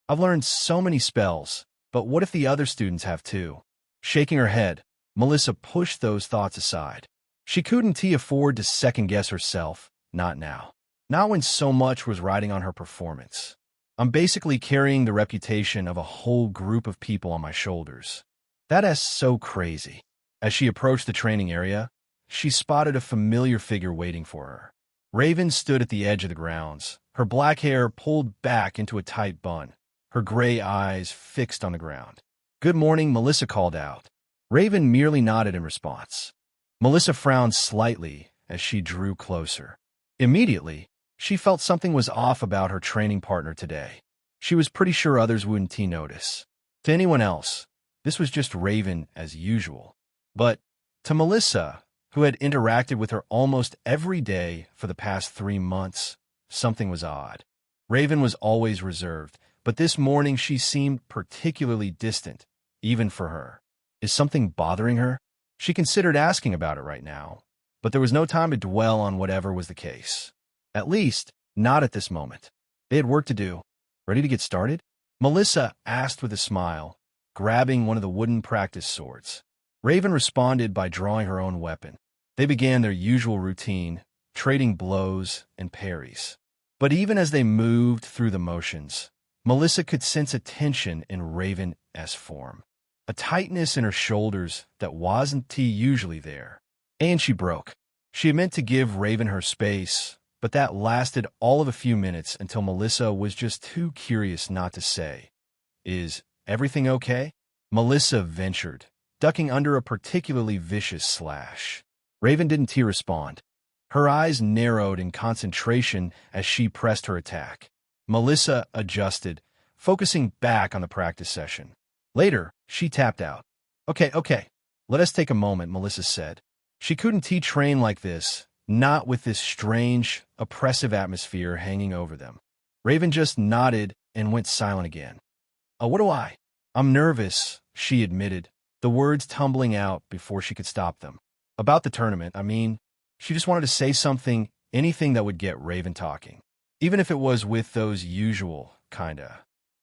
I've learned so many spells, but what if the other students have too? Shaking her head, Melissa pushed those thoughts aside. She couldn't afford to second-guess herself, not now. Not when so much was riding on her performance. I'm basically carrying the reputation of a whole group of people on my shoulders. That's so crazy. As she approached the training area, she spotted a familiar figure waiting for her. Raven stood at the edge of the grounds, her black hair pulled back into a tight bun, her gray eyes fixed on the ground. "Good morning," Melissa called out. Raven merely nodded in response. Melissa frowned slightly as she drew closer. Immediately, she felt something was off about her training partner today. She was pretty sure others wouldn't notice. To anyone else, this was just Raven as usual. But to Melissa, who had interacted with her almost every day for the past 3 months, something was odd. Raven was always reserved, but this morning she seemed particularly distant, even for her. Is something bothering her? She considered asking about it right now, but there was no time to dwell on whatever was the case. At least, not at this moment. They had work to do. Ready to get started? Melissa asked with a smile, grabbing one of the wooden practice swords. Raven responded by drawing her own weapon. They began their usual routine, trading blows and parries. But even as they moved through the motions, Melissa could sense a tension in Raven's form. A tightness in her shoulders that wasn't usually there. And she broke. She had meant to give Raven her space, but that lasted all of a few minutes until Melissa was just too curious not to say, "Is everything okay?" Melissa ventured, ducking under a particularly vicious slash. Raven didn't respond. Her eyes narrowed in concentration as she pressed her attack. Melissa adjusted, focusing back on the practice session. Later, she tapped out. Okay, let us take a moment," Melissa said. She couldn't train like this, not with this strange, oppressive atmosphere hanging over them. Raven just nodded and went silent again. What do I? I'm nervous," she admitted, the words tumbling out before she could stop them. About the tournament, I mean. She just wanted to say something, anything that would get Raven talking. Even if it was with those usual,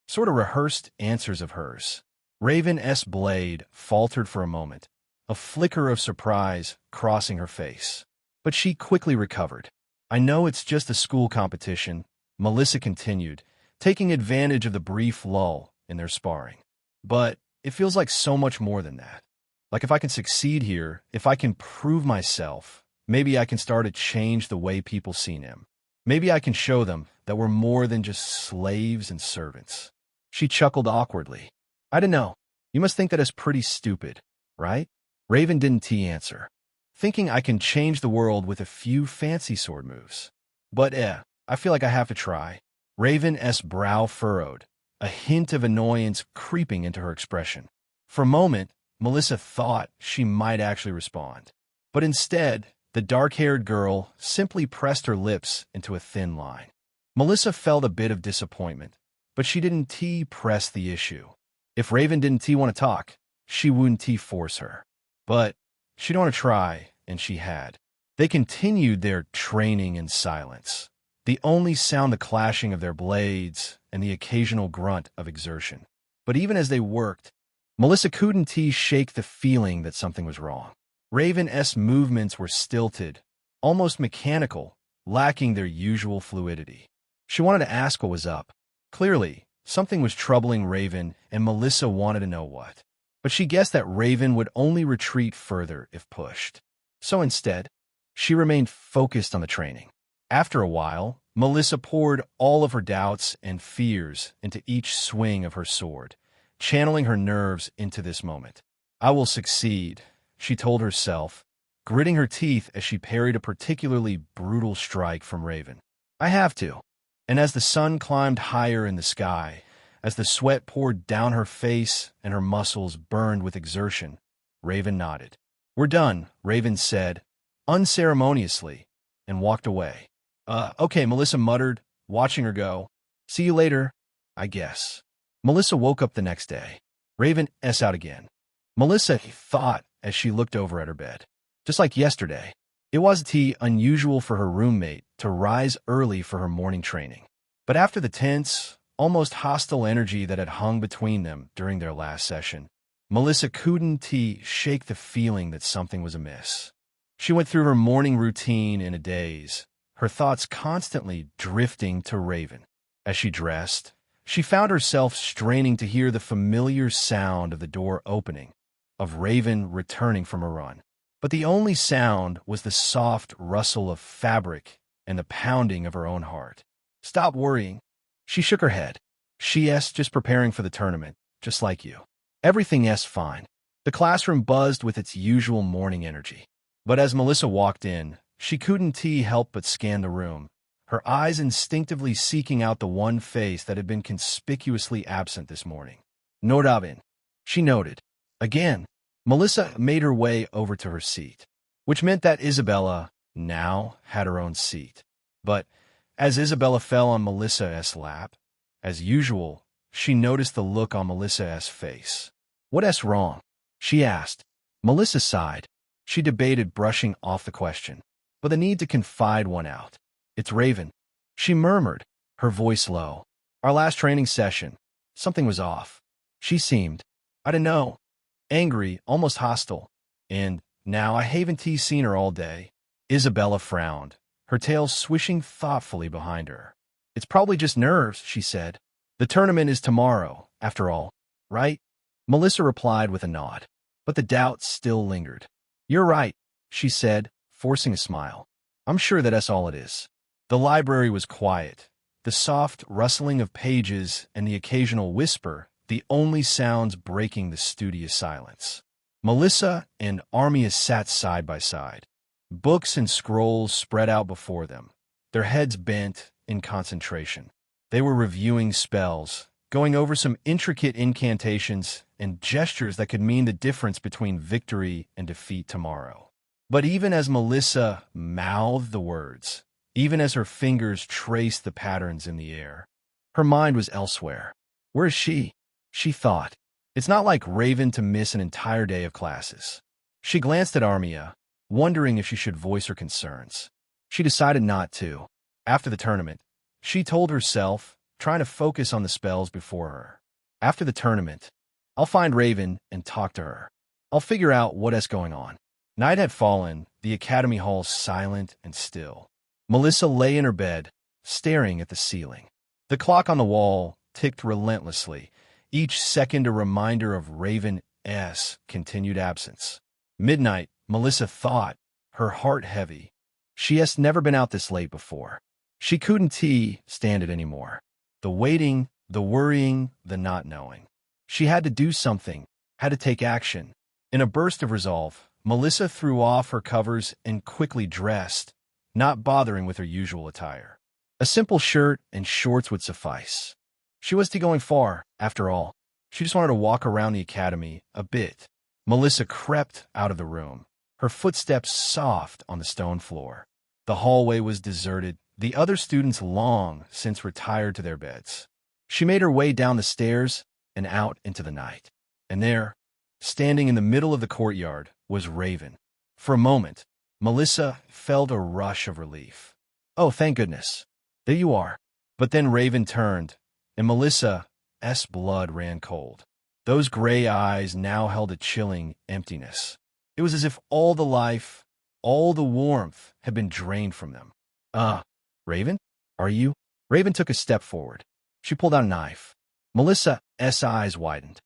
sort of rehearsed answers of hers. Raven's blade faltered for a moment, a flicker of surprise crossing her face. But she quickly recovered. "I know it's just a school competition," Melissa continued, taking advantage of the brief lull in their sparring. "But it feels like so much more than that. Like if I can succeed here, if I can prove myself, maybe I can start to change the way people see him. Maybe I can show them that we're more than just slaves and servants." She chuckled awkwardly. "I don't know. You must think that is pretty stupid, right?" Raven didn't answer. "Thinking I can change the world with a few fancy sword moves. But I feel like I have to try." Raven's brow furrowed, a hint of annoyance creeping into her expression. For a moment, Melissa thought she might actually respond. But instead, the dark-haired girl simply pressed her lips into a thin line. Melissa felt a bit of disappointment, but she didn't press the issue. If Raven didn't want to talk, she wouldn't force her. But she'd want to try, and she had. They continued their training in silence, the only sound the clashing of their blades and the occasional grunt of exertion. But even as they worked, Melissa couldn't shake the feeling that something was wrong. Raven's movements were stilted, almost mechanical, lacking their usual fluidity. She wanted to ask what was up. Clearly, something was troubling Raven, and Melissa wanted to know what. But she guessed that Raven would only retreat further if pushed. So instead, she remained focused on the training. After a while, Melissa poured all of her doubts and fears into each swing of her sword, channeling her nerves into this moment. "I will succeed," she told herself, gritting her teeth as she parried a particularly brutal strike from Raven. "I have to." And as the sun climbed higher in the sky, as the sweat poured down her face and her muscles burned with exertion, Raven nodded. "We're done," Raven said, unceremoniously, and walked away. Okay," Melissa muttered, watching her go. "See you later, I guess." Melissa woke up the next day. Raven out again. Melissa thought as she looked over at her bed. Just like yesterday, it wasn't unusual for her roommate to rise early for her morning training. But after the tense, almost hostile energy that had hung between them during their last session. Melissa couldn't shake the feeling that something was amiss. She went through her morning routine in a daze, her thoughts constantly drifting to Raven. As she dressed, she found herself straining to hear the familiar sound of the door opening, of Raven returning from a run. But the only sound was the soft rustle of fabric and the pounding of her own heart. "Stop worrying." She shook her head. "She's just preparing for the tournament, just like you. Everything's fine." The classroom buzzed with its usual morning energy. But as Melissa walked in, she couldn't help but scan the room, her eyes instinctively seeking out the one face that had been conspicuously absent this morning. "Nordabin," she noted. Again, Melissa made her way over to her seat, which meant that Isabella now had her own seat. But as Isabella fell on Melissa's lap, as usual, she noticed the look on Melissa's face. "What's wrong?" she asked. Melissa sighed. She debated brushing off the question, but the need to confide won out. "It's Raven," she murmured, her voice low. "Our last training session. Something was off. She seemed, I don't know, angry, almost hostile. And now I haven't seen her all day." Isabella frowned, her tail swishing thoughtfully behind her. "It's probably just nerves," she said. "The tournament is tomorrow, after all, right?" Melissa replied with a nod, but the doubt still lingered. "You're right," she said, forcing a smile. "I'm sure that's all it is." The library was quiet, the soft rustling of pages and the occasional whisper, the only sounds breaking the studious silence. Melissa and Armia sat side by side, books and scrolls spread out before them, their heads bent in concentration. They were reviewing spells, going over some intricate incantations and gestures that could mean the difference between victory and defeat tomorrow. But even as Melissa mouthed the words, even as her fingers traced the patterns in the air, her mind was elsewhere. "Where is she?" she thought. "It's not like Raven to miss an entire day of classes." She glanced at Armia, wondering if she should voice her concerns. She decided not to. After the tournament, she told herself, trying to focus on the spells before her. "After the tournament, I'll find Raven and talk to her. I'll figure out what's going on." Night had fallen, the academy hall silent and still. Melissa lay in her bed, staring at the ceiling. The clock on the wall ticked relentlessly, each second a reminder of Raven's continued absence. Midnight, Melissa thought, her heart heavy. She has never been out this late before. She couldn't stand it anymore. The waiting, the worrying, the not knowing. She had to do something, had to take action. In a burst of resolve, Melissa threw off her covers and quickly dressed, not bothering with her usual attire. A simple shirt and shorts would suffice. She wasn't going far, after all. She just wanted to walk around the academy a bit. Melissa crept out of the room, her footsteps soft on the stone floor. The hallway was deserted, the other students long since retired to their beds. She made her way down the stairs and out into the night. And there, standing in the middle of the courtyard, was Raven. For a moment, Melissa felt a rush of relief. "Oh, thank goodness. There you are." But then Raven turned, and Melissa's blood ran cold. Those gray eyes now held a chilling emptiness. It was as if all the life, all the warmth had been drained from them. Raven? Are you?" Raven took a step forward. She pulled out a knife. Melissa's eyes widened.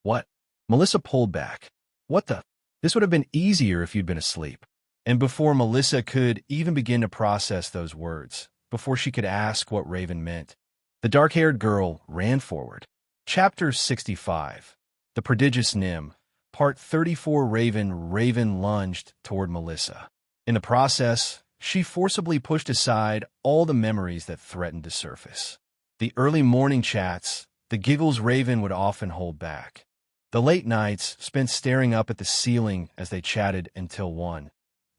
"What?" Melissa pulled back. "What the?" This would have been easier if you'd been asleep. And before Melissa could even begin to process those words, before she could ask what Raven meant, the dark-haired girl ran forward. Chapter 65. The Prodigious Nym. Part 34. Raven lunged toward Melissa. In the process, she forcibly pushed aside all the memories that threatened to surface. The early morning chats, the giggles Raven would often hold back. The late nights spent staring up at the ceiling as they chatted until 1.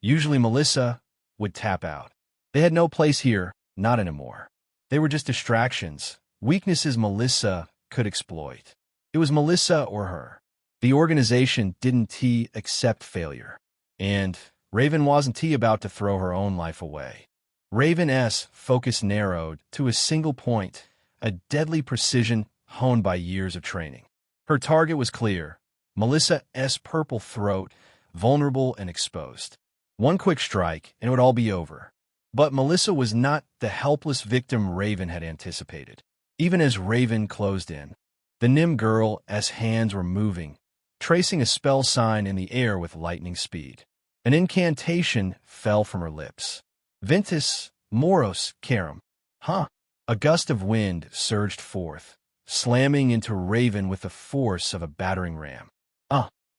Usually Melissa would tap out. They had no place here, not anymore. They were just distractions, weaknesses Melissa could exploit. It was Melissa or her. The organization didn't accept failure. And Raven wasn't about to throw her own life away. Raven's focus narrowed to a single point, a deadly precision honed by years of training. Her target was clear: Melissa's purple throat, vulnerable and exposed. One quick strike, and it would all be over. But Melissa was not the helpless victim Raven had anticipated. Even as Raven closed in, the Nim girl's hands were moving, tracing a spell sign in the air with lightning speed. An incantation fell from her lips. Ventus Moros Carum. Huh? A gust of wind surged forth, slamming into Raven with the force of a battering ram.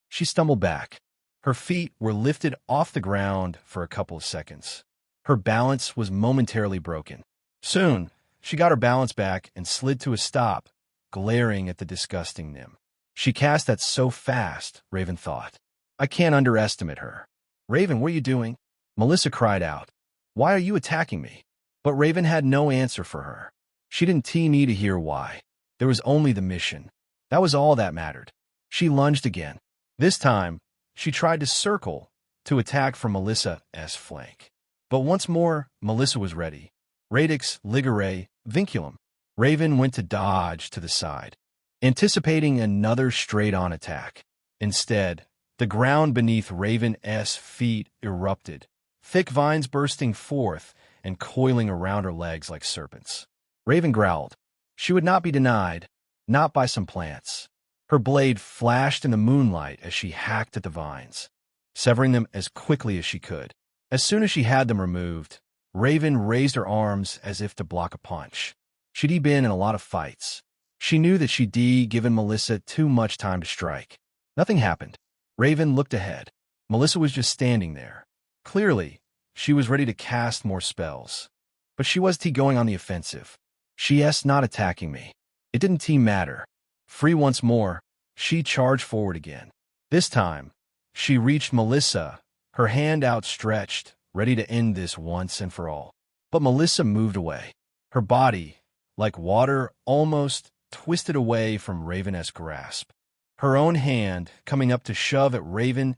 She stumbled back. Her feet were lifted off the ground for a couple of seconds. Her balance was momentarily broken. Soon, she got her balance back and slid to a stop, glaring at the disgusting Nim. She cast that so fast, Raven thought. I can't underestimate her. Raven, what are you doing? Melissa cried out. Why are you attacking me? But Raven had no answer for her. She didn't need to hear why. There was only the mission. That was all that mattered. She lunged again. This time, she tried to circle to attack from Melissa's flank. But once more, Melissa was ready. Radix Ligare Vinculum. Raven went to dodge to the side, anticipating another straight-on attack. Instead, the ground beneath Raven's feet erupted, thick vines bursting forth and coiling around her legs like serpents. Raven growled. She would not be denied, not by some plants. Her blade flashed in the moonlight as she hacked at the vines, severing them as quickly as she could. As soon as she had them removed, Raven raised her arms as if to block a punch. She'd been in a lot of fights. She knew that she'd given Melissa too much time to strike. Nothing happened. Raven looked ahead. Melissa was just standing there. Clearly, she was ready to cast more spells. But she was going on the offensive. She's not attacking me. It didn't matter. Free once more, she charged forward again. This time, she reached Melissa, her hand outstretched, ready to end this once and for all. But Melissa moved away. Her body, like water, almost twisted away from Raven's grasp. Her own hand coming up to shove at Raven's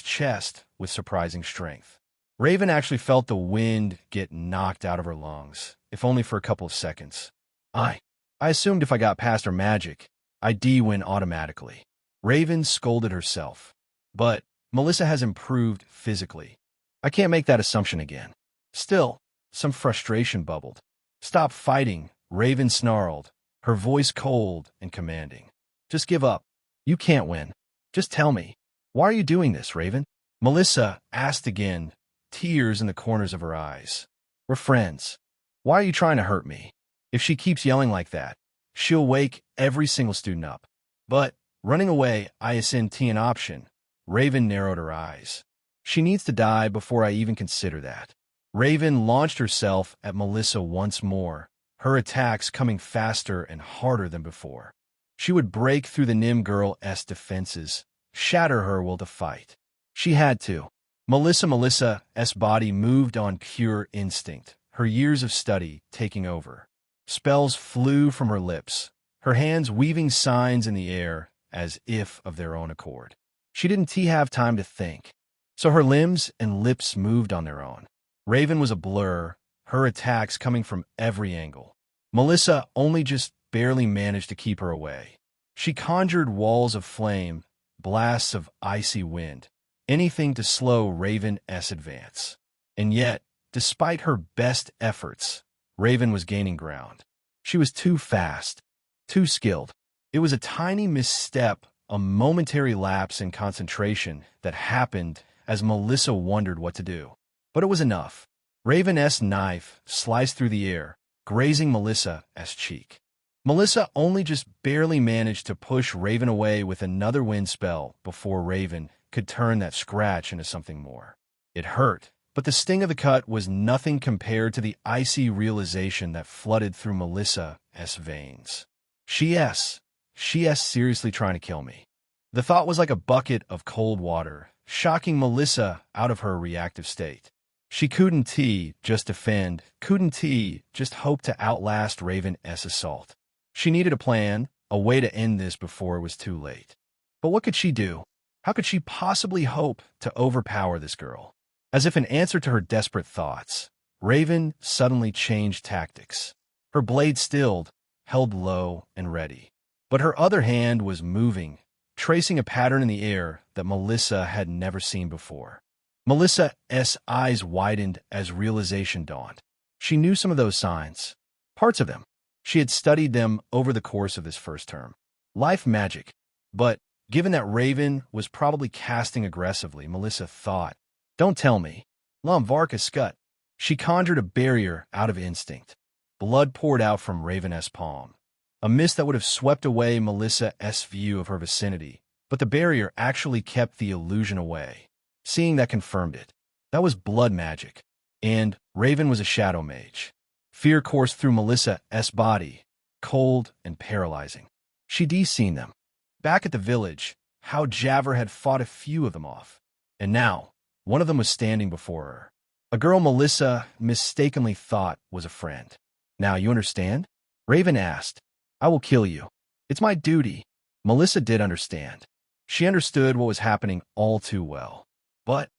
chest with surprising strength. Raven actually felt the wind get knocked out of her lungs, if only for a couple of seconds. I assumed if I got past her magic, I'd win automatically. Raven scolded herself. But Melissa has improved physically. I can't make that assumption again. Still, some frustration bubbled. Stop fighting, Raven snarled, her voice cold and commanding. Just give up. You can't win. Just tell me. Why are you doing this, Raven? Melissa asked again, tears in the corners of her eyes. We're friends. Why are you trying to hurt me? If she keeps yelling like that, she'll wake every single student up. But running away isn't an option. Raven narrowed her eyes. She needs to die before I even consider that. Raven launched herself at Melissa once more, her attacks coming faster and harder than before. She would break through the Nim girl's defenses, shatter her will to fight. She had to. Melissa's body moved on pure instinct, her years of study taking over. Spells flew from her lips, her hands weaving signs in the air as if of their own accord. She didn't have time to think, so her limbs and lips moved on their own. Raven was a blur, her attacks coming from every angle. Melissa only just barely managed to keep her away. She conjured walls of flame, blasts of icy wind, anything to slow Raven's advance. And yet, despite her best efforts, Raven was gaining ground. She was too fast, too skilled. It was a tiny misstep, a momentary lapse in concentration that happened as Melissa wondered what to do. But it was enough. Raven's knife sliced through the air, grazing Melissa's cheek. Melissa only just barely managed to push Raven away with another wind spell before Raven could turn that scratch into something more. It hurt, but the sting of the cut was nothing compared to the icy realization that flooded through Melissa's veins. She's seriously trying to kill me. The thought was like a bucket of cold water, shocking Melissa out of her reactive state. She couldn't just defend, couldn't just hope to outlast Raven's assault. She needed a plan, a way to end this before it was too late. But what could she do? How could she possibly hope to overpower this girl? As if in answer to her desperate thoughts, Raven suddenly changed tactics. Her blade stilled, held low and ready. But her other hand was moving, tracing a pattern in the air that Melissa had never seen before. Melissa's eyes widened as realization dawned. She knew some of those signs. Parts of them. She had studied them over the course of this first term. Life magic. But given that Raven was probably casting aggressively, Melissa thought, "Don't tell me. Varka scut." She conjured a barrier out of instinct. Blood poured out from Raven's palm. A mist that would have swept away Melissa's view of her vicinity, but the barrier actually kept the illusion away. Seeing that confirmed it. That was blood magic. And Raven was a shadow mage. Fear coursed through Melissa's body, cold and paralyzing. She'd seen them. Back at the village, how Javert had fought a few of them off. And now, one of them was standing before her. A girl Melissa mistakenly thought was a friend. "Now you understand?" Raven asked. "I will kill you. It's my duty." Melissa did understand. She understood what was happening all too well. But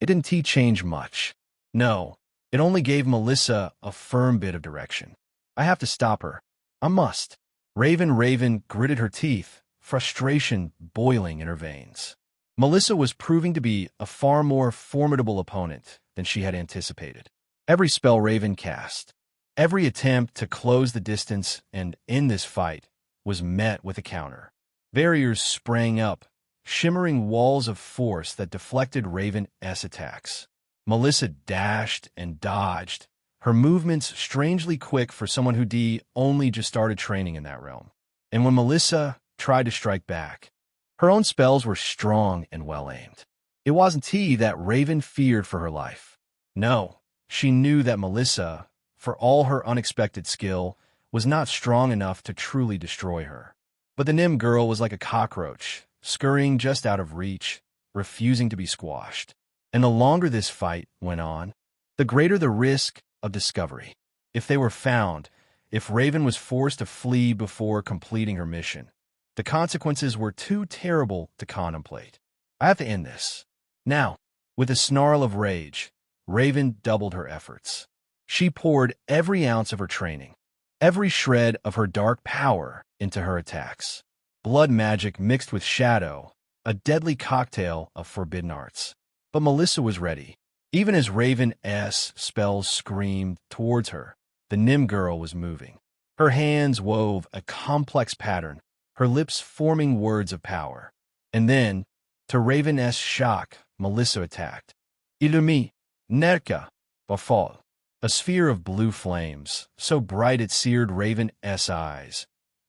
it didn't change much. No, it only gave Melissa a firm bit of direction. "I have to stop her. I must." Raven gritted her teeth, frustration boiling in her veins. Melissa was proving to be a far more formidable opponent than she had anticipated. Every spell Raven cast, every attempt to close the distance and end this fight was met with a counter. Barriers sprang up, shimmering walls of force that deflected Raven's attacks. Melissa dashed and dodged, her movements strangely quick for someone who only just started training in that realm. And when Melissa tried to strike back, her own spells were strong and well-aimed. It wasn't that Raven feared for her life. No, she knew that Melissa, for all her unexpected skill, was not strong enough to truly destroy her. But the Nim girl was like a cockroach, scurrying just out of reach, refusing to be squashed. And the longer this fight went on, the greater the risk of discovery. If they were found, if Raven was forced to flee before completing her mission, the consequences were too terrible to contemplate. "I have to end this." Now, with a snarl of rage, Raven doubled her efforts. She poured every ounce of her training, every shred of her dark power into her attacks. Blood magic mixed with shadow, a deadly cocktail of forbidden arts. But Melissa was ready. Even as Raven's spells screamed towards her, the Nim girl was moving. Her hands wove a complex pattern, her lips forming words of power. And then, to Raven's shock, Melissa attacked. "Illumi, Nerka, Bafal." A sphere of blue flames, so bright it seared Raven's eyes,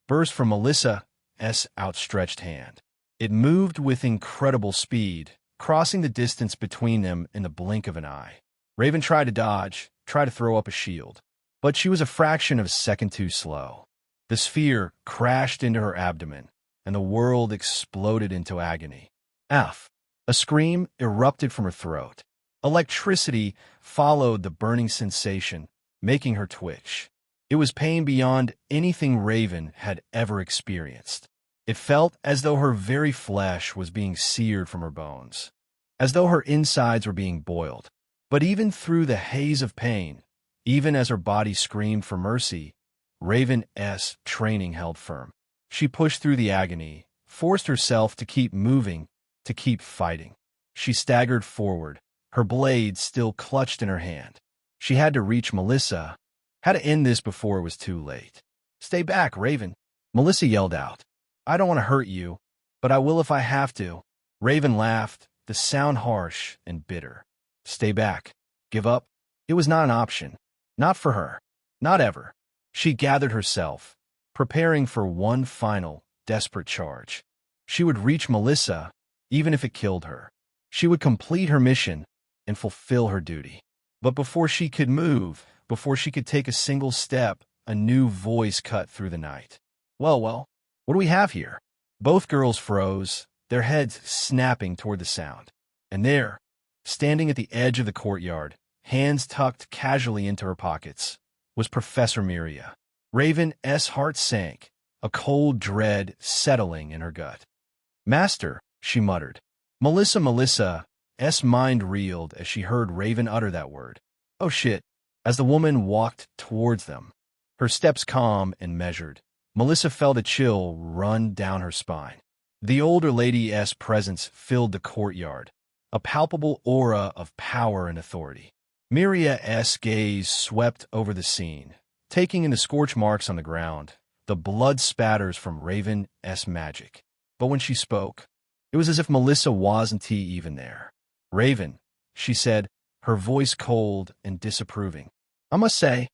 burst from Melissa's outstretched hand. It moved with incredible speed, crossing the distance between them in the blink of an eye. Raven tried to dodge, tried to throw up a shield, but she was a fraction of a second too slow. The sphere crashed into her abdomen, and the world exploded into agony. F. A scream erupted from her throat. Electricity followed the burning sensation, making her twitch. It was pain beyond anything Raven had ever experienced. It felt as though her very flesh was being seared from her bones, as though her insides were being boiled. But even through the haze of pain, even as her body screamed for mercy, Raven's training held firm. She pushed through the agony, forced herself to keep moving, to keep fighting. She staggered forward, her blade still clutched in her hand. She had to reach Melissa, had to end this before it was too late. "Stay back, Raven," Melissa yelled out. "I don't want to hurt you, but I will if I have to." Raven laughed, the sound harsh and bitter. Stay back. Give up? It was not an option. Not for her. Not ever. She gathered herself, preparing for one final, desperate charge. She would reach Melissa, even if it killed her. She would complete her mission and fulfill her duty. But before she could move, before she could take a single step, a new voice cut through the night. Well, what do we have here?" Both girls froze, their heads snapping toward the sound. And there, standing at the edge of the courtyard, hands tucked casually into her pockets, was Professor Miria. Raven's heart sank, a cold dread settling in her gut. "Master," she muttered. Melissa's mind reeled as she heard Raven utter that word. "Oh shit," as the woman walked towards them, her steps calm and measured, Melissa felt a chill run down her spine. The older lady's presence filled the courtyard, a palpable aura of power and authority. Miria's gaze swept over the scene, taking in the scorch marks on the ground, the blood spatters from Raven's magic. But when she spoke, it was as if Melissa wasn't even there. "Raven," she said, her voice cold and disapproving. "I must say,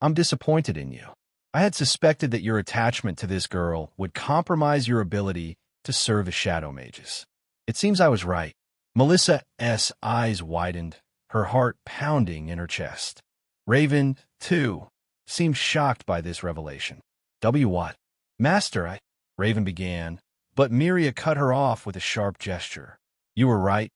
I'm disappointed in you. I had suspected that your attachment to this girl would compromise your ability to serve as shadow mages. It seems I was right." Melissa's eyes widened, her heart pounding in her chest. Raven, too, seemed shocked by this revelation. What? "Master, Raven began, but Miria cut her off with a sharp gesture. "You were right,"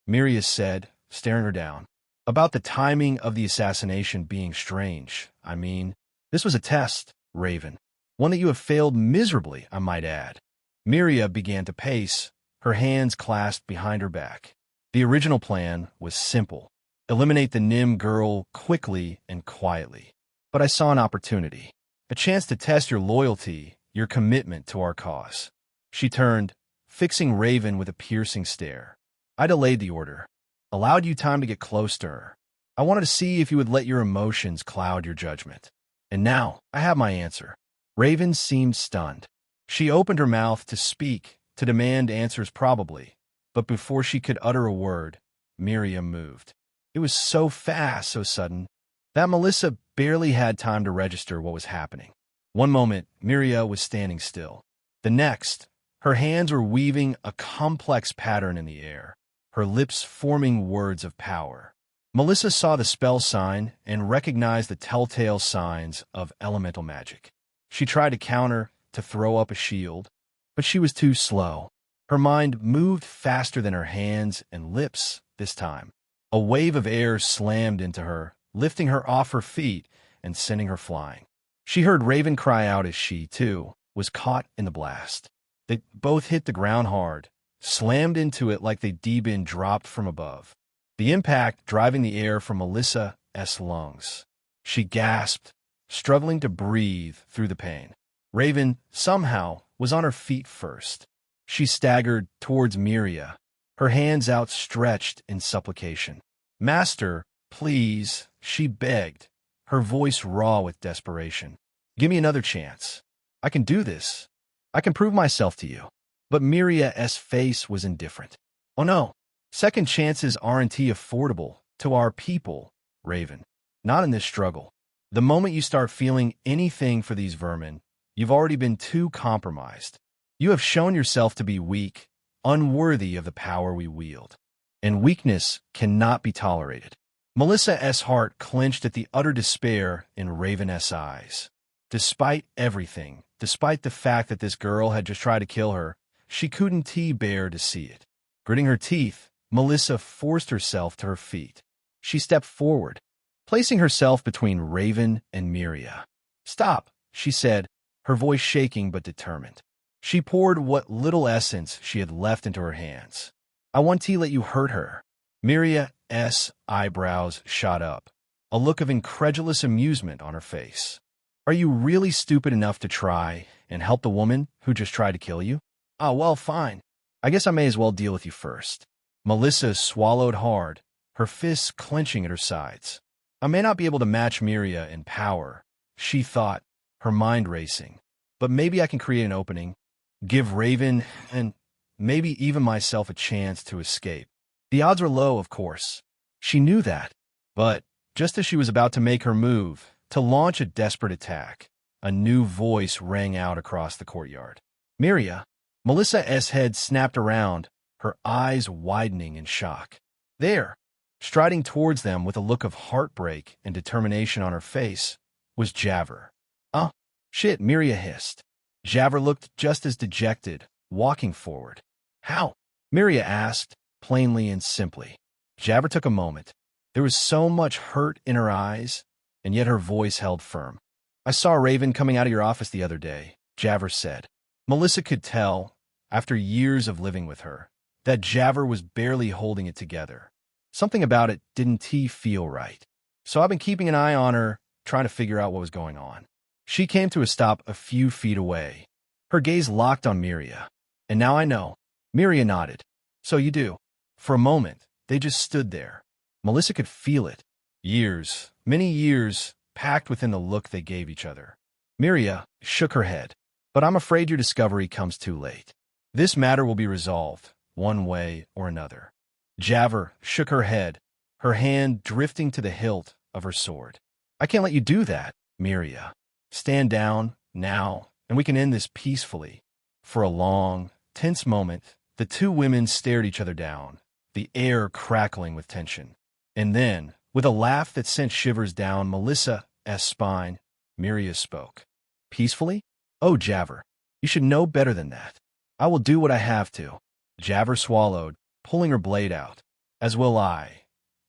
Miria said, staring her down. "About the timing of the assassination being strange. I mean, this was a test, Raven. One that you have failed miserably, I might add." Miria began to pace, her hands clasped behind her back. The original plan was simple. Eliminate the Nim girl quickly and quietly. But I saw an opportunity. A chance to test your loyalty, your commitment to our cause. She turned, fixing Raven with a piercing stare. "I delayed the order. Allowed you time to get close to her. I wanted to see if you would let your emotions cloud your judgment. And now, I have my answer." Raven seemed stunned. She opened her mouth to speak, to demand answers probably, but before she could utter a word, Miriam moved. It was so fast, so sudden, that Melissa barely had time to register what was happening. One moment, Miria was standing still. The next, her hands were weaving a complex pattern in the air, her lips forming words of power. Melissa saw the spell sign and recognized the telltale signs of elemental magic. She tried to counter, to throw up a shield, but she was too slow. Her mind moved faster than her hands and lips this time. A wave of air slammed into her, lifting her off her feet and sending her flying. She heard Raven cry out as she, too, was caught in the blast. They both hit the ground hard, slammed into it like they'd been dropped from above. The impact driving the air from Melissa's lungs. She gasped, struggling to breathe through the pain. Raven, somehow, was on her feet first. She staggered towards Miria, her hands outstretched in supplication. "Master, please," she begged, her voice raw with desperation. "Give me another chance. I can do this. I can prove myself to you." But Miria's face was indifferent. "Oh no, second chances aren't affordable to our people, Raven. Not in this struggle. The moment you start feeling anything for these vermin, you've already been too compromised. You have shown yourself to be weak, unworthy of the power we wield. And weakness cannot be tolerated." Melissa's heart clenched at the utter despair in Raven's eyes. Despite everything, despite the fact that this girl had just tried to kill her, she couldn't bear to see it. Gritting her teeth, Melissa forced herself to her feet. She stepped forward, placing herself between Raven and Miria. "Stop," she said, her voice shaking but determined. She poured what little essence she had left into her hands. "I want to let you hurt her." Miria's eyebrows shot up, a look of incredulous amusement on her face. "Are you really stupid enough to try and help the woman who just tried to kill you? Ah, well, fine. I guess I may as well deal with you first." Melissa swallowed hard, her fists clenching at her sides. "I may not be able to match Miria in power," she thought, her mind racing. "But maybe I can create an opening, give Raven and maybe even myself a chance to escape." The odds were low, of course. She knew that. But just as she was about to make her move, to launch a desperate attack, a new voice rang out across the courtyard. "Miria." Melissa's head snapped around, her eyes widening in shock. There, striding towards them with a look of heartbreak and determination on her face, was Javor. "Oh, shit," Miria hissed. Javor looked just as dejected, walking forward. "How?" Miria asked, plainly and simply. Javor took a moment. There was so much hurt in her eyes, and yet her voice held firm. "I saw Raven coming out of your office the other day," Javor said. Melissa could tell, after years of living with her, that Javor was barely holding it together. Something about it didn't feel right. "So I've been keeping an eye on her, trying to figure out what was going on." She came to a stop a few feet away. Her gaze locked on Miria. And now I know. Miria nodded. So you do. For a moment, they just stood there. Melissa could feel it. Years, many years, packed within the look they gave each other. Miria shook her head. But I'm afraid your discovery comes too late. This matter will be resolved, one way or another. Javert shook her head, her hand drifting to the hilt of her sword. I can't let you do that, Miria. Stand down, now, and we can end this peacefully. For a long, tense moment, the two women stared each other down, the air crackling with tension. And then, with a laugh that sent shivers down Melissa's spine, Miria spoke. Peacefully? Oh, Javert, you should know better than that. I will do what I have to. Javert swallowed, pulling her blade out. As will I.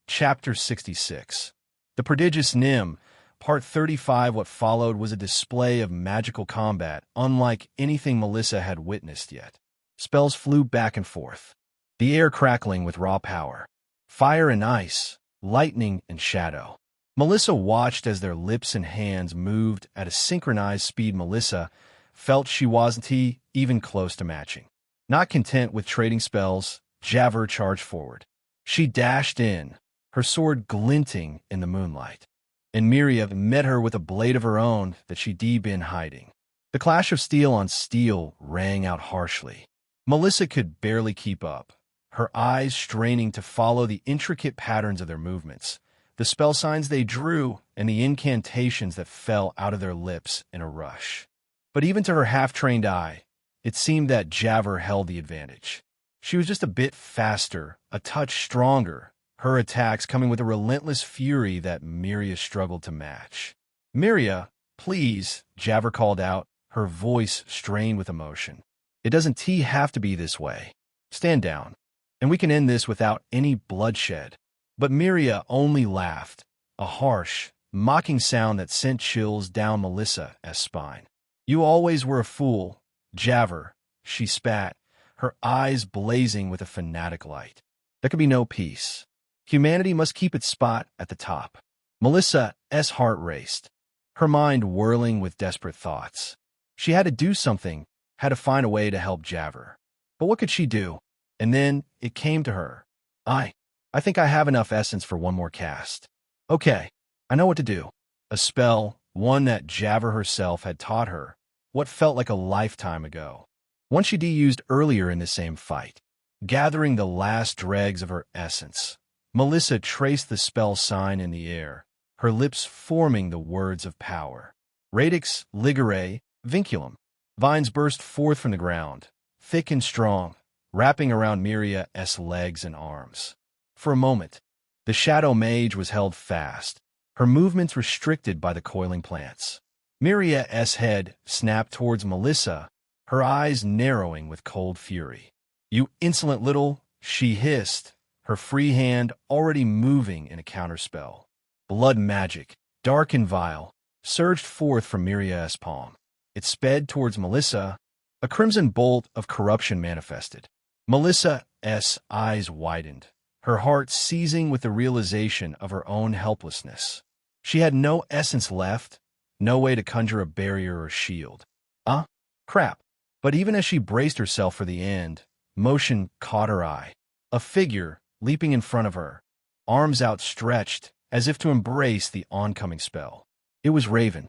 Chapter 66. The Prodigious Nym, Part 35. What followed was a display of magical combat unlike anything Melissa had witnessed yet. Spells flew back and forth, the air crackling with raw power. Fire and ice, lightning and shadow. Melissa watched as their lips and hands moved at a synchronized speed. Melissa felt she wasn't even close to matching. Not content with trading spells, Javert charged forward. She dashed in, her sword glinting in the moonlight. And Miria met her with a blade of her own that she'd been hiding. The clash of steel on steel rang out harshly. Melissa could barely keep up, her eyes straining to follow the intricate patterns of their movements, the spell signs they drew, and the incantations that fell out of their lips in a rush. But even to her half-trained eye, it seemed that Javert held the advantage. She was just a bit faster, a touch stronger, her attacks coming with a relentless fury that Miria struggled to match. Miria, please, Javert called out, her voice strained with emotion. It doesn't have to be this way. Stand down, and we can end this without any bloodshed. But Miria only laughed, a harsh, mocking sound that sent chills down Melissa's spine. You always were a fool, Javert, she spat, her eyes blazing with a fanatic light. There could be no peace. Humanity must keep its spot at the top. Melissa's heart raced, her mind whirling with desperate thoughts. She had to do something, had to find a way to help Javert. But what could she do? And then it came to her. I think I have enough essence for one more cast. Okay, I know what to do. A spell, one that Javert herself had taught her, what felt like a lifetime ago. One she'd used earlier in the same fight. Gathering the last dregs of her essence, Melissa traced the spell sign in the air, her lips forming the words of power. Radix ligere vinculum. Vines burst forth from the ground, thick and strong, wrapping around Miria's legs and arms. For a moment, the shadow mage was held fast, her movements restricted by the coiling plants. Miria's head snapped towards Melissa, her eyes narrowing with cold fury. You insolent little, she hissed, her free hand already moving in a counterspell. Blood magic, dark and vile, surged forth from Miria's palm. It sped towards Melissa. A crimson bolt of corruption manifested. Melissa's eyes widened, her heart seizing with the realization of her own helplessness. She had no essence left, no way to conjure a barrier or shield. Crap. But even as she braced herself for the end, motion caught her eye. A figure leaping in front of her, arms outstretched as if to embrace the oncoming spell. It was Raven.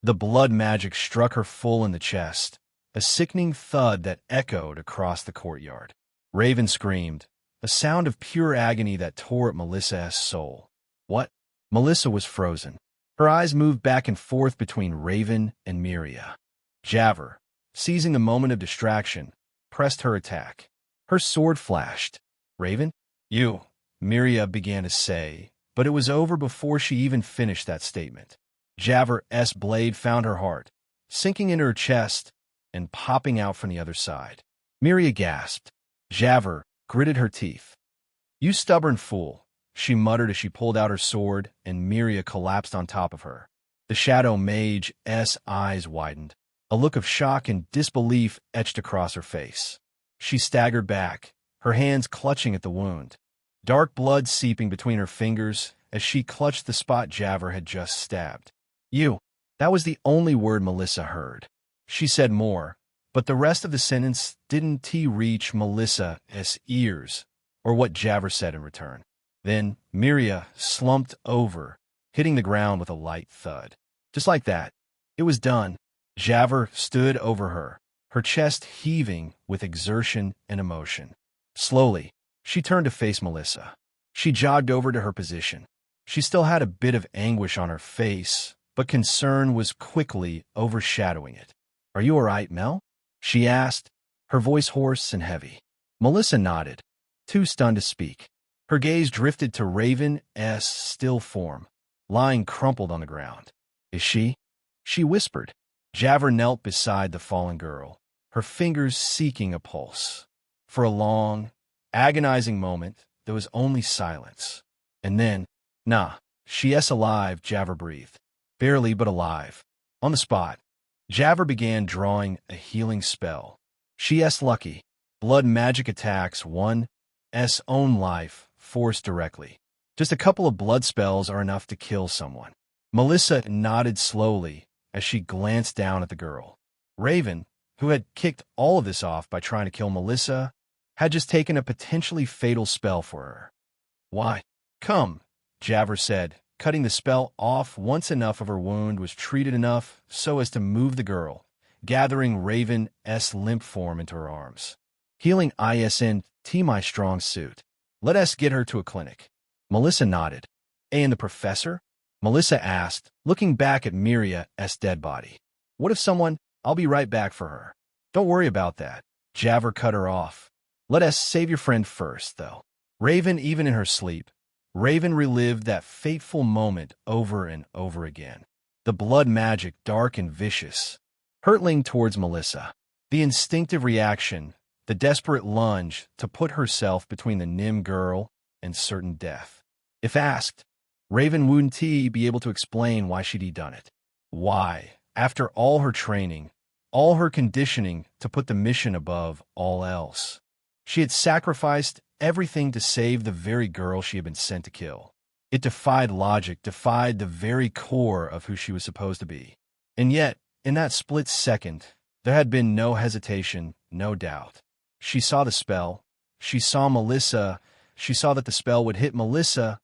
The blood magic struck her full in the chest, a sickening thud that echoed across the courtyard. Raven screamed, a sound of pure agony that tore at Melissa's soul. What? Melissa was frozen. Her eyes moved back and forth between Raven and Miria. Javert, seizing the moment of distraction, pressed her attack. Her sword flashed. Raven? You, Miria began to say, but it was over before she even finished that statement. Javert's blade found her heart, sinking into her chest and popping out from the other side. Miria gasped. Javert gritted her teeth. You stubborn fool, she muttered as she pulled out her sword, and Miria collapsed on top of her. The shadow mage's eyes widened. A look of shock and disbelief etched across her face. She staggered back, her hands clutching at the wound. Dark blood seeping between her fingers as she clutched the spot Javert had just stabbed. That was the only word Melissa heard. She said more, but the rest of the sentence didn't reach Melissa's ears, or what Javert said in return. Then Miria slumped over, hitting the ground with a light thud. Just like that, it was done. Javert stood over her, her chest heaving with exertion and emotion. Slowly, she turned to face Melissa. She jogged over to her position. She still had a bit of anguish on her face, but concern was quickly overshadowing it. "Are you all right, Mel?" she asked, her voice hoarse and heavy. Melissa nodded, too stunned to speak. Her gaze drifted to Raven's still form, lying crumpled on the ground. "Is she?" she whispered. Javert knelt beside the fallen girl, her fingers seeking a pulse. For a long, agonizing moment, there was only silence. And then, "Nah, she's alive," Javert breathed. "Barely, but alive." On the spot, Javert began drawing a healing spell. She's lucky. Blood magic attacks one's own life force directly. Just a couple of blood spells are enough to kill someone. Melissa nodded slowly as she glanced down at the girl. Raven, who had kicked all of this off by trying to kill Melissa, had just taken a potentially fatal spell for her. "Why? Come," Javert said, cutting the spell off once enough of her wound was treated enough so as to move the girl, gathering Raven's limp form into her arms. "Healing isn't my strong suit. Let us get her to a clinic." Melissa nodded. "And the professor?" Melissa asked, looking back at Miria's dead body. "What if someone— I'll be right back for her." "Don't worry about that." Javert cut her off. "Let us save your friend first, though." Raven, even in her sleep, Raven relived that fateful moment over and over again. The blood magic, dark and vicious, hurtling towards Melissa. The instinctive reaction, the desperate lunge to put herself between the Nim girl and certain death. If asked, Raven wouldn't be able to explain why she'd done it. Why, after all her training, all her conditioning to put the mission above all else, she had sacrificed everything to save the very girl she had been sent to kill. It defied logic, defied the very core of who she was supposed to be. And yet, in that split second, there had been no hesitation, no doubt. She saw the spell. She saw Melissa. She saw that the spell would hit Melissa,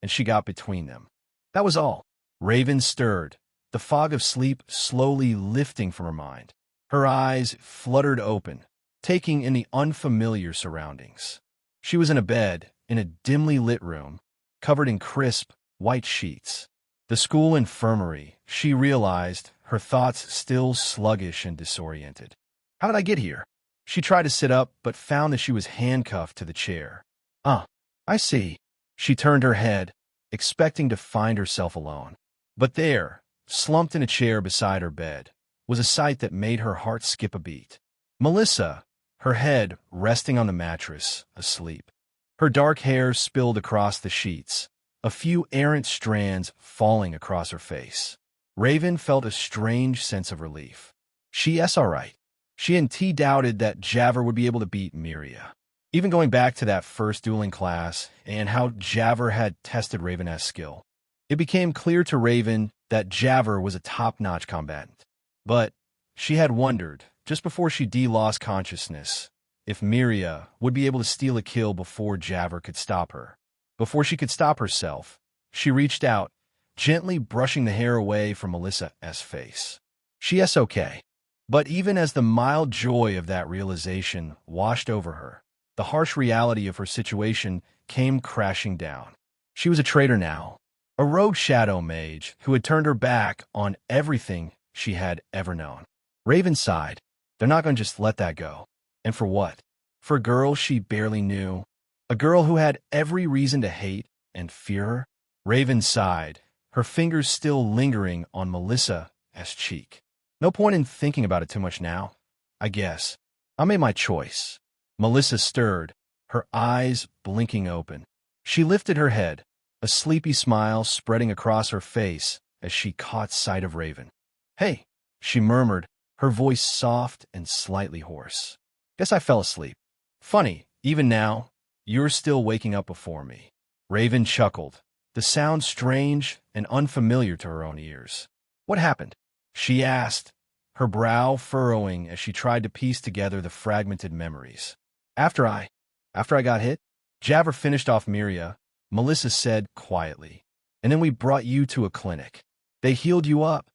and she got between them. That was all. Raven stirred, the fog of sleep slowly lifting from her mind. Her eyes fluttered open, taking in the unfamiliar surroundings. She was in a bed, in a dimly lit room, covered in crisp, white sheets. The school infirmary, she realized, her thoughts still sluggish and disoriented. How did I get here? She tried to sit up, but found that she was handcuffed to the chair. I see. She turned her head, expecting to find herself alone. But there, slumped in a chair beside her bed, was a sight that made her heart skip a beat. Melissa, her head resting on the mattress, asleep. Her dark hair spilled across the sheets, a few errant strands falling across her face. Raven felt a strange sense of relief. She's all right. She and T doubted that Javert would be able to beat Miria. Even going back to that first dueling class and how Javert had tested Raven's skill, it became clear to Raven that Javert was a top-notch combatant. But she had wondered, just before she lost consciousness, if Miria would be able to steal a kill before Javert could stop her. Before she could stop herself, she reached out, gently brushing the hair away from Melissa's face. She's okay. But even as the mild joy of that realization washed over her, the harsh reality of her situation came crashing down. She was a traitor now, a rogue shadow mage who had turned her back on everything she had ever known. Raven sighed. They're not going to just let that go. And for what? For a girl she barely knew, a girl who had every reason to hate and fear her? Raven sighed, her fingers still lingering on Melissa's cheek. No point in thinking about it too much now, I guess. I made my choice. Melissa stirred, her eyes blinking open. She lifted her head, a sleepy smile spreading across her face as she caught sight of Raven. "Hey," she murmured, her voice soft and slightly hoarse. "Guess I fell asleep. Funny, even now, you're still waking up before me." Raven chuckled, the sound strange and unfamiliar to her own ears. What happened? She asked, her brow furrowing as she tried to piece together the fragmented memories. After I got hit? Javver finished off Miria, Melissa said quietly. And then we brought you to a clinic. They healed you up,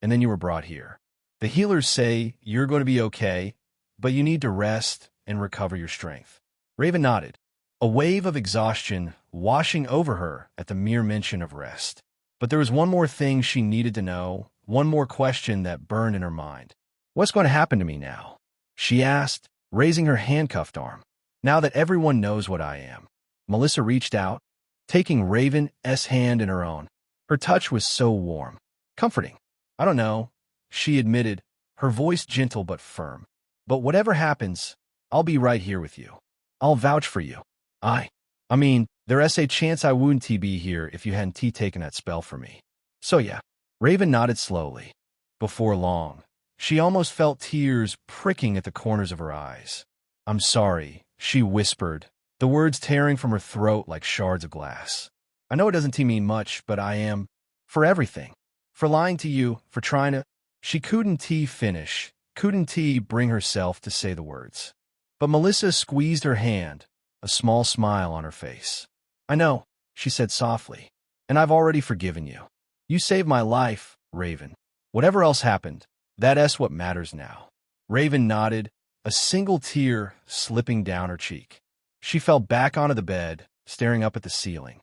and then you were brought here. The healers say you're going to be okay, but you need to rest and recover your strength. Raven nodded, a wave of exhaustion washing over her at the mere mention of rest. But there was one more thing she needed to know, one more question that burned in her mind. What's going to happen to me now? She asked, raising her handcuffed arm. Now that everyone knows what I am. Melissa reached out, taking Raven's hand in her own. Her touch was so warm, comforting. I don't know, she admitted, her voice gentle but firm. But whatever happens, I'll be right here with you. I'll vouch for you. I mean, there's a chance I wouldn't be here if you hadn't taken that spell for me. So yeah. Raven nodded slowly. Before long, she almost felt tears pricking at the corners of her eyes. I'm sorry, she whispered, the words tearing from her throat like shards of glass. I know it doesn't mean much, but I am. For everything. For lying to you, for trying to. She couldn't finish, couldn't bring herself to say the words. But Melissa squeezed her hand, a small smile on her face. I know, she said softly, and I've already forgiven you. You saved my life, Raven. Whatever else happened, that's what matters now. Raven nodded, a single tear slipping down her cheek. She fell back onto the bed, staring up at the ceiling.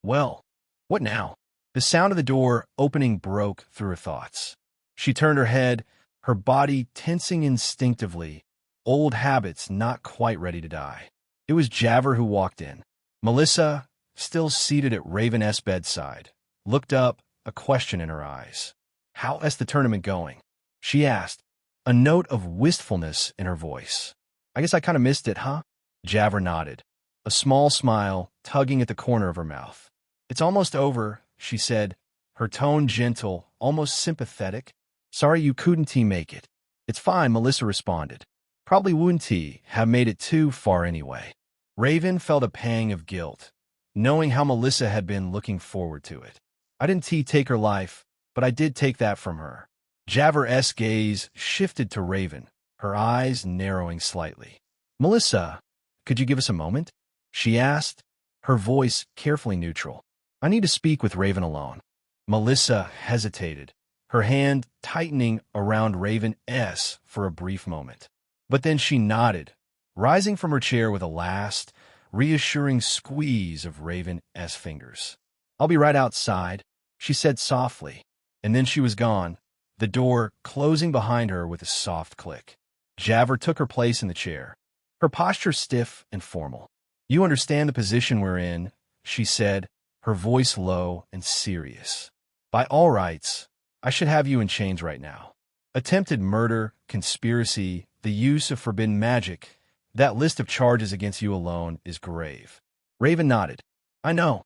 Well, what now? The sound of the door opening broke through her thoughts. She turned her head, her body tensing instinctively, old habits not quite ready to die. It was Javver who walked in. Melissa, still seated at Raven's bedside, looked up, a question in her eyes. How is the tournament going? She asked, a note of wistfulness in her voice. I guess I kind of missed it, huh? Javver nodded, a small smile tugging at the corner of her mouth. It's almost over, she said, her tone gentle, almost sympathetic. Sorry you couldn't make it. It's fine, Melissa responded. Probably wouldn't have made it too far anyway. Raven felt a pang of guilt, knowing how Melissa had been looking forward to it. I didn't take her life, but I did take that from her. Javver's gaze shifted to Raven, her eyes narrowing slightly. Melissa, could you give us a moment? She asked, her voice carefully neutral. I need to speak with Raven alone. Melissa hesitated, her hand tightening around Raven's for a brief moment. But then she nodded, rising from her chair with a last, reassuring squeeze of Raven's fingers. I'll be right outside, she said softly, and then she was gone, the door closing behind her with a soft click. Javver took her place in the chair, her posture stiff and formal. You understand the position we're in, she said, her voice low and serious. By all rights, I should have you in chains right now. Attempted murder, conspiracy, the use of forbidden magic, that list of charges against you alone is grave. Raven nodded. I know.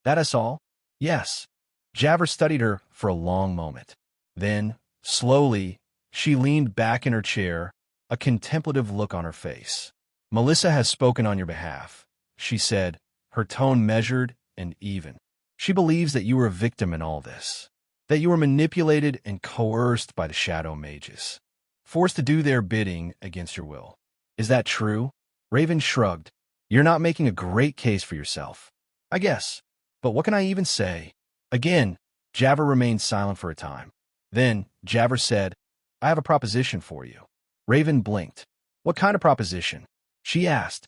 That is all? Yes. Javver studied her for a long moment. Then, slowly, she leaned back in her chair, a contemplative look on her face. Melissa has spoken on your behalf, she said, her tone measured and even. She believes that you were a victim in all this, that you were manipulated and coerced by the shadow mages, forced to do their bidding against your will. Is that true? Raven shrugged. You're not making a great case for yourself. I guess. But what can I even say? Again, Javver remained silent for a time. Then, Javver said, I have a proposition for you. Raven blinked. What kind of proposition? She asked.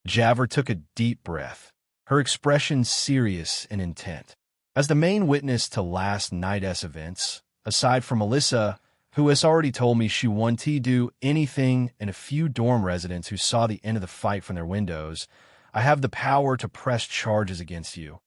Javver took a deep breath, her expression serious and intent. As the main witness to last night's events, aside from Melissa, who has already told me she wanted to do anything, and a few dorm residents who saw the end of the fight from their windows, I have the power to press charges against you,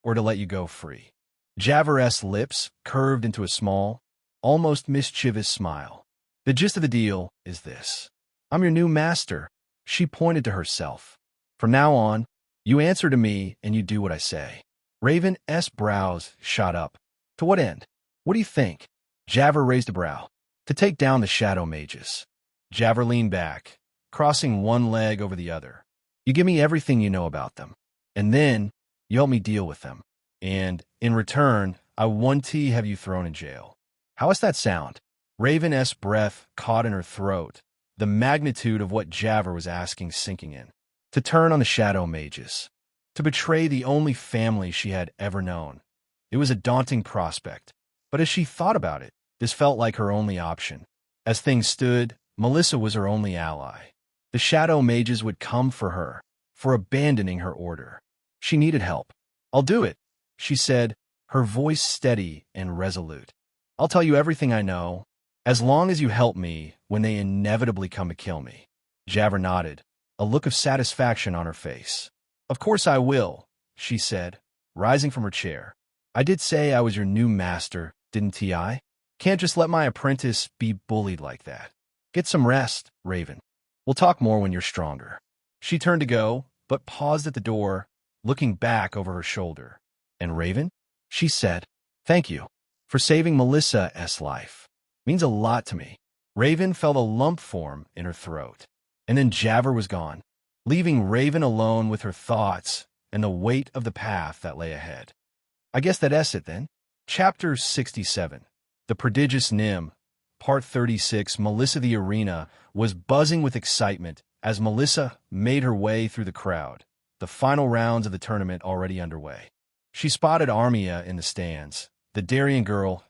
or to let you go free. Javver's lips curved into a small, almost mischievous smile. The gist of the deal is this. I'm your new master, she pointed to herself. From now on, you answer to me and you do what I say. Raven's brows shot up. To what end? What do you think? Javver raised a brow. To take down the shadow mages. Javver leaned back, crossing one leg over the other. You give me everything you know about them, and then you help me deal with them. And, in return, I want to have you thrown in jail. How is that sound? Raven's breath caught in her throat, the magnitude of what Javert was asking sinking in. To turn on the shadow mages. To betray the only family she had ever known. It was a daunting prospect. But as she thought about it, this felt like her only option. As things stood, Melissa was her only ally. The shadow mages would come for her, for abandoning her order. She needed help. I'll do it, she said, her voice steady and resolute. I'll tell you everything I know, as long as you help me when they inevitably come to kill me. Javert nodded, a look of satisfaction on her face. Of course I will, she said, rising from her chair. I did say I was your new master, didn't I? Can't just let my apprentice be bullied like that. Get some rest, Raven. We'll talk more when you're stronger. She turned to go, but paused at the door, looking back over her shoulder. And Raven? She said, thank you for saving Melissa's life. Means a lot to me. Raven felt a lump form in her throat. And then Javert was gone, leaving Raven alone with her thoughts and the weight of the path that lay ahead. I guess that's it then. Chapter 67. The Prodigious Nym. Part 36. Melissa. The arena was buzzing with excitement as Melissa made her way through the crowd, the final rounds of the tournament already underway. She spotted Armia in the stands, the Darien girl's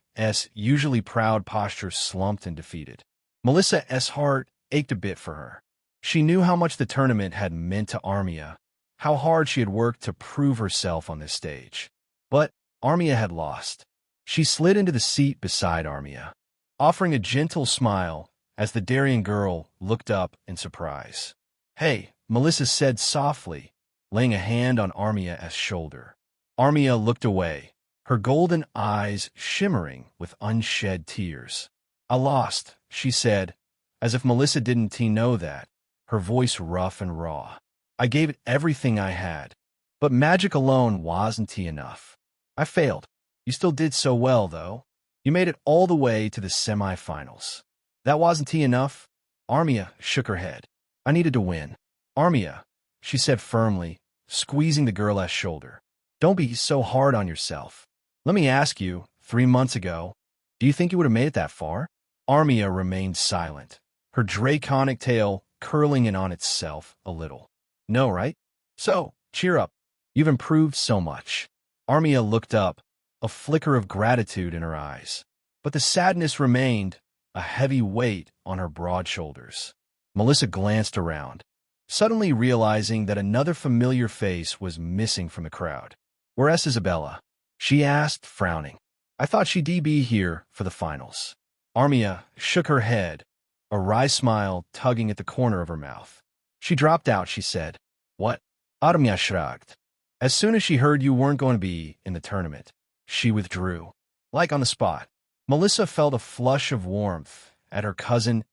usually proud posture slumped and defeated. Melissa's heart ached a bit for her. She knew how much the tournament had meant to Armia, how hard she had worked to prove herself on this stage. But Armia had lost. She slid into the seat beside Armia, offering a gentle smile as the Darien girl looked up in surprise. Hey, Melissa said softly, laying a hand on Armia's shoulder. Armia looked away, her golden eyes shimmering with unshed tears. I lost, she said, as if Melissa didn't know that, her voice rough and raw. I gave it everything I had, but magic alone wasn't enough. I failed. You still did so well, though. You made it all the way to the semifinals. That wasn't enough? Armia shook her head. I needed to win. Armia, she said firmly, squeezing the girl's shoulder. Don't be so hard on yourself. Let me ask you, 3 months ago, do you think you would have made it that far? Armia remained silent, her draconic tail curling in on itself a little. No, right? So, cheer up. You've improved so much. Armia looked up, a flicker of gratitude in her eyes. But the sadness remained, a heavy weight on her broad shoulders. Melissa glanced around, suddenly realizing that another familiar face was missing from the crowd. Where's Isabella? She asked, frowning. I thought she'd be here for the finals. Armia shook her head, a wry smile tugging at the corner of her mouth. She dropped out, she said. What? Armia shrugged. As soon as she heard you weren't going to be in the tournament, she withdrew. Like on the spot. Melissa felt a flush of warmth at her cousin's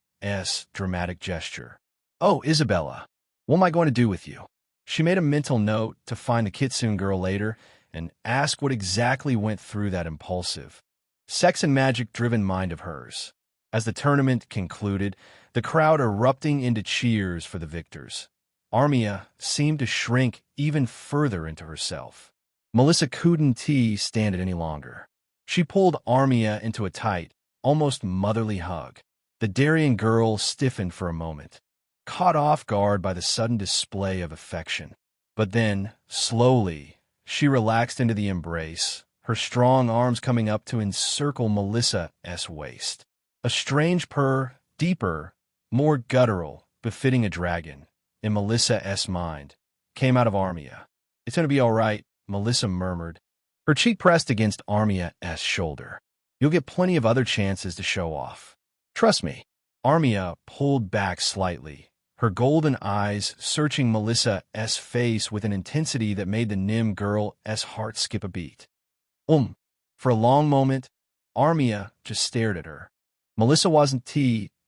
dramatic gesture. Oh, Isabella, what am I going to do with you? She made a mental note to find the Kitsune girl later and ask what exactly went through that impulsive, sex and magic-driven mind of hers. As the tournament concluded, the crowd erupting into cheers for the victors. Armia seemed to shrink even further into herself. Melissa couldn't stand it any longer. She pulled Armia into a tight, almost motherly hug. The Darien girl stiffened for a moment, caught off guard by the sudden display of affection. But then, slowly, she relaxed into the embrace, her strong arms coming up to encircle Melissa's waist. A strange purr, deeper, more guttural, befitting a dragon, in Melissa's mind, came out of Armia. It's going to be all right, Melissa murmured, her cheek pressed against Armia's shoulder. You'll get plenty of other chances to show off. Trust me. Armia pulled back slightly, her golden eyes searching Melissa's face with an intensity that made the Nym girl's heart skip a beat. For a long moment, Armia just stared at her. Melissa wasn't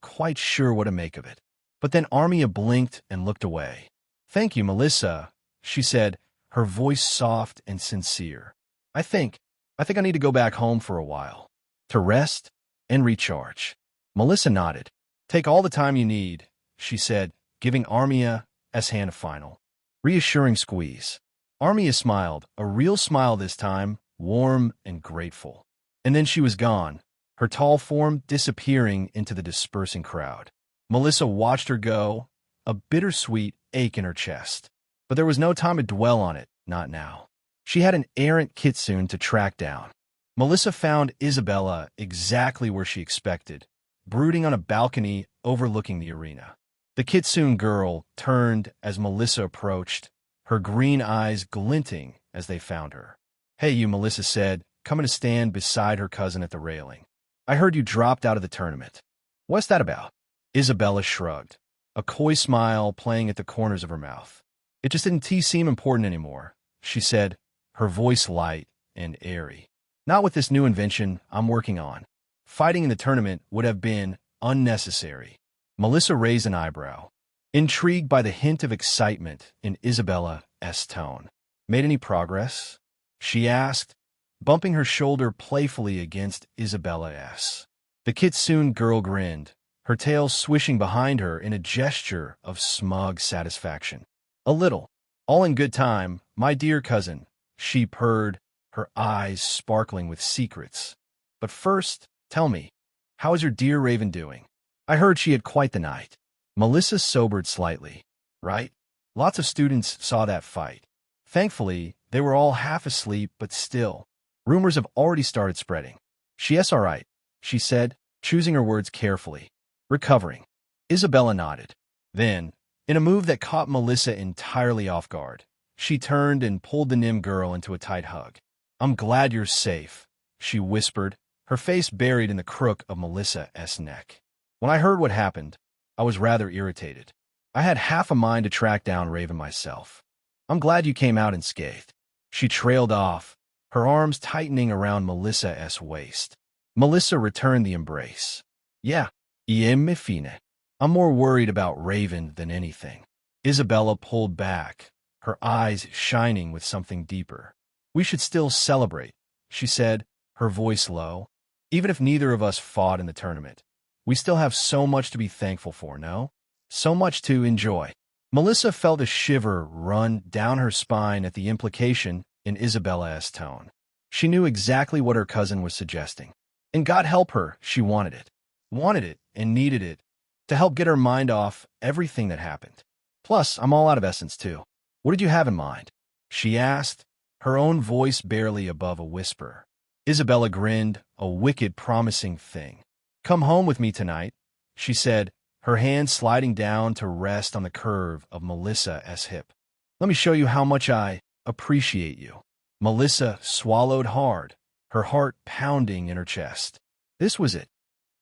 quite sure what to make of it. But then Armia blinked and looked away. Thank you, Melissa, she said, her voice soft and sincere. I think I need to go back home for a while. To rest and recharge. Melissa nodded. Take all the time you need, she said, giving Armia's hand a final, reassuring squeeze. Armia smiled, a real smile this time, warm and grateful. And then she was gone, her tall form disappearing into the dispersing crowd. Melissa watched her go, a bittersweet ache in her chest. But there was no time to dwell on it, not now. She had an errant kitsune to track down. Melissa found Isabella exactly where she expected, brooding on a balcony overlooking the arena. The kitsune girl turned as Melissa approached, her green eyes glinting as they found her. "Hey, you," Melissa said, coming to stand beside her cousin at the railing. "I heard you dropped out of the tournament. What's that about?" Isabella shrugged, a coy smile playing at the corners of her mouth. "It just didn't seem important anymore," she said, her voice light and airy. "Not with this new invention I'm working on. Fighting in the tournament would have been unnecessary." Melissa raised an eyebrow, intrigued by the hint of excitement in Isabella's tone. "Made any progress?" she asked, bumping her shoulder playfully against Isabella's. The kitsune girl grinned, her tail swishing behind her in a gesture of smug satisfaction. "A little. All in good time, my dear cousin," she purred, her eyes sparkling with secrets. "But first, tell me, how is your dear Raven doing? I heard she had quite the night." Melissa sobered slightly. "Right? Lots of students saw that fight. Thankfully, they were all half asleep, but still, rumors have already started spreading." "She's all right," she said, choosing her words carefully. "Recovering." Isabella nodded. Then, in a move that caught Melissa entirely off guard, she turned and pulled the Nim girl into a tight hug. "I'm glad you're safe," she whispered, her face buried in the crook of Melissa's neck. "When I heard what happened, I was rather irritated. I had half a mind to track down Raven myself. I'm glad you came out unscathed." She trailed off, her arms tightening around Melissa's waist. Melissa returned the embrace. "Yeah, me fine. I'm more worried about Raven than anything." Isabella pulled back, her eyes shining with something deeper. "We should still celebrate," she said, her voice low. "Even if neither of us fought in the tournament, we still have so much to be thankful for, no? So much to enjoy." Melissa felt a shiver run down her spine at the implication in Isabella's tone. She knew exactly what her cousin was suggesting. And God help her, she wanted it. Wanted it and needed it to help get her mind off everything that happened. "Plus, I'm all out of essence, too. What did you have in mind?" she asked, her own voice barely above a whisper. Isabella grinned, a wicked, promising thing. "Come home with me tonight," she said, her hand sliding down to rest on the curve of Melissa's hip. "Let me show you how much I appreciate you." Melissa swallowed hard, her heart pounding in her chest. This was it.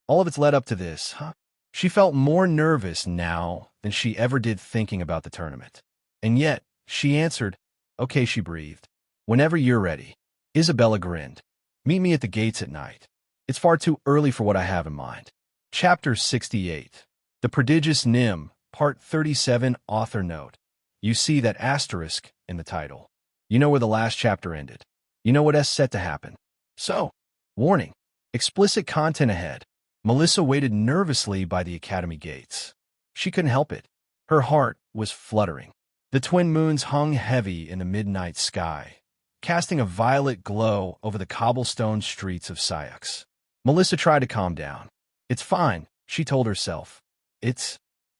All of it's led up to this, huh? She felt more nervous now than she ever did thinking about the tournament. And yet, she answered, "Okay," she breathed. "Whenever you're ready." Isabella grinned. "Meet me at the gates at night. It's far too early for what I have in mind." Chapter 68. The Prodigious Nim, Part 37, Author Note. You see that asterisk in the title. You know where the last chapter ended. You know what's set to happen. So, warning, explicit content ahead. Melissa waited nervously by the academy gates. She couldn't help it. Her heart was fluttering. The twin moons hung heavy in the midnight sky, casting a violet glow over the cobblestone streets of Syux. Melissa tried to calm down. "It's fine," she told herself.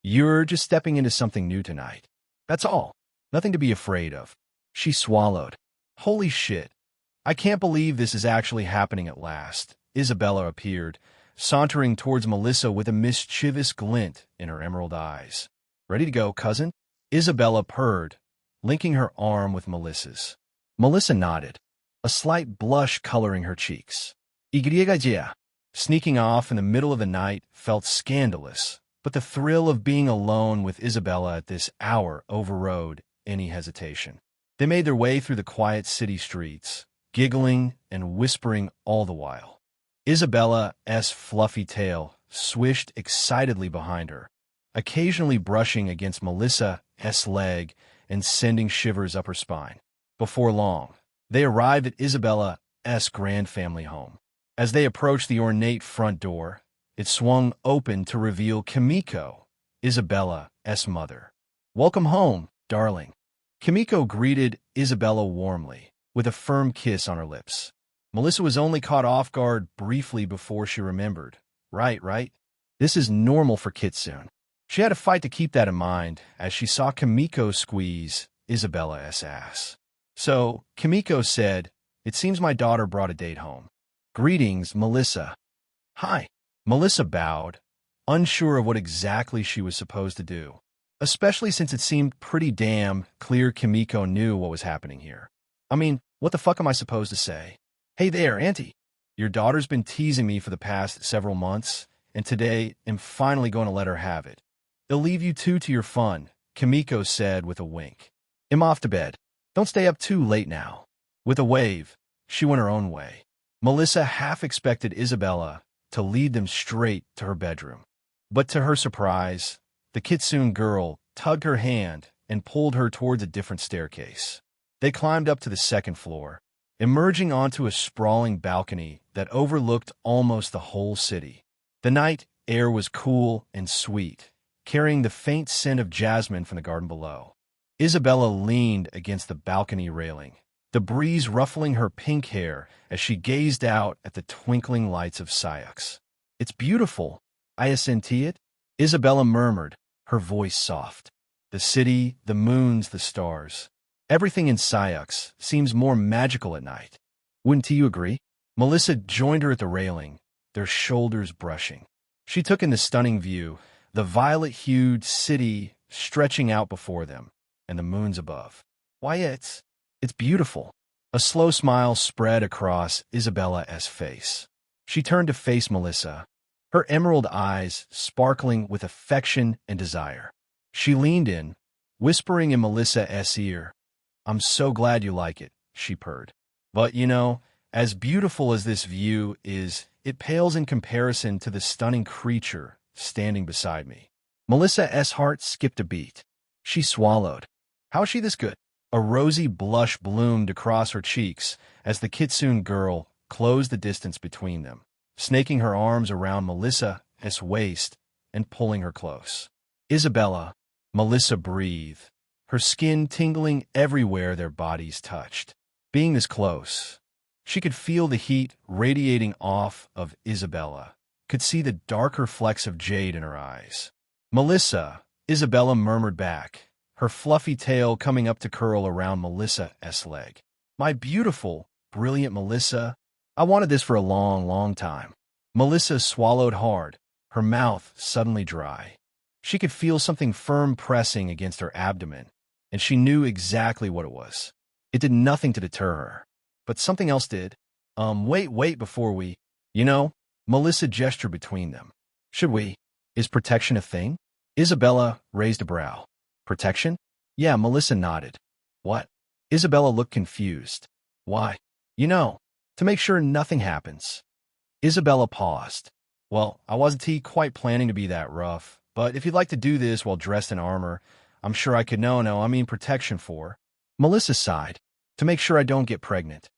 You're just stepping into something new tonight. That's all. Nothing to be afraid of." She swallowed. "Holy shit. I can't believe this is actually happening at last." Isabella appeared, sauntering towards Melissa with a mischievous glint in her emerald eyes. "Ready to go, cousin?" Isabella purred, linking her arm with Melissa's. Melissa nodded, a slight blush coloring her cheeks. "Igreja." Sneaking off in the middle of the night felt scandalous, but the thrill of being alone with Isabella at this hour overrode any hesitation. They made their way through the quiet city streets, giggling and whispering all the while. Isabella's fluffy tail swished excitedly behind her, occasionally brushing against Melissa's leg and sending shivers up her spine. Before long, they arrived at Isabella's grand family home. As they approached the ornate front door, it swung open to reveal Kimiko, Isabella's mother. "Welcome home, darling." Kimiko greeted Isabella warmly, with a firm kiss on her lips. Melissa was only caught off guard briefly before she remembered. Right. This is normal for Kitsune. She had to fight to keep that in mind as she saw Kimiko squeeze Isabella's ass. So, Kimiko said, "It seems my daughter brought a date home. Greetings, Melissa." "Hi." Melissa bowed, unsure of what exactly she was supposed to do, especially since it seemed pretty damn clear Kimiko knew what was happening here. I mean, what the fuck am I supposed to say? "Hey there, Auntie. Your daughter's been teasing me for the past several months, and today I'm finally going to let her have it. They'll leave you two to your fun," Kimiko said with a wink. "I'm off to bed. Don't stay up too late now." With a wave, she went her own way. Melissa half expected Isabella to lead them straight to her bedroom. But to her surprise, the Kitsune girl tugged her hand and pulled her towards a different staircase. They climbed up to the second floor, emerging onto a sprawling balcony that overlooked almost the whole city. The night air was cool and sweet, carrying the faint scent of jasmine from the garden below. Isabella leaned against the balcony railing, the breeze ruffling her pink hair as she gazed out at the twinkling lights of Syux. "It's beautiful, isn't it?" Isabella murmured, her voice soft. "The city, the moons, the stars. Everything in Syux seems more magical at night. Wouldn't you agree?" Melissa joined her at the railing, their shoulders brushing. She took in the stunning view, the violet-hued city stretching out before them, and the moons above. "Why, it's beautiful." A slow smile spread across Isabella's face. She turned to face Melissa, her emerald eyes sparkling with affection and desire. She leaned in, whispering in Melissa's ear. "I'm so glad you like it," she purred. "But, as beautiful as this view is, it pales in comparison to the stunning creature standing beside me." Melissa's heart skipped a beat. She swallowed. "How is she this good?" A rosy blush bloomed across her cheeks as the Kitsune girl closed the distance between them, snaking her arms around Melissa's waist and pulling her close. "Isabella," Melissa breathed, her skin tingling everywhere their bodies touched. Being this close, she could feel the heat radiating off of Isabella, could see the darker flecks of jade in her eyes. "Melissa," Isabella murmured back, her fluffy tail coming up to curl around Melissa's leg. "My beautiful, brilliant Melissa, I wanted this for a long, long time." Melissa swallowed hard, her mouth suddenly dry. She could feel something firm pressing against her abdomen, and she knew exactly what it was. It did nothing to deter her, but something else did. Wait before we... Melissa gestured between them. "Should we? Is protection a thing?" Isabella raised a brow. "Protection?" "Yeah," Melissa nodded. "What?" Isabella looked confused. "Why? To make sure nothing happens." Isabella paused. "Well, I wasn't quite planning to be that rough, but if you'd like to do this while dressed in armor, I'm sure I could. No, I mean protection for..." Melissa sighed. "To make sure I don't get pregnant."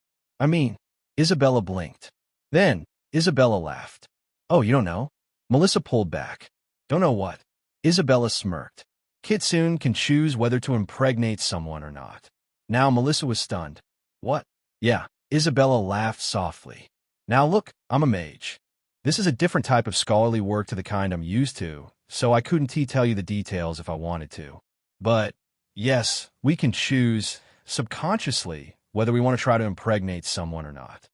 Isabella blinked. Then, Isabella laughed. "Oh, you don't know?" Melissa pulled back. "Don't know what?" Isabella smirked. Kitsune can choose whether to impregnate someone or not. Now Melissa was stunned. "What?" "Yeah," Isabella laughed softly. "Now look, I'm a mage. This is a different type of scholarly work to the kind I'm used to, so I couldn't tell you the details if I wanted to. But, yes, we can choose, subconsciously, whether we want to try to impregnate someone or not."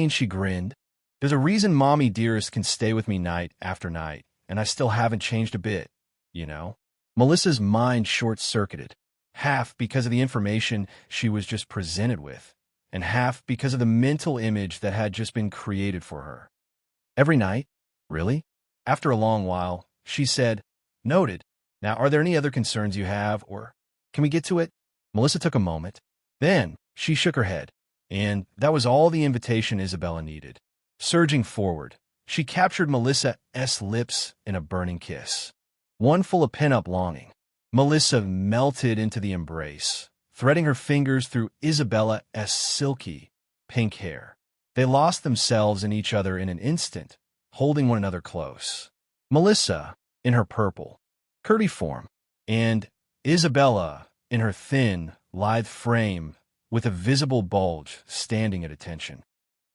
She grinned. "There's a reason Mommy Dearest can stay with me night after night, and I still haven't changed a bit, Melissa's mind short-circuited, half because of the information she was just presented with, and half because of the mental image that had just been created for her. "Every night? Really?" After a long while, she said, "Noted. Now, are there any other concerns you have, or can we get to it?" Melissa took a moment. Then, she shook her head, and that was all the invitation Isabella needed. Surging forward, she captured Melissa's lips in a burning kiss. One full of pent-up longing. Melissa melted into the embrace, threading her fingers through Isabella's silky, pink hair. They lost themselves in each other in an instant, holding one another close. Melissa, in her purple, curdy form, and Isabella, in her thin, lithe frame, with a visible bulge standing at attention.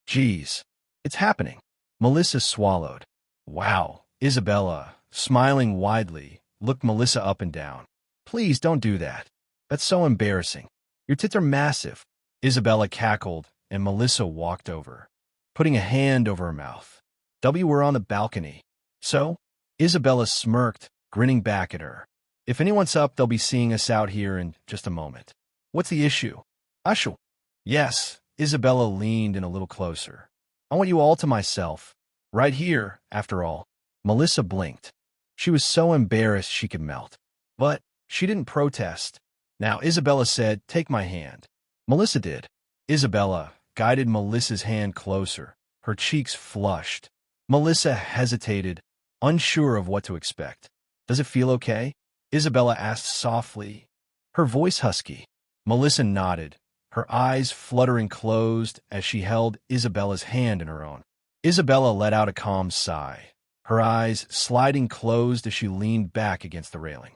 Geez, it's happening. Melissa swallowed. Wow, Isabella, smiling widely, looked Melissa up and down. Please don't do that. That's so embarrassing. Your tits are massive. Isabella cackled, and Melissa walked over, putting a hand over her mouth. We're on the balcony. So? Isabella smirked, grinning back at her. If anyone's up, they'll be seeing us out here in just a moment. What's the issue? Ashu. Yes, Isabella leaned in a little closer. I want you all to myself. Right here, after all. Melissa blinked. She was so embarrassed she could melt. But she didn't protest. Now, Isabella said, take my hand. Melissa did. Isabella guided Melissa's hand closer. Her cheeks flushed. Melissa hesitated, unsure of what to expect. Does it feel okay? Isabella asked softly, her voice husky. Melissa nodded, her eyes fluttering closed as she held Isabella's hand in her own. Isabella let out a calm sigh, her eyes sliding closed as she leaned back against the railing.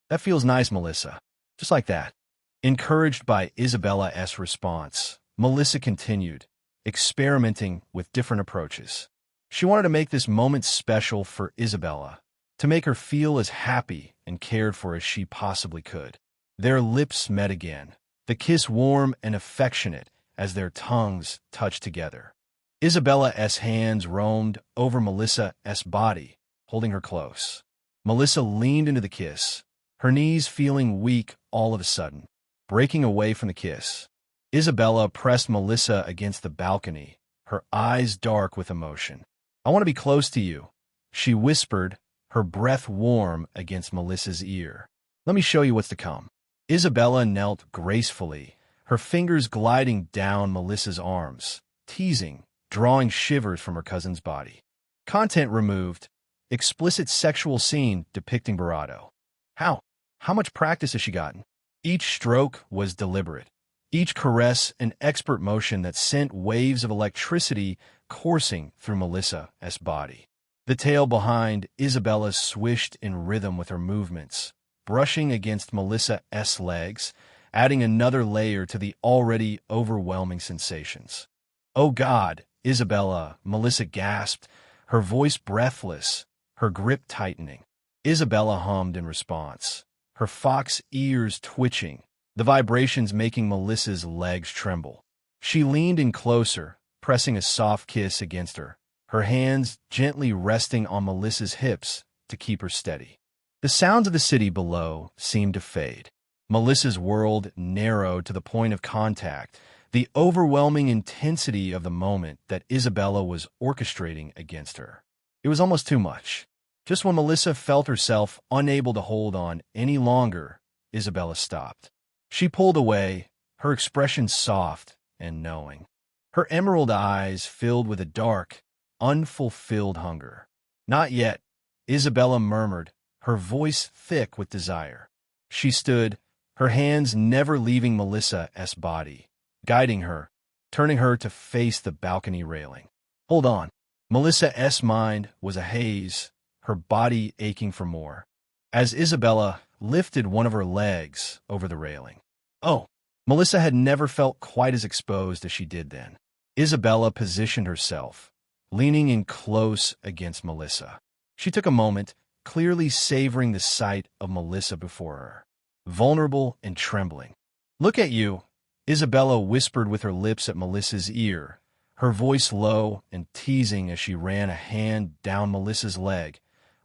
That feels nice, Melissa. Just like that. Encouraged by Isabella's response, Melissa continued, experimenting with different approaches. She wanted to make this moment special for Isabella, to make her feel as happy and cared for as she possibly could. Their lips met again, the kiss warm and affectionate as their tongues touched together. Isabella's hands roamed over Melissa's body, holding her close. Melissa leaned into the kiss, her knees feeling weak all of a sudden, breaking away from the kiss. Isabella pressed Melissa against the balcony, her eyes dark with emotion. I want to be close to you, she whispered, her breath warm against Melissa's ear. Let me show you what's to come. Isabella knelt gracefully, her fingers gliding down Melissa's arms, teasing, drawing shivers from her cousin's body. Content removed. Explicit sexual scene depicting Barado. How much practice has she gotten? Each stroke was deliberate. Each caress an expert motion that sent waves of electricity coursing through Melissa's body. The tail behind Isabella swished in rhythm with her movements, brushing against Melissa's legs, adding another layer to the already overwhelming sensations. Oh God, Isabella, Melissa gasped, her voice breathless, her grip tightening. Isabella hummed in response, her fox ears twitching, the vibrations making Melissa's legs tremble. She leaned in closer, pressing a soft kiss against her, her hands gently resting on Melissa's hips to keep her steady. The sounds of the city below seemed to fade. Melissa's world narrowed to the point of contact, the overwhelming intensity of the moment that Isabella was orchestrating against her. It was almost too much. Just when Melissa felt herself unable to hold on any longer, Isabella stopped. She pulled away, her expression soft and knowing. Her emerald eyes filled with a dark, unfulfilled hunger. Not yet, Isabella murmured, her voice thick with desire. She stood, her hands never leaving Melissa's body, guiding her, turning her to face the balcony railing. Hold on. Melissa's mind was a haze, her body aching for more, as Isabella lifted one of her legs over the railing. Oh, Melissa had never felt quite as exposed as she did then. Isabella positioned herself, leaning in close against Melissa. She took a moment, clearly savoring the sight of Melissa before her, vulnerable and trembling. Look at you, Isabella whispered with her lips at Melissa's ear, her voice low and teasing as she ran a hand down Melissa's leg,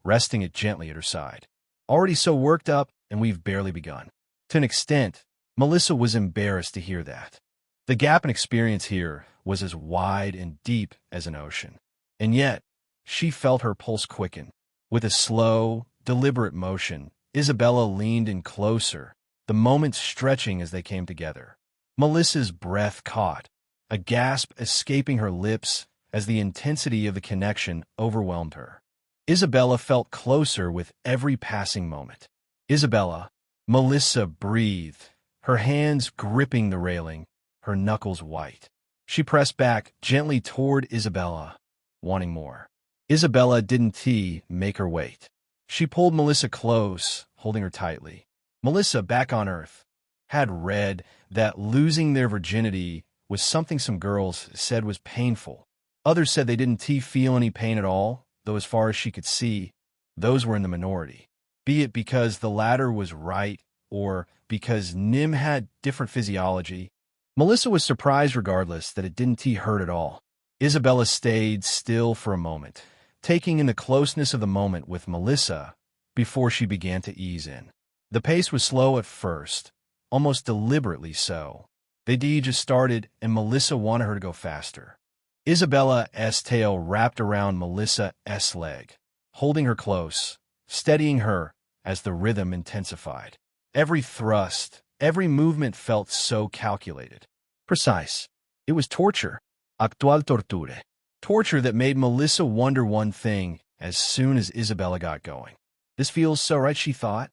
resting it gently at her side. Already so worked up, and we've barely begun. To an extent, Melissa was embarrassed to hear that. The gap in experience here was as wide and deep as an ocean. And yet, she felt her pulse quicken. With a slow, deliberate motion, Isabella leaned in closer, the moments stretching as they came together. Melissa's breath caught, a gasp escaping her lips as the intensity of the connection overwhelmed her. Isabella felt closer with every passing moment. Isabella, Melissa breathed, her hands gripping the railing, her knuckles white. She pressed back gently toward Isabella, wanting more. Isabella didn't make her wait. She pulled Melissa close, holding her tightly. Melissa, back on Earth, had read that losing their virginity was something some girls said was painful. Others said they didn't feel any pain at all, though as far as she could see, those were in the minority. Be it because the latter was right or because Nim had different physiology, Melissa was surprised regardless that it didn't hurt at all. Isabella stayed still for a moment, taking in the closeness of the moment with Melissa before she began to ease in. The pace was slow at first, almost deliberately so. The D just started and Melissa wanted her to go faster. Isabella's tail wrapped around Melissa's leg, holding her close, steadying her as the rhythm intensified. Every thrust, every movement felt so calculated. Precise. It was torture. Actual torture. Torture that made Melissa wonder one thing as soon as Isabella got going. This feels so right, she thought,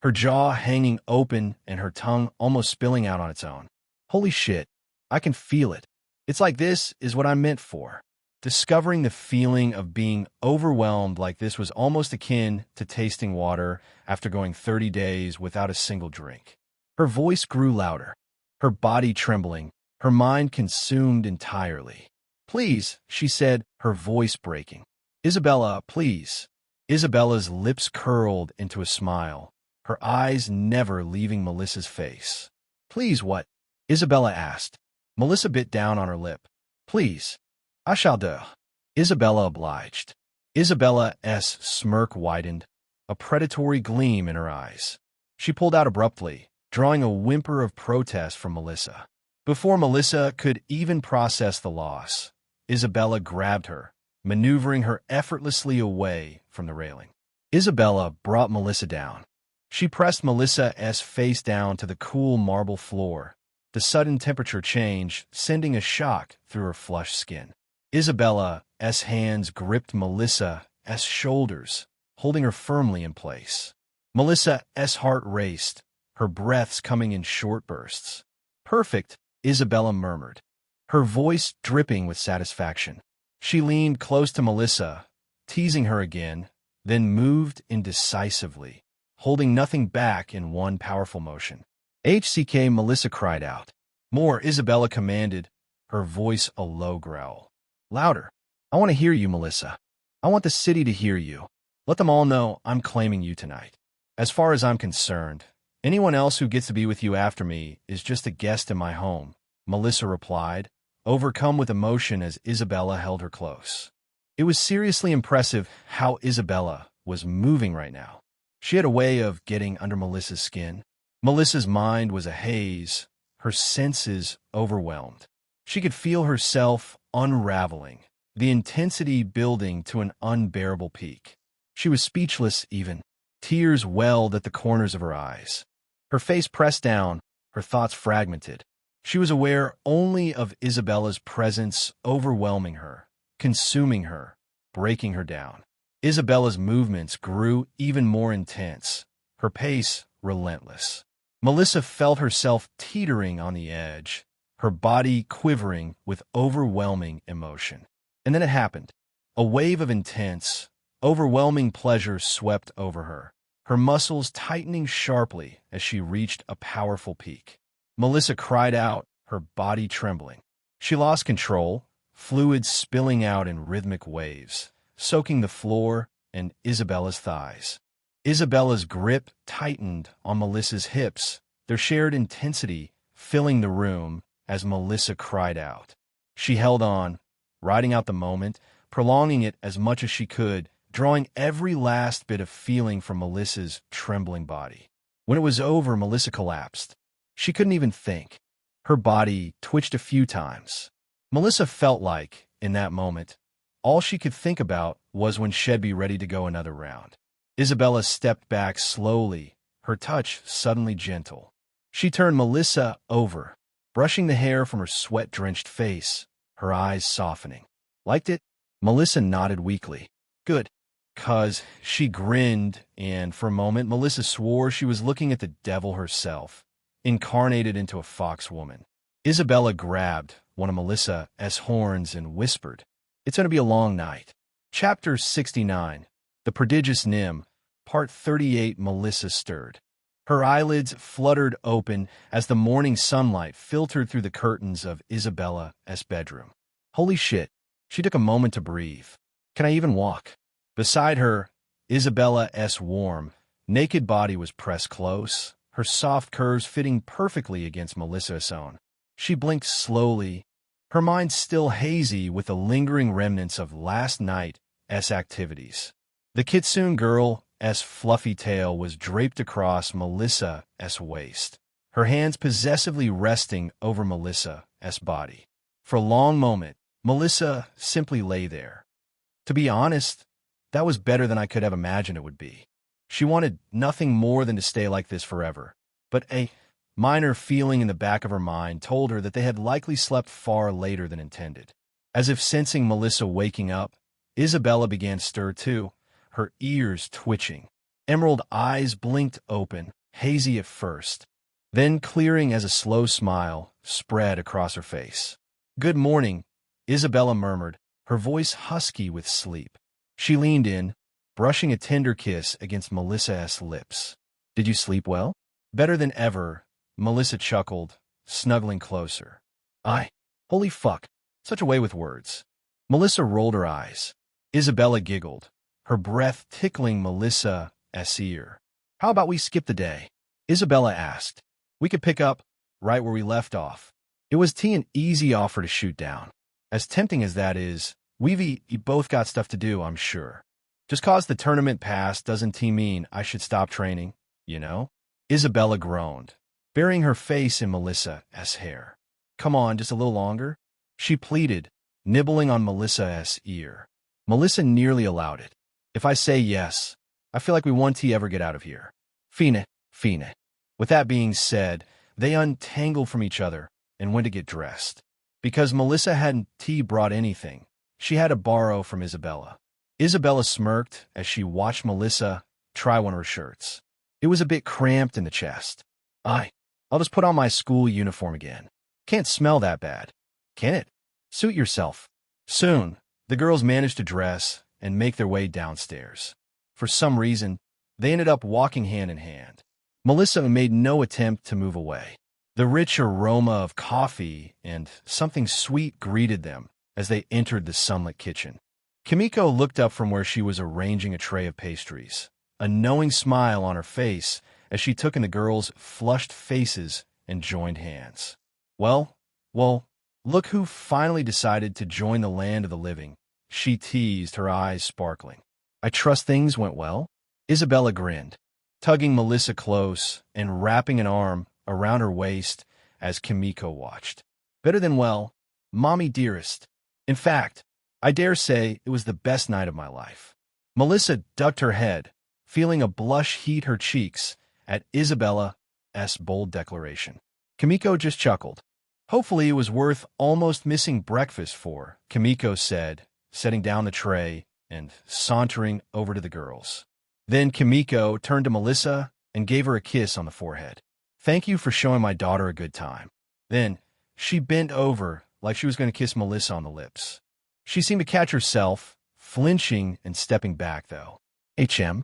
her jaw hanging open and her tongue almost spilling out on its own. Holy shit, I can feel it. It's like this is what I'm meant for. Discovering the feeling of being overwhelmed like this was almost akin to tasting water after going 30 days without a single drink. Her voice grew louder, her body trembling, her mind consumed entirely. Please, she said, her voice breaking. Isabella, please. Isabella's lips curled into a smile, her eyes never leaving Melissa's face. Please what? Isabella asked. Melissa bit down on her lip. Please. I shall do. Isabella obliged. Isabella's smirk widened, a predatory gleam in her eyes. She pulled out abruptly, drawing a whimper of protest from Melissa. Before Melissa could even process the loss, Isabella grabbed her, maneuvering her effortlessly away from the railing. Isabella brought Melissa down. She pressed Melissa's face down to the cool marble floor, the sudden temperature change sending a shock through her flushed skin. Isabella's hands gripped Melissa's shoulders, holding her firmly in place. Melissa's heart raced, her breaths coming in short bursts. Perfect, Isabella murmured, her voice dripping with satisfaction. She leaned close to Melissa, teasing her again, then moved indecisively, holding nothing back in one powerful motion. HCK, Melissa cried out. More, Isabella commanded, her voice a low growl. Louder. I want to hear you, Melissa. I want the city to hear you. Let them all know I'm claiming you tonight. As far as I'm concerned, anyone else who gets to be with you after me is just a guest in my home, Melissa replied, overcome with emotion as Isabella held her close. It was seriously impressive how Isabella was moving right now. She had a way of getting under Melissa's skin. Melissa's mind was a haze, her senses overwhelmed. She could feel herself unraveling, the intensity building to an unbearable peak. She was speechless even. Tears welled at the corners of her eyes. Her face pressed down, her thoughts fragmented. She was aware only of Isabella's presence overwhelming her, consuming her, breaking her down. Isabella's movements grew even more intense, her pace relentless. Melissa felt herself teetering on the edge, her body quivering with overwhelming emotion. And then it happened. A wave of intense, overwhelming pleasure swept over her, her muscles tightening sharply as she reached a powerful peak. Melissa cried out, her body trembling. She lost control, fluid spilling out in rhythmic waves, soaking the floor and Isabella's thighs. Isabella's grip tightened on Melissa's hips, their shared intensity filling the room as Melissa cried out. She held on, riding out the moment, prolonging it as much as she could, drawing every last bit of feeling from Melissa's trembling body. When it was over, Melissa collapsed. She couldn't even think. Her body twitched a few times. Melissa felt like, in that moment, all she could think about was when she'd be ready to go another round. Isabella stepped back slowly, her touch suddenly gentle. She turned Melissa over, brushing the hair from her sweat-drenched face, her eyes softening. Liked it? Melissa nodded weakly. Good. 'Cause she grinned, and for a moment Melissa swore she was looking at the devil herself, incarnated into a fox woman. Isabella grabbed one of Melissa's horns and whispered, It's going to be a long night. Chapter 69, The Prodigious Nim, Part 38. Melissa stirred. Her eyelids fluttered open as the morning sunlight filtered through the curtains of Isabella's bedroom. Holy shit, she took a moment to breathe. Can I even walk? Beside her, Isabella's warm, naked body was pressed close, her soft curves fitting perfectly against Melissa's own. She blinked slowly, her mind still hazy with the lingering remnants of last night's activities. The Kitsune girl's fluffy tail was draped across Melissa's waist, her hands possessively resting over Melissa's body. For a long moment, Melissa simply lay there. To be honest, that was better than I could have imagined it would be. She wanted nothing more than to stay like this forever, but a minor feeling in the back of her mind told her that they had likely slept far later than intended. As if sensing Melissa waking up, Isabella began to stir too, her ears twitching. Emerald eyes blinked open, hazy at first, then clearing as a slow smile spread across her face. "Good morning," Isabella murmured, her voice husky with sleep. She leaned in, brushing a tender kiss against Melissa's lips. "Did you sleep well?" "Better than ever," Melissa chuckled, snuggling closer. Holy fuck, such a way with words." Melissa rolled her eyes. Isabella giggled, her breath tickling Melissa's ear. "How about we skip the day?" Isabella asked. "We could pick up right where we left off." It was an easy offer to shoot down. As tempting as that is, we've both got stuff to do, I'm sure. Just cause the tournament passed doesn't mean I should stop training, you know? Isabella groaned, burying her face in Melissa's hair. "Come on, just a little longer," she pleaded, nibbling on Melissa's ear. Melissa nearly allowed it. "If I say yes, I feel like we won't ever get out of here." Fine. With that being said, they untangled from each other and went to get dressed. Because Melissa hadn't brought anything, she had to borrow from Isabella. Isabella smirked as she watched Melissa try one of her shirts. It was a bit cramped in the chest. I'll just put on my school uniform again. Can't smell that bad, can it? Suit yourself." Soon, the girls managed to dress and make their way downstairs. For some reason, they ended up walking hand in hand. Melissa made no attempt to move away. The rich aroma of coffee and something sweet greeted them as they entered the sunlit kitchen. Kimiko looked up from where she was arranging a tray of pastries, a knowing smile on her face as she took in the girls' flushed faces and joined hands. Well, look who finally decided to join the land of the living," she teased, her eyes sparkling. "I trust things went well?" Isabella grinned, tugging Melissa close and wrapping an arm around her waist as Kimiko watched. "Better than well, mommy dearest. In fact, I dare say it was the best night of my life." Melissa ducked her head, feeling a blush heat her cheeks at Isabella's bold declaration. Kimiko just chuckled. "Hopefully it was worth almost missing breakfast for," Kimiko said, setting down the tray and sauntering over to the girls. Then Kimiko turned to Melissa and gave her a kiss on the forehead. "Thank you for showing my daughter a good time." Then she bent over like she was going to kiss Melissa on the lips. She seemed to catch herself, flinching and stepping back, though. "HM?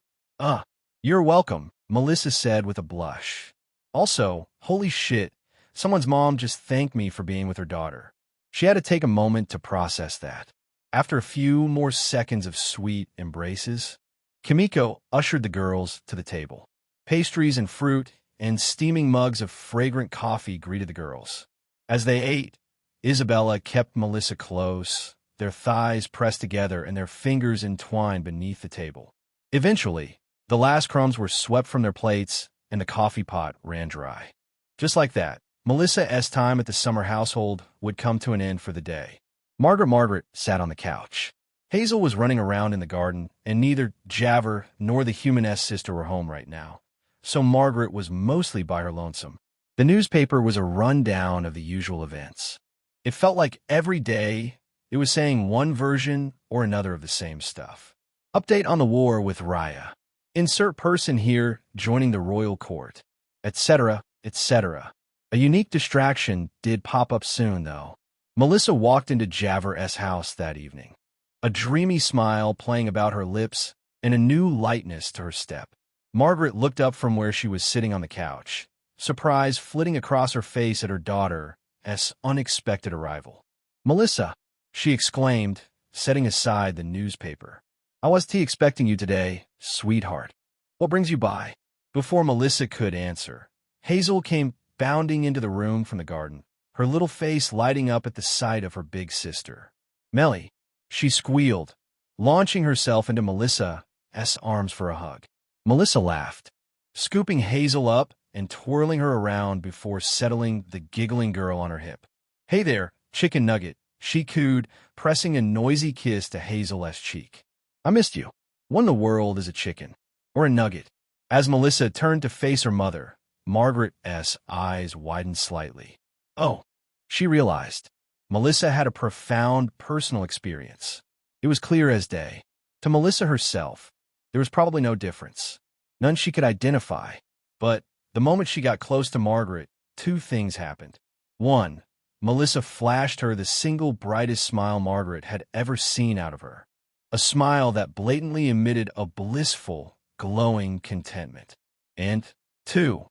You're welcome," Melissa said with a blush. "Also, holy shit, someone's mom just thanked me for being with her daughter." She had to take a moment to process that. After a few more seconds of sweet embraces, Kimiko ushered the girls to the table. Pastries and fruit and steaming mugs of fragrant coffee greeted the girls. As they ate, Isabella kept Melissa close, their thighs pressed together and their fingers entwined beneath the table. Eventually, the last crumbs were swept from their plates and the coffee pot ran dry. Just like that, Melissa's time at the summer household would come to an end for the day. Margaret sat on the couch. Hazel was running around in the garden, and neither Javer nor the humaness sister were home right now, so Margaret was mostly by her lonesome. The newspaper was a rundown of the usual events. It felt like every day it was saying one version or another of the same stuff. Update on the war with Raya. Insert person here joining the royal court, etc., etc. A unique distraction did pop up soon, though. Melissa walked into Javer's house that evening, a dreamy smile playing about her lips and a new lightness to her step. Margaret looked up from where she was sitting on the couch, surprise flitting across her face at her daughter's unexpected arrival. "Melissa," she exclaimed, setting aside the newspaper. "I was expecting you today, sweetheart. What brings you by?" Before Melissa could answer, Hazel came bounding into the room from the garden, her little face lighting up at the sight of her big sister. "Melly," she squealed, launching herself into Melissa's arms for a hug. Melissa laughed, scooping Hazel up and twirling her around before settling the giggling girl on her hip. "Hey there, chicken nugget," she cooed, pressing a noisy kiss to Hazel's cheek. "I missed you. What in the world is a chicken? Or a nugget?" As Melissa turned to face her mother, Margaret's eyes widened slightly. Oh, she realized. Melissa had a profound personal experience. It was clear as day. To Melissa herself, there was probably no difference. None she could identify. But the moment she got close to Margaret, two things happened. One, Melissa flashed her the single brightest smile Margaret had ever seen out of her. A smile that blatantly emitted a blissful, glowing contentment. And two,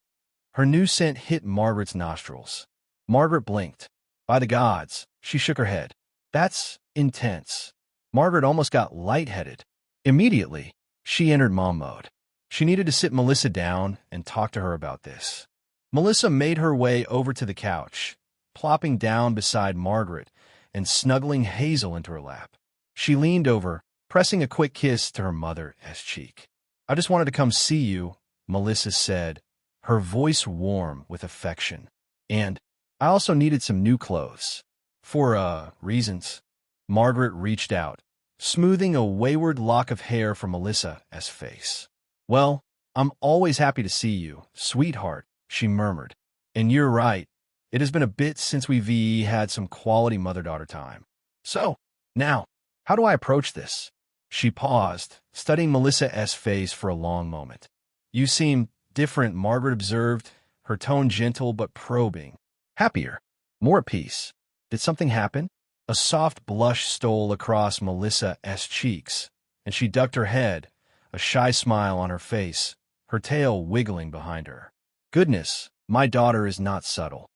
her new scent hit Margaret's nostrils. Margaret blinked. By the gods, she shook her head. "That's intense." Margaret almost got lightheaded. Immediately, she entered mom mode. She needed to sit Melissa down and talk to her about this. Melissa made her way over to the couch, plopping down beside Margaret and snuggling Hazel into her lap. She leaned over, pressing a quick kiss to her mother's cheek. "I just wanted to come see you," Melissa said, her voice warm with affection. "And I also needed some new clothes. For, reasons." Margaret reached out, smoothing a wayward lock of hair from Melissa's face. "Well, I'm always happy to see you, sweetheart," she murmured. "And you're right. It has been a bit since we've had some quality mother-daughter time. So, now, how do I approach this?" She paused, studying Melissa's face for a long moment. "You seem different," Margaret observed, her tone gentle but probing. "Happier. More at peace. Did something happen?" A soft blush stole across Melissa's cheeks, and she ducked her head, a shy smile on her face, her tail wiggling behind her. "Goodness, my daughter is not subtle."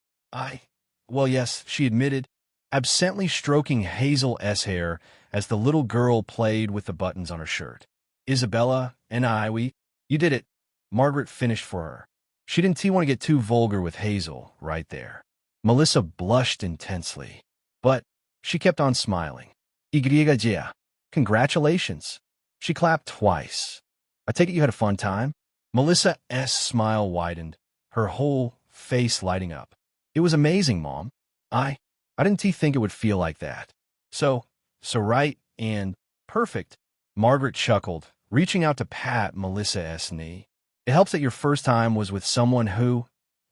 Well, yes," she admitted, absently stroking Hazel's hair as the little girl played with the buttons on her shirt. "Isabella and you did it," Margaret finished for her. She didn't want to get too vulgar with Hazel right there. Melissa blushed intensely, but she kept on smiling. "Igreja, congratulations." She clapped twice. "I take it you had a fun time?" Melissa's smile widened, her whole face lighting up. "It was amazing, Mom. I didn't think it would feel like that. So right and perfect." Margaret chuckled, reaching out to pat Melissa's knee. "It helps that your first time was with someone who,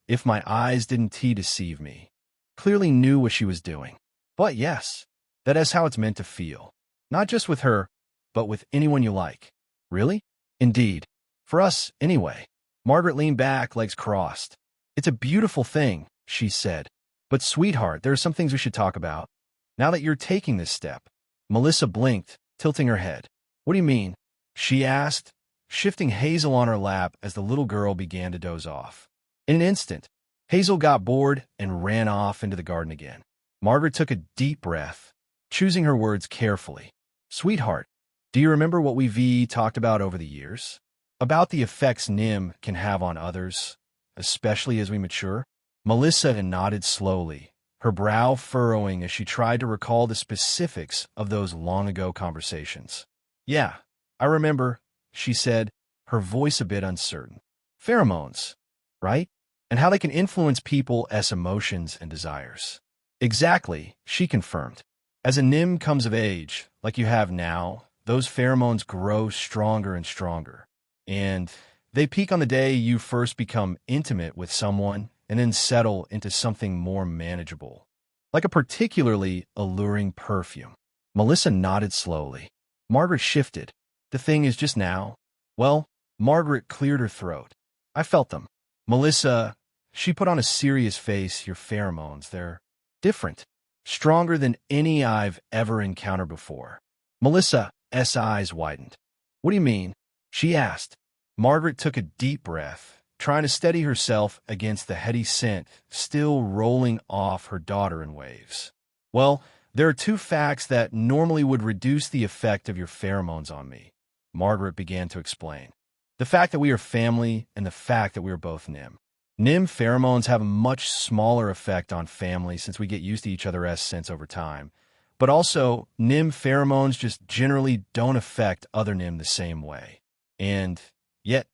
if my eyes didn't deceive me, clearly knew what she was doing. But yes, that is how it's meant to feel. Not just with her, but with anyone you like." "Really?" "Indeed. For us, anyway." Margaret leaned back, legs crossed. "It's a beautiful thing," she said. "But sweetheart, there are some things we should talk about. Now that you're taking this step." Melissa blinked, tilting her head. "What do you mean?" she asked, shifting Hazel on her lap as the little girl began to doze off. In an instant, Hazel got bored and ran off into the garden again. Margaret took a deep breath, choosing her words carefully. "Sweetheart, do you remember what we've talked about over the years? About the effects Nim can have on others, especially as we mature?" Melissa nodded slowly, her brow furrowing as she tried to recall the specifics of those long-ago conversations. "Yeah, I remember," she said, her voice a bit uncertain. "Pheromones, right? And how they can influence people's emotions and desires." "Exactly," she confirmed. "As a Nim comes of age, like you have now, those pheromones grow stronger and stronger. And they peak on the day you first become intimate with someone and then settle into something more manageable, like a particularly alluring perfume." Melissa nodded slowly. Margaret shifted. "The thing is just now." "Well," Margaret cleared her throat. "I felt them." "Melissa," she put on a serious face, "your pheromones, they're different. Stronger than any I've ever encountered before." Melissa's eyes widened. "What do you mean?" she asked, Margaret took a deep breath, trying to steady herself against the heady scent still rolling off her daughter in waves. Well, there are two facts that normally would reduce the effect of your pheromones on me, Margaret began to explain. The fact that we are family and the fact that we are both NIM. NIM pheromones have a much smaller effect on family since we get used to each other's scents over time. But also, NIM pheromones just generally don't affect other NIM the same way. And yet,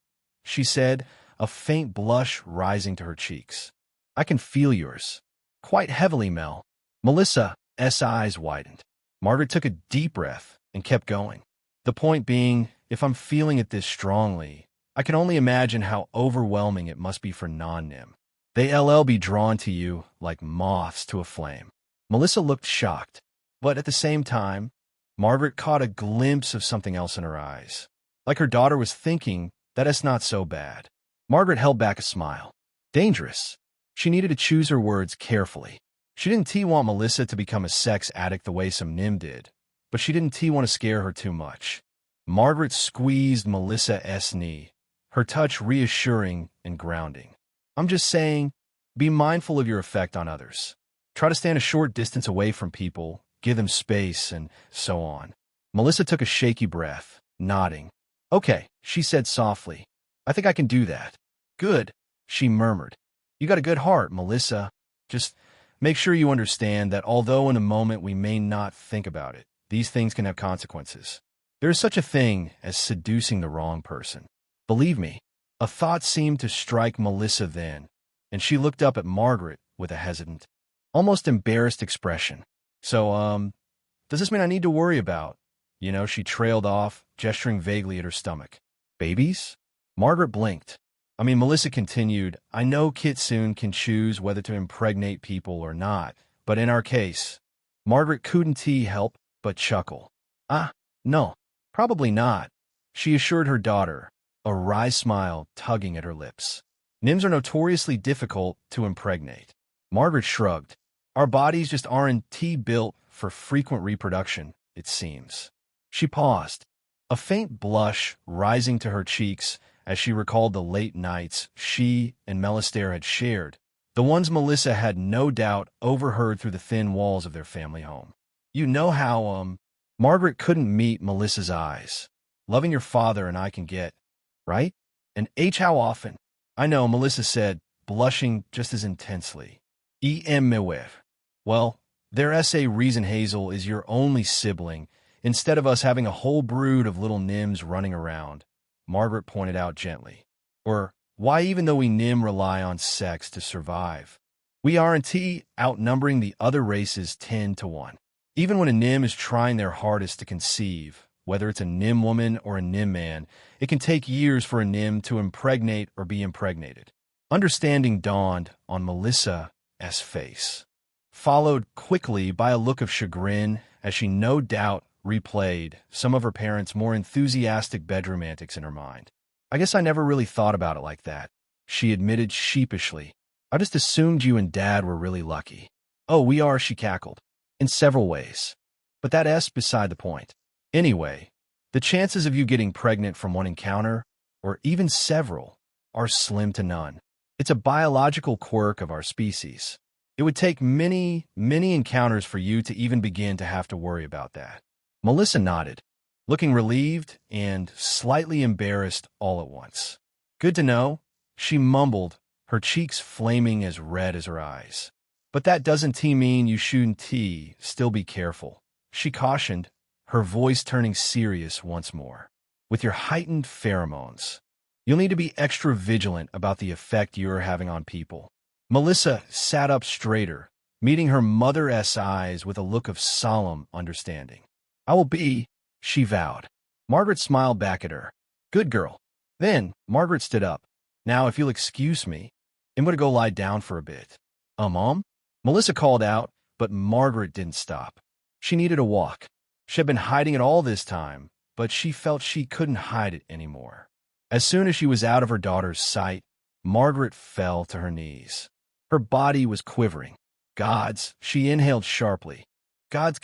she said, a faint blush rising to her cheeks. I can feel yours. Quite heavily, Mel. Melissa's eyes widened. Margaret took a deep breath and kept going. The point being, if I'm feeling it this strongly, I can only imagine how overwhelming it must be for non-NIM. They'll be drawn to you like moths to a flame. Melissa looked shocked, but at the same time, Margaret caught a glimpse of something else in her eyes. Like her daughter was thinking that it's not so bad. Margaret held back a smile. Dangerous. She needed to choose her words carefully. She didn't want Melissa to become a sex addict the way some NIM did, but she didn't want to scare her too much. Margaret squeezed Melissa's knee, her touch reassuring and grounding. I'm just saying, be mindful of your effect on others. Try to stand a short distance away from people, give them space, and so on. Melissa took a shaky breath, nodding. Okay, she said softly. I think I can do that. Good, she murmured. You got a good heart, Melissa. Just make sure you understand that although in a moment we may not think about it, these things can have consequences. There is such a thing as seducing the wrong person. Believe me, a thought seemed to strike Melissa then, and she looked up at Margaret with a hesitant, almost embarrassed expression. So, does this mean I need to worry about? She trailed off, gesturing vaguely at her stomach. Babies? Margaret blinked. Melissa continued, I know Kitsune can choose whether to impregnate people or not, but in our case, Margaret couldn't help but chuckle. No, probably not, she assured her daughter, a wry smile tugging at her lips. NIMs are notoriously difficult to impregnate. Margaret shrugged. Our bodies just aren't built for frequent reproduction, it seems. She paused, a faint blush rising to her cheeks as she recalled the late nights she and Melistaire had shared, the ones Melissa had no doubt overheard through the thin walls of their family home. You know how, Margaret couldn't meet Melissa's eyes. Loving your father and I can get, right? And how often? I know, Melissa said, blushing just as intensely. Well, there's a reason Hazel is your only sibling, instead of us having a whole brood of little NIMs running around, Margaret pointed out gently. Or why, even though we NIM rely on sex to survive, we aren't outnumbering the other races 10 to 1. Even when a NIM is trying their hardest to conceive, whether it's a NIM woman or a NIM man, it can take years for a NIM to impregnate or be impregnated. Understanding dawned on Melissa's face, followed quickly by a look of chagrin as she no doubt replayed some of her parents' more enthusiastic bedroom antics in her mind. I guess I never really thought about it like that, she admitted sheepishly. I just assumed you and Dad were really lucky. Oh, we are, she cackled. In several ways. But that's beside the point. Anyway, the chances of you getting pregnant from one encounter, or even several, are slim to none. It's a biological quirk of our species. It would take many, many encounters for you to even begin to have to worry about that. Melissa nodded, looking relieved and slightly embarrassed all at once. Good to know, she mumbled, her cheeks flaming as red as her eyes. But that doesn't mean you shouldn't still be careful, she cautioned, her voice turning serious once more. With your heightened pheromones, you'll need to be extra vigilant about the effect you're having on people. Melissa sat up straighter, meeting her mother's eyes with a look of solemn understanding. I will be, she vowed. Margaret smiled back at her. Good girl. Then, Margaret stood up. Now, if you'll excuse me, I'm going to go lie down for a bit. Mom? Melissa called out, but Margaret didn't stop. She needed a walk. She had been hiding it all this time, but she felt she couldn't hide it anymore. As soon as she was out of her daughter's sight, Margaret fell to her knees. Her body was quivering. Gods, she inhaled sharply. Gods.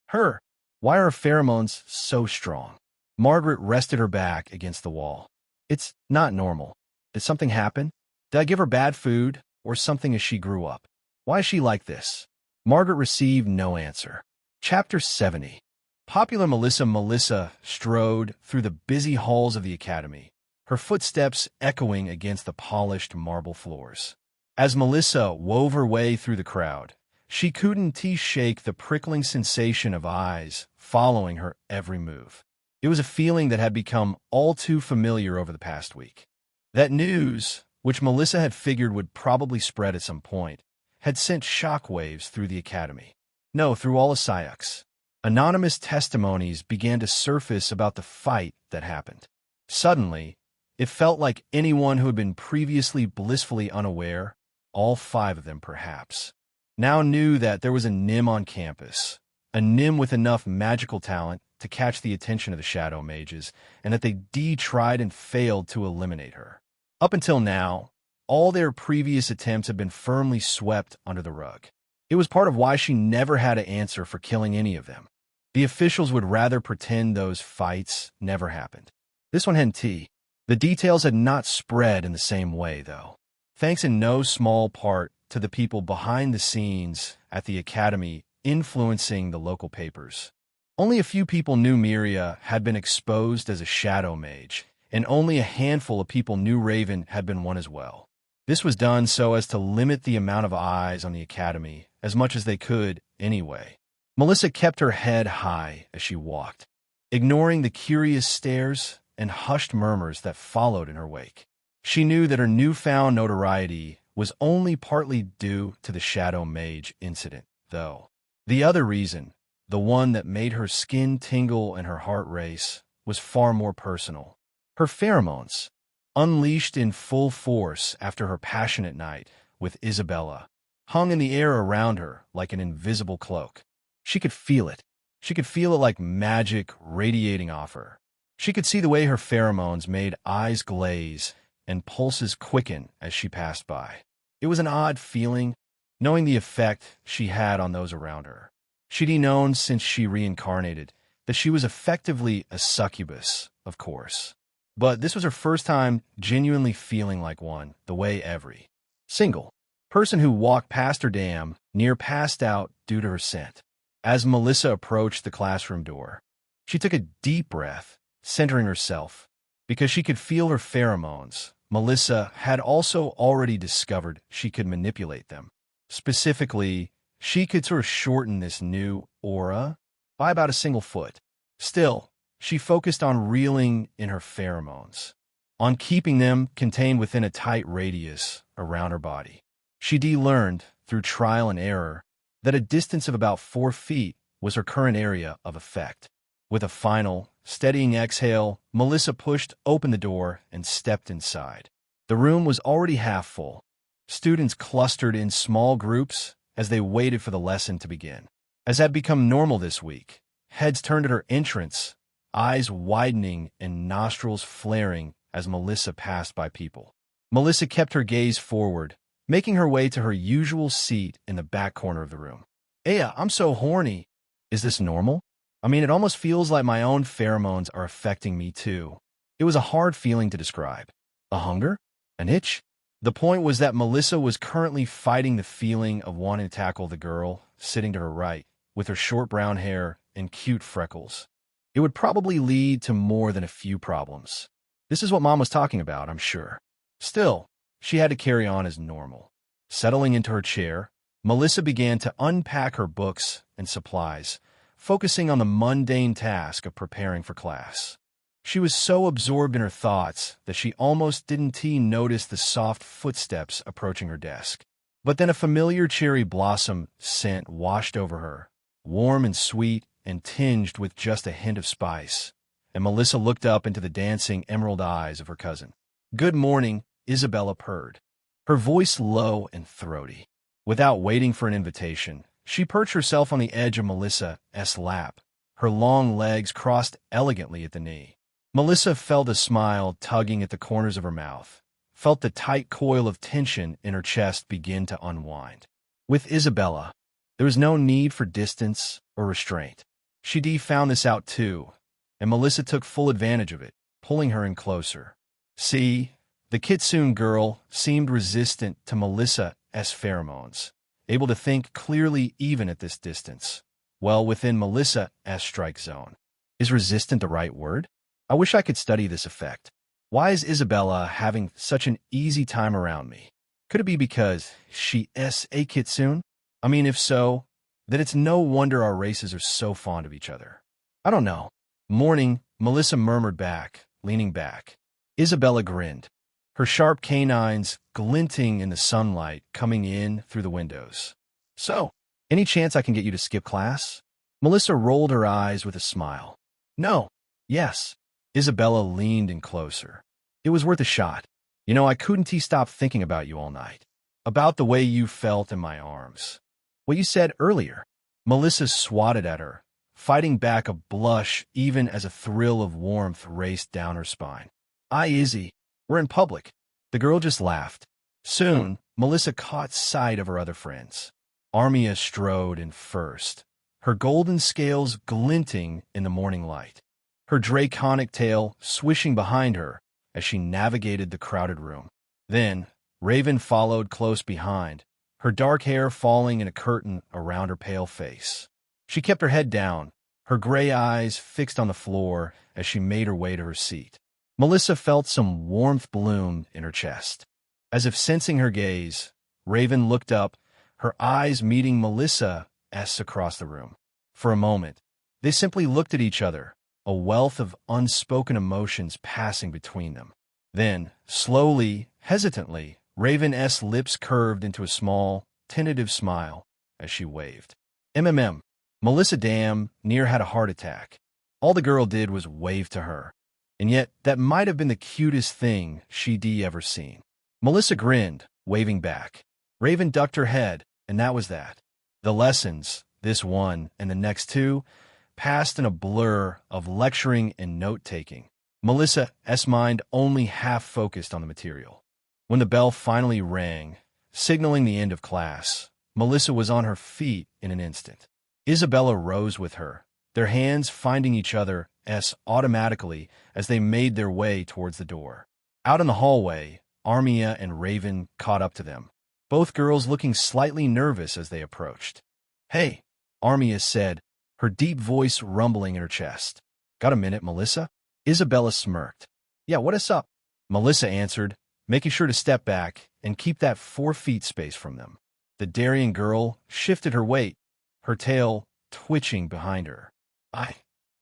Her. Why are her pheromones so strong? Margaret rested her back against the wall. It's not normal. Did something happen? Did I give her bad food or something as she grew up? Why is she like this? Margaret received no answer. Chapter 70. Popular Melissa strode through the busy halls of the academy, her footsteps echoing against the polished marble floors. As Melissa wove her way through the crowd, she couldn't shake the prickling sensation of eyes following her every move. It was a feeling that had become all too familiar over the past week. That news, which Melissa had figured would probably spread at some point, had sent shockwaves through the academy. No, through all of Syux. Anonymous testimonies began to surface about the fight that happened. Suddenly, it felt like anyone who had been previously blissfully unaware, all 5 of them perhaps, now knew that there was a Nim on campus, a Nim with enough magical talent to catch the attention of the Shadow Mages, and that they tried and failed to eliminate her. Up until now, all their previous attempts had been firmly swept under the rug. It was part of why she never had to answer for killing any of them. The officials would rather pretend those fights never happened. This one had tea. The details had not spread in the same way, though, thanks in no small part to the people behind the scenes at the academy influencing the local papers. Only a few people knew Miria had been exposed as a shadow mage, and only a handful of people knew Raven had been one as well. This was done so as to limit the amount of eyes on the academy as much as they could anyway. Melissa kept her head high as she walked, ignoring the curious stares and hushed murmurs that followed in her wake. She knew that her newfound notoriety was only partly due to the Shadow Mage incident, though. The other reason, the one that made her skin tingle and her heart race, was far more personal. Her pheromones, unleashed in full force after her passionate night with Isabella, hung in the air around her like an invisible cloak. She could feel it. She could feel it like magic radiating off her. She could see the way her pheromones made eyes glaze and pulses quicken as she passed by. It was an odd feeling, knowing the effect she had on those around her. She'd known since she reincarnated that she was effectively a succubus, of course. But this was her first time genuinely feeling like one, the way every single person who walked past her dam near passed out due to her scent. As Melissa approached the classroom door, she took a deep breath, centering herself, because she could feel her pheromones. Melissa had also already discovered she could manipulate them. Specifically, she could sort of shorten this new aura by about a single foot. Still, she focused on reeling in her pheromones, on keeping them contained within a tight radius around her body. She learned, through trial and error, that a distance of about 4 feet was her current area of effect. With a final, steadying exhale, Melissa pushed open the door and stepped inside. The room was already half full. Students clustered in small groups as they waited for the lesson to begin. As had become normal this week, heads turned at her entrance, eyes widening and nostrils flaring as Melissa passed by people. Melissa kept her gaze forward, making her way to her usual seat in the back corner of the room. Aya, I'm so horny. Is this normal? I mean, it almost feels like my own pheromones are affecting me too. It was a hard feeling to describe. A hunger? An itch? The point was that Melissa was currently fighting the feeling of wanting to tackle the girl sitting to her right, with her short brown hair and cute freckles. It would probably lead to more than a few problems. This is what Mom was talking about, I'm sure. Still, she had to carry on as normal. Settling into her chair, Melissa began to unpack her books and supplies, focusing on the mundane task of preparing for class. She was so absorbed in her thoughts that she almost didn't notice the soft footsteps approaching her desk. But then a familiar cherry blossom scent washed over her, warm and sweet and tinged with just a hint of spice, and Melissa looked up into the dancing emerald eyes of her cousin. "Good morning," Isabella purred, her voice low and throaty. Without waiting for an invitation, she perched herself on the edge of Melissa's lap, her long legs crossed elegantly at the knee. Melissa felt a smile tugging at the corners of her mouth, felt the tight coil of tension in her chest begin to unwind. With Isabella, there was no need for distance or restraint. She found this out too, and Melissa took full advantage of it, pulling her in closer. See, the Kitsune girl seemed resistant to Melissa's pheromones, able to think clearly even at this distance, well within Melissa's strike zone. Is resistant the right word? I wish I could study this effect. Why is Isabella having such an easy time around me? Could it be because she is a Kitsune? I mean, if so, then it's no wonder our races are so fond of each other. I don't know. Morning, Melissa murmured back, leaning back. Isabella grinned, her sharp canines glinting in the sunlight coming in through the windows. So, any chance I can get you to skip class? Melissa rolled her eyes with a smile. No. Yes. Isabella leaned in closer. It was worth a shot. You know, I couldn't stop thinking about you all night. About the way you felt in my arms. What you said earlier. Melissa swatted at her, fighting back a blush even as a thrill of warmth raced down her spine. Izzy, we're in public. The girl just laughed. Soon, Melissa caught sight of her other friends. Armia strode in first, her golden scales glinting in the morning light, her draconic tail swishing behind her as she navigated the crowded room. Then, Raven followed close behind, her dark hair falling in a curtain around her pale face. She kept her head down, her gray eyes fixed on the floor as she made her way to her seat. Melissa felt some warmth bloom in her chest. As if sensing her gaze, Raven looked up, her eyes meeting Melissa's across the room. For a moment, they simply looked at each other, a wealth of unspoken emotions passing between them. Then, slowly, hesitantly, Raven's lips curved into a small, tentative smile as she waved. Melissa damn near had a heart attack. All the girl did was wave to her. And yet, that might have been the cutest thing she'd ever seen. Melissa grinned, waving back. Raven ducked her head, and that was that. The lessons, this one and the next two, passed in a blur of lecturing and note-taking. Melissa's mind only half focused on the material. When the bell finally rang, signaling the end of class, Melissa was on her feet in an instant. Isabella rose with her, their hands finding each other automatically as they made their way towards the door. Out in the hallway, Armia and Raven caught up to them, both girls looking slightly nervous as they approached. Hey, Armia said, her deep voice rumbling in her chest. Got a minute, Melissa? Isabella smirked. Yeah, what is up? Melissa answered, making sure to step back and keep that 4 feet space from them. The Darien girl shifted her weight, her tail twitching behind her. I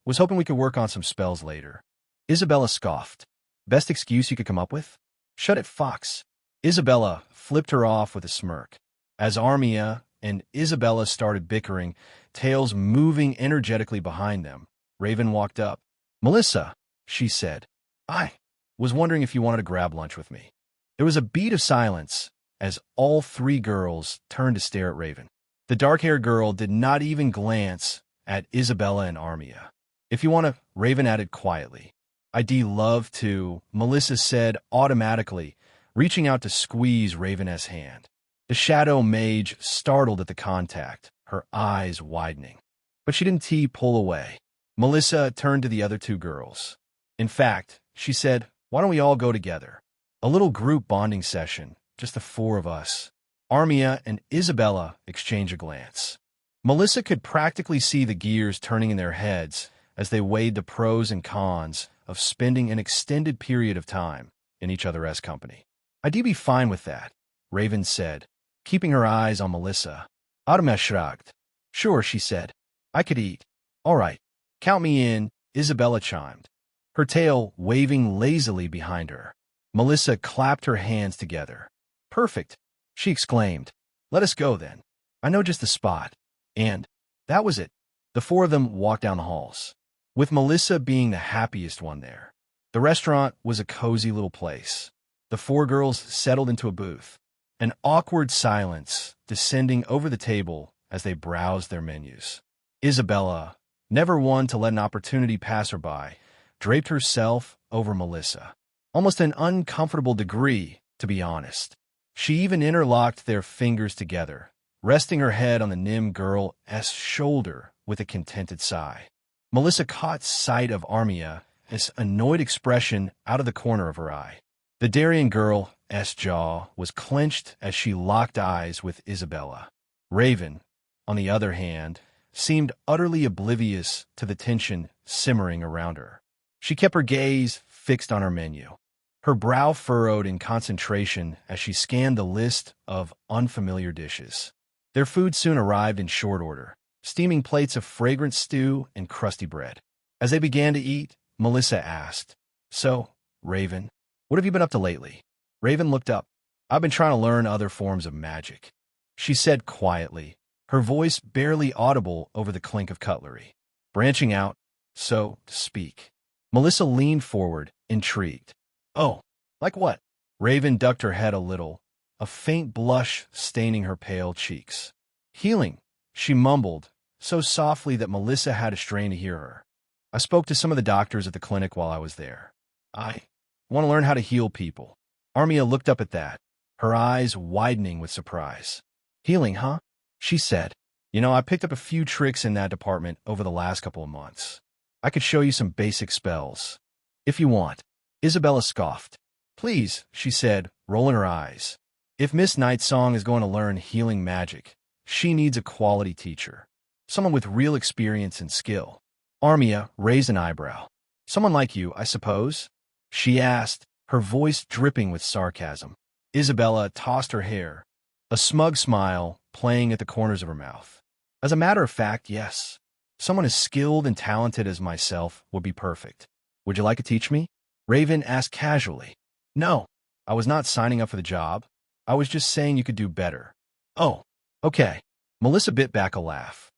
was hoping we could work on some spells later. Isabella scoffed. Best excuse you could come up with? Shut it, Fox. Isabella flipped her off with a smirk. As Armia and Isabella started bickering, tails moving energetically behind them, Raven walked up. Melissa, she said, I was wondering if you wanted to grab lunch with me. There was a beat of silence as all 3 girls turned to stare at Raven. The dark-haired girl did not even glance at Isabella and Armia. If you want to, Raven added quietly. I'd love to, Melissa said automatically, reaching out to squeeze Raven's hand. The shadow mage startled at the contact, her eyes widening. But she didn't pull away. Melissa turned to the other 2 girls. In fact, she said, why don't we all go together? A little group bonding session, just the 4 of us. Armia and Isabella exchanged a glance. Melissa could practically see the gears turning in their heads as they weighed the pros and cons of spending an extended period of time in each other's company. I'd be fine with that, Raven said, keeping her eyes on Melissa. Armia shrugged. Sure, she said. I could eat. All right. Count me in, Isabella chimed, her tail waving lazily behind her. Melissa clapped her hands together. Perfect, she exclaimed. Let us go, then. I know just the spot. And that was it. The 4 of them walked down the halls, with Melissa being the happiest one there. The restaurant was a cozy little place. The 4 girls settled into a booth, an awkward silence descending over the table as they browsed their menus. Isabella, never one to let an opportunity pass her by, draped herself over Melissa. Almost an uncomfortable degree, to be honest. She even interlocked their fingers together, resting her head on the Nim girl's shoulder with a contented sigh. Melissa caught sight of Armia's annoyed expression out of the corner of her eye. The Darien girl's jaw was clenched as she locked eyes with Isabella. Raven, on the other hand, seemed utterly oblivious to the tension simmering around her. She kept her gaze fixed on her menu, her brow furrowed in concentration as she scanned the list of unfamiliar dishes. Their food soon arrived in short order, steaming plates of fragrant stew and crusty bread. As they began to eat, Melissa asked, "So, Raven, what have you been up to lately?" Raven looked up. "I've been trying to learn other forms of magic," she said quietly, her voice barely audible over the clink of cutlery. "Branching out, so to speak." Melissa leaned forward, intrigued. "Oh, like what?" Raven ducked her head a little, a faint blush staining her pale cheeks. "Healing," she mumbled, so softly that Melissa had to strain to hear her. "I spoke to some of the doctors at the clinic while I was there. I want to learn how to heal people." Armia looked up at that, her eyes widening with surprise. "Healing, huh?" she said. "You know, I picked up a few tricks in that department over the last couple of months. I could show you some basic spells, if you want." Isabella scoffed. "Please," she said, rolling her eyes. "If Miss Nightsong is going to learn healing magic, she needs a quality teacher. Someone with real experience and skill." Armia raised an eyebrow. "Someone like you, I suppose?" she asked, her voice dripping with sarcasm. Isabella tossed her hair, a smug smile playing at the corners of her mouth. "As a matter of fact, yes. Someone as skilled and talented as myself would be perfect. Would you like to teach me?" Raven asked casually. "No, I was not signing up for the job. I was just saying you could do better." "Oh, okay." Melissa bit back a laugh.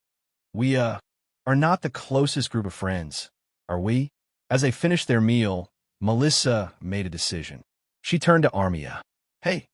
"We, are not the closest group of friends, are we?" As they finished their meal, Melissa made a decision. She turned to Armia. "Hey,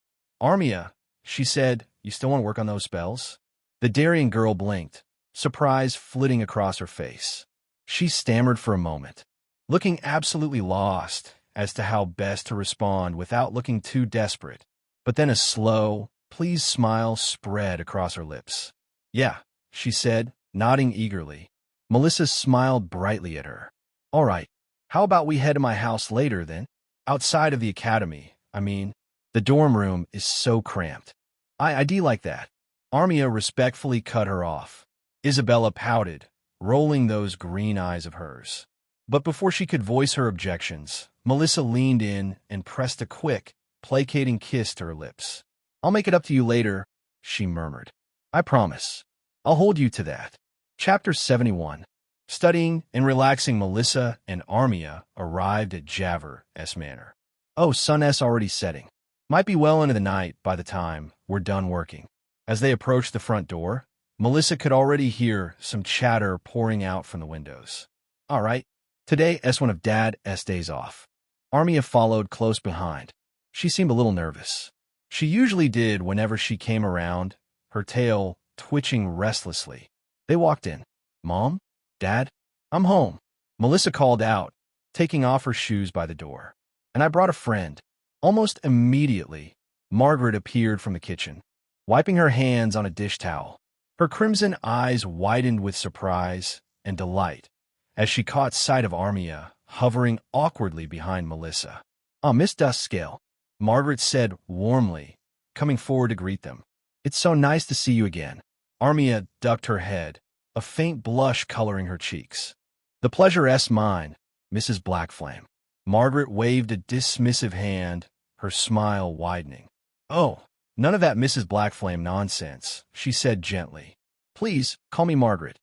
Armia," she said, "you still want to work on those spells?" The Darien girl blinked, surprise flitting across her face. She stammered for a moment, looking absolutely lost as to how best to respond without looking too desperate. But then a slow, pleased smile spread across her lips. "Yeah," she said, nodding eagerly. Melissa smiled brightly at her. "All right, how about we head to my house later, then? Outside of the academy, I mean. The dorm room is so cramped." I do like that." Armia respectfully cut her off. Isabella pouted, rolling those green eyes of hers. But before she could voice her objections, Melissa leaned in and pressed a quick, placating kiss to her lips. "I'll make it up to you later," she murmured. "I promise. I'll hold you to that." Chapter 71. Studying and relaxing, Melissa and Armia arrived at Javer's Manor. "Oh, sun's already setting. Might be well into the night by the time we're done working." As they approached the front door, Melissa could already hear some chatter pouring out from the windows. "All right, today is one of Dad's days off." Armia followed close behind. She seemed a little nervous. She usually did whenever she came around, her tail twitching restlessly. They walked in. "Mom? Dad? I'm home," Melissa called out, taking off her shoes by the door. "And I brought a friend." Almost immediately, Margaret appeared from the kitchen, wiping her hands on a dish towel. Her crimson eyes widened with surprise and delight as she caught sight of Armia hovering awkwardly behind Melissa. "Ah, Miss Duskscale," Margaret said warmly, coming forward to greet them. "It's so nice to see you again." Armia ducked her head, a faint blush coloring her cheeks. "The pleasure's mine, Mrs. Blackflame." Margaret waved a dismissive hand, her smile widening. "Oh, none of that Mrs. Blackflame nonsense," she said gently. "Please, call me Margaret."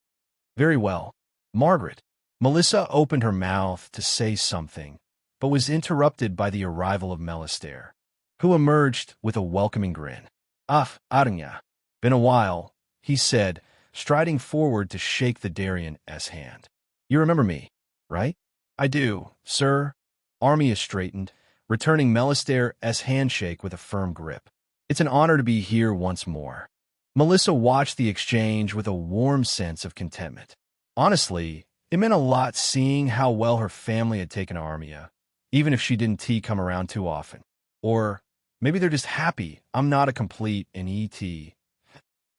"Very well, Margaret." Melissa opened her mouth to say something, but was interrupted by the arrival of Melistaire, who emerged with a welcoming grin. "Ah, Arnya. Been a while," he said, striding forward to shake the Darien's hand. "You remember me, right?" "I do, sir." Armia straightened, returning Melistaire's handshake with a firm grip. "It's an honor to be here once more." Melissa watched the exchange with a warm sense of contentment. Honestly, it meant a lot seeing how well her family had taken Armia, even if she didn't come around too often. Or maybe they're just happy I'm not a complete in ET.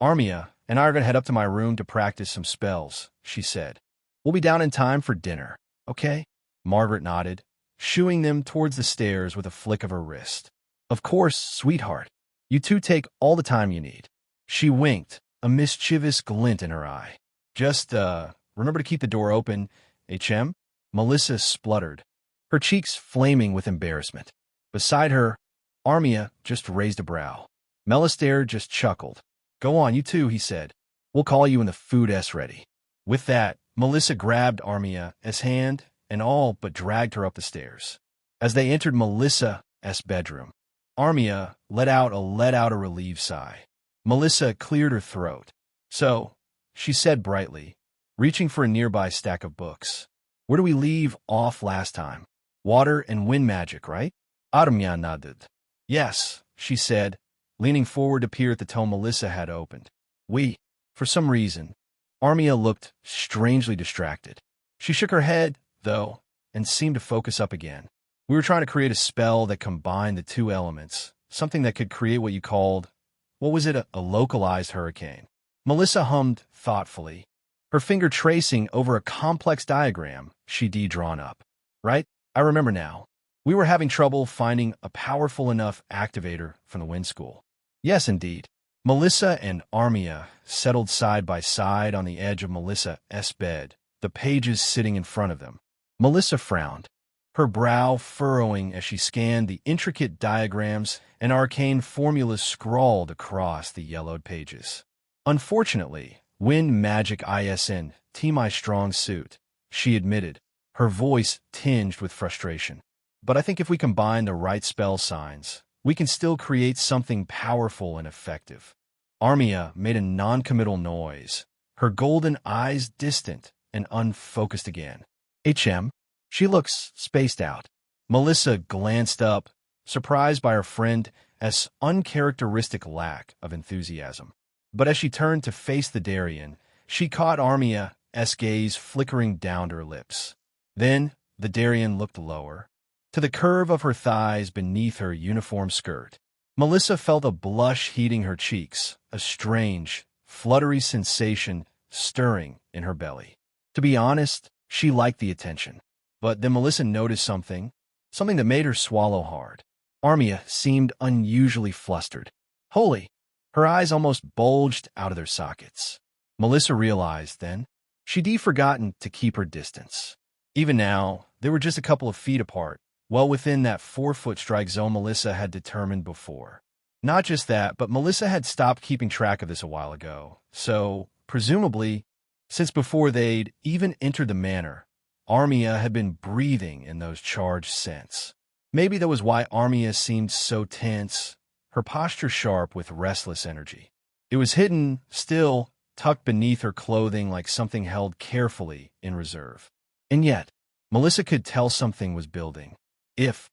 "Armia and I are going to head up to my room to practice some spells," she said. "We'll be down in time for dinner, okay?" Margaret nodded, shooing them towards the stairs with a flick of her wrist. Of course, sweetheart. You two take all the time you need. She winked, a mischievous glint in her eye. Just, remember to keep the door open, HM? Melissa spluttered, her cheeks flaming with embarrassment. Beside her, Armia just raised a brow. Melistaire just chuckled. Go on, you two, he said. We'll call you when the food-s ready. With that, Melissa grabbed Armia's hand and all but dragged her up the stairs. As they entered Melissa's bedroom, Armia let out a relieved sigh. Melissa cleared her throat. So, she said brightly, reaching for a nearby stack of books. Where do we leave off last time? Water and wind magic, right? Armia nodded. Yes, she said, leaning forward to peer at the tome Melissa had opened. For some reason, Armia looked strangely distracted. She shook her head, though, and seemed to focus up again. We were trying to create a spell that combined the two elements, something that could create what you called, a localized hurricane. Melissa hummed thoughtfully, her finger tracing over a complex diagram she'd drawn up. Right? I remember now. We were having trouble finding a powerful enough activator from the Wind School. Yes, indeed. Melissa and Armia settled side by side on the edge of Melissa's bed, the pages sitting in front of them. Melissa frowned, her brow furrowing as she scanned the intricate diagrams and arcane formulas scrawled across the yellowed pages. Unfortunately, wind magic isn't my strong suit, she admitted, her voice tinged with frustration. But I think if we combine the right spell signs, we can still create something powerful and effective. Armia made a non-committal noise, her golden eyes distant and unfocused again. HM? She looks spaced out. Melissa glanced up, surprised by her friend's uncharacteristic lack of enthusiasm. But as she turned to face the Darien, she caught Armia's gaze flickering down to her lips. Then the Darien looked lower, to the curve of her thighs beneath her uniform skirt. Melissa felt a blush heating her cheeks, a strange, fluttery sensation stirring in her belly. To be honest, she liked the attention. But then Melissa noticed something that made her swallow hard. Armia seemed unusually flustered. Holy! Her eyes almost bulged out of their sockets. Melissa realized, then, she'd forgotten to keep her distance. Even now, they were just a couple of feet apart, well within that 4-foot strike zone Melissa had determined before. Not just that, but Melissa had stopped keeping track of this a while ago. So, presumably, since before they'd even entered the manor, Armia had been breathing in those charged scents. Maybe that was why Armia seemed so tense, her posture sharp with restless energy. It was hidden, still, tucked beneath her clothing like something held carefully in reserve. And yet, Melissa could tell something was building. If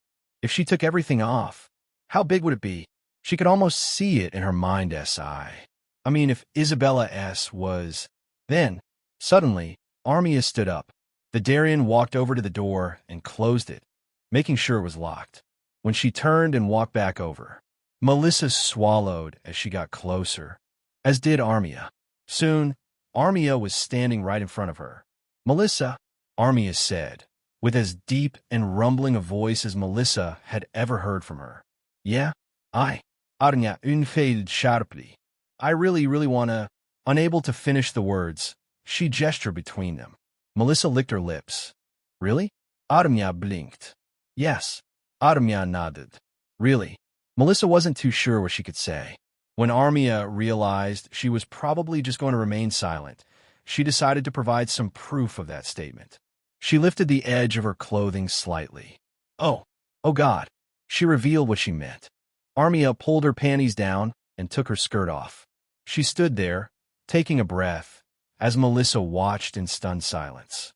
she took everything off, how big would it be? She could almost see it in her mind's eye. I mean, if Isabella's was... Then, suddenly, Armia stood up. The Darien walked over to the door and closed it, making sure it was locked. When she turned and walked back over, Melissa swallowed as she got closer, as did Armia. Soon, Armia was standing right in front of her. Melissa, Armia said, with as deep and rumbling a voice as Melissa had ever heard from her. Yeah, Armia unfaded sharply. I really wanna... Unable to finish the words, she gestured between them. Melissa licked her lips. Really? Armia blinked. Yes. Armia nodded. Really? Melissa wasn't too sure what she could say. When Armia realized she was probably just going to remain silent, she decided to provide some proof of that statement. She lifted the edge of her clothing slightly. Oh God. She revealed what she meant. Armia pulled her panties down and took her skirt off. She stood there, taking a breath, as Melissa watched in stunned silence.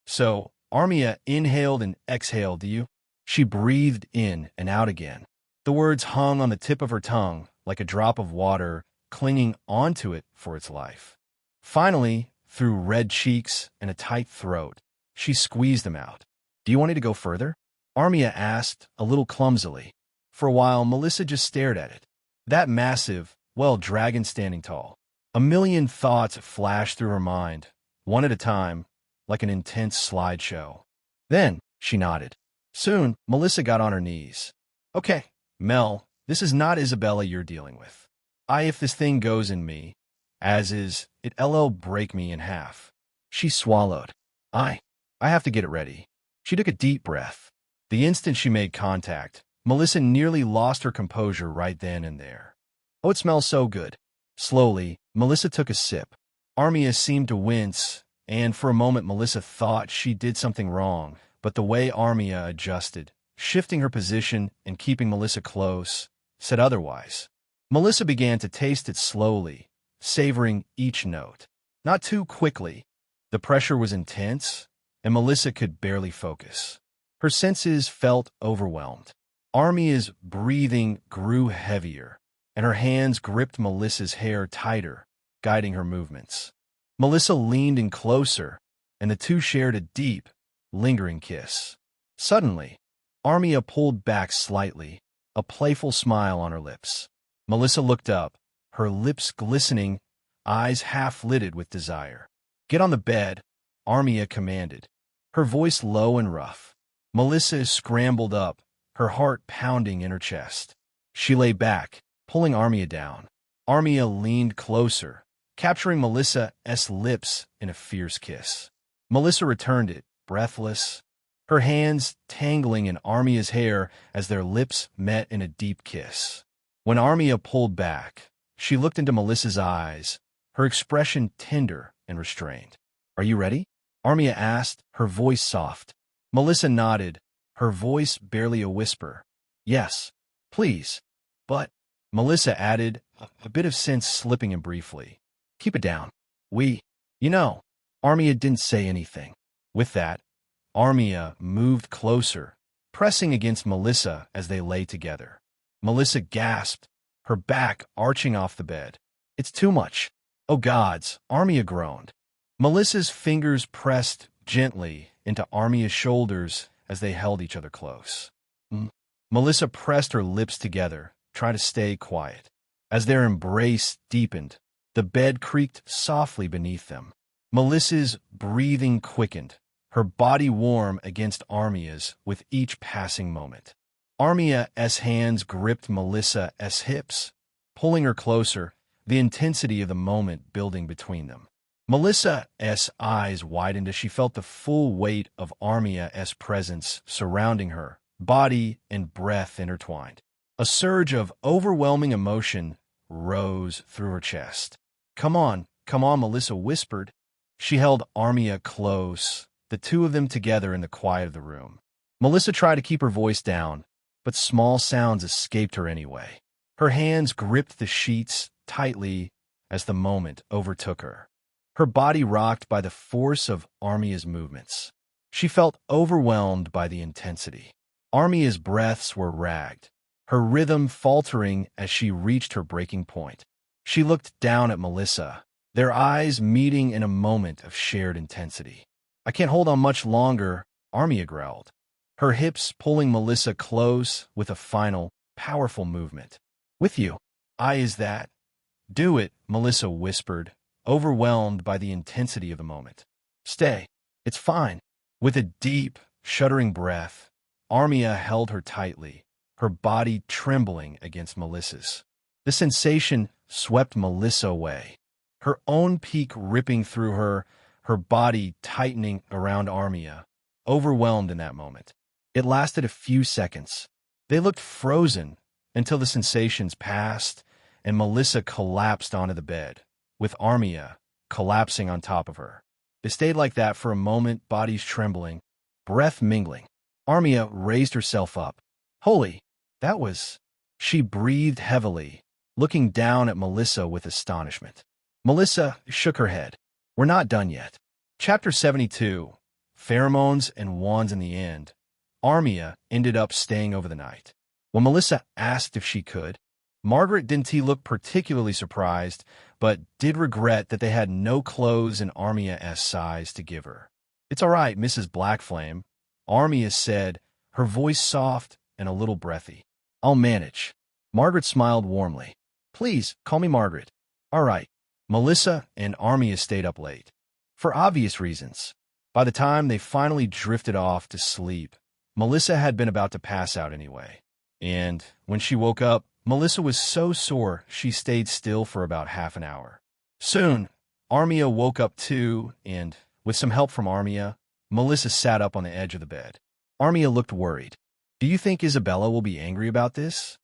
So, Armia inhaled and exhaled, do you? She breathed in and out again. The words hung on the tip of her tongue like a drop of water clinging onto it for its life. Finally, through red cheeks and a tight throat, she squeezed them out. Do you want me to go further? Armia asked, a little clumsily. For a while, Melissa just stared at it. That massive, dragon standing tall. A million thoughts flashed through her mind, one at a time, like an intense slideshow. Then, she nodded. Soon, Melissa got on her knees. Okay, Mel, this is not Isabella you're dealing with. If this thing goes in me, as is, it'll break me in half. She swallowed. I have to get it ready. She took a deep breath. The instant she made contact, Melissa nearly lost her composure right then and there. Oh, it smells so good. Slowly, Melissa took a sip. Armia seemed to wince, and for a moment Melissa thought she did something wrong, but the way Armia adjusted, shifting her position and keeping Melissa close, said otherwise. Melissa began to taste it slowly, savoring each note. Not too quickly. The pressure was intense, and Melissa could barely focus. Her senses felt overwhelmed. Armia's breathing grew heavier, and her hands gripped Melissa's hair tighter, guiding her movements. Melissa leaned in closer, and the two shared a deep, lingering kiss. Suddenly, Armia pulled back slightly, a playful smile on her lips. Melissa looked up, her lips glistening, eyes half-lidded with desire. Get on the bed, Armia commanded, her voice low and rough. Melissa scrambled up, her heart pounding in her chest. She lay back, pulling Armia down. Armia leaned closer, capturing Melissa's lips in a fierce kiss. Melissa returned it, breathless, her hands tangling in Armia's hair as their lips met in a deep kiss. When Armia pulled back, she looked into Melissa's eyes, her expression tender and restrained. Are you ready? Armia asked, her voice soft. Melissa nodded, her voice barely a whisper. Yes, please. But, Melissa added, a bit of sense slipping in briefly. Keep it down. Armia didn't say anything. With that, Armia moved closer, pressing against Melissa as they lay together. Melissa gasped, her back arching off the bed. It's too much. Oh gods, Armia groaned. Melissa's fingers pressed gently into Armia's shoulders as they held each other close. Melissa pressed her lips together, trying to stay quiet. As their embrace deepened, the bed creaked softly beneath them. Melissa's breathing quickened, her body warm against Armia's with each passing moment. Armia's hands gripped Melissa's hips, pulling her closer, the intensity of the moment building between them. Melissa's eyes widened as she felt the full weight of Armia's presence surrounding her, body and breath intertwined. A surge of overwhelming emotion rose through her chest. Come on, Melissa whispered. She held Armia close, the two of them together in the quiet of the room. Melissa tried to keep her voice down, but small sounds escaped her anyway. Her hands gripped the sheets tightly as the moment overtook her. Her body rocked by the force of Armia's movements. She felt overwhelmed by the intensity. Armia's breaths were ragged, her rhythm faltering as she reached her breaking point. She looked down at Melissa, their eyes meeting in a moment of shared intensity. I can't hold on much longer, Armia growled, her hips pulling Melissa close with a final, powerful movement. With you. Is that? Do it, Melissa whispered, overwhelmed by the intensity of the moment. Stay. It's fine. With a deep, shuddering breath, Armia held her tightly, her body trembling against Melissa's. The sensation swept Melissa away, her own peak ripping through her, her body tightening around Armia, overwhelmed in that moment. It lasted a few seconds. They looked frozen until the sensations passed and Melissa collapsed onto the bed, with Armia collapsing on top of her. They stayed like that for a moment, bodies trembling, breath mingling. Armia raised herself up. Holy, that was... She breathed heavily, looking down at Melissa with astonishment. Melissa shook her head. We're not done yet. Chapter 72, Pheromones and Wands in the End. Armia ended up staying over the night. When Melissa asked if she could, Margaret didn't look particularly surprised, but did regret that they had no clothes in Armia's size to give her. It's all right, Mrs. Blackflame, Armia said, her voice soft and a little breathy. I'll manage. Margaret smiled warmly. Please, call me Margaret. All right. Melissa and Armia stayed up late. For obvious reasons. By the time they finally drifted off to sleep, Melissa had been about to pass out anyway. And when she woke up, Melissa was so sore she stayed still for about half an hour. Soon, Armia woke up too, and, with some help from Armia, Melissa sat up on the edge of the bed. Armia looked worried. Do you think Isabella will be angry about this?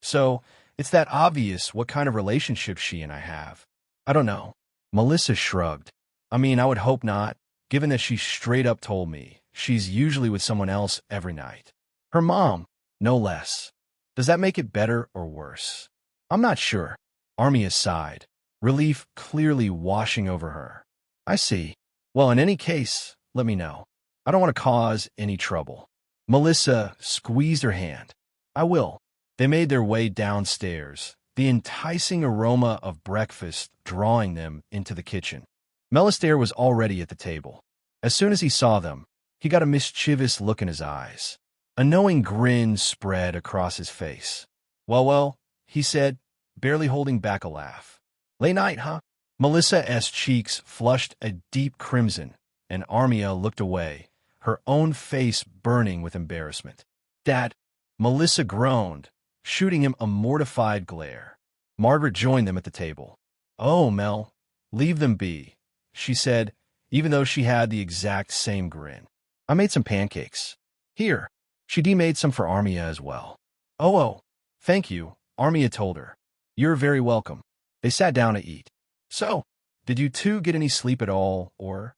So, it's that obvious what kind of relationship she and I have. I don't know. Melissa shrugged. I mean, I would hope not, given that she straight up told me she's usually with someone else every night. Her mom, no less. Does that make it better or worse? I'm not sure. Armia sighed, relief clearly washing over her. I see. Well, in any case, let me know. I don't want to cause any trouble. Melissa squeezed her hand. I will. They made their way downstairs, the enticing aroma of breakfast drawing them into the kitchen. Melistaire was already at the table. As soon as he saw them, he got a mischievous look in his eyes. A knowing grin spread across his face. Well, he said, barely holding back a laugh. Late night, huh? Melissa's cheeks flushed a deep crimson, and Armia looked away, her own face burning with embarrassment. Dad, Melissa groaned, shooting him a mortified glare. Margaret joined them at the table. Oh, Mel, leave them be, she said, even though she had the exact same grin. I made some pancakes. Here. She made some for Armia as well. Oh, thank you, Armia told her. You're very welcome. They sat down to eat. So, did you two get any sleep at all, or?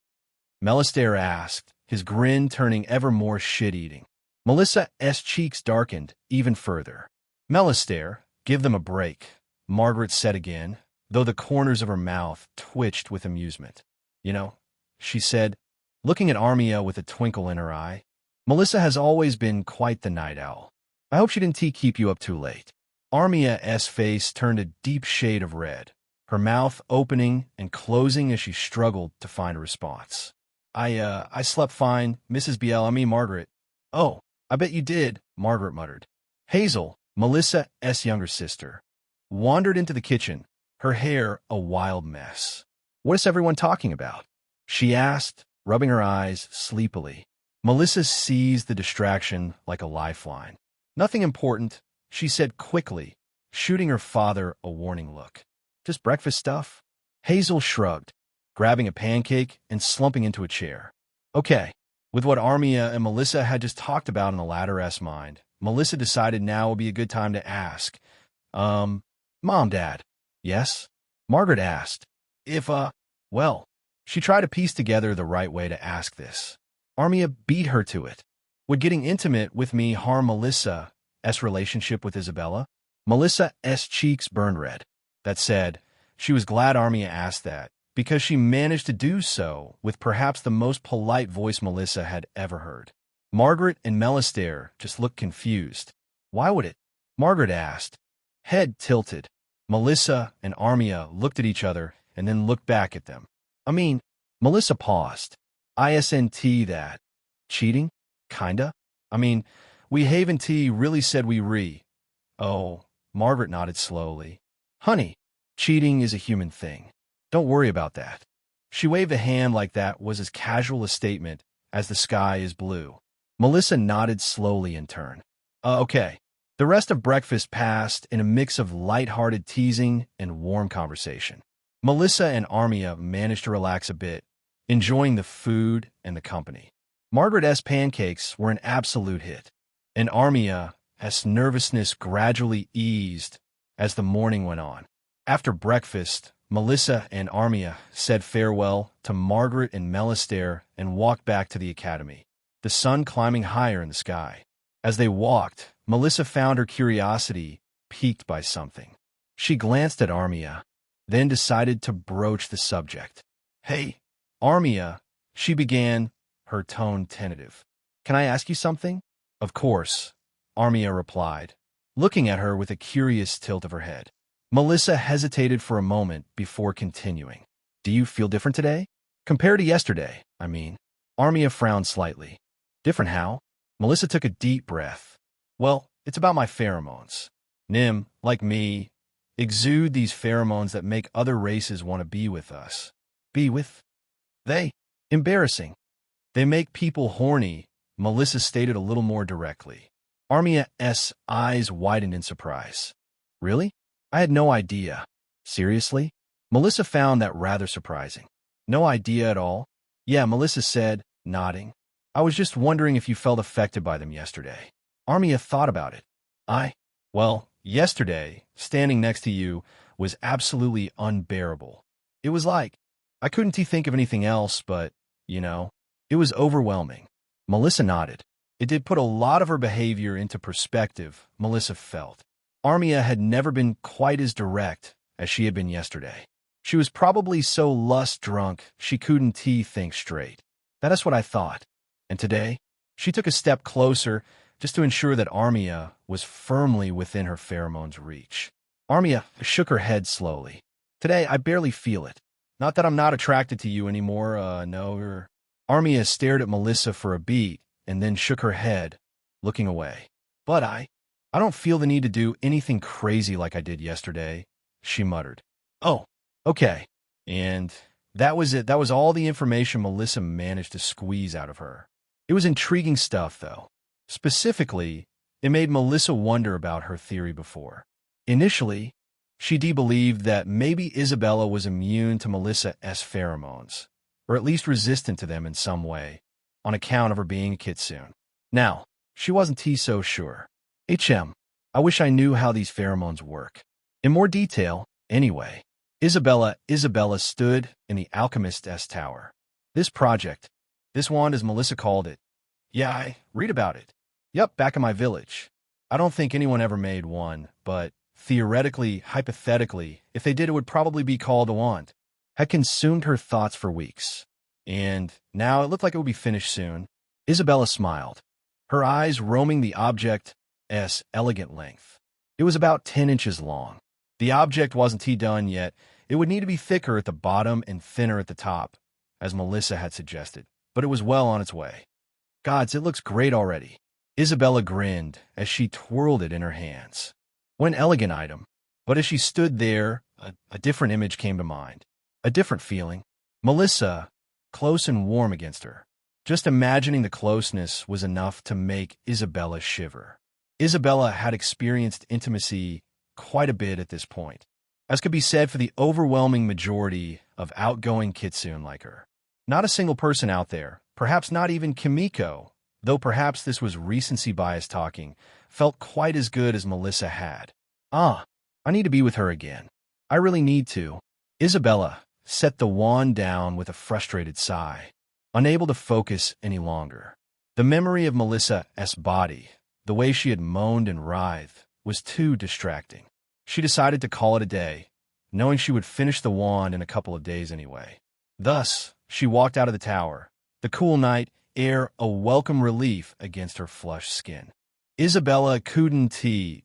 Melistaire asked, his grin turning ever more shit-eating. Melissa's cheeks darkened even further. Melistaire, give them a break, Margaret said again, though the corners of her mouth twitched with amusement. You know, she said, looking at Armia with a twinkle in her eye. Melissa has always been quite the night owl. I hope she didn't keep you up too late. Armia's face turned a deep shade of red, her mouth opening and closing as she struggled to find a response. I slept fine, Margaret. Oh, I bet you did, Margaret muttered. Hazel, Melissa's younger sister, wandered into the kitchen, her hair a wild mess. What is everyone talking about? She asked, rubbing her eyes sleepily. Melissa seized the distraction like a lifeline. Nothing important, she said quickly, shooting her father a warning look. Just breakfast stuff? Hazel shrugged, grabbing a pancake and slumping into a chair. Okay, with what Armia and Melissa had just talked about in the latter's mind, Melissa decided now would be a good time to ask. Mom, Dad. Yes? Margaret asked. Well, she tried to piece together the right way to ask this. Armia beat her to it. Would getting intimate with me harm Melissa's relationship with Isabella? Melissa's cheeks burned red. That said, she was glad Armia asked that, because she managed to do so with perhaps the most polite voice Melissa had ever heard. Margaret and Melistaire just looked confused. Why would it? Margaret asked. Head tilted. Melissa and Armia looked at each other and then looked back at them. Melissa paused. Isn't that cheating? Kinda? We haven't really said we Oh, Margaret nodded slowly. Honey, cheating is a human thing. Don't worry about that. She waved a hand like that was as casual a statement as the sky is blue. Melissa nodded slowly in turn. Okay. The rest of breakfast passed in a mix of light-hearted teasing and warm conversation. Melissa and Armia managed to relax a bit, enjoying the food and the company. Margaret's pancakes were an absolute hit, and Armia's nervousness gradually eased as the morning went on. After breakfast, Melissa and Armia said farewell to Margaret and Melistaire and walked back to the academy, the sun climbing higher in the sky. As they walked, Melissa found her curiosity piqued by something. She glanced at Armia, then decided to broach the subject. Hey, Armia, she began, her tone tentative. Can I ask you something? Of course, Armia replied, looking at her with a curious tilt of her head. Melissa hesitated for a moment before continuing. Do you feel different today? Compared to yesterday, Armia frowned slightly. Different how? Melissa took a deep breath. Well, it's about my pheromones. Nim, like me, exude these pheromones that make other races want to be with us. Be with? They. Embarrassing. They make people horny, Melissa stated a little more directly. Armia's eyes widened in surprise. Really? I had no idea. Seriously? Melissa found that rather surprising. No idea at all? Yeah, Melissa said, nodding. I was just wondering if you felt affected by them yesterday. Armia thought about it. Well, yesterday, standing next to you was absolutely unbearable. It was like, I couldn't think of anything else, but, it was overwhelming. Melissa nodded. It did put a lot of her behavior into perspective, Melissa felt. Armia had never been quite as direct as she had been yesterday. She was probably so lust-drunk she couldn't think straight. That is what I thought. And today, she took a step closer just to ensure that Armia was firmly within her pheromones' reach. Armia shook her head slowly. Today, I barely feel it. Not that I'm not attracted to you anymore, no. Armia stared at Melissa for a beat and then shook her head, looking away. But I don't feel the need to do anything crazy like I did yesterday, she muttered. Oh, okay. And that was it. That was all the information Melissa managed to squeeze out of her. It was intriguing stuff, though. Specifically, it made Melissa wonder about her theory before. Initially, she believed that maybe Isabella was immune to Melissa's pheromones, or at least resistant to them in some way, on account of her being a kitsune. Now, she wasn't so sure. I wish I knew how these pheromones work. In more detail, anyway. Isabella stood in the alchemist's tower. This project, this wand as Melissa called it. Yeah, I read about it. Yep, back in my village. I don't think anyone ever made one, but theoretically, hypothetically, if they did, it would probably be called a wand. Had consumed her thoughts for weeks. And now it looked like it would be finished soon. Isabella smiled, her eyes roaming the object's elegant length. It was about 10 inches long. The object wasn't done yet. It would need to be thicker at the bottom and thinner at the top, as Melissa had suggested, but it was well on its way. Gods, it looks great already. Isabella grinned as she twirled it in her hands. What an elegant item. But as she stood there, a different image came to mind. A different feeling. Melissa, close and warm against her. Just imagining the closeness was enough to make Isabella shiver. Isabella had experienced intimacy quite a bit at this point, as could be said for the overwhelming majority of outgoing kitsune like her. Not a single person out there, perhaps not even Kimiko, though perhaps this was recency bias talking, felt quite as good as Melissa had. I need to be with her again. I really need to. Isabella set the wand down with a frustrated sigh, unable to focus any longer. The memory of Melissa's body, the way she had moaned and writhed, was too distracting. She decided to call it a day, knowing she would finish the wand in a couple of days anyway. Thus, she walked out of the tower, the cool night air a welcome relief against her flushed skin. Isabella couldn't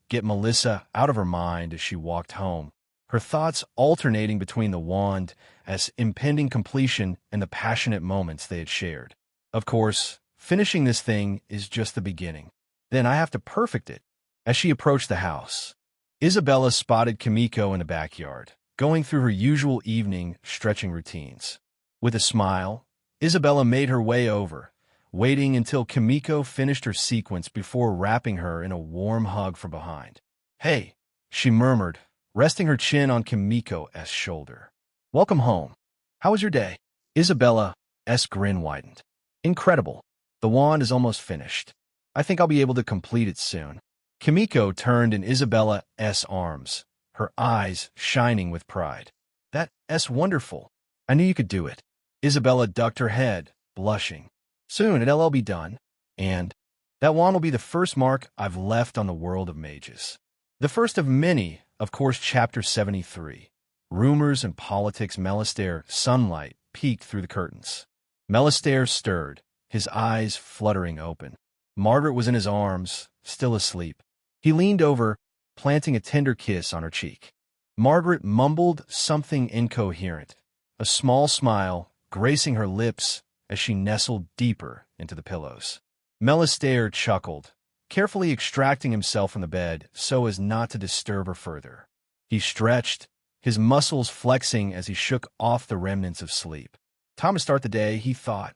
get Melissa out of her mind as she walked home, her thoughts alternating between the wand's impending completion and the passionate moments they had shared. Of course, finishing this thing is just the beginning. Then I have to perfect it. As she approached the house, Isabella spotted Kimiko in the backyard, going through her usual evening stretching routines. With a smile, Isabella made her way over, waiting until Kimiko finished her sequence before wrapping her in a warm hug from behind. Hey, she murmured, resting her chin on Kimiko's shoulder. Welcome home. How was your day? Isabella's grin widened. Incredible. The wand is almost finished. I think I'll be able to complete it soon. Kimiko turned in Isabella's arms, her eyes shining with pride. That's wonderful. I knew you could do it. Isabella ducked her head, blushing. Soon it'll all be done, and that wand will be the first mark I've left on the world of mages. The first of many, of course. Chapter 73. Rumors and politics. Melistaire, sunlight, peeked through the curtains. Melistaire stirred, his eyes fluttering open. Margaret was in his arms, still asleep. He leaned over, planting a tender kiss on her cheek. Margaret mumbled something incoherent, a small smile gracing her lips as she nestled deeper into the pillows. Melistaire chuckled, carefully extracting himself from the bed so as not to disturb her further. He stretched, his muscles flexing as he shook off the remnants of sleep. Time to start the day, he thought.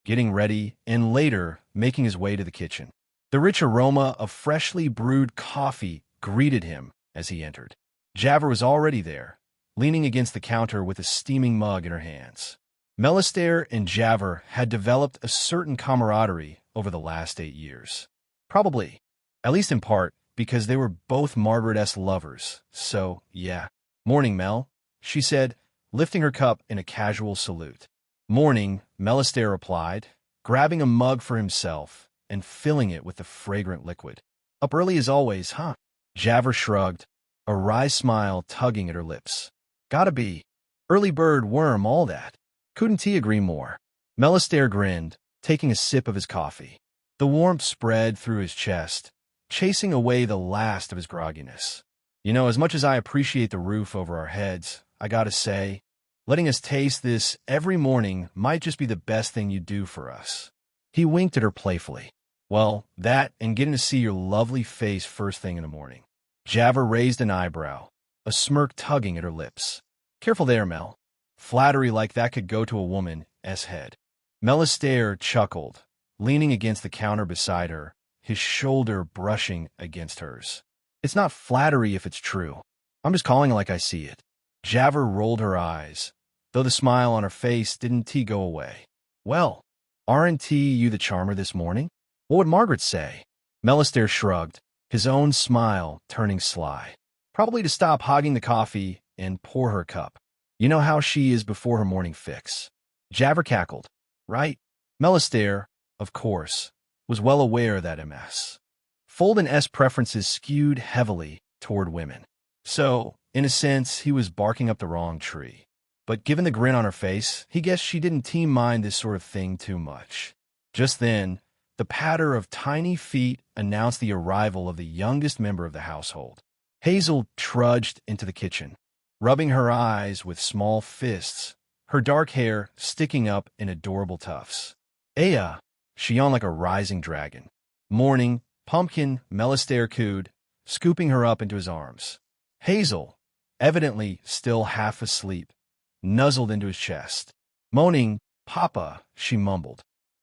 getting ready, and later making his way to the kitchen. The rich aroma of freshly brewed coffee greeted him as he entered. Javert was already there, leaning against the counter with a steaming mug in her hands. Melistaire and Javert had developed a certain camaraderie over the last 8 years. Probably, at least in part, because they were both Margaret-esque lovers. So, yeah. "Morning, Mel," she said, lifting her cup in a casual salute. "Morning," Melistaire replied, grabbing a mug for himself and filling it with the fragrant liquid. "Up early as always, huh?" Javert shrugged, a wry smile tugging at her lips. "Gotta be. Early bird worm, all that." Couldn't he agree more? Melistaire grinned, taking a sip of his coffee. The warmth spread through his chest, chasing away the last of his grogginess. "You know, as much as I appreciate the roof over our heads, I gotta say, letting us taste this every morning might just be the best thing you do for us." He winked at her playfully. "Well, that and getting to see your lovely face first thing in the morning." Javert raised an eyebrow, a smirk tugging at her lips. "Careful there, Mel. Flattery like that could go to a woman's head." Melistaire chuckled, leaning against the counter beside her, his shoulder brushing against hers. "It's not flattery if it's true. I'm just calling it like I see it." Javert rolled her eyes, though the smile on her face didn't go away. "Well, aren't you the charmer this morning? What would Margaret say?" Melistaire shrugged, his own smile turning sly. "Probably to stop hogging the coffee and pour her a cup. You know how she is before her morning fix." Javert cackled. "Right." Melistaire, of course, was well aware that Ms. Folden's preferences skewed heavily toward women. So, in a sense, he was barking up the wrong tree. But given the grin on her face, he guessed she didn't mind this sort of thing too much. Just then, the patter of tiny feet announced the arrival of the youngest member of the household. Hazel trudged into the kitchen, rubbing her eyes with small fists, her dark hair sticking up in adorable tufts. "Aya," she yawned like a rising dragon. "Morning, Pumpkin," Melistaire cooed, scooping her up into his arms. Hazel, evidently still half asleep, nuzzled into his chest. "Moaning, Papa," she mumbled.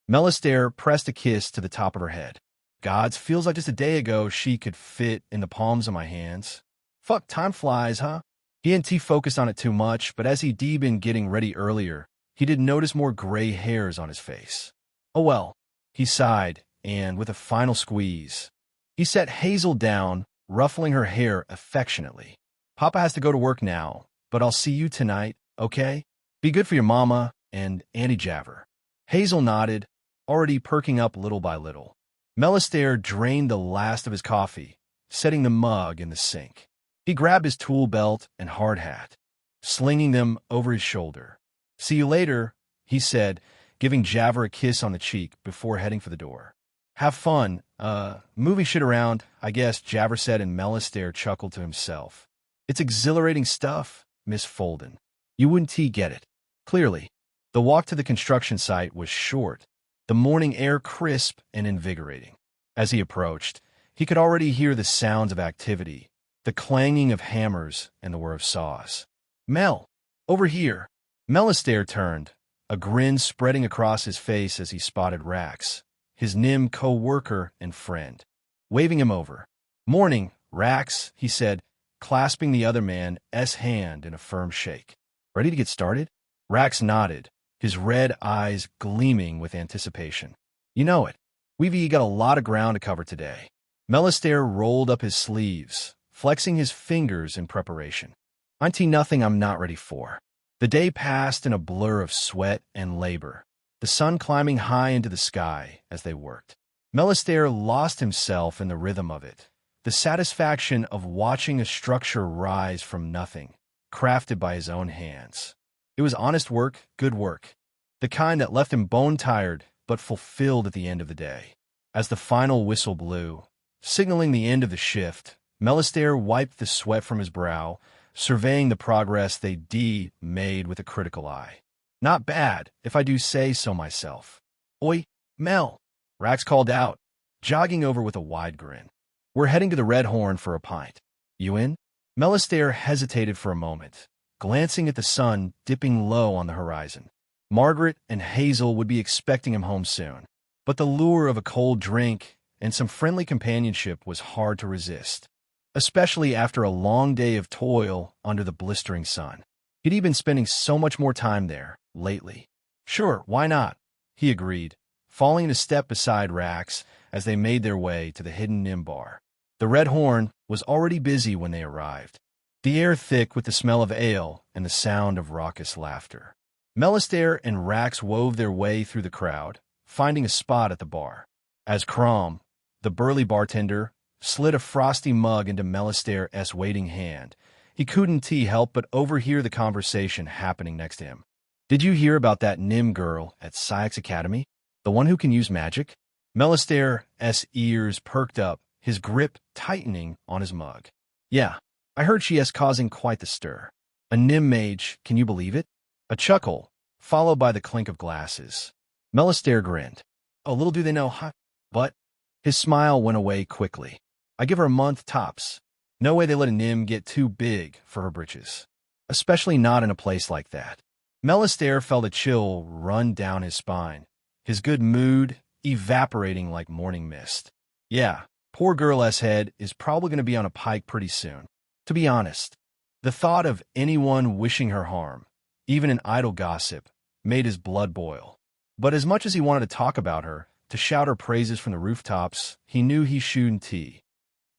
Melistaire pressed a kiss to the top of her head. "Gods, feels like just a day ago she could fit in the palms of my hands. Fuck, time flies, huh?" He hadn't focused on it too much, but as he'd been getting ready earlier, he did notice more gray hairs on his face. "Oh well," he sighed, and with a final squeeze, he set Hazel down, ruffling her hair affectionately. "Papa has to go to work now, but I'll see you tonight, okay? Be good for your mama and Auntie Javert." Hazel nodded, already perking up little by little. Melistaire drained the last of his coffee, setting the mug in the sink. He grabbed his tool belt and hard hat, slinging them over his shoulder. "See you later," he said, giving Javert a kiss on the cheek before heading for the door. "Have fun, moving shit around, I guess," Javert said, and Melistaire chuckled to himself. "It's exhilarating stuff, Miss Folden. You wouldn't get it." Clearly, the walk to the construction site was short, the morning air crisp and invigorating. As he approached, he could already hear the sounds of activity, the clanging of hammers and the whir of saws. "Mel, over here." Melistaire turned, a grin spreading across his face as he spotted Rax, his Nim co-worker and friend, waving him over. "Morning, Rax," he said, clasping the other man's hand in a firm shake. "Ready to get started?" Rax nodded, his red eyes gleaming with anticipation. "You know it. We've got a lot of ground to cover today." Melistaire rolled up his sleeves, flexing his fingers in preparation. "Ain't nothing I'm not ready for." The day passed in a blur of sweat and labor, the sun climbing high into the sky as they worked. Melistaire lost himself in the rhythm of it, the satisfaction of watching a structure rise from nothing, crafted by his own hands. It was honest work, good work, the kind that left him bone-tired but fulfilled at the end of the day. As the final whistle blew, signaling the end of the shift, Melistaire wiped the sweat from his brow, surveying the progress they'd made with a critical eye. "Not bad, if I do say so myself." "Oi, Mel," Rax called out, jogging over with a wide grin. "We're heading to the Red Horn for a pint. You in?" Melistaire hesitated for a moment, glancing at the sun dipping low on the horizon. Margaret and Hazel would be expecting him home soon. But the lure of a cold drink and some friendly companionship was hard to resist, especially after a long day of toil under the blistering sun. He'd been spending so much more time there lately. Sure, why not? He agreed, falling into step beside Rax as they made their way to the hidden Nim bar. The Red Horn was already busy when they arrived, the air thick with the smell of ale and the sound of raucous laughter. Melistaire and Rax wove their way through the crowd, finding a spot at the bar. As Crom, the burly bartender, slid a frosty mug into Melistaire's waiting hand, he couldn't help but overhear the conversation happening next to him. "Did you hear about that Nim girl at Saïx Academy? The one who can use magic?" Melistaire's ears perked up, his grip tightening on his mug. "Yeah, I heard she is causing quite the stir. A Nim mage, can you believe it?" A chuckle, followed by the clink of glasses. Melistaire grinned. "Oh, little do they know, huh? But—" His smile went away quickly. "I give her a month tops. No way they let a Nim get too big for her britches. Especially not in a place like that." Melistaire felt a chill run down his spine, his good mood evaporating like morning mist. Yeah, poor girl's head is probably going to be on a pike pretty soon. To be honest, the thought of anyone wishing her harm, even an idle gossip, made his blood boil. But as much as he wanted to talk about her, to shout her praises from the rooftops, he knew he shouldn't.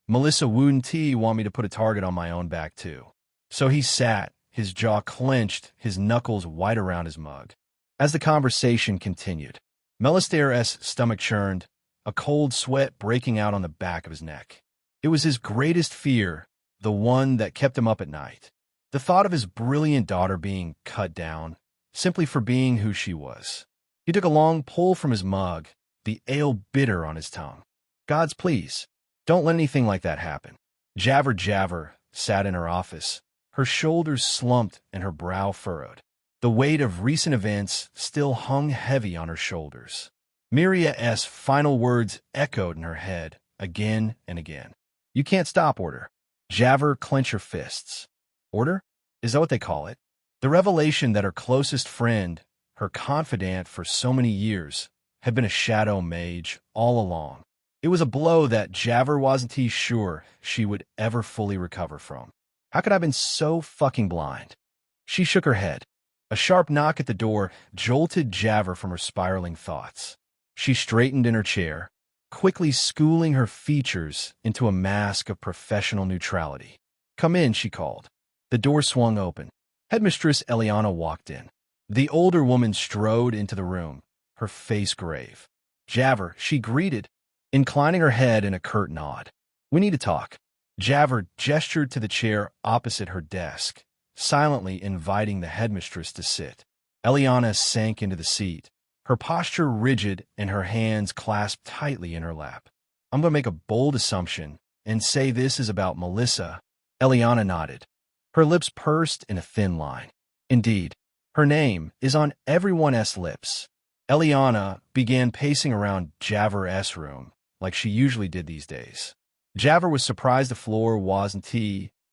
Melissa wouldn't want me to put a target on my own back too. So he sat, his jaw clenched, his knuckles white around his mug. As the conversation continued, Melistaire's stomach churned, a cold sweat breaking out on the back of his neck. It was his greatest fear, the one that kept him up at night. The thought of his brilliant daughter being cut down, simply for being who she was. He took a long pull from his mug, the ale bitter on his tongue. "Gods, please, don't let anything like that happen." Javer sat in her office, her shoulders slumped and her brow furrowed. The weight of recent events still hung heavy on her shoulders. Miria's final words echoed in her head again and again. "You can't stop, Order." Javer clenched her fists. Order? Is that what they call it? The revelation that her closest friend, her confidant for so many years, had been a shadow mage all along. It was a blow that Javer wasn't sure she would ever fully recover from. How could I have been so fucking blind? She shook her head. A sharp knock at the door jolted Javer from her spiraling thoughts. She straightened in her chair, quickly schooling her features into a mask of professional neutrality. "Come in," she called. The door swung open. Headmistress Eliana walked in. The older woman strode into the room, her face grave. "Javer," she greeted, inclining her head in a curt nod. "We need to talk." Javer gestured to the chair opposite her desk, silently inviting the headmistress to sit. Eliana sank into the seat, her posture rigid and her hands clasped tightly in her lap. "I'm going to make a bold assumption and say this is about Melissa." Eliana nodded. Her lips pursed in a thin line. "Indeed, her name is on everyone's lips." Eliana began pacing around Javer's room, like she usually did these days. Javer was surprised the floor wasn't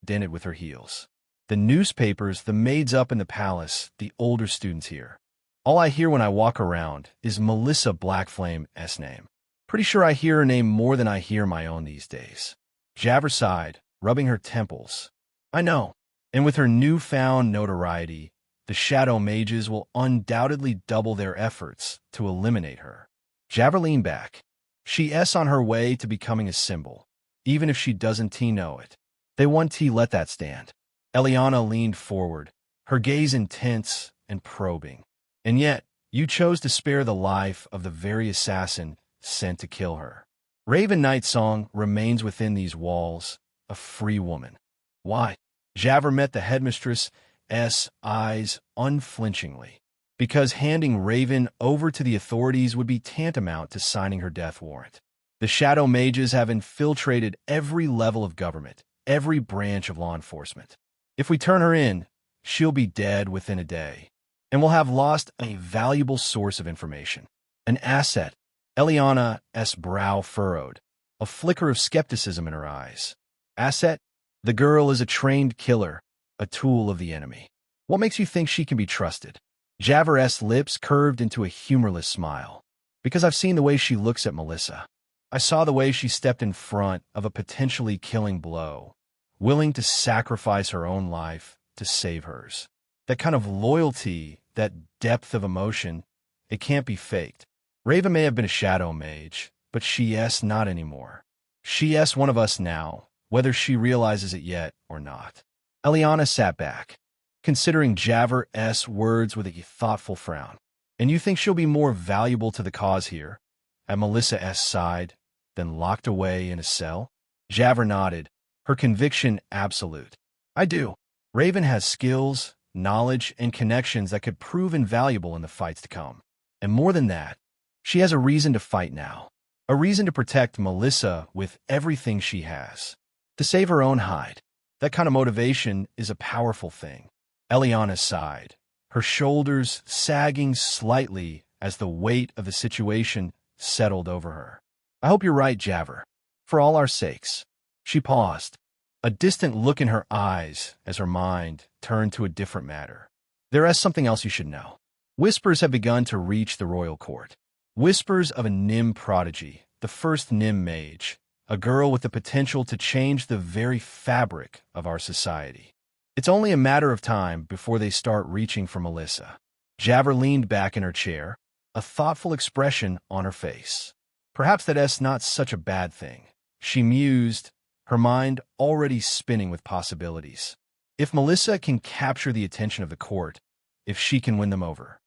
dented with her heels. "The newspapers, the maids up in the palace, the older students here. All I hear when I walk around is Melissa Blackflame's name. Pretty sure I hear her name more than I hear my own these days." Javer sighed, rubbing her temples. "I know. And with her newfound notoriety, the shadow mages will undoubtedly double their efforts to eliminate her." Javer leaned back. She's on her way to becoming a symbol, even if she doesn't know it. They won't let that stand. Eliana leaned forward, her gaze intense and probing. "And yet, you chose to spare the life of the very assassin sent to kill her. Raven Nightsong remains within these walls, a free woman. Why?" Javer met the headmistress's eyes unflinchingly. "Because handing Raven over to the authorities would be tantamount to signing her death warrant. The shadow mages have infiltrated every level of government, every branch of law enforcement. If we turn her in, she'll be dead within a day, and we'll have lost a valuable source of information. An asset." Eliana's brow furrowed, a flicker of skepticism in her eyes. "Asset? The girl is a trained killer, a tool of the enemy. What makes you think she can be trusted?" Javer's lips curved into a humorless smile. Because I've seen the way she looks at Melissa. I saw the way she stepped in front of a potentially killing blow, willing to sacrifice her own life to save hers. That kind of loyalty, that depth of emotion, it can't be faked. Raven may have been a shadow mage, but she's not anymore. She's one of us now, whether she realizes it yet or not. Eliana sat back, considering Javer's words with a thoughtful frown. And you think she'll be more valuable to the cause here, at Melissa's side, than locked away in a cell? Javer nodded, her conviction absolute. I do. Raven has skills, knowledge, and connections that could prove invaluable in the fights to come. And more than that, she has a reason to fight now. A reason to protect Melissa with everything she has. To save her own hide. That kind of motivation is a powerful thing. Eliana sighed, her shoulders sagging slightly as the weight of the situation settled over her. I hope you're right, Javer. For all our sakes. She paused, a distant look in her eyes as her mind turned to a different matter. There is something else you should know. Whispers have begun to reach the royal court. Whispers of a Nim prodigy, the first Nim mage, a girl with the potential to change the very fabric of our society. It's only a matter of time before they start reaching for Melissa. Javer leaned back in her chair, a thoughtful expression on her face. Perhaps that's not such a bad thing, she mused, her mind already spinning with possibilities. If Melissa can capture the attention of the court, if she can win them over.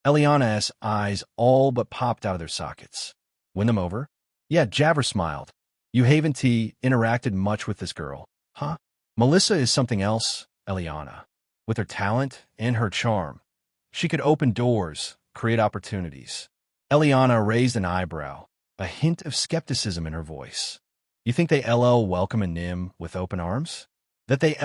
Eliana's eyes all but popped out of their sockets. Win them over? Yeah, Javer smiled. You haven't interacted much with this girl, huh? Melissa is something else, Eliana. With her talent and her charm, she could open doors, create opportunities. Eliana raised an eyebrow, a hint of skepticism in her voice. You think they welcome a Nim with open arms? That they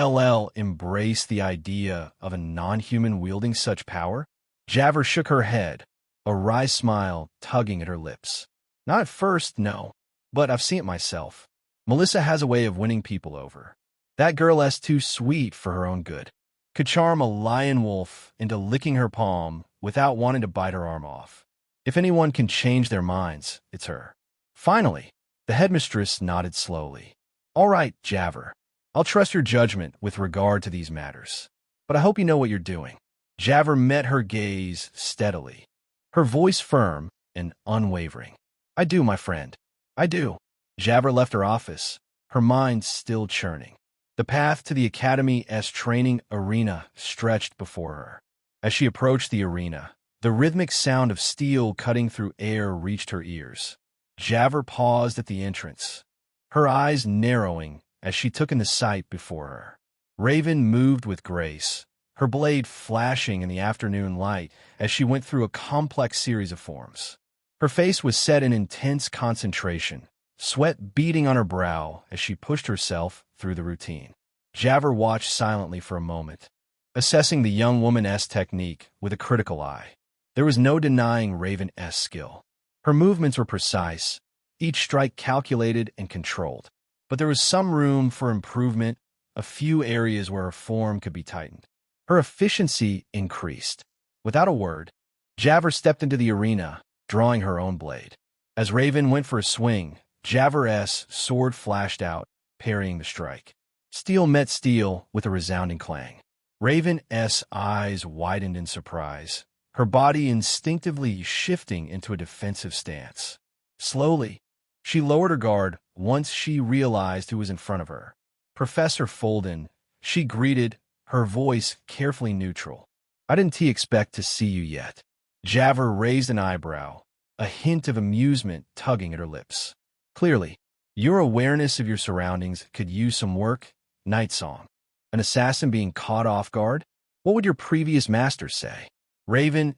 embrace the idea of a non-human wielding such power? Javer shook her head, a wry smile tugging at her lips. Not at first, no. But I've seen it myself. Melissa has a way of winning people over. That girl is too sweet for her own good. Could charm a lion wolf into licking her palm without wanting to bite her arm off. If anyone can change their minds, it's her. Finally, the headmistress nodded slowly. All right, Javer. I'll trust your judgment with regard to these matters. But I hope you know what you're doing. Javer met her gaze steadily, her voice firm and unwavering. I do, my friend. I do. Javer left her office, her mind still churning. The path to the Academy's training arena stretched before her. As she approached the arena, the rhythmic sound of steel cutting through air reached her ears. Javer paused at the entrance, her eyes narrowing as she took in the sight before her. Raven moved with grace, her blade flashing in the afternoon light as she went through a complex series of forms. Her face was set in intense concentration, sweat beading on her brow as she pushed herself through the routine. Javer watched silently for a moment, assessing the young woman's technique with a critical eye. There was no denying Raven's skill. Her movements were precise, each strike calculated and controlled. But there was some room for improvement, a few areas where her form could be tightened. Her efficiency increased. Without a word, Javer stepped into the arena, drawing her own blade. As Raven went for a swing, Javer's sword flashed out, parrying the strike. Steel met steel with a resounding clang. Raven's eyes widened in surprise, her body instinctively shifting into a defensive stance. Slowly, she lowered her guard once she realized who was in front of her. Professor Folden, she greeted, her voice carefully neutral. I didn't expect to see you yet. Javer raised an eyebrow, a hint of amusement tugging at her lips. Clearly, your awareness of your surroundings could use some work. Night Song. An assassin being caught off guard? What would your previous master say? Raven's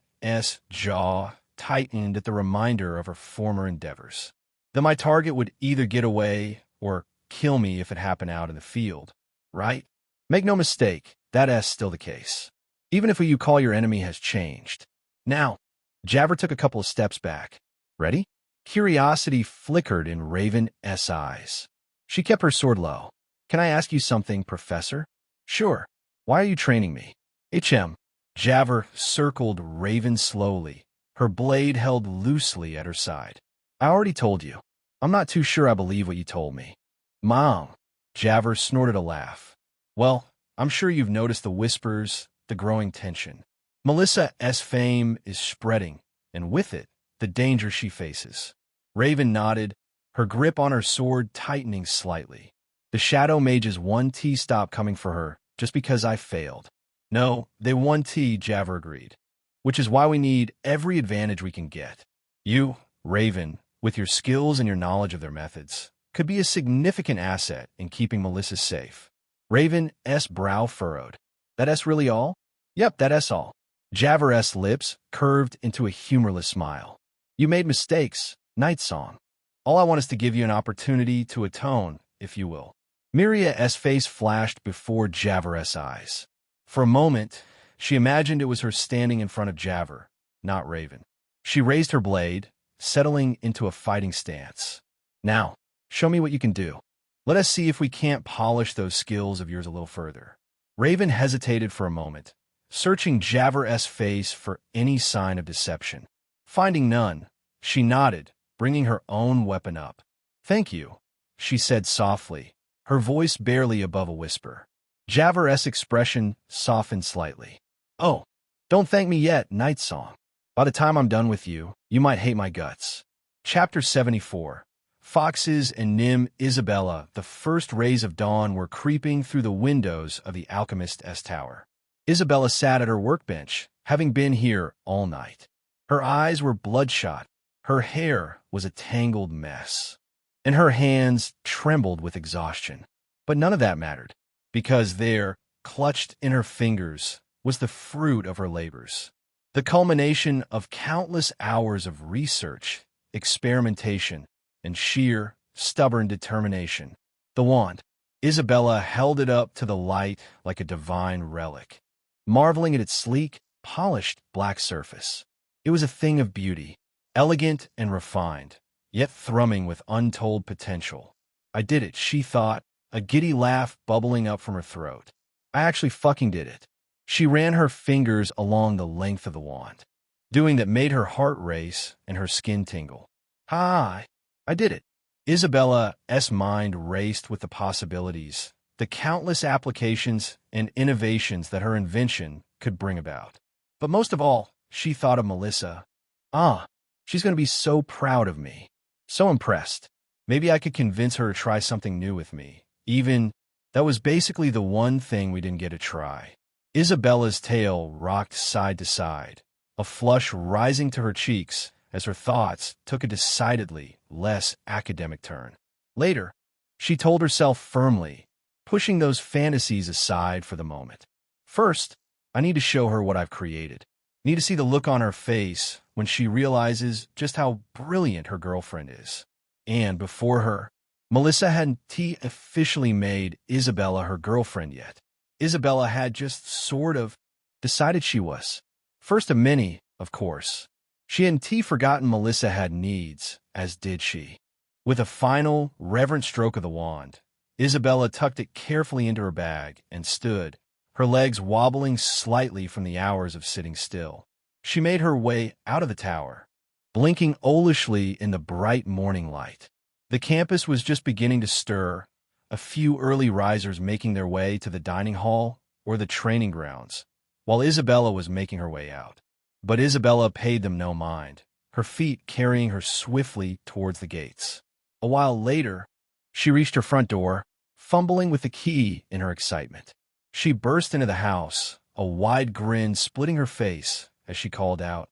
jaw tightened at the reminder of her former endeavors. That my target would either get away or kill me if it happened out in the field, right? Make no mistake, that is still the case. Even if what you call your enemy has changed. Now, Javer took a couple of steps back. Ready? Curiosity flickered in Raven's eyes. She kept her sword low. Can I ask you something, Professor? Sure. Why are you training me? Javver circled Raven slowly, her blade held loosely at her side. I already told you. I'm not too sure I believe what you told me. Mom. Javver snorted a laugh. Well, I'm sure you've noticed the whispers, the growing tension. Melissa's fame is spreading, and with it, the danger she faces. Raven nodded, her grip on her sword tightening slightly. The Shadow Mages 1T stopped coming for her just because I failed. No, they 1T, Javver agreed. Which is why we need every advantage we can get. You, Raven, with your skills and your knowledge of their methods, could be a significant asset in keeping Melissa safe. Raven's brow furrowed. That S really all? Yep, that S all. Javver's lips curved into a humorless smile. You made mistakes, Night Song. All I want is to give you an opportunity to atone, if you will. Miria's face flashed before Javver's eyes. For a moment, she imagined it was her standing in front of Javver, not Raven. She raised her blade, settling into a fighting stance. Now, show me what you can do. Let us see if we can't polish those skills of yours a little further. Raven hesitated for a moment, searching Javver's face for any sign of deception. Finding none, she nodded, bringing her own weapon up. Thank you, she said softly, her voice barely above a whisper. Javver's expression softened slightly. Oh, don't thank me yet, Night Song. By the time I'm done with you, you might hate my guts. Chapter 74. Foxes and Nym Isabella. The first rays of dawn were creeping through the windows of the alchemist's tower. Isabella sat at her workbench, having been here all night. Her eyes were bloodshot, her hair was a tangled mess, and her hands trembled with exhaustion. But none of that mattered, because there, clutched in her fingers, was the fruit of her labors. The culmination of countless hours of research, experimentation, and sheer, stubborn determination. The wand. Isabella held it up to the light like a divine relic, marveling at its sleek, polished black surface. It was a thing of beauty, elegant and refined, yet thrumming with untold potential. I did it, she thought, a giddy laugh bubbling up from her throat. I actually fucking did it. She ran her fingers along the length of the wand, doing that made her heart race and her skin tingle. Hi, I did it. Isabella's mind raced with the possibilities, the countless applications and innovations that her invention could bring about. But most of all, she thought of Melissa. She's going to be so proud of me. So impressed. Maybe I could convince her to try something new with me. Even, that was basically the one thing we didn't get to try. Isabella's tail rocked side to side, a flush rising to her cheeks as her thoughts took a decidedly less academic turn. Later, she told herself firmly, pushing those fantasies aside for the moment. First, I need to show her what I've created. Need to see the look on her face when she realizes just how brilliant her girlfriend is. And before her, Melissa hadn't officially made Isabella her girlfriend yet. Isabella had just sort of decided she was. First of many, of course. She hadn't forgotten Melissa had needs, as did she. With a final, reverent stroke of the wand, Isabella tucked it carefully into her bag and stood, her legs wobbling slightly from the hours of sitting still. She made her way out of the tower, blinking owlishly in the bright morning light. The campus was just beginning to stir, a few early risers making their way to the dining hall or the training grounds, while Isabella was making her way out. But Isabella paid them no mind, her feet carrying her swiftly towards the gates. A while later, she reached her front door, fumbling with the key in her excitement. She burst into the house, a wide grin splitting her face as she called out,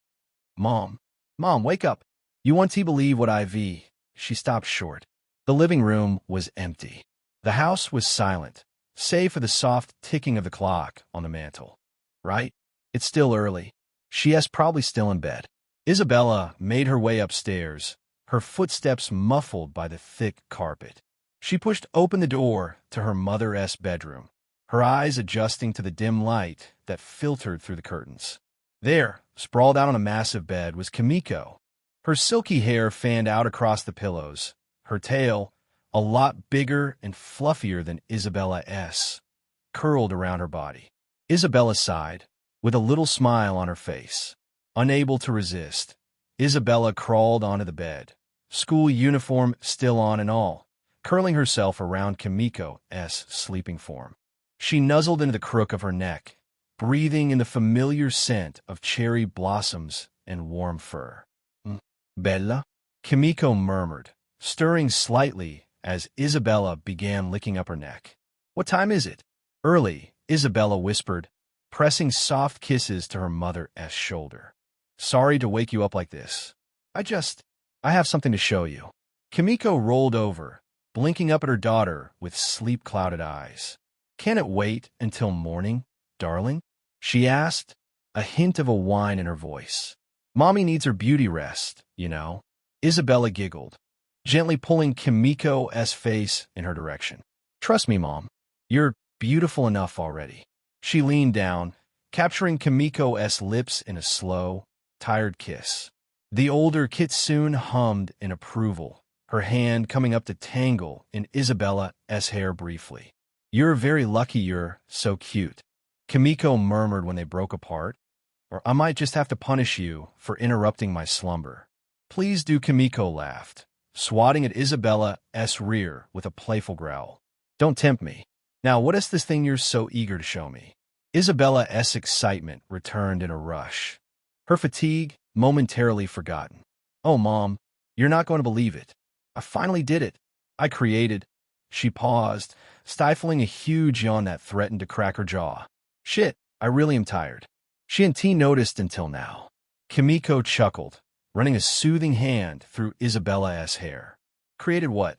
Mom, wake up. You want to believe what I..." She stopped short. The living room was empty. The house was silent, save for the soft ticking of the clock on the mantel. Right? It's still early. She's probably still in bed. Isabella made her way upstairs, her footsteps muffled by the thick carpet. She pushed open the door to her mother's bedroom, her eyes adjusting to the dim light that filtered through the curtains. There, sprawled out on a massive bed, was Kimiko. Her silky hair fanned out across the pillows, her tail, a lot bigger and fluffier than Isabella's, curled around her body. Isabella sighed, with a little smile on her face. Unable to resist, Isabella crawled onto the bed, school uniform still on and all, curling herself around Kimiko's sleeping form. She nuzzled into the crook of her neck, breathing in the familiar scent of cherry blossoms and warm fur. Bella? Kimiko murmured, stirring slightly as Isabella began licking up her neck. What time is it? Early, Isabella whispered, pressing soft kisses to her mother's shoulder. Sorry to wake you up like this. I have something to show you. Kimiko rolled over, blinking up at her daughter with sleep-clouded eyes. Can it wait until morning, darling? She asked, a hint of a whine in her voice. Mommy needs her beauty rest, you know. Isabella giggled, gently pulling Kimiko's face in her direction. Trust me, Mom. You're beautiful enough already. She leaned down, capturing Kimiko's lips in a slow, tired kiss. The older Kitsune hummed in approval, her hand coming up to tangle in Isabella's hair briefly. You're very lucky you're so cute, Kimiko murmured when they broke apart. Or I might just have to punish you for interrupting my slumber. Please do, Kimiko laughed, swatting at Isabella's rear with a playful growl. Don't tempt me. Now, what is this thing you're so eager to show me? Isabella's excitement returned in a rush, her fatigue momentarily forgotten. Oh, Mom, you're not going to believe it. I finally did it. I created. She paused, stifling a huge yawn that threatened to crack her jaw. Shit, I really am tired. She hadn't noticed until now. Kimiko chuckled, running a soothing hand through Isabella's hair. Created what?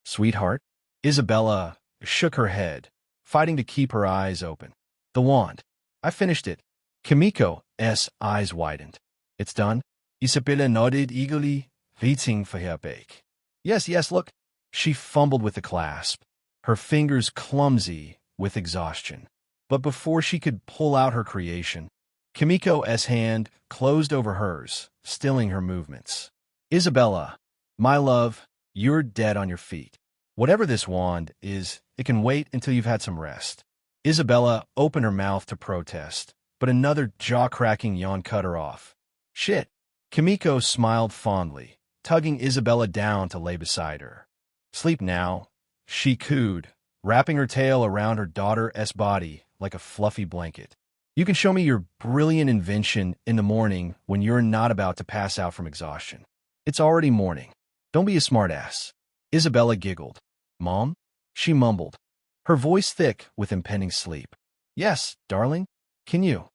Sweetheart? Isabella shook her head, fighting to keep her eyes open. The wand. I finished it. Kimiko's eyes widened. It's done? Isabella nodded eagerly, waiting for her bake. Yes, look. She fumbled with the clasp, her fingers clumsy with exhaustion. But before she could pull out her creation, Kimiko's hand closed over hers, stilling her movements. Isabella, my love, you're dead on your feet. Whatever this wand is, it can wait until you've had some rest. Isabella opened her mouth to protest, but another jaw-cracking yawn cut her off. Shit. Kimiko smiled fondly, tugging Isabella down to lay beside her. Sleep now, she cooed, wrapping her tail around her daughter's body like a fluffy blanket. You can show me your brilliant invention in the morning when you're not about to pass out from exhaustion. It's already morning. Don't be a smartass. Isabella giggled. Mom? She mumbled, her voice thick with impending sleep. Yes, darling. Can you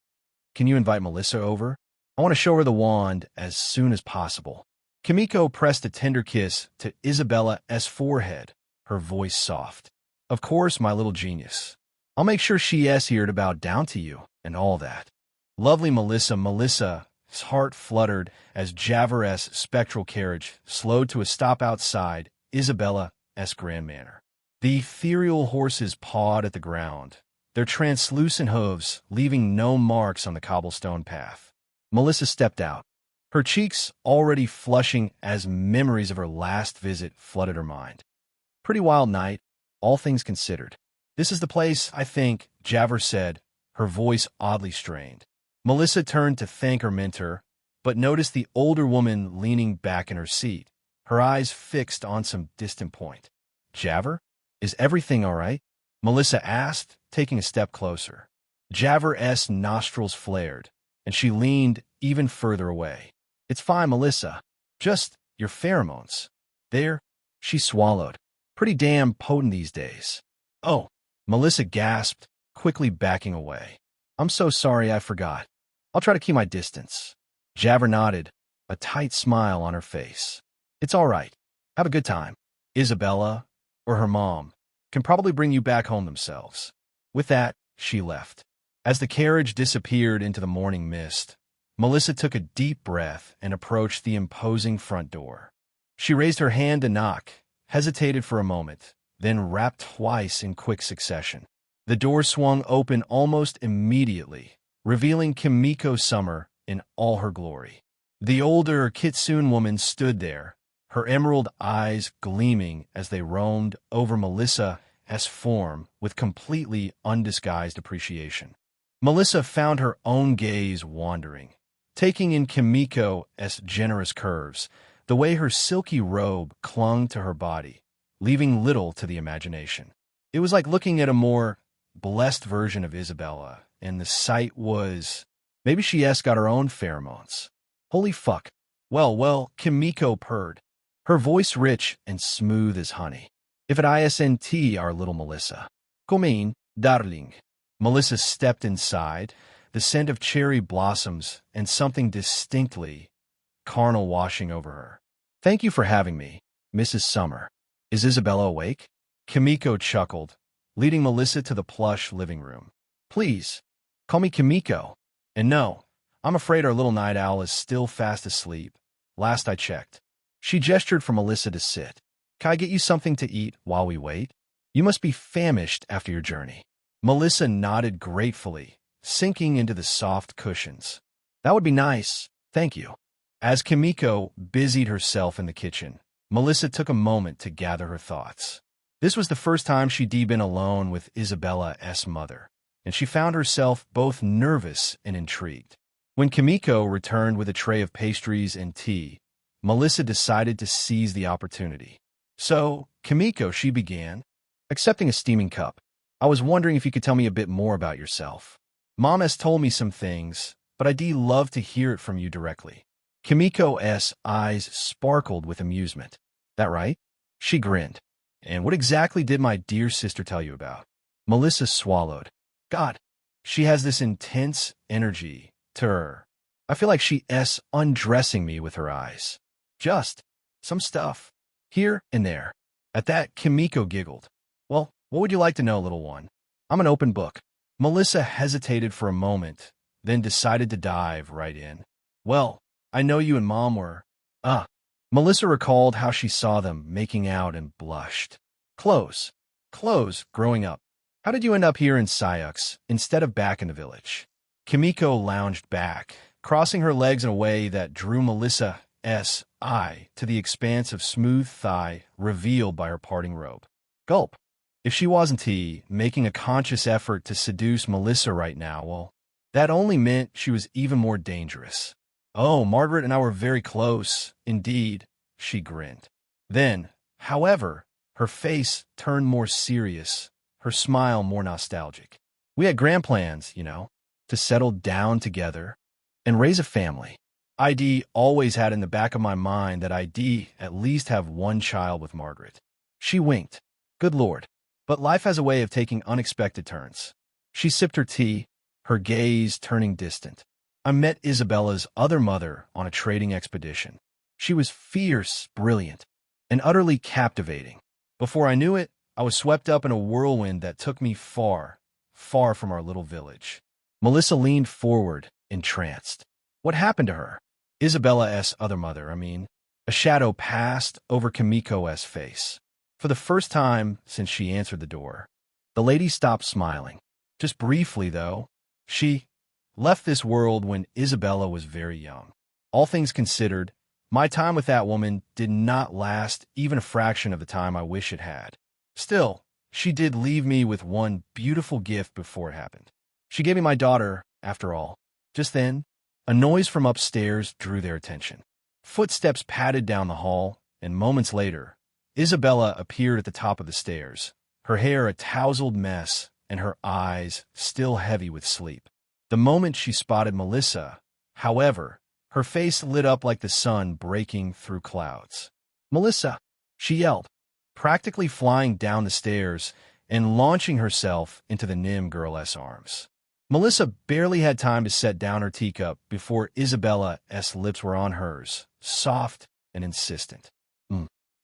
invite Melissa over? I want to show her the wand as soon as possible. Kimiko pressed a tender kiss to Isabella's forehead, her voice soft. Of course, my little genius. I'll make sure she's here to bow down to you and all that. Lovely Melissa. Melissa's heart fluttered as Javer's spectral carriage slowed to a stop outside Isabella's grand manor. The ethereal horses pawed at the ground, their translucent hooves leaving no marks on the cobblestone path. Melissa stepped out, her cheeks already flushing as memories of her last visit flooded her mind. Pretty wild night, all things considered. This is the place, I think, Javer said, her voice oddly strained. Melissa turned to thank her mentor, but noticed the older woman leaning back in her seat, her eyes fixed on some distant point. Javer? Is everything all right? Melissa asked, taking a step closer. Javer's nostrils flared, and she leaned even further away. It's fine, Melissa. Just your pheromones. There, she swallowed. Pretty damn potent these days. Oh, Melissa gasped, quickly backing away. I'm so sorry, I forgot. I'll try to keep my distance. Javer nodded, a tight smile on her face. It's all right. Have a good time. Isabella, or her mom, can probably bring you back home themselves. With that, she left. As the carriage disappeared into the morning mist, Melissa took a deep breath and approached the imposing front door. She raised her hand to knock, hesitated for a moment, then rapped twice in quick succession. The door swung open almost immediately, revealing Kimiko Summer in all her glory. The older Kitsune woman stood there, her emerald eyes gleaming as they roamed over Melissa's form with completely undisguised appreciation. Melissa found her own gaze wandering, taking in Kimiko's generous curves, the way her silky robe clung to her body, leaving little to the imagination. It was like looking at a more blessed version of Isabella, and the sight was... Maybe she got her own pheromones. Holy fuck. Well, Kimiko purred, her voice rich and smooth as honey. If it isn't our little Melissa. Come in, darling. Melissa stepped inside, the scent of cherry blossoms and something distinctly carnal washing over her. Thank you for having me, Mrs. Summer. Is Isabella awake? Kimiko chuckled, leading Melissa to the plush living room. Please, call me Kimiko. And no, I'm afraid our little night owl is still fast asleep. Last I checked. She gestured for Melissa to sit. Can I get you something to eat while we wait? You must be famished after your journey. Melissa nodded gratefully, sinking into the soft cushions. That would be nice, thank you. As Kimiko busied herself in the kitchen, Melissa took a moment to gather her thoughts. This was the first time she'd been alone with Isabella's mother, and she found herself both nervous and intrigued. When Kimiko returned with a tray of pastries and tea, Melissa decided to seize the opportunity. So, Kimiko, she began, accepting a steaming cup. I was wondering if you could tell me a bit more about yourself. Mom has told me some things, but I'd love to hear it from you directly. Kimiko's eyes sparkled with amusement. That right? She grinned. And what exactly did my dear sister tell you about? Melissa swallowed. God, she has this intense energy to her. I feel like she's undressing me with her eyes. Just some stuff, here and there. At that, Kimiko giggled. Well, what would you like to know, little one? I'm an open book. Melissa hesitated for a moment, then decided to dive right in. Well, I know you and Mom were... Melissa recalled how she saw them making out and blushed. Clothes, growing up. How did you end up here in Sayux instead of back in the village? Kimiko lounged back, crossing her legs in a way that drew Melissa's eye to the expanse of smooth thigh revealed by her parting robe. Gulp. If she wasn't making a conscious effort to seduce Melissa right now, well, that only meant she was even more dangerous. Oh, Margaret and I were very close, indeed, she grinned. Then, however, her face turned more serious, her smile more nostalgic. We had grand plans, to settle down together and raise a family. I'd always had in the back of my mind that I'd at least have one child with Margaret. She winked. Good Lord. But life has a way of taking unexpected turns. She sipped her tea, her gaze turning distant. I met Isabella's other mother on a trading expedition. She was fierce, brilliant, and utterly captivating. Before I knew it, I was swept up in a whirlwind that took me far, far from our little village. Melissa leaned forward, entranced. What happened to her? Isabella's other mother, A shadow passed over Kimiko's face. For the first time since she answered the door, the lady stopped smiling. Just briefly, though. She left this world when Isabella was very young. All things considered, my time with that woman did not last even a fraction of the time I wish it had. Still, she did leave me with one beautiful gift before it happened. She gave me my daughter, after all. Just then, a noise from upstairs drew their attention. Footsteps padded down the hall, and moments later, Isabella appeared at the top of the stairs, her hair a tousled mess and her eyes still heavy with sleep. The moment she spotted Melissa, however, her face lit up like the sun breaking through clouds. Melissa, she yelled, practically flying down the stairs and launching herself into the Nim girl's arms. Melissa barely had time to set down her teacup before Isabella's lips were on hers, soft and insistent.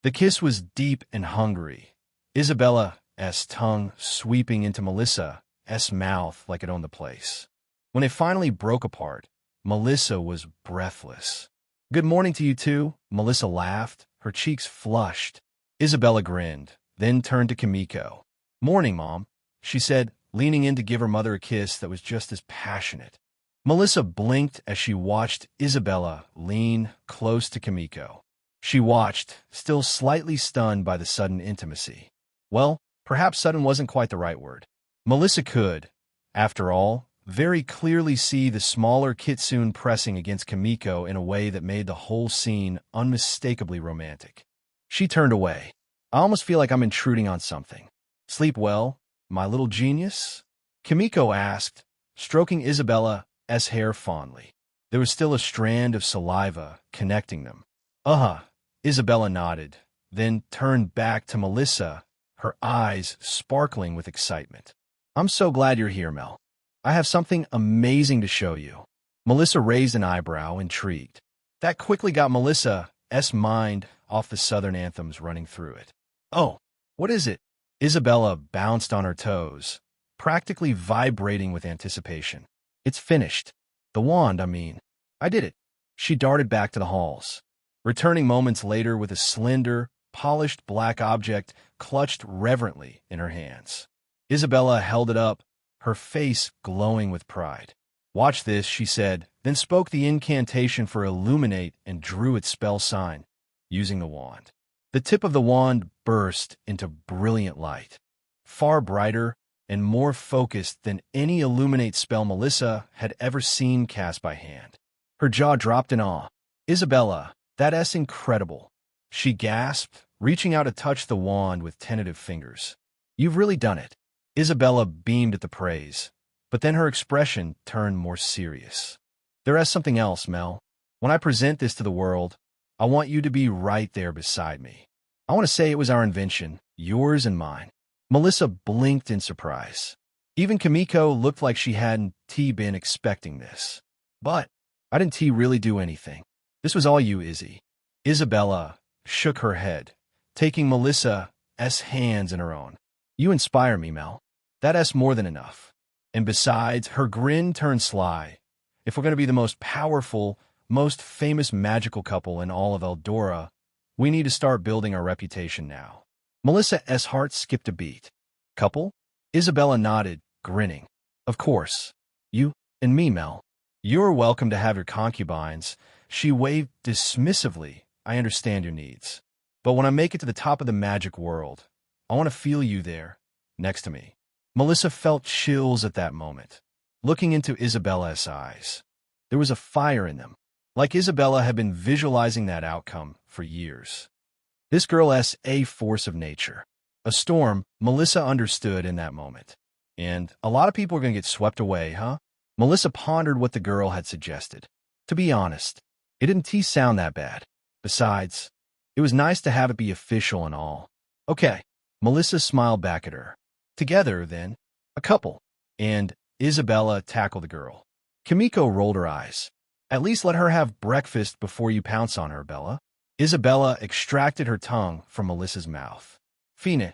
The kiss was deep and hungry, Isabella's tongue sweeping into Melissa's mouth like it owned the place. When it finally broke apart, Melissa was breathless. Good morning to you too, Melissa laughed, her cheeks flushed. Isabella grinned, then turned to Kimiko. Morning, Mom, she said, leaning in to give her mother a kiss that was just as passionate. Melissa blinked as she watched Isabella lean close to Kimiko. She watched, still slightly stunned by the sudden intimacy. Well, perhaps sudden wasn't quite the right word. Melissa could, after all, very clearly see the smaller kitsune pressing against Kimiko in a way that made the whole scene unmistakably romantic. She turned away. I almost feel like I'm intruding on something. Sleep well, my little genius? Kimiko asked, stroking Isabella's hair fondly. There was still a strand of saliva connecting them. Uh-huh, Isabella nodded, then turned back to Melissa, her eyes sparkling with excitement. I'm so glad you're here, Mel. I have something amazing to show you. Melissa raised an eyebrow, intrigued. That quickly got Melissa's mind off the Southern anthems running through it. Oh, what is it? Isabella bounced on her toes, practically vibrating with anticipation. It's finished. The wand, I mean. I did it. She darted back to the halls, returning moments later with a slender, polished black object clutched reverently in her hands. Isabella held it up, her face glowing with pride. Watch this, she said, then spoke the incantation for illuminate and drew its spell sign, using the wand. The tip of the wand burst into brilliant light, far brighter and more focused than any illuminate spell Melissa had ever seen cast by hand. Her jaw dropped in awe. Isabella, that's incredible. She gasped, reaching out to touch the wand with tentative fingers. You've really done it. Isabella beamed at the praise, but then her expression turned more serious. There is something else, Mel. When I present this to the world, I want you to be right there beside me. I want to say it was our invention, yours and mine. Melissa blinked in surprise. Even Kimiko looked like she hadn't been expecting this. But I didn't really do anything. This was all you, Izzy. Isabella shook her head, taking Melissa's hands in her own. You inspire me, Mel. That's more than enough. And besides, her grin turned sly. If we're going to be the most powerful, most famous magical couple in all of Eldora, we need to start building our reputation now. Melissa's heart skipped a beat. Couple? Isabella nodded, grinning. Of course. You and me, Mel. You're welcome to have your concubines. She waved dismissively. I understand your needs. But when I make it to the top of the magic world, I want to feel you there, next to me. Melissa felt chills at that moment, looking into Isabella's eyes. There was a fire in them, like Isabella had been visualizing that outcome for years. This girl's a force of nature. A storm, Melissa understood in that moment. And a lot of people are going to get swept away, huh? Melissa pondered what the girl had suggested. To be honest, it didn't sound that bad. Besides, it was nice to have it be official and all. Okay, Melissa smiled back at her. Together, then, a couple. And Isabella tackled the girl. Kimiko rolled her eyes. At least let her have breakfast before you pounce on her, Bella. Isabella extracted her tongue from Melissa's mouth. Fine,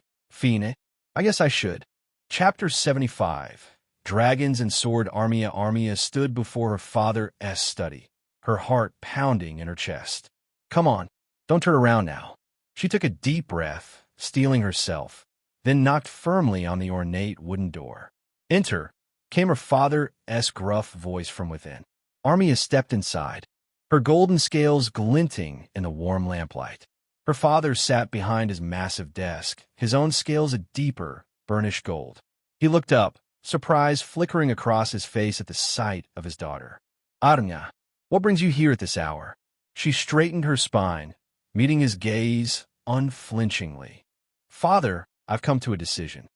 I guess I should. Chapter 75. Dragons and Sword. Armia stood before her father's study, her heart pounding in her chest. Come on, don't turn around now. She took a deep breath, steeling herself, then knocked firmly on the ornate wooden door. Enter, came her father's gruff voice from within. Armia stepped inside, her golden scales glinting in the warm lamplight. Her father sat behind his massive desk, his own scales a deeper, burnished gold. He looked up, surprise flickering across his face at the sight of his daughter. Armia, what brings you here at this hour? She straightened her spine, meeting his gaze unflinchingly. Father, I've come to a decision.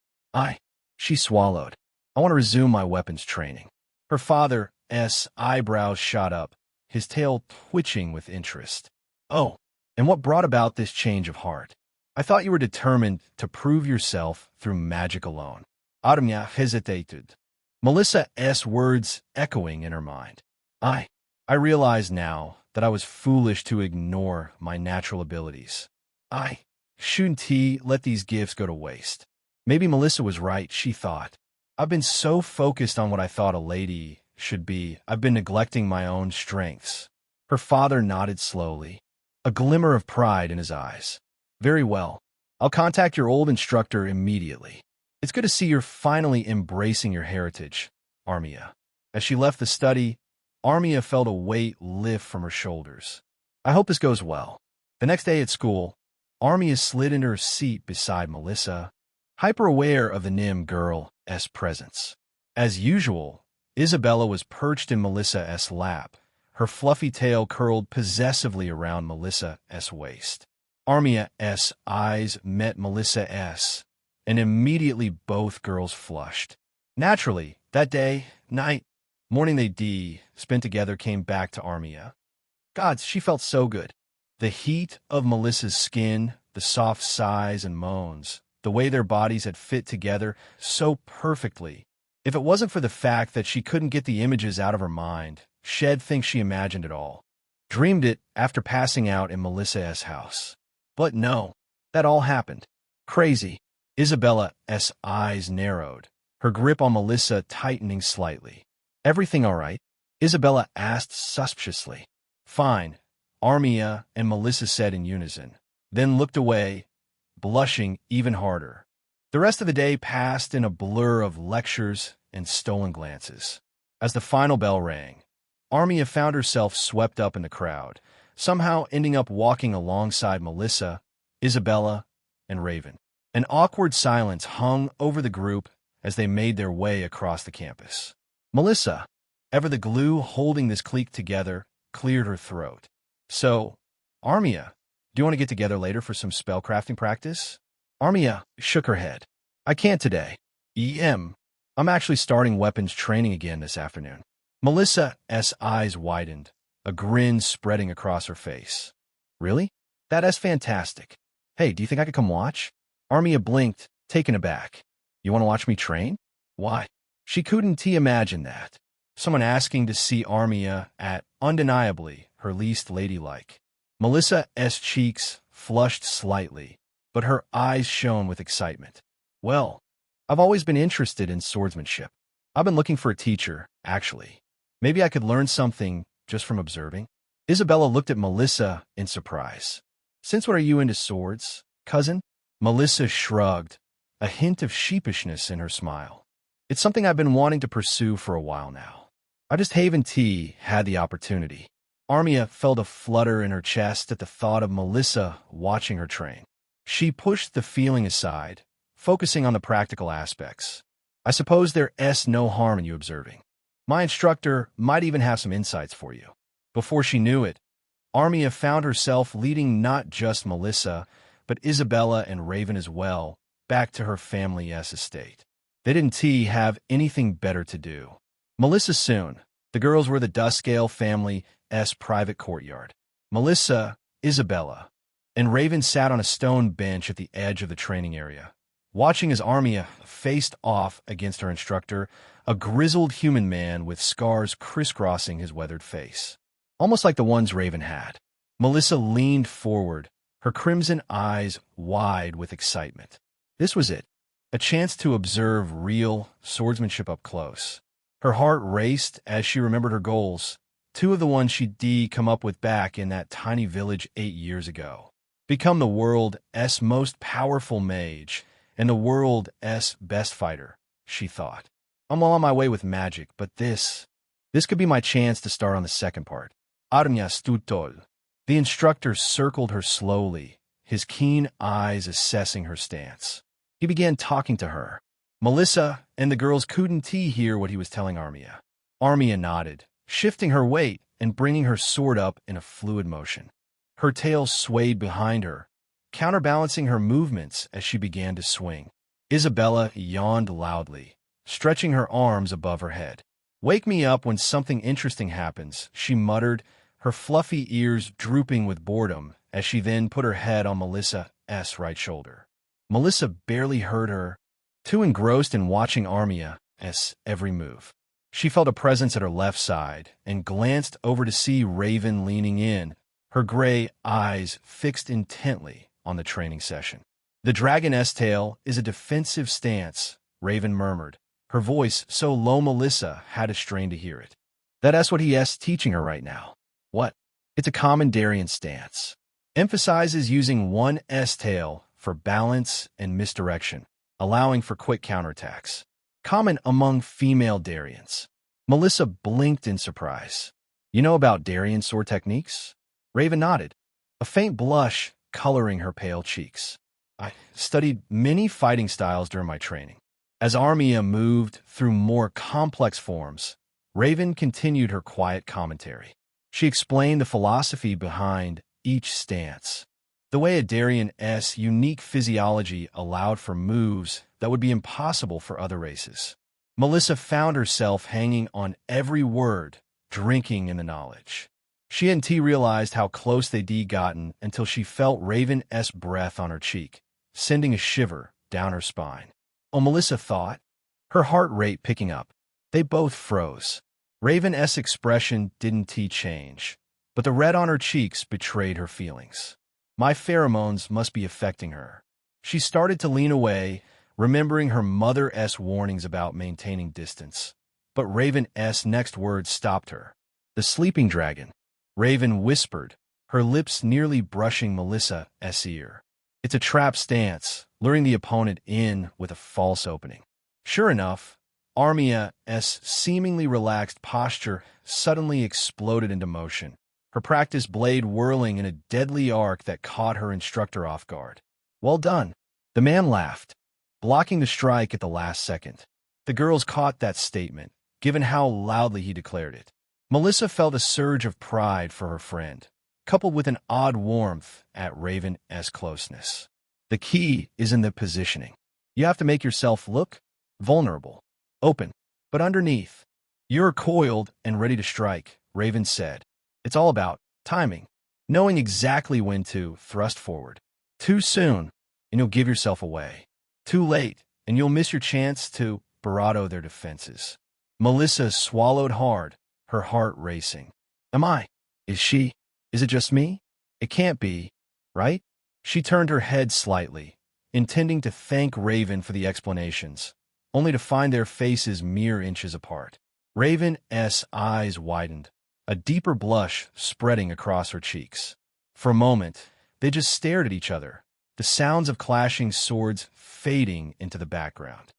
She swallowed. I want to resume my weapons training. Her father's eyebrows shot up, his tail twitching with interest. Oh, and what brought about this change of heart? I thought you were determined to prove yourself through magic alone. Armia hesitated, Melissa's words echoing in her mind. I realize now that I was foolish to ignore my natural abilities. I shouldn't let these gifts go to waste. Maybe Melissa was right, she thought. I've been so focused on what I thought a lady should be, I've been neglecting my own strengths. Her father nodded slowly, a glimmer of pride in his eyes. Very well. I'll contact your old instructor immediately. It's good to see you're finally embracing your heritage, Armia. As she left the study, Armia felt a weight lift from her shoulders. I hope this goes well. The next day at school, Armia slid into her seat beside Melissa, hyper-aware of the Nim girl's presence. As usual, Isabella was perched in Melissa's lap, her fluffy tail curled possessively around Melissa's waist. Armia's eyes met Melissa's, and immediately both girls flushed. Naturally, that morning they spent together came back to Armia. Gods, she felt so good. The heat of Melissa's skin, the soft sighs and moans, the way their bodies had fit together so perfectly. If it wasn't for the fact that she couldn't get the images out of her mind, she'd think she imagined it all. Dreamed it after passing out in Melissa's house. But no, that all happened. Crazy. Isabella's eyes narrowed, her grip on Melissa tightening slightly. Everything all right? Isabella asked suspiciously. Fine, Armia and Melissa said in unison, then looked away, blushing even harder. The rest of the day passed in a blur of lectures and stolen glances. As the final bell rang, Armia found herself swept up in the crowd, somehow ending up walking alongside Melissa, Isabella, and Raven. An awkward silence hung over the group as they made their way across the campus. Melissa, ever the glue holding this clique together, cleared her throat. So, Armia, do you want to get together later for some spellcrafting practice? Armia shook her head. I can't today. I'm actually starting weapons training again this afternoon. Melissa's eyes widened, a grin spreading across her face. Really? That's fantastic. Hey, do you think I could come watch? Armia blinked, taken aback. You want to watch me train? Why? She couldn't imagine that. Someone asking to see Armia at, undeniably, her least ladylike. Melissa's cheeks flushed slightly, but her eyes shone with excitement. Well, I've always been interested in swordsmanship. I've been looking for a teacher, actually. Maybe I could learn something just from observing. Isabella looked at Melissa in surprise. Since when are you into swords, cousin? Melissa shrugged, a hint of sheepishness in her smile. It's something I've been wanting to pursue for a while now. I just haven't had the opportunity. Armia felt a flutter in her chest at the thought of Melissa watching her train. She pushed the feeling aside, focusing on the practical aspects. I suppose there's no harm in you observing. My instructor might even have some insights for you. Before she knew it, Armia found herself leading not just Melissa, but Isabella and Raven as well, back to her family's estate. They didn't have anything better to do. Melissa soon. The girls were the Duscale family's private courtyard. Melissa, Isabella, and Raven sat on a stone bench at the edge of the training area, watching as Armia faced off against her instructor, a grizzled human man with scars crisscrossing his weathered face, almost like the ones Raven had. Melissa leaned forward, her crimson eyes wide with excitement. This was it, a chance to observe real swordsmanship up close. Her heart raced as she remembered her goals, two of the ones she'd come up with back in that tiny village 8 years ago. Become the world's most powerful mage and the world's best fighter, she thought. I'm all on my way with magic, but this could be my chance to start on the second part. Armia stutol. The instructor circled her slowly, his keen eyes assessing her stance. He began talking to her. Melissa and the girls couldn't hear what he was telling Armia. Armia nodded, shifting her weight and bringing her sword up in a fluid motion. Her tail swayed behind her, counterbalancing her movements as she began to swing. Isabella yawned loudly, stretching her arms above her head. Wake me up when something interesting happens, she muttered, her fluffy ears drooping with boredom as she then put her head on Melissa's right shoulder. Melissa barely heard her, too engrossed in watching Armia's every move. She felt a presence at her left side and glanced over to see Raven leaning in, her gray eyes fixed intently on the training session. The dragon's tail is a defensive stance, Raven murmured, her voice so low Melissa had to strain to hear it. That's what he's teaching her right now. What? It's a common Darien stance. Emphasizes using one tail for balance and misdirection, allowing for quick counterattacks. Common among female Darians. Melissa blinked in surprise. You know about Darien sword techniques? Raven nodded, a faint blush coloring her pale cheeks. I studied many fighting styles during my training. As Armia moved through more complex forms, Raven continued her quiet commentary. She explained the philosophy behind each stance. The way a Darien-S unique physiology allowed for moves that would be impossible for other races. Melissa found herself hanging on every word, drinking in the knowledge. She and T realized how close they'd gotten until she felt Raven-S breath on her cheek, sending a shiver down her spine. Oh, Melissa thought, her heart rate picking up. They both froze. Raven-S expression didn't change, but the red on her cheeks betrayed her feelings. My pheromones must be affecting her. She started to lean away, remembering her mother's warnings about maintaining distance. But Raven-S next words stopped her. The sleeping dragon, Raven whispered, her lips nearly brushing Melissa's ear. It's a trap stance, luring the opponent in with a false opening. Sure enough, Armia's seemingly relaxed posture suddenly exploded into motion, her practice blade whirling in a deadly arc that caught her instructor off guard. Well done. The man laughed, blocking the strike at the last second. The girls caught that statement, given how loudly he declared it. Melissa felt a surge of pride for her friend, coupled with an odd warmth at Raven's closeness. The key is in the positioning. You have to make yourself look vulnerable, open, but underneath. You're coiled and ready to strike, Raven said. It's all about timing, knowing exactly when to thrust forward. Too soon, and you'll give yourself away. Too late, and you'll miss your chance to bravado their defenses. Melissa swallowed hard, her heart racing. Am I? Is she? Is it just me? It can't be, right? She turned her head slightly, intending to thank Raven for the explanations, only to find their faces mere inches apart. Raven's eyes widened, a deeper blush spreading across her cheeks. For a moment, they just stared at each other, the sounds of clashing swords fading into the background.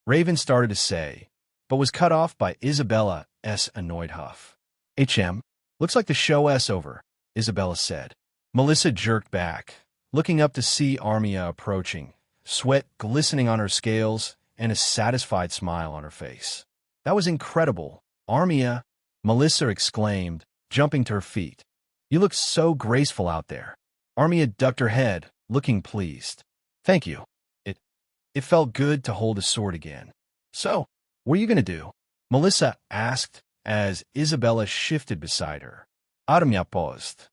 Raven started to say, but was cut off by Isabella's annoyed huff. Looks like the show's over, Isabella said. Melissa jerked back, looking up to see Armia approaching, sweat glistening on her scales and a satisfied smile on her face. That was incredible, Armia, Melissa exclaimed, jumping to her feet. You look so graceful out there. Armia ducked her head, looking pleased. Thank you. It felt good to hold a sword again. So, what are you going to do? Melissa asked as Isabella shifted beside her. Armia paused.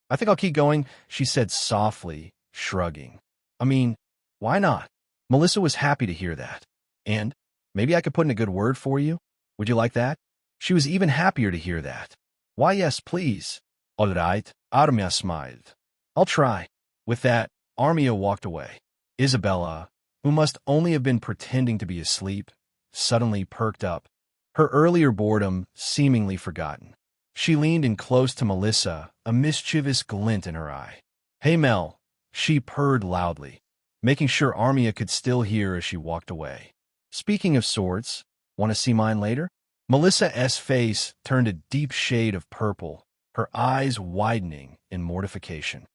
I think I'll keep going, she said softly, shrugging. I mean, why not? Melissa was happy to hear that. And maybe I could put in a good word for you? Would you like that? She was even happier to hear that. Why, yes, please. All right, Armia smiled. I'll try. With that, Armia walked away. Isabella, who must only have been pretending to be asleep, suddenly perked up, her earlier boredom seemingly forgotten. She leaned in close to Melissa, a mischievous glint in her eye. Hey, Mel, she purred loudly, making sure Armia could still hear as she walked away. Speaking of swords, want to see mine later? Melissa's face turned a deep shade of purple, her eyes widening in mortification.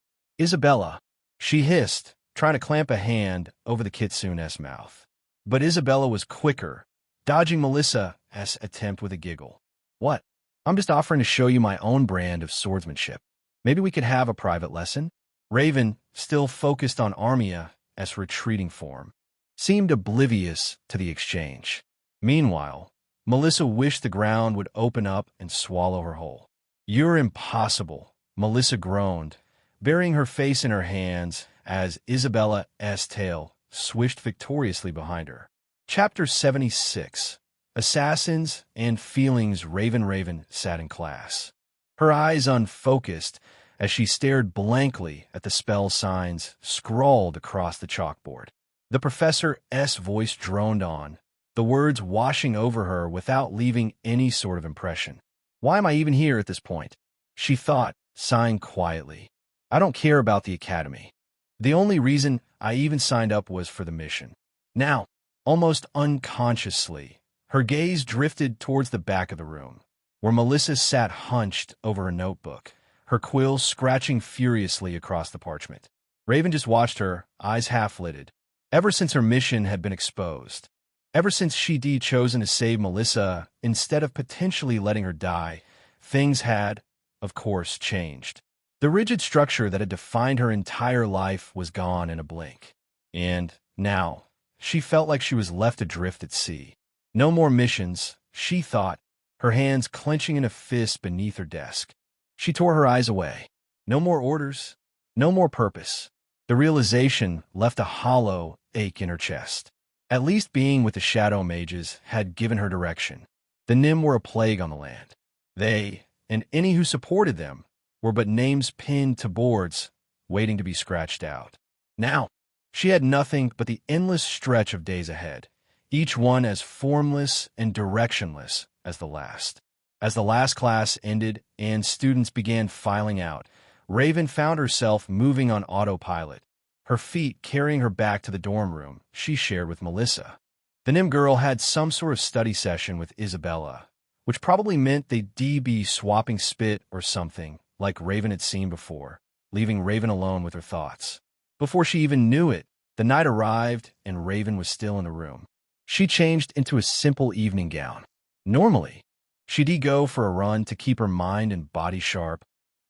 Isabella, she hissed, trying to clamp a hand over the kitsune's mouth. But Isabella was quicker, dodging Melissa's attempt with a giggle. What? I'm just offering to show you my own brand of swordsmanship. Maybe we could have a private lesson? Raven, still focused on Armia's retreating form, seemed oblivious to the exchange. Meanwhile, Melissa wished the ground would open up and swallow her whole. You're impossible, Melissa groaned, burying her face in her hands as Isabella's tail swished victoriously behind her. Chapter 76. Assassins and Feelings. Raven sat in class, her eyes unfocused as she stared blankly at the spell signs scrawled across the chalkboard. The professor's voice droned on, the words washing over her without leaving any sort of impression. Why am I even here at this point? She thought, sighing quietly. I don't care about the academy. The only reason I even signed up was for the mission. Now, almost unconsciously, her gaze drifted towards the back of the room, where Melissa sat hunched over a notebook, her quill scratching furiously across the parchment. Raven just watched her, eyes half-lidded. Ever since her mission had been exposed, Ever since she'd chosen to save Melissa instead of potentially letting her die, things had, of course, changed. The rigid structure that had defined her entire life was gone in a blink. And now, she felt like she was left adrift at sea. No more missions, she thought, her hands clenching in a fist beneath her desk. She tore her eyes away. No more orders, no more purpose. The realization left a hollow ache in her chest. At least being with the Shadow Mages had given her direction. The Nim were a plague on the land. They, and any who supported them, were but names pinned to boards, waiting to be scratched out. Now, she had nothing but the endless stretch of days ahead, each one as formless and directionless as the last. As the last class ended and students began filing out, Raven found herself moving on autopilot, her feet carrying her back to the dorm room she shared with Melissa. The Nim girl had some sort of study session with Isabella, which probably meant they'd be swapping spit or something, like Raven had seen before, leaving Raven alone with her thoughts. Before she even knew it, the night arrived and Raven was still in the room. She changed into a simple evening gown. Normally, she'd go for a run to keep her mind and body sharp,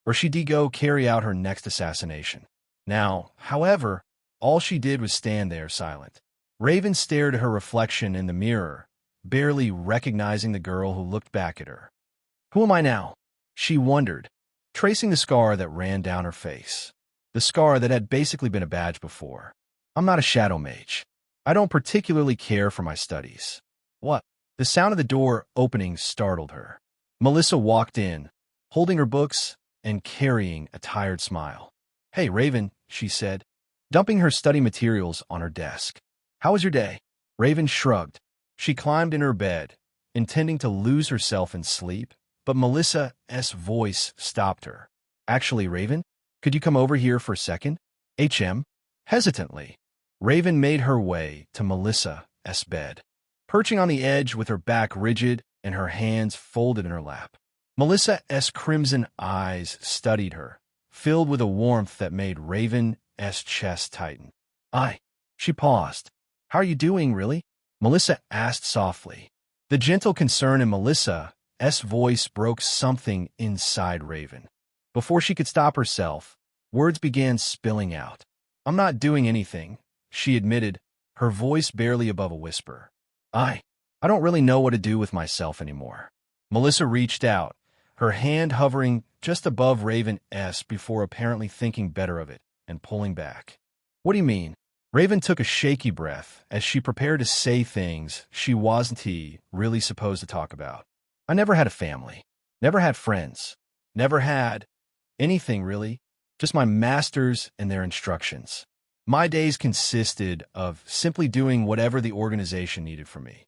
or she'd go carry out her next assassination. Now, however, all she did was stand there silent. Raven stared at her reflection in the mirror, barely recognizing the girl who looked back at her. Who am I now? She wondered, tracing the scar that ran down her face. The scar that had basically been a badge before. I'm not a shadow mage. I don't particularly care for my studies. What? The sound of the door opening startled her. Melissa walked in, holding her books and carrying a tired smile. Hey, Raven, she said, dumping her study materials on her desk. How was your day? Raven shrugged. She climbed in her bed, intending to lose herself in sleep, but Melissa's voice stopped her. Actually, Raven, could you come over here for a second? Hesitantly, Raven made her way to Melissa's bed, perching on the edge with her back rigid and her hands folded in her lap. Melissa's crimson eyes studied her, filled with a warmth that made Raven's chest tighten. She paused. How are you doing, really? Melissa asked softly. The gentle concern in Melissa's voice broke something inside Raven. Before she could stop herself, words began spilling out. I'm not doing anything, she admitted, her voice barely above a whisper. I don't really know what to do with myself anymore. Melissa reached out, her hand hovering just above Raven's before apparently thinking better of it and pulling back. What do you mean? Raven took a shaky breath as she prepared to say things she wasn't really supposed to talk about. I never had a family, never had friends, never had anything really, just my masters and their instructions. My days consisted of simply doing whatever the organization needed from me.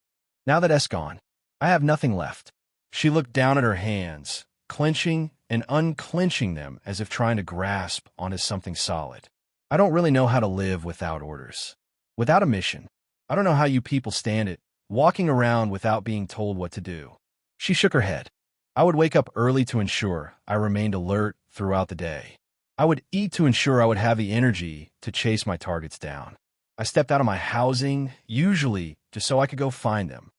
Now that S's gone, I have nothing left. She looked down at her hands, clenching and unclenching them as if trying to grasp onto something solid. I don't really know how to live without orders, without a mission. I don't know how you people stand it, walking around without being told what to do. She shook her head. I would wake up early to ensure I remained alert throughout the day. I would eat to ensure I would have the energy to chase my targets down. I stepped out of my housing, usually just so I could go find them.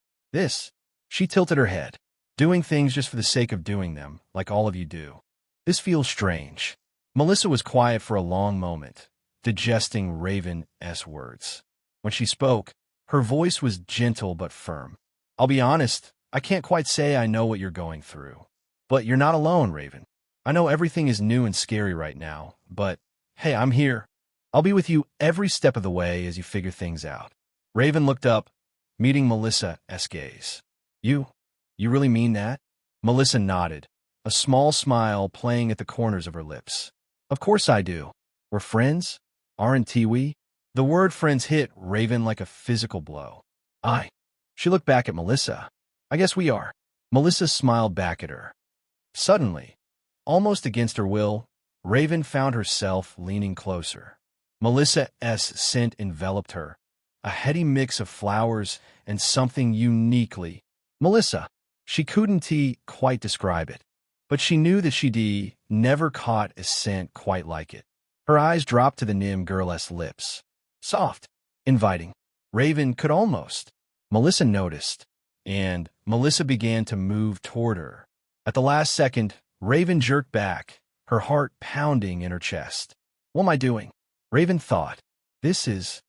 She tilted her head, doing things just for the sake of doing them, like all of you do. This feels strange. Melissa was quiet for a long moment, digesting Raven's words. When she spoke, her voice was gentle but firm. I'll be honest, I can't quite say I know what you're going through. But you're not alone, Raven. I know everything is new and scary right now, but hey, I'm here. I'll be with you every step of the way as you figure things out. Raven looked up, meeting Melissa's gaze. You really mean that? Melissa nodded, a small smile playing at the corners of her lips. Of course I do. We're friends, aren't we? The word friends hit Raven like a physical blow. She looked back at Melissa. I guess we are. Melissa smiled back at her. Suddenly, almost against her will, Raven found herself leaning closer. Melissa's scent enveloped her, a heady mix of flowers and something uniquely Melissa. She couldn't quite describe it, but she knew that she'd never caught a scent quite like it. Her eyes dropped to the Nim girl's lips. Soft, inviting. Raven could almost Melissa noticed, and Melissa began to move toward her. At the last second, Raven jerked back, her heart pounding in her chest. What am I doing? Raven thought. This is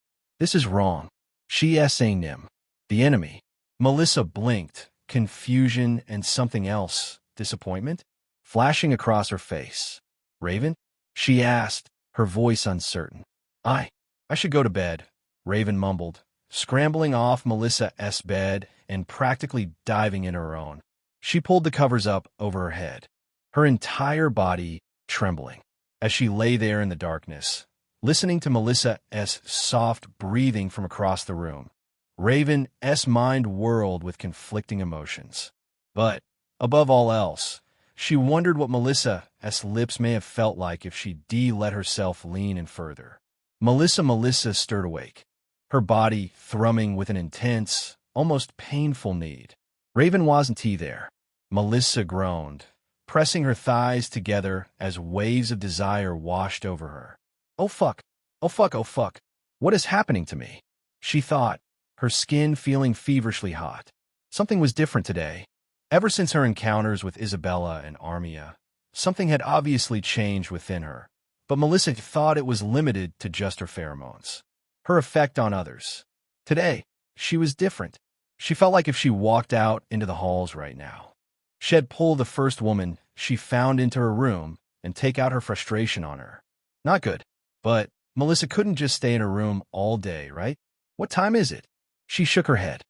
wrong. She saying him. The enemy. Melissa blinked, confusion and something else, disappointment, flashing across her face. Raven? She asked, her voice uncertain. I should go to bed, Raven mumbled, scrambling off Melissa's bed and practically diving in her own. She pulled the covers up over her head, her entire body trembling. As she lay there in the darkness, listening to Melissa's soft breathing from across the room, Raven's mind whirled with conflicting emotions. But, above all else, she wondered what Melissa's lips may have felt like if she let herself lean in further. Melissa stirred awake, her body thrumming with an intense, almost painful need. Raven wasn't there. Melissa groaned, pressing her thighs together as waves of desire washed over her. Oh fuck, oh fuck, oh fuck. What is happening to me? She thought, her skin feeling feverishly hot. Something was different today. Ever since her encounters with Isabella and Armia, something had obviously changed within her, but Melissa thought it was limited to just her pheromones, her effect on others. Today, she was different. She felt like if she walked out into the halls right now, she'd pull the first woman she found into her room and take out her frustration on her. Not good. But Melissa couldn't just stay in her room all day, right? What time is it? She shook her head.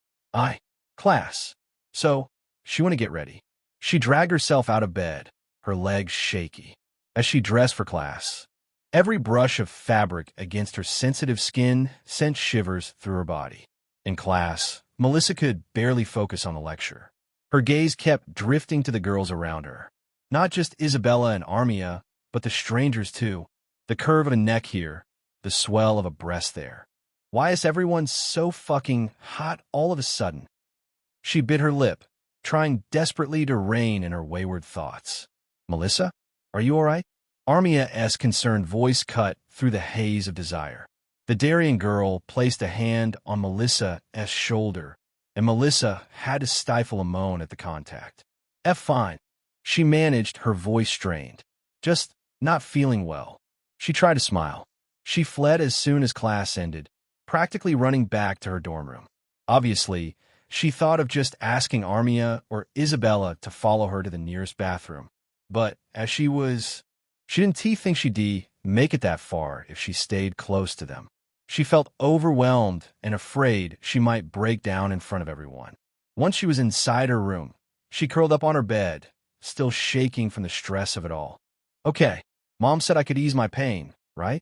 Class. So, she went to get ready. She dragged herself out of bed, her legs shaky. As she dressed for class, every brush of fabric against her sensitive skin sent shivers through her body. In class, Melissa could barely focus on the lecture. Her gaze kept drifting to the girls around her. Not just Isabella and Armia, but the strangers too. The curve of a neck here, the swell of a breast there. Why is everyone so fucking hot all of a sudden? She bit her lip, trying desperately to rein in her wayward thoughts. Melissa? Are you all right? Armia's concerned voice cut through the haze of desire. The Darien girl placed a hand on Melissa's shoulder, and Melissa had to stifle a moan at the contact. Fine. She managed, her voice strained. Just not feeling well. She tried to smile. She fled as soon as class ended, practically running back to her dorm room. Obviously, she thought of just asking Armia or Isabella to follow her to the nearest bathroom. But as she didn't think she'd make it that far if she stayed close to them. She felt overwhelmed and afraid she might break down in front of everyone. Once she was inside her room, she curled up on her bed, still shaking from the stress of it all. Okay, Mom said I could ease my pain, right?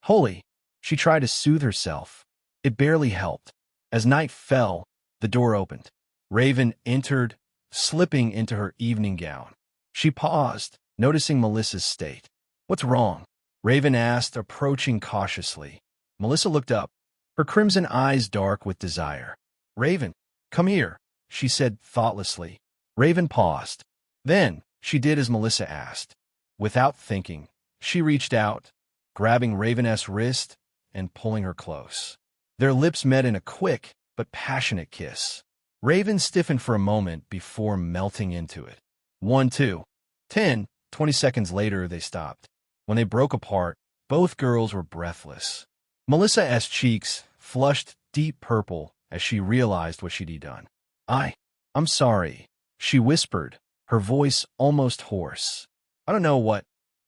Holy. She tried to soothe herself. It barely helped. As night fell, the door opened. Raven entered, slipping into her evening gown. She paused, noticing Melissa's state. What's wrong? Raven asked, approaching cautiously. Melissa looked up, her crimson eyes dark with desire. Raven, come here, she said thoughtlessly. Raven paused. Then, she did as Melissa asked. Without thinking, she reached out, grabbing Raven's wrist and pulling her close. Their lips met in a quick but passionate kiss. Raven stiffened for a moment before melting into it. 1, 2, 10, 20 seconds later, they stopped. When they broke apart, both girls were breathless. Melissa's cheeks flushed deep purple as she realized what she'd done. I'm sorry, she whispered, her voice almost hoarse. I don't know what.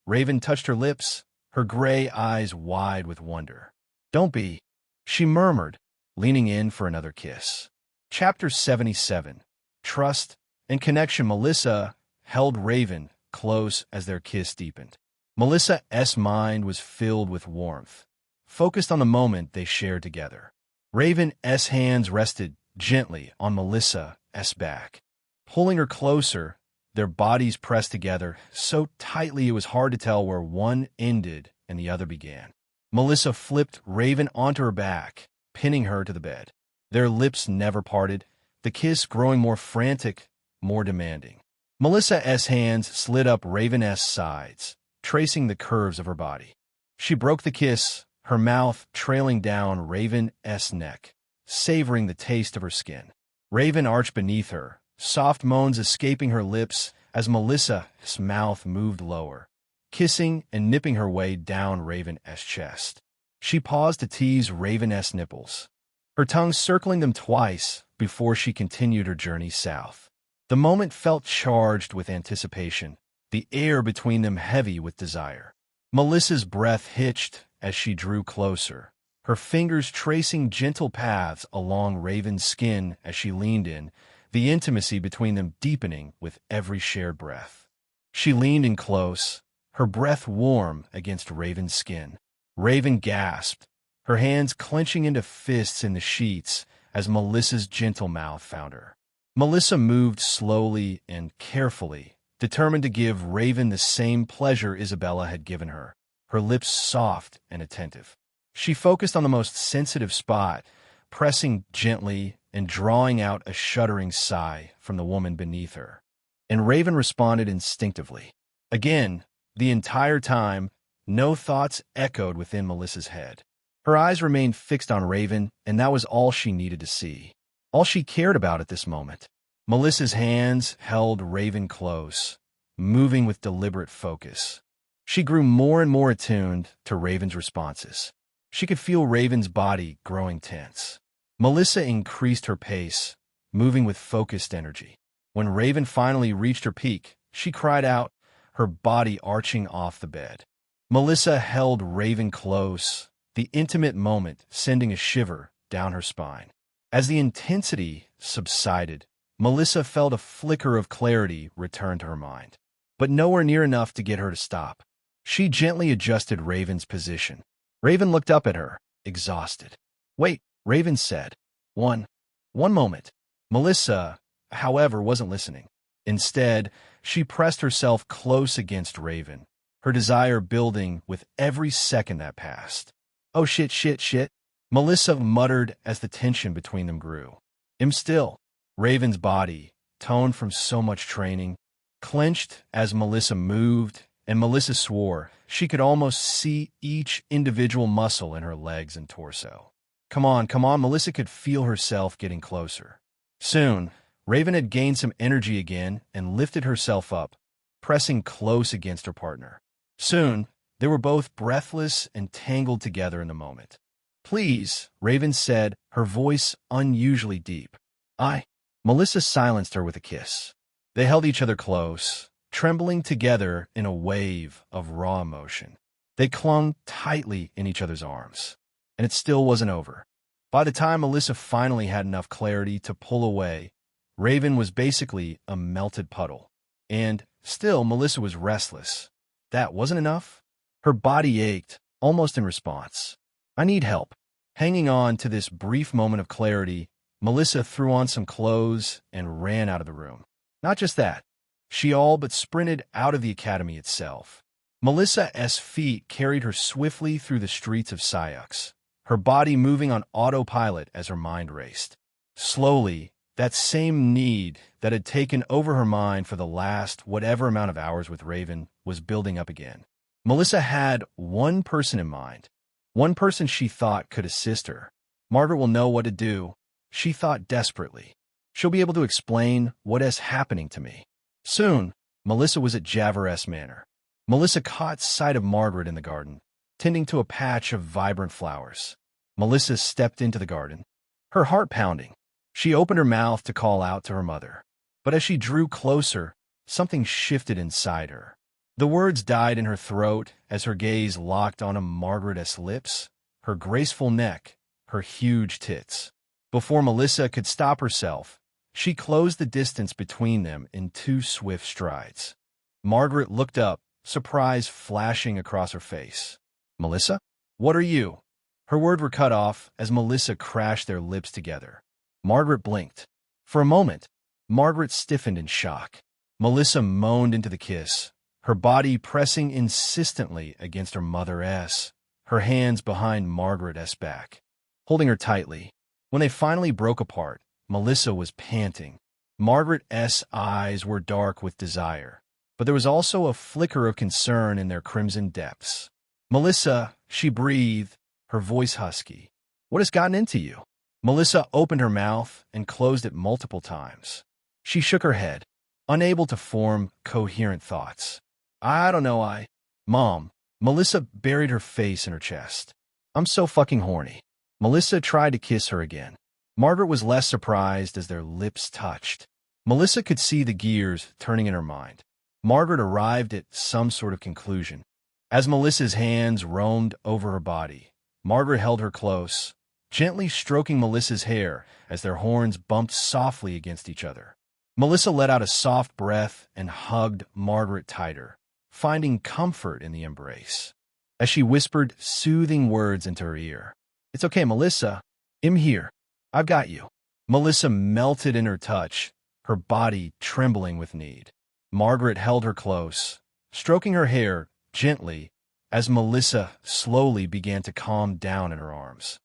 Raven touched her lips, her gray eyes wide with wonder. Don't be, she murmured, leaning in for another kiss. Chapter 77. Trust and Connection. Melissa held Raven close as their kiss deepened. Melissa's mind was filled with warmth, focused on the moment they shared together. Raven's hands rested gently on Melissa's back, pulling her closer, their bodies pressed together so tightly it was hard to tell where one ended and the other began. Melissa flipped Raven onto her back, pinning her to the bed. Their lips never parted, the kiss growing more frantic, more demanding. Melissa's hands slid up Raven's sides, tracing the curves of her body. She broke the kiss, her mouth trailing down Raven's neck, savoring the taste of her skin. Raven arched beneath her, soft moans escaping her lips as Melissa's mouth moved lower, kissing and nipping her way down Raven's chest. She paused to tease Raven's nipples, her tongue circling them twice before she continued her journey south. The moment felt charged with anticipation, the air between them heavy with desire. Melissa's breath hitched as she drew closer, her fingers tracing gentle paths along Raven's skin as she leaned in, the intimacy between them deepening with every shared breath. She leaned in close, her breath warm against Raven's skin. Raven gasped, her hands clenching into fists in the sheets as Melissa's gentle mouth found her. Melissa moved slowly and carefully, determined to give Raven the same pleasure Isabella had given her, her lips soft and attentive. She focused on the most sensitive spot, pressing gently and drawing out a shuddering sigh from the woman beneath her. And Raven responded instinctively. Again, the entire time, no thoughts echoed within Melissa's head. Her eyes remained fixed on Raven, and that was all she needed to see. All she cared about at this moment. Melissa's hands held Raven close, moving with deliberate focus. She grew more and more attuned to Raven's responses. She could feel Raven's body growing tense. Melissa increased her pace, moving with focused energy. When Raven finally reached her peak, she cried out, her body arching off the bed. Melissa held Raven close, the intimate moment sending a shiver down her spine. As the intensity subsided, Melissa felt a flicker of clarity return to her mind, but nowhere near enough to get her to stop. She gently adjusted Raven's position. Raven looked up at her, exhausted. "Wait," Raven said. One moment." Melissa, however, wasn't listening. Instead, she pressed herself close against Raven, her desire building with every second that passed. "Oh shit. Melissa muttered as the tension between them grew. Still." Raven's body, toned from so much training, clenched as Melissa moved, and Melissa swore she could almost see each individual muscle in her legs and torso. Come on, Melissa could feel herself getting closer. Soon, Raven had gained some energy again and lifted herself up, pressing close against her partner. Soon, they were both breathless and tangled together in the moment. "Please," Raven said, her voice unusually deep. Melissa silenced her with a kiss. They held each other close, trembling together in a wave of raw emotion. They clung tightly in each other's arms. And it still wasn't over. By the time Melissa finally had enough clarity to pull away, Raven was basically a melted puddle. And still, Melissa was restless. That wasn't enough. Her body ached, almost in response. "I need help." Hanging on to this brief moment of clarity, Melissa threw on some clothes and ran out of the room. Not just that, she all but sprinted out of the academy itself. Melissa's feet carried her swiftly through the streets of Syux, her body moving on autopilot as her mind raced. Slowly, that same need that had taken over her mind for the last whatever amount of hours with Raven was building up again. Melissa had one person in mind, one person she thought could assist her. Margaret will know what to do, she thought desperately. She'll be able to explain what is happening to me. Soon, Melissa was at Javeress Manor. Melissa caught sight of Margaret in the garden, tending to a patch of vibrant flowers. Melissa stepped into the garden, her heart pounding. She opened her mouth to call out to her mother. But as she drew closer, something shifted inside her. The words died in her throat as her gaze locked onto Margaret's lips, her graceful neck, her huge tits. Before Melissa could stop herself, she closed the distance between them in 2 swift strides. Margaret looked up, surprise flashing across her face. "Melissa? What are you?" Her words were cut off as Melissa crashed their lips together. Margaret blinked. For a moment, Margaret stiffened in shock. Melissa moaned into the kiss, her body pressing insistently against her mother's, her hands behind Margaret's back, holding her tightly. When they finally broke apart, Melissa was panting. Margaret's eyes were dark with desire, but there was also a flicker of concern in their crimson depths. "Melissa," she breathed, her voice husky. "What has gotten into you?" Melissa opened her mouth and closed it multiple times. She shook her head, unable to form coherent thoughts. I don't know, Mom. Melissa buried her face in her chest. I'm so fucking horny. Melissa tried to kiss her again. Margaret was less surprised as their lips touched. Melissa could see the gears turning in her mind. Margaret arrived at some sort of conclusion. As Melissa's hands roamed over her body, Margaret held her close, gently stroking Melissa's hair as their horns bumped softly against each other. Melissa let out a soft breath and hugged Margaret tighter, finding comfort in the embrace. As she whispered soothing words into her ear, "It's okay, Melissa. I'm here. I've got you." Melissa melted in her touch, her body trembling with need. Margaret held her close, stroking her hair gently as Melissa slowly began to calm down in her arms.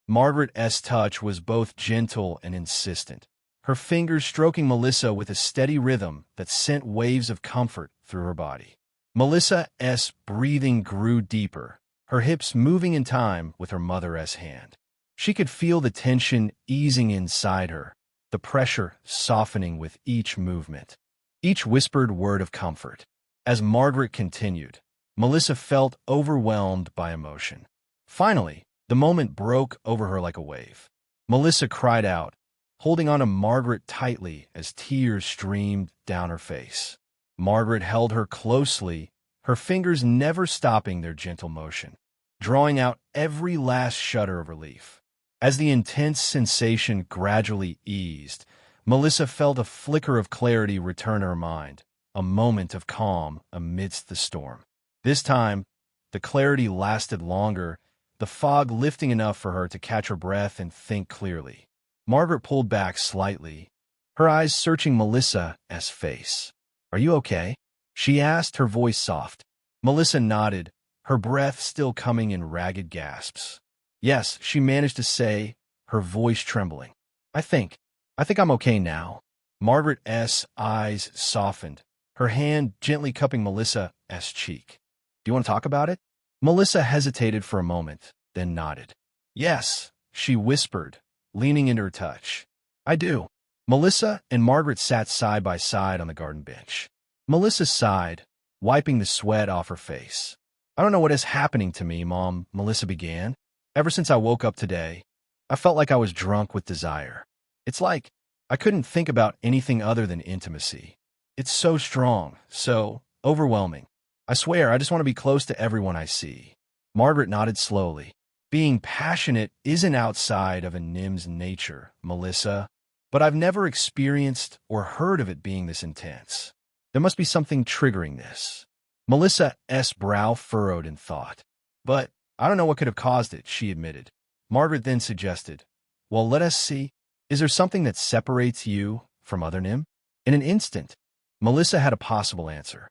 Margaret's touch was both gentle and insistent, her fingers stroking Melissa with a steady rhythm that sent waves of comfort through her body. Melissa's breathing grew deeper, her hips moving in time with her mother's hand. She could feel the tension easing inside her, the pressure softening with each movement, each whispered word of comfort. As Margaret continued, Melissa felt overwhelmed by emotion. Finally, the moment broke over her like a wave. Melissa cried out, holding on to Margaret tightly as tears streamed down her face. Margaret held her closely, her fingers never stopping their gentle motion, drawing out every last shudder of relief. As the intense sensation gradually eased, Melissa felt a flicker of clarity return to her mind, a moment of calm amidst the storm. This time, the clarity lasted longer, the fog lifting enough for her to catch her breath and think clearly. Margaret pulled back slightly, her eyes searching Melissa's face. "Are you okay?" she asked, her voice soft. Melissa nodded, her breath still coming in ragged gasps. "Yes," she managed to say, her voice trembling. I think I'm okay now." Margaret's eyes softened, her hand gently cupping Melissa's cheek. "Do you want to talk about it?" Melissa hesitated for a moment, then nodded. "Yes," she whispered, leaning into her touch. "I do." Melissa and Margaret sat side by side on the garden bench. Melissa sighed, wiping the sweat off her face. "I don't know what is happening to me, Mom," Melissa began. "Ever since I woke up today, I felt like I was drunk with desire. It's like I couldn't think about anything other than intimacy. It's so strong, so overwhelming. I swear, I just want to be close to everyone I see." Margaret nodded slowly. "Being passionate isn't outside of a NIM's nature, Melissa, but I've never experienced or heard of it being this intense. There must be something triggering this." Melissa's brow furrowed in thought. "But I don't know what could have caused it," she admitted. Margaret then suggested, "Well, let us see. Is there something that separates you from other NIM?" In an instant, Melissa had a possible answer.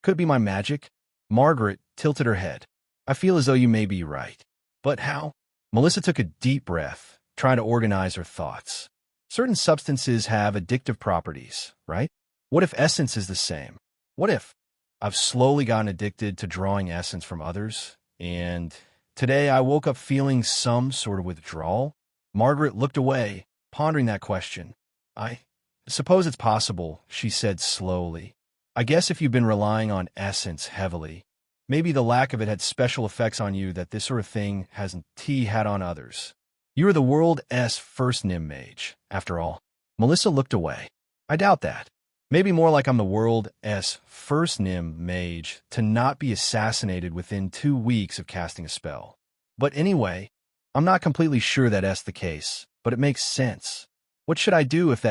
"Could it be my magic?" Margaret tilted her head. "I feel as though you may be right. But how?" Melissa took a deep breath, trying to organize her thoughts. "Certain substances have addictive properties, right? What if essence is the same? What if I've slowly gotten addicted to drawing essence from others, and today I woke up feeling some sort of withdrawal?" Margaret looked away, pondering that question. "I suppose it's possible," she said slowly. "I guess if you've been relying on essence heavily, maybe the lack of it had special effects on you that this sort of thing hasn't had on others. You are the world's first NIM mage, after all." Melissa looked away. "I doubt that. Maybe more like I'm the world's first NIM mage to not be assassinated within 2 weeks of casting a spell. But anyway, I'm not completely sure that's the case, but it makes sense. What should I do if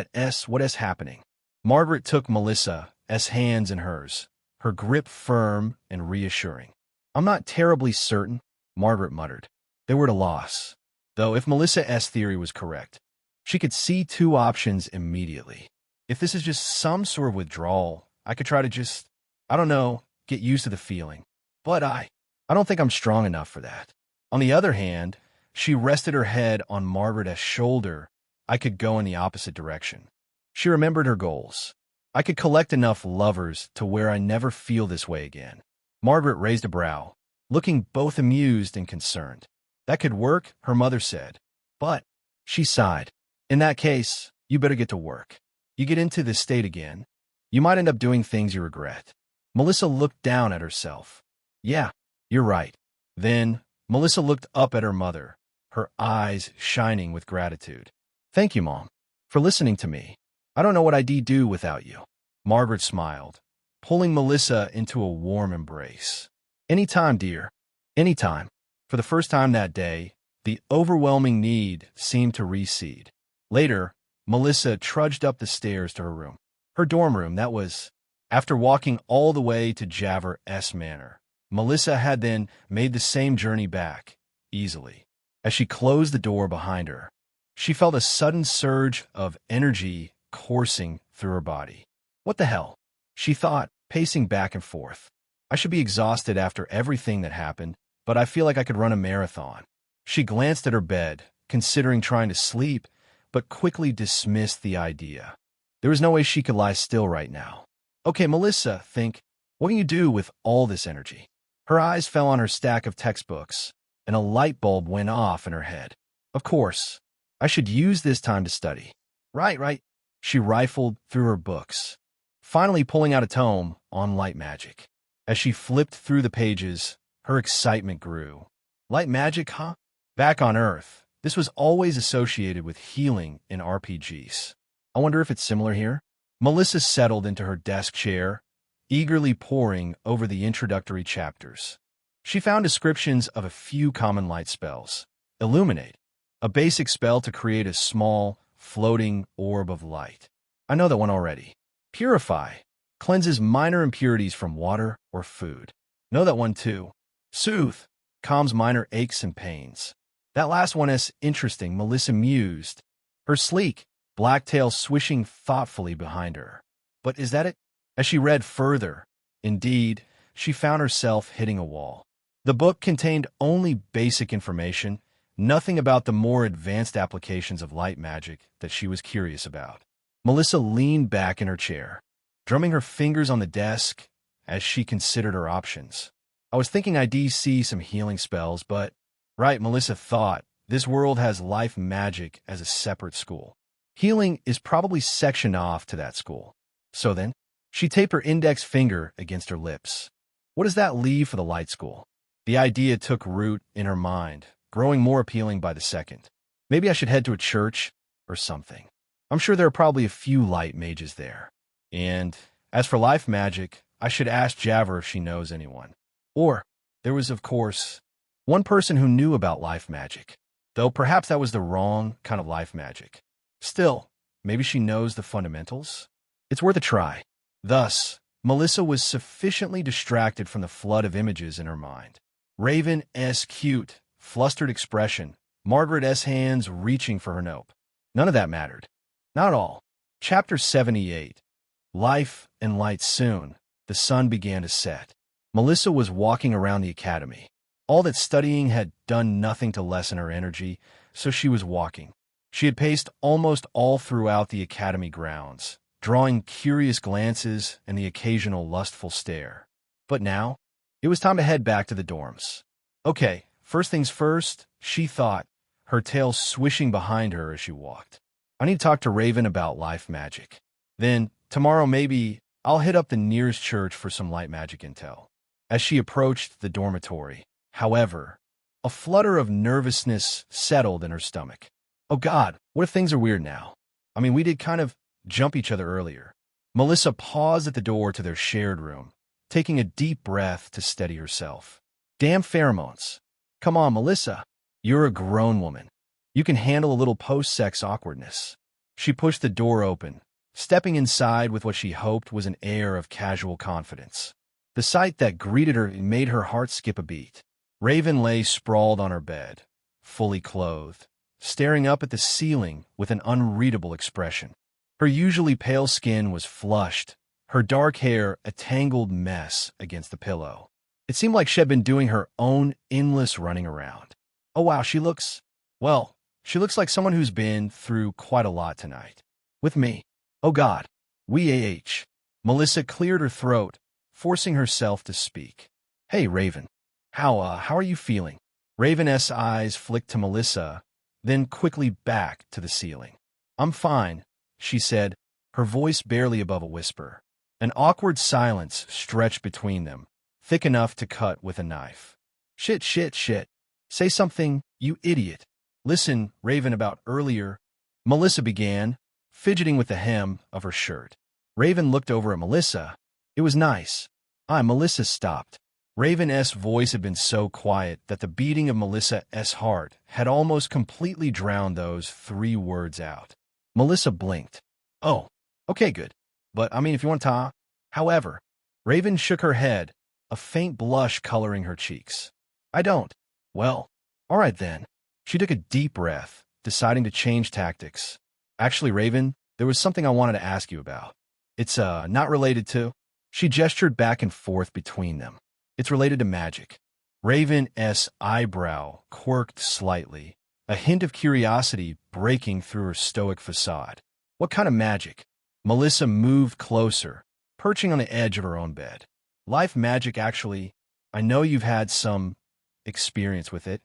what is happening?" Margaret took Melissa's hands in hers, her grip firm and reassuring. "I'm not terribly certain," Margaret muttered. They were at a loss, though if Melissa's theory was correct. She could see 2 options immediately. If this is just some sort of withdrawal, I could try to I don't know, get used to the feeling. But I don't think I'm strong enough for that. On the other hand, she rested her head on Margaret's shoulder. I could go in the opposite direction. She remembered her goals. I could collect enough lovers to where I never feel this way again. Margaret raised a brow, looking both amused and concerned. That could work, her mother said. But She sighed. In that case, you better get to work. You get into this state again, you might end up doing things you regret. Melissa looked down at herself. Yeah, you're right. Then, Melissa looked up at her mother, her eyes shining with gratitude. Thank you, Mom, for listening to me. I don't know what I'd do without you. Margaret smiled, pulling Melissa into a warm embrace. Anytime, dear. Anytime. For the first time that day, the overwhelming need seemed to recede. Later, Melissa trudged up the stairs to her room. Her dorm room, that was. After walking all the way to Javert S. Manor, Melissa had then made the same journey back, easily. As she closed the door behind her, she felt a sudden surge of energy coursing through her body. What the hell? She thought, pacing back and forth. I should be exhausted after everything that happened, but I feel like I could run a marathon. She glanced at her bed, considering trying to sleep, but quickly dismissed the idea. There was no way she could lie still right now. Okay, Melissa, think, what can you do with all this energy? Her eyes fell on her stack of textbooks, and a light bulb went off in her head. Of course, I should use this time to study. Right. She rifled through her books, finally pulling out a tome on light magic. As she flipped through the pages, her excitement grew. Light magic, huh? Back on Earth, this was always associated with healing in RPGs. I wonder if it's similar here? Melissa settled into her desk chair, eagerly poring over the introductory chapters. She found descriptions of a few common light spells. Illuminate, a basic spell to create a small, floating orb of light. I know that one already. Purify, cleanses minor impurities from water or food. Know that one too. Soothe, calms minor aches and pains. That last one is interesting, Melissa mused, her sleek, black tail swishing thoughtfully behind her. But is that it? As she read further, indeed, she found herself hitting a wall. The book contained only basic information, nothing about the more advanced applications of light magic that she was curious about. Melissa leaned back in her chair, drumming her fingers on the desk as she considered her options. I was thinking I'd see some healing spells, but... Right, Melissa thought, this world has life magic as a separate school. Healing is probably sectioned off to that school. So then, she taped her index finger against her lips. What does that leave for the light school? The idea took root in her mind, growing more appealing by the second. Maybe I should head to a church or something. I'm sure there are probably a few light mages there. And as for life magic, I should ask Javert if she knows anyone. Or, there was, of course, one person who knew about life magic, though perhaps that was the wrong kind of life magic. Still, maybe she knows the fundamentals? It's worth a try. Thus, Melissa was sufficiently distracted from the flood of images in her mind. Raven S. cute, flustered expression, Margaret S. hands reaching for her note. None of that mattered. Not at all. Chapter 78. Life and light soon. The sun began to set. Melissa was walking around the academy. All that studying had done nothing to lessen her energy, so she was walking. She had paced almost all throughout the academy grounds, drawing curious glances and the occasional lustful stare. But now, it was time to head back to the dorms. Okay, first things first, she thought, her tail swishing behind her as she walked. I need to talk to Raven about life magic. Then, tomorrow maybe, I'll hit up the nearest church for some light magic intel. As she approached the dormitory, however, a flutter of nervousness settled in her stomach. Oh God, what if things are weird now? I mean, we did kind of jump each other earlier. Melissa paused at the door to their shared room, taking a deep breath to steady herself. Damn pheromones. Come on, Melissa. You're a grown woman. You can handle a little post-sex awkwardness. She pushed the door open, stepping inside with what she hoped was an air of casual confidence. The sight that greeted her made her heart skip a beat. Raven lay sprawled on her bed, fully clothed, staring up at the ceiling with an unreadable expression. Her usually pale skin was flushed, her dark hair a tangled mess against the pillow. It seemed like she had been doing her own endless running around. Oh wow, she looks like someone who's been through quite a lot tonight. With me. Oh God. Melissa cleared her throat, forcing herself to speak. Hey, Raven. How are you feeling? Raven's eyes flicked to Melissa, then quickly back to the ceiling. I'm fine, she said, her voice barely above a whisper. An awkward silence stretched between them, thick enough to cut with a knife. Shit, shit, shit. Say something, you idiot. Listen, Raven, about earlier, Melissa began, fidgeting with the hem of her shirt. Raven looked over at Melissa. It was nice. Melissa stopped. Raven's voice had been so quiet that the beating of Melissa's heart had almost completely drowned those 3 words out. Melissa blinked. Oh, okay, good. But, if you want to talk. However, Raven shook her head, a faint blush coloring her cheeks. I don't. Well, all right then. She took a deep breath, deciding to change tactics. Actually, Raven, there was something I wanted to ask you about. It's, not related to. She gestured back and forth between them. It's related to magic. Raven's eyebrow quirked slightly, a hint of curiosity breaking through her stoic facade. What kind of magic? Melissa moved closer, perching on the edge of her own bed. Life magic, actually. I know you've had some experience with it.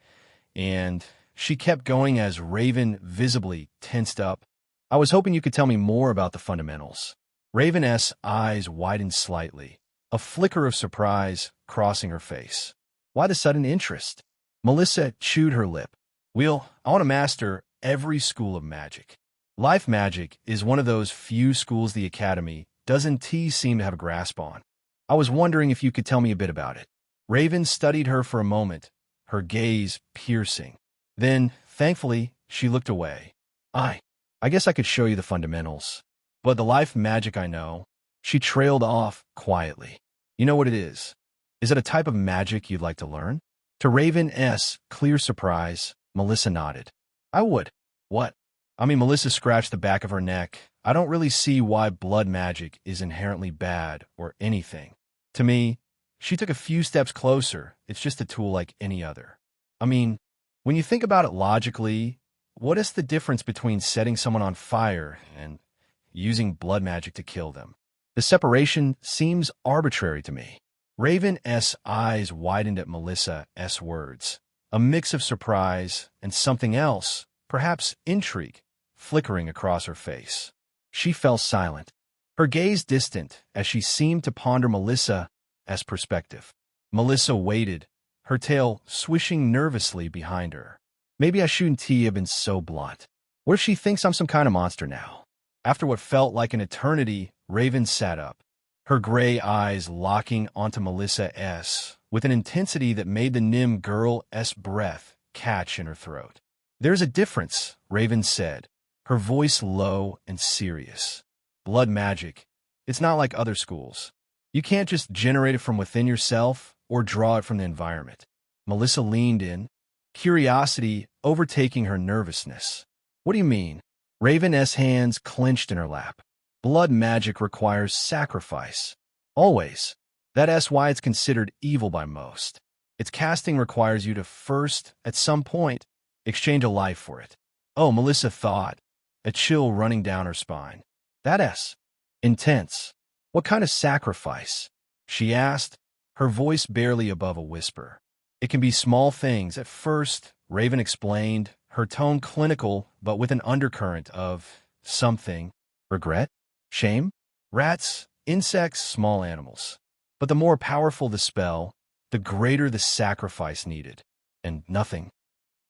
And she kept going as Raven visibly tensed up. I was hoping you could tell me more about the fundamentals. Raven's eyes widened slightly, a flicker of surprise crossing her face. Why the sudden interest? Melissa chewed her lip. Well, I want to master every school of magic. Life magic is one of those few schools the Academy doesn't seem to have a grasp on. I was wondering if you could tell me a bit about it. Raven studied her for a moment, her gaze piercing. Then, thankfully, she looked away. I guess I could show you the fundamentals. But the life magic I know, she trailed off quietly. You know what it is? Is it a type of magic you'd like to learn? To Raven's clear surprise, Melissa nodded. I would. What? Melissa scratched the back of her neck. I don't really see why blood magic is inherently bad or anything. To me, she took a few steps closer. It's just a tool like any other. When you think about it logically, what is the difference between setting someone on fire and using blood magic to kill them? The separation seems arbitrary to me. Raven's eyes widened at Melissa's words, a mix of surprise and something else, perhaps intrigue, flickering across her face. She fell silent, her gaze distant as she seemed to ponder Melissa's perspective. Melissa waited, her tail swishing nervously behind her. Maybe I shouldn't have been so blunt. What if she thinks I'm some kind of monster now? After what felt like an eternity, Raven sat up, her gray eyes locking onto Melissa's with an intensity that made the Nim girl's breath catch in her throat. There's a difference, Raven said, her voice low and serious. Blood magic. It's not like other schools. You can't just generate it from within yourself or draw it from the environment. Melissa leaned in, curiosity overtaking her nervousness. What do you mean? Raven's hands clenched in her lap. Blood magic requires sacrifice. Always. That's why it's considered evil by most. Its casting requires you to first, at some point, exchange a life for it. Oh, Melissa thought, a chill running down her spine. That's intense. What kind of sacrifice? She asked, her voice barely above a whisper. It can be small things at first, Raven explained, her tone clinical but with an undercurrent of something. Regret? Shame? Rats, insects, small animals. But the more powerful the spell, the greater the sacrifice needed. And nothing.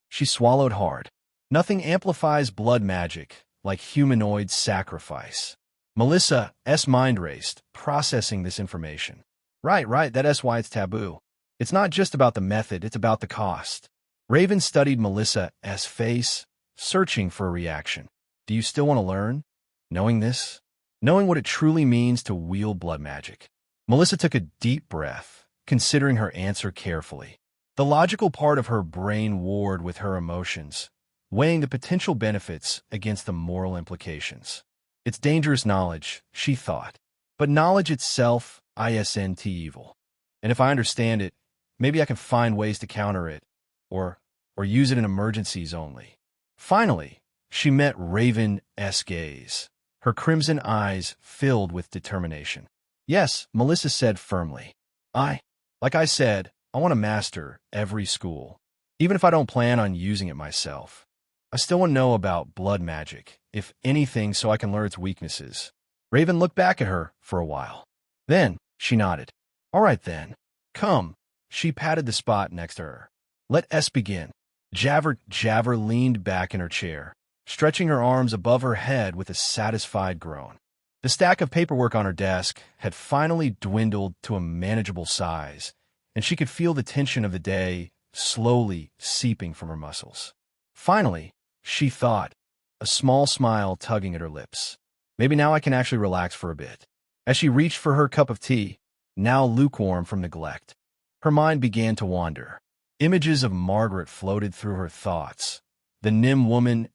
She swallowed hard. Nothing amplifies blood magic like humanoid sacrifice. Melissa's mind raced, processing this information. Right, that's why it's taboo. It's not just about the method, it's about the cost. Raven studied Melissa's face, searching for a reaction. Do you still want to learn? Knowing this? Knowing what it truly means to wield blood magic. Melissa took a deep breath, considering her answer carefully. The logical part of her brain warred with her emotions, weighing the potential benefits against the moral implications. It's dangerous knowledge, she thought. But knowledge itself isn't evil. And if I understand it, maybe I can find ways to counter it, or use it in emergencies only. Finally, she met Raven's gaze, her crimson eyes filled with determination. Yes, Melissa said firmly. Like I said, I want to master every school, even if I don't plan on using it myself. I still want to know about blood magic, if anything, so I can learn its weaknesses. Raven looked back at her for a while. Then, she nodded. All right then. Come. She patted the spot next to her. Let us begin. Javer leaned back in her chair, stretching her arms above her head with a satisfied groan. The stack of paperwork on her desk had finally dwindled to a manageable size, and she could feel the tension of the day slowly seeping from her muscles. Finally, she thought, a small smile tugging at her lips. Maybe now I can actually relax for a bit. As she reached for her cup of tea, now lukewarm from neglect, her mind began to wander. Images of Margaret floated through her thoughts. The Nim woman's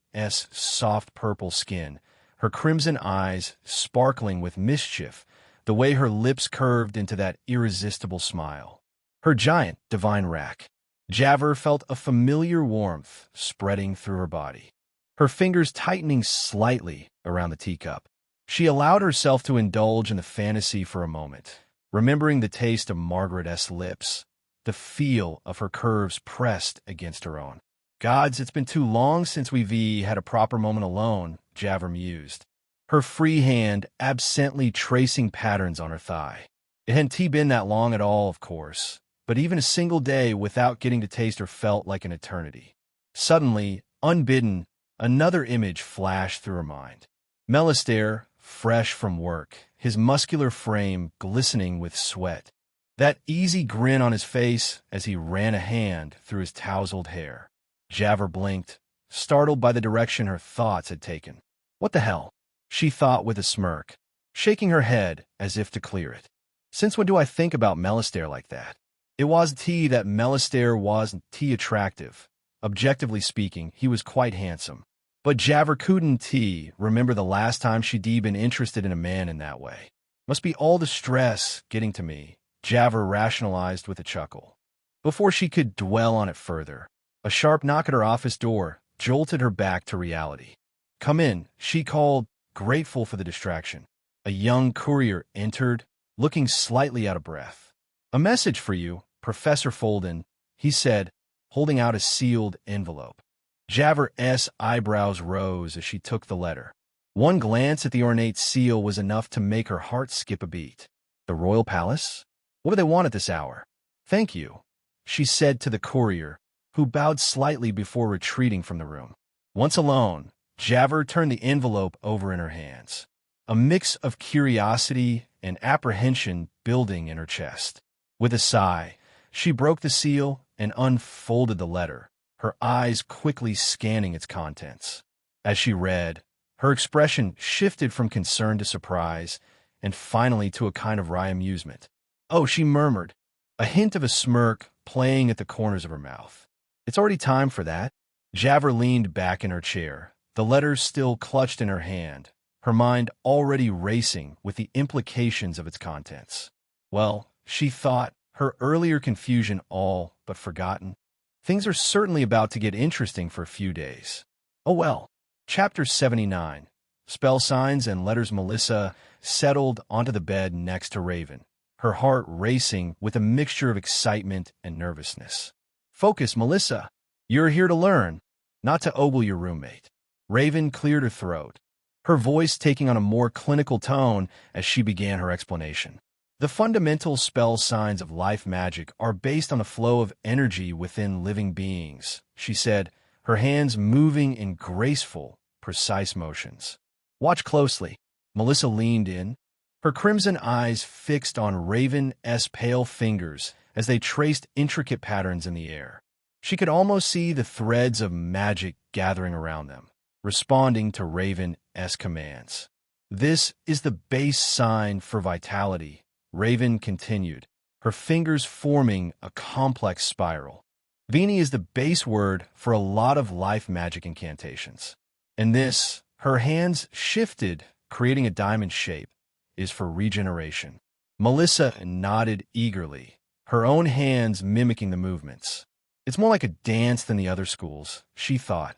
soft purple skin, her crimson eyes sparkling with mischief, the way her lips curved into that irresistible smile. Her giant divine rack. Javer felt a familiar warmth spreading through her body, her fingers tightening slightly around the teacup. She allowed herself to indulge in the fantasy for a moment, remembering the taste of Margaret's lips, the feel of her curves pressed against her own. Gods, it's been too long since we've had a proper moment alone, Javer mused, her free hand absently tracing patterns on her thigh. It hadn't been that long at all, of course, but even a single day without getting to taste her felt like an eternity. Suddenly, unbidden, another image flashed through her mind. Melistaire, fresh from work, his muscular frame glistening with sweat. That easy grin on his face as he ran a hand through his tousled hair. Javer blinked, startled by the direction her thoughts had taken. What the hell? She thought with a smirk, shaking her head as if to clear it. Since when do I think about Melistaire like that? It wasn't that Melistaire wasn't attractive. Objectively speaking, he was quite handsome. But Javer couldn't remember the last time she'd been interested in a man in that way. Must be all the stress getting to me, Javer rationalized with a chuckle. Before she could dwell on it further, a sharp knock at her office door jolted her back to reality. Come in, she called, grateful for the distraction. A young courier entered, looking slightly out of breath. A message for you, Professor Folden, he said, holding out a sealed envelope. Javer's eyebrows rose as she took the letter. One glance at the ornate seal was enough to make her heart skip a beat. The royal palace? What do they want at this hour? Thank you, she said to the courier, who bowed slightly before retreating from the room. Once alone, Javer turned the envelope over in her hands, a mix of curiosity and apprehension building in her chest. With a sigh, she broke the seal and unfolded the letter, her eyes quickly scanning its contents. As she read, her expression shifted from concern to surprise, and finally to a kind of wry amusement. Oh, she murmured, a hint of a smirk playing at the corners of her mouth. It's already time for that. Javer leaned back in her chair, the letter still clutched in her hand, her mind already racing with the implications of its contents. Well, she thought, her earlier confusion all but forgotten. Things are certainly about to get interesting for a few days. Oh well. Chapter 79. Spell Signs and Letters. Melissa settled onto the bed next to Raven, her heart racing with a mixture of excitement and nervousness. Focus, Melissa. You're here to learn, not to ogle your roommate. Raven cleared her throat, her voice taking on a more clinical tone as she began her explanation. The fundamental spell signs of life magic are based on the flow of energy within living beings, she said, her hands moving in graceful, precise motions. Watch closely. Melissa leaned in, her crimson eyes fixed on Raven's pale fingers as they traced intricate patterns in the air. She could almost see the threads of magic gathering around them, responding to Raven's commands. This is the base sign for vitality, Raven continued, her fingers forming a complex spiral. Vini is the base word for a lot of life magic incantations. And this, her hands shifted, creating a diamond shape, is for regeneration. Melissa nodded eagerly, her own hands mimicking the movements. It's more like a dance than the other schools, she thought,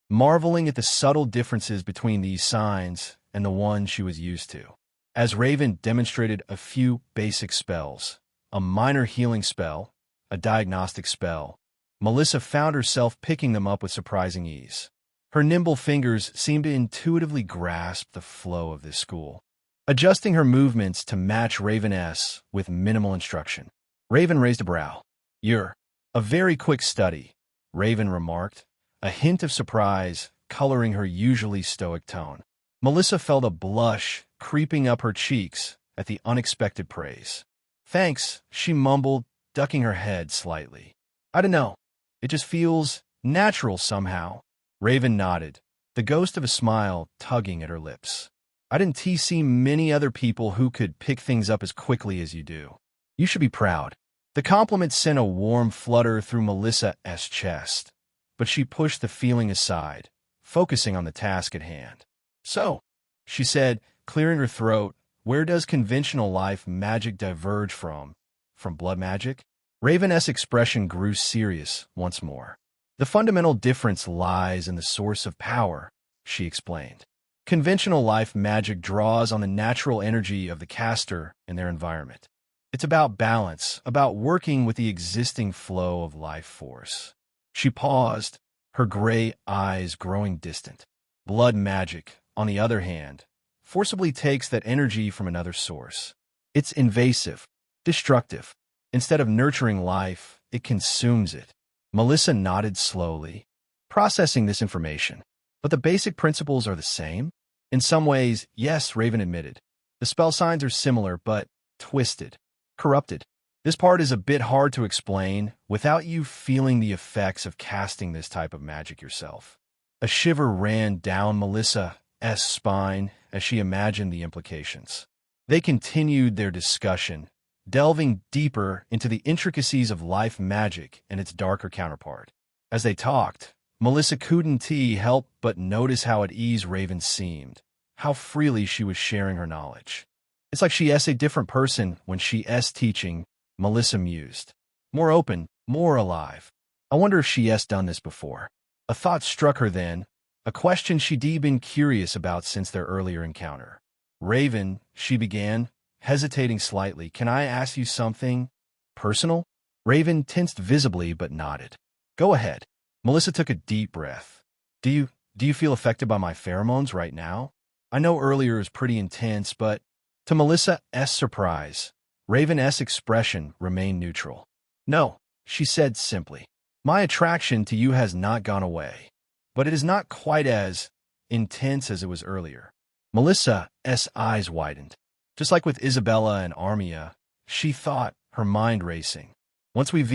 marveling at the subtle differences between these signs and the one she was used to. As Raven demonstrated a few basic spells, a minor healing spell, a diagnostic spell, Melissa found herself picking them up with surprising ease. Her nimble fingers seemed to intuitively grasp the flow of this school, adjusting her movements to match Raven's with minimal instruction. Raven raised a brow. "You're a very quick study," Raven remarked, a hint of surprise coloring her usually stoic tone. Melissa felt a blush creeping up her cheeks at the unexpected praise. "Thanks," she mumbled, ducking her head slightly. "I don't know. It just feels natural somehow." Raven nodded, the ghost of a smile tugging at her lips. "I didn't see many other people who could pick things up as quickly as you do. You should be proud." The compliment sent a warm flutter through Melissa's chest, but she pushed the feeling aside, focusing on the task at hand. "So," she said, clearing her throat, "where does conventional life magic diverge from? From blood magic?" Raven's expression grew serious once more. "The fundamental difference lies in the source of power," she explained. "Conventional life magic draws on the natural energy of the caster and their environment. It's about balance, about working with the existing flow of life force." She paused, her gray eyes growing distant. Blood magic, on the other hand, forcibly takes that energy from another source. It's invasive, destructive. Instead of nurturing life, it consumes it. Melissa nodded slowly, processing this information. "But the basic principles are the same?" "In some ways, yes," Raven admitted. "The spell signs are similar, but twisted, corrupted. This part is a bit hard to explain without you feeling the effects of casting this type of magic yourself." A shiver ran down Melissa's spine as she imagined the implications. They continued their discussion, delving deeper into the intricacies of life magic and its darker counterpart. As they talked, Melissa couldn't help but notice how at ease Raven seemed, how freely she was sharing her knowledge. "It's like she's a different person when she's teaching," Melissa mused. "More open, more alive. I wonder if she's done this before." A thought struck her then, a question she'd been curious about since their earlier encounter. "Raven," she began, hesitating slightly, "can I ask you something personal?" Raven tensed visibly but nodded. "Go ahead." Melissa took a deep breath. Do you feel affected by my pheromones right now? I know earlier was pretty intense, but..." To Melissa's surprise, Raven's expression remained neutral. "No," she said simply. "My attraction to you has not gone away, but it is not quite as intense as it was earlier." Melissa's eyes widened. Just like with Isabella and Armia, she thought, her mind racing. "Once we've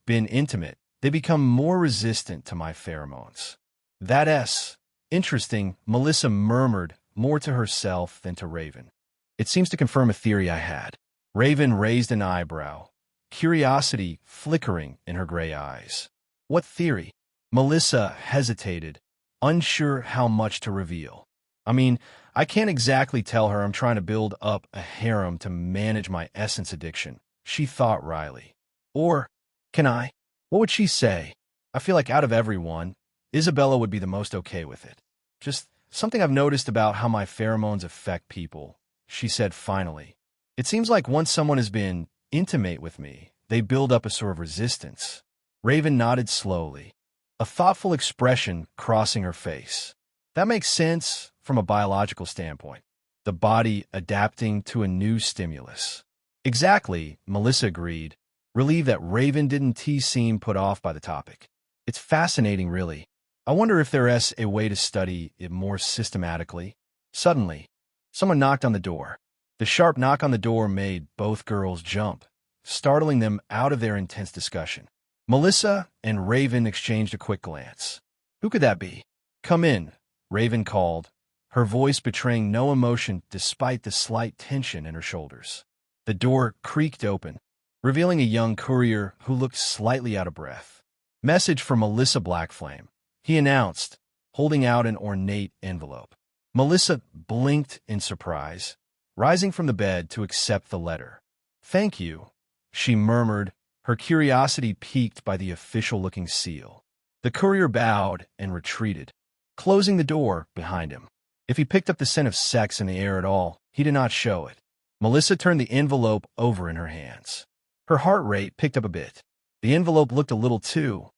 been intimate, they become more resistant to my pheromones." "That's interesting," Melissa murmured, more to herself than to Raven. "It seems to confirm a theory I had." Raven raised an eyebrow, curiosity flickering in her gray eyes. "What theory?" Melissa hesitated, unsure how much to reveal. "I mean, I can't exactly tell her I'm trying to build up a harem to manage my essence addiction," she thought wryly. "Or, can I? What would she say? I feel like out of everyone, Isabella would be the most okay with it. Just something I've noticed about how my pheromones affect people," she said finally. "It seems like once someone has been intimate with me, they build up a sort of resistance." Raven nodded slowly, a thoughtful expression crossing her face. "That makes sense from a biological standpoint. The body adapting to a new stimulus." "Exactly," Melissa agreed, relieved that Raven didn't seem put off by the topic. "It's fascinating, really. I wonder if there's a way to study it more systematically." Suddenly, someone knocked on the door. The sharp knock on the door made both girls jump, startling them out of their intense discussion. Melissa and Raven exchanged a quick glance. "Who could that be?" "Come in," Raven called, her voice betraying no emotion despite the slight tension in her shoulders. The door creaked open, revealing a young courier who looked slightly out of breath. "Message from Melissa Blackflame," he announced, holding out an ornate envelope. Melissa blinked in surprise, rising from the bed to accept the letter. "Thank you," she murmured, her curiosity piqued by the official-looking seal. The courier bowed and retreated, closing the door behind him. If he picked up the scent of sex in the air at all, he did not show it. Melissa turned the envelope over in her hands. Her heart rate picked up a bit. The envelope looked a little too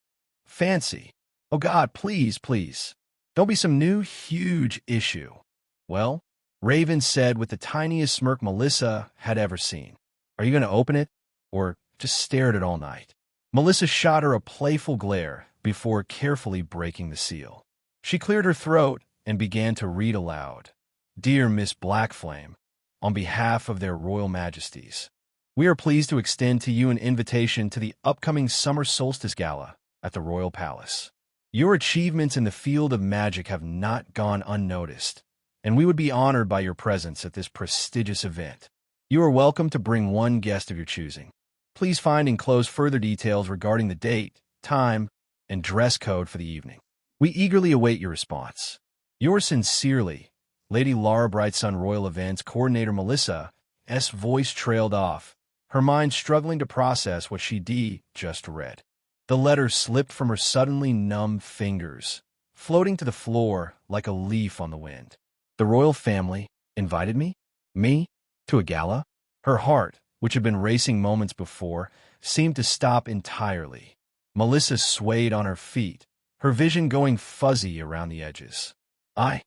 fancy. "Oh God, please, please." Don't be some new huge issue. Well, Raven said with the tiniest smirk Melissa had ever seen. Are you going to open it? Or just stare at it all night? Melissa shot her a playful glare before carefully breaking the seal. She cleared her throat and began to read aloud. Dear Miss Blackflame, on behalf of their Royal Majesties, we are pleased to extend to you an invitation to the upcoming Summer Solstice Gala at the Royal Palace. Your achievements in the field of magic have not gone unnoticed, and we would be honored by your presence at this prestigious event. You are welcome to bring one guest of your choosing. Please find enclosed further details regarding the date, time, and dress code for the evening. We eagerly await your response. Yours sincerely, Lady Laura Brightsun Royal Events Coordinator Melissa S. Voice trailed off, her mind struggling to process what she just read. The letter slipped from her suddenly numb fingers, floating to the floor like a leaf on the wind. The royal family invited me? Me? To a gala? Her heart, which had been racing moments before, seemed to stop entirely. Melissa swayed on her feet, her vision going fuzzy around the edges. I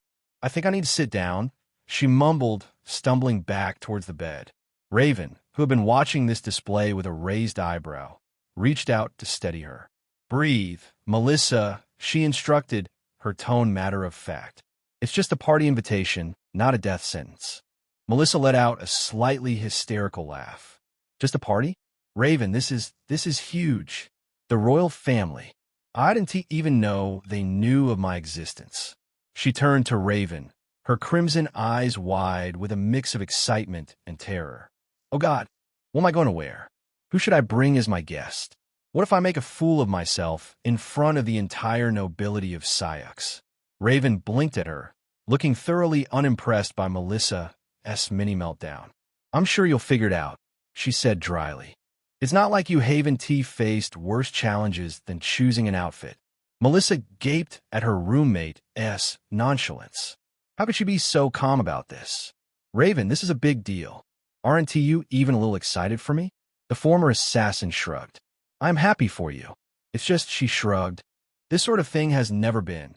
think I need to sit down, she mumbled, stumbling back towards the bed. Raven, who had been watching this display with a raised eyebrow, reached out to steady her. Breathe, Melissa, she instructed, her tone matter of fact. It's just a party invitation, not a death sentence. Melissa let out a slightly hysterical laugh. Just a party? Raven, this is huge. The royal family. I didn't even know they knew of my existence. She turned to Raven, her crimson eyes wide with a mix of excitement and terror. Oh God, what am I going to wear? Who should I bring as my guest? What if I make a fool of myself in front of the entire nobility of Syux? Raven blinked at her, looking thoroughly unimpressed by Melissa's mini meltdown. I'm sure you'll figure it out, she said dryly. It's not like you Haven T faced worse challenges than choosing an outfit. Melissa gaped at her roommate's nonchalance. How could she be so calm about this? Raven, this is a big deal. Aren't you even a little excited for me? The former assassin shrugged. I'm happy for you. It's just, she shrugged. This sort of thing has never been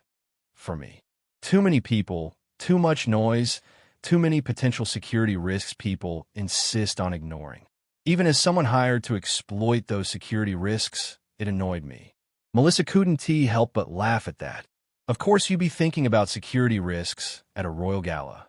for me. Too many people, too much noise, too many potential security risks people insist on ignoring. Even as someone hired to exploit those security risks, it annoyed me. Melissa couldn't help but laugh at that. Of course you'd be thinking about security risks at a royal gala.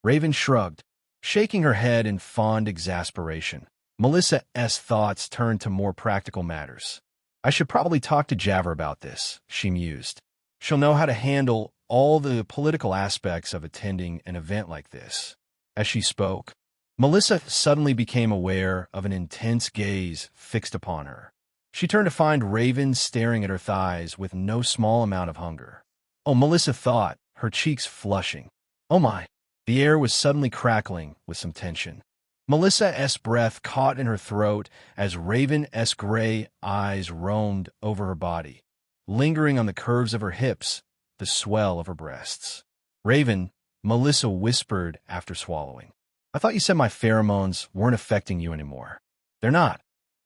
Raven shrugged, shaking her head in fond exasperation. Melissa's thoughts turned to more practical matters. I should probably talk to Javert about this, she mused. She'll know how to handle all the political aspects of attending an event like this. As she spoke, Melissa suddenly became aware of an intense gaze fixed upon her. She turned to find Raven staring at her thighs with no small amount of hunger. Oh, Melissa thought, her cheeks flushing. Oh my. The air was suddenly crackling with some tension. Melissa's breath caught in her throat as Raven's gray eyes roamed over her body, lingering on the curves of her hips, the swell of her breasts. Raven, Melissa whispered after swallowing. I thought you said my pheromones weren't affecting you anymore. They're not,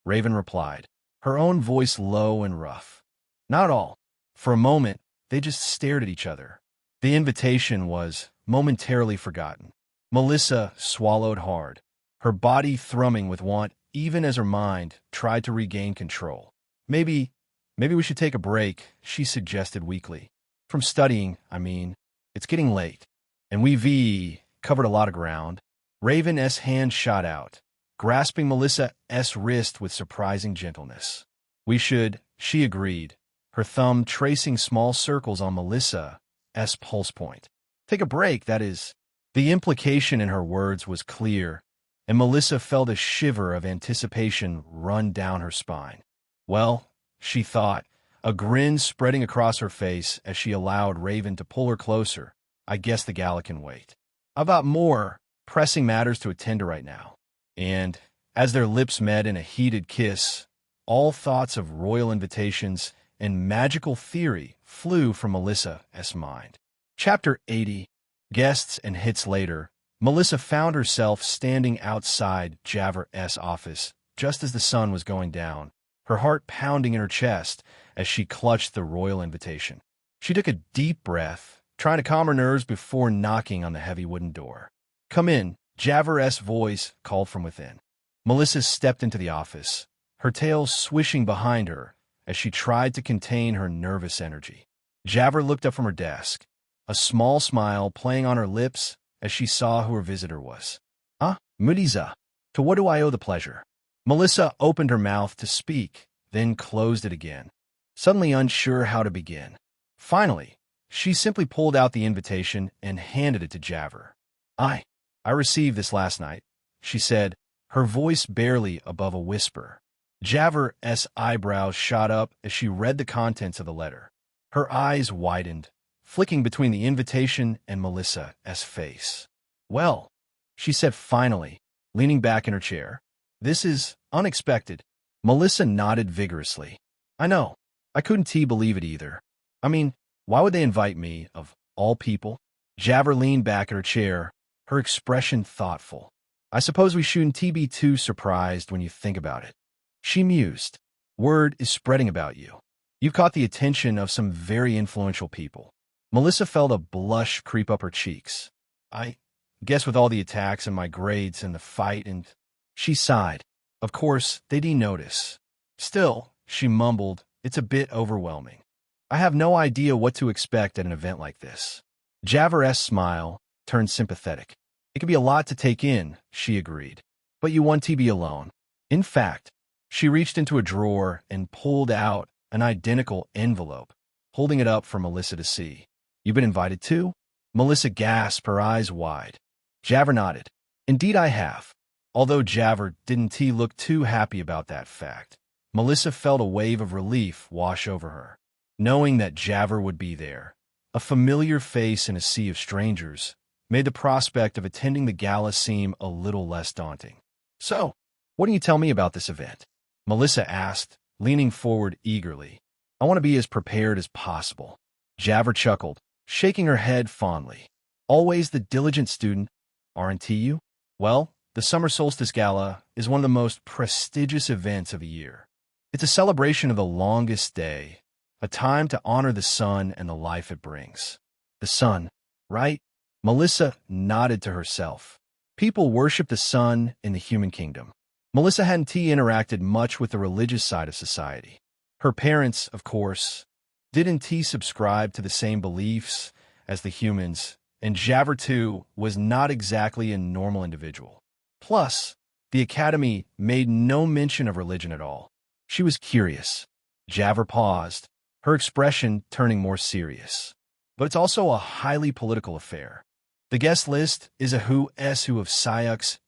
Raven replied, her own voice low and rough. Not at all. For a moment, they just stared at each other. The invitation was momentarily forgotten. Melissa swallowed hard, her body thrumming with want even as her mind tried to regain control. Maybe we should take a break, she suggested weakly. From studying, I mean. It's getting late. And we've covered a lot of ground. Raven's hand shot out, grasping Melissa's wrist with surprising gentleness. We should, she agreed, her thumb tracing small circles on Melissa's pulse point. Take a break, that is. The implication in her words was clear, and Melissa felt a shiver of anticipation run down her spine. Well, she thought, a grin spreading across her face as she allowed Raven to pull her closer. I guess the gala can wait. I've got more pressing matters to attend to right now. And as their lips met in a heated kiss, all thoughts of royal invitations and magical theory flew from Melissa's mind. Chapter 80. Guests and hits later, Melissa found herself standing outside Javert's office just as the sun was going down, her heart pounding in her chest as she clutched the royal invitation. She took a deep breath, trying to calm her nerves before knocking on the heavy wooden door. "Come in," Javer's voice called from within. Melissa stepped into the office, her tail swishing behind her as she tried to contain her nervous energy. Javer looked up from her desk, a small smile playing on her lips as she saw who her visitor was. "Ah, Melissa, to what do I owe the pleasure?" Melissa opened her mouth to speak, then closed it again, suddenly unsure how to begin. Finally, she simply pulled out the invitation and handed it to Javer. I received this last night," she said, her voice barely above a whisper. Javer's eyebrows shot up as she read the contents of the letter. Her eyes widened, flicking between the invitation and Melissa's face. "Well," she said finally, leaning back in her chair, "this is unexpected." Melissa nodded vigorously. "I know. I couldn't believe it either. I mean, why would they invite me, of all people?" Javer leaned back in her chair, her expression thoughtful. "I suppose we shouldn't be too surprised when you think about it." She mused. "Word is spreading about you. You've caught the attention of some very influential people." Melissa felt a blush creep up her cheeks. "I guess with all the attacks and my grades and the fight and—" She sighed. "Of course, they didn't notice. Still," she mumbled, "it's a bit overwhelming. I have no idea what to expect at an event like this." Javer's smile turned sympathetic. "It can be a lot to take in," she agreed. "But you want to be alone." In fact, she reached into a drawer and pulled out an identical envelope, holding it up for Melissa to see. "You've been invited too?" Melissa gasped, her eyes wide. Javer nodded. "Indeed I have." Although Javer didn't look too happy about that fact, Melissa felt a wave of relief wash over her. Knowing that Javer would be there, a familiar face in a sea of strangers, made the prospect of attending the gala seem a little less daunting. "So, what can you tell me about this event?" Melissa asked, leaning forward eagerly. "I want to be as prepared as possible." Javer chuckled, shaking her head fondly. "Always the diligent student, aren't you? Well, the Summer Solstice Gala is one of the most prestigious events of the year. It's a celebration of the longest day, a time to honor the sun and the life it brings." "The sun, right?" Melissa nodded to herself. "People worship the sun in the human kingdom." Melissa hadn't interacted much with the religious side of society. Her parents, of course, didn't subscribe to the same beliefs as the humans, and Javer too was not exactly a normal individual. Plus, the Academy made no mention of religion at all. She was curious. Javer paused, her expression turning more serious. "But it's also a highly political affair. The guest list is a who's who of Sayuk's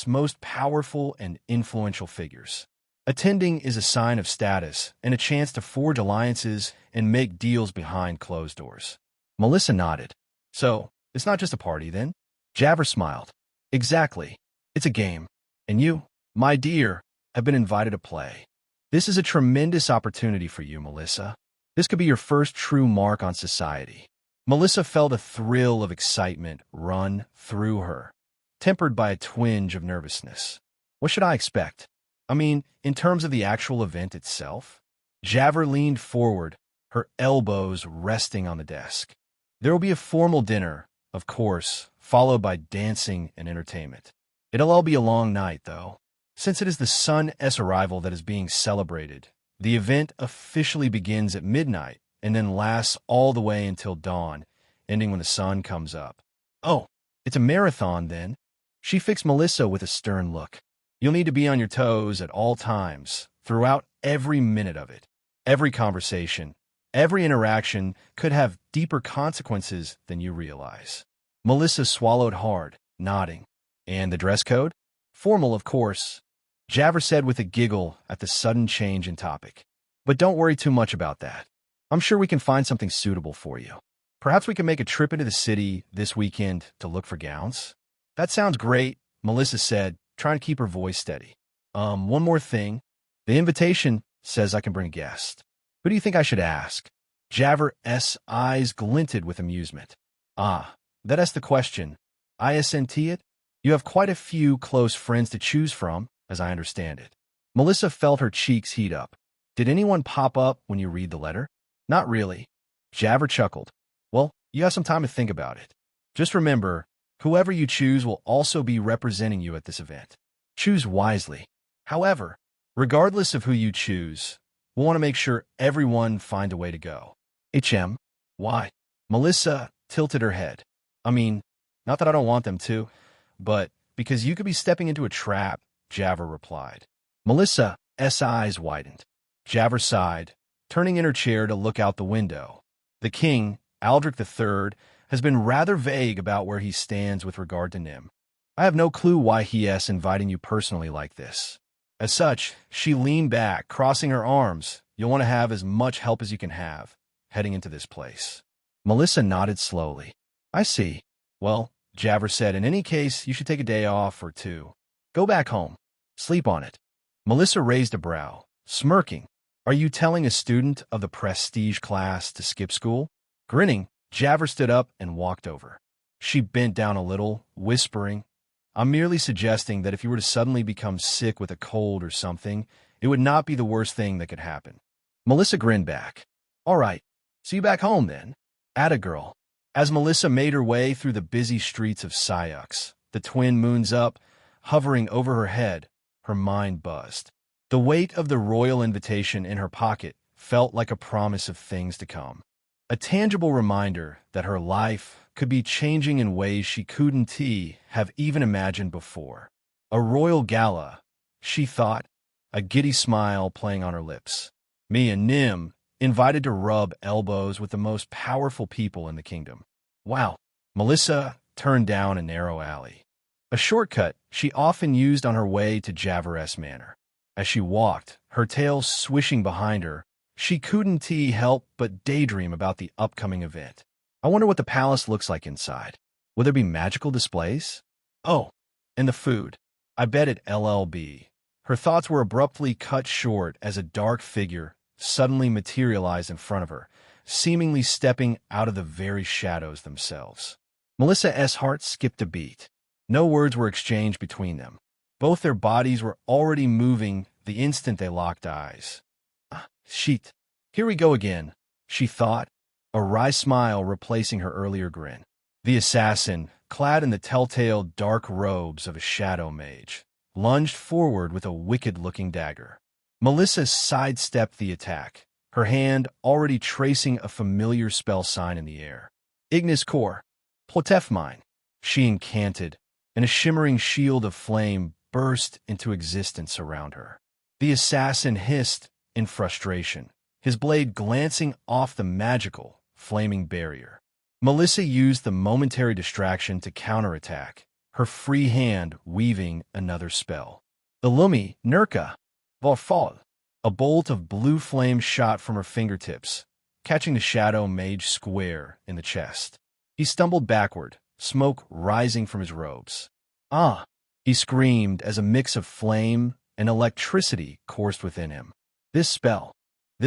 most powerful and influential figures. Attending is a sign of status and a chance to forge alliances and make deals behind closed doors." Melissa nodded. "So, it's not just a party, then?" Javer smiled. "Exactly. It's a game. And you, my dear, have been invited to play. This is a tremendous opportunity for you, Melissa. This could be your first true mark on society." Melissa felt a thrill of excitement run through her, tempered by a twinge of nervousness. "What should I expect? I mean, in terms of the actual event itself?" Javer leaned forward, her elbows resting on the desk. "There will be a formal dinner, of course, followed by dancing and entertainment. It'll all be a long night, though. Since it is the sun's arrival that is being celebrated, the event officially begins at midnight and then lasts all the way until dawn, ending when the sun comes up." "Oh, it's a marathon, then?" She fixed Melissa with a stern look. "You'll need to be on your toes at all times, throughout every minute of it. Every conversation, every interaction could have deeper consequences than you realize." Melissa swallowed hard, nodding. "And the dress code?" "Formal, of course," Javer said with a giggle at the sudden change in topic. "But don't worry too much about that. I'm sure we can find something suitable for you. Perhaps we can make a trip into the city this weekend to look for gowns." "That sounds great," Melissa said, trying to keep her voice steady. One more thing. The invitation says I can bring a guest. Who do you think I should ask?" Javer's eyes glinted with amusement. "Ah, that's the question. Isn't it? You have quite a few close friends to choose from, as I understand it." Melissa felt her cheeks heat up. "Did anyone pop up when you read the letter?" "Not really." Javer chuckled. "Well, You have some time to think about it. Just remember, whoever you choose will also be representing you at this event. Choose wisely. However, regardless of who you choose, we'll want to make sure everyone find a way to go. Why? Melissa tilted her head. I mean, not that I don't want them to, but because you could be stepping into a trap, Javert replied. Melissa's eyes widened. Javert sighed, turning in her chair to look out the window. The king, Aldrich III, has been rather vague about where he stands with regard to Nim. I have no clue why he's inviting you personally like this. As such, she leaned back, crossing her arms. You'll want to have as much help as you can have, heading into this place. Melissa nodded slowly. I see. Well, Javert said, in any case, you should take a day off or two. Go back home. Sleep on it. Melissa raised a brow, smirking. Are you telling a student of the prestige class to skip school? Grinning, Javert stood up and walked over. She bent down a little, whispering, I'm merely suggesting that if you were to suddenly become sick with a cold or something, it would not be the worst thing that could happen. Melissa grinned back. All right, see you back home then. Atta girl. As Melissa made her way through the busy streets of Syux, the twin moons up, hovering over her head, her mind buzzed. The weight of the royal invitation in her pocket felt like a promise of things to come. A tangible reminder that her life could be changing in ways she couldn't have even imagined before. A royal gala, she thought, a giddy smile playing on her lips. Me and Nim invited to rub elbows with the most powerful people in the kingdom. Wow. Melissa turned down a narrow alley. A shortcut she often used on her way to Javert's manor. As she walked, her tail swishing behind her, she couldn't help but daydream about the upcoming event. I wonder what the palace looks like inside. Will there be magical displays? Oh, and the food. I bet at LLB. Her thoughts were abruptly cut short as a dark figure suddenly materialized in front of her, seemingly stepping out of the very shadows themselves. Melissa's heart skipped a beat. No words were exchanged between them. Both their bodies were already moving the instant they locked eyes. Shit. Here we go again, she thought, a wry smile replacing her earlier grin. The assassin, clad in the telltale dark robes of a shadow mage, lunged forward with a wicked-looking dagger. Melissa sidestepped the attack, her hand already tracing a familiar spell sign in the air. Ignis Cor, Plotef mine, she incanted, and a shimmering shield of flame burst into existence around her. The assassin hissed in frustration, his blade glancing off the magical, flaming barrier. Melissa used the momentary distraction to counterattack, her free hand weaving another spell. Illumi Nurka Vorfall. A bolt of blue flame shot from her fingertips, catching the shadow mage square in the chest. He stumbled backward, smoke rising from his robes. Ah! He screamed as a mix of flame and electricity coursed within him. This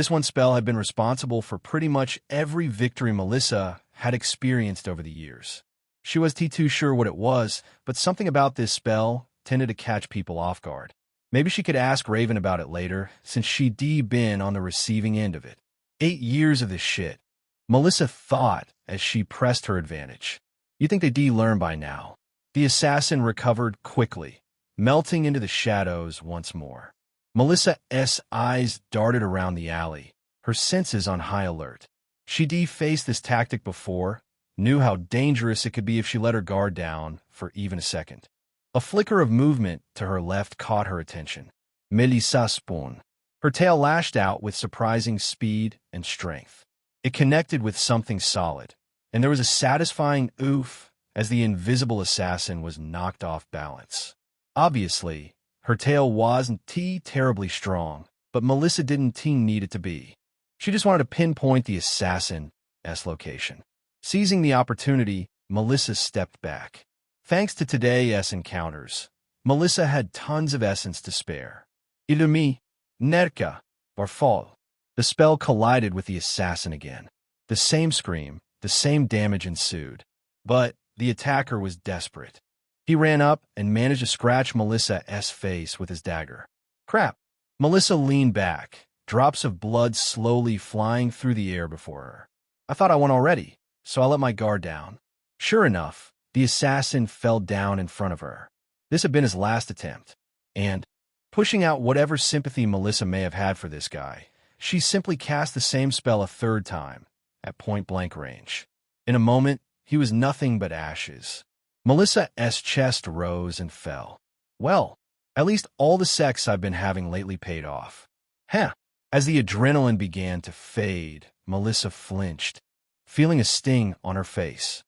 one spell had been responsible for pretty much every victory Melissa had experienced over the years. She was too sure what it was, but something about this spell tended to catch people off guard. Maybe she could ask Raven about it later, since she'd been on the receiving end of it. 8 years of this shit, Melissa thought as she pressed her advantage. You think they'd learn by now? The assassin recovered quickly, melting into the shadows once more. Melissa's eyes darted around the alley, her senses on high alert. She'd faced this tactic before, knew how dangerous it could be if she let her guard down for even a second. A flicker of movement to her left caught her attention. Melissa spun. Her tail lashed out with surprising speed and strength. It connected with something solid, and there was a satisfying oof as the invisible assassin was knocked off balance. Obviously, her tail wasn't terribly strong, but Melissa didn't need it to be. She just wanted to pinpoint the assassin's location. Seizing the opportunity, Melissa stepped back. Thanks to today's encounters, Melissa had tons of essence to spare. Illumi, Nerka, Varfal. The spell collided with the assassin again. The same scream, the same damage ensued. But the attacker was desperate. He ran up and managed to scratch Melissa's face with his dagger. Crap! Melissa leaned back, drops of blood slowly flying through the air before her. I thought I won already. so I let my guard down. Sure enough, the assassin fell down in front of her. This had been his last attempt, and, pushing out whatever sympathy Melissa may have had for this guy, she simply cast the same spell a third time, at point-blank range. In a moment, he was nothing but ashes. Melissa's chest rose and fell. Well, at least all the sex I've been having lately paid off. Heh. As the adrenaline began to fade, Melissa flinched, feeling a sting on her face.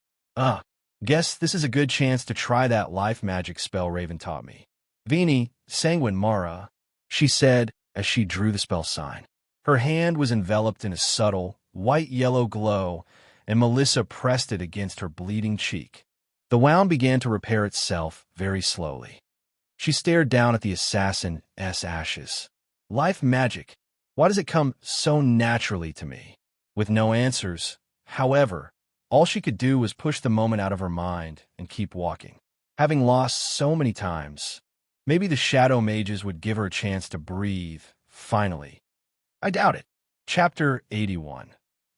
Guess this is a good chance to try that life magic spell Raven taught me. Vini, sanguine Mara, she said as she drew the spell sign. Her hand was enveloped in a subtle, white-yellow glow, and Melissa pressed it against her bleeding cheek. The wound began to repair itself very slowly. She stared down at the assassin's ashes. Life magic. Why does it come so naturally to me? With no answers, however, all she could do was push the moment out of her mind and keep walking. Having lost so many times, maybe the shadow mages would give her a chance to breathe, finally. I doubt it. Chapter 81.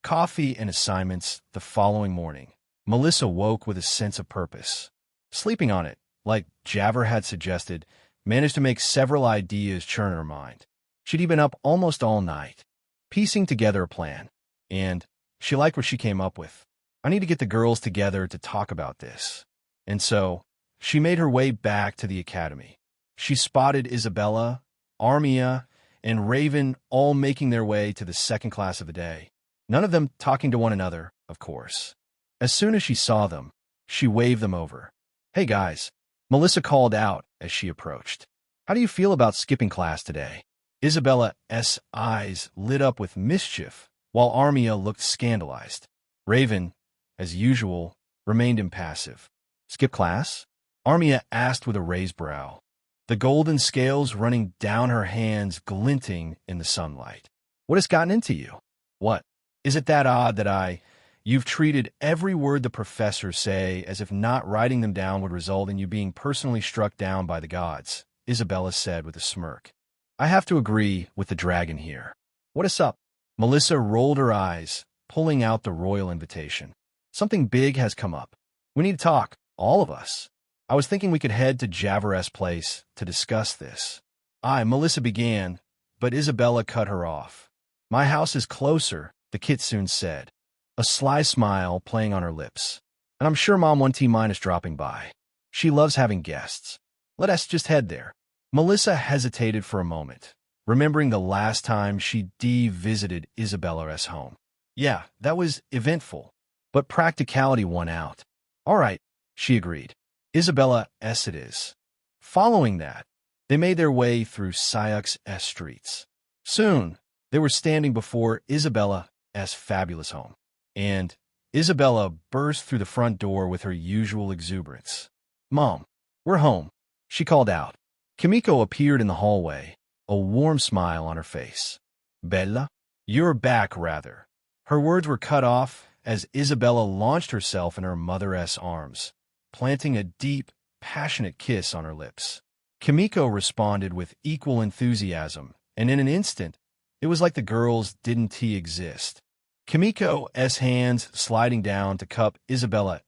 Coffee and assignments. The following morning, Melissa woke with a sense of purpose. Sleeping on it, like Javer had suggested, managed to make several ideas churn in her mind. She'd been up almost all night, piecing together a plan, and she liked what she came up with. I need to get the girls together to talk about this. And so, she made her way back to the academy. She spotted Isabella, Armia, and Raven all making their way to the second class of the day, none of them talking to one another, of course. As soon as she saw them, she waved them over. "Hey guys," Melissa called out as she approached. "How do you feel about skipping class today?" Isabella's eyes lit up with mischief, while Armia looked scandalized. Raven, as usual, remained impassive. "Skip class?" Armia asked with a raised brow, the golden scales running down her hands glinting in the sunlight. "What has gotten into you? What? Is it that odd that you've treated every word the professors say as if not writing them down would result in you being personally struck down by the gods," Isabella said with a smirk. "I have to agree with the dragon here. What is up?" Melissa rolled her eyes, pulling out the royal invitation. "Something big has come up. We need to talk, all of us. I was thinking we could head to Javer's place to discuss this." Melissa began, but Isabella cut her off. "My house is closer," the kitsune said, a sly smile playing on her lips. "And I'm sure Mom 1T- is dropping by. She loves having guests. Let us just head there." Melissa hesitated for a moment, remembering the last time she visited Isabella's home. Yeah, that was eventful, but practicality won out. "All right," she agreed. "Isabella's it is." Following that, they made their way through Sayuk's streets. Soon, they were standing before Isabella's fabulous home, and Isabella burst through the front door with her usual exuberance. "Mom, we're home," she called out. Kimiko appeared in the hallway, a warm smile on her face. "Bella? You're back, rather." Her words were cut off as Isabella launched herself in her mother's arms, planting a deep, passionate kiss on her lips. Kimiko responded with equal enthusiasm, and in an instant, it was like the girls didn't exist. Kimiko's hands sliding down to cup Isabella's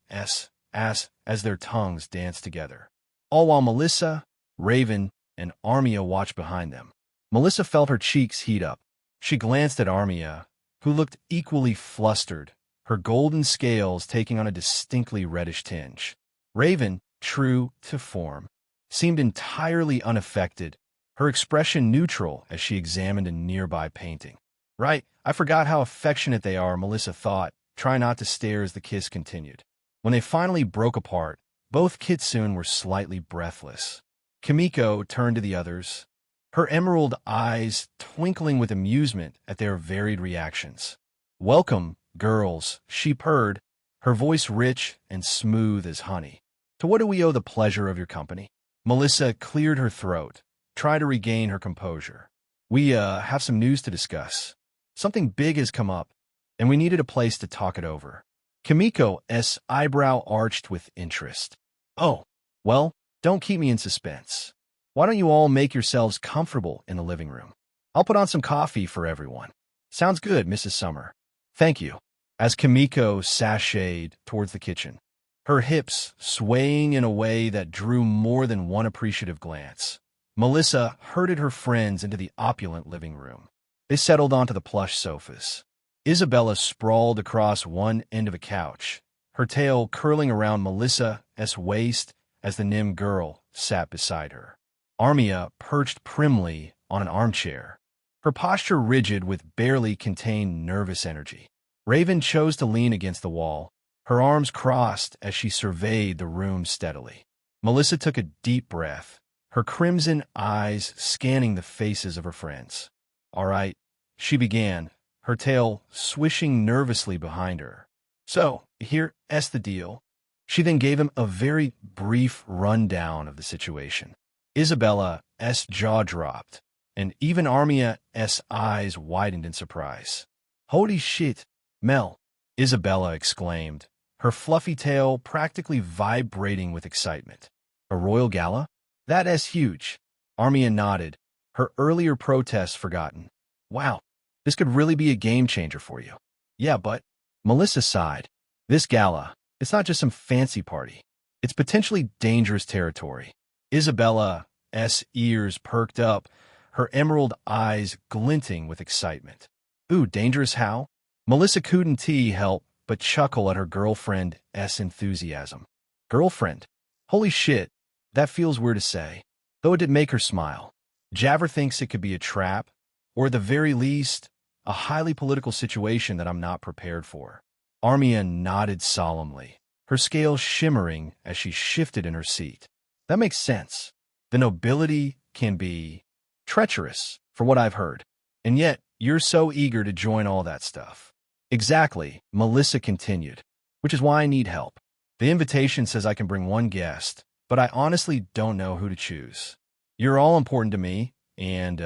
ass as their tongues danced together. All while Melissa, Raven, and Armia watched behind them. Melissa felt her cheeks heat up. She glanced at Armia, who looked equally flustered, her golden scales taking on a distinctly reddish tinge. Raven, true to form, seemed entirely unaffected, her expression neutral as she examined a nearby painting. "Right, I forgot how affectionate they are," Melissa thought, trying not to stare as the kiss continued. When they finally broke apart, both kitsune were slightly breathless. Kimiko turned to the others, her emerald eyes twinkling with amusement at their varied reactions. "Welcome, girls," she purred, her voice rich and smooth as honey. "To what do we owe the pleasure of your company?" Melissa cleared her throat, trying to regain her composure. "We have some news to discuss. Something big has come up, and we needed a place to talk it over." Kimiko's eyebrow arched with interest. "Oh, well, don't keep me in suspense. Why don't you all make yourselves comfortable in the living room? I'll put on some coffee for everyone." "Sounds good, Mrs. Summer." "Thank you." as Kimiko sashayed towards the kitchen, her hips swaying in a way that drew more than one appreciative glance. Melissa herded her friends into the opulent living room. They settled onto the plush sofas. Isabella sprawled across one end of a couch, her tail curling around Melissa's waist as the Nim girl sat beside her. Armia perched primly on an armchair, her posture rigid with barely contained nervous energy. Raven chose to lean against the wall, her arms crossed as she surveyed the room steadily. Melissa took a deep breath, her crimson eyes scanning the faces of her friends. "All right," she began, her tail swishing nervously behind her. "So, here's the deal." She then gave him a very brief rundown of the situation. Isabella's jaw dropped, and even Armia's eyes widened in surprise. "Holy shit, Mel," Isabella exclaimed, her fluffy tail practically vibrating with excitement. "A royal gala? That's huge." Armia nodded, her earlier protests forgotten. "Wow, this could really be a game changer for you." "Yeah, but..." Melissa sighed. "This gala, it's not just some fancy party. It's potentially dangerous territory." Isabella's ears perked up, her emerald eyes glinting with excitement. "Ooh, dangerous how?" Melissa couldn't help but chuckle at her girlfriend's enthusiasm. "Girlfriend? Holy shit, that feels weird to say." Though it did make her smile. Javver thinks it could be a trap, or at the very least, a highly political situation that I'm not prepared for. Armia nodded solemnly, her scales shimmering as she shifted in her seat. "That makes sense. The nobility can be treacherous, for what I've heard. And yet, you're so eager to join all that stuff." "Exactly," Melissa continued, "which is why I need help. The invitation says I can bring one guest, but I honestly don't know who to choose. You're all important to me, and,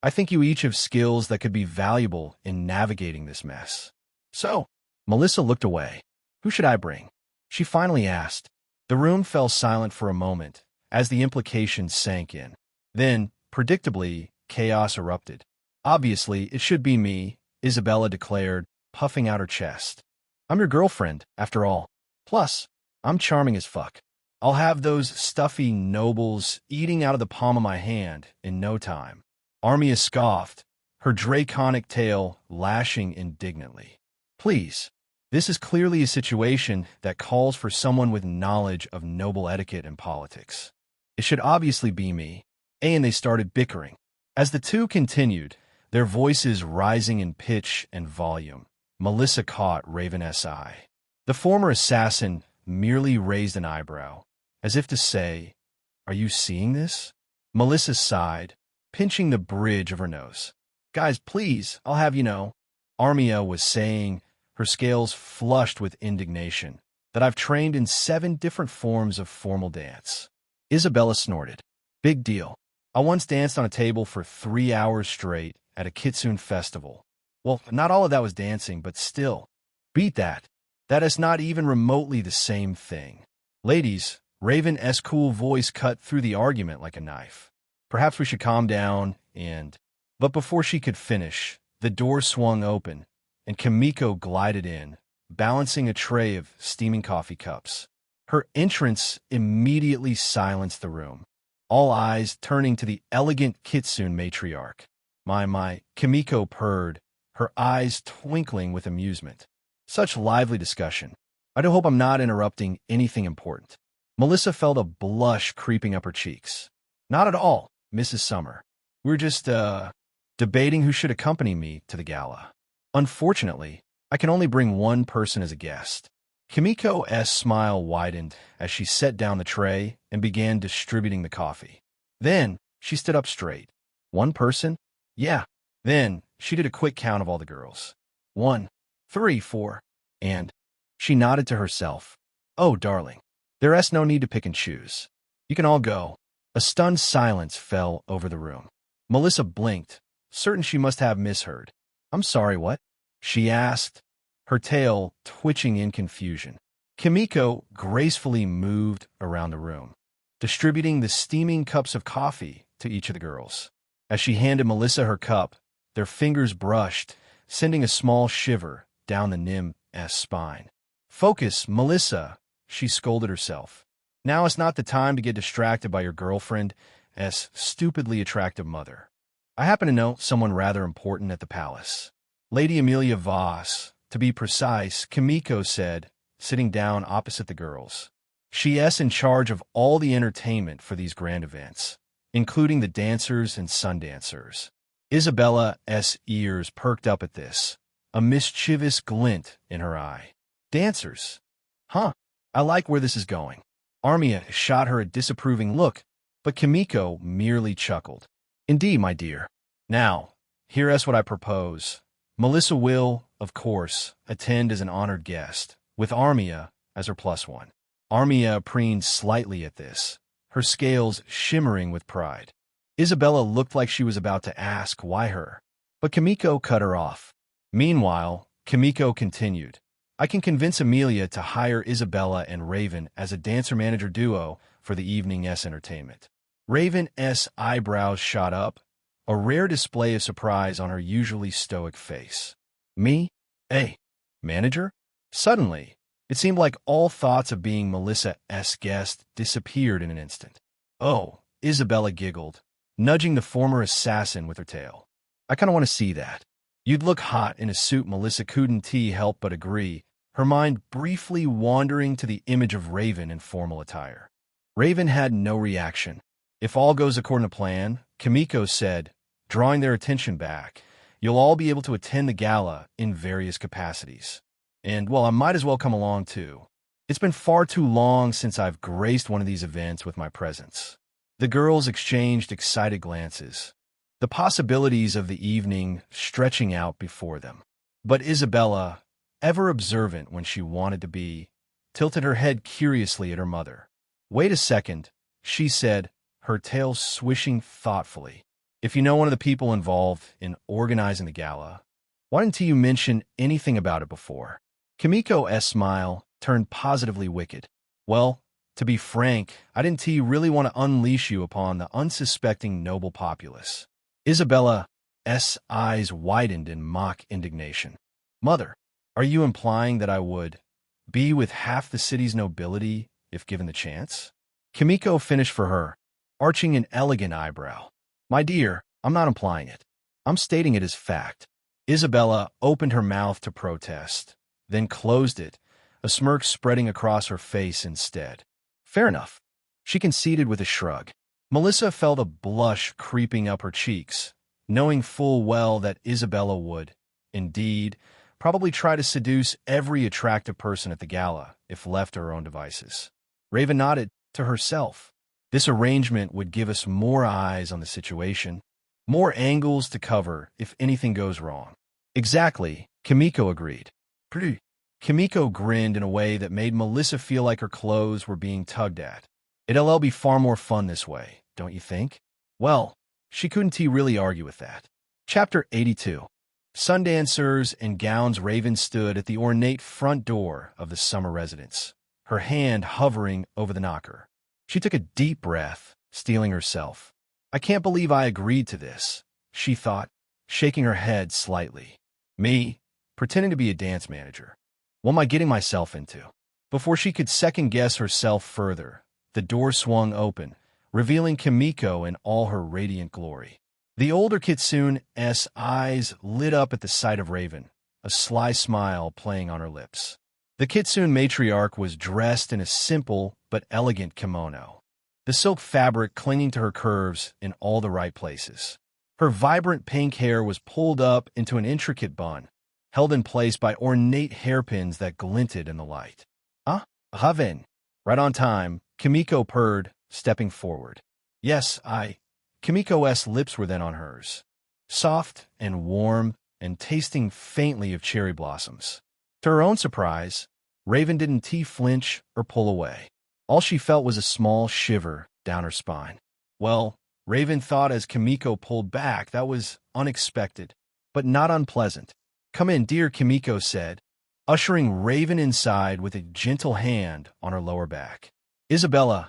I think you each have skills that could be valuable in navigating this mess." "So," Melissa looked away. "Who should I bring?" she finally asked. The room fell silent for a moment as the implications sank in. Then, predictably, chaos erupted. "Obviously, it should be me," Isabella declared, puffing out her chest. "I'm your girlfriend, after all. Plus, I'm charming as fuck. I'll have those stuffy nobles eating out of the palm of my hand in no time." Armia scoffed, her draconic tail lashing indignantly. "Please, this is clearly a situation that calls for someone with knowledge of noble etiquette and politics. It should obviously be me." And they started bickering. As the two continued, their voices rising in pitch and volume, Melissa caught Raven's eye. The former assassin merely raised an eyebrow, as if to say, "Are you seeing this?" Melissa sighed, pinching the bridge of her nose. "Guys, please, I'll have you know," Armia was saying, her scales flushed with indignation, "that I've trained in 7 different forms of formal dance." Isabella snorted. "Big deal. I once danced on a table for 3 hours straight at a Kitsune festival. Well, not all of that was dancing, but still. Beat that. That is not even remotely the same thing." "Ladies," Raven's cool voice cut through the argument like a knife. "Perhaps we should calm down and..." But before she could finish, the door swung open, and Kimiko glided in, balancing a tray of steaming coffee cups. Her entrance immediately silenced the room, all eyes turning to the elegant Kitsune matriarch. My, Kimiko purred, her eyes twinkling with amusement. "Such lively discussion. I do hope I'm not interrupting anything important." Melissa felt a blush creeping up her cheeks. "Not at all, Mrs. Summer. We're just, debating who should accompany me to the gala. Unfortunately, I can only bring one person as a guest." Kimiko's smile widened as she set down the tray and began distributing the coffee. Then, she stood up straight. "One person? Yeah." Then, she did a quick count of all the girls. 1, 3, 4, and... She nodded to herself. "Oh, darling, there's no need to pick and choose. You can all go." A stunned silence fell over the room. Melissa blinked, certain she must have misheard. "I'm sorry, what?" she asked, her tail twitching in confusion. Kimiko gracefully moved around the room, distributing the steaming cups of coffee to each of the girls. As she handed Melissa her cup, their fingers brushed, sending a small shiver down the Nim's spine. Focus, Melissa, she scolded herself. Now is not the time to get distracted by your girlfriend's stupidly attractive mother. I happen to know someone rather important at the palace. Lady Amelia Voss, to be precise, Kimiko said, sitting down opposite the girls. She is in charge of all the entertainment for these grand events, including the dancers and sun dancers. Isabella's ears perked up at this, a mischievous glint in her eye. Dancers? Huh, I like where this is going. Armia shot her a disapproving look, but Kimiko merely chuckled. Indeed, my dear. Now, here is what I propose. Melissa will, of course, attend as an honored guest, with Armia as her +1. Armia preened slightly at this, her scales shimmering with pride. Isabella looked like she was about to ask why her, but Kimiko cut her off. Meanwhile, Kimiko continued, I can convince Amelia to hire Isabella and Raven as a dancer-manager duo for the evening's entertainment. Raven's eyebrows shot up, a rare display of surprise on her usually stoic face. Me? Manager? Suddenly, it seemed like all thoughts of being Melissa's guest disappeared in an instant. Oh, Isabella giggled, nudging the former assassin with her tail. I kind of want to see that. You'd look hot in a suit. Melissa couldn't help but agree, her mind briefly wandering to the image of Raven in formal attire. Raven had no reaction. If all goes according to plan, Kimiko said, drawing their attention back, you'll all be able to attend the gala in various capacities. And, well, I might as well come along, too. It's been far too long since I've graced one of these events with my presence. The girls exchanged excited glances, the possibilities of the evening stretching out before them. But Isabella, ever observant when she wanted to be, tilted her head curiously at her mother. Wait a second, she said, her tail swishing thoughtfully. If you know one of the people involved in organizing the gala, why didn't you mention anything about it before? Kimiko's smile turned positively wicked. Well, to be frank, I didn't really want to unleash you upon the unsuspecting noble populace. Isabella's eyes widened in mock indignation. Mother, are you implying that I would be with half the city's nobility if given the chance? Kimiko finished for her, arching an elegant eyebrow. My dear, I'm not implying it. I'm stating it as fact. Isabella opened her mouth to protest, then closed it, a smirk spreading across her face instead. Fair enough, she conceded with a shrug. Melissa felt a blush creeping up her cheeks, knowing full well that Isabella would, indeed, probably try to seduce every attractive person at the gala if left to her own devices. Raven nodded to herself. This arrangement would give us more eyes on the situation, more angles to cover if anything goes wrong. Exactly, Kimiko agreed. Pretty. Kimiko grinned in a way that made Melissa feel like her clothes were being tugged at. It'll be far more fun this way, don't you think? Well, she couldn't really argue with that. Chapter 82. Sundancers in gowns. Raven stood at the ornate front door of the summer residence, her hand hovering over the knocker. She took a deep breath, steeling herself. I can't believe I agreed to this, she thought, shaking her head slightly. Me, pretending to be a dance manager. What am I getting myself into? Before she could second-guess herself further, the door swung open, revealing Kimiko in all her radiant glory. The older kitsune's eyes lit up at the sight of Raven, a sly smile playing on her lips. The kitsune matriarch was dressed in a simple but elegant kimono, the silk fabric clinging to her curves in all the right places. Her vibrant pink hair was pulled up into an intricate bun, held in place by ornate hairpins that glinted in the light. Raven. Right on time, Kimiko purred, stepping forward. Yes, Kimiko's lips were then on hers, soft and warm and tasting faintly of cherry blossoms. To her own surprise, Raven didn't flinch or pull away. All she felt was a small shiver down her spine. Well, Raven thought as Kimiko pulled back, that was unexpected, but not unpleasant. Come in, dear, Kimiko said, ushering Raven inside with a gentle hand on her lower back. Isabella's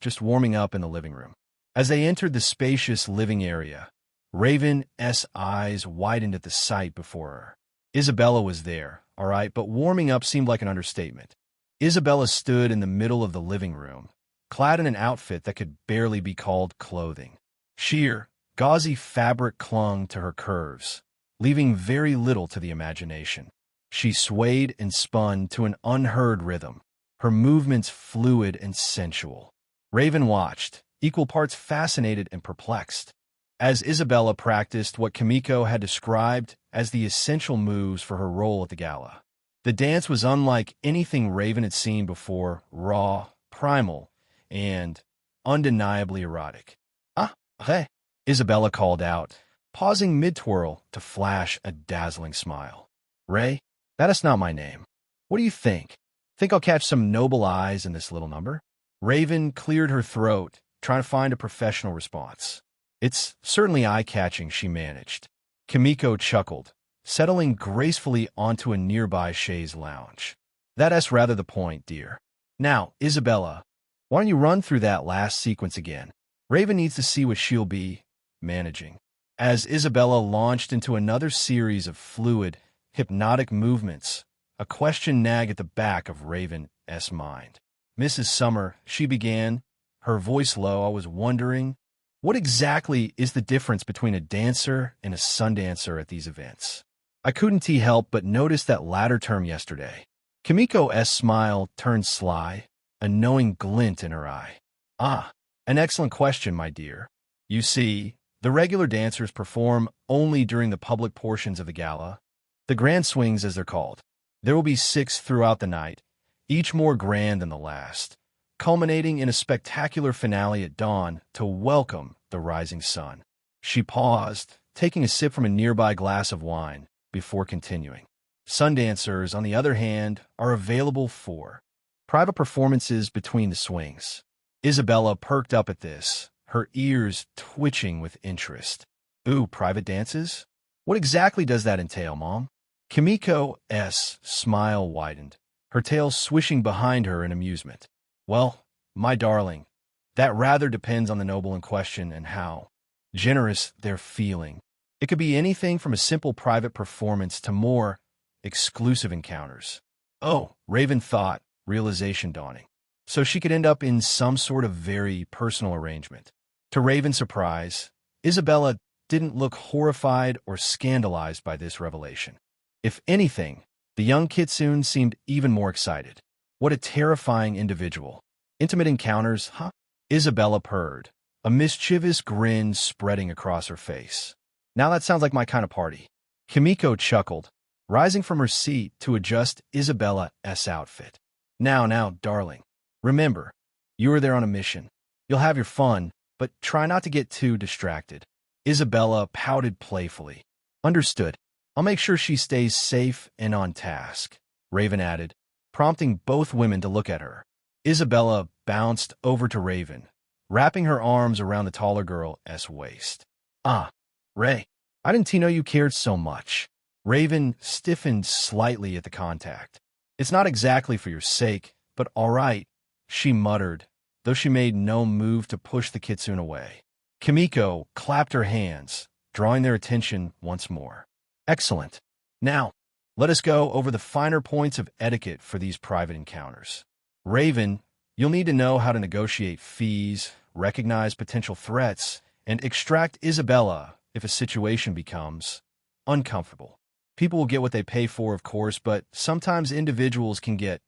just warming up in the living room. As they entered the spacious living area, Raven's eyes widened at the sight before her. Isabella was there, all right, but warming up seemed like an understatement. Isabella stood in the middle of the living room, clad in an outfit that could barely be called clothing. Sheer, gauzy fabric clung to her curves, leaving very little to the imagination. She swayed and spun to an unheard rhythm, her movements fluid and sensual. Raven watched, equal parts fascinated and perplexed, as Isabella practiced what Kimiko had described as the essential moves for her role at the gala. The dance was unlike anything Raven had seen before, raw, primal, and undeniably erotic. "Ah, hey," Isabella called out, pausing mid-twirl to flash a dazzling smile. "Ray, that is not my name. What do you think? Think I'll catch some noble eyes in this little number?" Raven cleared her throat, trying to find a professional response. "It's certainly eye-catching," she managed. Kimiko chuckled, settling gracefully onto a nearby chaise lounge. "That's rather the point, dear. Now, Isabella, why don't you run through that last sequence again? Raven needs to see what she'll be managing." As Isabella launched into another series of fluid, hypnotic movements, a question nagged at the back of Raven's mind. "Mrs. Summer," she began, her voice low, "I was wondering, what exactly is the difference between a dancer and a sundancer at these events? I couldn't help but notice that latter term yesterday." Kimiko's smile turned sly, a knowing glint in her eye. "Ah, an excellent question, my dear. You see, the regular dancers perform only during the public portions of the gala, the grand swings as they're called. There will be 6 throughout the night, each more grand than the last, culminating in a spectacular finale at dawn to welcome the rising sun." She paused, taking a sip from a nearby glass of wine, before continuing. "Sundancers, on the other hand, are available for private performances between the swings." Isabella perked up at this, her ears twitching with interest. "Ooh, private dances? What exactly does that entail, Mom?" Kimiko's smile widened, her tail swishing behind her in amusement. "Well, my darling, that rather depends on the noble in question and how generous they're feeling. It could be anything from a simple private performance to more exclusive encounters." "Oh," Raven thought, realization dawning. So she could end up in some sort of very personal arrangement. To Raven's surprise, Isabella didn't look horrified or scandalized by this revelation. If anything, the young kitsune seemed even more excited. "What a terrifying individual. Intimate encounters, huh?" Isabella purred, a mischievous grin spreading across her face. "Now that sounds like my kind of party." Kimiko chuckled, rising from her seat to adjust Isabella's outfit. Now, darling, remember, you are there on a mission. You'll have your fun, but try not to get too distracted." Isabella pouted playfully. "Understood. I'll make sure she stays safe and on task," Raven added, prompting both women to look at her. Isabella bounced over to Raven, wrapping her arms around the taller girl's waist. "Ah, Ray, I didn't know you cared so much." Raven stiffened slightly at the contact. "It's not exactly for your sake, but all right," she muttered, though she made no move to push the kitsune away. Kimiko clapped her hands, drawing their attention once more. "Excellent. Now, let us go over the finer points of etiquette for these private encounters. Raven, you'll need to know how to negotiate fees, recognize potential threats, and extract Isabella if a situation becomes uncomfortable. People will get what they pay for, of course, but sometimes individuals can get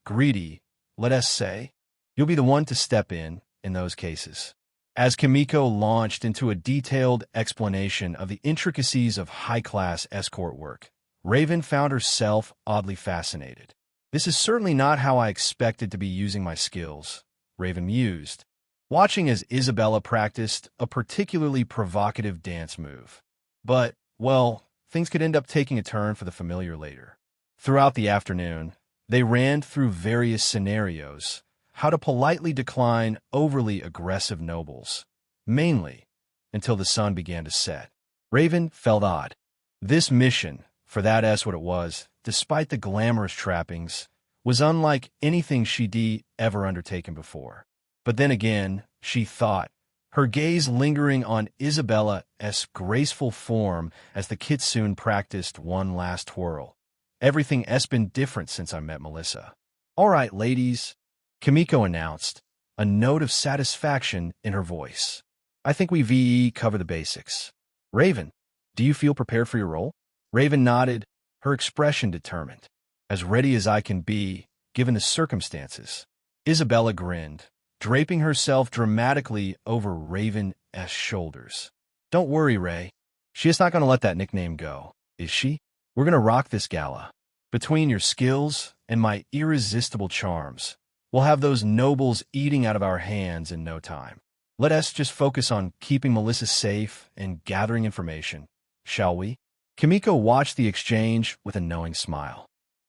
greedy, let us say. You'll be the one to step in those cases." As Kimiko launched into a detailed explanation of the intricacies of high-class escort work, Raven found herself oddly fascinated. "This is certainly not how I expected to be using my skills," Raven mused, watching as Isabella practiced a particularly provocative dance move. But, well, things could end up taking a turn for the familiar later. Throughout the afternoon, they ran through various scenarios, how to politely decline overly aggressive nobles, mainly until the sun began to set. Raven felt odd. This mission, for that's what it was, despite the glamorous trappings, was unlike anything she'd ever undertaken before. But then again, she thought, her gaze lingering on Isabella's graceful form as the kitsune practiced one last twirl. Everything's been different since I met Melissa. All right, ladies, Kimiko announced, a note of satisfaction in her voice. I think we cover the basics. Raven, do you feel prepared for your role? Raven nodded, her expression determined. As ready as I can be, given the circumstances. Isabella grinned, draping herself dramatically over Raven's shoulders. Don't worry, Ray. She is not going to let that nickname go, is she? We're going to rock this gala. Between your skills and my irresistible charms, we'll have those nobles eating out of our hands in no time. Let us just focus on keeping Melissa safe and gathering information, shall we? Kimiko watched the exchange with a knowing smile.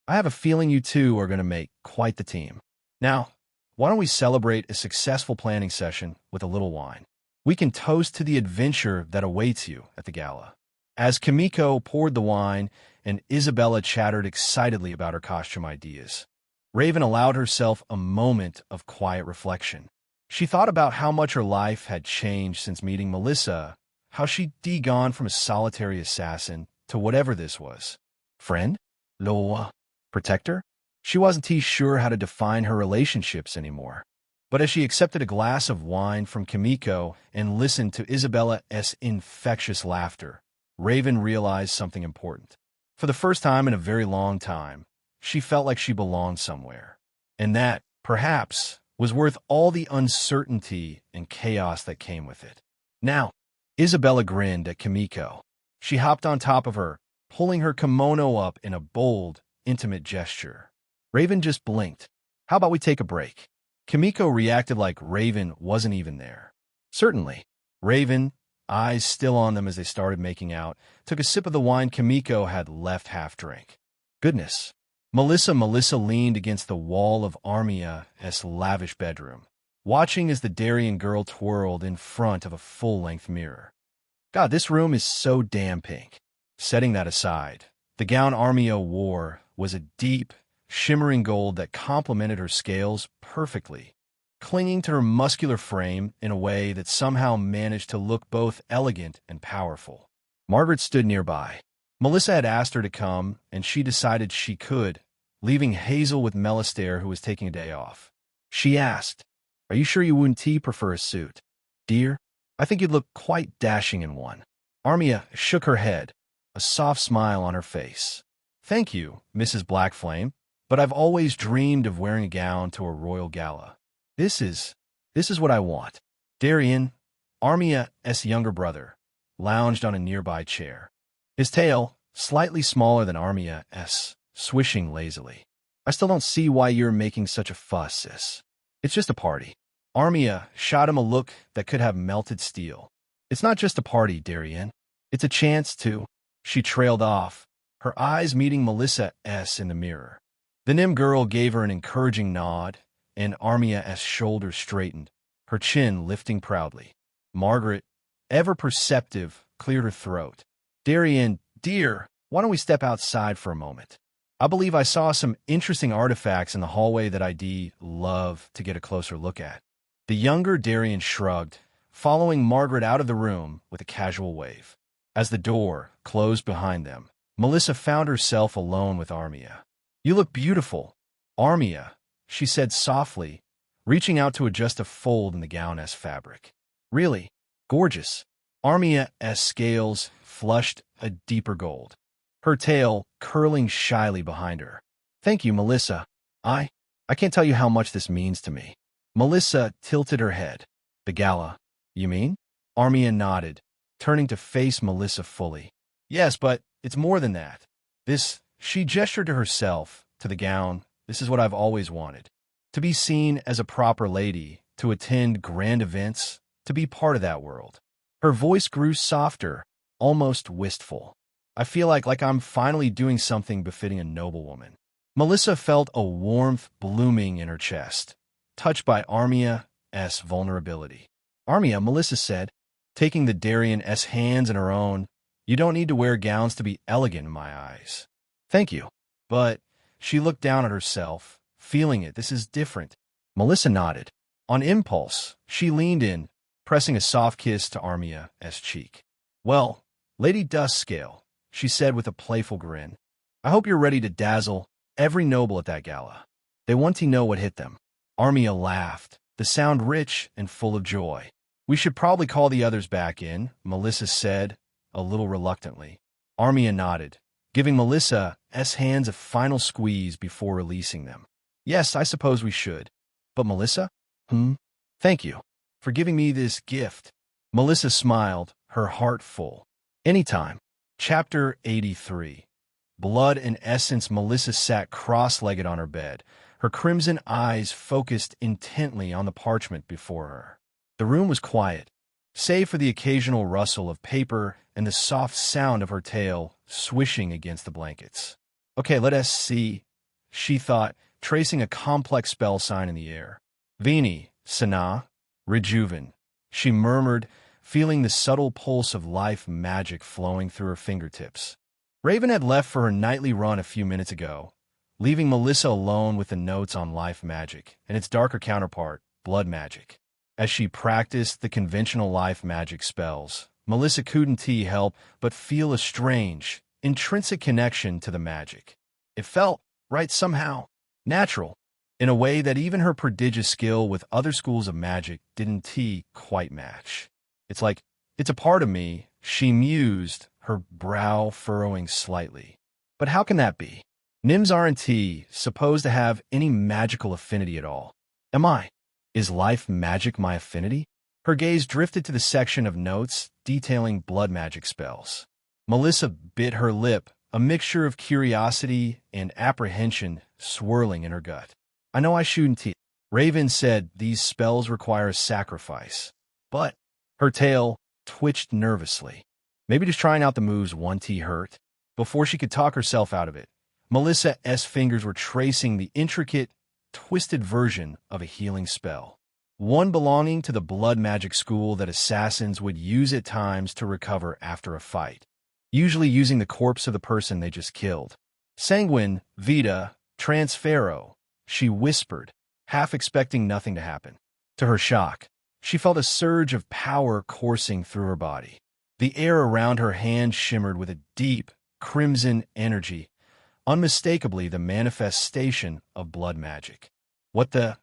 I have a feeling you two are going to make quite the team. Now, why don't we celebrate a successful planning session with a little wine? We can toast to the adventure that awaits you at the gala. As Kimiko poured the wine and Isabella chattered excitedly about her costume ideas, Raven allowed herself a moment of quiet reflection. She thought about how much her life had changed since meeting Melissa, how she'd gone from a solitary assassin to whatever this was. Friend? Loa? Protector? She wasn't too sure how to define her relationships anymore. But as she accepted a glass of wine from Kimiko and listened to Isabella's infectious laughter, Raven realized something important. For the first time in a very long time, she felt like she belonged somewhere. And that, perhaps, was worth all the uncertainty and chaos that came with it. Now, Isabella grinned at Kimiko. She hopped on top of her, pulling her kimono up in a bold, intimate gesture. Raven just blinked. How about we take a break? Kimiko reacted like Raven wasn't even there. Certainly. Raven, eyes still on them as they started making out, took a sip of the wine Kimiko had left half-drank. Goodness. Melissa leaned against the wall of Armia's lavish bedroom, watching as the Darien girl twirled in front of a full-length mirror. God, this room is so damn pink. Setting that aside, the gown Armia wore was a deep, shimmering gold that complemented her scales perfectly, clinging to her muscular frame in a way that somehow managed to look both elegant and powerful. Margaret stood nearby. Melissa had asked her to come, and she decided she could, leaving Hazel with Melistaire, who was taking a day off. She asked, "Are you sure you wouldn't prefer a suit? Dear, I think you'd look quite dashing in one." Armia shook her head, a soft smile on her face. "Thank you, Mrs. Blackflame, but I've always dreamed of wearing a gown to a royal gala. This is what I want." Darien, Armia's younger brother, lounged on a nearby chair. His tail, slightly smaller than Armia's, swishing lazily. "I still don't see why you're making such a fuss, sis. It's just a party." Armia shot him a look that could have melted steel. "It's not just a party, Darien. It's a chance to—" She trailed off, her eyes meeting Melissa's in the mirror. The Nim girl gave her an encouraging nod, and Armia's shoulders straightened, her chin lifting proudly. Margaret, ever perceptive, cleared her throat. "Darien, dear, why don't we step outside for a moment? I believe I saw some interesting artifacts in the hallway that I'd love to get a closer look at." The younger Darien shrugged, following Margaret out of the room with a casual wave. As the door closed behind them, Melissa found herself alone with Armia. "You look beautiful, Armia," she said softly, reaching out to adjust a fold in the gown's fabric. "Really? Gorgeous." Armia's scales flushed a deeper gold, her tail curling shyly behind her. "Thank you, Melissa. I can't tell you how much this means to me." Melissa tilted her head. "The gala, you mean?" Armia nodded, turning to face Melissa fully. "Yes, but it's more than that. She gestured to herself, to the gown. "This is what I've always wanted. To be seen as a proper lady, to attend grand events, to be part of that world." Her voice grew softer, almost wistful. "I feel like I'm finally doing something befitting a noblewoman." Melissa felt a warmth blooming in her chest, touched by Armia's vulnerability. "Armia," Melissa said, taking the Darien's hands in her own, "you don't need to wear gowns to be elegant in my eyes." "Thank you. But—" She looked down at herself, feeling it. "This is different." Melissa nodded. On impulse, she leaned in, pressing a soft kiss to Armia's cheek. "Well, Lady Duskscale," she said with a playful grin, "I hope you're ready to dazzle every noble at that gala. They want to know what hit them." Armia laughed, the sound rich and full of joy. "We should probably call the others back in," Melissa said, a little reluctantly. Armia nodded, giving Melissa's hands a final squeeze before releasing them. "Yes, I suppose we should. But Melissa? Thank you for giving me this gift." Melissa smiled, her heart full. "Anytime." Chapter 83. Blood and Essence. Melissa sat cross-legged on her bed, her crimson eyes focused intently on the parchment before her. The room was quiet, save for the occasional rustle of paper and the soft sound of her tail swishing against the blankets. "Okay, let us see," she thought, tracing a complex spell sign in the air. "Vini, Sana, Rejuven," she murmured, feeling the subtle pulse of life magic flowing through her fingertips. Raven had left for her nightly run a few minutes ago, leaving Melissa alone with the notes on life magic and its darker counterpart, blood magic. As she practiced the conventional life magic spells, Melissa couldn't help but feel a strange, intrinsic connection to the magic. It felt right somehow, natural, in a way that even her prodigious skill with other schools of magic didn't quite match. It's a part of me," she mused, her brow furrowing slightly. "But how can that be? Nims aren't supposed to have any magical affinity at all. Am I? Is life magic my affinity?" Her gaze drifted to the section of notes detailing blood magic spells. Melissa bit her lip, a mixture of curiosity and apprehension swirling in her gut. "I know I shouldn't. Raven said these spells require a sacrifice, but..." Her tail twitched nervously. Maybe just trying out the moves won't hurt. Before she could talk herself out of it, Melissa's fingers were tracing the intricate, twisted version of a healing spell, one belonging to the blood magic school that assassins would use at times to recover after a fight, usually using the corpse of the person they just killed. "Sanguine Vita Transfero," she whispered, half expecting nothing to happen. To her shock, she felt a surge of power coursing through her body. The air around her hand shimmered with a deep, crimson energy, unmistakably the manifestation of blood magic. "What the..."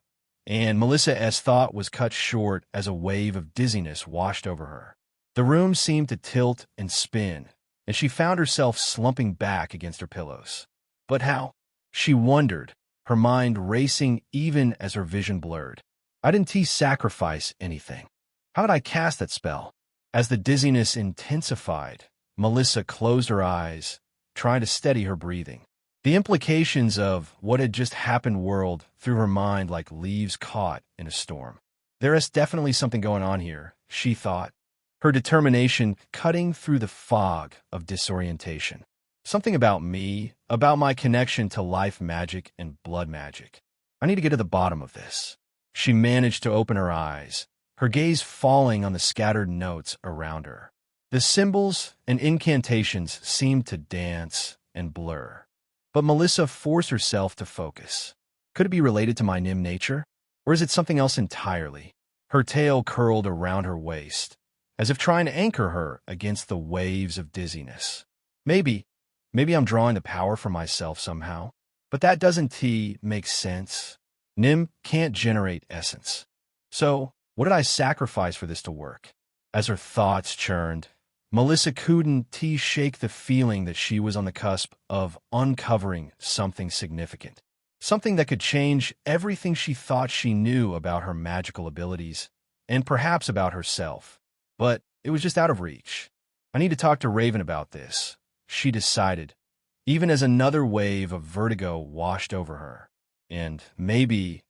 And Melissa's thought was cut short as a wave of dizziness washed over her. The room seemed to tilt and spin, and she found herself slumping back against her pillows. But how? She wondered, her mind racing even as her vision blurred. "I didn't sacrifice anything. How did I cast that spell?" As the dizziness intensified, Melissa closed her eyes, trying to steady her breathing. The implications of what had just happened whirled through her mind like leaves caught in a storm. There is definitely something going on here, she thought, her determination cutting through the fog of disorientation. Something about me, about my connection to life magic and blood magic. I need to get to the bottom of this. She managed to open her eyes, her gaze falling on the scattered notes around her. The symbols and incantations seemed to dance and blur. But Melissa forced herself to focus. Could it be related to my Nim nature? Or is it something else entirely? Her tail curled around her waist, as if trying to anchor her against the waves of dizziness. Maybe I'm drawing the power from myself somehow. But that doesn't make sense. Nim can't generate essence. So, what did I sacrifice for this to work? As her thoughts churned, Melissa couldn't shake the feeling that she was on the cusp of uncovering something significant. Something that could change everything she thought she knew about her magical abilities, and perhaps about herself. But it was just out of reach. I need to talk to Raven about this, she decided, even as another wave of vertigo washed over her. And maybe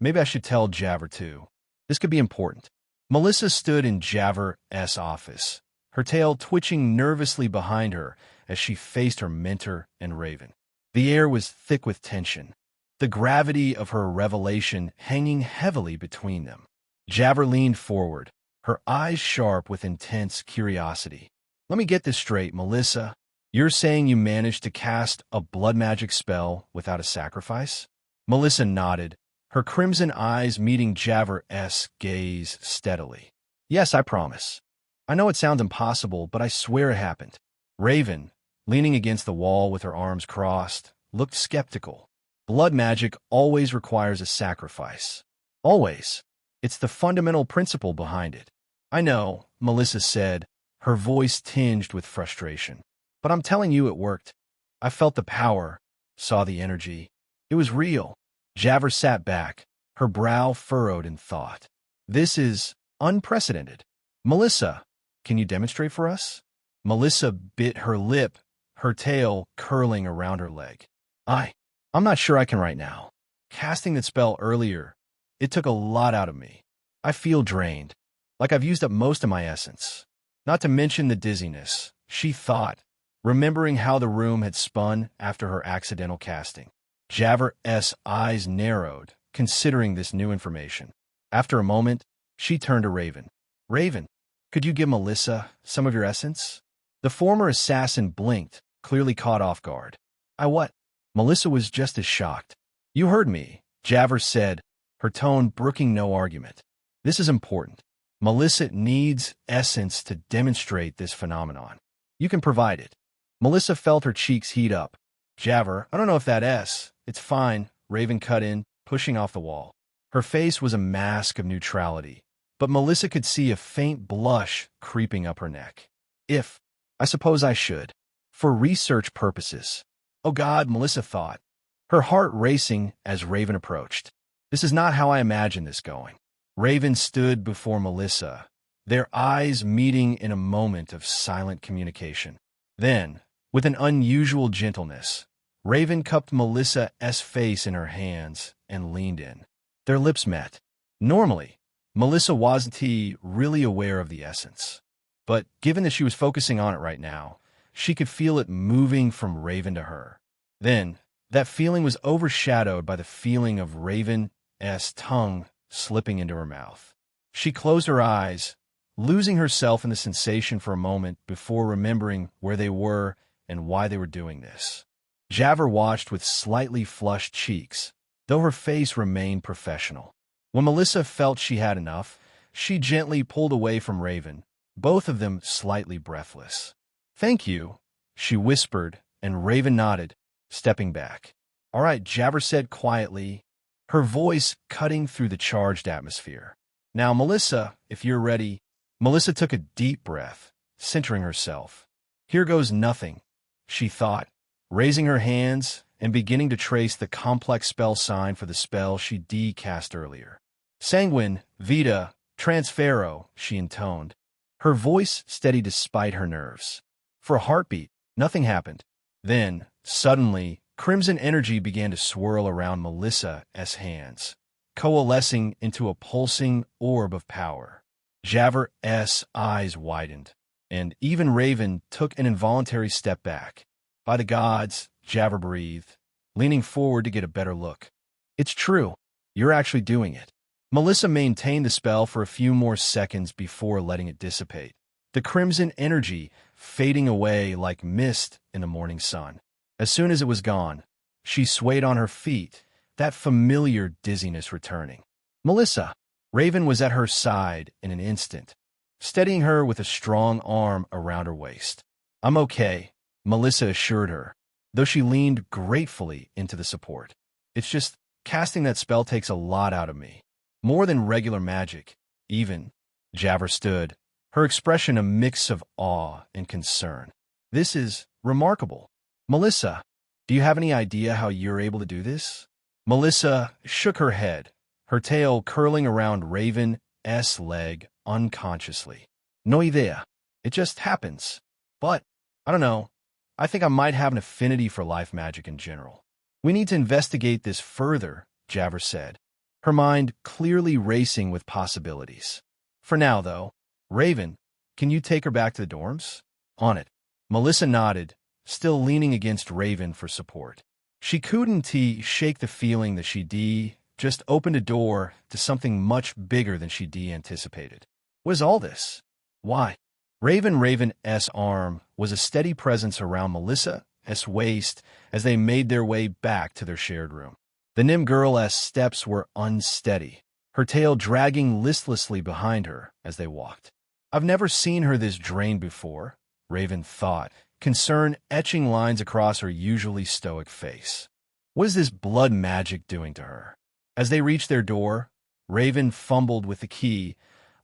I should tell Javert too. This could be important. Melissa stood in Javert's office, her tail twitching nervously behind her as she faced her mentor and Raven. The air was thick with tension, the gravity of her revelation hanging heavily between them. Javert leaned forward, her eyes sharp with intense curiosity. "Let me get this straight, Melissa. You're saying you managed to cast a blood magic spell without a sacrifice?" Melissa nodded, her crimson eyes meeting Javert's gaze steadily. Yes, I promise. I know it sounds impossible, but I swear it happened. Raven, leaning against the wall with her arms crossed, looked skeptical. Blood magic always requires a sacrifice. Always. It's the fundamental principle behind it. I know, Melissa said, her voice tinged with frustration. But I'm telling you it worked. I felt the power, saw the energy. It was real. Javert sat back, her brow furrowed in thought. This is unprecedented. Melissa, can you demonstrate for us? Melissa bit her lip, her tail curling around her leg. I'm not sure I can right now. Casting that spell earlier, it took a lot out of me. I feel drained, like I've used up most of my essence. Not to mention the dizziness, she thought, remembering how the room had spun after her accidental casting. Javert's eyes narrowed, considering this new information. After a moment, she turned to Raven. Raven, could you give Melissa some of your essence? The former assassin blinked, clearly caught off guard. What? Melissa was just as shocked. You heard me, Javert said, her tone brooking no argument. This is important. Melissa needs essence to demonstrate this phenomenon. You can provide it. Melissa felt her cheeks heat up. Javert, I don't know if it's fine, Raven cut in, pushing off the wall. Her face was a mask of neutrality, but Melissa could see a faint blush creeping up her neck. I suppose I should. For research purposes. Oh God, Melissa thought, her heart racing as Raven approached. This is not how I imagined this going. Raven stood before Melissa, their eyes meeting in a moment of silent communication. Then, with an unusual gentleness, Raven cupped Melissa's face in her hands and leaned in. Their lips met. Normally, Melissa wasn't really aware of the essence. But given that she was focusing on it right now, she could feel it moving from Raven to her. Then, that feeling was overshadowed by the feeling of Raven's tongue slipping into her mouth. She closed her eyes, losing herself in the sensation for a moment before remembering where they were and why they were doing this. Javert watched with slightly flushed cheeks, though her face remained professional. When Melissa felt she had enough, she gently pulled away from Raven, both of them slightly breathless. Thank you, she whispered, and Raven nodded, stepping back. All right, Javert said quietly, her voice cutting through the charged atmosphere. Now, Melissa, if you're ready. Melissa took a deep breath, centering herself. Here goes nothing, she thought, raising her hands and beginning to trace the complex spell sign for the spell she cast earlier. Sanguine, vita, transfero, she intoned, her voice steady despite her nerves. For a heartbeat, nothing happened. Then, suddenly, crimson energy began to swirl around Melissa's hands, coalescing into a pulsing orb of power. Javert's eyes widened, and even Raven took an involuntary step back. By the gods, Javert breathed, leaning forward to get a better look. It's true. You're actually doing it. Melissa maintained the spell for a few more seconds before letting it dissipate, the crimson energy fading away like mist in the morning sun. As soon as it was gone, she swayed on her feet, that familiar dizziness returning. Melissa! Raven was at her side in an instant, steadying her with a strong arm around her waist. I'm okay, Melissa assured her, though she leaned gratefully into the support. It's just, casting that spell takes a lot out of me. More than regular magic, even. Javert stood, her expression a mix of awe and concern. This is remarkable. Melissa, do you have any idea how you're able to do this? Melissa shook her head, her tail curling around Raven's leg unconsciously. No idea. It just happens. But, I don't know, I think I might have an affinity for life magic in general. We need to investigate this further, Javert said, her mind clearly racing with possibilities. For now, though, Raven, can you take her back to the dorms? On it. Melissa nodded, still leaning against Raven for support. She couldn't shake the feeling that she just opened a door to something much bigger than she anticipated. What is all this? Why? Raven's arm was a steady presence around Melissa's waist as they made their way back to their shared room. The Nim girl's steps were unsteady, her tail dragging listlessly behind her as they walked. I've never seen her this drained before, Raven thought, concern etching lines across her usually stoic face. What is this blood magic doing to her? As they reached their door, Raven fumbled with the key,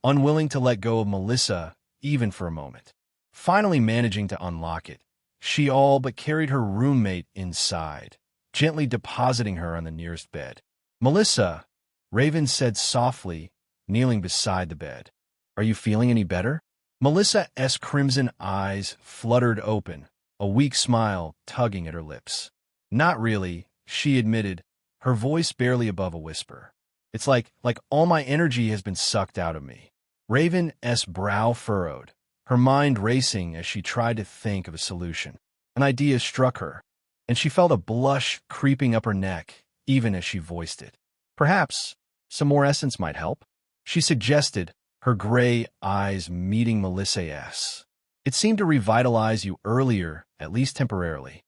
unwilling to let go of Melissa even for a moment. Finally managing to unlock it, she all but carried her roommate inside, gently depositing her on the nearest bed. "Melissa," Raven said softly, kneeling beside the bed. "Are you feeling any better?" Melissa's crimson eyes fluttered open, a weak smile tugging at her lips. "Not really," she admitted, her voice barely above a whisper. "It's like all my energy has been sucked out of me." Raven's brow furrowed, her mind racing as she tried to think of a solution. An idea struck her, and she felt a blush creeping up her neck even as she voiced it. "Perhaps some more essence might help," she suggested, her gray eyes meeting Melissa's. "It seemed to revitalize you earlier, at least temporarily."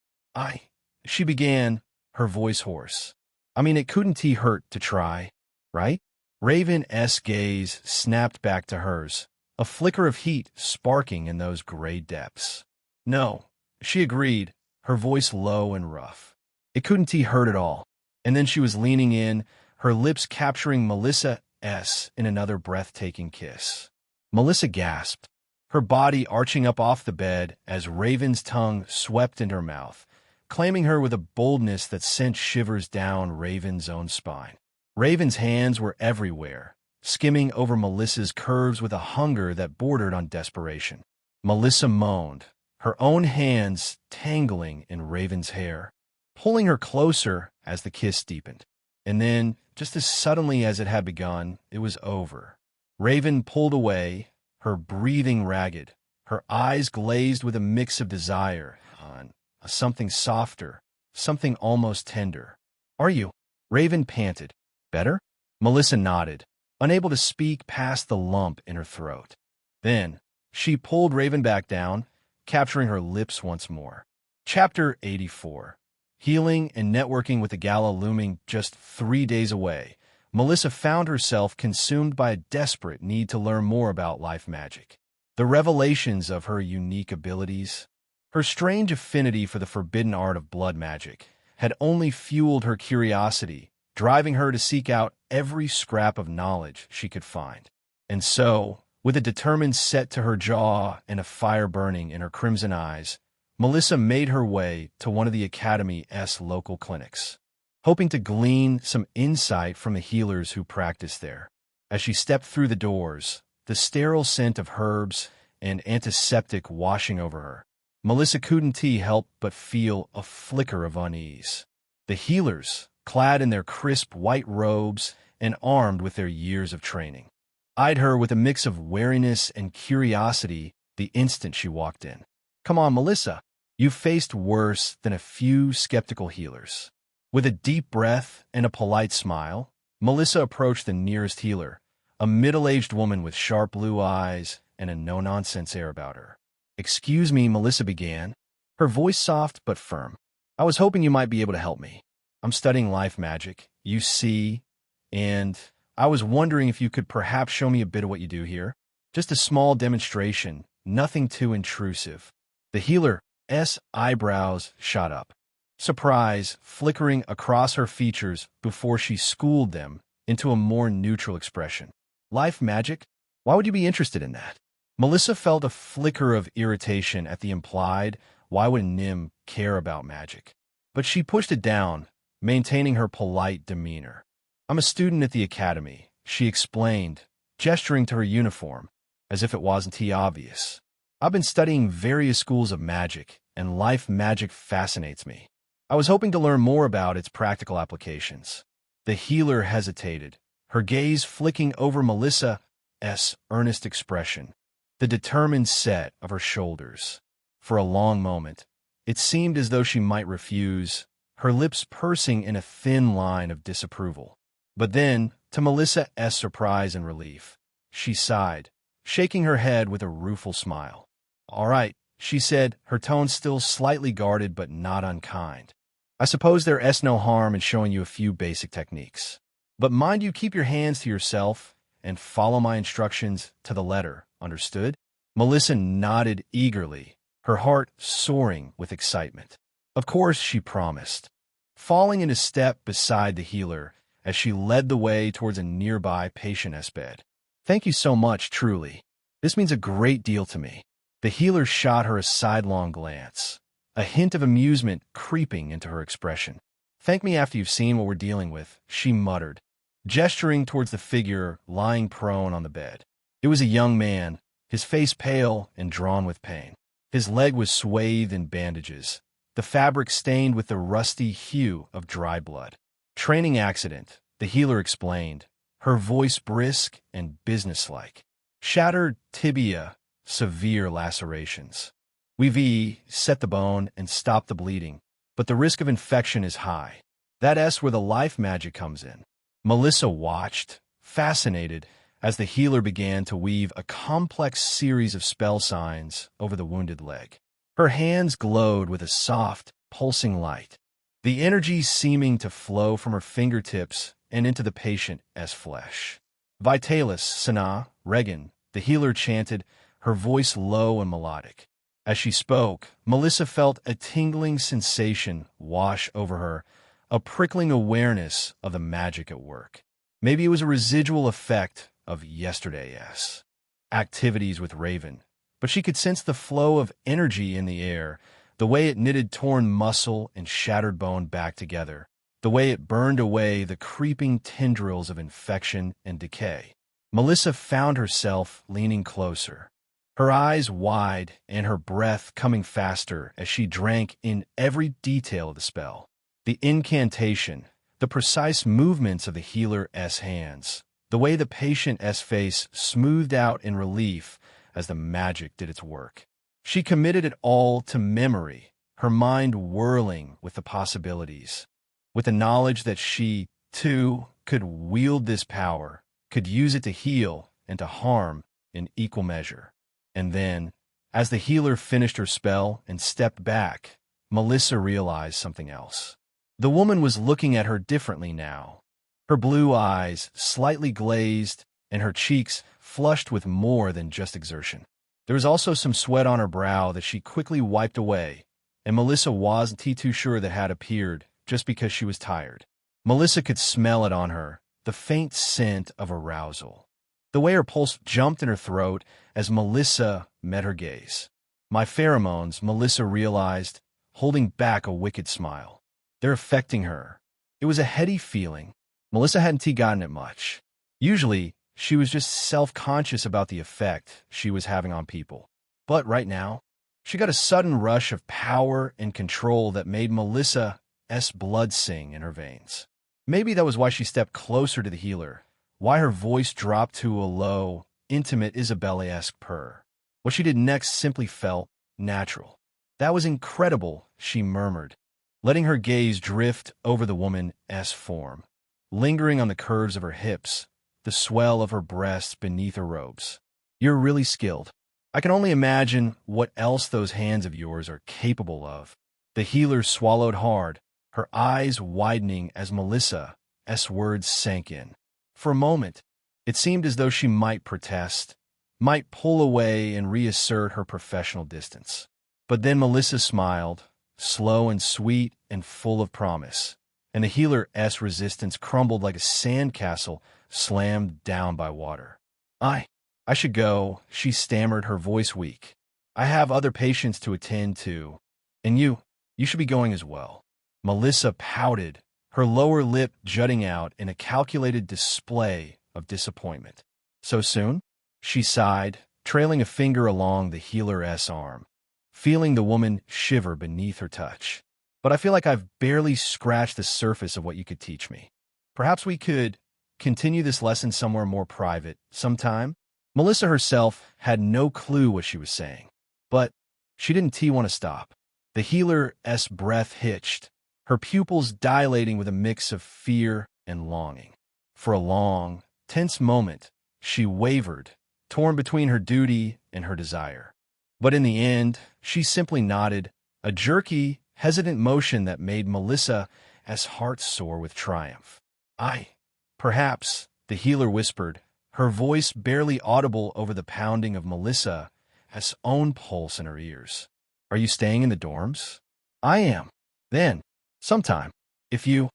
She began, her voice hoarse. "I mean, it couldn't hurt to try, right?" Raven's gaze snapped back to hers, a flicker of heat sparking in those gray depths. "No," she agreed, her voice low and rough. "It couldn't hurt at all." And then she was leaning in, her lips capturing Melissa's in another breathtaking kiss. Melissa gasped, her body arching up off the bed as Raven's tongue swept into her mouth, claiming her with a boldness that sent shivers down Raven's own spine. Raven's hands were everywhere, skimming over Melissa's curves with a hunger that bordered on desperation. Melissa moaned, her own hands tangling in Raven's hair, pulling her closer as the kiss deepened. And then, just as suddenly as it had begun, it was over. Raven pulled away, her breathing ragged, her eyes glazed with a mix of desire on something softer, something almost tender. "Are you?" Raven panted. "Better?" Melissa nodded, unable to speak past the lump in her throat. Then, she pulled Raven back down, capturing her lips once more. Chapter 84. Healing and networking with the gala looming just 3 days away, Melissa found herself consumed by a desperate need to learn more about life magic. The revelations of her unique abilities, her strange affinity for the forbidden art of blood magic, had only fueled her curiosity, driving her to seek out every scrap of knowledge she could find. And so, with a determined set to her jaw and a fire burning in her crimson eyes, Melissa made her way to one of the Academy's local clinics, hoping to glean some insight from the healers who practiced there. As she stepped through the doors, the sterile scent of herbs and antiseptic washing over her, Melissa couldn't help but feel a flicker of unease. The healers, clad in their crisp white robes and armed with their years of training, eyed her with a mix of wariness and curiosity the instant she walked in. "Come on, Melissa. You've faced worse than a few skeptical healers." With a deep breath and a polite smile, Melissa approached the nearest healer, a middle-aged woman with sharp blue eyes and a no-nonsense air about her. "Excuse me," Melissa began, her voice soft but firm. "I was hoping you might be able to help me. I'm studying life magic, you see, and I was wondering if you could perhaps show me a bit of what you do here. Just a small demonstration, nothing too intrusive." The healer's eyebrows shot up, surprise flickering across her features before she schooled them into a more neutral expression. "Life magic? Why would you be interested in that?" Melissa felt a flicker of irritation at the implied, "Why would Nim care about magic?" But she pushed it down, maintaining her polite demeanor. "I'm a student at the Academy," she explained, gesturing to her uniform, as if it wasn't obvious. "I've been studying various schools of magic, and life magic fascinates me. I was hoping to learn more about its practical applications." The healer hesitated, her gaze flicking over Melissa's earnest expression, the determined set of her shoulders. For a long moment, it seemed as though she might refuse, her lips pursing in a thin line of disapproval. But then, to Melissa's surprise and relief, she sighed, shaking her head with a rueful smile. "All right," she said, her tone still slightly guarded but not unkind. "I suppose there's no harm in showing you a few basic techniques. But mind you keep your hands to yourself and follow my instructions to the letter, understood? Melissa nodded eagerly, her heart soaring with excitement. Of course, she promised, falling into step beside the healer as she led the way towards a nearby patient's bed. Thank you so much, truly. This means a great deal to me. The healer shot her a sidelong glance, a hint of amusement creeping into her expression. Thank me after you've seen what we're dealing with, she muttered, gesturing towards the figure lying prone on the bed. It was a young man, his face pale and drawn with pain. His leg was swathed in bandages, the fabric stained with the rusty hue of dry blood. Training accident, the healer explained, her voice brisk and businesslike. Shattered tibia, severe lacerations. We've set the bone and stopped the bleeding, but the risk of infection is high. That's where the life magic comes in. Melissa watched, fascinated, as the healer began to weave a complex series of spell signs over the wounded leg. Her hands glowed with a soft, pulsing light, the energy seeming to flow from her fingertips and into the patient's flesh. Vitalis, Sana, Regan, the healer chanted, her voice low and melodic. As she spoke, Melissa felt a tingling sensation wash over her, a prickling awareness of the magic at work. Maybe it was a residual effect of yesterday's activities with Raven, but she could sense the flow of energy in the air, the way it knitted torn muscle and shattered bone back together, the way it burned away the creeping tendrils of infection and decay. Melissa found herself leaning closer, her eyes wide and her breath coming faster as she drank in every detail of the spell. The incantation, the precise movements of the healer's hands, the way the patient's face smoothed out in relief as the magic did its work. She committed it all to memory, her mind whirling with the possibilities, with the knowledge that she, too, could wield this power, could use it to heal and to harm in equal measure. And then, as the healer finished her spell and stepped back, Melissa realized something else. The woman was looking at her differently now, her blue eyes slightly glazed and her cheeks flushed with more than just exertion. There was also some sweat on her brow that she quickly wiped away, and Melissa wasn't too sure that had appeared just because she was tired. Melissa could smell it on her, the faint scent of arousal. The way her pulse jumped in her throat as Melissa met her gaze. My pheromones, Melissa realized, holding back a wicked smile. They're affecting her. It was a heady feeling. Melissa hadn't gotten it much. Usually, she was just self-conscious about the effect she was having on people. But right now, she got a sudden rush of power and control that made Melissa's blood sing in her veins. Maybe that was why she stepped closer to the healer, why her voice dropped to a low, intimate Isabella-esque purr. What she did next simply felt natural. That was incredible, she murmured, letting her gaze drift over the woman's form, lingering on the curves of her hips, the swell of her breasts beneath her robes. You're really skilled. I can only imagine what else those hands of yours are capable of. The healer swallowed hard, her eyes widening as Melissa's words sank in. For a moment, it seemed as though she might protest, might pull away and reassert her professional distance. But then Melissa smiled, slow and sweet and full of promise, and the healer's resistance crumbled like a sandcastle slammed down by water. I should go, she stammered, her voice weak. I have other patients to attend to, and you should be going as well. Melissa pouted, her lower lip jutting out in a calculated display of disappointment. So soon? She sighed, trailing a finger along the healer's arm, feeling the woman shiver beneath her touch. But I feel like I've barely scratched the surface of what you could teach me. Perhaps we could continue this lesson somewhere more private, sometime? Melissa herself had no clue what she was saying, but she didn't want to stop. The healer's breath hitched, her pupils dilating with a mix of fear and longing. For a long, tense moment, she wavered, torn between her duty and her desire. But in the end, she simply nodded, a jerky, hesitant motion that made Melissa's heart soar with triumph. Perhaps, the healer whispered, her voice barely audible over the pounding of Melissa's own pulse in her ears. Are you staying in the dorms? I am. Then, sometime, if you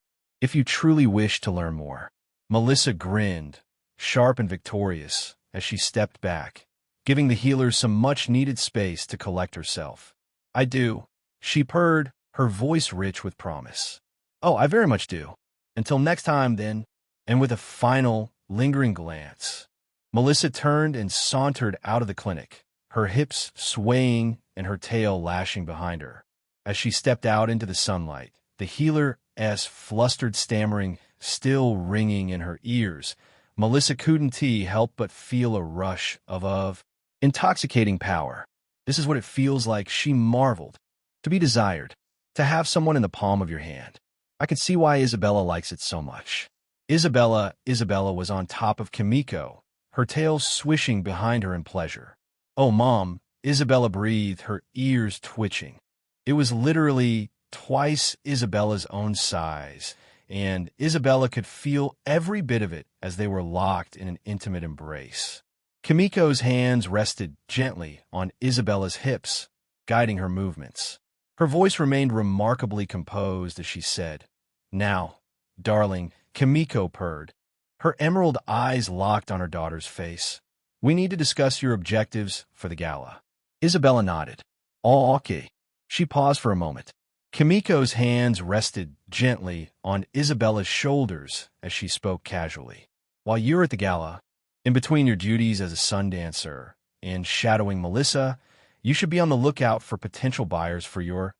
truly wish to learn more. Melissa grinned, sharp and victorious, as she stepped back, giving the healer some much-needed space to collect herself. I do, she purred, her voice rich with promise. Oh, I very much do. Until next time, then. And with a final, lingering glance, Melissa turned and sauntered out of the clinic, her hips swaying and her tail lashing behind her. As she stepped out into the sunlight, the healer's flustered stammering still ringing in her ears, Melissa couldn't help but feel a rush of intoxicating power. This is what it feels like, she marveled. To be desired, to have someone in the palm of your hand. I could see why Isabella likes it so much. Isabella was on top of Kimiko, her tail swishing behind her in pleasure. Oh, Mom, Isabella breathed, her ears twitching. It was literally twice Isabella's own size, and Isabella could feel every bit of it as they were locked in an intimate embrace. Kimiko's hands rested gently on Isabella's hips, guiding her movements. Her voice remained remarkably composed as she said, "Now, darling," Kimiko purred, her emerald eyes locked on her daughter's face. "We need to discuss your objectives for the gala." Isabella nodded. "All okay." She paused for a moment. Kimiko's hands rested gently on Isabella's shoulders as she spoke casually. "While you're at the gala, in between your duties as a sun dancer and shadowing Melissa, you should be on the lookout for potential buyers for your,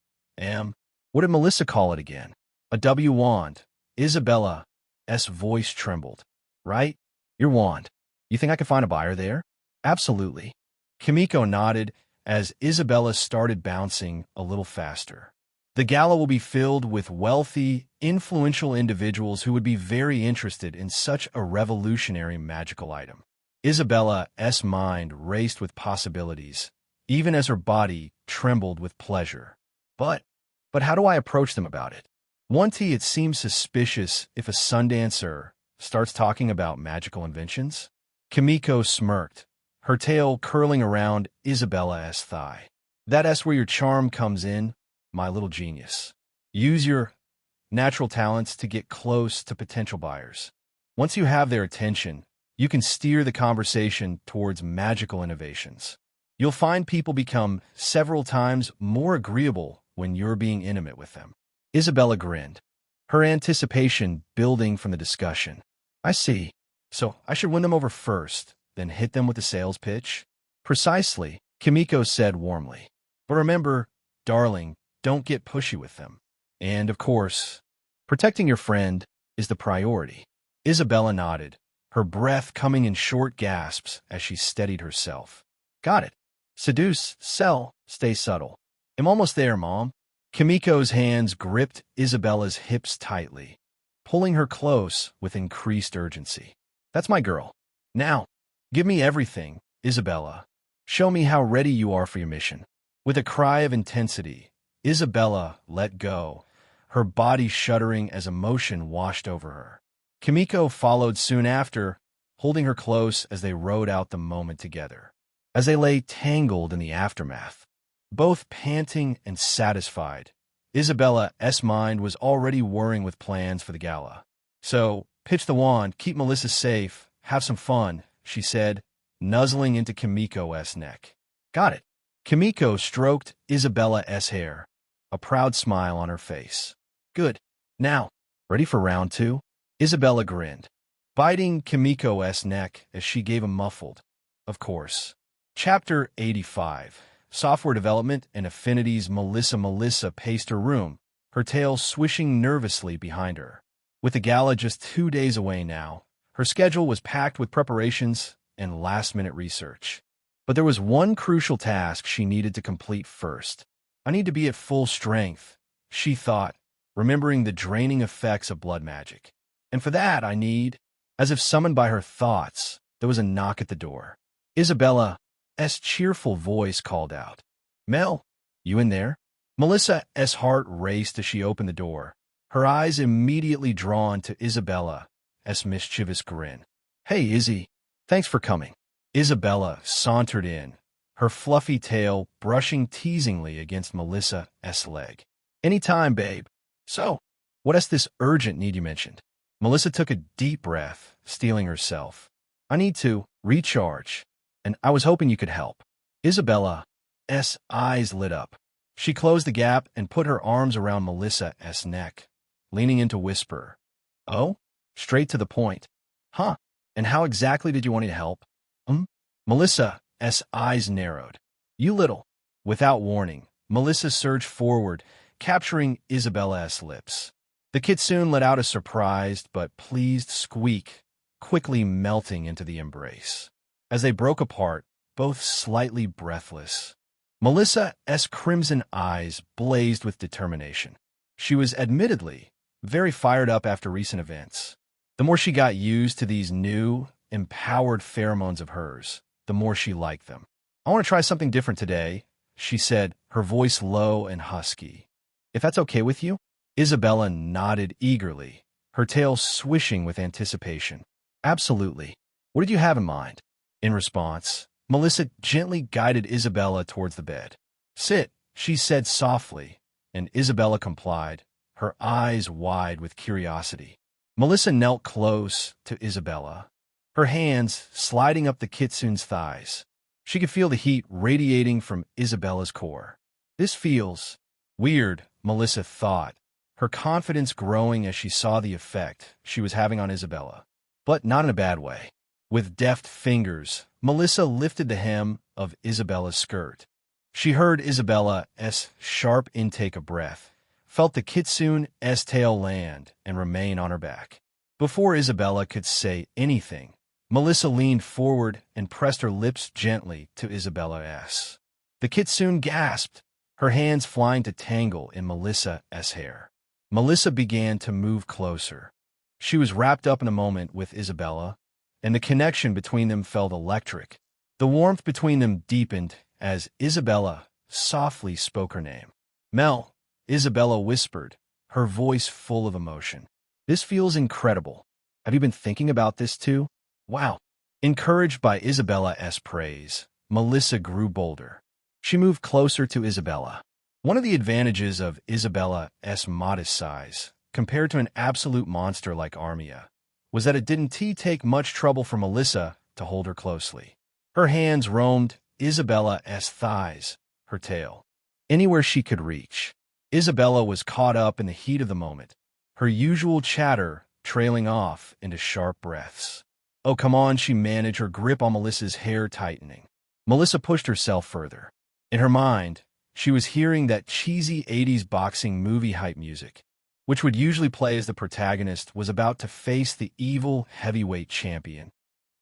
what did Melissa call it again? A W wand. Isabella's voice trembled. Right? Your wand. You think I could find a buyer there? Absolutely. Kimiko nodded as Isabella started bouncing a little faster. The gala will be filled with wealthy, influential individuals who would be very interested in such a revolutionary magical item. Isabella's mind raced with possibilities, even as her body trembled with pleasure. But how do I approach them about it? It seems suspicious if a sundancer starts talking about magical inventions. Kimiko smirked, her tail curling around Isabella's thigh. That's where your charm comes in, my little genius. Use your natural talents to get close to potential buyers. Once you have their attention, you can steer the conversation towards magical innovations. You'll find people become several times more agreeable when you're being intimate with them. Isabella grinned, her anticipation building from the discussion. I see. So I should win them over first, then hit them with a sales pitch? Precisely, Kimiko said warmly. But remember, darling, don't get pushy with them. And, of course, protecting your friend is the priority. Isabella nodded, her breath coming in short gasps as she steadied herself. Got it. Seduce, sell, stay subtle. I'm almost there, Mom. Kimiko's hands gripped Isabella's hips tightly, pulling her close with increased urgency. That's my girl. Now, give me everything, Isabella. Show me how ready you are for your mission. With a cry of intensity, Isabella let go, her body shuddering as emotion washed over her. Kimiko followed soon after, holding her close as they rode out the moment together. As they lay tangled in the aftermath, both panting and satisfied, Isabella's mind was already whirring with plans for the gala. So, pitch the wand, keep Melissa safe, have some fun, she said, nuzzling into Kimiko's neck. Got it. Kimiko stroked Isabella's hair, a proud smile on her face. Good. Now, ready for round 2? Isabella grinned, biting Kimiko's neck as she gave a muffled, of course. Chapter 85. Software Development and Affinities. Melissa paced her room, her tail swishing nervously behind her. With the gala just 2 days away now, her schedule was packed with preparations and last-minute research. But there was one crucial task she needed to complete first. I need to be at full strength, she thought, remembering the draining effects of blood magic. And for that I need, as if summoned by her thoughts, there was a knock at the door. Isabella's cheerful voice called out, Mel, you in there? Melissa's heart raced as she opened the door, her eyes immediately drawn to Isabella mischievous grin. "Hey, Izzy. Thanks for coming." Isabella sauntered in, her fluffy tail brushing teasingly against Melissa's leg. "Anytime, babe. So, what's this urgent need you mentioned?" Melissa took a deep breath, steeling herself. "I need to recharge, and I was hoping you could help." Isabella's eyes lit up. She closed the gap and put her arms around Melissa's neck, leaning in to whisper, "Oh? Straight to the point. Huh? And how exactly did you want me to help?" Melissa's eyes narrowed. "You little." Without warning, Melissa surged forward, capturing Isabella's lips. The kitsune let out a surprised but pleased squeak, quickly melting into the embrace. As they broke apart, both slightly breathless, Melissa's crimson eyes blazed with determination. She was admittedly very fired up after recent events. The more she got used to these new, empowered pheromones of hers, the more she liked them. "I want to try something different today," she said, her voice low and husky. "If that's okay with you?" Isabella nodded eagerly, her tail swishing with anticipation. "Absolutely. What did you have in mind?" In response, Melissa gently guided Isabella towards the bed. "Sit," she said softly, and Isabella complied, her eyes wide with curiosity. Melissa knelt close to Isabella, her hands sliding up the kitsune's thighs. She could feel the heat radiating from Isabella's core. "This feels weird," Melissa thought, her confidence growing as she saw the effect she was having on Isabella. But not in a bad way. With deft fingers, Melissa lifted the hem of Isabella's skirt. She heard Isabella's sharp intake of breath, felt the kitsune's tail land and remain on her back. Before Isabella could say anything, Melissa leaned forward and pressed her lips gently to Isabella's. The kitsune gasped, her hands flying to tangle in Melissa's hair. Melissa began to move closer. She was wrapped up in a moment with Isabella, and the connection between them felt electric. The warmth between them deepened as Isabella softly spoke her name. "Mel," Isabella whispered, her voice full of emotion. "This feels incredible. Have you been thinking about this too?" "Wow." Encouraged by Isabella's praise, Melissa grew bolder. She moved closer to Isabella. One of the advantages of Isabella's modest size, compared to an absolute monster like Armia, was that it didn't take much trouble for Melissa to hold her closely. Her hands roamed Isabella's thighs, her tail, anywhere she could reach. Isabella was caught up in the heat of the moment, her usual chatter trailing off into sharp breaths. "Oh, come on," she managed, her grip on Melissa's hair tightening. Melissa pushed herself further. In her mind, she was hearing that cheesy 80s boxing movie hype music, which would usually play as the protagonist was about to face the evil heavyweight champion.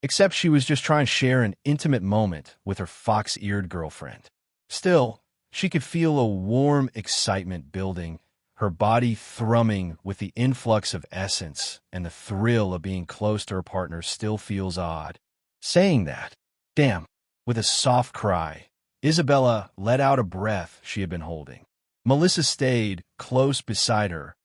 Except she was just trying to share an intimate moment with her fox-eared girlfriend. Still, she could feel a warm excitement building, her body thrumming with the influx of essence, and the thrill of being close to her partner still feels odd. Saying that, damn, with a soft cry, Isabella let out a breath she had been holding. Melissa stayed close beside her,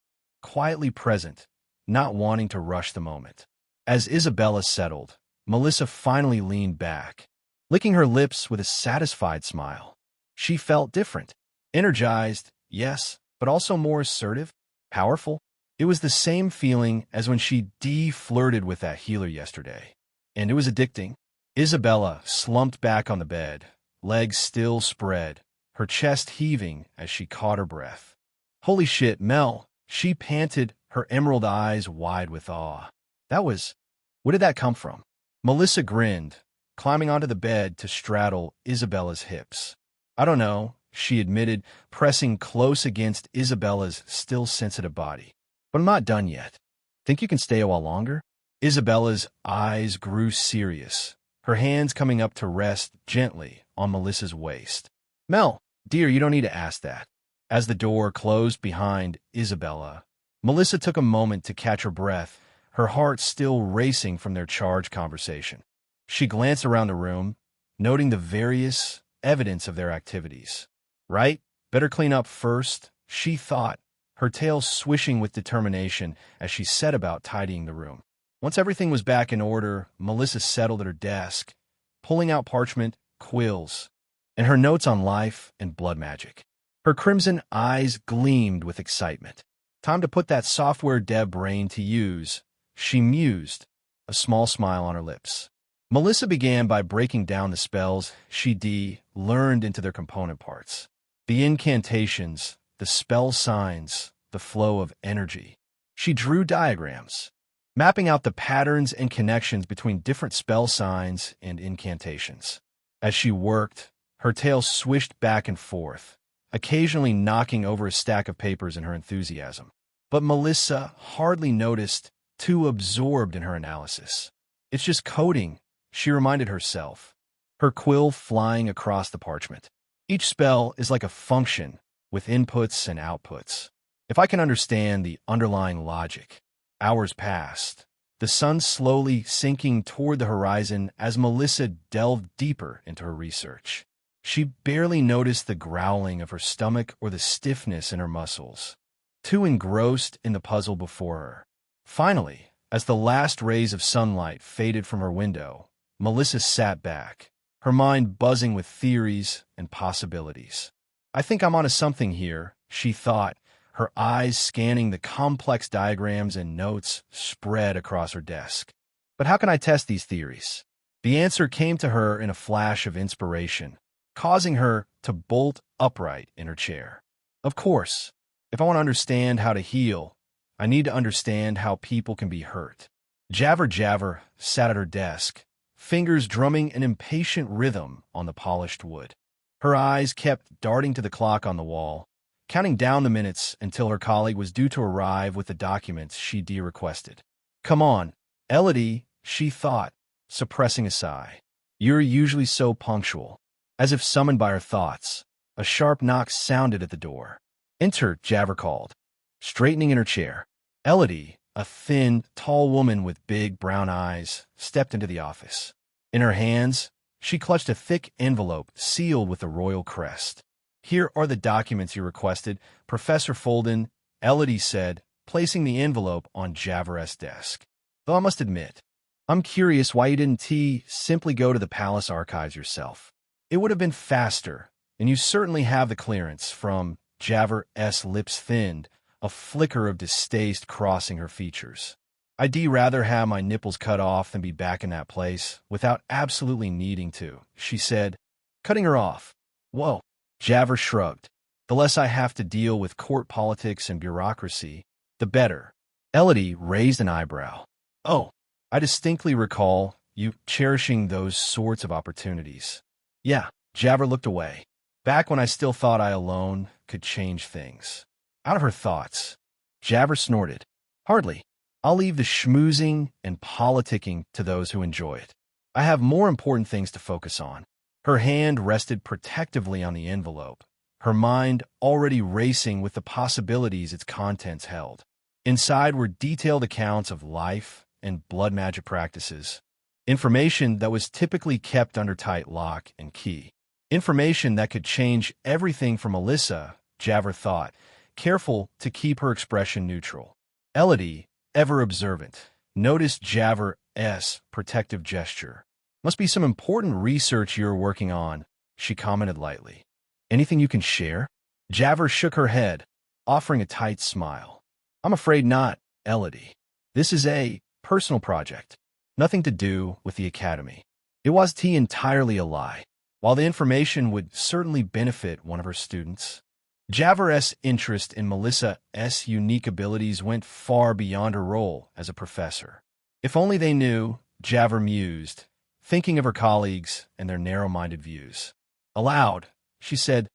quietly present, not wanting to rush the moment. As Isabella settled, Melissa finally leaned back, licking her lips with a satisfied smile. She felt different. Energized, yes, but also more assertive, powerful. It was the same feeling as when she flirted with that healer yesterday. And it was addicting. Isabella slumped back on the bed, legs still spread, her chest heaving as she caught her breath. "Holy shit, Mel," she panted, her emerald eyes wide with awe. Where did that come from?" Melissa grinned, climbing onto the bed to straddle Isabella's hips. "I don't know," she admitted, pressing close against Isabella's still sensitive body. "But I'm not done yet. Think you can stay a while longer?" Isabella's eyes grew serious, her hands coming up to rest gently on Melissa's waist. "Mel, dear, you don't need to ask that." As the door closed behind Isabella, Melissa took a moment to catch her breath, her heart still racing from their charged conversation. She glanced around the room, noting the various evidence of their activities. "Right? Better clean up first," she thought, her tail swishing with determination as she set about tidying the room. Once everything was back in order, Melissa settled at her desk, pulling out parchment, quills, and her notes on life and blood magic. Her crimson eyes gleamed with excitement. Time to put that software dev brain to use, she mused, a small smile on her lips. Melissa began by breaking down the spells she learned into their component parts. The incantations, the spell signs, the flow of energy. She drew diagrams, mapping out the patterns and connections between different spell signs and incantations. As she worked, her tail swished back and forth, occasionally knocking over a stack of papers in her enthusiasm. But Melissa hardly noticed, too absorbed in her analysis. It's just coding, she reminded herself, her quill flying across the parchment. Each spell is like a function with inputs and outputs. If I can understand the underlying logic. Hours passed, the sun slowly sinking toward the horizon as Melissa delved deeper into her research. She barely noticed the growling of her stomach or the stiffness in her muscles, too engrossed in the puzzle before her. Finally, as the last rays of sunlight faded from her window, Melissa sat back, her mind buzzing with theories and possibilities. I think I'm onto something here, she thought, her eyes scanning the complex diagrams and notes spread across her desk. But how can I test these theories? The answer came to her in a flash of inspiration, causing her to bolt upright in her chair. Of course, if I want to understand how to heal, I need to understand how people can be hurt. Jabber sat at her desk, fingers drumming an impatient rhythm on the polished wood. Her eyes kept darting to the clock on the wall, counting down the minutes until her colleague was due to arrive with the documents she requested. Come on, Elodie, she thought, suppressing a sigh. You're usually so punctual. As if summoned by her thoughts, a sharp knock sounded at the door. Enter, Jabber called, straightening in her chair. Elodie, a thin, tall woman with big brown eyes, stepped into the office. In her hands, she clutched a thick envelope sealed with the royal crest. Here are the documents you requested, Professor Folden, Elodie said, placing the envelope on Jabber's desk. Though I must admit, I'm curious why you didn't simply go to the palace archives yourself. It would have been faster, and you certainly have the clearance. From Jabber's lips thinned, a flicker of distaste crossing her features. I'd rather have my nipples cut off than be back in that place without absolutely needing to, she said, cutting her off. Whoa. Jabber shrugged. The less I have to deal with court politics and bureaucracy, the better. Elodie raised an eyebrow. Oh, I distinctly recall you cherishing those sorts of opportunities. Yeah, Jabber looked away. Back when I still thought I alone could change things. Out of her thoughts, Jabber snorted. Hardly. I'll leave the schmoozing and politicking to those who enjoy it. I have more important things to focus on. Her hand rested protectively on the envelope, her mind already racing with the possibilities its contents held. Inside were detailed accounts of life and blood magic practices, information that was typically kept under tight lock and key, information that could change everything for Melissa, Jabber thought, careful to keep her expression neutral. Elodie, ever observant, noticed Jabber's protective gesture. Must be some important research you're working on, she commented lightly. Anything you can share? Jabber shook her head, offering a tight smile. I'm afraid not, Elodie. This is a personal project. Nothing to do with the academy. It was entirely a lie. While the information would certainly benefit one of her students, Jabber's interest in Melissa's unique abilities went far beyond her role as a professor. If only they knew, Jabber mused, thinking of her colleagues and their narrow-minded views. Aloud, she said,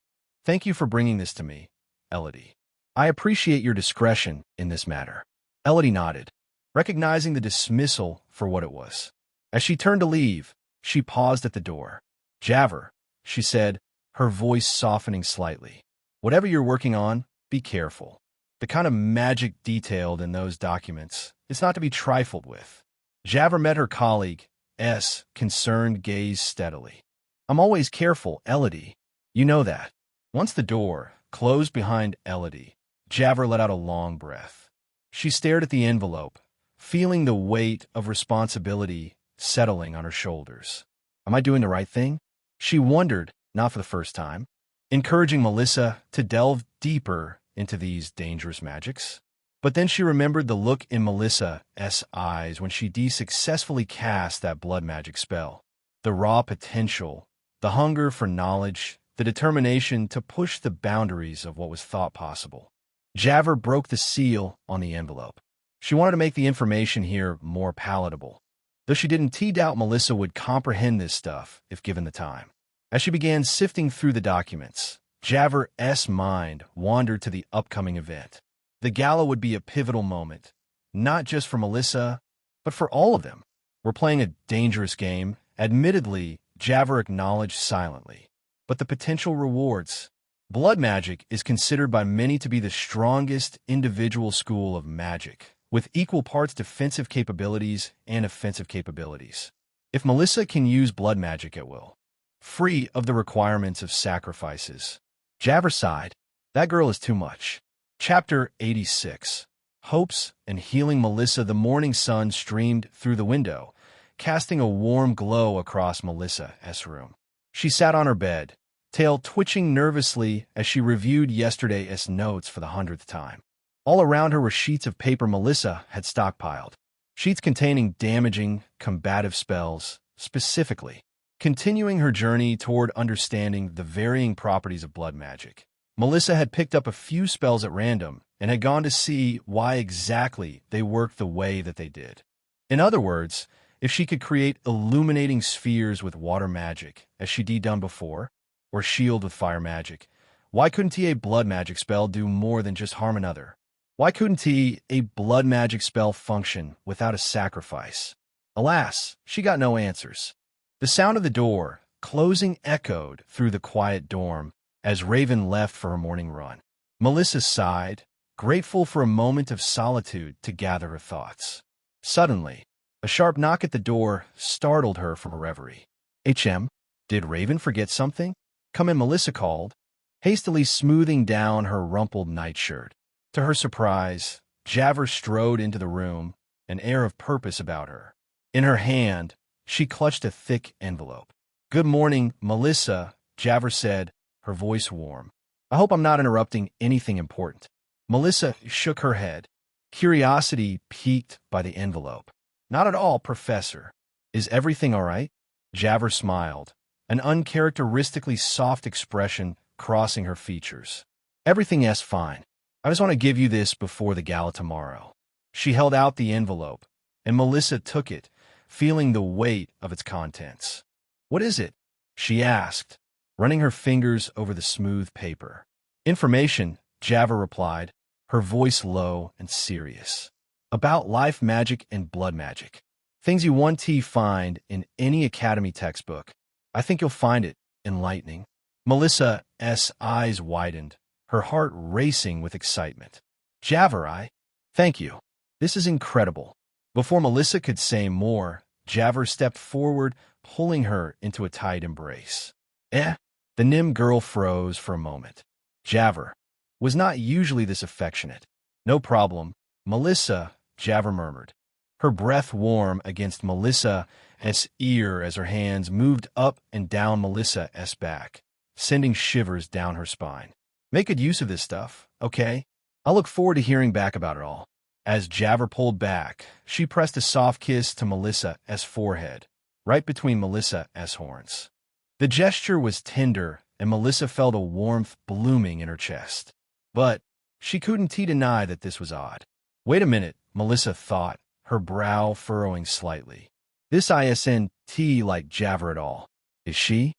"Thank you for bringing this to me, Elodie. I appreciate your discretion in this matter." Elodie nodded, recognizing the dismissal for what it was. As she turned to leave, she paused at the door. "Jabber," she said, her voice softening slightly. "Whatever you're working on, be careful. The kind of magic detailed in those documents is not to be trifled with." Jabber met her colleague's concerned gaze steadily. "I'm always careful, Elodie. You know that." Once the door closed behind Elodie, Jabber let out a long breath. She stared at the envelope, feeling the weight of responsibility settling on her shoulders. Am I doing the right thing? She wondered, not for the first time, encouraging Melissa to delve deeper into these dangerous magics. But then she remembered the look in Melissa's eyes when she successfully cast that blood magic spell. The raw potential, the hunger for knowledge, the determination to push the boundaries of what was thought possible. Javert broke the seal on the envelope. She wanted to make the information here more palatable, though she didn't doubt Melissa would comprehend this stuff if given the time. As she began sifting through the documents, Javert's mind wandered to the upcoming event. The gala would be a pivotal moment, not just for Melissa, but for all of them. We're playing a dangerous game, admittedly, Javert acknowledged silently. But the potential rewards. Blood magic is considered by many to be the strongest individual school of magic, with equal parts defensive capabilities and offensive capabilities. If Melissa can use blood magic at will, free of the requirements of sacrifices, Javert sighed. That girl is too much. Chapter 86. Hopes and healing Melissa. The morning sun streamed through the window, casting a warm glow across Melissa's room. She sat on her bed, tail twitching nervously as she reviewed yesterday's notes for the 100th time. All around her were sheets of paper Melissa had stockpiled, sheets containing damaging, combative spells, specifically. Continuing her journey toward understanding the varying properties of blood magic, Melissa had picked up a few spells at random and had gone to see why exactly they worked the way that they did. In other words, if she could create illuminating spheres with water magic, as she'd done before, or shield with fire magic, why couldn't a blood magic spell do more than just harm another? Why couldn't a blood magic spell function without a sacrifice? Alas, she got no answers. The sound of the door closing echoed through the quiet dorm as Raven left for her morning run. Melissa sighed, grateful for a moment of solitude to gather her thoughts. Suddenly, a sharp knock at the door startled her from a reverie. Did Raven forget something? Come in, Melissa called, hastily smoothing down her rumpled nightshirt. To her surprise, Javert strode into the room, an air of purpose about her. In her hand, she clutched a thick envelope. Good morning, Melissa, Javert said, her voice warm. I hope I'm not interrupting anything important. Melissa shook her head, curiosity piqued by the envelope. Not at all, Professor. Is everything all right? Javert smiled, an uncharacteristically soft expression crossing her features. Everything's fine. I just want to give you this before the gala tomorrow. She held out the envelope, and Melissa took it, feeling the weight of its contents. What is it? She asked, running her fingers over the smooth paper. Information, Javert replied, her voice low and serious. About life magic and blood magic. Things you won't find in any academy textbook. I think you'll find it enlightening. Melissa's eyes widened, her heart racing with excitement. Javert, thank you. This is incredible. Before Melissa could say more, Javert stepped forward, pulling her into a tight embrace. The Nim girl froze for a moment. Javert was not usually this affectionate. No problem, Melissa, Javert murmured, her breath warm against Melissa's ear as her hands moved up and down Melissa's back, sending shivers down her spine. Make good use of this stuff, okay? I'll look forward to hearing back about it all. As Javert pulled back, she pressed a soft kiss to Melissa's forehead, right between Melissa's horns. The gesture was tender, and Melissa felt a warmth blooming in her chest. But she couldn't deny that this was odd. Wait a minute, Melissa thought, her brow furrowing slightly. This isn't like Javert at all, is she?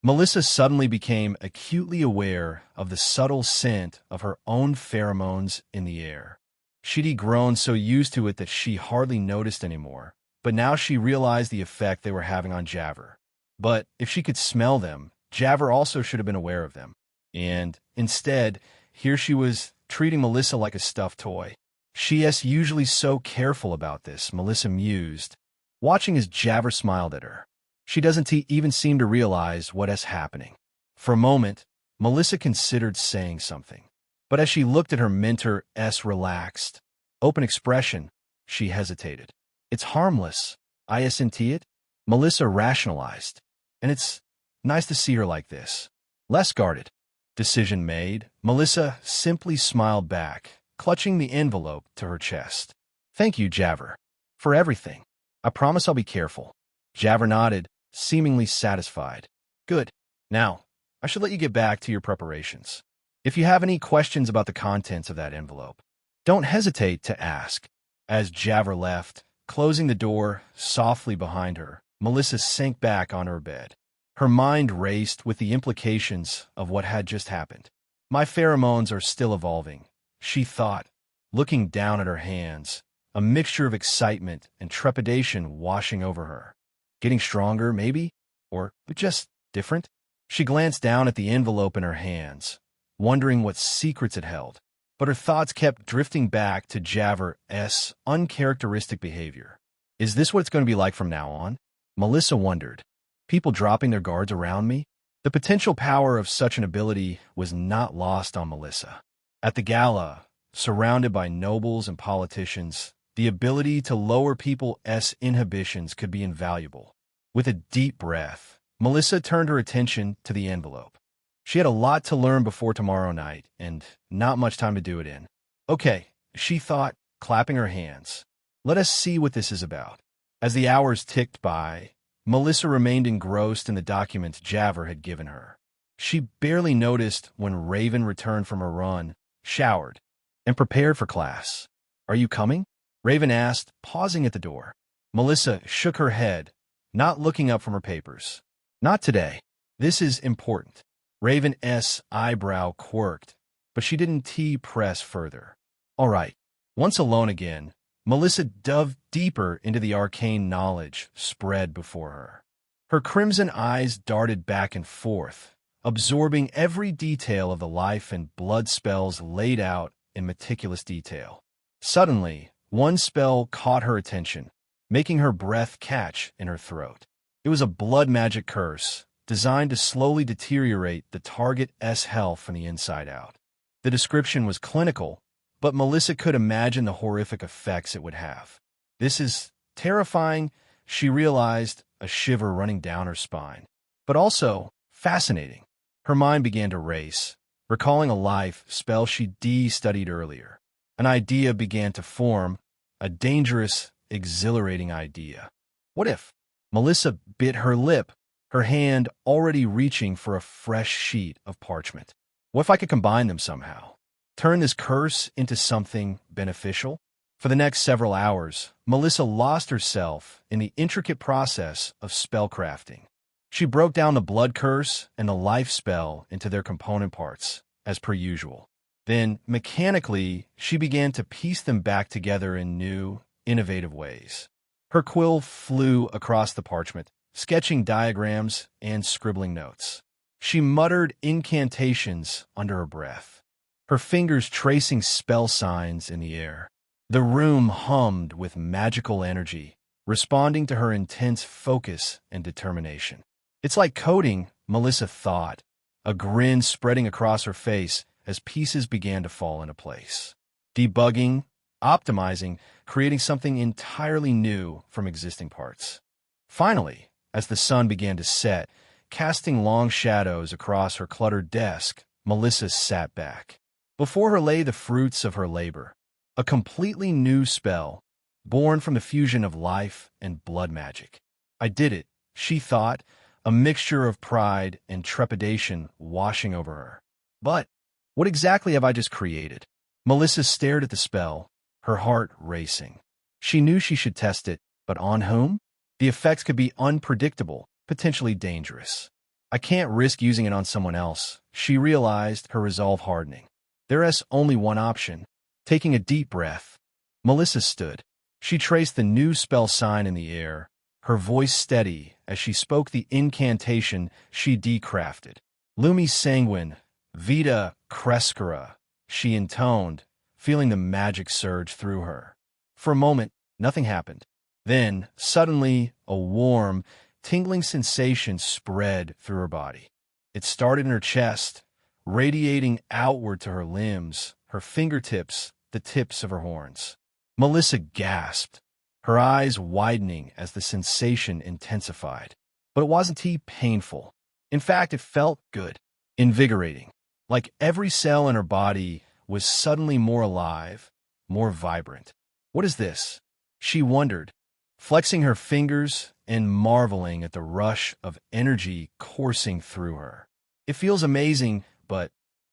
Melissa suddenly became acutely aware of the subtle scent of her own pheromones in the air. She'd grown so used to it that she hardly noticed anymore, but now she realized the effect they were having on Javert. But if she could smell them, Javert also should have been aware of them. And instead, here she was treating Melissa like a stuffed toy. She's usually so careful about this, Melissa mused, watching as Javert smiled at her. She doesn't even seem to realize what is happening. For a moment, Melissa considered saying something. But as she looked at her mentor's relaxed, open expression, She hesitated. It's harmless. Isn't it? Melissa rationalized. And it's nice to see her like this. Less guarded. Decision made. Melissa simply smiled back, clutching the envelope to her chest. Thank you, Javer, for everything. I promise I'll be careful. Javer nodded, seemingly satisfied. Good. Now, I should let you get back to your preparations. If you have any questions about the contents of that envelope, don't hesitate to ask. As Javer left, closing the door softly behind her, Melissa sank back on her bed. Her mind raced with the implications of what had just happened. My pheromones are still evolving, she thought, looking down at her hands, a mixture of excitement and trepidation washing over her. Getting stronger, maybe? Or just different? She glanced down at the envelope in her hands, wondering what secrets it held, but her thoughts kept drifting back to Javer's uncharacteristic behavior. Is this what it's going to be like from now on? Melissa wondered. People dropping their guards around me? The potential power of such an ability was not lost on Melissa. At the gala, surrounded by nobles and politicians, the ability to lower people's inhibitions could be invaluable. With a deep breath, Melissa turned her attention to the envelope. She had a lot to learn before tomorrow night, and not much time to do it in. Okay, she thought, clapping her hands. Let us see what this is about. As the hours ticked by, Melissa remained engrossed in the documents Javer had given her. She barely noticed when Raven returned from her run, showered, and prepared for class. Are you coming? Raven asked, pausing at the door. Melissa shook her head, not looking up from her papers. Not today. This is important. Raven's eyebrow quirked, but she didn't press further. All right. Once alone again, Melissa dove deeper into the arcane knowledge spread before her. Her crimson eyes darted back and forth, absorbing every detail of the life and blood spells laid out in meticulous detail. Suddenly, one spell caught her attention, making her breath catch in her throat. It was a blood magic curse, designed to slowly deteriorate the target's health from the inside out. The description was clinical, but Melissa could imagine the horrific effects it would have. This is terrifying, she realized, a shiver running down her spine. But also fascinating. Her mind began to race, recalling a life spell she studied earlier. An idea began to form, a dangerous, exhilarating idea. What if? Melissa bit her lip, her hand already reaching for a fresh sheet of parchment. What if I could combine them somehow? Turn this curse into something beneficial? For the next several hours, Melissa lost herself in the intricate process of spellcrafting. She broke down the blood curse and the life spell into their component parts, as per usual. Then, mechanically, she began to piece them back together in new, innovative ways. Her quill flew across the parchment, sketching diagrams and scribbling notes. She muttered incantations under her breath, her fingers tracing spell signs in the air. The room hummed with magical energy, responding to her intense focus and determination. It's like coding, Melissa thought, a grin spreading across her face as pieces began to fall into place. Debugging, optimizing, creating something entirely new from existing parts. Finally, as the sun began to set, casting long shadows across her cluttered desk, Melissa sat back. Before her lay the fruits of her labor, a completely new spell, born from the fusion of life and blood magic. I did it, she thought, a mixture of pride and trepidation washing over her. But what exactly have I just created? Melissa stared at the spell, her heart racing. She knew she should test it, but on whom? The effects could be unpredictable, potentially dangerous. I can't risk using it on someone else, she realized, her resolve hardening. There's only one option. Taking a deep breath, Melissa stood. She traced the new spell sign in the air, her voice steady as she spoke the incantation she decrafted. Lumi sanguine, vita crescera, she intoned, feeling the magic surge through her. For a moment, nothing happened. Then, suddenly, a warm, tingling sensation spread through her body. It started in her chest, radiating outward to her limbs, her fingertips, the tips of her horns. Melissa gasped, her eyes widening as the sensation intensified. But it wasn't painful. In fact, it felt good, invigorating, like every cell in her body was suddenly more alive, more vibrant. What is this? She wondered, flexing her fingers and marveling at the rush of energy coursing through her. It feels amazing, but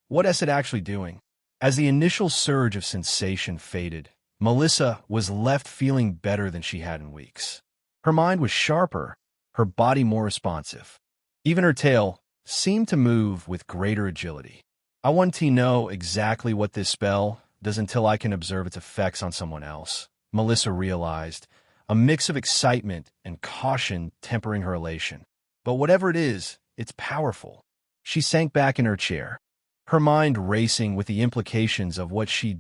what is it actually doing? As the initial surge of sensation faded, Melissa was left feeling better than she had in weeks. Her mind was sharper, her body more responsive. Even her tail seemed to move with greater agility. I want to know exactly what this spell does until I can observe its effects on someone else, Melissa realized, a mix of excitement and caution tempering her elation. But whatever it is, it's powerful. She sank back in her chair, her mind racing with the implications of what she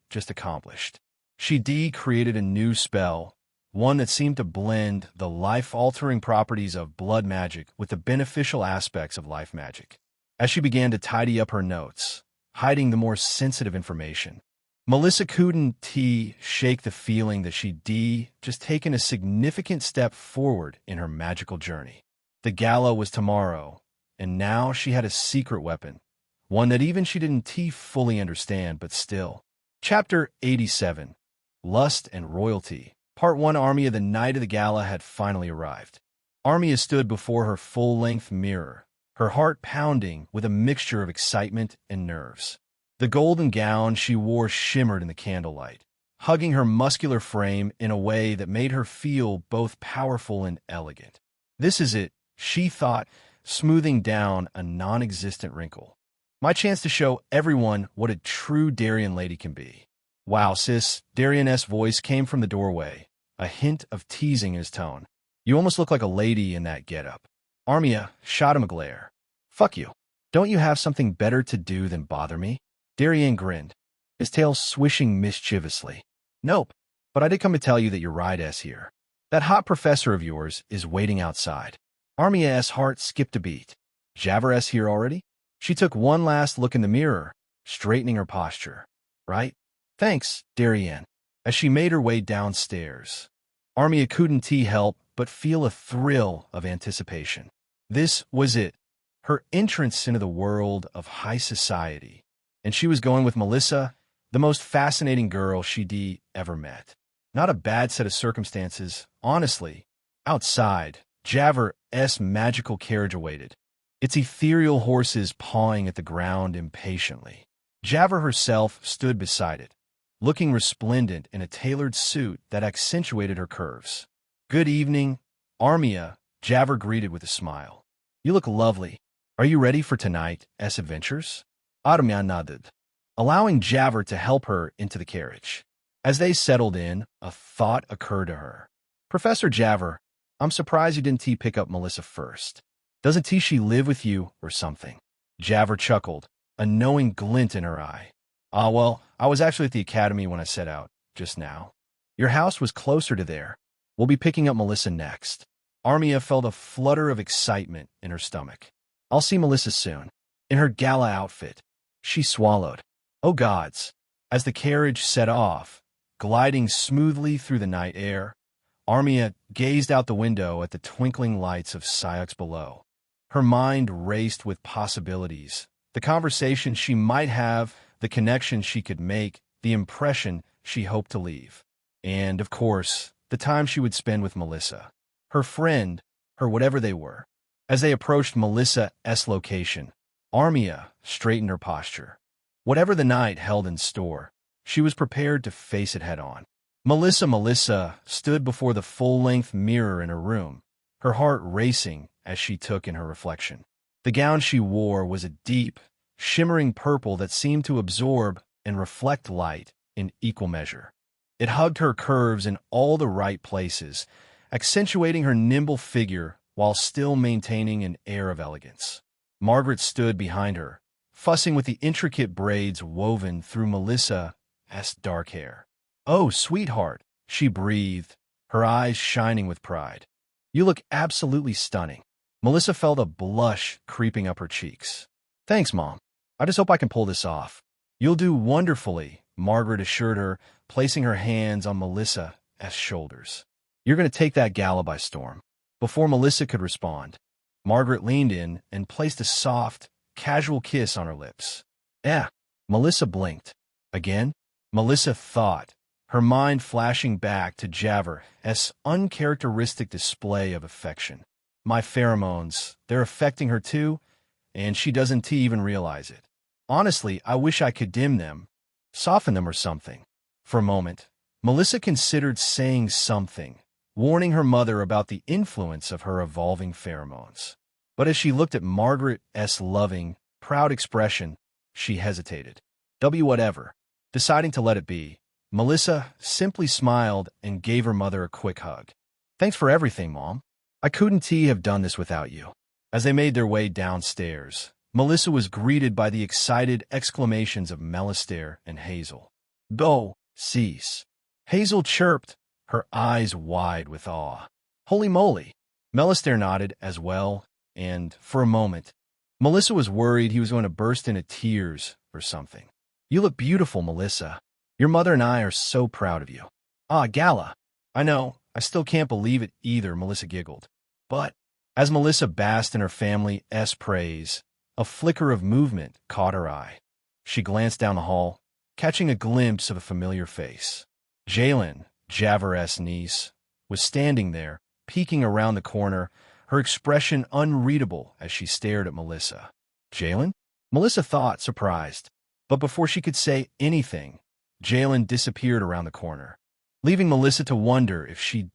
just accomplished. She created a new spell, one that seemed to blend the life-altering properties of blood magic with the beneficial aspects of life magic. As she began to tidy up her notes, hiding the more sensitive information, Melissa couldn't shake the feeling that she'd just taken a significant step forward in her magical journey. The gala was tomorrow, and now she had a secret weapon, one that even she didn't fully understand, but still. Chapter 87, Lust and Royalty. Part 1. Armia. The night of the gala had finally arrived. Armia stood before her full-length mirror, her heart pounding with a mixture of excitement and nerves. The golden gown she wore shimmered in the candlelight, hugging her muscular frame in a way that made her feel both powerful and elegant. This is it, she thought, smoothing down a non-existent wrinkle. My chance to show everyone what a true Darien lady can be. Wow, sis, Darien's voice came from the doorway, a hint of teasing in his tone. You almost look like a lady in that getup. Armia shot him a glare. Fuck you. Don't you have something better to do than bother me? Darien grinned, his tail swishing mischievously. Nope, but I did come to tell you that your ride-ass here. That hot professor of yours is waiting outside. Armia's heart skipped a beat. Javras here already? She took one last look in the mirror, straightening her posture. Right? Thanks, Darien. As she made her way downstairs, Armia couldn't help but feel a thrill of anticipation. This was it, her entrance into the world of high society. And she was going with Melissa, the most fascinating girl she'd ever met. Not a bad set of circumstances, honestly. Outside, Javer's magical carriage awaited, its ethereal horses pawing at the ground impatiently. Javer herself stood beside it, looking resplendent in a tailored suit that accentuated her curves. Good evening, Armia, Javer greeted with a smile. You look lovely. Are you ready for tonight's adventures? Armia nodded, allowing Javer to help her into the carriage. As they settled in, a thought occurred to her. Professor Javer, I'm surprised you didn't pick up Melissa first. Doesn't she live with you or something? Javer chuckled, a knowing glint in her eye. Well, I was actually at the academy when I set out, just now. Your house was closer to there. We'll be picking up Melissa next. Armia felt a flutter of excitement in her stomach. I'll see Melissa soon. In her gala outfit, she swallowed. Oh gods. As the carriage set off, gliding smoothly through the night air, Armia gazed out the window at the twinkling lights of Syux below. Her mind raced with possibilities, the conversation she might have, the connection she could make, the impression she hoped to leave. And, of course, the time she would spend with Melissa. Her friend, her whatever they were. As they approached Melissa's location, Armia straightened her posture. Whatever the night held in store, she was prepared to face it head-on. Melissa stood before the full-length mirror in her room, her heart racing as she took in her reflection. The gown she wore was a deep, shimmering purple that seemed to absorb and reflect light in equal measure. It hugged her curves in all the right places, accentuating her nimble figure while still maintaining an air of elegance. Margaret stood behind her, fussing with the intricate braids woven through Melissa's dark hair. Oh, sweetheart, she breathed, her eyes shining with pride. You look absolutely stunning. Melissa felt a blush creeping up her cheeks. Thanks, Mom. I just hope I can pull this off. You'll do wonderfully, Margaret assured her, placing her hands on Melissa's shoulders. You're going to take that gala by storm. Before Melissa could respond, Margaret leaned in and placed a soft, casual kiss on her lips. Eh. Melissa blinked. Again? Melissa thought, her mind flashing back to Javer's uncharacteristic display of affection. My pheromones, they're affecting her too, and she doesn't even realize it. Honestly, I wish I could dim them, soften them or something. For a moment, Melissa considered saying something, warning her mother about the influence of her evolving pheromones. But as she looked at Margaret's loving, proud expression, she hesitated. Whatever. Deciding to let it be, Melissa simply smiled and gave her mother a quick hug. Thanks for everything, Mom. I couldn't have done this without you. As they made their way downstairs, Melissa was greeted by the excited exclamations of Melister and Hazel. Go, cease. Hazel chirped, her eyes wide with awe. Holy moly. Melister nodded as well, and, for a moment, Melissa was worried he was going to burst into tears or something. You look beautiful, Melissa. Your mother and I are so proud of you. Ah, gala. I know, I still can't believe it either, Melissa giggled. But, as Melissa basked in her family's praise, a flicker of movement caught her eye. She glanced down the hall, catching a glimpse of a familiar face. Jalen, Javer's niece, was standing there, peeking around the corner, her expression unreadable as she stared at Melissa. Jalen? Melissa thought, surprised. But before she could say anything, Jalen disappeared around the corner, leaving Melissa to wonder if she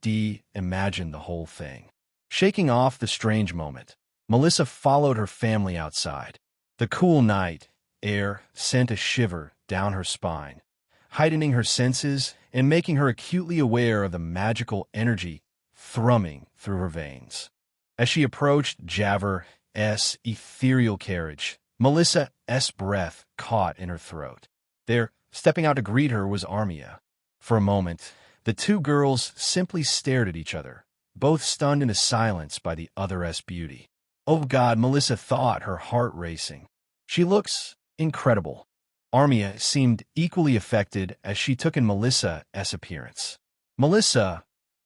imagined the whole thing. Shaking off the strange moment, Melissa followed her family outside. The cool night air sent a shiver down her spine, heightening her senses and making her acutely aware of the magical energy thrumming through her veins. As she approached Javer's ethereal carriage, Melissa's breath caught in her throat. There, stepping out to greet her, was Armia. For a moment, the two girls simply stared at each other, both stunned into silence by the other's beauty. Oh God, Melissa thought, her heart racing. She looks incredible. Armia seemed equally affected as she took in Melissa's appearance. Melissa,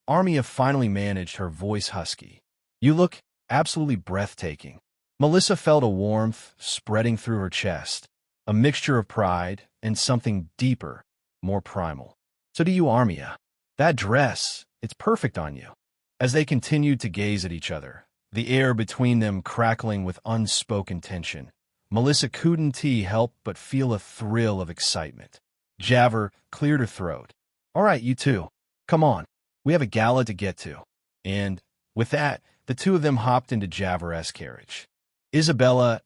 Armia finally managed, her voice husky. You look absolutely breathtaking. Melissa felt a warmth spreading through her chest, a mixture of pride and something deeper, more primal. So do you, Armia. That dress, it's perfect on you. As they continued to gaze at each other, the air between them crackling with unspoken tension, Melissa couldn't help but feel a thrill of excitement. Javer cleared her throat. All right, you two. Come on. We have a gala to get to. And, with that, the two of them hopped into Javer's carriage. Isabella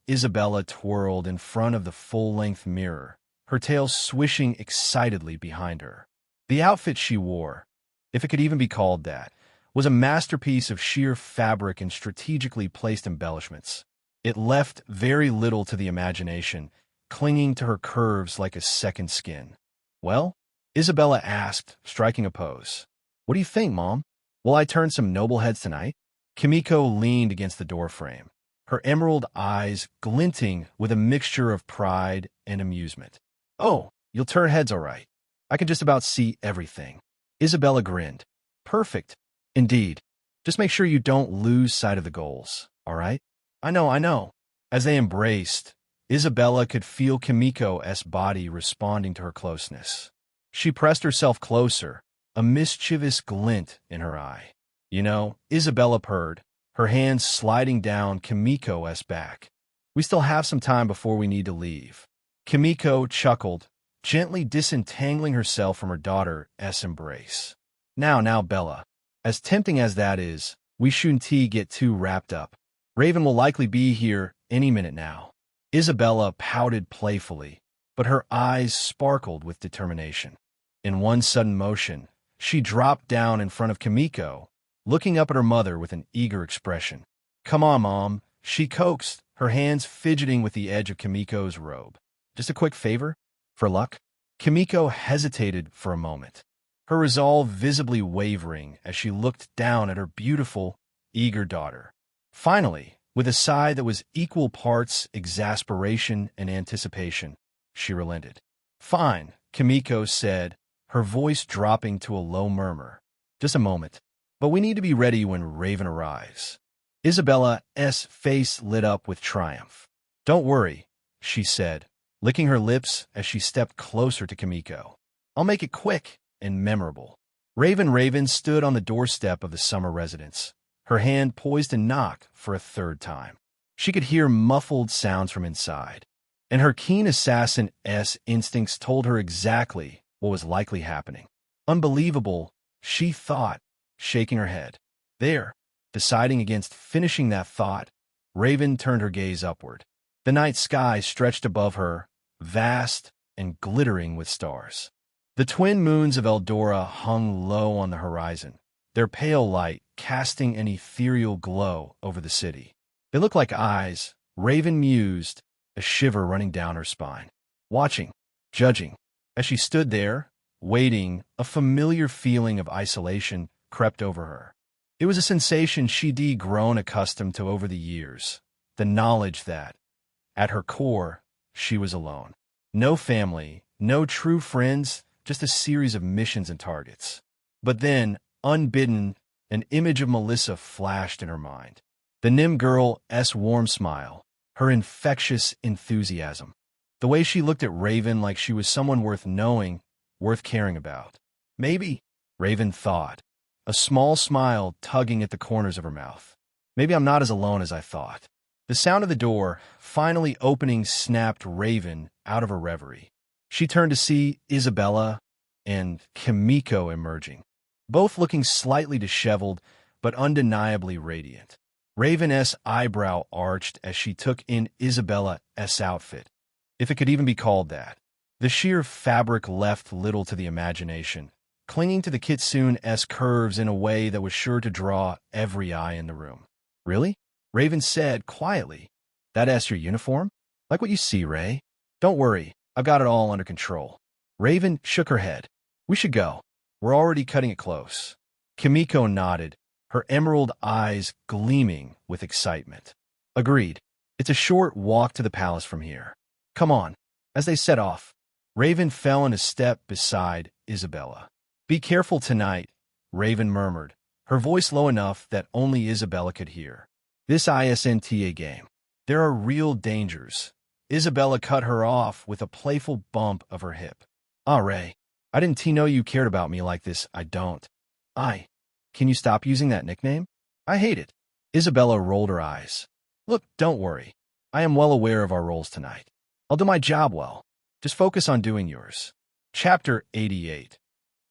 twirled in front of the full-length mirror, her tail swishing excitedly behind her. The outfit she wore, if it could even be called that, was a masterpiece of sheer fabric and strategically placed embellishments. It left very little to the imagination, clinging to her curves like a second skin. Well? Isabella asked, striking a pose. What do you think, Mom? Will I turn some noble heads tonight? Kimiko leaned against the doorframe, her emerald eyes glinting with a mixture of pride and amusement. Oh, you'll turn heads all right. I can just about see everything. Isabella grinned. Perfect. Indeed. Just make sure you don't lose sight of the goals, all right? I know. As they embraced, Isabella could feel Kimiko's body responding to her closeness. She pressed herself closer, a mischievous glint in her eye. You know, Isabella purred, her hands sliding down Kimiko's back. We still have some time before we need to leave. Kimiko chuckled, gently disentangling herself from her daughter's embrace. Now, Bella. As tempting as that is, we shouldn't get too wrapped up. Raven will likely be here any minute now. Isabella pouted playfully, but her eyes sparkled with determination. In one sudden motion, she dropped down in front of Kimiko, looking up at her mother with an eager expression. Come on, Mom, she coaxed, her hands fidgeting with the edge of Kimiko's robe. Just a quick favor? For luck? Kimiko hesitated for a moment, her resolve visibly wavering as she looked down at her beautiful, eager daughter. Finally, with a sigh that was equal parts exasperation and anticipation, she relented. Fine, Kimiko said, her voice dropping to a low murmur. Just a moment. But we need to be ready when Raven arrives. Isabella's face lit up with triumph. Don't worry, she said, licking her lips as she stepped closer to Kimiko. I'll make it quick and memorable. Raven stood on the doorstep of the summer residence, her hand poised to knock for a third time. She could hear muffled sounds from inside, and her keen assassin's instincts told her exactly what was likely happening. Unbelievable, she thought, shaking her head. There, deciding against finishing that thought, Raven turned her gaze upward. The night sky stretched above her, vast and glittering with stars. The twin moons of Eldora hung low on the horizon, their pale light casting an ethereal glow over the city. They looked like eyes, Raven mused, a shiver running down her spine. Watching, judging. As she stood there, waiting, a familiar feeling of isolation crept over her. It was a sensation she'd grown accustomed to over the years, the knowledge that, at her core, she was alone. No family, no true friends, just a series of missions and targets. But then, unbidden, an image of Melissa flashed in her mind. The Nim girl's warm smile, her infectious enthusiasm. The way she looked at Raven like she was someone worth knowing, worth caring about. Maybe, Raven thought, a small smile tugging at the corners of her mouth. Maybe I'm not as alone as I thought. The sound of the door, finally opening, snapped Raven out of her reverie. She turned to see Isabella and Kimiko emerging, both looking slightly disheveled but undeniably radiant. Raven's eyebrow arched as she took in Isabella's outfit, if it could even be called that. The sheer fabric left little to the imagination, clinging to the kitsune's curves in a way that was sure to draw every eye in the room. Really? Raven said quietly. That's your uniform? Like what you see, Ray. Don't worry, I've got it all under control. Raven shook her head. We should go. We're already cutting it close. Kimiko nodded, her emerald eyes gleaming with excitement. Agreed. It's a short walk to the palace from here. Come on. As they set off, Raven fell in a step beside Isabella. Be careful tonight, Raven murmured, her voice low enough that only Isabella could hear. This ISNTA game. There are real dangers. Isabella cut her off with a playful bump of her hip. Ah, Ray, I didn't know you cared about me like this. I don't. Can you stop using that nickname? I hate it. Isabella rolled her eyes. Look, don't worry. I am well aware of our roles tonight. I'll do my job well. Just focus on doing yours. Chapter 88.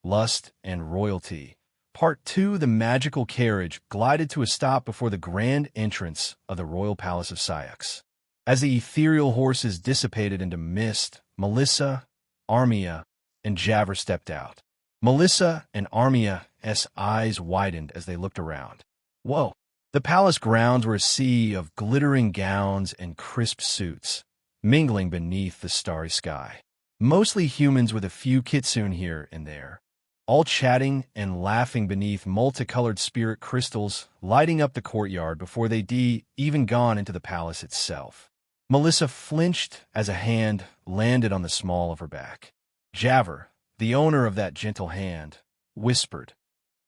Lust and Royalty. Part 2. The magical carriage glided to a stop before the grand entrance of the royal palace of Syux. As the ethereal horses dissipated into mist, Melissa, Armia, and Javert stepped out. Melissa and Armia's eyes widened as they looked around. Whoa! The palace grounds were a sea of glittering gowns and crisp suits, mingling beneath the starry sky. Mostly humans with a few kitsune here and there, all chatting and laughing beneath multicolored spirit crystals lighting up the courtyard before they'd even gone into the palace itself. Melissa flinched as a hand landed on the small of her back. Javert, the owner of that gentle hand, whispered,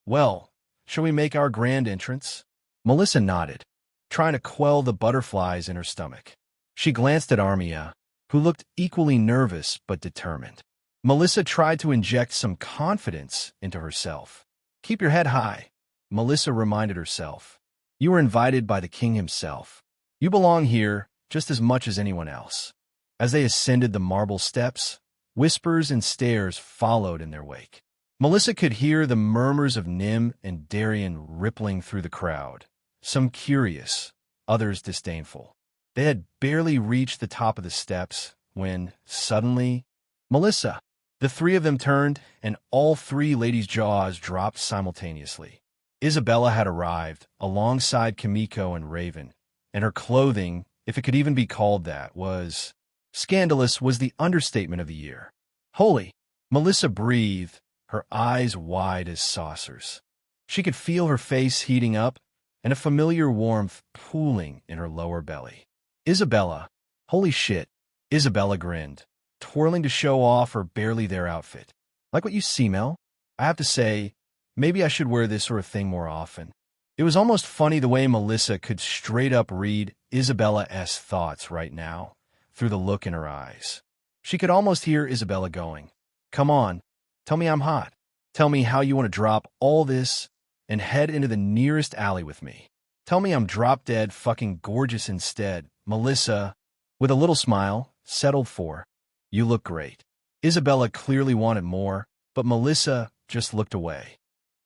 Well, shall we make our grand entrance? Melissa nodded, trying to quell the butterflies in her stomach. She glanced at Armia, who looked equally nervous but determined. Melissa tried to inject some confidence into herself. Keep your head high, Melissa reminded herself. You were invited by the king himself. You belong here just as much as anyone else. As they ascended the marble steps, whispers and stares followed in their wake. Melissa could hear the murmurs of Nim and Darian rippling through the crowd, some curious, others disdainful. They had barely reached the top of the steps when, suddenly, Melissa! The three of them turned, and all three ladies' jaws dropped simultaneously. Isabella had arrived, alongside Kimiko and Raven, and her clothing, if it could even be called that, was... Scandalous was the understatement of the year. Holy! Melissa breathed, her eyes wide as saucers. She could feel her face heating up, and a familiar warmth pooling in her lower belly. Isabella! Holy shit! Isabella grinned, twirling to show off her barely there outfit. Like what you see, Mel? I have to say, maybe I should wear this sort of thing more often. It was almost funny the way Melissa could straight up read Isabella's thoughts right now, through the look in her eyes. She could almost hear Isabella going, "Come on, tell me I'm hot. Tell me how you want to drop all this and head into the nearest alley with me. Tell me I'm drop-dead fucking gorgeous instead." Melissa, with a little smile, settled for, "You look great." Isabella clearly wanted more, but Melissa just looked away.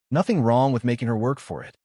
Nothing wrong with making her work for it,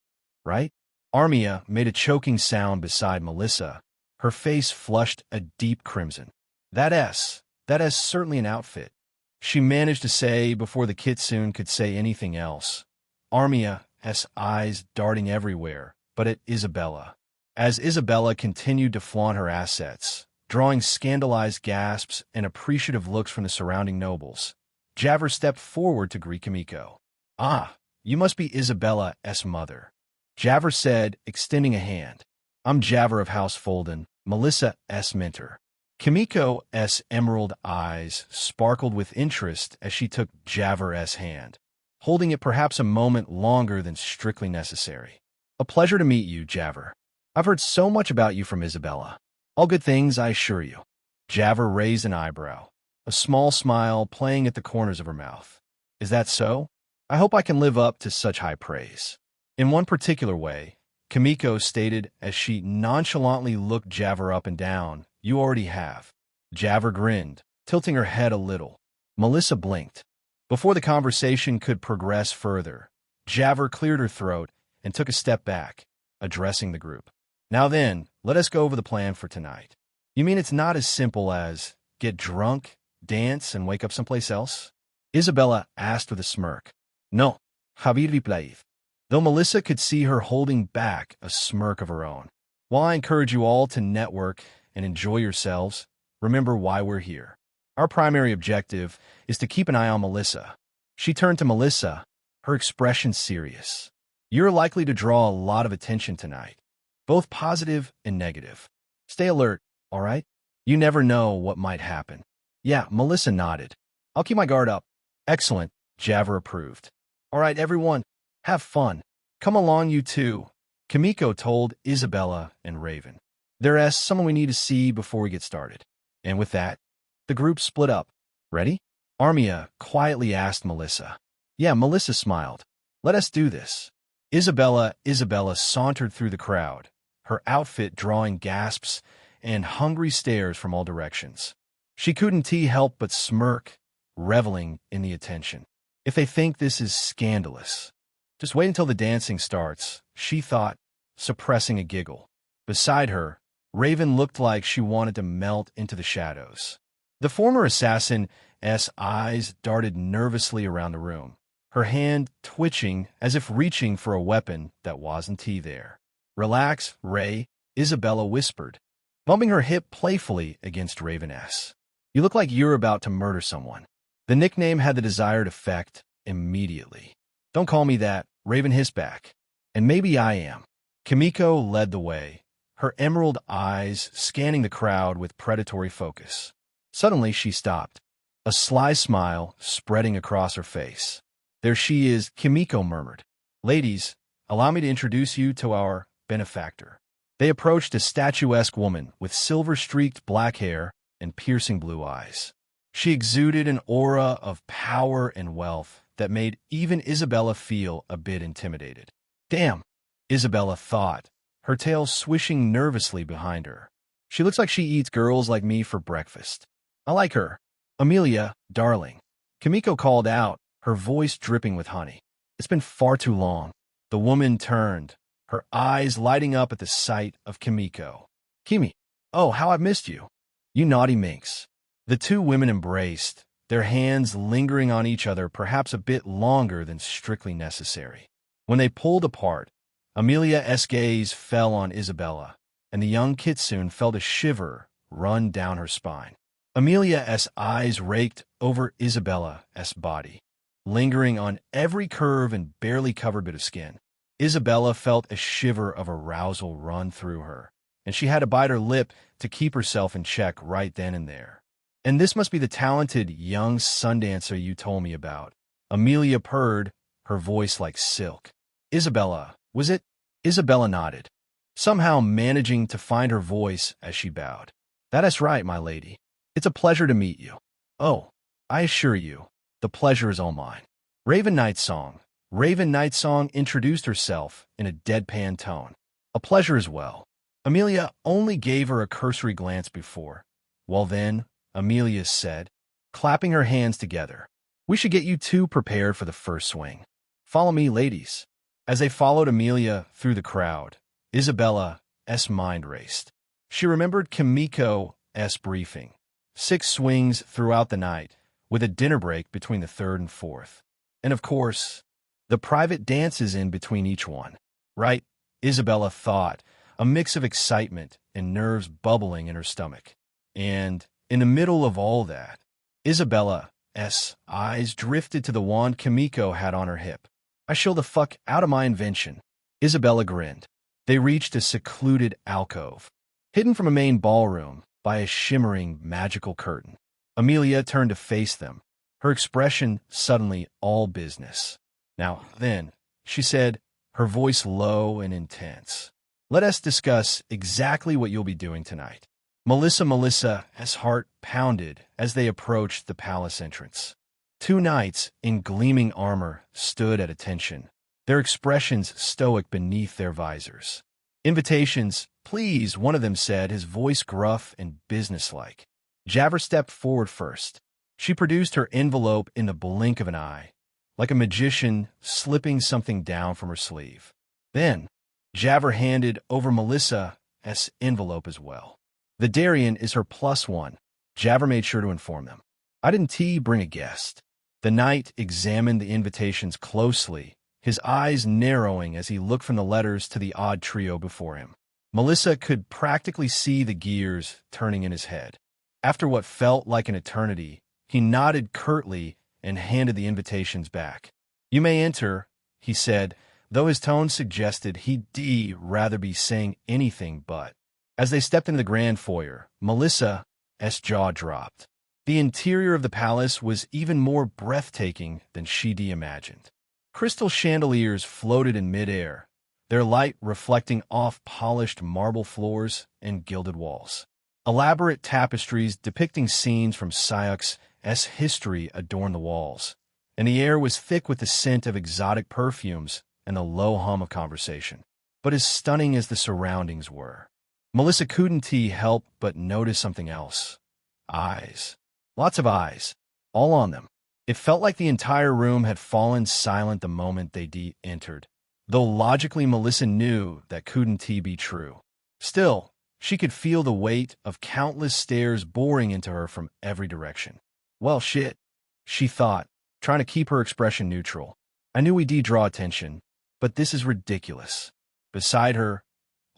right? Armia made a choking sound beside Melissa. Her face flushed a deep crimson. That is certainly an outfit," she managed to say before the kitsune could say anything else. Armia's eyes darting everywhere, but at Isabella. As Isabella continued to flaunt her assets, drawing scandalized gasps and appreciative looks from the surrounding nobles, Javert stepped forward to greet Kimiko. "Ah, you must be Isabella's mother," Javert said, extending a hand. "I'm Javert of House Folden, Melissa's mentor." Kimiko's emerald eyes sparkled with interest as she took Javert's hand, holding it perhaps a moment longer than strictly necessary. "A pleasure to meet you, Javert. I've heard so much about you from Isabella. All good things, I assure you." Javert raised an eyebrow, a small smile playing at the corners of her mouth. "Is that so? I hope I can live up to such high praise." In one particular way, Kimiko stated as she nonchalantly looked Javert up and down, "You already have." Javert grinned, tilting her head a little. Melissa blinked. Before the conversation could progress further, Javert cleared her throat and took a step back, addressing the group. "Now then, let us go over the plan for tonight. You mean it's not as simple as get drunk, dance, and wake up someplace else?" Isabella asked with a smirk. "No, Javier Viplaith." Though Melissa could see her holding back a smirk of her own. "While I encourage you all to network and enjoy yourselves, remember why we're here. Our primary objective is to keep an eye on Melissa." She turned to Melissa, her expression serious. "You're likely to draw a lot of attention tonight, both positive and negative. Stay alert, all right? You never know what might happen." "Yeah," Melissa nodded. "I'll keep my guard up." "Excellent," Javert approved. "All right, everyone, have fun. Come along, you two," Kimiko told Isabella and Raven. "There's someone we need to see before we get started." And with that, the group split up. "Ready?" Armia quietly asked Melissa. "Yeah," Melissa smiled. "Let us do this." Isabella sauntered through the crowd, her outfit drawing gasps and hungry stares from all directions. She couldn't help but smirk, reveling in the attention. "If they think this is scandalous, just wait until the dancing starts," she thought, suppressing a giggle. Beside her, Raven looked like she wanted to melt into the shadows. The former assassin's eyes darted nervously around the room, her hand twitching as if reaching for a weapon that wasn't there. "Relax, Ray," Isabella whispered, bumping her hip playfully against Raven's. "You look like you're about to murder someone." The nickname had the desired effect immediately. "Don't call me that," Raven hissed back. "And maybe I am." Kimiko led the way, her emerald eyes scanning the crowd with predatory focus. Suddenly she stopped, a sly smile spreading across her face. "There she is," Kimiko murmured. "Ladies, allow me to introduce you to our benefactor." They approached a statuesque woman with silver-streaked black hair and piercing blue eyes. She exuded an aura of power and wealth that made even Isabella feel a bit intimidated. "Damn," Isabella thought, her tail swishing nervously behind her. "She looks like she eats girls like me for breakfast. I like her. Amelia, darling," Kimiko called out, her voice dripping with honey. "It's been far too long." The woman turned, her eyes lighting up at the sight of Kimiko. "Kimi, oh, how I've missed you. You naughty minx." The two women embraced, their hands lingering on each other perhaps a bit longer than strictly necessary. When they pulled apart, Amelia's gaze fell on Isabella, and the young kitsune felt a shiver run down her spine. Amelia's eyes raked over Isabella's body, lingering on every curve and barely covered bit of skin. Isabella felt a shiver of arousal run through her, and she had to bite her lip to keep herself in check right then and there. And this must be the talented young Sundancer you told me about. Amelia purred, her voice like silk. Isabella, was it? Isabella nodded, somehow managing to find her voice as she bowed. That is right, my lady. It's a pleasure to meet you. Oh, I assure you, the pleasure is all mine. Raven Nightsong. Raven Nightsong introduced herself in a deadpan tone. A pleasure as well. Amelia only gave her a cursory glance before. Well then, Amelia said, clapping her hands together. We should get you two prepared for the first swing. Follow me, ladies. As they followed Amelia through the crowd, Isabella's mind raced. She remembered Kimiko's briefing. 6 swings throughout the night, with a dinner break between the third and fourth. And of course, the private dances in between each one. Right, Isabella thought, a mix of excitement and nerves bubbling in her stomach. And in the middle of all that, Isabella's eyes drifted to the wand Kimiko had on her hip. I shill the fuck out of my invention. Isabella grinned. They reached a secluded alcove, hidden from a main ballroom by a shimmering magical curtain. Amelia turned to face them, her expression suddenly all business. Now then, she said, her voice low and intense. Let us discuss exactly what you'll be doing tonight. Melissa's heart pounded as they approached the palace entrance. 2 knights in gleaming armor stood at attention, their expressions stoic beneath their visors. Invitations, please, one of them said, his voice gruff and businesslike. Javver stepped forward first. She produced her envelope in the blink of an eye, like a magician slipping something down from her sleeve. Then, Javver handed over Melissa's envelope as well. The Darien is her +1. Javver made sure to inform them. I didn't bring a guest. The knight examined the invitations closely, his eyes narrowing as he looked from the letters to the odd trio before him. Melissa could practically see the gears turning in his head. After what felt like an eternity, he nodded curtly and handed the invitations back. You may enter, he said, though his tone suggested he'd rather be saying anything but. As they stepped into the grand foyer, Melissa's jaw dropped. The interior of the palace was even more breathtaking than she'd imagined. Crystal chandeliers floated in midair, their light reflecting off polished marble floors and gilded walls. Elaborate tapestries depicting scenes from Syux's history adorned the walls, and the air was thick with the scent of exotic perfumes and the low hum of conversation. But as stunning as the surroundings were, Melissa couldn't help but notice something else. Eyes. Lots of eyes. All on them. It felt like the entire room had fallen silent the moment they entered, though logically Melissa knew that couldn't be true. Still, she could feel the weight of countless stares boring into her from every direction. Well, shit, she thought, trying to keep her expression neutral. I knew we'd draw attention, but this is ridiculous. Beside her,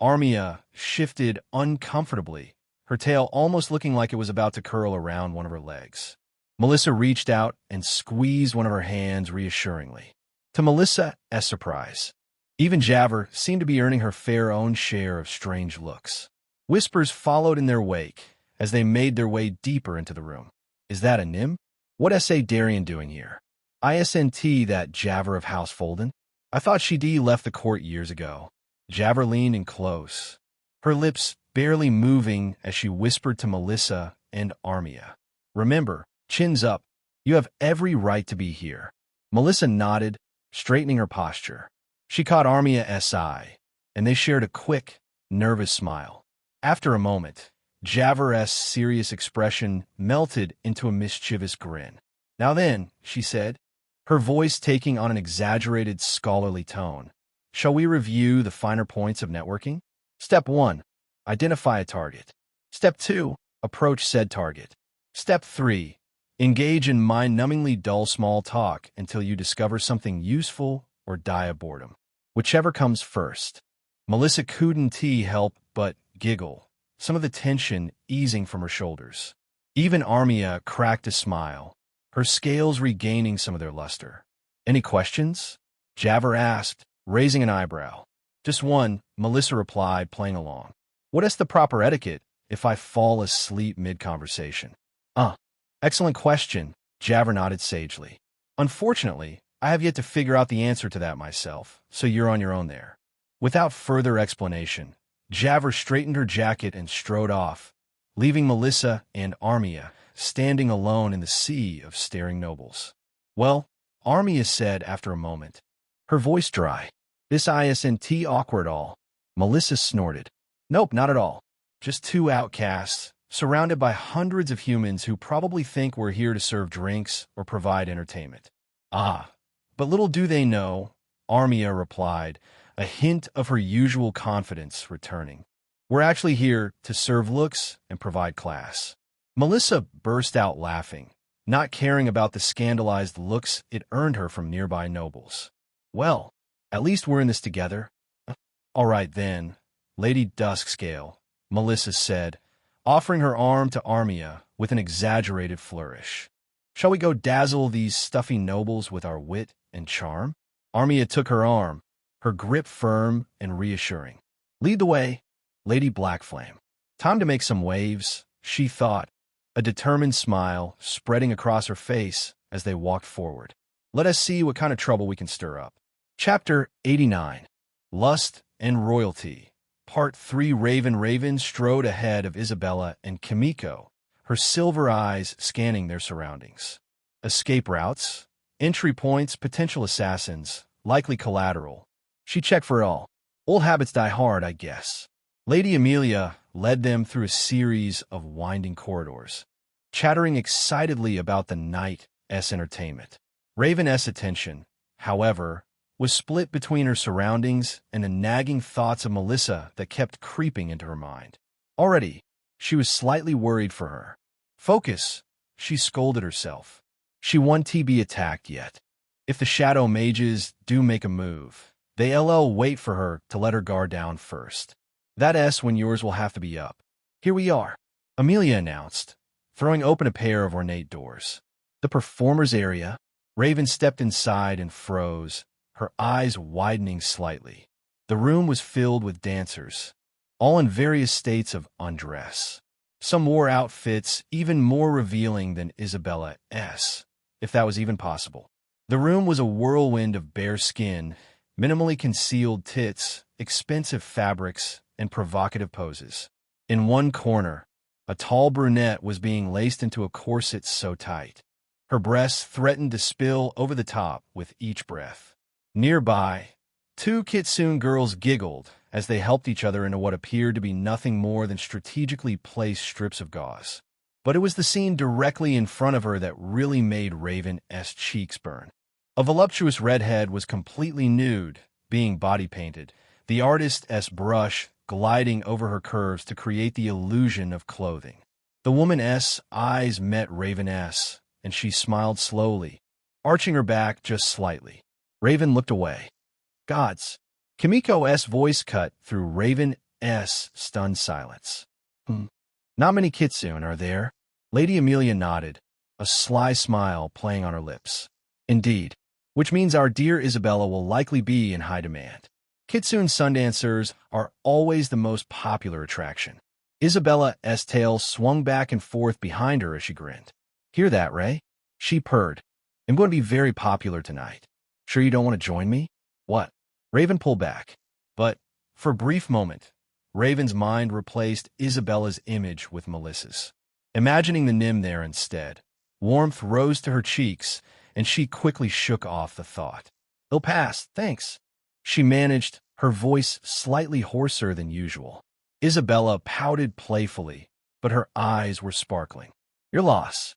Armia shifted uncomfortably, her tail almost looking like it was about to curl around one of her legs. Melissa reached out and squeezed one of her hands reassuringly. To Melissa's surprise, even Javver seemed to be earning her fair own share of strange looks. Whispers followed in their wake as they made their way deeper into the room. Is that a Nim? What S.A. Darien doing here? ISNT that Javver of House Folden? I thought she'd left the court years ago. Javver leaned in close, her lips barely moving as she whispered to Melissa and Armia. Remember, chins up, you have every right to be here. Melissa nodded, straightening her posture. She caught Armia's eye, and they shared a quick, nervous smile. After a moment, Javver's serious expression melted into a mischievous grin. Now then, she said, her voice taking on an exaggerated scholarly tone, shall we review the finer points of networking? Step 1. Identify a target. Step 2. Approach said target. Step 3. Engage in mind-numbingly dull small talk until you discover something useful or die of boredom. Whichever comes first. Melissa couldn't help but giggle, some of the tension easing from her shoulders. Even Armia cracked a smile, her scales regaining some of their luster. Any questions? Javver asked, raising an eyebrow. Just one, Melissa replied, playing along. What is the proper etiquette if I fall asleep mid-conversation? Uh, Excellent question, Javert nodded sagely. Unfortunately, I have yet to figure out the answer to that myself, so you're on your own there. Without further explanation, Javert straightened her jacket and strode off, leaving Melissa and Armia standing alone in the sea of staring nobles. Well, Armia said after a moment, her voice dry. This isn't awkward all. Melissa snorted. Nope, not at all. Just two outcasts, surrounded by hundreds of humans who probably think we're here to serve drinks or provide entertainment. Ah, but little do they know, Armia replied, a hint of her usual confidence returning. We're actually here to serve looks and provide class. Melissa burst out laughing, not caring about the scandalized looks it earned her from nearby nobles. Well, at least we're in this together. All right then, Lady Duskscale, Melissa said, offering her arm to Armia with an exaggerated flourish. Shall we go dazzle these stuffy nobles with our wit and charm? Armia took her arm, her grip firm and reassuring. Lead the way, Lady Blackflame. Time to make some waves, she thought, a determined smile spreading across her face as they walked forward. Let us see what kind of trouble we can stir up. Chapter 89. Lust and Royalty. Part 3. Raven strode ahead of Isabella and Kimiko, her silver eyes scanning their surroundings. Escape routes, entry points, potential assassins, likely collateral. She checked for all. Old habits die hard, I guess. Lady Amelia led them through a series of winding corridors, chattering excitedly about the night's entertainment. Raven's attention, however, was split between her surroundings and the nagging thoughts of Melissa that kept creeping into her mind. Already, she was slightly worried for her. Focus, she scolded herself. She won't be attacked yet. If the shadow mages do make a move, they'll wait for her to let her guard down first. That's when yours will have to be up. Here we are, Amelia announced, throwing open a pair of ornate doors. The performers' area. Raven stepped inside and froze, her eyes widening slightly. The room was filled with dancers, all in various states of undress. Some wore outfits even more revealing than Isabella's, if that was even possible. The room was a whirlwind of bare skin, minimally concealed tits, expensive fabrics, and provocative poses. In one corner, a tall brunette was being laced into a corset so tight, her breasts threatened to spill over the top with each breath. Nearby, two Kitsune girls giggled as they helped each other into what appeared to be nothing more than strategically placed strips of gauze. But it was the scene directly in front of her that really made Raven's cheeks burn. A voluptuous redhead was completely nude, being body-painted, the artist's brush gliding over her curves to create the illusion of clothing. The woman's eyes met Raven's, and she smiled slowly, arching her back just slightly. Raven looked away. Gods. Kimiko's voice cut through Raven's stunned silence. Not many Kitsune, are there? Lady Amelia nodded, a sly smile playing on her lips. Indeed, which means our dear Isabella will likely be in high demand. Kitsune sundancers are always the most popular attraction. Isabella's tail swung back and forth behind her as she grinned. Hear that, Ray? She purred. I'm going to be very popular tonight. Sure you don't want to join me? What? Raven pulled back. But, for a brief moment, Raven's mind replaced Isabella's image with Melissa's. Imagining the Nym there instead, warmth rose to her cheeks, and she quickly shook off the thought. It'll pass, thanks. She managed, her voice slightly hoarser than usual. Isabella pouted playfully, but her eyes were sparkling. Your loss.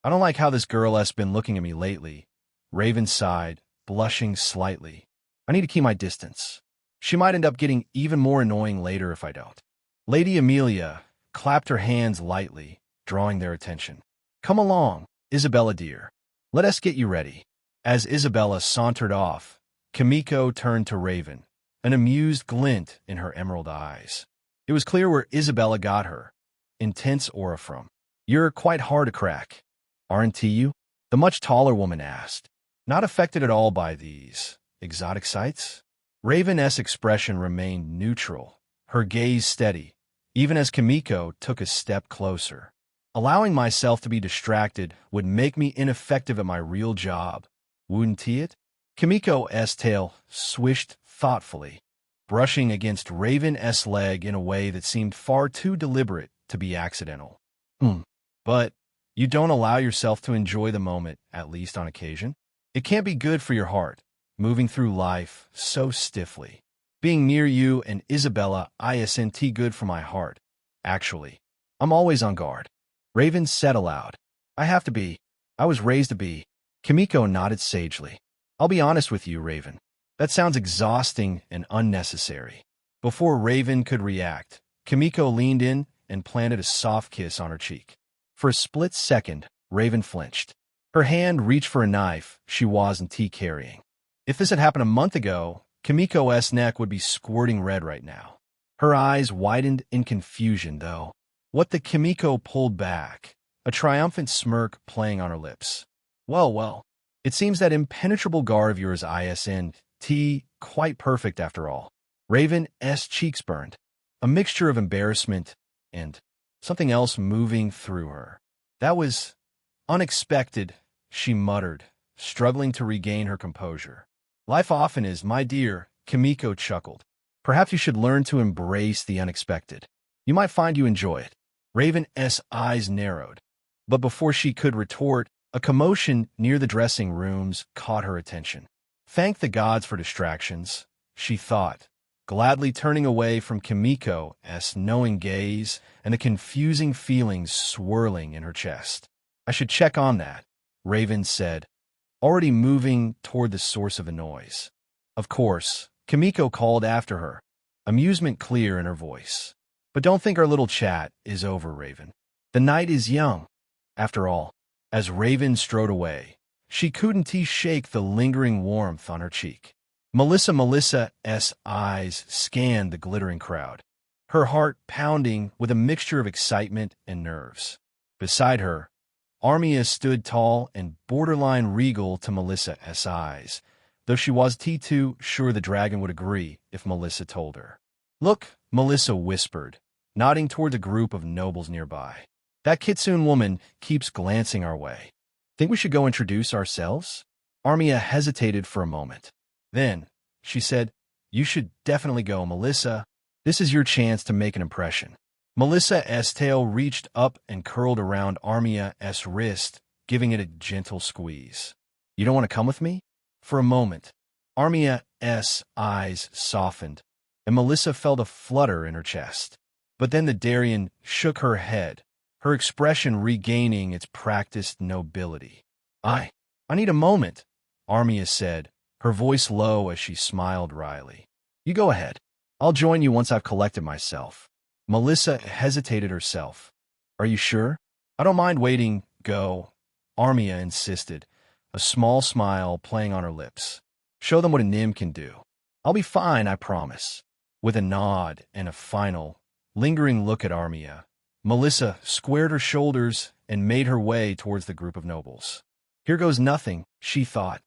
I don't like how this girl has been looking at me lately. Raven sighed, blushing slightly. I need to keep my distance. She might end up getting even more annoying later if I don't. Lady Amelia clapped her hands lightly, drawing their attention. Come along, Isabella dear. Let us get you ready. As Isabella sauntered off, Kimiko turned to Raven, an amused glint in her emerald eyes. It was clear where Isabella got her intense aura from. You're quite hard to crack, aren't you? The much taller woman asked, not affected at all by these exotic sights. Raven's expression remained neutral, her gaze steady, even as Kimiko took a step closer. Allowing myself to be distracted would make me ineffective at my real job, wouldn't it? Kimiko's tail swished thoughtfully, brushing against Raven's leg in a way that seemed far too deliberate to be accidental. But you don't allow yourself to enjoy the moment, at least on occasion? It can't be good for your heart, moving through life so stiffly. Being near you and Isabella isn't good for my heart. Actually, I'm always on guard. Raven said aloud. I have to be. I was raised to be. Kimiko nodded sagely. I'll be honest with you, Raven. That sounds exhausting and unnecessary. Before Raven could react, Kimiko leaned in and planted a soft kiss on her cheek. For a split second, Raven flinched. Her hand reached for a knife she wasn't carrying. If this had happened a month ago, Kimiko's neck would be squirting red right now. Her eyes widened in confusion, though. What the Kimiko pulled back, a triumphant smirk playing on her lips. Well, it seems that impenetrable guard of yours isn't quite perfect after all. Raven's cheeks burned, a mixture of embarrassment and something else moving through her. That was unexpected, she muttered, struggling to regain her composure. Life often is, my dear, Kimiko chuckled. Perhaps you should learn to embrace the unexpected. You might find you enjoy it. Raven's eyes narrowed. But before she could retort, a commotion near the dressing rooms caught her attention. Thank the gods for distractions, she thought, gladly turning away from Kimiko's knowing gaze and the confusing feelings swirling in her chest. I should check on that, Raven said, already moving toward the source of the noise. Of course, Kimiko called after her, amusement clear in her voice. But don't think our little chat is over, Raven. The night is young. After all, as Raven strode away, she couldn't shake the lingering warmth on her cheek. Melissa's eyes scanned the glittering crowd, her heart pounding with a mixture of excitement and nerves. Beside her, Armia stood tall and borderline regal to Melissa's eyes, though she was too sure the dragon would agree if Melissa told her. Look, Melissa whispered, nodding toward a group of nobles nearby. That Kitsune woman keeps glancing our way. Think we should go introduce ourselves? Armia hesitated for a moment. Then, she said, you should definitely go, Melissa. This is your chance to make an impression. Melissa's tail reached up and curled around Armia's wrist, giving it a gentle squeeze. You don't want to come with me? For a moment, Armia's eyes softened, and Melissa felt a flutter in her chest. But then the Darien shook her head, her expression regaining its practiced nobility. I need a moment, Armia said, her voice low as she smiled wryly. You go ahead. I'll join you once I've collected myself. Melissa hesitated herself. Are you sure? I don't mind waiting, go, Armia insisted, a small smile playing on her lips. Show them what a Nim can do. I'll be fine, I promise. With a nod and a final, lingering look at Armia, Melissa squared her shoulders and made her way towards the group of nobles. Here goes nothing, she thought,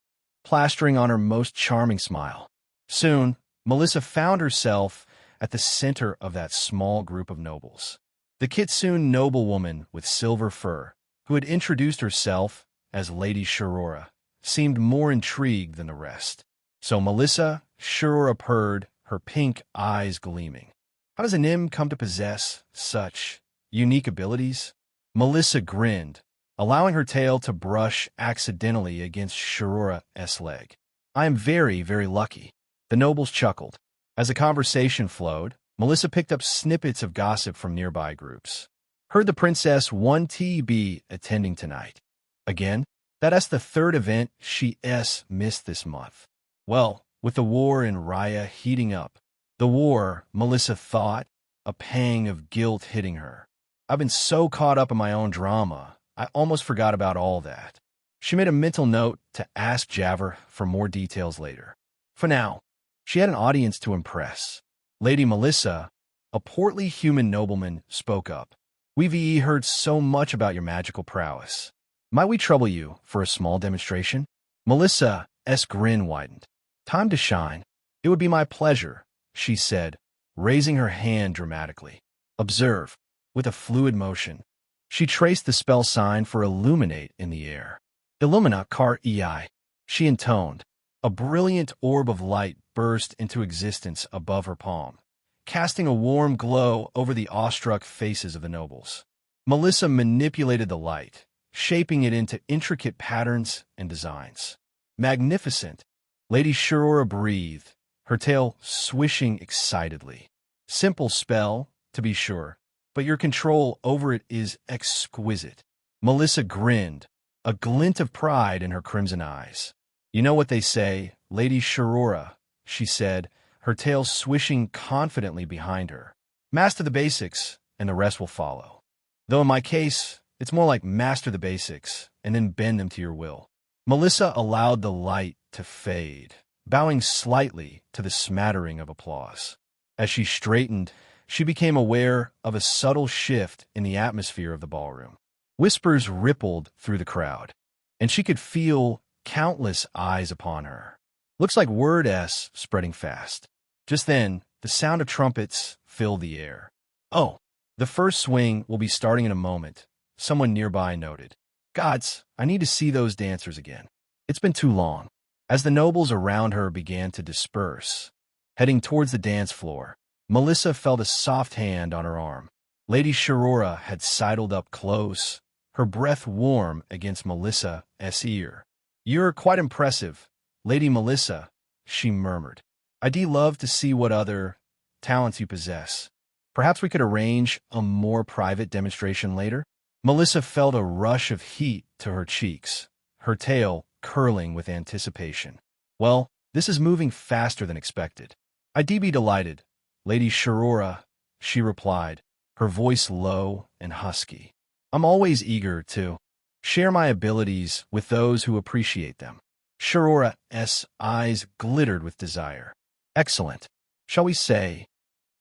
plastering on her most charming smile. Soon, Melissa found herself at the center of that small group of nobles. The Kitsune noblewoman with silver fur, who had introduced herself as Lady Shurora, seemed more intrigued than the rest. So Melissa, Shurora purred, her pink eyes gleaming. How does a Nim come to possess such unique abilities? Melissa grinned, allowing her tail to brush accidentally against Shurora's leg. I am very, very lucky. The nobles chuckled. As the conversation flowed, Melissa picked up snippets of gossip from nearby groups. Heard the princess won't be attending tonight. Again? That's the third event she's missed this month. Well, with the war in Raya heating up, the war, Melissa thought, a pang of guilt hitting her. I've been so caught up in my own drama, I almost forgot about all that. She made a mental note to ask Javer for more details later. For now, she had an audience to impress. Lady Melissa, a portly human nobleman, spoke up. We've heard so much about your magical prowess. Might we trouble you for a small demonstration? Melissa's grin widened. Time to shine. It would be my pleasure, she said, raising her hand dramatically. Observe, with a fluid motion, She traced the spell sign for illuminate in the air. Illumina car ei, she intoned. A brilliant orb of light burst into existence above her palm, casting a warm glow over the awestruck faces of the nobles. Melissa manipulated the light, shaping it into intricate patterns and designs. Magnificent! Lady Shurora breathed, her tail swishing excitedly. Simple spell, to be sure, but your control over it is exquisite. Melissa grinned, a glint of pride in her crimson eyes. You know what they say, Lady Shurora, she said, her tail swishing confidently behind her. Master the basics, and the rest will follow. Though in my case, it's more like master the basics, and then bend them to your will. Melissa allowed the light to fade, bowing slightly to the smattering of applause. As she straightened, she became aware of a subtle shift in the atmosphere of the ballroom. Whispers rippled through the crowd, and she could feel countless eyes upon her. Looks like word S spreading fast. Just then, the sound of trumpets filled the air. Oh, the first swing will be starting in a moment, someone nearby noted. Gods, I need to see those dancers again. It's been too long. As the nobles around her began to disperse, heading towards the dance floor, Melissa felt a soft hand on her arm. Lady Shurora had sidled up close, her breath warm against Melissa's ear. You're quite impressive, Lady Melissa, she murmured. I'd love to see what other talents you possess. Perhaps we could arrange a more private demonstration later? Melissa felt a rush of heat to her cheeks, her tail curling with anticipation. Well, this is moving faster than expected. I'd be delighted, Lady Shurora, she replied, her voice low and husky. I'm always eager to share my abilities with those who appreciate them. Shurora's eyes glittered with desire. Excellent. Shall we say,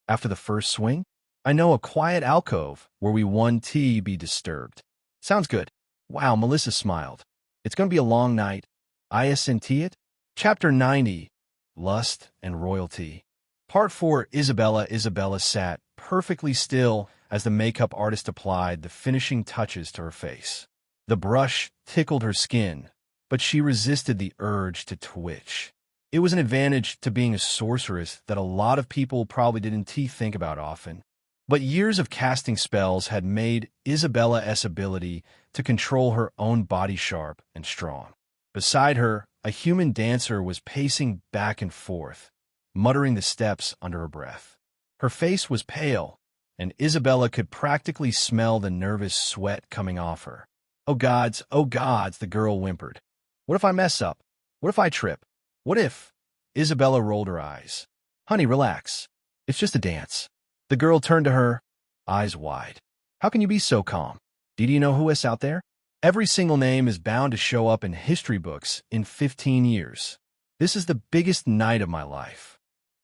after the first swing? I know a quiet alcove where we won't be disturbed. Sounds good. Wow, Melissa smiled. It's going to be a long night. Isn't it? Chapter 90, Lust and Royalty. Part 4. Isabella sat perfectly still as the makeup artist applied the finishing touches to her face. The brush tickled her skin, but she resisted the urge to twitch. It was an advantage to being a sorceress that a lot of people probably didn't think about often. But years of casting spells had made Isabella's ability to control her own body sharp and strong. Beside her, a human dancer was pacing back and forth, muttering the steps under her breath. Her face was pale, and Isabella could practically smell the nervous sweat coming off her. Oh gods, the girl whimpered. What if I mess up? What if I trip? What if? Isabella rolled her eyes. Honey, relax. It's just a dance. The girl turned to her, eyes wide. How can you be so calm? Do you know who is out there? Every single name is bound to show up in history books in 15 years. This is the biggest night of my life.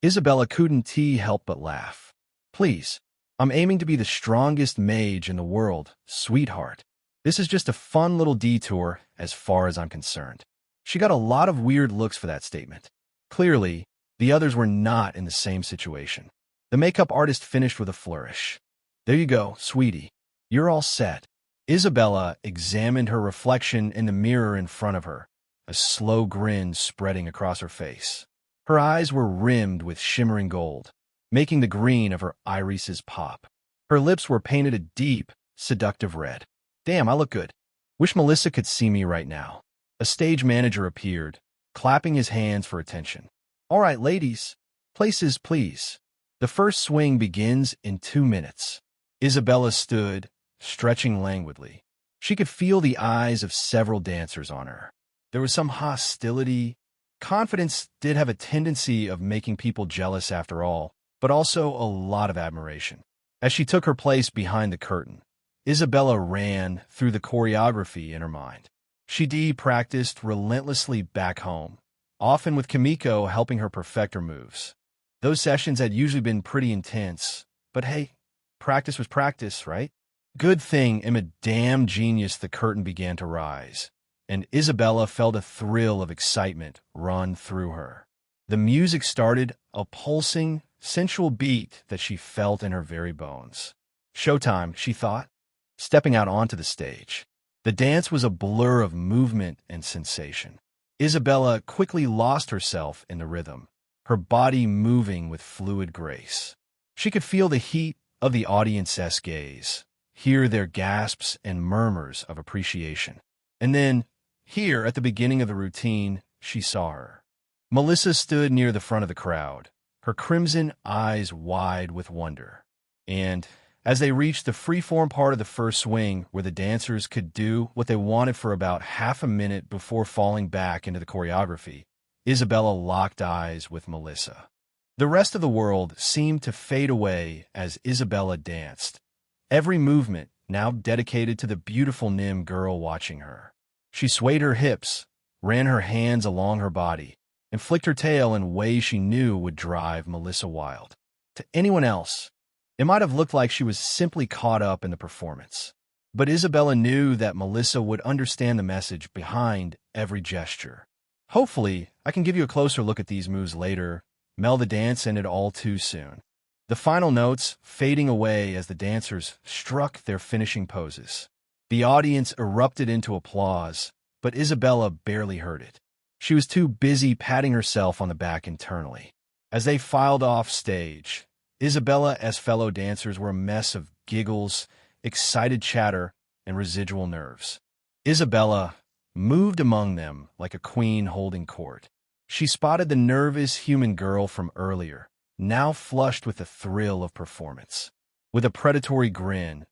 Isabella couldn't help but laugh. Please, I'm aiming to be the strongest mage in the world, sweetheart. This is just a fun little detour as far as I'm concerned. She got a lot of weird looks for that statement. Clearly, the others were not in the same situation. The makeup artist finished with a flourish. There you go, sweetie. You're all set. Isabella examined her reflection in the mirror in front of her, a slow grin spreading across her face. Her eyes were rimmed with shimmering gold, making the green of her irises pop. Her lips were painted a deep, seductive red. Damn, I look good. Wish Melissa could see me right now. A stage manager appeared, clapping his hands for attention. All right, ladies. Places, please. The first swing begins in 2 minutes. Isabella stood, stretching languidly. She could feel the eyes of several dancers on her. There was some hostility. Confidence did have a tendency of making people jealous after all, but also a lot of admiration. As she took her place behind the curtain, Isabella ran through the choreography in her mind. She practiced relentlessly back home, often with Kimiko helping her perfect her moves. Those sessions had usually been pretty intense, but hey, practice was practice, right? Good thing I'm a damn genius the curtain began to rise, and Isabella felt a thrill of excitement run through her. The music started, a pulsing, sensual beat that she felt in her very bones. Showtime, she thought. stepping out onto the stage. The dance was a blur of movement and sensation. Isabella quickly lost herself in the rhythm, her body moving with fluid grace. She could feel the heat of the audience's gaze, hear their gasps and murmurs of appreciation. And then, here at the beginning of the routine, she saw her. Melissa stood near the front of the crowd, her crimson eyes wide with wonder. And as they reached the free-form part of the first swing where the dancers could do what they wanted for about half a minute before falling back into the choreography, Isabella locked eyes with Melissa. The rest of the world seemed to fade away as Isabella danced, every movement now dedicated to the beautiful Nim girl watching her. She swayed her hips, ran her hands along her body, and flicked her tail in ways she knew would drive Melissa wild. To anyone else, it might have looked like she was simply caught up in the performance. But Isabella knew that Melissa would understand the message behind every gesture. Hopefully, I can give you a closer look at these moves later. Mel, the dance ended all too soon. The final notes fading away as the dancers struck their finishing poses. The audience erupted into applause, but Isabella barely heard it. She was too busy patting herself on the back internally. As they filed off stage, Isabella as fellow dancers were a mess of giggles, excited chatter, and residual nerves. Isabella moved among them like a queen holding court. She spotted the nervous human girl from earlier, now flushed with the thrill of performance. With a predatory grin,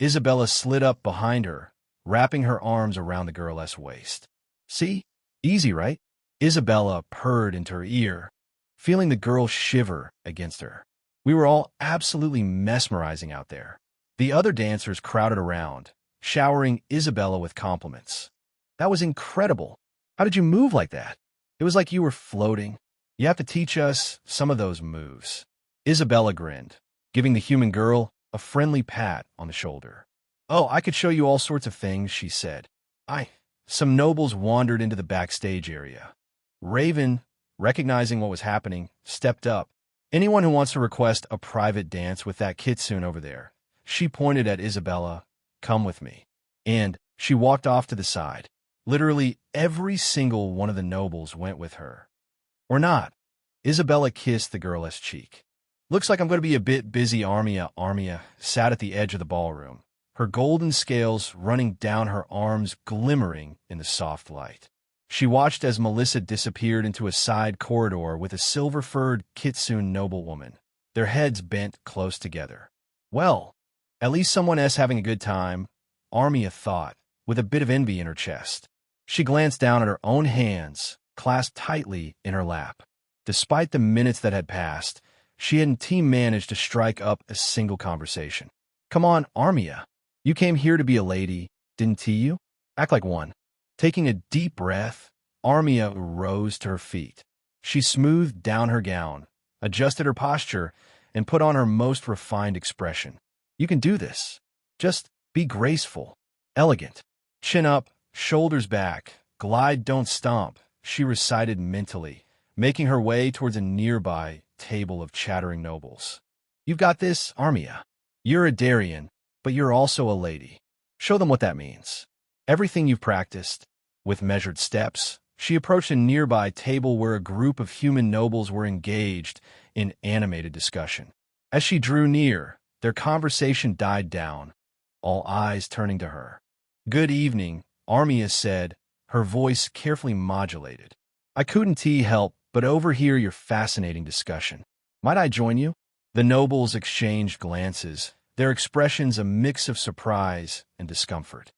Isabella slid up behind her, wrapping her arms around the girl's waist. See? Easy, right? Isabella purred into her ear, feeling the girl shiver against her. We were all absolutely mesmerizing out there. The other dancers crowded around, showering Isabella with compliments. That was incredible. How did you move like that? It was like you were floating. You have to teach us some of those moves. Isabella grinned, giving the human girl a friendly pat on the shoulder. Oh, I could show you all sorts of things, she said. Some nobles wandered into the backstage area. Raven, recognizing what was happening, stepped up. Anyone who wants to request a private dance with that kitsune over there. She pointed at Isabella. Come with me. And she walked off to the side. Literally every single one of the nobles went with her. Or not. Isabella kissed the girl's cheek. Looks like I'm going to be a bit busy, Armia. Armia sat at the edge of the ballroom, her golden scales running down her arms glimmering in the soft light. She watched as Melissa disappeared into a side corridor with a silver-furred kitsune noblewoman, their heads bent close together. Well, at least someone else having a good time, Armia thought, with a bit of envy in her chest. She glanced down at her own hands, clasped tightly in her lap. Despite the minutes that had passed, she hadn't managed to strike up a single conversation. Come on, Armia. You came here to be a lady, didn't you? Act like one. Taking a deep breath, Armia rose to her feet. She smoothed down her gown, adjusted her posture, and put on her most refined expression. You can do this. Just be graceful, elegant. Chin up, shoulders back, glide, don't stomp, she recited mentally, making her way towards a nearby table of chattering nobles. You've got this, Armia. You're a Darien, but you're also a lady. Show them what that means. Everything you've practiced. With measured steps, she approached a nearby table where a group of human nobles were engaged in animated discussion. As she drew near, their conversation died down, all eyes turning to her. Good evening, Armia said, her voice carefully modulated. I couldn't help but overhear your fascinating discussion. Might I join you? The nobles exchanged glances, their expressions a mix of surprise and discomfort.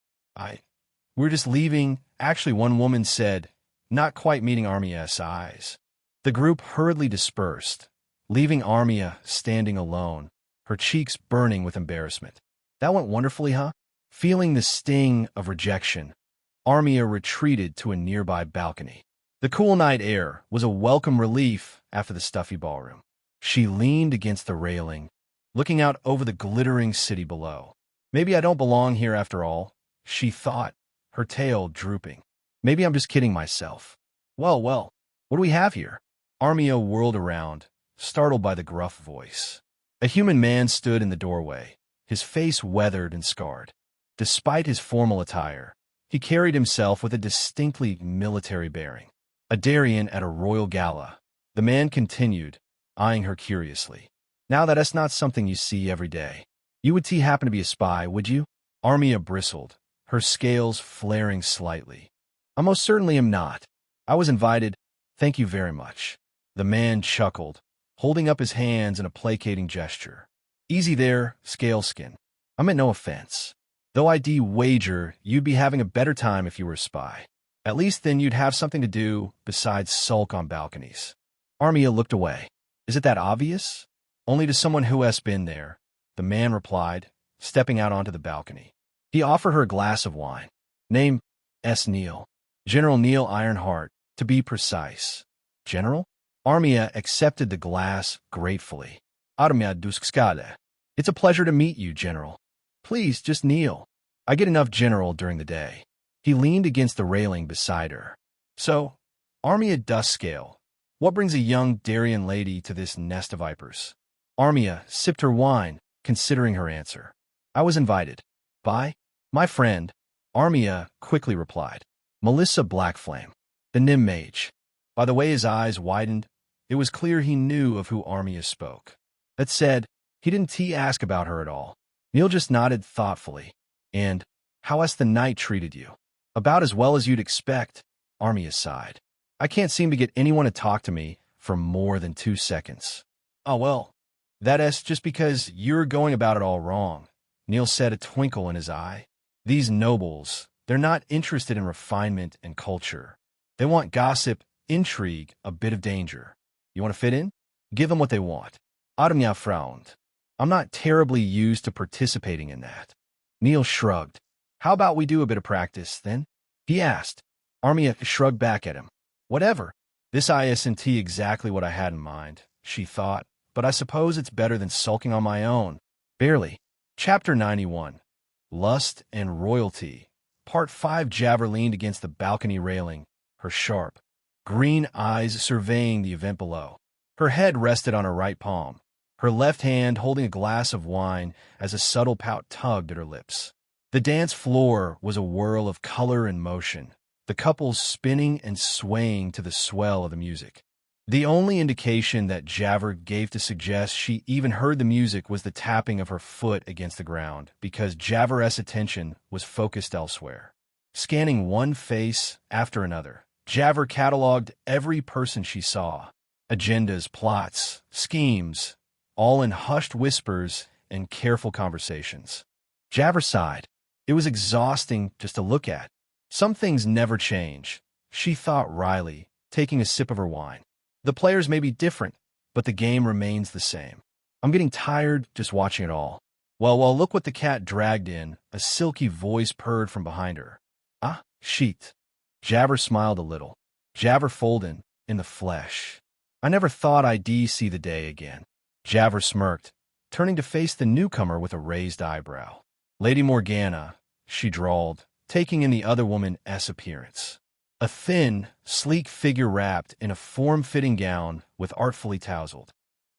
We're just leaving, actually, one woman said, not quite meeting Armia's eyes. The group hurriedly dispersed, leaving Armia standing alone, her cheeks burning with embarrassment. That went wonderfully, huh? Feeling the sting of rejection, Armia retreated to a nearby balcony. The cool night air was a welcome relief after the stuffy ballroom. She leaned against the railing, looking out over the glittering city below. Maybe I don't belong here after all, she thought, her tail drooping. Maybe I'm just kidding myself. Well, what do we have here? Armia whirled around, startled by the gruff voice. A human man stood in the doorway, his face weathered and scarred. Despite his formal attire, he carried himself with a distinctly military bearing. A Darien at a royal gala. The man continued, eyeing her curiously. Now that's not something you see every day. You would happen to be a spy, would you? Armia bristled, her scales flaring slightly. I most certainly am not. I was invited. Thank you very much. The man chuckled, holding up his hands in a placating gesture. Easy there, Scaleskin. I meant no offense. Though I'd wager you'd be having a better time if you were a spy. At least then you'd have something to do besides sulk on balconies. Armia looked away. Is it that obvious? Only to someone who has been there, the man replied, stepping out onto the balcony. He offered her a glass of wine. Name, S. Neil. General Neil Ironheart, to be precise. General? Armia accepted the glass gratefully. Armia Duskskade. It's a pleasure to meet you, General. Please, just Neil. I get enough General during the day. He leaned against the railing beside her. So, Armia Duskscale, what brings a young Darien lady to this nest of vipers? Armia sipped her wine, considering her answer. I was invited. By? My friend. Armia quickly replied. Melissa Blackflame, the Nim Mage. By the way his eyes widened, it was clear he knew of who Armia spoke. That said, he didn't ask about her at all. Neil just nodded thoughtfully. And, how has the night treated you? About as well as you'd expect, Armia sighed. I can't seem to get anyone to talk to me for more than 2 seconds. Oh well, that's just because you're going about it all wrong, Neil said, a twinkle in his eye. These nobles, they're not interested in refinement and culture. They want gossip, intrigue, a bit of danger. You want to fit in? Give them what they want. Armia frowned. I'm not terribly used to participating in that. Neil shrugged. How about we do a bit of practice, then? He asked. Armia shrugged back at him. Whatever. This isn't exactly what I had in mind, she thought, but I suppose it's better than sulking on my own. Barely. Chapter 91. Lust and Royalty. Part 5. Javver leaned against the balcony railing, her sharp, green eyes surveying the event below. Her head rested on her right palm, her left hand holding a glass of wine as a subtle pout tugged at her lips. The dance floor was a whirl of color and motion, the couples spinning and swaying to the swell of the music. The only indication that Javver gave to suggest she even heard the music was the tapping of her foot against the ground, because Javver's attention was focused elsewhere. Scanning one face after another, Javver cataloged every person she saw. Agendas, plots, schemes, all in hushed whispers and careful conversations. Javver sighed. It was exhausting just to look at. Some things never change, she thought wryly, taking a sip of her wine. The players may be different, but the game remains the same. I'm getting tired just watching it all. Well, look what the cat dragged in, a silky voice purred from behind her. Ah, sheet. Javver smiled a little. Javver Folden, in the flesh. I never thought I'd see the day again. Javver smirked, turning to face the newcomer with a raised eyebrow. Lady Morgana, she drawled, taking in the other woman's appearance. A thin, sleek figure wrapped in a form-fitting gown with artfully tousled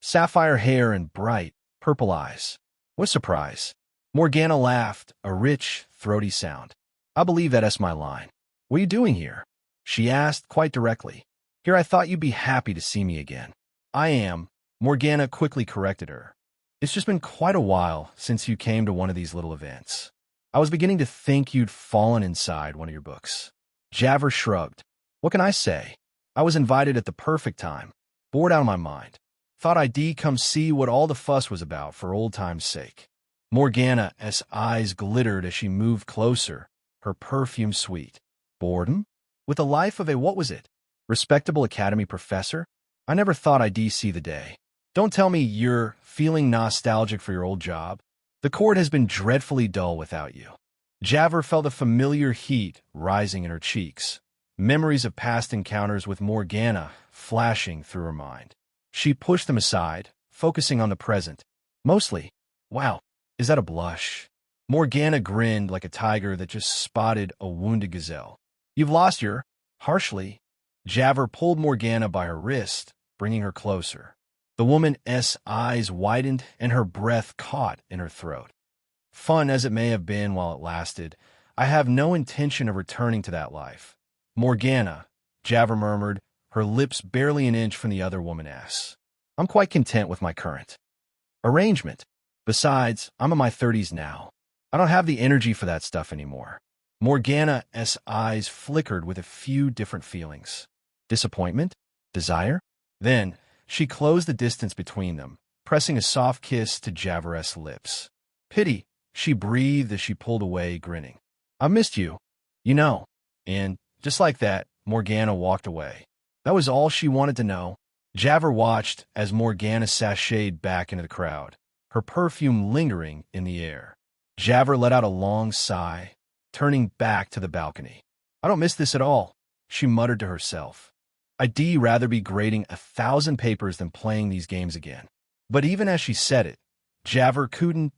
sapphire hair and bright, purple eyes. What surprise. Morgana laughed, a rich, throaty sound. I believe that's my line. What are you doing here? She asked quite directly. Here I thought you'd be happy to see me again. I am, Morgana quickly corrected her. It's just been quite a while since you came to one of these little events. I was beginning to think you'd fallen inside one of your books. Javver shrugged. What can I say? I was invited at the perfect time, bored out of my mind. Thought I'd come see what all the fuss was about for old time's sake. Morgana's eyes glittered as she moved closer, her perfume sweet. Boredom? With the life of a what was it? Respectable academy professor? I never thought I'd see the day. Don't tell me you're feeling nostalgic for your old job. The court has been dreadfully dull without you. Javver felt a familiar heat rising in her cheeks, memories of past encounters with Morgana flashing through her mind. She pushed them aside, focusing on the present. Mostly, wow, is that a blush? Morgana grinned like a tiger that just spotted a wounded gazelle. You've lost your, harshly. Javver pulled Morgana by her wrist, bringing her closer. The woman's eyes widened and her breath caught in her throat. Fun as it may have been while it lasted, I have no intention of returning to that life. Morgana, Javert murmured, her lips barely an inch from the other woman's. I'm quite content with my current arrangement. Besides, I'm in my 30s now. I don't have the energy for that stuff anymore. Morgana's eyes flickered with a few different feelings. Disappointment? Desire? Then, she closed the distance between them, pressing a soft kiss to Javert's lips. Pity, she breathed as she pulled away, grinning. I missed you, you know. And, just like that, Morgana walked away. That was all she wanted to know. Javert watched as Morgana sashayed back into the crowd, her perfume lingering in the air. Javert let out a long sigh, turning back to the balcony. I don't miss this at all, she muttered to herself. I'd rather be grading 1,000 papers than playing these games again. But even as she said it, Javert couldn't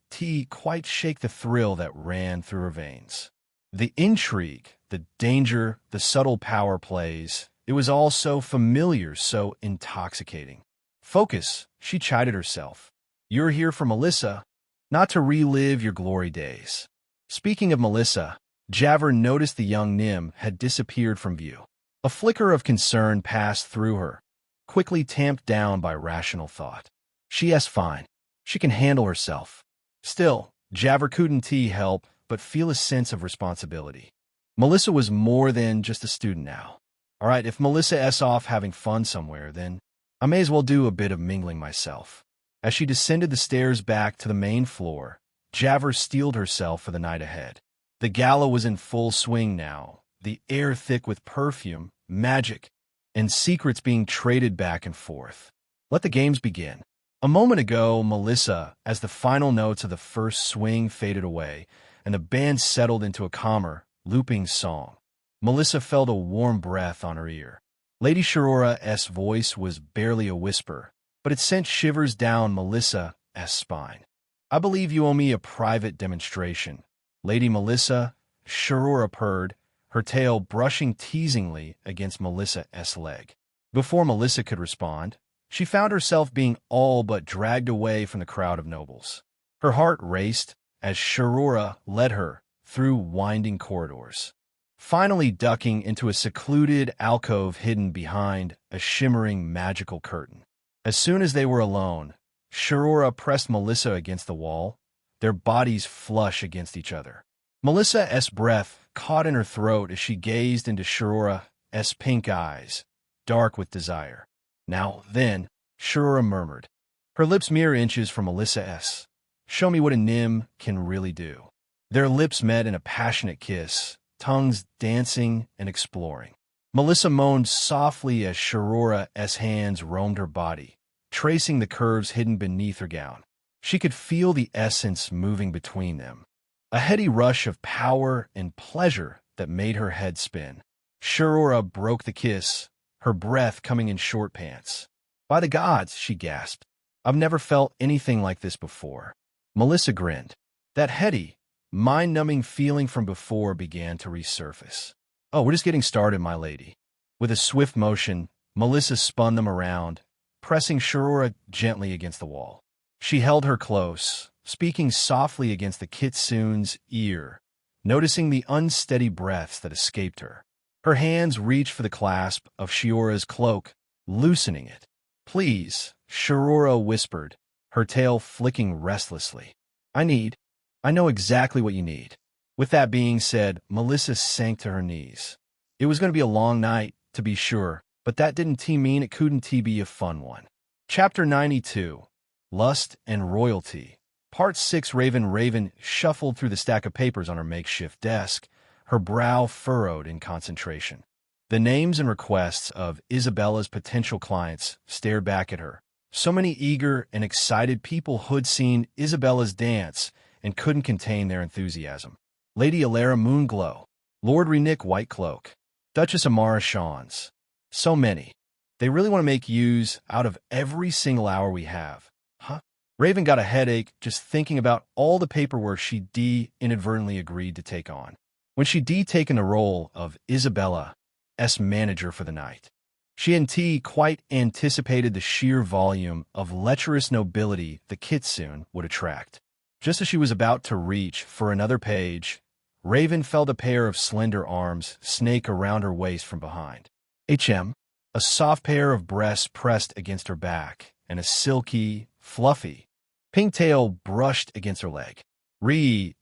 quite shake the thrill that ran through her veins. The intrigue, the danger, the subtle power plays, it was all so familiar, so intoxicating. Focus, she chided herself. You're here for Melissa, not to relive your glory days. Speaking of Melissa, Javert noticed the young Nim had disappeared from view. A flicker of concern passed through her, quickly tamped down by rational thought. She's fine. She can handle herself. Still, Javert couldn't help but feel a sense of responsibility. Melissa was more than just a student now. All right, if Melissa's off having fun somewhere, then I may as well do a bit of mingling myself. As she descended the stairs back to the main floor, Javert steeled herself for the night ahead. The gala was in full swing now, the air thick with perfume, magic, and secrets being traded back and forth. Let the games begin. A moment ago, Melissa, as the final notes of the first swing faded away, and the band settled into a calmer, looping song, Melissa felt a warm breath on her ear. Lady Shaurora's voice was barely a whisper, but it sent shivers down Melissa's spine. I believe you owe me a private demonstration. Lady Melissa, Shaurora purred, her tail brushing teasingly against Melissa's leg. Before Melissa could respond, she found herself being all but dragged away from the crowd of nobles. Her heart raced as Shaurora led her through winding corridors, finally ducking into a secluded alcove hidden behind a shimmering magical curtain. As soon as they were alone, Shaurora pressed Melissa against the wall, their bodies flush against each other. Melissa's breath caught in her throat as she gazed into Shaurora's pink eyes, dark with desire. Now, then, Shaurora murmured, her lips mere inches from Melissa's. Show me what a Nim can really do. Their lips met in a passionate kiss, tongues dancing and exploring. Melissa moaned softly as Shaurora's hands roamed her body, tracing the curves hidden beneath her gown. She could feel the essence moving between them, a heady rush of power and pleasure that made her head spin. Shaurora broke the kiss, her breath coming in short pants. By the gods, she gasped. I've never felt anything like this before. Melissa grinned. That heady, mind-numbing feeling from before began to resurface. Oh, we're just getting started, my lady. With a swift motion, Melissa spun them around, pressing Shaurora gently against the wall. She held her close, speaking softly against the kitsune's ear, noticing the unsteady breaths that escaped her. Her hands reached for the clasp of Shaurora's cloak, loosening it. Please, Shaurora whispered, her tail flicking restlessly. I know exactly what you need. With that being said, Melissa sank to her knees. It was going to be a long night, to be sure, but that didn't mean it couldn't be a fun one. Chapter 92, Lust and Royalty. Part 6. Raven shuffled through the stack of papers on her makeshift desk, her brow furrowed in concentration. The names and requests of Isabella's potential clients stared back at her. So many eager and excited people who'd seen Isabella's dance and couldn't contain their enthusiasm. Lady Alara Moonglow, Lord Renick Whitecloak, Duchess Amara Shawns. So many. They really want to make use out of every single hour we have. Huh? Raven got a headache just thinking about all the paperwork she inadvertently agreed to take on. When she'd taken the role of Isabella's manager for the night, she and quite anticipated the sheer volume of lecherous nobility the kitsune would attract. Just as she was about to reach for another page, Raven felt a pair of slender arms snake around her waist from behind. A soft pair of breasts pressed against her back, and a silky, fluffy, pink tail brushed against her leg.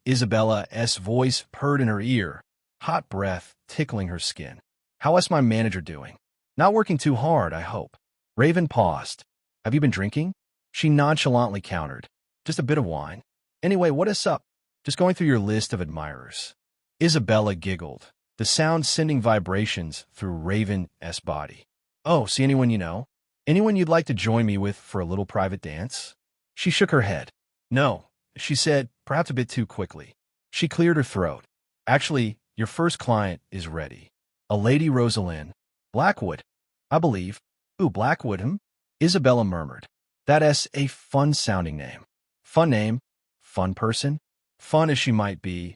Isabella's voice purred in her ear, hot breath tickling her skin. How is my manager doing? Not working too hard, I hope. Raven paused. Have you been drinking? She nonchalantly countered. Just a bit of wine. Anyway, what is up? Just going through your list of admirers. Isabella giggled, the sound sending vibrations through Raven's body. Oh, see anyone you know? Anyone you'd like to join me with for a little private dance? She shook her head. No, she said, perhaps a bit too quickly. She cleared her throat. Actually, your first client is ready. A Lady Rosalind. Blackwood, I believe. Ooh, Blackwood, Isabella murmured. That's a fun-sounding name. Fun name? Fun person? Fun as she might be,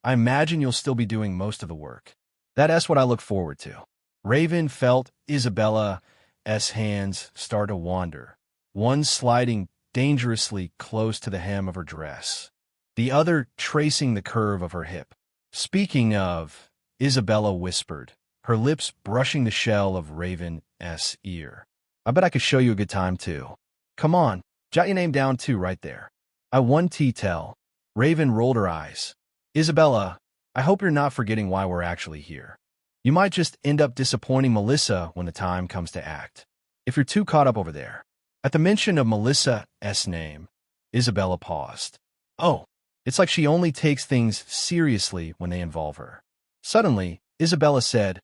I imagine you'll still be doing most of the work. That's what I look forward to. Raven felt Isabella's hands start to wander, one sliding dangerously close to the hem of her dress, the other tracing the curve of her hip. Speaking of, Isabella whispered, her lips brushing the shell of Raven's ear. I bet I could show you a good time, too. Come on, jot your name down, too, right there. I won T-Tell. Raven rolled her eyes. Isabella, I hope you're not forgetting why we're actually here. You might just end up disappointing Melissa when the time comes to act. If you're too caught up over there. At the mention of Melissa's name, Isabella paused. Oh, it's like she only takes things seriously when they involve her. Suddenly, Isabella said,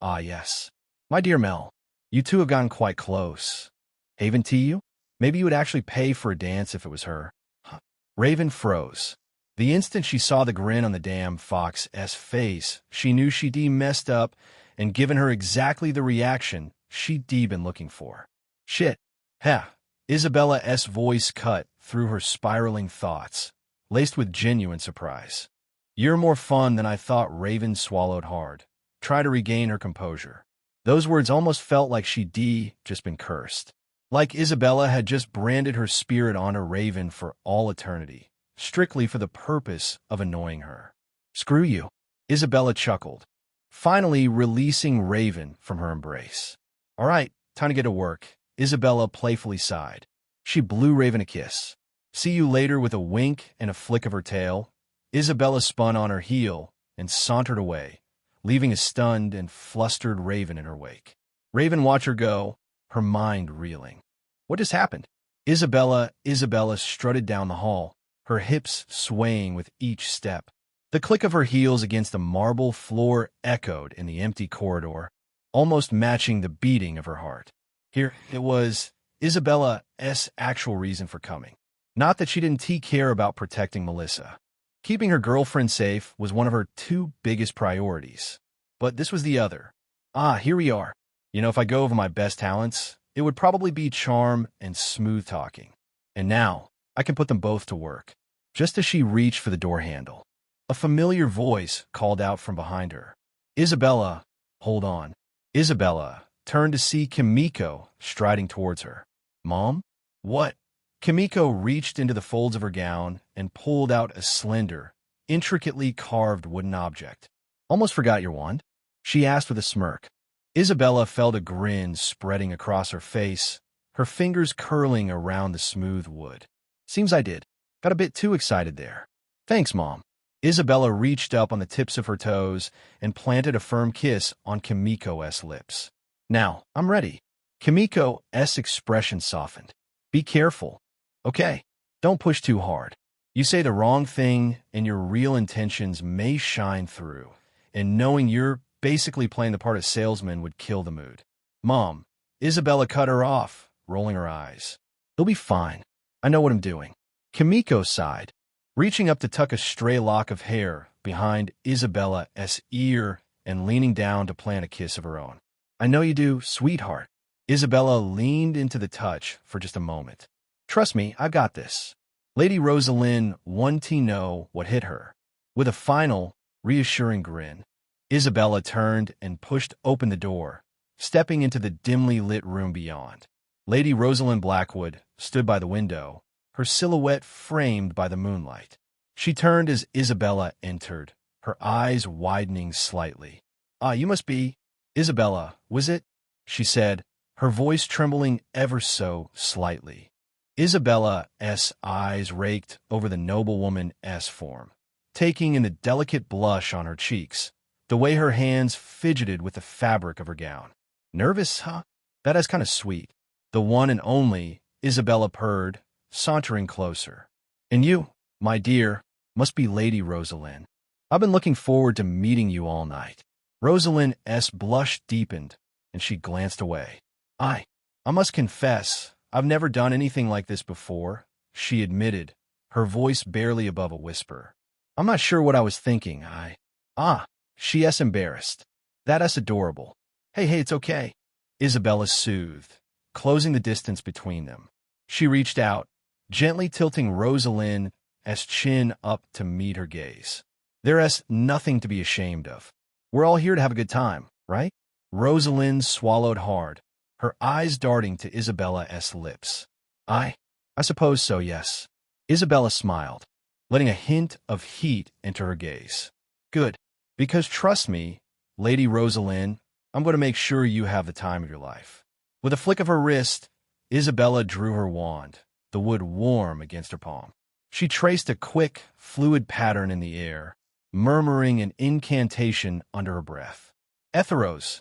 Ah, yes. My dear Mel, you two have gotten quite close. Haven to you? Maybe you would actually pay for a dance if it was her. Huh. Raven froze. The instant she saw the grin on the damn fox's face, she knew she'd messed up and given her exactly the reaction she'd been looking for. Shit. Heh. Isabella's voice cut through her spiraling thoughts, laced with genuine surprise. You're more fun than I thought. Raven swallowed hard. Try to regain her composure. Those words almost felt like she'd just been cursed. Like Isabella had just branded her spirit onto Raven for all eternity, strictly for the purpose of annoying her. Screw you, Isabella chuckled, finally releasing Raven from her embrace. All right, time to get to work, Isabella playfully sighed. She blew Raven a kiss. See you later with a wink and a flick of her tail. Isabella spun on her heel and sauntered away, leaving a stunned and flustered Raven in her wake. Raven watched her go, her mind reeling. What just happened? Isabella strutted down the hall, her hips swaying with each step. The click of her heels against the marble floor echoed in the empty corridor, almost matching the beating of her heart. Here it was, Isabella's actual reason for coming. Not that she didn't care about protecting Melissa. Keeping her girlfriend safe was one of her two biggest priorities. But this was the other. Ah, here we are. You know, if I go over my best talents, it would probably be charm and smooth talking. And now, I can put them both to work. Just as she reached for the door handle, a familiar voice called out from behind her. Isabella, hold on. Isabella turned to see Kimiko striding towards her. Mom? What? Kimiko reached into the folds of her gown and pulled out a slender, intricately carved wooden object. Almost forgot your wand? She asked with a smirk. Isabella felt a grin spreading across her face, her fingers curling around the smooth wood. Seems I did. Got a bit too excited there. Thanks, Mom. Isabella reached up on the tips of her toes and planted a firm kiss on Kimiko's lips. Now, I'm ready. Kimiko's expression softened. Be careful. Okay, don't push too hard. You say the wrong thing and your real intentions may shine through, and knowing you're basically playing the part of salesman would kill the mood. Mom, Isabella cut her off, rolling her eyes. It'll be fine. I know what I'm doing. Kimiko sighed, reaching up to tuck a stray lock of hair behind Isabella's ear and leaning down to plant a kiss of her own. I know you do, sweetheart. Isabella leaned into the touch for just a moment. Trust me, I've got this. Lady Rosalind wanted to know what hit her. With a final, reassuring grin, Isabella turned and pushed open the door, stepping into the dimly lit room beyond. Lady Rosalind Blackwood stood by the window, her silhouette framed by the moonlight. She turned as Isabella entered, her eyes widening slightly. "Ah, you must be Isabella, was it?" she said, her voice trembling ever so slightly. Isabella's eyes raked over the noblewoman's form, taking in the delicate blush on her cheeks, the way her hands fidgeted with the fabric of her gown. "Nervous, huh? That is kind of sweet." The one and only, Isabella purred, sauntering closer. "And you, my dear, must be Lady Rosalind. I've been looking forward to meeting you all night." Rosalind's blush deepened, and she glanced away. I must confess, I've never done anything like this before," she admitted, her voice barely above a whisper. "I'm not sure what I was thinking. She's embarrassed. That's adorable. Hey, it's okay." Isabella soothed, closing the distance between them. She reached out, gently tilting Rosalind's chin up to meet her gaze. "There's nothing to be ashamed of. We're all here to have a good time, right?" Rosalind swallowed hard, her eyes darting to Isabella's lips. I suppose so, yes." Isabella smiled, letting a hint of heat enter her gaze. "Good, because trust me, Lady Rosalind, I'm going to make sure you have the time of your life." With a flick of her wrist, Isabella drew her wand, the wood warm against her palm. She traced a quick, fluid pattern in the air, murmuring an incantation under her breath. "Etheros,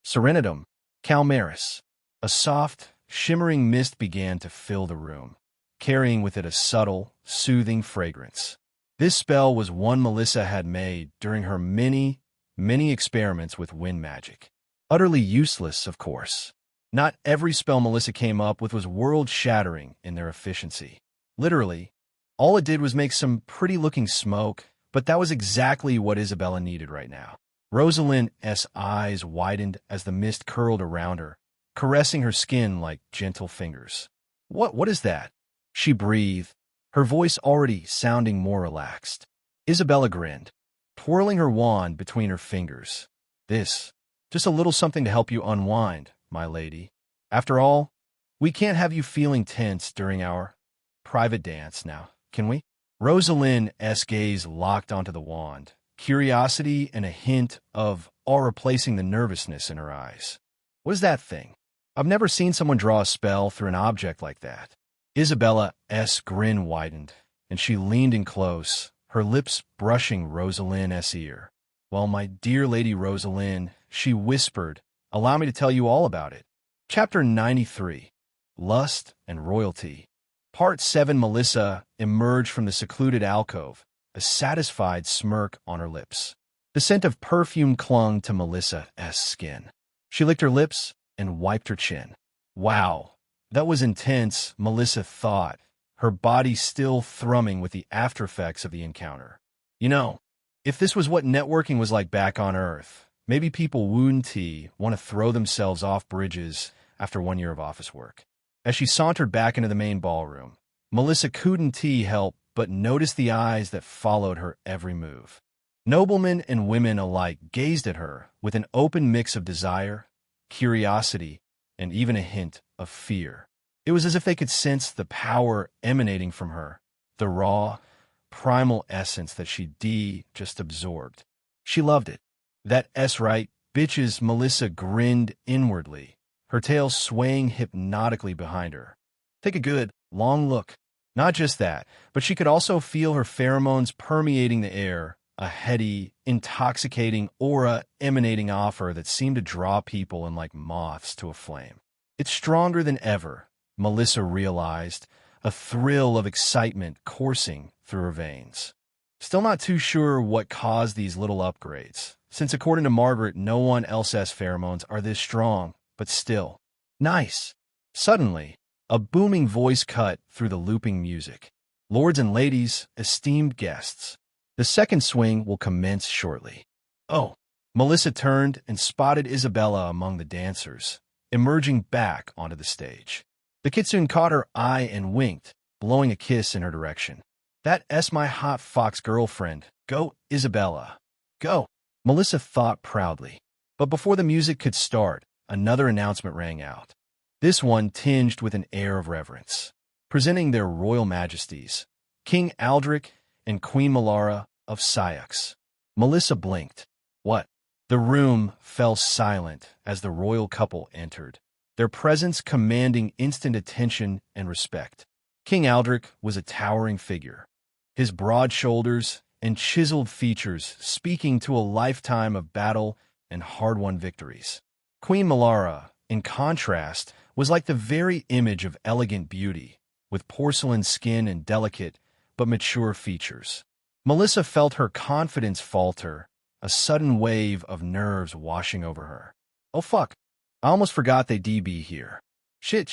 Serenidum, Calmaris." A soft, shimmering mist began to fill the room, carrying with it a subtle, soothing fragrance. This spell was one Melissa had made during her many experiments with wind magic. Utterly useless, of course. Not every spell Melissa came up with was world-shattering in their efficiency. Literally, all it did was make some pretty-looking smoke, but that was exactly what Isabella needed right now. Rosalind's eyes widened as the mist curled around her, caressing her skin like gentle fingers. What is that?" she breathed, her voice already sounding more relaxed. Isabella grinned, twirling her wand between her fingers. Just a little something to help you unwind, my lady. After all, we can't have you feeling tense during our private dance now, can we?" Rosalind's gaze locked onto the wand, curiosity and a hint of awe replacing the nervousness in her eyes. "What is that thing? I've never seen someone draw a spell through an object like that." Isabella's grin widened, and she leaned in close, her lips brushing Rosalind's ear. "Well, my dear Lady Rosalind," she whispered, "allow me to tell you all about it." Chapter 93, Lust and Royalty. Part 7. Melissa emerged from the secluded alcove, a satisfied smirk on her lips. The scent of perfume clung to Melissa's skin. She licked her lips and wiped her chin. Wow, that was intense, Melissa thought, her body still thrumming with the aftereffects of the encounter. You know, if this was what networking was like back on Earth, maybe people wouldn't want to throw themselves off bridges after 1 year of office work. As she sauntered back into the main ballroom, Melissa couldn't help but notice the eyes that followed her every move. Noblemen and women alike gazed at her with an open mix of desire, curiosity, and even a hint of fear. It was as if they could sense the power emanating from her, the raw, primal essence that she just absorbed. She loved it. That's right, bitches, Melissa grinned inwardly, her tail swaying hypnotically behind her. Take a good, long look. Not just that, but she could also feel her pheromones permeating the air, a heady, intoxicating aura emanating off her that seemed to draw people in like moths to a flame. It's stronger than ever, Melissa realized, a thrill of excitement coursing through her veins. Still not too sure what caused these little upgrades, since according to Margaret, no one else's pheromones are this strong, but still. Nice. Suddenly, a booming voice cut through the looping music. Lords and ladies, esteemed guests, the second swing will commence shortly. Oh, Melissa turned and spotted Isabella among the dancers, emerging back onto the stage. The kitsune caught her eye and winked, blowing a kiss in her direction. That's my hot fox girlfriend. Go, Isabella. Go, Melissa thought proudly. But before the music could start, another announcement rang out. This one tinged with an air of reverence. presenting their royal majesties, King Aldrich and Queen Melara of Syux. Melissa blinked. What? The room fell silent as the royal couple entered, their presence commanding instant attention and respect. King Aldrich was a towering figure, his broad shoulders and chiseled features speaking to a lifetime of battle and hard-won victories. Queen Melara, in contrast, was like the very image of elegant beauty, with porcelain skin and delicate but mature features. Melissa felt her confidence falter, a sudden wave of nerves washing over her. Oh fuck, I almost forgot they'd be here. Shit.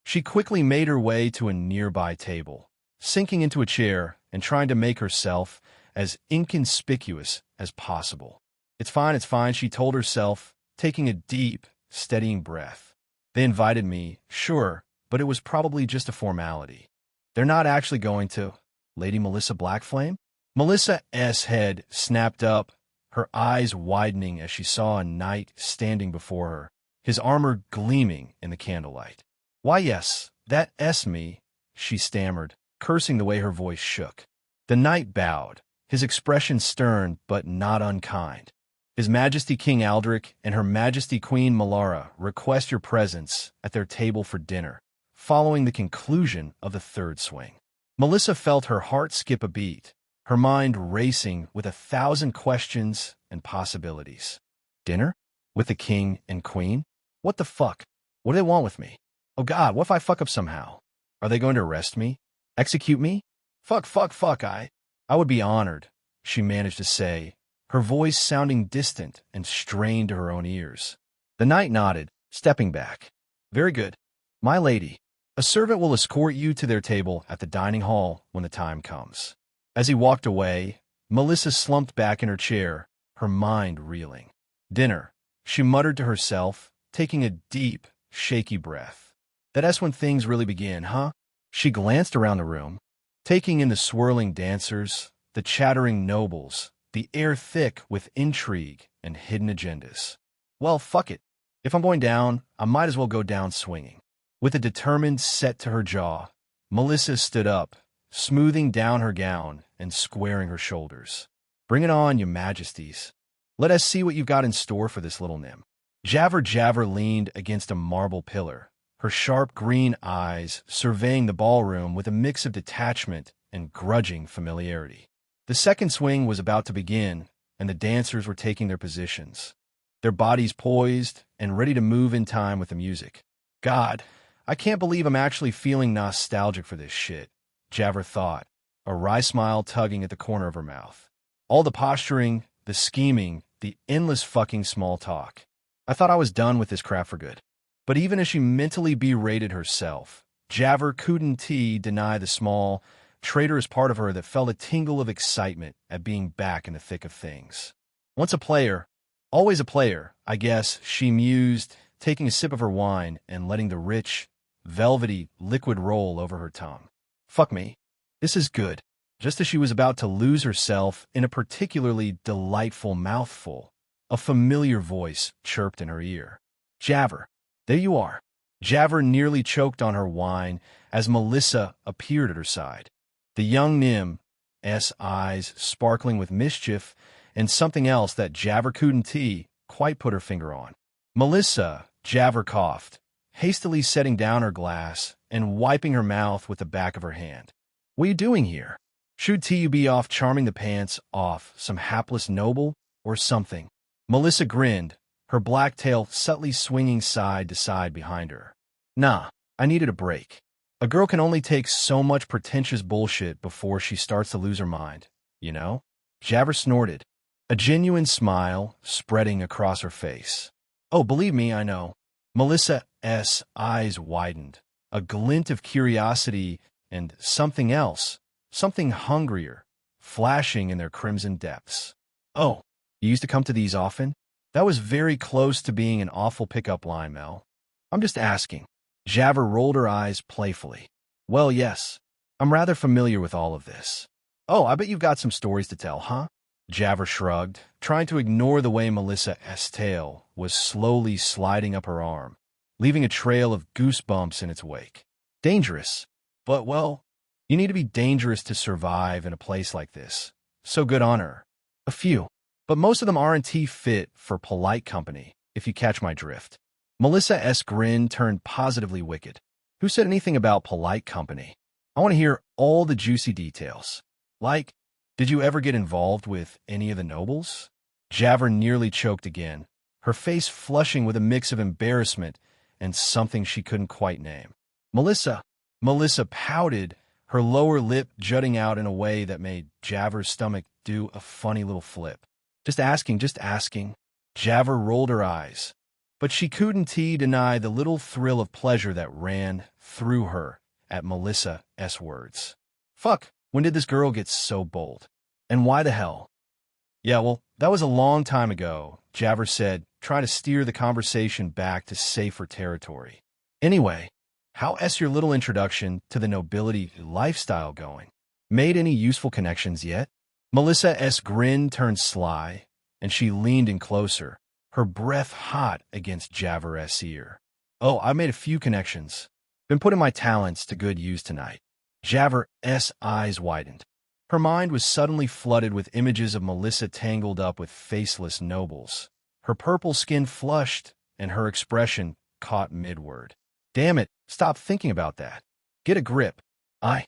She quickly made her way to a nearby table, sinking into a chair and trying to make herself as inconspicuous as possible. It's fine, she told herself, taking a deep, steadying breath. They invited me, sure, but it was probably just a formality. They're not actually going to, Lady Melissa Blackflame? Melissa's head snapped up, her eyes widening as she saw a knight standing before her, his armor gleaming in the candlelight. Why yes, that's me, she stammered, cursing the way her voice shook. The knight bowed, his expression stern but not unkind. His Majesty King Aldrich and Her Majesty Queen Melara request your presence at their table for dinner, following the conclusion of the third swing. Melissa felt her heart skip a beat, her mind racing with 1,000 questions and possibilities. Dinner? With the king and queen? What the fuck? What do they want with me? Oh god, what if I fuck up somehow? Are they going to arrest me? Execute me? Fuck, I would be honored, she managed to say, her voice sounding distant and strained to her own ears. The knight nodded, stepping back. Very good. My lady, a servant will escort you to their table at the dining hall when the time comes. As he walked away, Melissa slumped back in her chair, her mind reeling. Dinner, she muttered to herself, taking a deep, shaky breath. That's when things really begin, huh? She glanced around the room, taking in the swirling dancers, the chattering nobles, the air thick with intrigue and hidden agendas. Well, fuck it. If I'm going down, I might as well go down swinging. With a determined set to her jaw, Melissa stood up, smoothing down her gown and squaring her shoulders. Bring it on, your majesties. Let us see what you've got in store for this little nymph. Javer leaned against a marble pillar, her sharp green eyes surveying the ballroom with a mix of detachment and grudging familiarity. The second swing was about to begin, and the dancers were taking their positions, their bodies poised and ready to move in time with the music. God, I can't believe I'm actually feeling nostalgic for this shit, Javer thought, a wry smile tugging at the corner of her mouth. All the posturing, the scheming, the endless fucking small talk. I thought I was done with this crap for good. But even as she mentally berated herself, Javer couldn't deny the small, traitorous part of her that felt a tingle of excitement at being back in the thick of things. Once a player, always a player, I guess, she mused, taking a sip of her wine and letting the rich, velvety liquid roll over her tongue. Fuck me. This is good. Just as she was about to lose herself in a particularly delightful mouthful, a familiar voice chirped in her ear. Javer, there you are. Javer nearly choked on her wine as Melissa appeared at her side. The young Nim's eyes sparkling with mischief and something else that Javer couldn't quite put her finger on. Melissa, Javer coughed, hastily setting down her glass and wiping her mouth with the back of her hand. What are you doing here? Should you be off charming the pants off some hapless noble or something? Melissa grinned, her black tail subtly swinging side to side behind her. Nah, I needed a break. A girl can only take so much pretentious bullshit before she starts to lose her mind, you know? Javer snorted, a genuine smile spreading across her face. Oh, believe me, I know. Melissa's eyes widened, a glint of curiosity and something else, something hungrier, flashing in their crimson depths. Oh, you used to come to these often? That was very close to being an awful pickup line, Mel. I'm just asking. Javer rolled her eyes playfully. Well, yes. I'm rather familiar with all of this. Oh, I bet you've got some stories to tell, huh? Javer shrugged, trying to ignore the way Melissa's tail was slowly sliding up her arm, leaving a trail of goosebumps in its wake. Dangerous. But, well, you need to be dangerous to survive in a place like this. So good on her. A few. But most of them aren't fit for polite company, if you catch my drift. Melissa's grin turned positively wicked. Who said anything about polite company? I want to hear all the juicy details. Like, did you ever get involved with any of the nobles? Javert nearly choked again, her face flushing with a mix of embarrassment and something she couldn't quite name. Melissa pouted, her lower lip jutting out in a way that made Javert's stomach do a funny little flip. Just asking. Javert rolled her eyes, but she couldn't deny the little thrill of pleasure that ran through her at Melissa's words. Fuck, when did this girl get so bold? And why the hell? Yeah, well, that was a long time ago, Javert said, trying to steer the conversation back to safer territory. Anyway, how's your little introduction to the nobility lifestyle going? Made any useful connections yet? Melissa's grin turned sly, and she leaned in closer, her breath hot against Javert's ear. Oh, I made a few connections. Been putting my talents to good use tonight. Javert's eyes widened. Her mind was suddenly flooded with images of Melissa tangled up with faceless nobles. Her purple skin flushed, and her expression caught mid-word. Damn it, stop thinking about that. Get a grip. I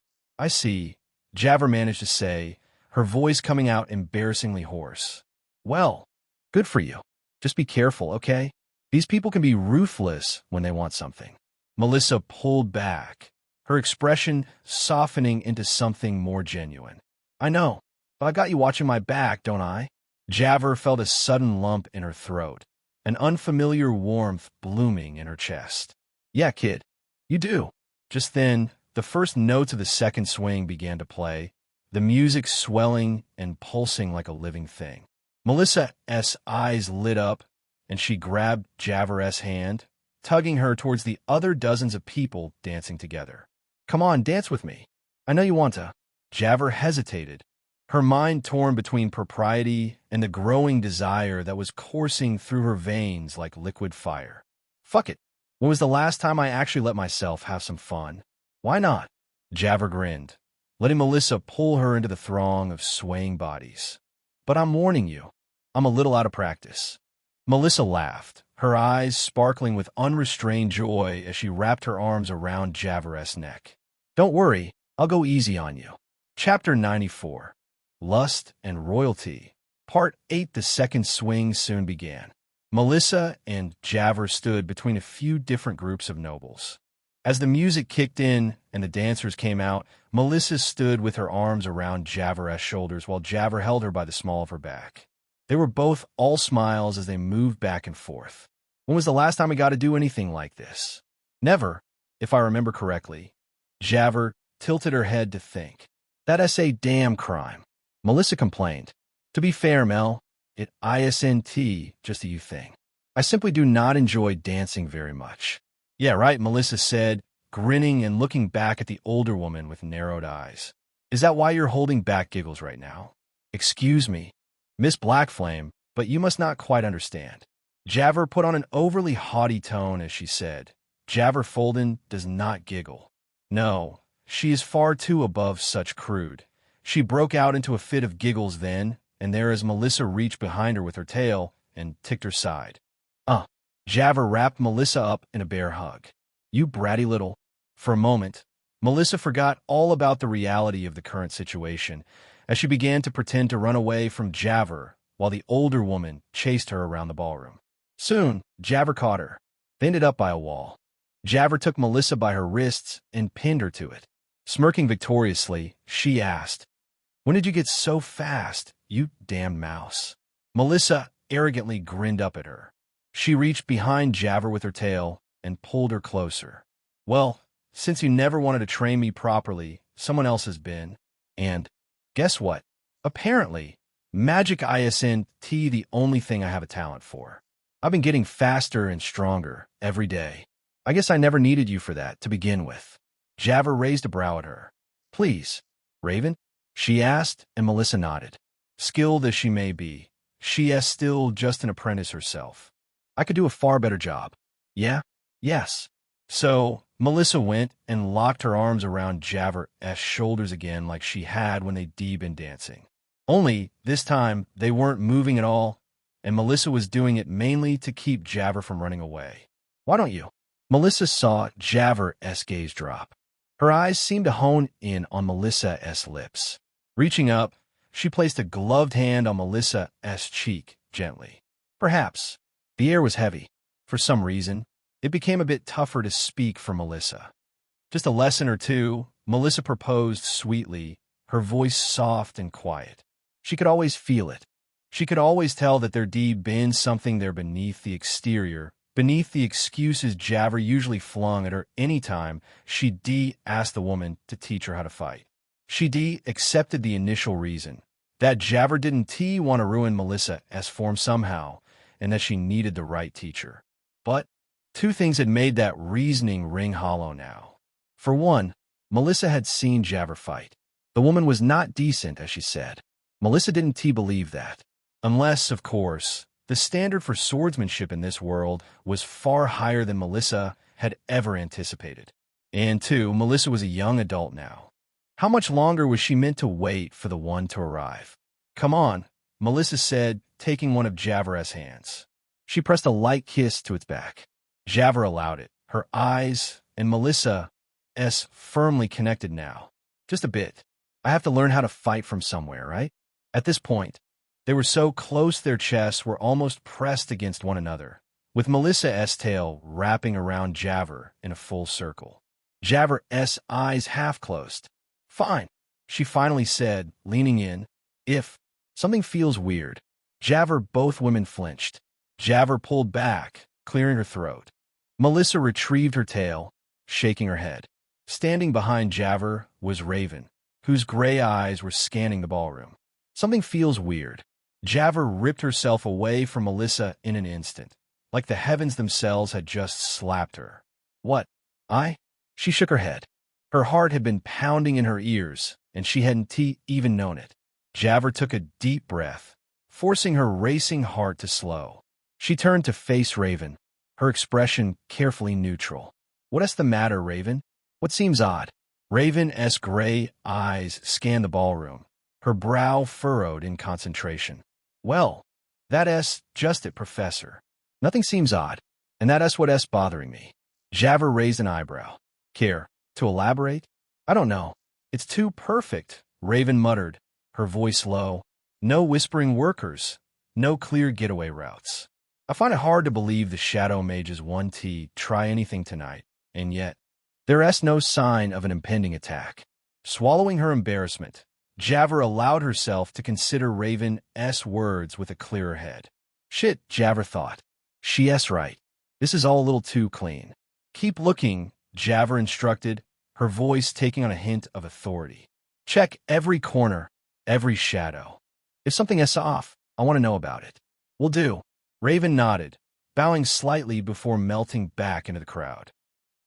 see, Javert managed to say, her voice coming out embarrassingly hoarse. Well, good for you. Just be careful, okay? These people can be ruthless when they want something. Melissa pulled back, her expression softening into something more genuine. I know, but I got you watching my back, don't I? Javert felt a sudden lump in her throat, an unfamiliar warmth blooming in her chest. Yeah, kid, you do. Just then, the first notes of the second swing began to play, the music swelling and pulsing like a living thing. Melissa's eyes lit up, and she grabbed Javert's hand, tugging her towards the other dozens of people dancing together. Come on, dance with me. I know you want to. Javert hesitated, her mind torn between propriety and the growing desire that was coursing through her veins like liquid fire. Fuck it. When was the last time I actually let myself have some fun? Why not? Javert grinned, letting Melissa pull her into the throng of swaying bodies. But I'm warning you, I'm a little out of practice. Melissa laughed, her eyes sparkling with unrestrained joy as she wrapped her arms around Javert's neck. Don't worry, I'll go easy on you. Chapter 94. Lust and Royalty. Part 8. The second swing soon began. Melissa and Javert stood between a few different groups of nobles. As the music kicked in and the dancers came out, Melissa stood with her arms around Javert's shoulders while Javert held her by the small of her back. They were both all smiles as they moved back and forth. When was the last time we got to do anything like this? Never, if I remember correctly. Javert tilted her head to think. That's a damn crime. Melissa complained. To be fair, Mel, it isn't just a you thing. I simply do not enjoy dancing very much. Yeah, right, Melissa said, grinning and looking back at the older woman with narrowed eyes. Is that why you're holding back giggles right now? Excuse me, Miss Blackflame, but you must not quite understand. Javert put on an overly haughty tone as she said, Javert Folden does not giggle. No, she is far too above such crude. She broke out into a fit of giggles then, and there as Melissa reached behind her with her tail and ticked her side. Javert wrapped Melissa up in a bear hug. You bratty little. For a moment, Melissa forgot all about the reality of the current situation as she began to pretend to run away from Javert while the older woman chased her around the ballroom. Soon, Javert caught her. They ended up by a wall. Javert took Melissa by her wrists and pinned her to it. Smirking victoriously, she asked, When did you get so fast, you damned mouse? Melissa arrogantly grinned up at her. She reached behind Javert with her tail and pulled her closer. Well, since you never wanted to train me properly, someone else has been. And guess what? Apparently, magic isn't the only thing I have a talent for. I've been getting faster and stronger every day. I guess I never needed you for that to begin with. Javert raised a brow at her. Please, Raven? She asked, and Melissa nodded. Skilled as she may be, she is still just an apprentice herself. I could do a far better job. Yeah? Yes. So, Melissa went and locked her arms around Javer's shoulders again like she had when they'd been dancing. Only, this time, they weren't moving at all, and Melissa was doing it mainly to keep Javer from running away. "Why don't you?" Melissa saw Javer's gaze drop. Her eyes seemed to hone in on Melissa's lips. Reaching up, she placed a gloved hand on Melissa's cheek gently. Perhaps. The air was heavy. For some reason, it became a bit tougher to speak for Melissa. "Just a lesson or two," Melissa proposed sweetly, her voice soft and quiet. She could always feel it. She could always tell that there'd been something there beneath the exterior, beneath the excuses Javer usually flung at her any time she'd asked the woman to teach her how to fight. She'd accepted the initial reason, that Javer didn't want to ruin Melissa's form somehow, and that she needed the right teacher. But two things had made that reasoning ring hollow now. For one, Melissa had seen Javer fight. The woman was not decent, as she said. Melissa didn't believe that. Unless, of course, the standard for swordsmanship in this world was far higher than Melissa had ever anticipated. And two, Melissa was a young adult now. How much longer was she meant to wait for the one to arrive? "Come on," Melissa said, taking one of Javer's hands. She pressed a light kiss to its back. Javer allowed it. Her eyes and Melissa's firmly connected now. "Just a bit. I have to learn how to fight from somewhere, right?" At this point, they were so close their chests were almost pressed against one another, with Melissa's tail wrapping around Javer in a full circle. Javer's eyes half closed. "Fine," she finally said, leaning in. "If something feels weird." Javer, both women flinched. Javer pulled back, clearing her throat. Melissa retrieved her tail, shaking her head. Standing behind Javer was Raven, whose gray eyes were scanning the ballroom. "Something feels weird." Javer ripped herself away from Melissa in an instant, like the heavens themselves had just slapped her. "What? I?" She shook her head. Her heart had been pounding in her ears, and she hadn't even known it. Javer took a deep breath, forcing her racing heart to slow. She turned to face Raven, her expression carefully neutral. "What's the matter, Raven? What seems odd?" Raven's gray eyes scanned the ballroom, her brow furrowed in concentration. "Well, that's just it, Professor. Nothing seems odd, and that's what's bothering me." Javer raised an eyebrow. "Care to elaborate?" "I don't know. It's too perfect," Raven muttered, her voice low. "No whispering workers, no clear getaway routes. I find it hard to believe the Shadow Mages want to try anything tonight, and yet there's no sign of an impending attack." Swallowing her embarrassment, Javer allowed herself to consider Raven's words with a clearer head. "Shit," Javer thought. "She's right. This is all a little too clean." "Keep looking," Javer instructed, her voice taking on a hint of authority. "Check every corner, every shadow. If something is off, I want to know about it." "Will do." Raven nodded, bowing slightly before melting back into the crowd.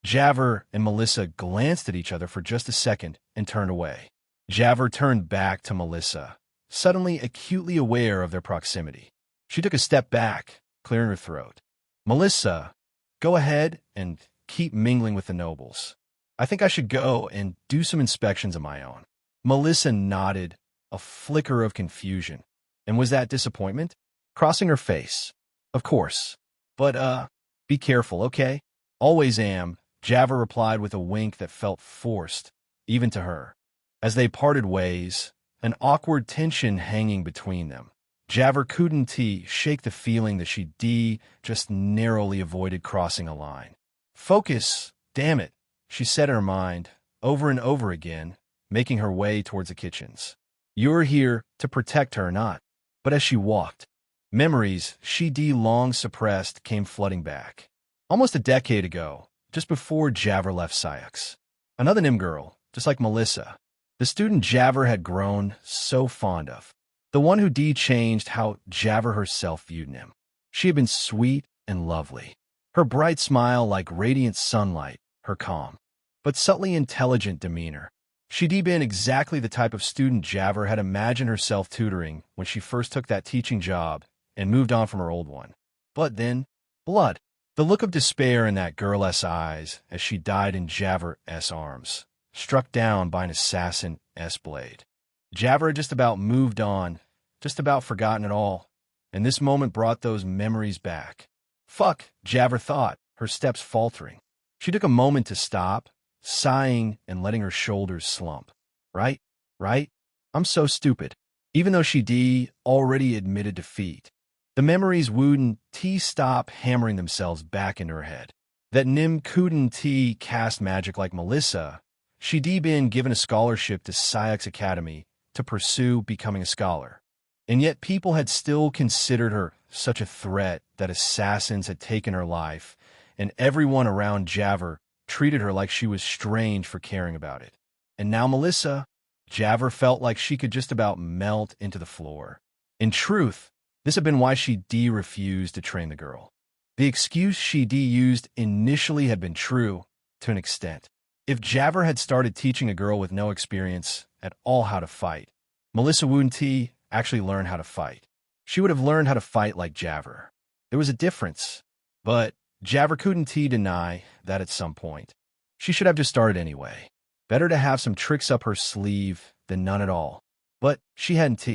Javer and Melissa glanced at each other for just a second and turned away. Javer turned back to Melissa, suddenly acutely aware of their proximity. She took a step back, clearing her throat. "Melissa, go ahead and keep mingling with the nobles. I think I should go and do some inspections of my own." Melissa nodded, a flicker of confusion. And was that disappointment? Crossing her face. "Of course. But, be careful, okay?" "Always am," Javer replied with a wink that felt forced, even to her. As they parted ways, an awkward tension hanging between them, Javer couldn't shake the feeling that she just narrowly avoided crossing a line. "Focus, damn it," she said in her mind, over and over again, making her way towards the kitchens. "You're here to protect her, not." But as she walked, memories she'd long suppressed came flooding back. Almost a decade ago, just before Javer left Syux. Another Nim girl, just like Melissa. The student Javer had grown so fond of. The one who changed how Javer herself viewed Nim. She had been sweet and lovely. Her bright smile like radiant sunlight, her calm, but subtly intelligent demeanor. She'd been exactly the type of student Javer had imagined herself tutoring when she first took that teaching job and moved on from her old one. But then, blood. The look of despair in that girl's eyes as she died in Javer's arms, struck down by an assassin's blade. Javer had just about moved on, just about forgotten it all, and this moment brought those memories back. Fuck, Javer thought, her steps faltering. She took a moment to stop, sighing and letting her shoulders slump. Right? I'm so stupid. Even though she already admitted defeat, the memories wouldn't stop hammering themselves back into her head. That Nim couldn't cast magic like Melissa. She'd been given a scholarship to Syx Academy to pursue becoming a scholar. And yet people had still considered her such a threat that assassins had taken her life, and everyone around Javer treated her like she was strange for caring about it. And now Melissa, Javer felt like she could just about melt into the floor. In truth, this had been why she refused to train the girl. The excuse she used initially had been true, to an extent. If Javer had started teaching a girl with no experience at all how to fight, Melissa wouldn't actually learn how to fight. She would have learned how to fight like Javer. There was a difference, but Javer couldn't deny that at some point. She should have just started anyway. Better to have some tricks up her sleeve than none at all. But she hadn't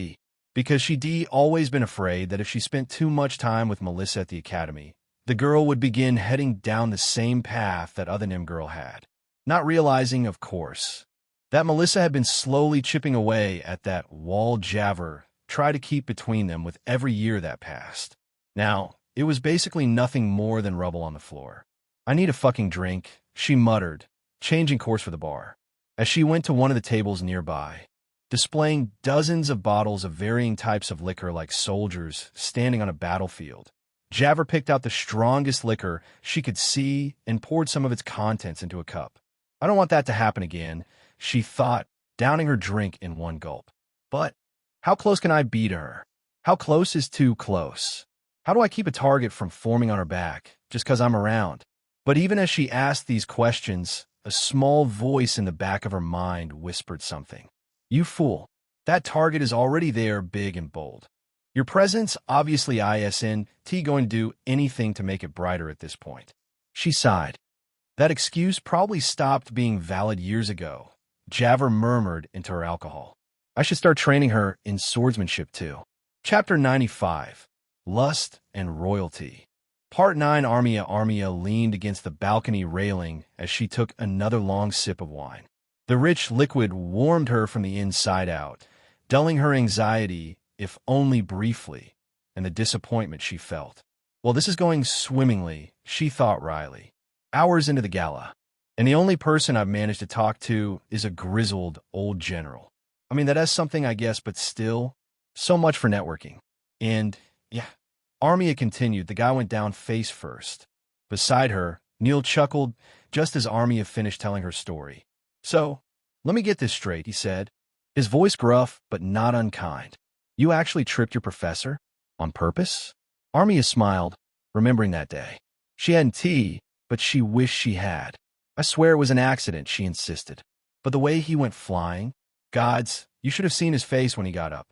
because she'd always been afraid that if she spent too much time with Melissa at the academy, the girl would begin heading down the same path that other Nim girl had. Not realizing, of course, that Melissa had been slowly chipping away at that wall Javer tried to keep between them with every year that passed. Now, it was basically nothing more than rubble on the floor. I need a fucking drink, she muttered, changing course for the bar. As she went to one of the tables nearby, displaying dozens of bottles of varying types of liquor like soldiers standing on a battlefield, Javer picked out the strongest liquor she could see and poured some of its contents into a cup. I don't want that to happen again, she thought, downing her drink in one gulp. But how close can I be to her? How close is too close? How do I keep a target from forming on her back just because I'm around? But even as she asked these questions, a small voice in the back of her mind whispered something. You fool. That target is already there, big and bold. Your presence obviously isn't going to do anything to make it brighter at this point. She sighed. That excuse probably stopped being valid years ago, Javer murmured into her alcohol. I should start training her in swordsmanship too. Chapter 95. Lust and Royalty. Part 9. Armia leaned against the balcony railing as she took another long sip of wine. The rich liquid warmed her from the inside out, dulling her anxiety, if only briefly, and the disappointment she felt. Well, this is going swimmingly, she thought wryly. Hours into the gala, and the only person I've managed to talk to is a grizzled old general. I mean, that is something, I guess, but still, so much for networking. And, yeah, Armia continued. The guy went down face first. Beside her, Neil chuckled just as Armia finished telling her story. So, let me get this straight, he said, his voice gruff but not unkind. You actually tripped your professor? On purpose? Armia smiled, remembering that day. She hadn't but she wished she had. I swear it was an accident, she insisted. But the way he went flying, gods, you should have seen his face when he got up.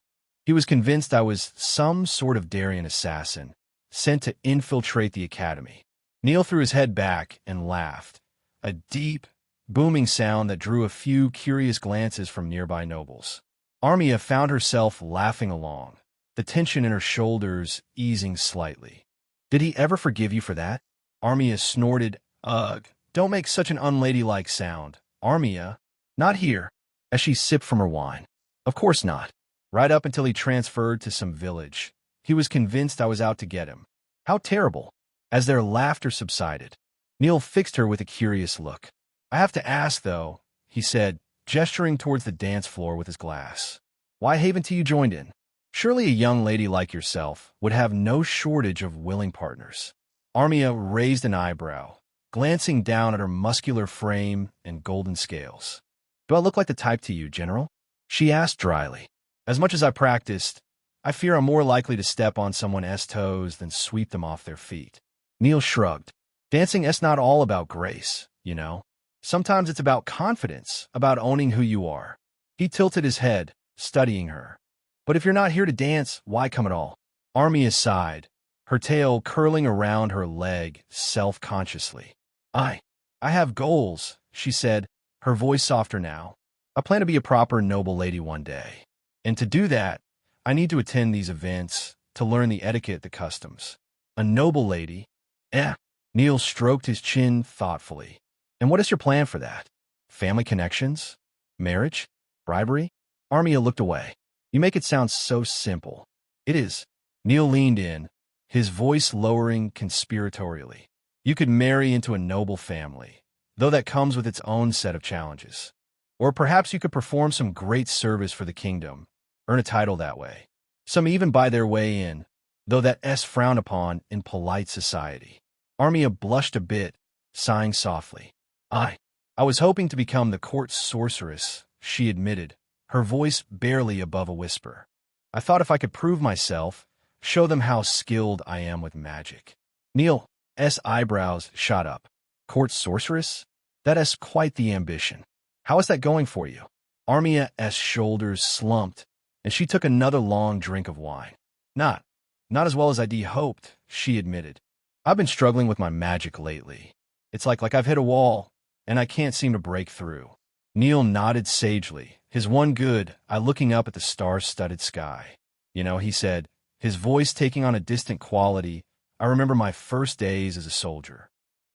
He was convinced I was some sort of Darien assassin, sent to infiltrate the academy. Neil threw his head back and laughed, a deep, booming sound that drew a few curious glances from nearby nobles. Armia found herself laughing along, the tension in her shoulders easing slightly. Did he ever forgive you for that? Armia snorted. Ugh, don't make such an unladylike sound. Armia, not here, as she sipped from her wine. Of course not. Right up until he transferred to some village, he was convinced I was out to get him. How terrible. As their laughter subsided, Neil fixed her with a curious look. I have to ask, though, he said, gesturing towards the dance floor with his glass. Why haven't you joined in? Surely a young lady like yourself would have no shortage of willing partners. Armia raised an eyebrow, glancing down at her muscular frame and golden scales. Do I look like the type to you, General? She asked dryly. As much as I practiced, I fear I'm more likely to step on someone's toes than sweep them off their feet. Neil shrugged. Dancing is not all about grace, you know. Sometimes it's about confidence, about owning who you are. He tilted his head, studying her. But if you're not here to dance, why come at all? Armia sighed, her tail curling around her leg self-consciously. I have goals, she said, her voice softer now. I plan to be a proper noble lady one day. And to do that, I need to attend these events, to learn the etiquette, the customs. A noble lady? Neil stroked his chin thoughtfully. And what is your plan for that? Family connections? Marriage? Bribery? Armia looked away. You make it sound so simple. It is. Neil leaned in, his voice lowering conspiratorially. You could marry into a noble family, though that comes with its own set of challenges. Or perhaps you could perform some great service for the kingdom, earn a title that way. Some even buy their way in, though that's frowned upon in polite society. Armia blushed a bit, sighing softly. I was hoping to become the court sorceress, she admitted, her voice barely above a whisper. I thought if I could prove myself, show them how skilled I am with magic. Neil's eyebrows shot up. Court sorceress? That is quite the ambition. How is that going for you? Armia's shoulders slumped, and she took another long drink of wine. Not as well as I'd hoped, she admitted. I've been struggling with my magic lately. It's like I've hit a wall, and I can't seem to break through. Neil nodded sagely, his one good eye looking up at the star-studded sky. You know, he said, his voice taking on a distant quality. I remember my first days as a soldier.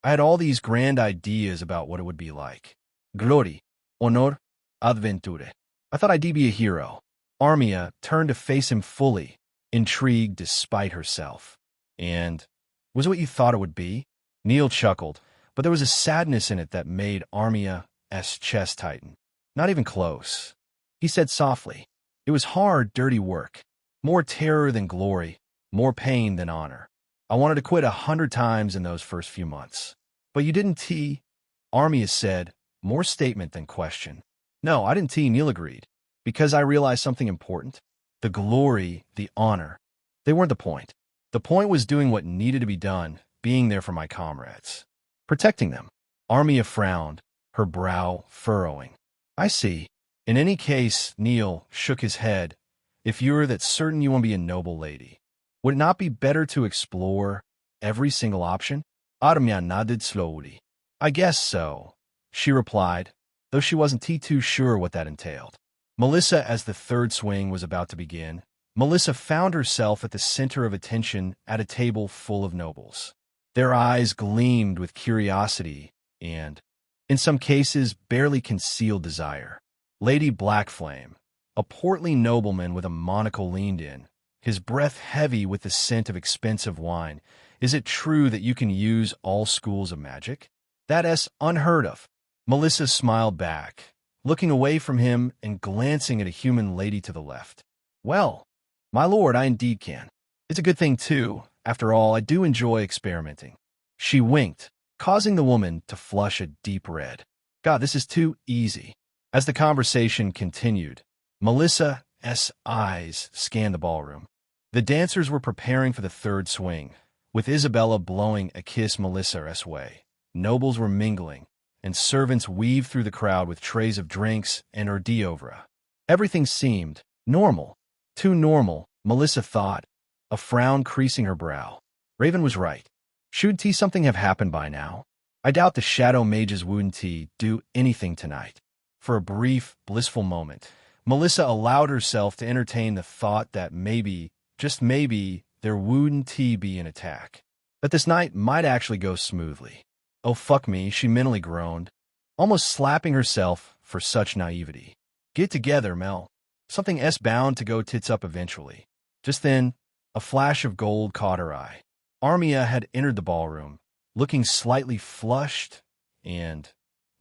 I had all these grand ideas about what it would be like. Glory, honor, adventure. I thought I'd be a hero. Armia turned to face him fully, intrigued despite herself. And was it what you thought it would be? Neil chuckled, but there was a sadness in it that made Armia's chest tighten. Not even close. He said softly, it was hard, dirty work. More terror than glory, more pain than honor. I wanted to quit 100 times in those first few months. But you didn't Armia said, more statement than question. No, I didn't Neil agreed. Because I realized something important. The glory, the honor. They weren't the point. The point was doing what needed to be done, being there for my comrades. Protecting them. Armia frowned, her brow furrowing. I see. In any case, Neil shook his head. If you're that certain you want to be a noble lady, would it not be better to explore every single option? Armia nodded slowly. I guess so, she replied, though she wasn't too sure what that entailed. Melissa, as the third swing was about to begin, Melissa found herself at the center of attention at a table full of nobles. Their eyes gleamed with curiosity and, in some cases, barely concealed desire. Lady Blackflame, a portly nobleman with a monocle, leaned in, his breath heavy with the scent of expensive wine. Is it true that you can use all schools of magic? That's unheard of. Melissa smiled back, looking away from him and glancing at a human lady to the left. Well, my lord, I indeed can. It's a good thing, too. After all, I do enjoy experimenting. She winked, causing the woman to flush a deep red. God, this is too easy. As the conversation continued, Melissa's eyes scanned the ballroom. The dancers were preparing for the third swing, with Isabella blowing a kiss Melissa's way. Nobles were mingling, and servants weaved through the crowd with trays of drinks and hors d'oeuvres. Everything seemed normal. Too normal, Melissa thought, a frown creasing her brow. Raven was right. Should something have happened by now? I doubt the Shadow Mages wouldn't do anything tonight. For a brief, blissful moment, Melissa allowed herself to entertain the thought that maybe, just maybe, there wouldn't be an attack. That this night might actually go smoothly. Oh, fuck me, she mentally groaned, almost slapping herself for such naivety. Get together, Mel. Something bound to go tits up eventually. Just then, a flash of gold caught her eye. Armia had entered the ballroom, looking slightly flushed, and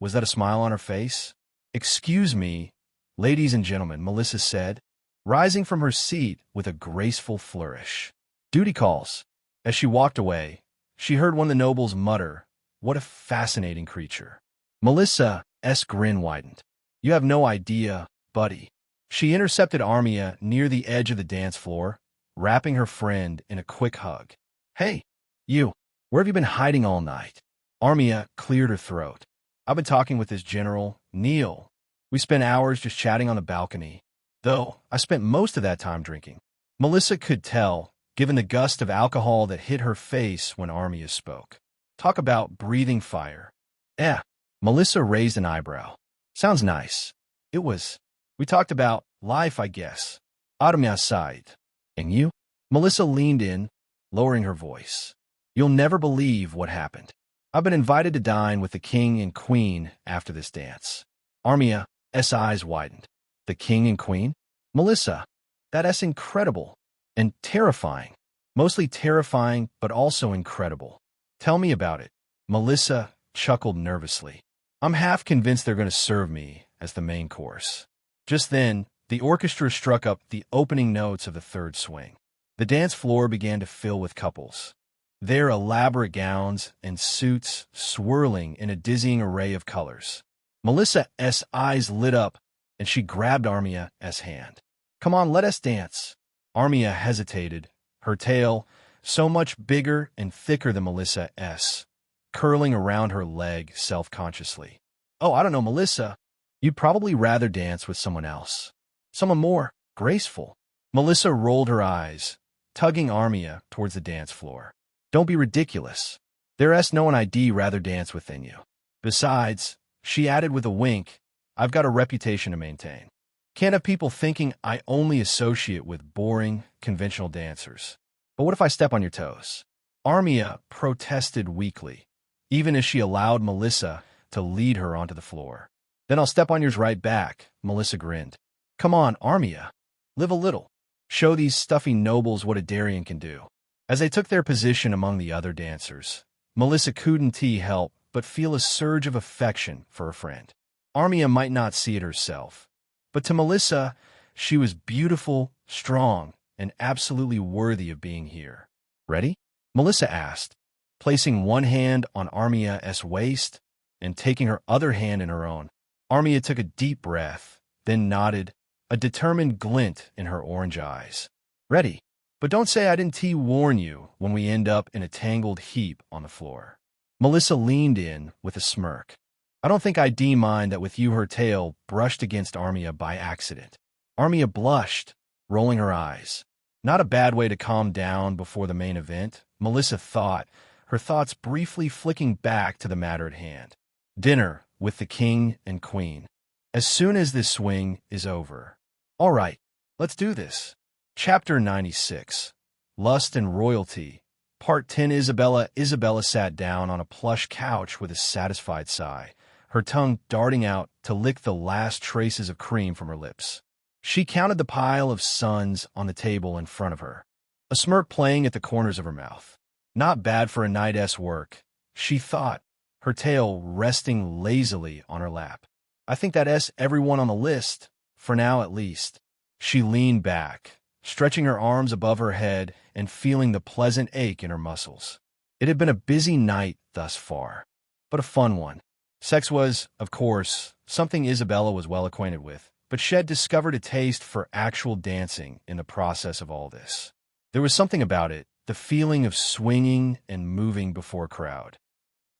was that a smile on her face? Excuse me, ladies and gentlemen, Melissa said, rising from her seat with a graceful flourish. Duty calls. As she walked away, she heard one of the nobles mutter, what a fascinating creature. Melissa's grin widened. You have no idea, buddy. She intercepted Armia near the edge of the dance floor, wrapping her friend in a quick hug. Hey, you, where have you been hiding all night? Armia cleared her throat. I've been talking with this general, Neil. We spent hours just chatting on the balcony, though I spent most of that time drinking. Melissa could tell given the gust of alcohol that hit her face when Armia spoke. Talk about breathing fire. Eh. Melissa raised an eyebrow. Sounds nice. It was. We talked about life, I guess. Armia sighed. And you? Melissa leaned in, lowering her voice. You'll never believe what happened. I've been invited to dine with the king and queen after this dance. Armia's eyes widened. The king and queen? Melissa, that's incredible. And terrifying. Mostly terrifying, but also incredible. Tell me about it. Melissa chuckled nervously. I'm half convinced they're going to serve me as the main course. Just then, the orchestra struck up the opening notes of the third swing. The dance floor began to fill with couples, their elaborate gowns and suits swirling in a dizzying array of colors. Melissa's eyes lit up, and she grabbed Armia's hand. Come on, let us dance. Armia hesitated, her tail, so much bigger and thicker than Melissa's, curling around her leg self-consciously. Oh, I don't know, Melissa. You'd probably rather dance with someone else. Someone more graceful. Melissa rolled her eyes, tugging Armia towards the dance floor. Don't be ridiculous. There's no one I'd rather dance with than you. Besides, she added with a wink, I've got a reputation to maintain. Can't have people thinking I only associate with boring, conventional dancers. But what if I step on your toes? Armia protested weakly, even as she allowed Melissa to lead her onto the floor. Then I'll step on yours right back, Melissa grinned. Come on, Armia. Live a little. Show these stuffy nobles what a Darien can do. As they took their position among the other dancers, Melissa couldn't help but feel a surge of affection for her friend. Armia might not see it herself, but to Melissa, she was beautiful, strong, and absolutely worthy of being here. Ready? Melissa asked, placing one hand on Armia's waist and taking her other hand in her own. Armia took a deep breath, then nodded, a determined glint in her orange eyes. Ready. But don't say I didn't warn you when we end up in a tangled heap on the floor. Melissa leaned in with a smirk. I don't think I'd mind that with you her tail brushed against Armia by accident. Armia blushed, rolling her eyes. Not a bad way to calm down before the main event, Melissa thought, her thoughts briefly flicking back to the matter at hand. Dinner with the king and queen. As soon as this swing is over. All right, let's do this. Chapter 96. Lust and Royalty. Part 10. Isabella sat down on a plush couch with a satisfied sigh, her tongue darting out to lick the last traces of cream from her lips. She counted the pile of suns on the table in front of her, a smirk playing at the corners of her mouth. Not bad for a night's work, she thought, her tail resting lazily on her lap. I think that's everyone on the list, for now at least. She leaned back, stretching her arms above her head and feeling the pleasant ache in her muscles. It had been a busy night thus far, but a fun one. Sex was, of course, something Isabella was well acquainted with, but she had discovered a taste for actual dancing in the process of all this. There was something about it, the feeling of swinging and moving before a crowd.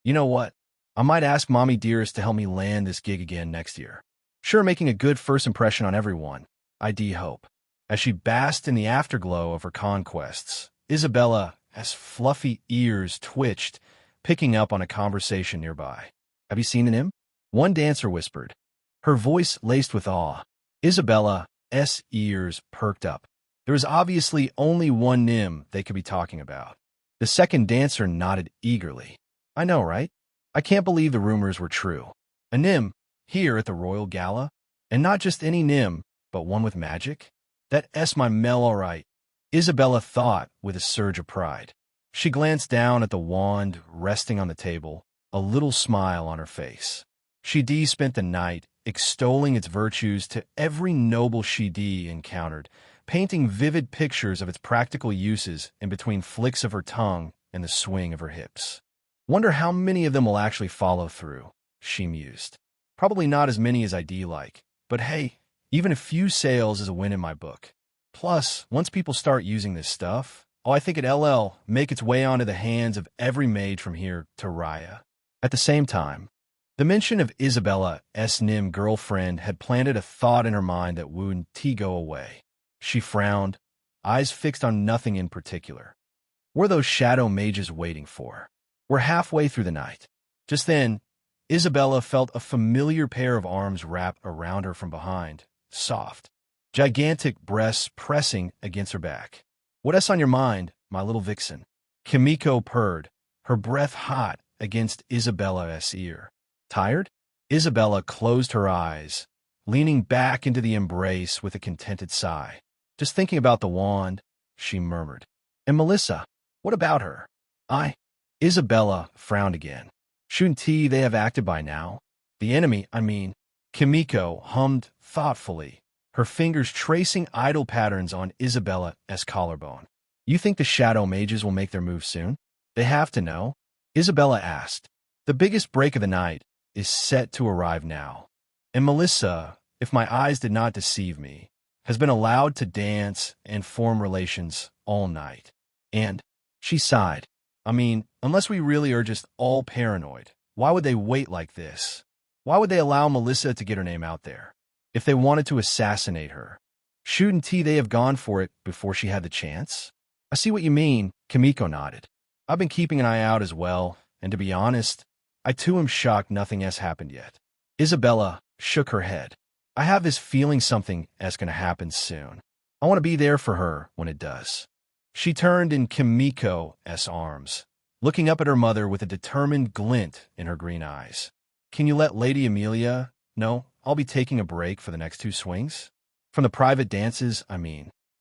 You know what? I might ask Mommy Dearest to help me land this gig again next year. Sure, making a good first impression on everyone, I hope. As she basked in the afterglow of her conquests, Isabella's fluffy ears twitched, picking up on a conversation nearby. Have you seen him? One dancer whispered, her voice laced with awe. Isabella's ears perked up. There was obviously only one Nim they could be talking about. The second dancer nodded eagerly. I know, right? I can't believe the rumors were true. A Nim, here at the Royal Gala? And not just any Nim, but one with magic? That's my Mel all right, Isabella thought with a surge of pride. She glanced down at the wand resting on the table, a little smile on her face. She spent the night extolling its virtues to every noble she encountered, painting vivid pictures of its practical uses in between flicks of her tongue and the swing of her hips. Wonder how many of them will actually follow through, she mused. Probably not as many as I'd like, but hey, even a few sales is a win in my book. Plus, once people start using this stuff, I think it'll make its way onto the hands of every maid from here to Raya. At the same time, the mention of Isabella's Nim girlfriend had planted a thought in her mind that wouldn't go away. She frowned, eyes fixed on nothing in particular. What are those shadow mages waiting for? We're halfway through the night. Just then, Isabella felt a familiar pair of arms wrap around her from behind, soft, gigantic breasts pressing against her back. What's on your mind, my little vixen? Kimiko purred, her breath hot against Isabella's ear. Tired? Isabella closed her eyes, leaning back into the embrace with a contented sigh. Just thinking about the wand, she murmured. And Melissa, what about her? Isabella frowned again. Shouldn't they have acted by now? The enemy, Kimiko hummed thoughtfully, her fingers tracing idle patterns on Isabella's collarbone. You think the shadow mages will make their move soon? They have to know? Isabella asked. The biggest break of the night is set to arrive now. And Melissa, if my eyes did not deceive me, has been allowed to dance and form relations all night. And she sighed. Unless we really are just all paranoid, why would they wait like this? Why would they allow Melissa to get her name out there? If they wanted to assassinate her, shouldn't they have gone for it before she had the chance? I see what you mean, Kimiko nodded. I've been keeping an eye out as well, and to be honest, I too am shocked nothing has happened yet. Isabella shook her head. I have this feeling something is going to happen soon. I want to be there for her when it does. She turned in Kimiko's arms, looking up at her mother with a determined glint in her green eyes. Can you let Lady Amelia know I'll be taking a break for the next 2 swings? From the private dances,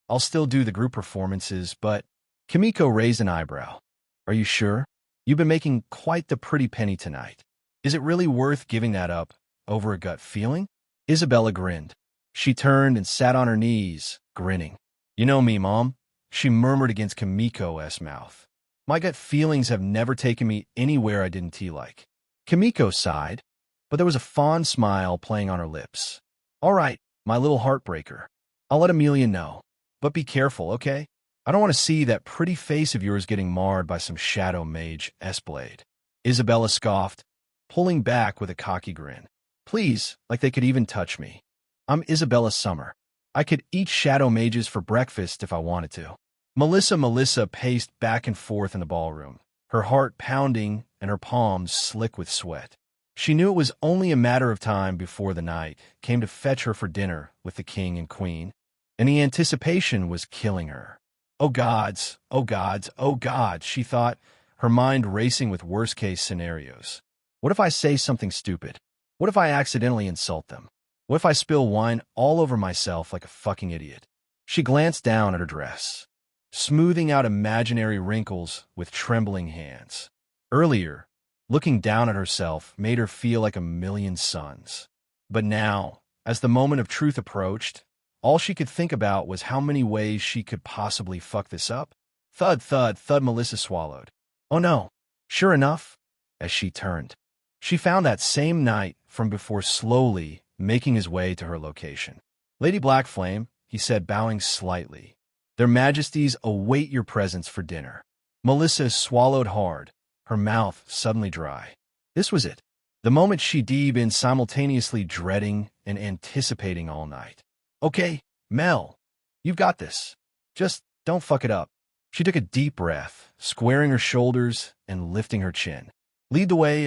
I'll still do the group performances, but Kimiko raised an eyebrow. Are you sure? You've been making quite the pretty penny tonight. Is it really worth giving that up over a gut feeling? Isabella grinned. She turned and sat on her knees, grinning. You know me, Mom, she murmured against Kimiko's mouth. My gut feelings have never taken me anywhere I didn't like. Kimiko sighed, but there was a fond smile playing on her lips. All right, my little heartbreaker. I'll let Amelia know. But be careful, okay? I don't want to see that pretty face of yours getting marred by some shadow mage's blade. Isabella scoffed, pulling back with a cocky grin. Please, like they could even touch me. I'm Isabella Summer. I could eat shadow mages for breakfast if I wanted to. Melissa paced back and forth in the ballroom, her heart pounding and her palms slick with sweat. She knew it was only a matter of time before the knight came to fetch her for dinner with the king and queen, and the anticipation was killing her. Oh gods, oh gods, oh gods, she thought, her mind racing with worst-case scenarios. What if I say something stupid? What if I accidentally insult them? What if I spill wine all over myself like a fucking idiot? She glanced down at her dress, smoothing out imaginary wrinkles with trembling hands. Earlier, looking down at herself made her feel like a million suns. But now, as the moment of truth approached, all she could think about was how many ways she could possibly fuck this up. Thud, thud, thud. Melissa swallowed. Oh no. Sure enough, as she turned, she found that same knight from before slowly making his way to her location. Lady Blackflame, he said, bowing slightly. Their Majesties await your presence for dinner. Melissa swallowed hard, her mouth suddenly dry. This was it. The moment she'd been simultaneously dreading and anticipating all night. Okay, Mel, you've got this. Just don't fuck it up. She took a deep breath, squaring her shoulders and lifting her chin. Lead the way,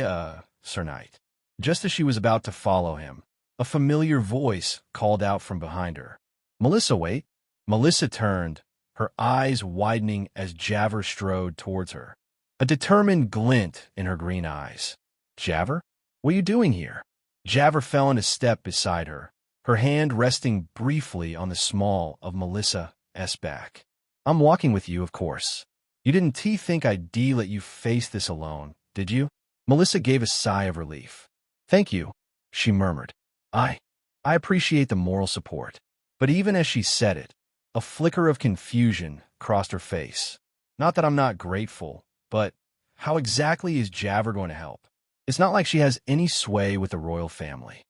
Sir Knight. Just as she was about to follow him, a familiar voice called out from behind her. Melissa, wait. Melissa turned, her eyes widening as Javert strode towards her, a determined glint in her green eyes. Javert? What are you doing here? Javert fell into step beside her, her hand resting briefly on the small of Melissa's back. I'm walking with you, of course. You didn't think I'd let you face this alone, did you? Melissa gave a sigh of relief. Thank you, she murmured. I appreciate the moral support. But even as she said it, a flicker of confusion crossed her face. Not that I'm not grateful, but how exactly is Javert going to help? It's not like she has any sway with the royal family,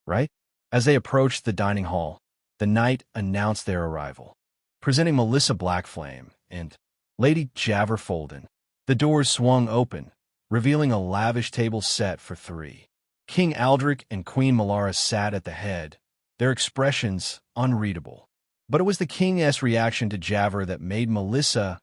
right? As they approached the dining hall, the knight announced their arrival, presenting Melissa Blackflame and Lady Javert Folden. The doors swung open, revealing a lavish table set for 3. King Aldric and Queen Melara sat at the head, their expressions unreadable. But it was the king's reaction to Javver that made Melissa's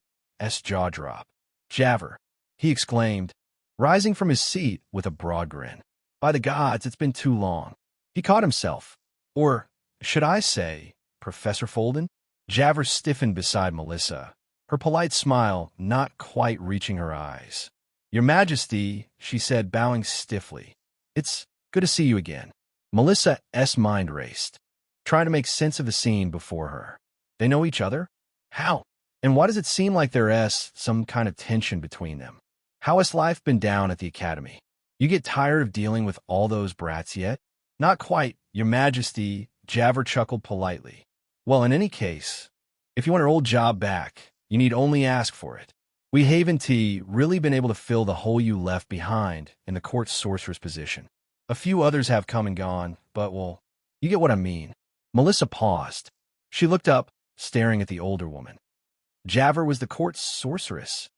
jaw drop. "Javver," he exclaimed, rising from his seat with a broad grin. "By the gods, it's been too long." He caught himself. Or, should I say, Professor Folden? Javver stiffened beside Melissa, her polite smile not quite reaching her eyes. "Your Majesty," she said, bowing stiffly. "It's good to see you again." Melissa's mind raced, trying to make sense of the scene before her. They know each other? How? And why does it seem like there's some kind of tension between them? How has life been down at the academy? You get tired of dealing with all those brats yet? Not quite, Your Majesty, Javver chuckled politely. "Well, in any case, if you want your old job back, you need only ask for it. We haven't really been able to fill the hole you left behind in the court sorcerer's position. A few others have come and gone, but, well, you get what I mean." Melissa paused. She looked up, staring at the older woman. Javver was the court sorceress.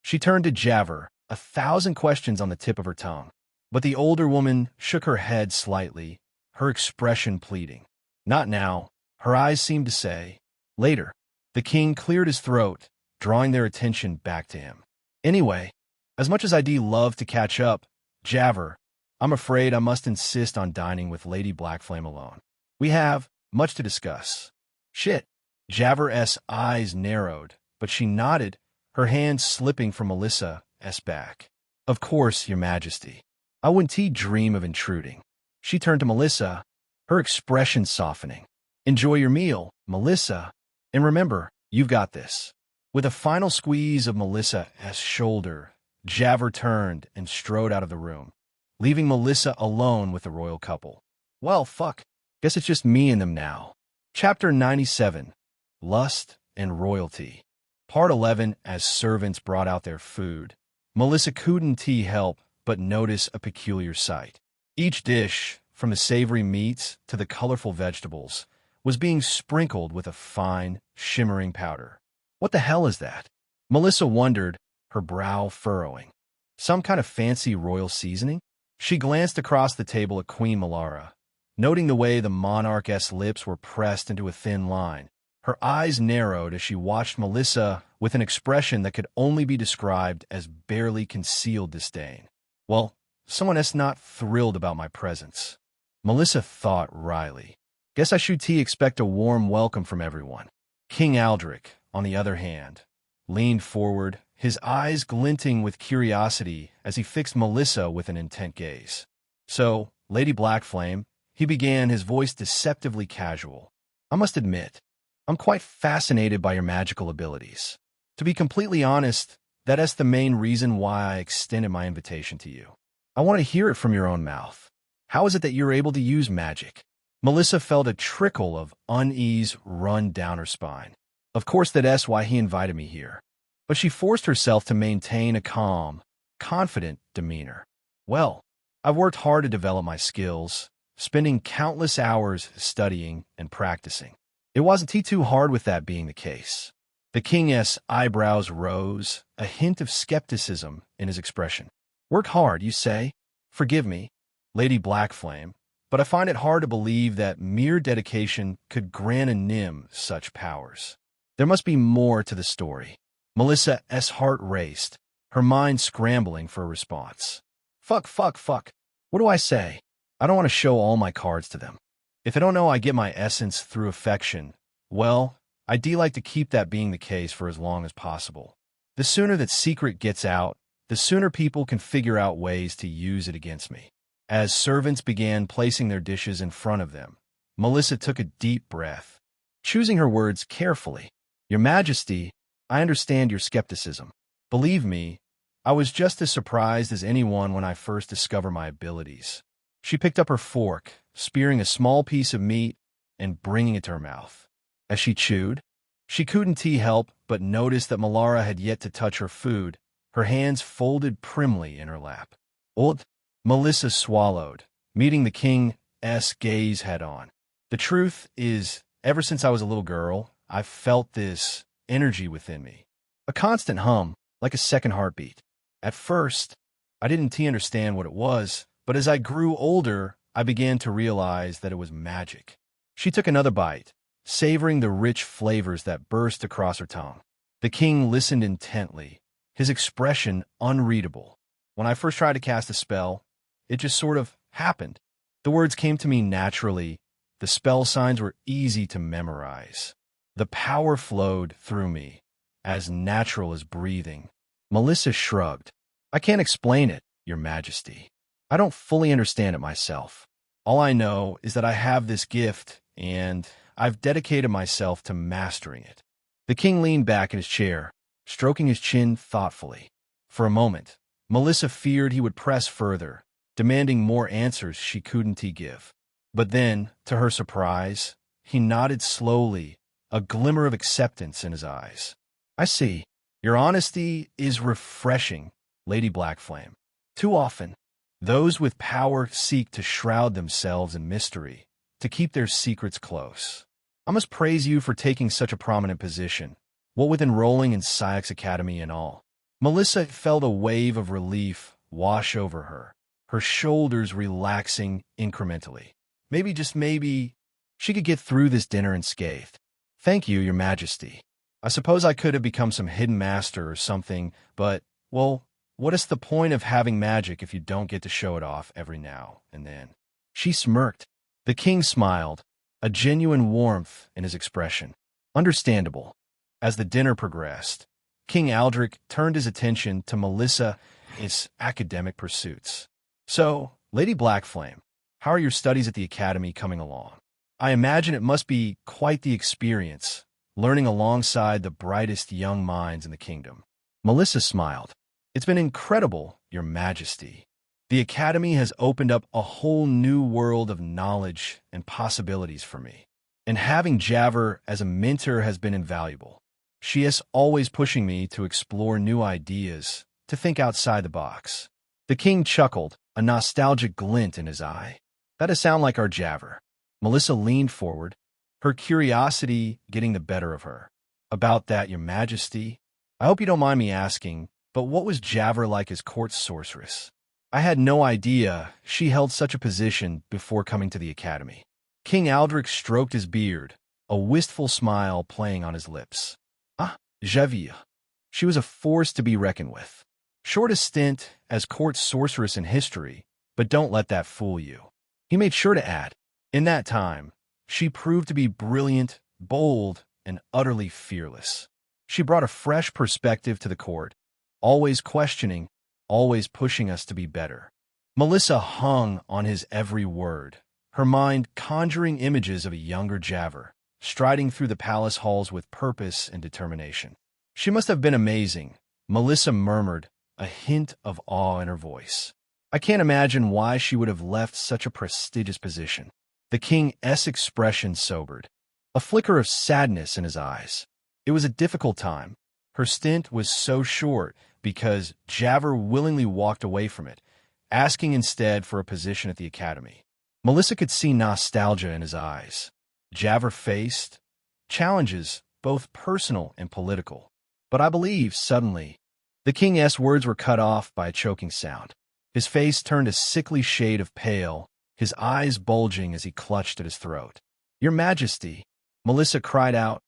She turned to Javver, 1,000 questions on the tip of her tongue. But the older woman shook her head slightly, her expression pleading. "Not now," her eyes seemed to say. "Later." The king cleared his throat, drawing their attention back to him. "Anyway, as much as I'd love to catch up, Javver, I'm afraid I must insist on dining with Lady Blackflame alone. We have much to discuss." "Shit." Javver's eyes narrowed, but she nodded, her hand slipping from Melissa's back. "Of course, Your Majesty. I wouldn't dream of intruding." She turned to Melissa, her expression softening. "Enjoy your meal, Melissa, and remember, you've got this." With a final squeeze of Melissa's shoulder, Javver turned and strode out of the room, leaving Melissa alone with the royal couple. Well, fuck. Guess it's just me and them now. Chapter 97, Lust and Royalty. Part 11. As servants brought out their food, Melissa couldn't help but notice a peculiar sight. Each dish, from the savory meats to the colorful vegetables, was being sprinkled with a fine, shimmering powder. What the hell is that? Melissa wondered, her brow furrowing. Some kind of fancy royal seasoning? She glanced across the table at Queen Melara, noting the way the monarch's lips were pressed into a thin line. Her eyes narrowed as she watched Melissa with an expression that could only be described as barely concealed disdain. "Well, someone's not thrilled about my presence," Melissa thought wryly. "Guess I should expect a warm welcome from everyone." King Aldrich, on the other hand, leaned forward, his eyes glinting with curiosity as he fixed Melissa with an intent gaze. "So, Lady Blackflame," he began, his voice deceptively casual, "I must admit, I'm quite fascinated by your magical abilities. To be completely honest, that's the main reason why I extended my invitation to you. I want to hear it from your own mouth. How is it that you're able to use magic?" Melissa felt a trickle of unease run down her spine. Of course that's why he invited me here. But she forced herself to maintain a calm, confident demeanor. "Well, I've worked hard to develop my skills, spending countless hours studying and practicing. It wasn't too hard with that being the case." The king's eyebrows rose, a hint of skepticism in his expression. "Work hard, you say? Forgive me, Lady Blackflame, but I find it hard to believe that mere dedication could grant a nym such powers. There must be more to the story." Melissa's heart raced, her mind scrambling for a response. Fuck. What do I say? I don't want to show all my cards to them. If I don't know I get my essence through affection, well, I'd like to keep that being the case for as long as possible. The sooner that secret gets out, the sooner people can figure out ways to use it against me. As servants began placing their dishes in front of them, Melissa took a deep breath, choosing her words carefully. "Your Majesty, I understand your skepticism. Believe me, I was just as surprised as anyone when I first discovered my abilities." She picked up her fork, spearing a small piece of meat and bringing it to her mouth. As she chewed, she couldn't help but notice that Melara had yet to touch her food, her hands folded primly in her lap. "Old," Melissa swallowed, meeting the king's gaze head-on. "The truth is, ever since I was a little girl, I've felt this energy within me. A constant hum, like a second heartbeat. At first, I didn't understand what it was, but as I grew older, I began to realize that it was magic." She took another bite, savoring the rich flavors that burst across her tongue. The king listened intently, his expression unreadable. When I first tried to cast a spell, it just sort of happened. The words came to me naturally. The spell signs were easy to memorize. The power flowed through me, as natural as breathing. Melissa shrugged. I can't explain it, Your Majesty. I don't fully understand it myself. All I know is that I have this gift, and I've dedicated myself to mastering it. The king leaned back in his chair, stroking his chin thoughtfully. For a moment, Melissa feared he would press further, demanding more answers she couldn't give. But then, to her surprise, he nodded slowly, a glimmer of acceptance in his eyes. I see. Your honesty is refreshing, Lady Blackflame. Too often, those with power seek to shroud themselves in mystery, to keep their secrets close. I must praise you for taking such a prominent position, what with enrolling in Syx Academy and all. Melissa felt a wave of relief wash over her, her shoulders relaxing incrementally. Maybe, just maybe, she could get through this dinner unscathed. Thank you, Your Majesty. I suppose I could have become some hidden master or something, but, well, what is the point of having magic if you don't get to show it off every now and then? She smirked. The king smiled, a genuine warmth in his expression. Understandable. As the dinner progressed, King Aldrich turned his attention to Melissa and his academic pursuits. So, Lady Blackflame, how are your studies at the Academy coming along? I imagine it must be quite the experience, learning alongside the brightest young minds in the kingdom. Melissa smiled. It's been incredible, Your Majesty. The Academy has opened up a whole new world of knowledge and possibilities for me. And having Javer as a mentor has been invaluable. She is always pushing me to explore new ideas, to think outside the box. The king chuckled, a nostalgic glint in his eye. That'd sound like our Javer. Melissa leaned forward, her curiosity getting the better of her. About that, Your Majesty, I hope you don't mind me asking, but what was Javer like as court sorceress? I had no idea she held such a position before coming to the Academy. King Aldrich stroked his beard, a wistful smile playing on his lips. Ah, Javier. She was a force to be reckoned with. Shortest stint as court sorceress in history, but don't let that fool you. He made sure to add, in that time, she proved to be brilliant, bold, and utterly fearless. She brought a fresh perspective to the court, always questioning, always pushing us to be better. Melissa hung on his every word, her mind conjuring images of a younger Javer, striding through the palace halls with purpose and determination. She must have been amazing, Melissa murmured, a hint of awe in her voice. I can't imagine why she would have left such a prestigious position. The king's expression sobered, a flicker of sadness in his eyes. It was a difficult time. Her stint was so short because Javer willingly walked away from it, asking instead for a position at the Academy. Melissa could see nostalgia in his eyes. Javer faced challenges, both personal and political. But I believe, suddenly, the king's words were cut off by a choking sound. His face turned a sickly shade of pale, his eyes bulging as he clutched at his throat. Your Majesty, Melissa cried out,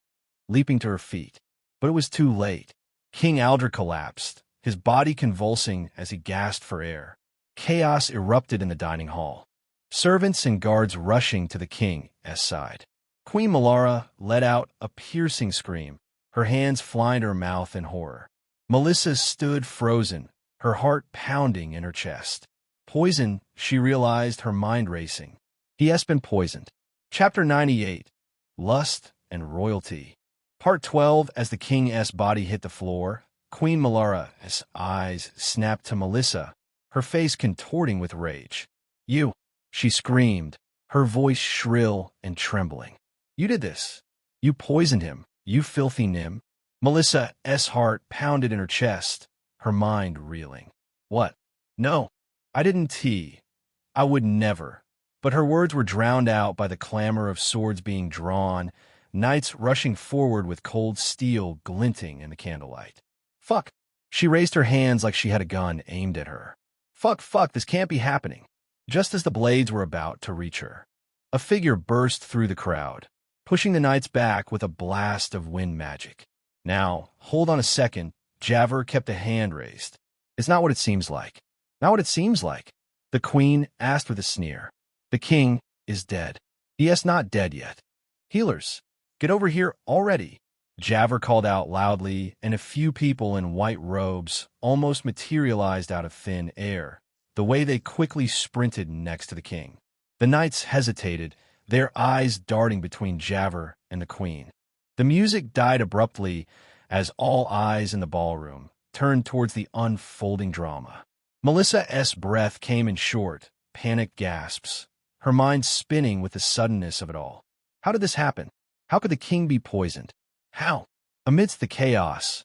leaping to her feet. But it was too late. King Aldrich collapsed, his body convulsing as he gasped for air. Chaos erupted in the dining hall. Servants and guards rushing to the king's side. Queen Melara let out a piercing scream, her hands flying to her mouth in horror. Melissa stood frozen, her heart pounding in her chest. Poison, she realized, her mind racing. He has been poisoned. Chapter 98, Lust and Royalty. Part 12, as the king's body hit the floor, Queen Melara's eyes snapped to Melissa, her face contorting with rage. You, she screamed, her voice shrill and trembling. You did this. You poisoned him, you filthy nim. Melissa's heart pounded in her chest, her mind reeling. What? No, I didn't. I would never. But her words were drowned out by the clamor of swords being drawn, knights rushing forward with cold steel glinting in the candlelight. Fuck. She raised her hands like she had a gun aimed at her. Fuck, this can't be happening. Just as the blades were about to reach her, a figure burst through the crowd. pushing the knights back with a blast of wind magic. Now, hold on a second. Javert kept a hand raised. It's not what it seems like. Not what it seems like. The queen asked with a sneer. The king is dead. Yes, not dead yet. Healers, get over here already. Javert called out loudly, and a few people in white robes almost materialized out of thin air, the way they quickly sprinted next to the king. The knights hesitated, their eyes darting between Javert and the queen. The music died abruptly as all eyes in the ballroom turned towards the unfolding drama. Melissa's breath came in short, panicked gasps, her mind spinning with the suddenness of it all. How did this happen? How could the king be poisoned? How? Amidst the chaos,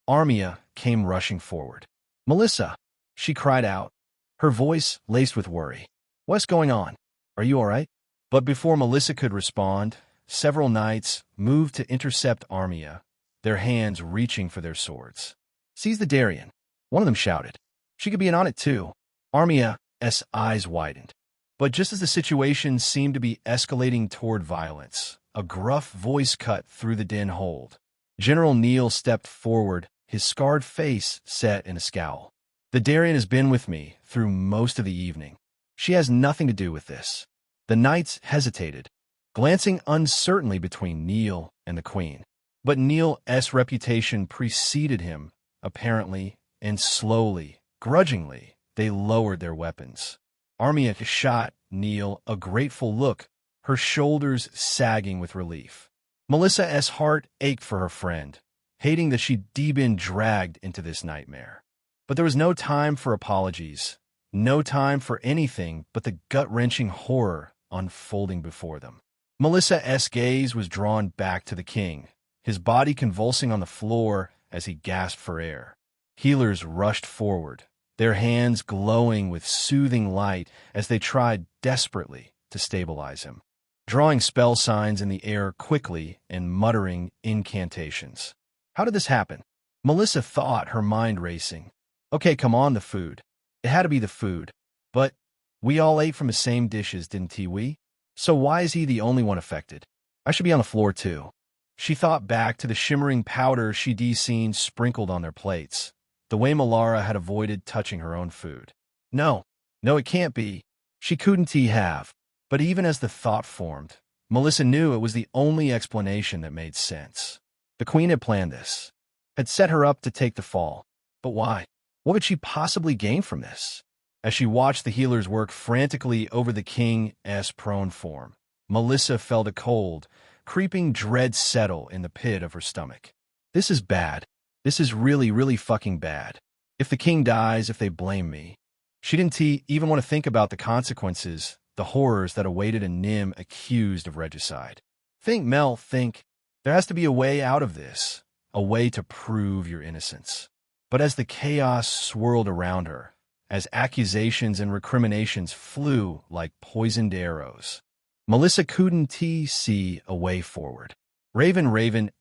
Armia came rushing forward. Melissa, she cried out, her voice laced with worry. What's going on? Are you all right? But before Melissa could respond, several knights moved to intercept Armia, their hands reaching for their swords. Seize the Darien, one of them shouted. She could be in on it too. Armia's eyes widened. But just as the situation seemed to be escalating toward violence, a gruff voice cut through the din hold. General Neil stepped forward, his scarred face set in a scowl. The Darien has been with me through most of the evening. She has nothing to do with this. The knights hesitated, glancing uncertainly between Neil and the queen. But Neil's reputation preceded him, apparently, and slowly, grudgingly, they lowered their weapons. Armia shot Neil a grateful look, her shoulders sagging with relief. Melissa's heart ached for her friend, hating that she'd been dragged into this nightmare. But there was no time for apologies, no time for anything but the gut-wrenching horror unfolding before them. Melissa's gaze was drawn back to the king, his body convulsing on the floor as he gasped for air. Healers rushed forward, their hands glowing with soothing light as they tried desperately to stabilize him, drawing spell signs in the air quickly and muttering incantations. How did this happen? Melissa thought, her mind racing. Okay, come on, the food. It had to be the food. But we all ate from the same dishes, didn't we? So why is he the only one affected? I should be on the floor too. She thought back to the shimmering powder she'd seen sprinkled on their plates, the way Melara had avoided touching her own food. No, it can't be. She couldn't have. But even as the thought formed, Melissa knew it was the only explanation that made sense. The queen had planned this, had set her up to take the fall. But why? What could she possibly gain from this? As she watched the healers work frantically over the king's prone form, Melissa felt a cold, creeping dread settle in the pit of her stomach. This is bad. This is really, really fucking bad. If the king dies, if they blame me. She didn't even want to think about the consequences, the horrors that awaited a Nym accused of regicide. Think, Mel, think. There has to be a way out of this, a way to prove your innocence. But as the chaos swirled around her, as accusations and recriminations flew like poisoned arrows, Melissa couldn't see a way forward. Raven's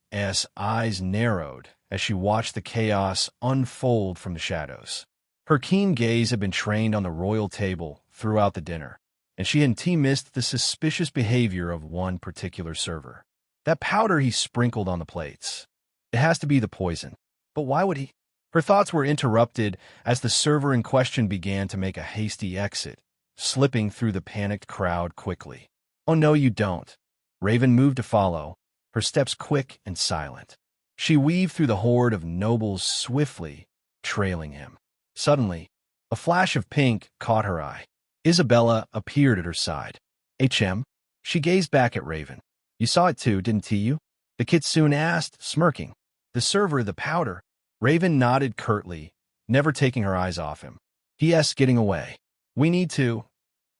eyes narrowed as she watched the chaos unfold from the shadows. Her keen gaze had been trained on the royal table throughout the dinner, and she hadn't missed the suspicious behavior of one particular server. That powder he sprinkled on the plates. It has to be the poison. But why would he? Her thoughts were interrupted as the server in question began to make a hasty exit, slipping through the panicked crowd quickly. Oh, no, you don't. Raven moved to follow, her steps quick and silent. She weaved through the horde of nobles swiftly, trailing him. Suddenly, a flash of pink caught her eye. Isabella appeared at her side. HM? She gazed back at Raven. You saw it too, didn't you? The kitsune asked, smirking. The server, the powder. Raven nodded curtly, never taking her eyes off him. P.S. getting away. We need to.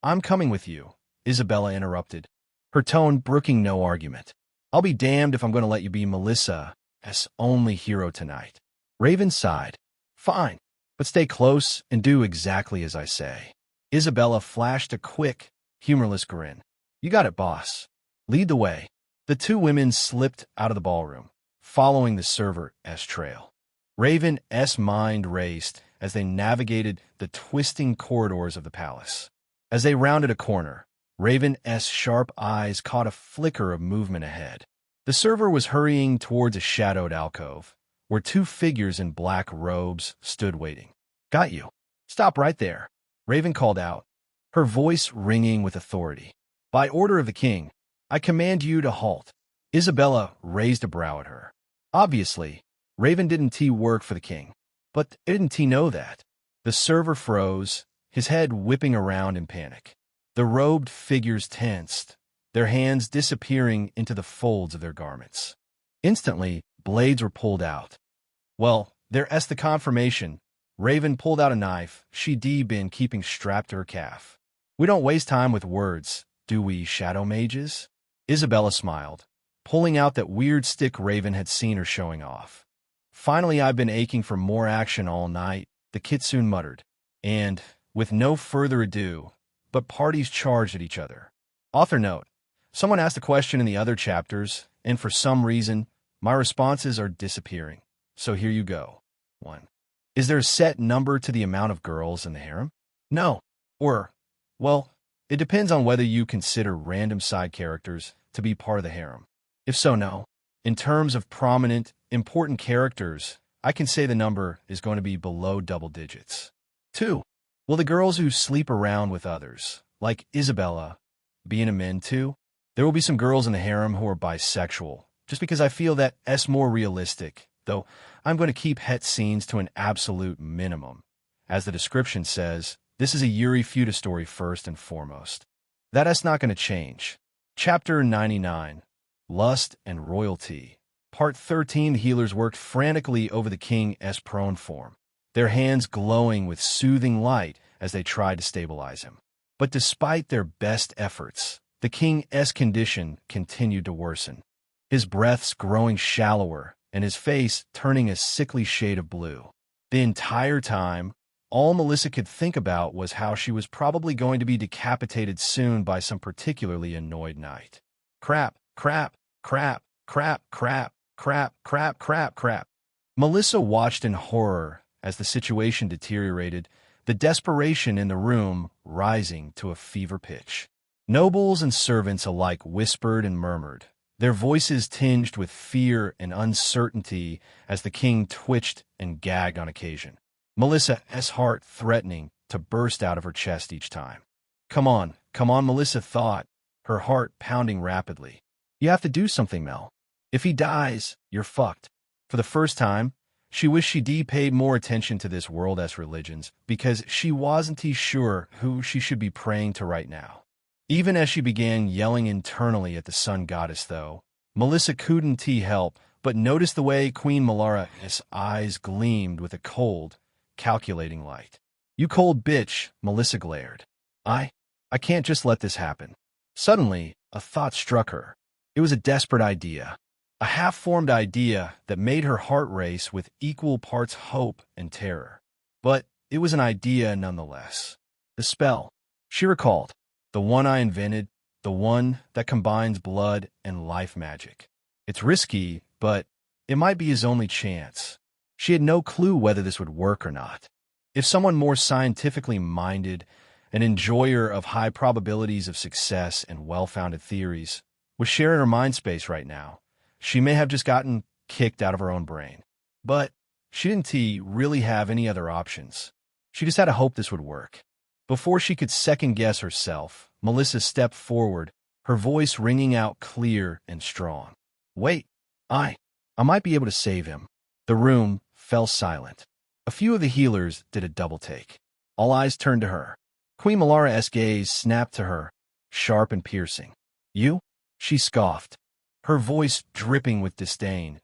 I'm coming with you, Isabella interrupted, her tone brooking no argument. I'll be damned if I'm going to let you be Melissa's only hero tonight. Raven sighed. Fine, but stay close and do exactly as I say. Isabella flashed a quick, humorless grin. You got it, boss. Lead the way. The two women slipped out of the ballroom, following the server's trail. Raven's mind raced as they navigated the twisting corridors of the palace. As they rounded a corner, Raven's sharp eyes caught a flicker of movement ahead. The server was hurrying towards a shadowed alcove, where two figures in black robes stood waiting. "Got you. Stop right there," Raven called out, her voice ringing with authority. "By order of the king, I command you to halt." Isabella raised a brow at her. Obviously, Raven didn't work for the king, but didn't he know that? The server froze, his head whipping around in panic. The robed figures tensed, their hands disappearing into the folds of their garments. Instantly, blades were pulled out. "Well, there's the confirmation." Raven pulled out a knife she'd been keeping strapped to her calf. "We don't waste time with words, do we, shadow mages?" Isabella smiled, pulling out that weird stick Raven had seen her showing off. "Finally, I've been aching for more action all night," the kitsune muttered. And, with no further ado, but parties charged at each other. Author note: someone asked a question in the other chapters, and for some reason, my responses are disappearing. So here you go. 1. Is there a set number to the amount of girls in the harem? No. Or, well, it depends on whether you consider random side characters to be part of the harem. If so, no. In terms of prominent, important characters, I can say the number is going to be below double digits. 2. Will the girls who sleep around with others, like Isabella, be in a men too? There will be some girls in the harem who are bisexual, just because I feel that's more realistic, though I'm going to keep het scenes to an absolute minimum. As the description says, this is a Yuri Fuda story first and foremost. That's not going to change. Chapter 99, Lust and Royalty. Part 13, the healers worked frantically over the king's prone form, their hands glowing with soothing light as they tried to stabilize him. But despite their best efforts, the king's condition continued to worsen, his breaths growing shallower and his face turning a sickly shade of blue. The entire time, all Melissa could think about was how she was probably going to be decapitated soon by some particularly annoyed knight. Crap, crap, crap, crap, crap, crap, crap, crap, crap. Melissa watched in horror as the situation deteriorated, the desperation in the room rising to a fever pitch. Nobles and servants alike whispered and murmured, their voices tinged with fear and uncertainty as the king twitched and gagged on occasion. Melissa's heart threatening to burst out of her chest each time. Come on, Melissa thought, her heart pounding rapidly. You have to do something, Mel. If he dies, you're fucked. For the first time, she wished she'd paid more attention to this world as religions, because she wasn't sure who she should be praying to right now. Even as she began yelling internally at the sun goddess, though, Melissa couldn't help but notice the way Queen Malara's eyes gleamed with a cold, calculating light. You cold bitch, Melissa glared. I can't just let this happen. Suddenly, a thought struck her. It was a desperate idea. A half-formed idea that made her heart race with equal parts hope and terror. But it was an idea nonetheless. The spell, she recalled, the one I invented, the one that combines blood and life magic. It's risky, but it might be his only chance. She had no clue whether this would work or not. If someone more scientifically minded, an enjoyer of high probabilities of success and well-founded theories, was sharing her mind space right now, she may have just gotten kicked out of her own brain. But she didn't really have any other options. She just had to hope this would work. Before she could second-guess herself, Melissa stepped forward, her voice ringing out clear and strong. Wait, I might be able to save him. The room fell silent. A few of the healers did a double-take. All eyes turned to her. Queen Malara's gaze snapped to her, sharp and piercing. You? She scoffed, her voice dripping with disdain,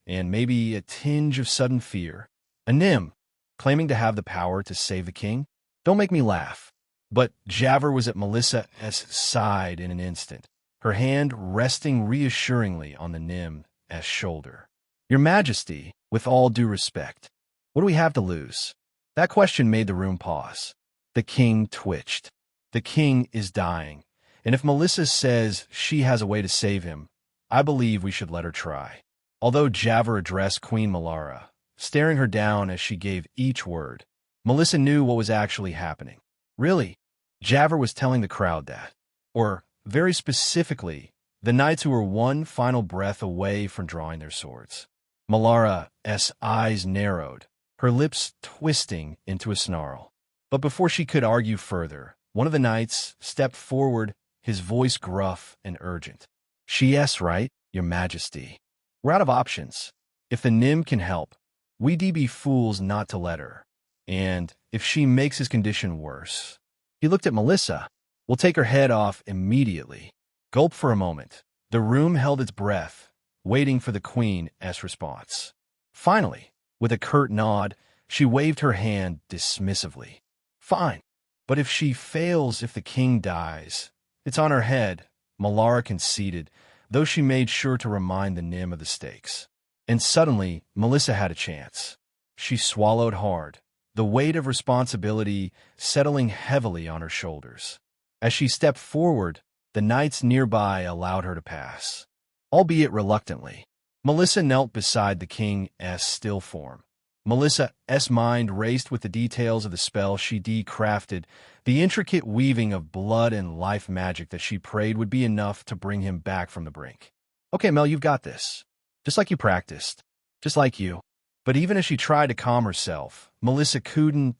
and maybe a tinge of sudden fear. A Nim, claiming to have the power to save the king? Don't make me laugh. But Javert was at Melissa's side in an instant, her hand resting reassuringly on the Nim's shoulder. Your Majesty, with all due respect, what do we have to lose? That question made the room pause. The king twitched. The king is dying, and if Melissa says she has a way to save him, I believe we should let her try. Although Javert addressed Queen Malara, staring her down as she gave each word, Melissa knew what was actually happening. Really, Javert was telling the crowd that. Or, very specifically, the knights who were one final breath away from drawing their swords. Melara's eyes narrowed, her lips twisting into a snarl. But before she could argue further, one of the knights stepped forward, his voice gruff and urgent. "She's right, your majesty. We're out of options. If the Nym can help, we'd be fools not to let her. And if she makes his condition worse..." He looked at Melissa. "We'll take her head off immediately." Gulp for a moment. The room held its breath, waiting for the Queen's response. Finally, with a curt nod, she waved her hand dismissively. "Fine. But if she fails, if the king dies, it's on her head," Melara conceded, though she made sure to remind the Nym of the stakes. And suddenly, Melissa had a chance. She swallowed hard, the weight of responsibility settling heavily on her shoulders. As she stepped forward, the knights nearby allowed her to pass, albeit reluctantly. Melissa knelt beside the king's still form. Melissa's mind raced with the details of the spell she'd crafted, the intricate weaving of blood and life magic that she prayed would be enough to bring him back from the brink. "Okay, Mel, you've got this. Just like you practiced. Just like you." But even as she tried to calm herself, Melissa couldn't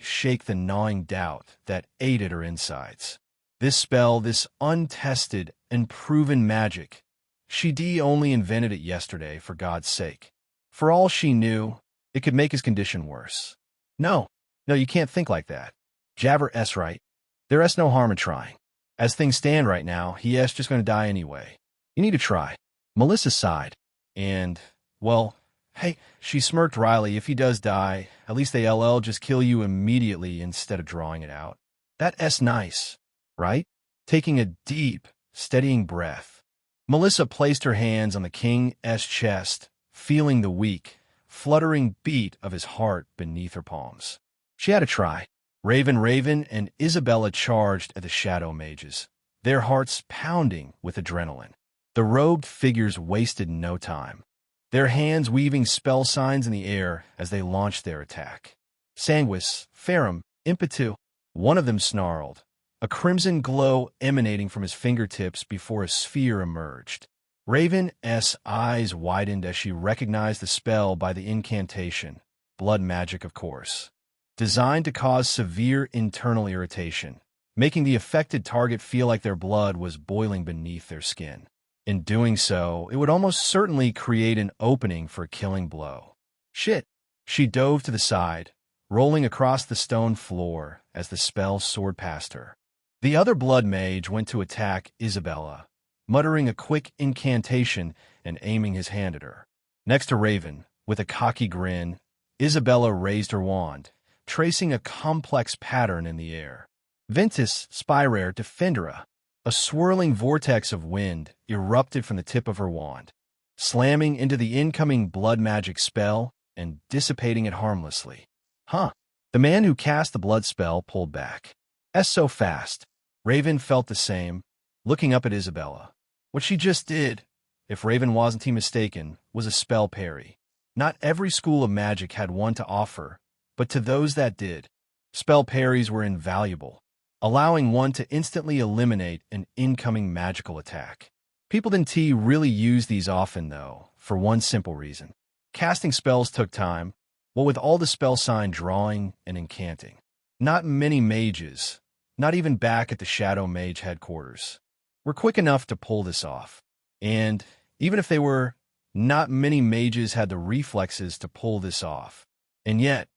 shake the gnawing doubt that ate at her insides. This spell, this untested and proven magic, she'd only invented it yesterday, for God's sake. For all she knew, it could make his condition worse. No, you can't think like that. Jabber's right. There's no harm in trying. As things stand right now, he's just going to die anyway. You need to try." Melissa sighed. "And, well, hey," she smirked wryly, "if he does die, at least they'll just kill you immediately instead of drawing it out. That's nice, right?" Taking a deep, steadying breath, Melissa placed her hands on the king's chest, feeling the weak, fluttering beat of his heart beneath her palms. She had to try. Raven and Isabella charged at the shadow mages, their hearts pounding with adrenaline. The robed figures wasted no time, their hands weaving spell signs in the air as they launched their attack. Sanguis, Ferrum, Impetu, one of them snarled, a crimson glow emanating from his fingertips before a sphere emerged. Raven's eyes widened as she recognized the spell by the incantation, blood magic of course, designed to cause severe internal irritation, making the affected target feel like their blood was boiling beneath their skin. In doing so, it would almost certainly create an opening for a killing blow. Shit! She dove to the side, rolling across the stone floor as the spell soared past her. The other blood mage went to attack Isabella, muttering a quick incantation and aiming his hand at her. Next to Raven, with a cocky grin, Isabella raised her wand, tracing a complex pattern in the air. Ventus Spirare Defendera, a swirling vortex of wind, erupted from the tip of her wand, slamming into the incoming blood magic spell and dissipating it harmlessly. Huh. The man who cast the blood spell pulled back. So fast. Raven felt the same, looking up at Isabella. What she just did, if Raven wasn't mistaken, was a spell parry. Not every school of magic had one to offer, but to those that did, spell parries were invaluable, allowing one to instantly eliminate an incoming magical attack. People didn't really use these often, though, for one simple reason. Casting spells took time, what with all the spell sign drawing and incanting. Not many mages, not even back at the Shadow Mage headquarters, were quick enough to pull this off. And even if they were, not many mages had the reflexes to pull this off. And yet,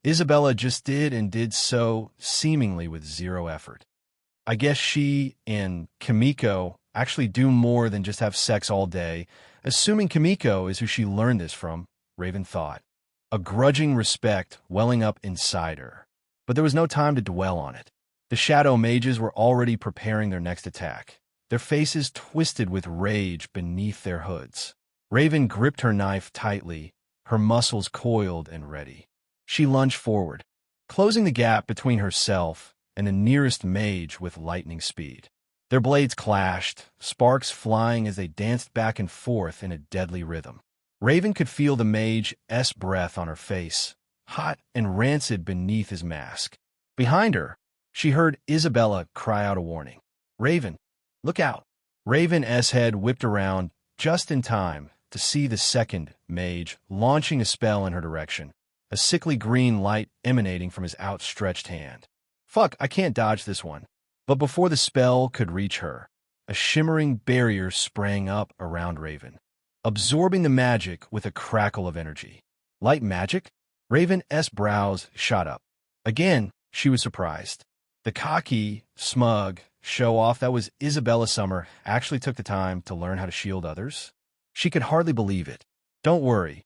Isabella just did, and did so seemingly with zero effort. I guess she and Kimiko actually do more than just have sex all day, assuming Kimiko is who she learned this from, Raven thought, a grudging respect welling up inside her. But there was no time to dwell on it. The Shadow Mages were already preparing their next attack, their faces twisted with rage beneath their hoods. Raven gripped her knife tightly, her muscles coiled and ready. She lunged forward, closing the gap between herself and the nearest mage with lightning speed. Their blades clashed, sparks flying as they danced back and forth in a deadly rhythm. Raven could feel the mage's breath on her face, hot and rancid beneath his mask. Behind her, she heard Isabella cry out a warning. Raven, look out. Raven's head whipped around just in time to see the second mage launching a spell in her direction, a sickly green light emanating from his outstretched hand. Fuck, I can't dodge this one. But before the spell could reach her, a shimmering barrier sprang up around Raven, absorbing the magic with a crackle of energy. Light magic? Raven's brows shot up. Again, she was surprised. The cocky, smug show-off that was Isabella Summer actually took the time to learn how to shield others? She could hardly believe it. Don't worry,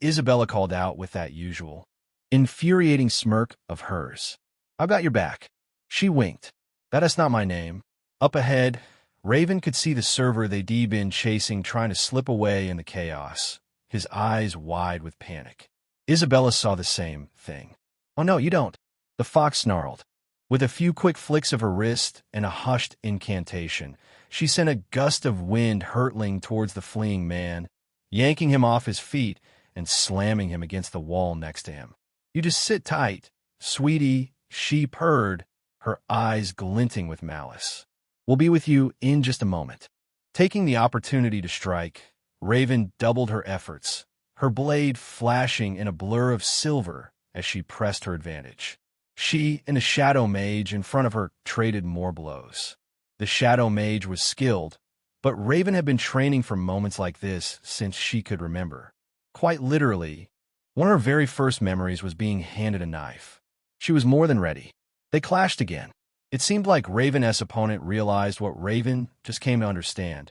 Isabella called out with that usual, infuriating smirk of hers. I've got your back. She winked. That is not my name. Up ahead, Raven could see the server they'd been chasing trying to slip away in the chaos, his eyes wide with panic. Isabella saw the same thing. Oh no, you don't. The fox snarled. With a few quick flicks of her wrist and a hushed incantation, she sent a gust of wind hurtling towards the fleeing man, yanking him off his feet and slamming him against the wall next to him. You just sit tight, sweetie, she purred, her eyes glinting with malice. We'll be with you in just a moment. Taking the opportunity to strike, Raven doubled her efforts, her blade flashing in a blur of silver as she pressed her advantage. She and a shadow mage in front of her traded more blows. The shadow mage was skilled, but Raven had been training for moments like this since she could remember. Quite literally, one of her very first memories was being handed a knife. She was more than ready. They clashed again. It seemed like Raven's opponent realized what Raven just came to understand,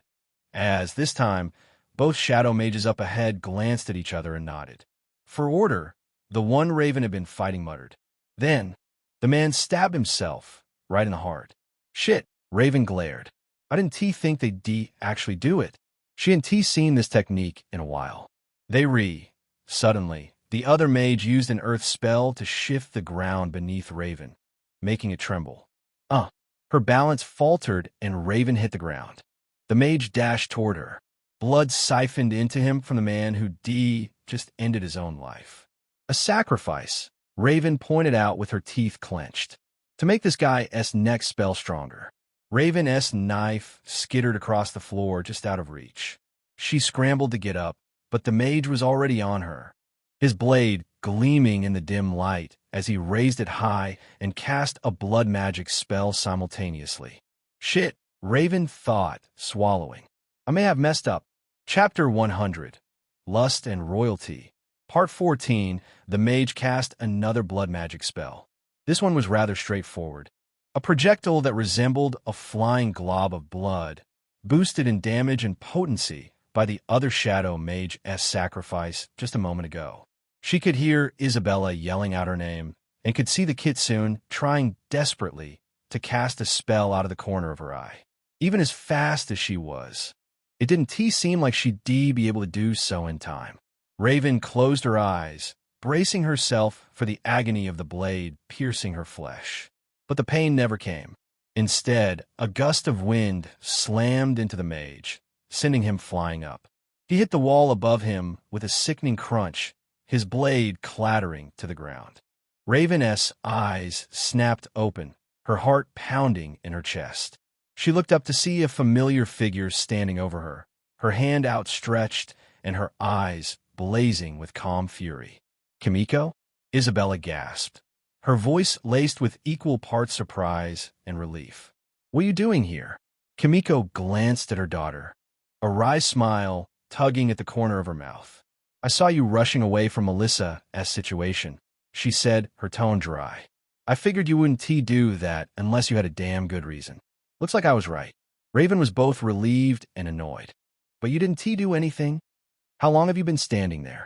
as, this time, both shadow mages up ahead glanced at each other and nodded. For order, the one Raven had been fighting muttered. Then, the man stabbed himself right in the heart. Shit, Raven glared. I didn't think they'd actually do it. She hadn't seen this technique in a while. Suddenly, the other mage used an earth spell to shift the ground beneath Raven, making it tremble. Her balance faltered and Raven hit the ground. The mage dashed toward her. Blood siphoned into him from the man who just ended his own life. A sacrifice, Raven pointed out with her teeth clenched. To make this guy's next spell stronger. Raven's knife skittered across the floor just out of reach. She scrambled to get up, but the mage was already on her, his blade gleaming in the dim light as he raised it high and cast a blood magic spell simultaneously. Shit, Raven thought, swallowing. I may have messed up. Chapter 100, Lust and Royalty. Part 14, the mage cast another blood magic spell. This one was rather straightforward. A projectile that resembled a flying glob of blood, boosted in damage and potency by the other shadow mage's sacrifice just a moment ago. She could hear Isabella yelling out her name, and could see the kitsune trying desperately to cast a spell out of the corner of her eye. Even as fast as she was, it didn't seem like she'd be able to do so in time. Raven closed her eyes, bracing herself for the agony of the blade piercing her flesh. But the pain never came. Instead, a gust of wind slammed into the mage, sending him flying up. He hit the wall above him with a sickening crunch, his blade clattering to the ground. Raven's eyes snapped open, her heart pounding in her chest. She looked up to see a familiar figure standing over her, her hand outstretched and her eyes blazing with calm fury. Kimiko? Isabella gasped, her voice laced with equal parts surprise and relief. What are you doing here? Kimiko glanced at her daughter, a wry smile tugging at the corner of her mouth. I saw you rushing away from Melissa's situation, she said, her tone dry. I figured you wouldn't do that unless you had a damn good reason. Looks like I was right. Raven was both relieved and annoyed. But you didn't do anything? How long have you been standing there?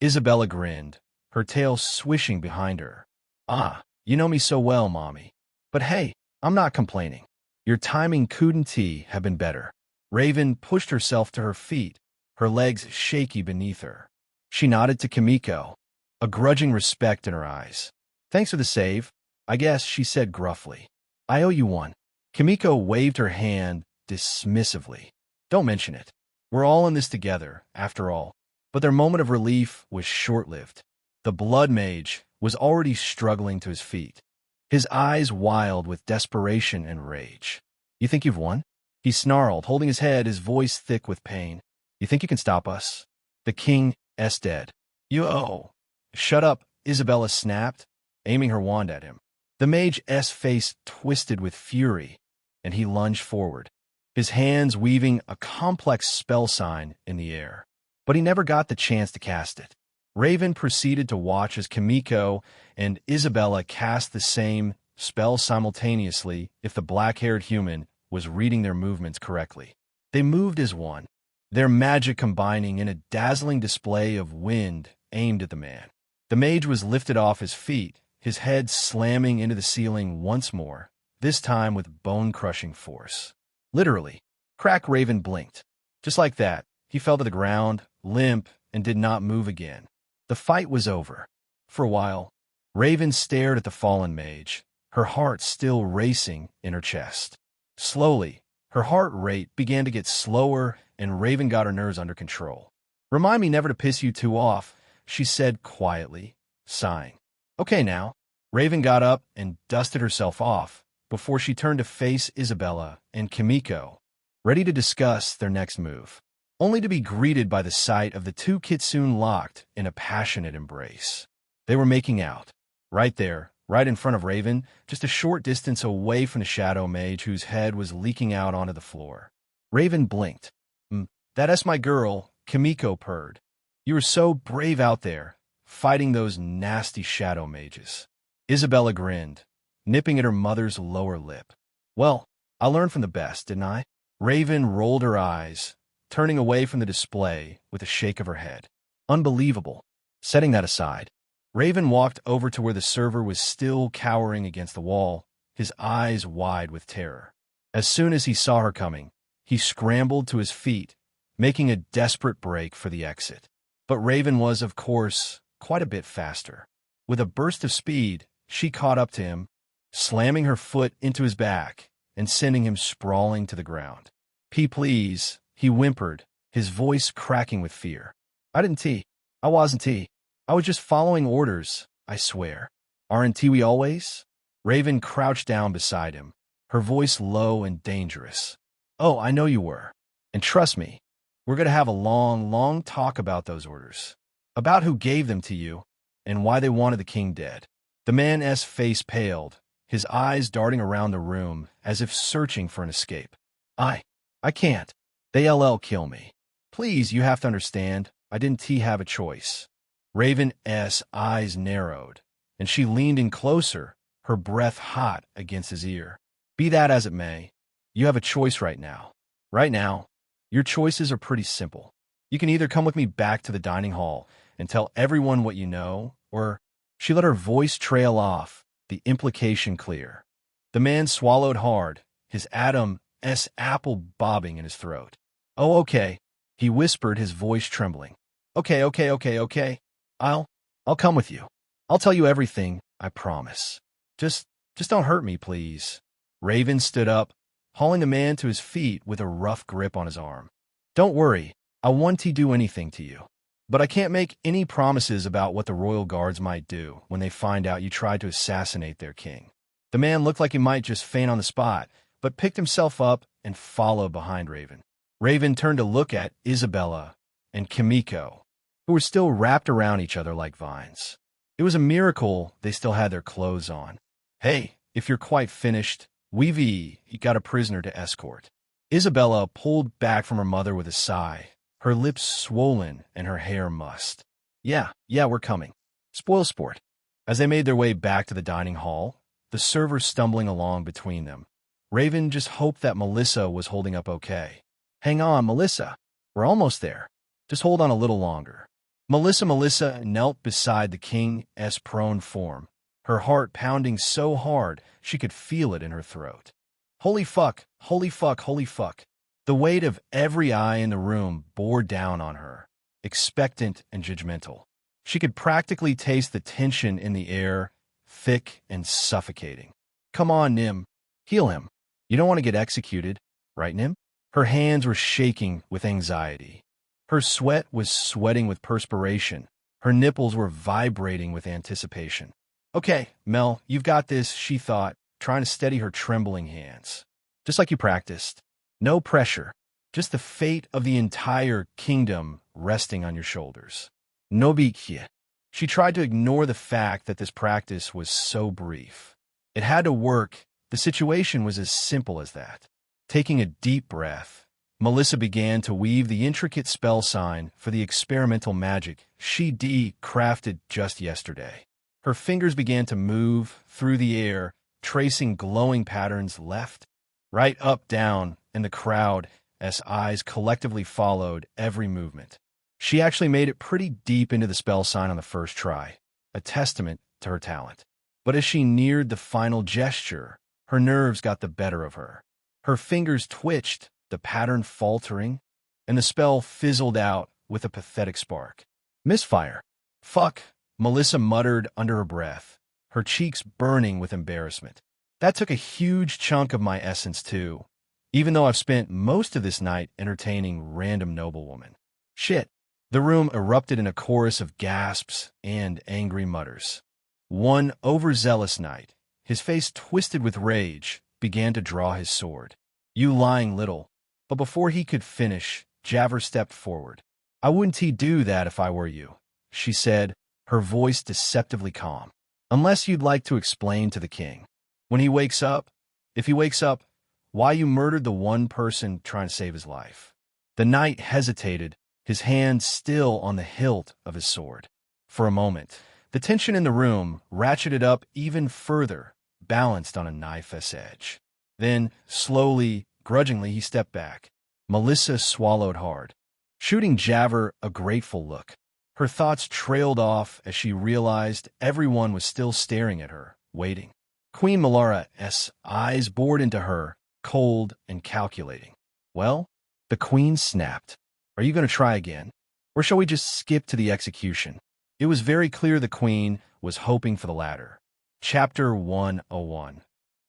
Isabella grinned, her tail swishing behind her. Ah, you know me so well, Mommy. But hey, I'm not complaining. Your timing couldn't have been better. Raven pushed herself to her feet, her legs shaky beneath her. She nodded to Kimiko, a grudging respect in her eyes. Thanks for the save, I guess, she said gruffly. I owe you one. Kimiko waved her hand dismissively. Don't mention it. We're all in this together, after all. But their moment of relief was short-lived. The blood mage was already struggling to his feet, his eyes wild with desperation and rage. You think you've won? He snarled, holding his head, his voice thick with pain. You think you can stop us? The king is dead. You. Shut up, Isabella snapped, aiming her wand at him. The mage's face twisted with fury, and he lunged forward, his hands weaving a complex spell sign in the air. But he never got the chance to cast it. Raven proceeded to watch as Kimiko and Isabella cast the same spell simultaneously if the black-haired human was reading their movements correctly. They moved as one, their magic combining in a dazzling display of wind aimed at the man. The mage was lifted off his feet, his head slamming into the ceiling once more, this time with bone-crushing force. Literally, Crack Raven blinked. Just like that, he fell to the ground, limp, and did not move again. The fight was over. For a while, Raven stared at the fallen mage, her heart still racing in her chest. Slowly, her heart rate began to get slower, and Raven got her nerves under control. Remind me never to piss you two off, she said quietly, sighing. Okay now. Raven got up and dusted herself off before she turned to face Isabella and Kimiko, ready to discuss their next move, only to be greeted by the sight of the two kitsune locked in a passionate embrace. They were making out, right there, right in front of Raven, just a short distance away from the shadow mage whose head was leaking out onto the floor. Raven blinked. That's my girl, Kimiko purred. You were so brave out there, fighting those nasty shadow mages. Isabella grinned, nipping at her mother's lower lip. Well, I learned from the best, didn't I? Raven rolled her eyes, turning away from the display with a shake of her head. Unbelievable. Setting that aside, Raven walked over to where the server was still cowering against the wall, his eyes wide with terror. As soon as he saw her coming, he scrambled to his feet, making a desperate break for the exit. But Raven was, of course, quite a bit faster. With a burst of speed, she caught up to him, slamming her foot into his back and sending him sprawling to the ground. Please, he whimpered, his voice cracking with fear. I wasn't. I was just following orders, I swear. Aren't we always? Raven crouched down beside him, her voice low and dangerous. Oh, I know you were. And trust me, we're going to have a long, long talk about those orders. About who gave them to you, and why they wanted the king dead. The man's face paled, his eyes darting around the room as if searching for an escape. I can't. They'll kill me. Please, you have to understand, I didn't have a choice. Raven's eyes narrowed, and she leaned in closer, her breath hot against his ear. Be that as it may, you have a choice right now. Right now, your choices are pretty simple. You can either come with me back to the dining hall and tell everyone what you know, or... She let her voice trail off, the implication clear. The man swallowed hard, his Adam's apple bobbing in his throat. Oh, okay, he whispered, his voice trembling. Okay. I'll come with you. I'll tell you everything, I promise. Just don't hurt me, please. Raven stood up, hauling the man to his feet with a rough grip on his arm. Don't worry, I won't do anything to you. But I can't make any promises about what the royal guards might do when they find out you tried to assassinate their king. The man looked like he might just faint on the spot, but picked himself up and followed behind Raven. Raven turned to look at Isabella and Kimiko, who were still wrapped around each other like vines. It was a miracle they still had their clothes on. Hey, if you're quite finished, we've got a prisoner to escort. Isabella pulled back from her mother with a sigh, her lips swollen and her hair mussed. Yeah, we're coming. Spoil sport. As they made their way back to the dining hall, the server stumbling along between them, Raven just hoped that Melissa was holding up okay. Hang on, Melissa. We're almost there. Just hold on a little longer. Melissa knelt beside the king's prone form, her heart pounding so hard she could feel it in her throat. Holy fuck. The weight of every eye in the room bore down on her, expectant and judgmental. She could practically taste the tension in the air, thick and suffocating. Come on, Nim. Heal him. You don't want to get executed, right, Nim? Her hands were shaking with anxiety. Her sweat was sweating with perspiration. Her nipples were vibrating with anticipation. Okay, Mel, you've got this, she thought, trying to steady her trembling hands. just like you practiced. No pressure, just the fate of the entire kingdom resting on your shoulders. No big deal. She tried to ignore the fact that this practice was so brief. It had to work. The situation was as simple as that. Taking a deep breath, Melissa began to weave the intricate spell sign for the experimental magic she crafted just yesterday. Her fingers began to move through the air, tracing glowing patterns left, right, up, down, and the crowd's eyes collectively followed every movement. She actually made it pretty deep into the spell sign on the first try, a testament to her talent. But as she neared the final gesture, her nerves got the better of her. Her fingers twitched, the pattern faltering, and the spell fizzled out with a pathetic spark. Misfire. Fuck, Melissa muttered under her breath, her cheeks burning with embarrassment. That took a huge chunk of my essence, too, even though I've spent most of this night entertaining random noblewomen. Shit. The room erupted in a chorus of gasps and angry mutters. One overzealous knight, his face twisted with rage, began to draw his sword. You lying little. But before he could finish, Javer stepped forward. I wouldn't do that if I were you, she said, her voice deceptively calm. Unless you'd like to explain to the king. When he wakes up, if he wakes up, why you murdered the one person trying to save his life. The knight hesitated, his hand still on the hilt of his sword. For a moment, the tension in the room ratcheted up even further, balanced on a knife's edge. Then, slowly, grudgingly, he stepped back. Melissa swallowed hard, shooting Javer a grateful look. Her thoughts trailed off as she realized everyone was still staring at her, waiting. Queen Melara's eyes bored into her, cold and calculating. Well, the queen snapped. Are you going to try again? Or shall we just skip to the execution? It was very clear the queen was hoping for the latter. Chapter 101.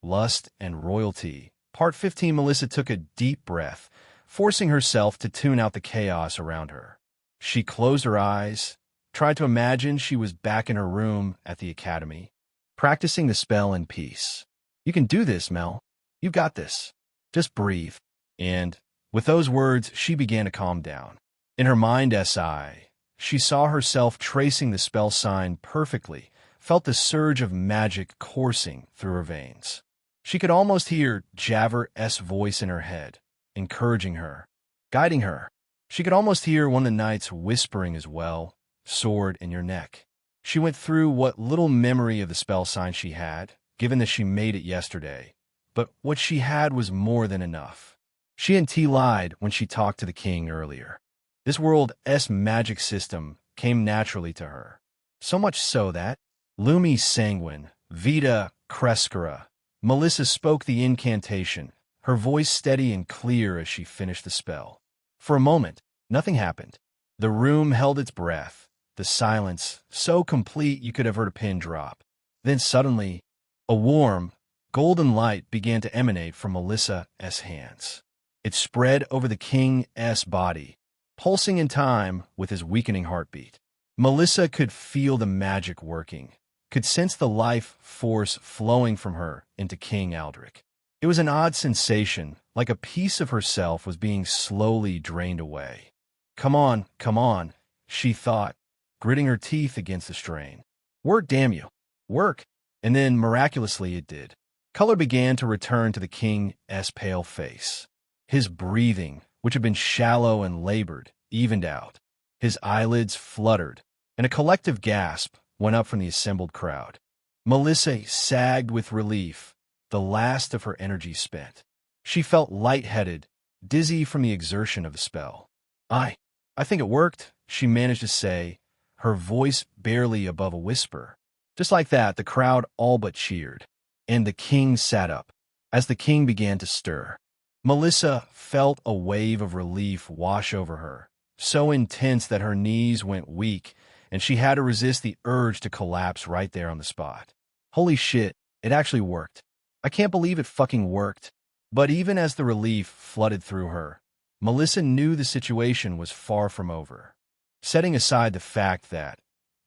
Lust and Royalty. Part 15. Melissa took a deep breath, forcing herself to tune out the chaos around her. She closed her eyes, tried to imagine she was back in her room at the academy, practicing the spell in peace. You can do this, Mel. You've got this. Just breathe. And, with those words, she began to calm down. In her mind's eye, she saw herself tracing the spell sign perfectly, felt the surge of magic coursing through her veins. She could almost hear Javer's voice in her head, encouraging her, guiding her. She could almost hear one of the knights whispering as well, sword in your neck. She went through what little memory of the spell sign she had, given that she made it yesterday. But what she had was more than enough. She and T lied when she talked to the king earlier. This world's magic system came naturally to her. So much so that, Lumi Sanguine, Vita Crescara, Melissa spoke the incantation, her voice steady and clear as she finished the spell. For a moment, nothing happened. The room held its breath, the silence so complete you could have heard a pin drop. Then suddenly, a warm, golden light began to emanate from Melissa's hands. It spread over the king's body, pulsing in time with his weakening heartbeat. Melissa could feel the magic working, could sense the life force flowing from her into King Aldrich. It was an odd sensation, like a piece of herself was being slowly drained away. Come on, she thought, gritting her teeth against the strain. Work, damn you. Work. And then, miraculously, it did. Color began to return to the king's pale face. His breathing, which had been shallow and labored, evened out. His eyelids fluttered, and a collective gasp went up from the assembled crowd. Melissa sagged with relief, the last of her energy spent. She felt lightheaded, dizzy from the exertion of the spell. I think it worked, she managed to say, her voice barely above a whisper. Just like that, the crowd all but cheered, and the king sat up. As the king began to stir, Melissa felt a wave of relief wash over her, so intense that her knees went weak, and she had to resist the urge to collapse right there on the spot. Holy shit, it actually worked. I can't believe it fucking worked. But even as the relief flooded through her, Melissa knew the situation was far from over. Setting aside the fact that,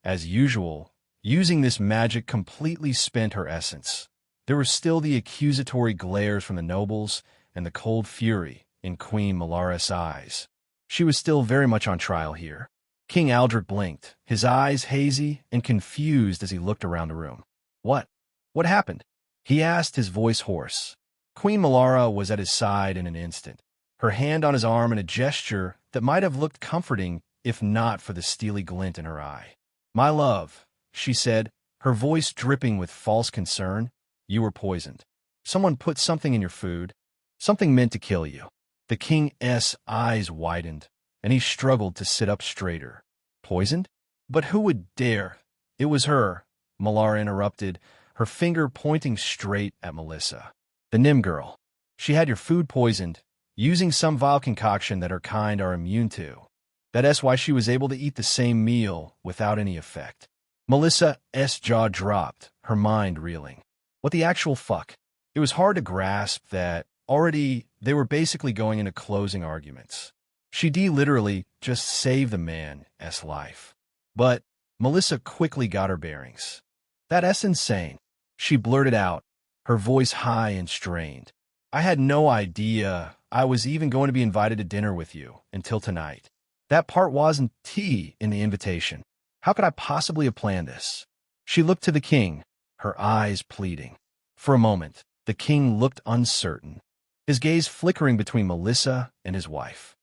as usual, using this magic completely spent her essence, There were still the accusatory glares from the nobles and the cold fury in Queen Malara's eyes. She was still very much on trial here. King Aldrich blinked, his eyes hazy and confused as he looked around the room. What? What happened? He asked, his voice hoarse. Queen Malara was at his side in an instant, her hand on his arm in a gesture that might have looked comforting if not for the steely glint in her eye. My love, she said, her voice dripping with false concern, you were poisoned. Someone put something in your food, something meant to kill you. The king's eyes widened, and he struggled to sit up straighter. Poisoned? But who would dare? It was her, Malara interrupted, her finger pointing straight at Melissa. The Nim girl. She had your food poisoned, using some vile concoction that her kind are immune to. That's why she was able to eat the same meal without any effect. Melissa's jaw dropped, her mind reeling. What the actual fuck? It was hard to grasp that already they were basically going into closing arguments. She literally just saved the man's life. But Melissa quickly got her bearings. That's insane, she blurted out, her voice high and strained. I had no idea I was even going to be invited to dinner with you until tonight. That part wasn't in the invitation. How could I possibly have planned this? She looked to the king, her eyes pleading. For a moment, the king looked uncertain, his gaze flickering between Melissa and his wife.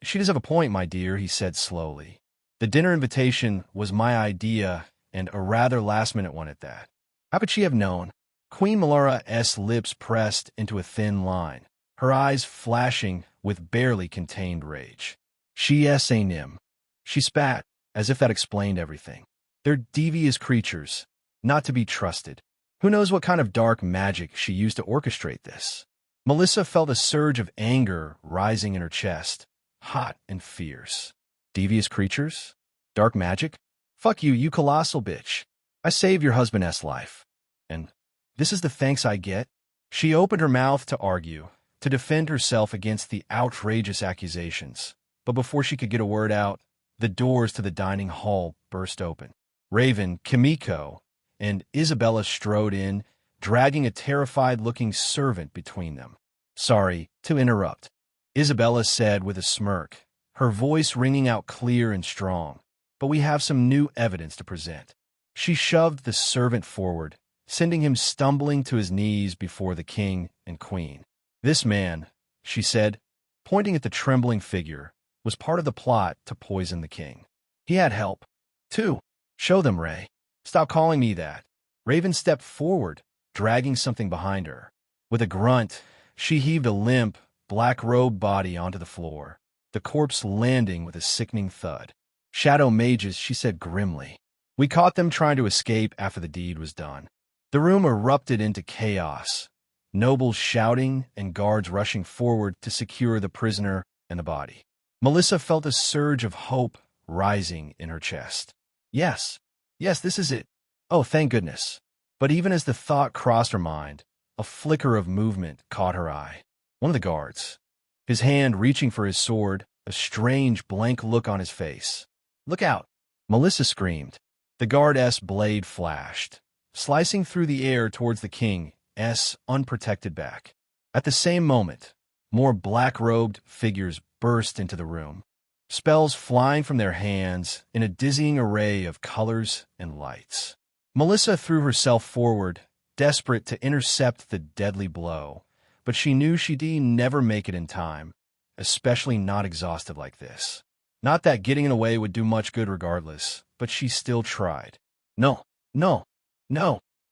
She does have a point, my dear, he said slowly. The dinner invitation was my idea, and a rather last-minute one at that. How could she have known? Queen Malara's lips pressed into a thin line, her eyes flashing with barely contained rage. She's a Nim. She spat, as if that explained everything. They're devious creatures, not to be trusted. Who knows what kind of dark magic she used to orchestrate this? Melissa felt a surge of anger rising in her chest, hot and fierce. Devious creatures? Dark magic? Fuck you, you colossal bitch. I saved your husband's life. And this is the thanks I get? She opened her mouth to argue, to defend herself against the outrageous accusations. But before she could get a word out, the doors to the dining hall burst open. Raven, Kimiko, and Isabella strode in, dragging a terrified-looking servant between them. Sorry to interrupt, Isabella said with a smirk, her voice ringing out clear and strong. But we have some new evidence to present. She shoved the servant forward, sending him stumbling to his knees before the king and queen. This man, she said, pointing at the trembling figure, was part of the plot to poison the king. He had help, too. Show them, Ray. Stop calling me that. Raven stepped forward, dragging something behind her. With a grunt, she heaved a limp, black-robed body onto the floor, the corpse landing with a sickening thud. Shadow mages, she said grimly. We caught them trying to escape after the deed was done. The room erupted into chaos, nobles shouting and guards rushing forward to secure the prisoner and the body. Melissa felt a surge of hope rising in her chest. Yes, this is it. Oh, thank goodness. But even as the thought crossed her mind, a flicker of movement caught her eye. One of the guards, his hand reaching for his sword, a strange blank look on his face. Look out! Melissa screamed. The guard's blade flashed, slicing through the air towards the king's unprotected back. At the same moment, more black-robed figures burst into the room, spells flying from their hands in a dizzying array of colors and lights. Melissa threw herself forward, desperate to intercept the deadly blow, but she knew she'd never make it in time, especially not exhausted like this. Not that getting away would do much good regardless, but she still tried. No.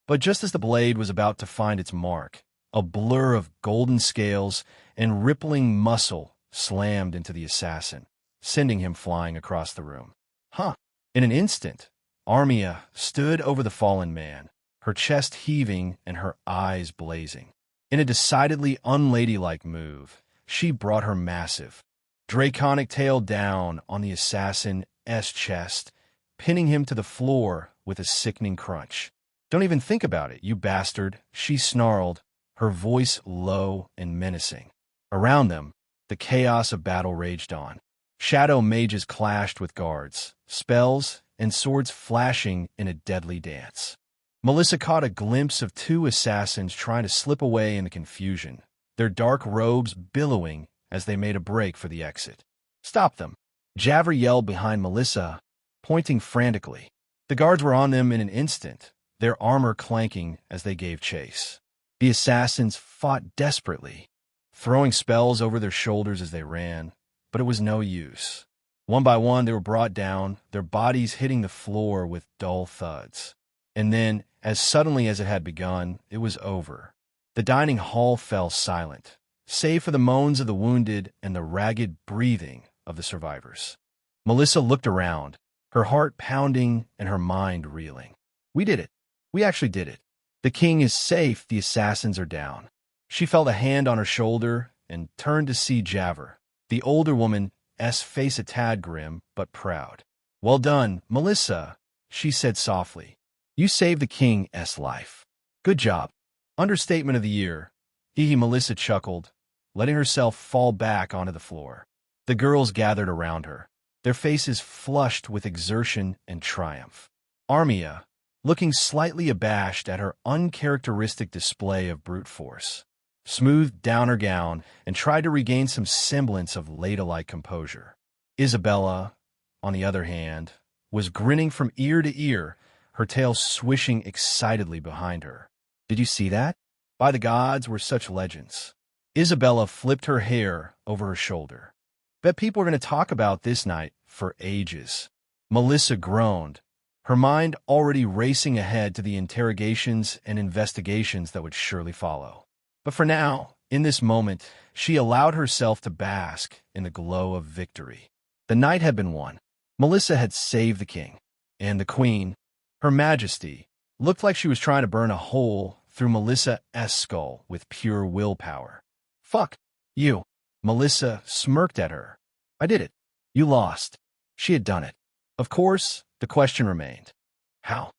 But just as the blade was about to find its mark, a blur of golden scales and rippling muscle slammed into the assassin, sending him flying across the room. In an instant, Armia stood over the fallen man, her chest heaving and her eyes blazing. In a decidedly unladylike move, she brought her massive, draconic tail down on the assassin's chest, pinning him to the floor with a sickening crunch. Don't even think about it, you bastard, she snarled, her voice low and menacing. Around them, the chaos of battle raged on. Shadow mages clashed with guards, spells and swords flashing in a deadly dance. Melissa caught a glimpse of two assassins trying to slip away in the confusion, their dark robes billowing as they made a break for the exit. "Stop them!" Javert yelled behind Melissa, pointing frantically. The guards were on them in an instant, their armor clanking as they gave chase. The assassins fought desperately, throwing spells over their shoulders as they ran, but it was no use. One by one, they were brought down, their bodies hitting the floor with dull thuds. And then, as suddenly as it had begun, it was over. The dining hall fell silent, save for the moans of the wounded and the ragged breathing of the survivors. Melissa looked around, her heart pounding and her mind reeling. "We did it. We actually did it. The king is safe, the assassins are down." She felt a hand on her shoulder and turned to see Javert, the older woman's face a tad grim but proud. "Well done, Melissa," she said softly. "You saved the king's life. Good job." "Understatement of the year." Melissa chuckled, letting herself fall back onto the floor. The girls gathered around her, their faces flushed with exertion and triumph. Armia, looking slightly abashed at her uncharacteristic display of brute force, smoothed down her gown and tried to regain some semblance of ladylike composure. Isabella, on the other hand, was grinning from ear to ear, her tail swishing excitedly behind her. "Did you see that? By the gods, we're such legends." Isabella flipped her hair over her shoulder. "Bet people are going to talk about this night for ages." Melissa groaned, her mind already racing ahead to the interrogations and investigations that would surely follow. But for now, in this moment, she allowed herself to bask in the glow of victory. The night had been won. Melissa had saved the king. And the queen, Her Majesty, looked like she was trying to burn a hole through Melissa's skull with pure willpower. "Fuck you." Melissa smirked at her. "I did it. You lost." She had done it. Of course, the question remained. How?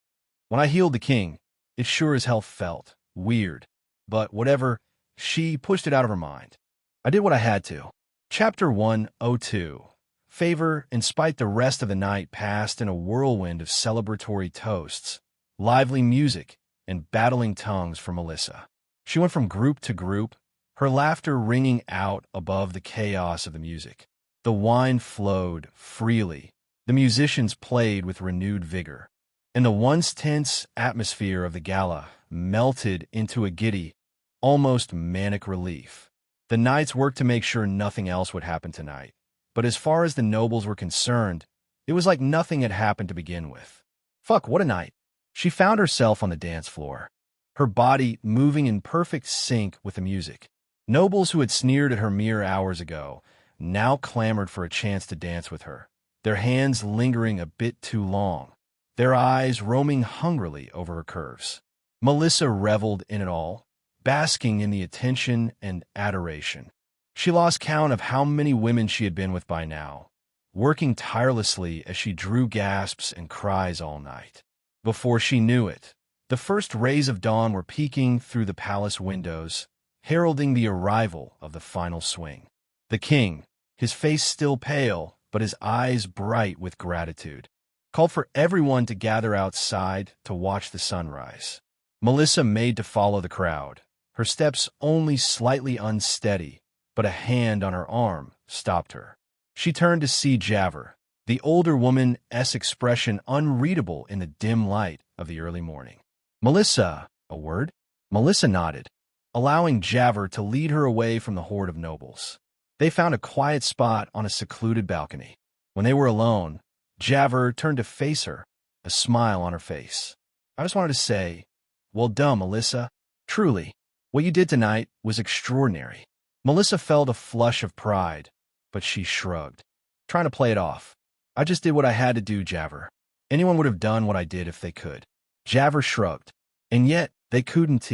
When I healed the king, it sure as hell felt weird. But whatever, she pushed it out of her mind. I did what I had to. Chapter 102. Favor, in spite the rest of the night passed in a whirlwind of celebratory toasts, lively music, and battling tongues for Melissa. She went from group to group, her laughter ringing out above the chaos of the music. The wine flowed freely, the musicians played with renewed vigor, and the once tense atmosphere of the gala melted into a giddy, almost manic relief. The knights worked to make sure nothing else would happen tonight, but as far as the nobles were concerned, it was like nothing had happened to begin with. Fuck, what a night. She found herself on the dance floor, her body moving in perfect sync with the music. Nobles who had sneered at her mere hours ago now clamored for a chance to dance with her, their hands lingering a bit too long, their eyes roaming hungrily over her curves. Melissa reveled in it all, basking in the attention and adoration. She lost count of how many women she had been with by now, working tirelessly as she drew gasps and cries all night. Before she knew it, the first rays of dawn were peeking through the palace windows, heralding the arrival of the final swing. The king, his face still pale, but his eyes bright with gratitude, called for everyone to gather outside to watch the sunrise. Melissa made to follow the crowd, her steps only slightly unsteady, but a hand on her arm stopped her. She turned to see Javert, the older woman's expression unreadable in the dim light of the early morning. "Melissa, a word?" Melissa nodded, allowing Javert to lead her away from the horde of nobles. They found a quiet spot on a secluded balcony. When they were alone, Javert turned to face her, a smile on her face. "I just wanted to say, well done, Melissa. Truly, what you did tonight was extraordinary." Melissa felt a flush of pride, but she shrugged, trying to play it off. "I just did what I had to do, Javert. Anyone would have done what I did if they could." Javert shrugged. "And yet, they couldn't.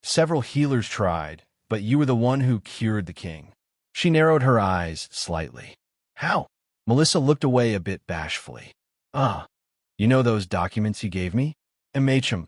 Several healers tried, but you were the one who cured the king." She narrowed her eyes slightly. "How?" Melissa looked away a bit bashfully. You know those documents you gave me?" "MHM.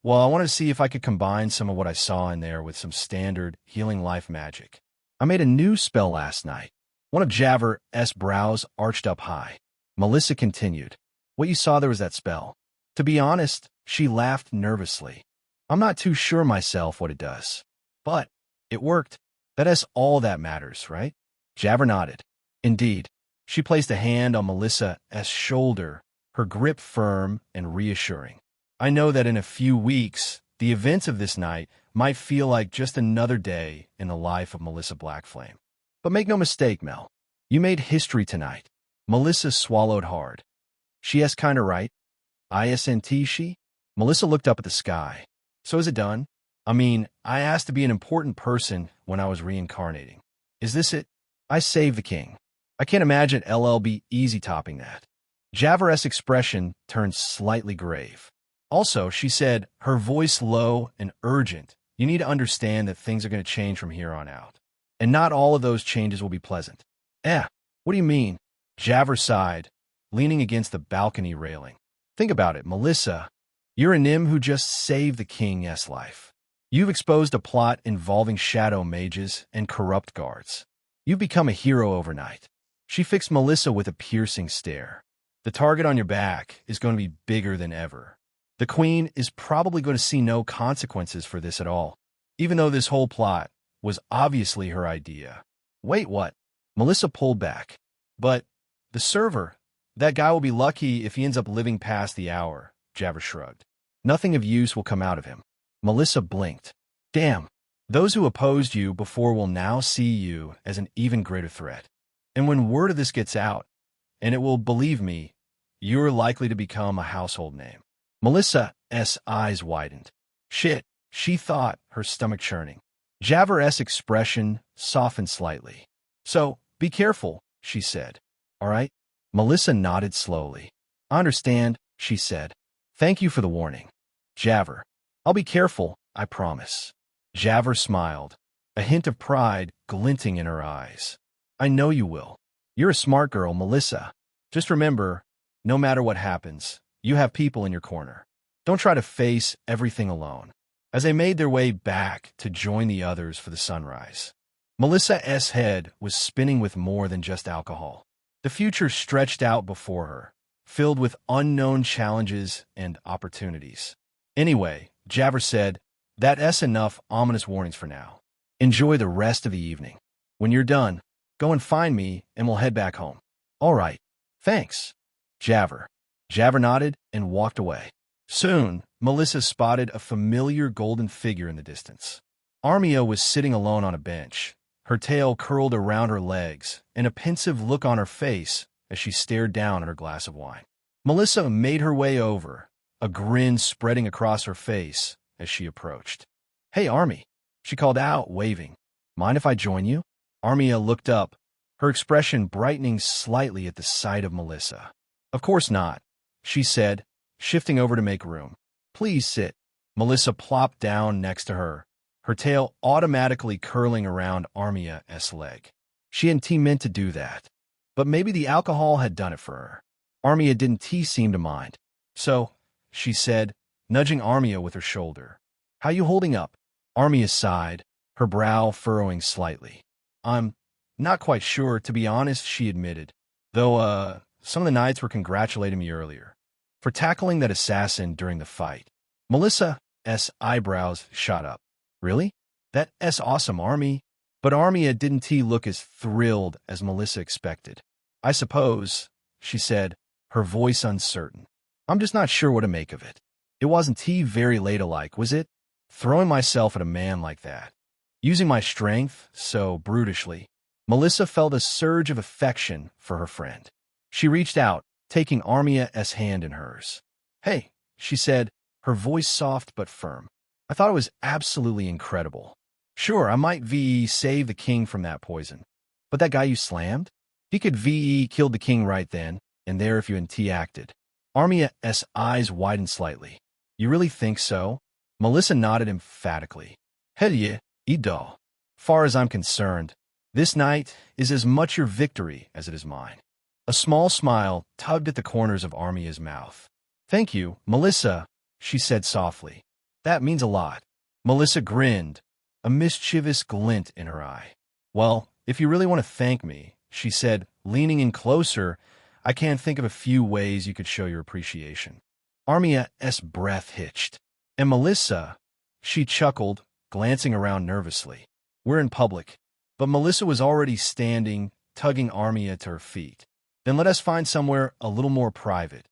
Well, I wanted to see if I could combine some of what I saw in there with some standard healing life magic. I made a new spell last night." One of Javert's brows arched up high. Melissa continued. "What you saw there was that spell. To be honest, she laughed nervously. I'm not too sure myself what it does. But it worked. That's all that matters, right? Javer nodded. Indeed. She placed a hand on Melissa's shoulder, her grip firm and reassuring. I know that in a few weeks, the events of this night might feel like just another day in the life of Melissa Blackflame. But make no mistake, Mel. You made history tonight. Melissa swallowed hard. She is kinda right. ISNT she? Melissa looked up at the sky. So is it done? I mean, I asked to be an important person when I was reincarnating. Is this it? I saved the king. I can't imagine LLB easy topping that. Javer's expression turned slightly grave. Also, she said, her voice low and urgent, you need to understand that things are going to change from here on out. And not all of those changes will be pleasant. What do you mean? Javer sighed, leaning against the balcony railing. Think about it, Melissa. You're a Nim who just saved the king's life. You've exposed a plot involving shadow mages and corrupt guards. You've become a hero overnight. She fixed Melissa with a piercing stare. The target on your back is going to be bigger than ever. The queen is probably going to see no consequences for this at all, even though this whole plot was obviously her idea. Wait, what? Melissa pulled back. But the server, that guy will be lucky if he ends up living past the hour, Javer shrugged. Nothing of use will come out of him. Melissa blinked. Damn, those who opposed you before will now see you as an even greater threat. And when word of this gets out, and it will, believe me, you're likely to become a household name. Melissa's eyes widened. Shit, she thought, her stomach churning. Javer's expression softened slightly. So, be careful, she said. All right? Melissa nodded slowly. I understand, she said. Thank you for the warning. Javer. I'll be careful, I promise. Javer smiled, a hint of pride glinting in her eyes. I know you will. You're a smart girl, Melissa. Just remember, no matter what happens, you have people in your corner. Don't try to face everything alone. As they made their way back to join the others for the sunrise, Melissa's head was spinning with more than just alcohol. The future stretched out before her, filled with unknown challenges and opportunities. Anyway, Javer said, that's enough ominous warnings for now. Enjoy the rest of the evening. When you're done, go and find me and we'll head back home. All right. Thanks. Javer. Javer nodded and walked away. Soon, Melissa spotted a familiar golden figure in the distance. Armia was sitting alone on a bench, her tail curled around her legs, and a pensive look on her face as she stared down at her glass of wine. Melissa made her way over, a grin spreading across her face as she approached. Hey, Army, she called out, waving. Mind if I join you? Armia looked up, her expression brightening slightly at the sight of Melissa. Of course not, she said, shifting over to make room. Please sit. Melissa plopped down next to her, her tail automatically curling around Armia's leg. She hadn't meant to do that, but maybe the alcohol had done it for her. Armia didn't seem to mind. So, she said, nudging Armia with her shoulder. How you holding up? Armia sighed, her brow furrowing slightly. I'm not quite sure, to be honest, she admitted, though, some of the knights were congratulating me earlier for tackling that assassin during the fight. Melissa's eyebrows shot up. Really? That's awesome, Army. But Armia didn't look as thrilled as Melissa expected. I suppose, she said, her voice uncertain. I'm just not sure what to make of it. It wasn't very ladylike, was it? Throwing myself at a man like that. Using my strength so brutishly. Melissa felt a surge of affection for her friend. She reached out, taking Armia's hand in hers. Hey, she said, her voice soft but firm. I thought it was absolutely incredible. Sure, I might save the king from that poison. But that guy you slammed? He could killed the king right then and there if you and acted. Armia's eyes widened slightly. You really think so? Melissa nodded emphatically. Hell yeah, Idol. Far as I'm concerned, this night is as much your victory as it is mine. A small smile tugged at the corners of Armia's mouth. Thank you, Melissa, she said softly. That means a lot. Melissa grinned, a mischievous glint in her eye. Well, if you really want to thank me, she said, leaning in closer, I can't think of a few ways you could show your appreciation. Armia's breath hitched. And Melissa, she chuckled, glancing around nervously. We're in public. But Melissa was already standing, tugging Armia to her feet. Then let us find somewhere a little more private,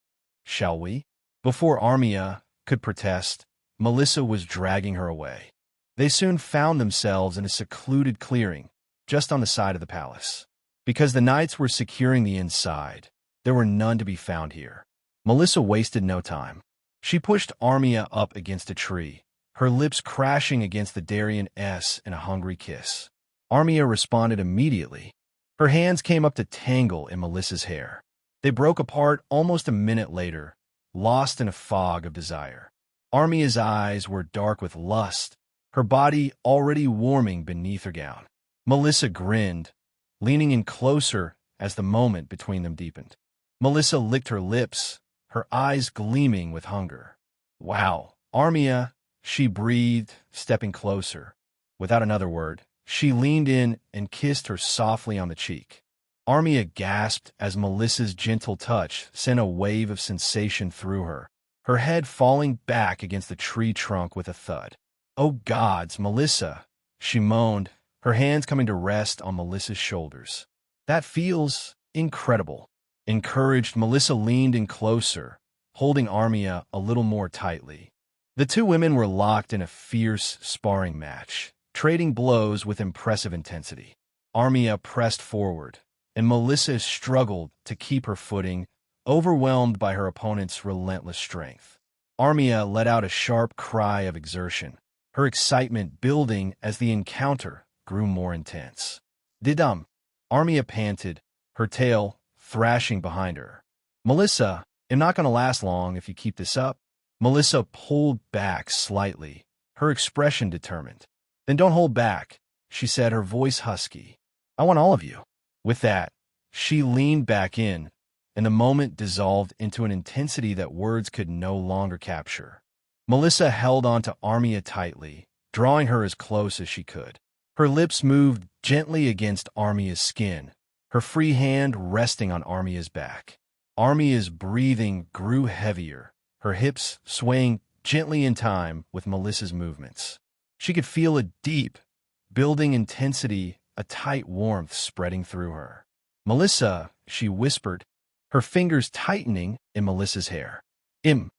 shall we? Before Armia could protest, Melissa was dragging her away. They soon found themselves in a secluded clearing, just on the side of the palace. Because the knights were securing the inside, there were none to be found here. Melissa wasted no time. She pushed Armia up against a tree, her lips crashing against the Darien S in a hungry kiss. Armia responded immediately. Her hands came up to tangle in Melissa's hair. They broke apart almost a minute later, lost in a fog of desire. Armia's eyes were dark with lust, her body already warming beneath her gown. Melissa grinned, leaning in closer as the moment between them deepened. Melissa licked her lips, her eyes gleaming with hunger. Wow, Armia, she breathed, stepping closer. Without another word, she leaned in and kissed her softly on the cheek. Armia gasped as Melissa's gentle touch sent a wave of sensation through her, her head falling back against the tree trunk with a thud. "Oh gods, Melissa," she moaned, her hands coming to rest on Melissa's shoulders. "That feels incredible." Encouraged, Melissa leaned in closer, holding Armia a little more tightly. The two women were locked in a fierce sparring match, trading blows with impressive intensity. Armia pressed forward, and Melissa struggled to keep her footing, overwhelmed by her opponent's relentless strength. Armia let out a sharp cry of exertion, her excitement building as the encounter grew more intense. "Didum," Armia panted, her tail thrashing behind her. "Melissa, I'm not going to last long if you keep this up." Melissa pulled back slightly, her expression determined. "Then don't hold back," she said, her voice husky. "I want all of you." With that, she leaned back in, and the moment dissolved into an intensity that words could no longer capture. Melissa held on to Armia tightly, drawing her as close as she could. Her lips moved gently against Armia's skin, her free hand resting on Armia's back. Armia's breathing grew heavier, her hips swaying gently in time with Melissa's movements. She could feel a deep, building intensity, a tight warmth spreading through her. "Melissa," she whispered, her fingers tightening in Melissa's hair. I'm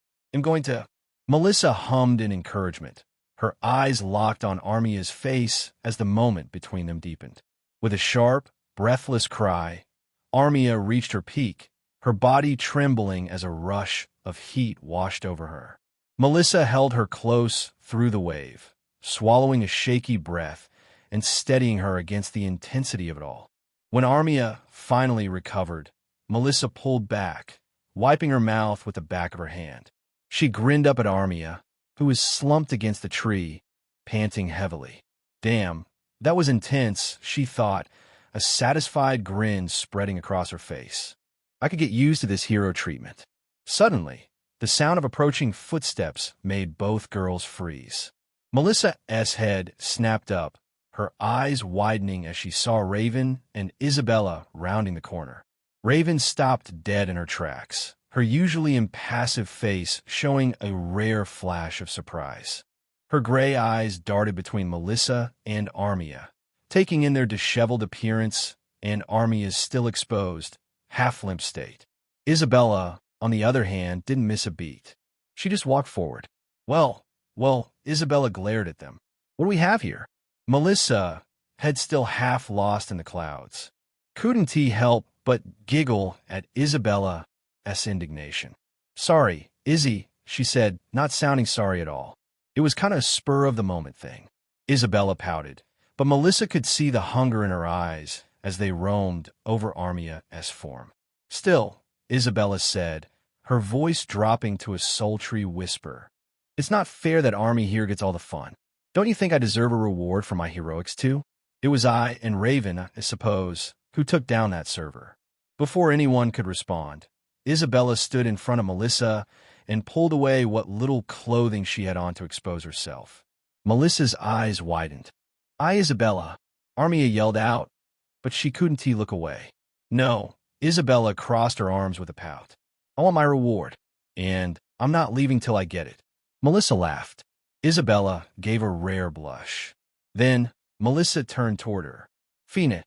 going to..." Melissa hummed in encouragement, her eyes locked on Armia's face as the moment between them deepened. With a sharp, breathless cry, Armia reached her peak, her body trembling as a rush of heat washed over her. Melissa held her close through the wave, swallowing a shaky breath and steadying her against the intensity of it all. When Armia finally recovered, Melissa pulled back, wiping her mouth with the back of her hand. She grinned up at Armia, who was slumped against the tree, panting heavily. Damn, that was intense, she thought, a satisfied grin spreading across her face. I could get used to this hero treatment. Suddenly, the sound of approaching footsteps made both girls freeze. Melissa's head snapped up, her eyes widening as she saw Raven and Isabella rounding the corner. Raven stopped dead in her tracks, her usually impassive face showing a rare flash of surprise. Her gray eyes darted between Melissa and Armia, taking in their disheveled appearance and Armia's still exposed, half-limp state. Isabella, on the other hand, didn't miss a beat. She just walked forward. Well, Isabella glared at them. "What do we have here?" Melissa, head still half lost in the clouds, couldn't help but giggle at Isabella's indignation. "Sorry, Izzy," she said, not sounding sorry at all. "It was kind of a spur-of-the-moment thing." Isabella pouted, but Melissa could see the hunger in her eyes as they roamed over Armia's form. "Still," Isabella said, her voice dropping to a sultry whisper, "it's not fair that Armia here gets all the fun. Don't you think I deserve a reward for my heroics too? It was I and Raven, I suppose, who took down that server." Before anyone could respond, Isabella stood in front of Melissa and pulled away what little clothing she had on to expose herself. Melissa's eyes widened. "I, Isabella," Armia yelled out, but she couldn't look away. "No," Isabella crossed her arms with a pout. "I want my reward." And I'm not leaving till I get it. Melissa laughed. Isabella gave a rare blush. Then, Melissa turned toward her. Fina,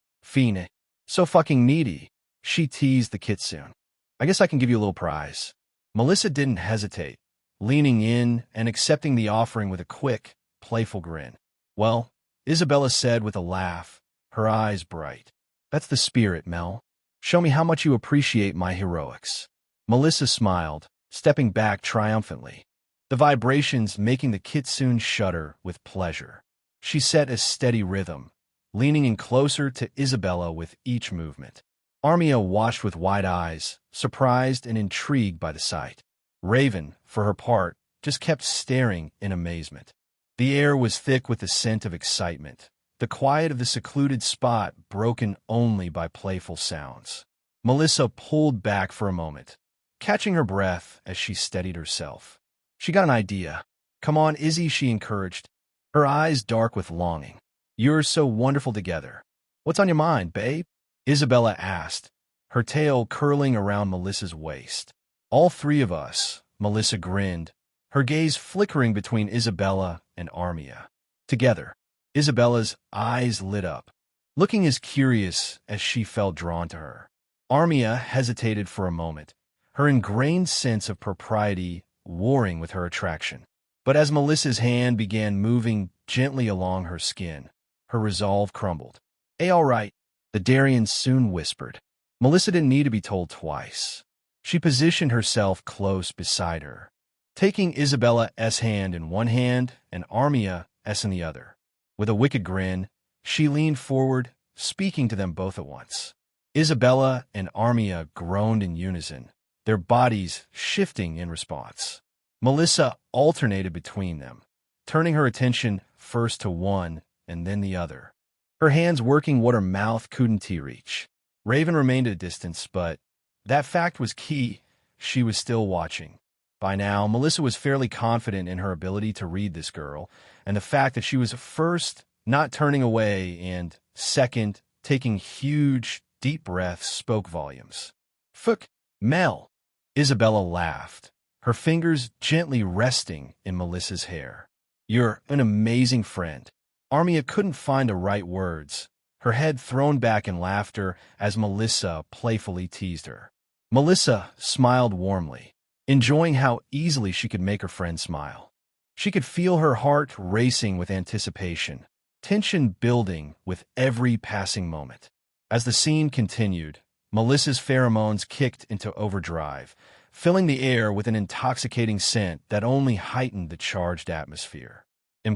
so fucking needy. She teased the kitsune. I guess I can give you a little prize. Melissa didn't hesitate, leaning in and accepting the offering with a quick, playful grin. Well, Isabella said with a laugh, her eyes bright. That's the spirit, Mel. Show me how much you appreciate my heroics. Melissa smiled, stepping back triumphantly, the vibrations making the kitsune shudder with pleasure. She set a steady rhythm, leaning in closer to Isabella with each movement. Armia watched with wide eyes, surprised and intrigued by the sight. Raven, for her part, just kept staring in amazement. The air was thick with the scent of excitement, the quiet of the secluded spot broken only by playful sounds. Melissa pulled back for a moment, catching her breath as she steadied herself. She got an idea. Come on, Izzy, she encouraged, her eyes dark with longing. You're so wonderful together. What's on your mind, babe? Isabella asked, her tail curling around Melissa's waist. All three of us, Melissa grinned, her gaze flickering between Isabella and Armia. Together, Isabella's eyes lit up, looking as curious as she felt drawn to her. Armia hesitated for a moment, her ingrained sense of propriety warring with her attraction. But as Melissa's hand began moving gently along her skin, her resolve crumbled. All right, the Darien soon whispered. Melissa didn't need to be told twice. She positioned herself close beside her, taking Isabella's hand in one hand and Armia's in the other. With a wicked grin, she leaned forward, speaking to them both at once. Isabella and Armia groaned in unison, their bodies shifting in response. Melissa alternated between them, turning her attention first to one and then the other, her hands working what her mouth couldn't reach. Raven remained at a distance, but that fact was key. She was still watching. By now, Melissa was fairly confident in her ability to read this girl, and the fact that she was first not turning away and second taking huge, deep breaths spoke volumes. Fuck, Mel. Isabella laughed, her fingers gently resting in Melissa's hair. You're an amazing friend. Armia couldn't find the right words, her head thrown back in laughter as Melissa playfully teased her. Melissa smiled warmly, enjoying how easily she could make her friend smile. She could feel her heart racing with anticipation, tension building with every passing moment. As the scene continued, Melissa's pheromones kicked into overdrive, filling the air with an intoxicating scent that only heightened the charged atmosphere.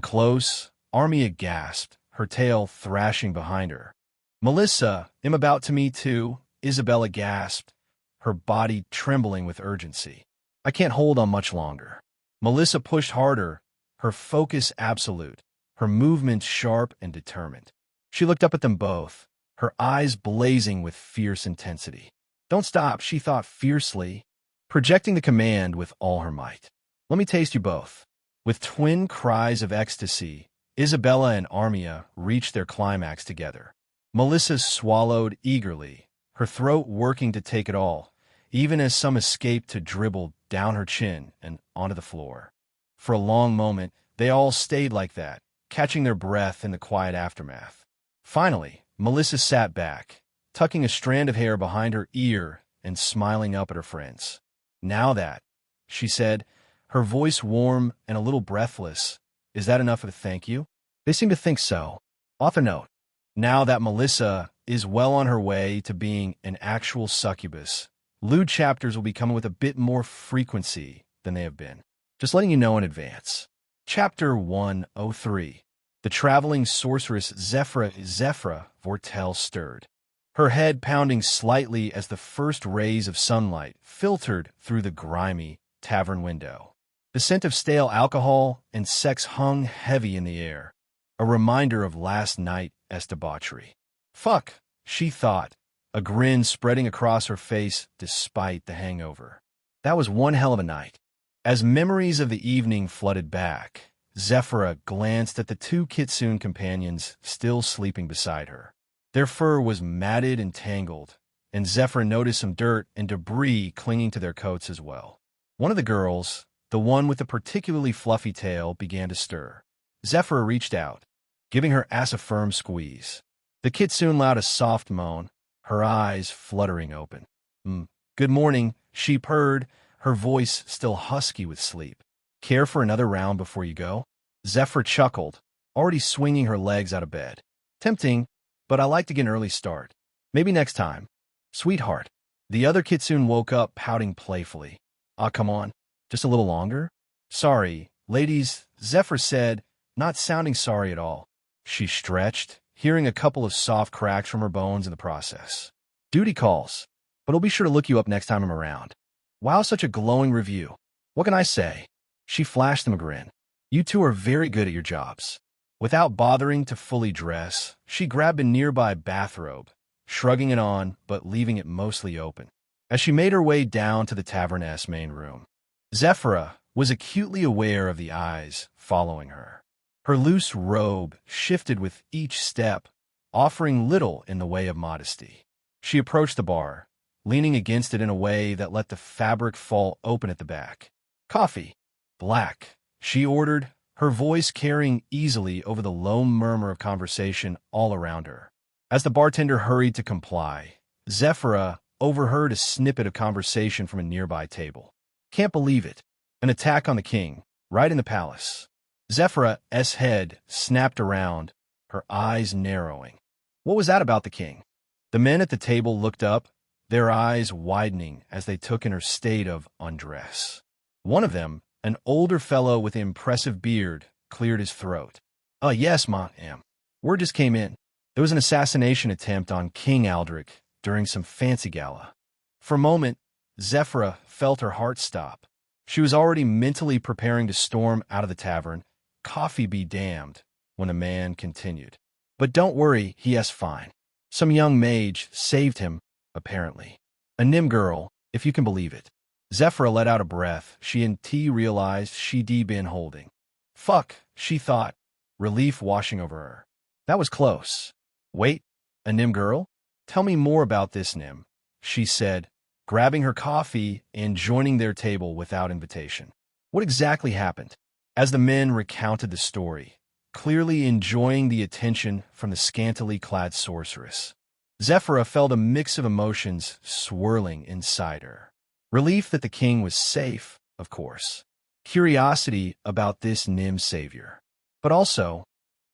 Close, Armia gasped, her tail thrashing behind her. Melissa, I'm about to meet too, Isabella gasped, her body trembling with urgency. I can't hold on much longer. Melissa pushed harder, her focus absolute, her movements sharp and determined. She looked up at them both, her eyes blazing with fierce intensity. Don't stop, she thought fiercely, projecting the command with all her might. Let me taste you both. With twin cries of ecstasy, Isabella and Armia reached their climax together. Melissa swallowed eagerly, her throat working to take it all, even as some escaped to dribble down her chin and onto the floor. For a long moment, they all stayed like that, catching their breath in the quiet aftermath. Finally, Melissa sat back, tucking a strand of hair behind her ear and smiling up at her friends. Now that, she said, her voice warm and a little breathless, is that enough of a thank you? They seem to think so. Author note. Now that Melissa is well on her way to being an actual succubus, lewd chapters will be coming with a bit more frequency than they have been. Just letting you know in advance. Chapter 103. The traveling sorceress Zephyra Vortel stirred, her head pounding slightly as the first rays of sunlight filtered through the grimy tavern window. The scent of stale alcohol and sex hung heavy in the air, a reminder of last night's debauchery. Fuck, she thought, a grin spreading across her face despite the hangover. That was one hell of a night. As memories of the evening flooded back, Zephyra glanced at the two kitsune companions still sleeping beside her. Their fur was matted and tangled, and Zephyra noticed some dirt and debris clinging to their coats as well. One of the girls, the one with the particularly fluffy tail, began to stir. Zephyra reached out, giving her ass a firm squeeze. The kitsune let out a soft moan, her eyes fluttering open. Good morning, she purred, her voice still husky with sleep. Care for another round before you go? Zephyra chuckled, already swinging her legs out of bed. Tempting, but I like to get an early start. Maybe next time. Sweetheart. The other kitsune woke up, pouting playfully. Come on. Just a little longer? Sorry, ladies, Zephyra said, not sounding sorry at all. She stretched, hearing a couple of soft cracks from her bones in the process. Duty calls, but I'll be sure to look you up next time I'm around. Wow, such a glowing review. What can I say? She flashed him a grin. You two are very good at your jobs. Without bothering to fully dress, she grabbed a nearby bathrobe, shrugging it on but leaving it mostly open. As she made her way down to the taverness main room, Zephyra was acutely aware of the eyes following her. Her loose robe shifted with each step, offering little in the way of modesty. She approached the bar, leaning against it in a way that let the fabric fall open at the back. Coffee. Black, she ordered, her voice carrying easily over the low murmur of conversation all around her. As the bartender hurried to comply, Zephyra overheard a snippet of conversation from a nearby table. Can't believe it. An attack on the king, right in the palace. Zephyra's head snapped around, her eyes narrowing. What was that about the king? The men at the table looked up, their eyes widening as they took in her state of undress. One of them, an older fellow with an impressive beard, cleared his throat. Yes, ma'am. Word just came in. There was an assassination attempt on King Aldrich during some fancy gala. For a moment, Zephyra felt her heart stop. She was already mentally preparing to storm out of the tavern, coffee be damned, when the man continued. But don't worry, he's fine. Some young mage saved him, apparently. A Nim girl, if you can believe it. Zephyra let out a breath she and T realized she'd been holding. Fuck, she thought, relief washing over her. That was close. Wait, a Nim girl? Tell me more about this Nim, she said, grabbing her coffee and joining their table without invitation. What exactly happened? As the men recounted the story, clearly enjoying the attention from the scantily clad sorceress, Zephyra felt a mix of emotions swirling inside her. Relief that the king was safe, of course. Curiosity about this Nim savior. But also,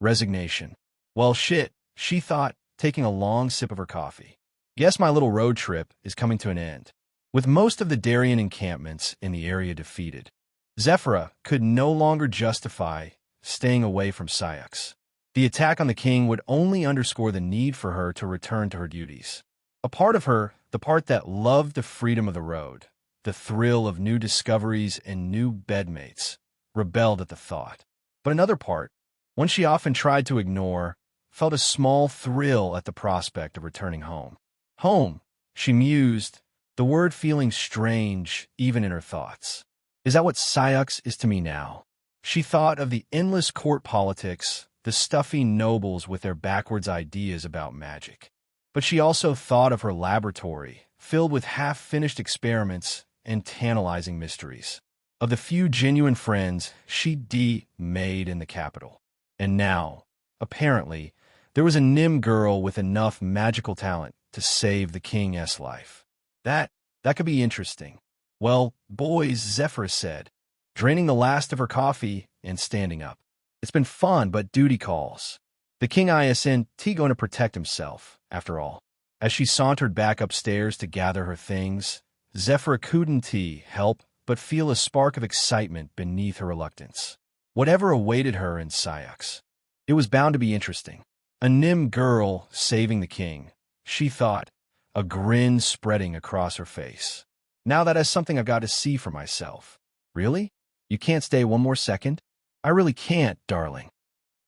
resignation. Well, shit, she thought, taking a long sip of her coffee. Guess my little road trip is coming to an end. With most of the Darien encampments in the area defeated, Zephyra could no longer justify staying away from Syux. The attack on the king would only underscore the need for her to return to her duties. A part of her, the part that loved the freedom of the road, the thrill of new discoveries and new bedmates, rebelled at the thought. But another part, one she often tried to ignore, felt a small thrill at the prospect of returning home. Home, she mused, the word feeling strange even in her thoughts. Is that what Syux is to me now? She thought of the endless court politics, the stuffy nobles with their backwards ideas about magic. But she also thought of her laboratory, filled with half-finished experiments and tantalizing mysteries, of the few genuine friends she'd made in the capital. And now, apparently, there was a Nim girl with enough magical talent to save the king's life. That could be interesting. Well, boys, Zephyra said, draining the last of her coffee and standing up. It's been fun, but duty calls. The king isn't going to protect himself, after all. As she sauntered back upstairs to gather her things, Zephyra couldn't help but feel a spark of excitement beneath her reluctance. Whatever awaited her in Syux, it was bound to be interesting. A Nim girl saving the king, she thought, a grin spreading across her face. Now that is something I've got to see for myself. Really? You can't stay one more second? I really can't, darling.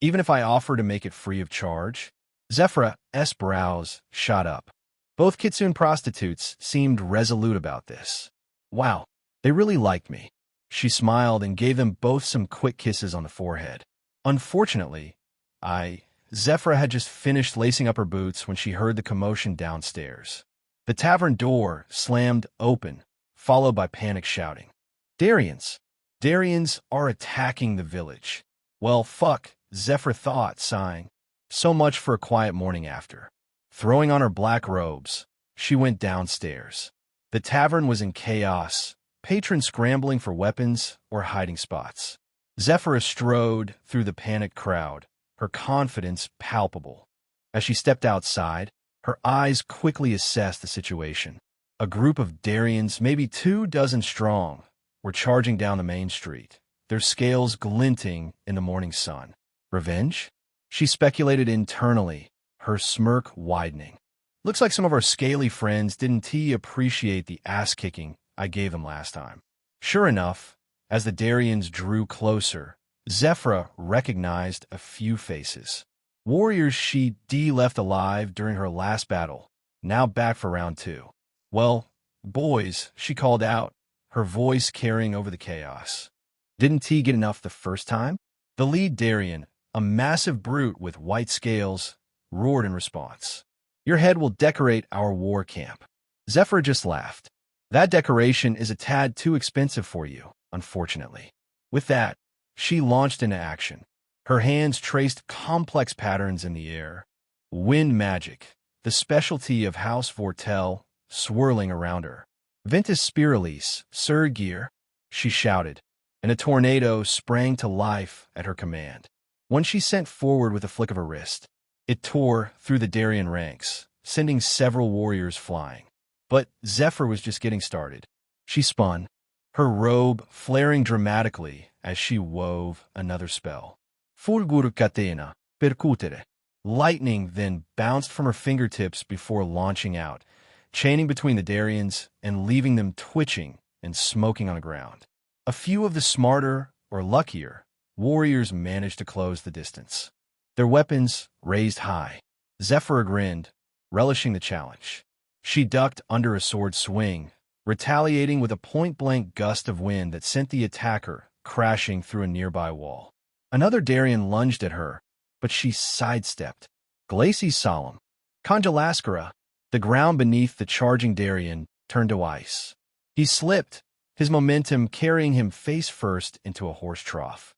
Even if I offer to make it free of charge? Zephyra's brows shot up. Both kitsune prostitutes seemed resolute about this. Wow, they really liked me. She smiled and gave them both some quick kisses on the forehead. Unfortunately, Zephyra had just finished lacing up her boots when she heard the commotion downstairs. The tavern door slammed open, followed by panic shouting. Darians. Darians are attacking the village. Well, fuck, Zephyr thought, sighing. So much for a quiet morning after. Throwing on her black robes, she went downstairs. The tavern was in chaos, patrons scrambling for weapons or hiding spots. Zephyr strode through the panicked crowd, her confidence palpable. As she stepped outside, her eyes quickly assessed the situation. A group of Darians, maybe 24 strong, were charging down the main street, their scales glinting in the morning sun. Revenge? She speculated internally, her smirk widening. Looks like some of our scaly friends didn't appreciate the ass-kicking I gave them last time. Sure enough, as the Darians drew closer, Zephyr recognized a few faces. Warriors she left alive during her last battle, now back for round 2. Well, boys, she called out, her voice carrying over the chaos. Didn't get enough the first time? The lead Darian, a massive brute with white scales, roared in response. Your head will decorate our war camp. Zephyr just laughed. That decoration is a tad too expensive for you, unfortunately. With that, she launched into action. Her hands traced complex patterns in the air. Wind magic, the specialty of House Vortel, swirling around her. Ventus Spiralis, Sir Gear, she shouted, and a tornado sprang to life at her command. One she sent forward with a flick of her wrist. It tore through the Darian ranks, sending several warriors flying. But Zephyr was just getting started. She spun, her robe flaring dramatically as she wove another spell. Fulgur catena, percutere. Lightning then bounced from her fingertips before launching out, chaining between the Darians and leaving them twitching and smoking on the ground. A few of the smarter, or luckier, warriors managed to close the distance. Their weapons raised high. Zephyr grinned, relishing the challenge. She ducked under a sword swing, retaliating with a point-blank gust of wind that sent the attacker crashing through a nearby wall. Another Darian lunged at her, but she sidestepped. Glacis solemn. Congelascara. The ground beneath the charging Darian turned to ice. He slipped, his momentum carrying him face first into a horse trough.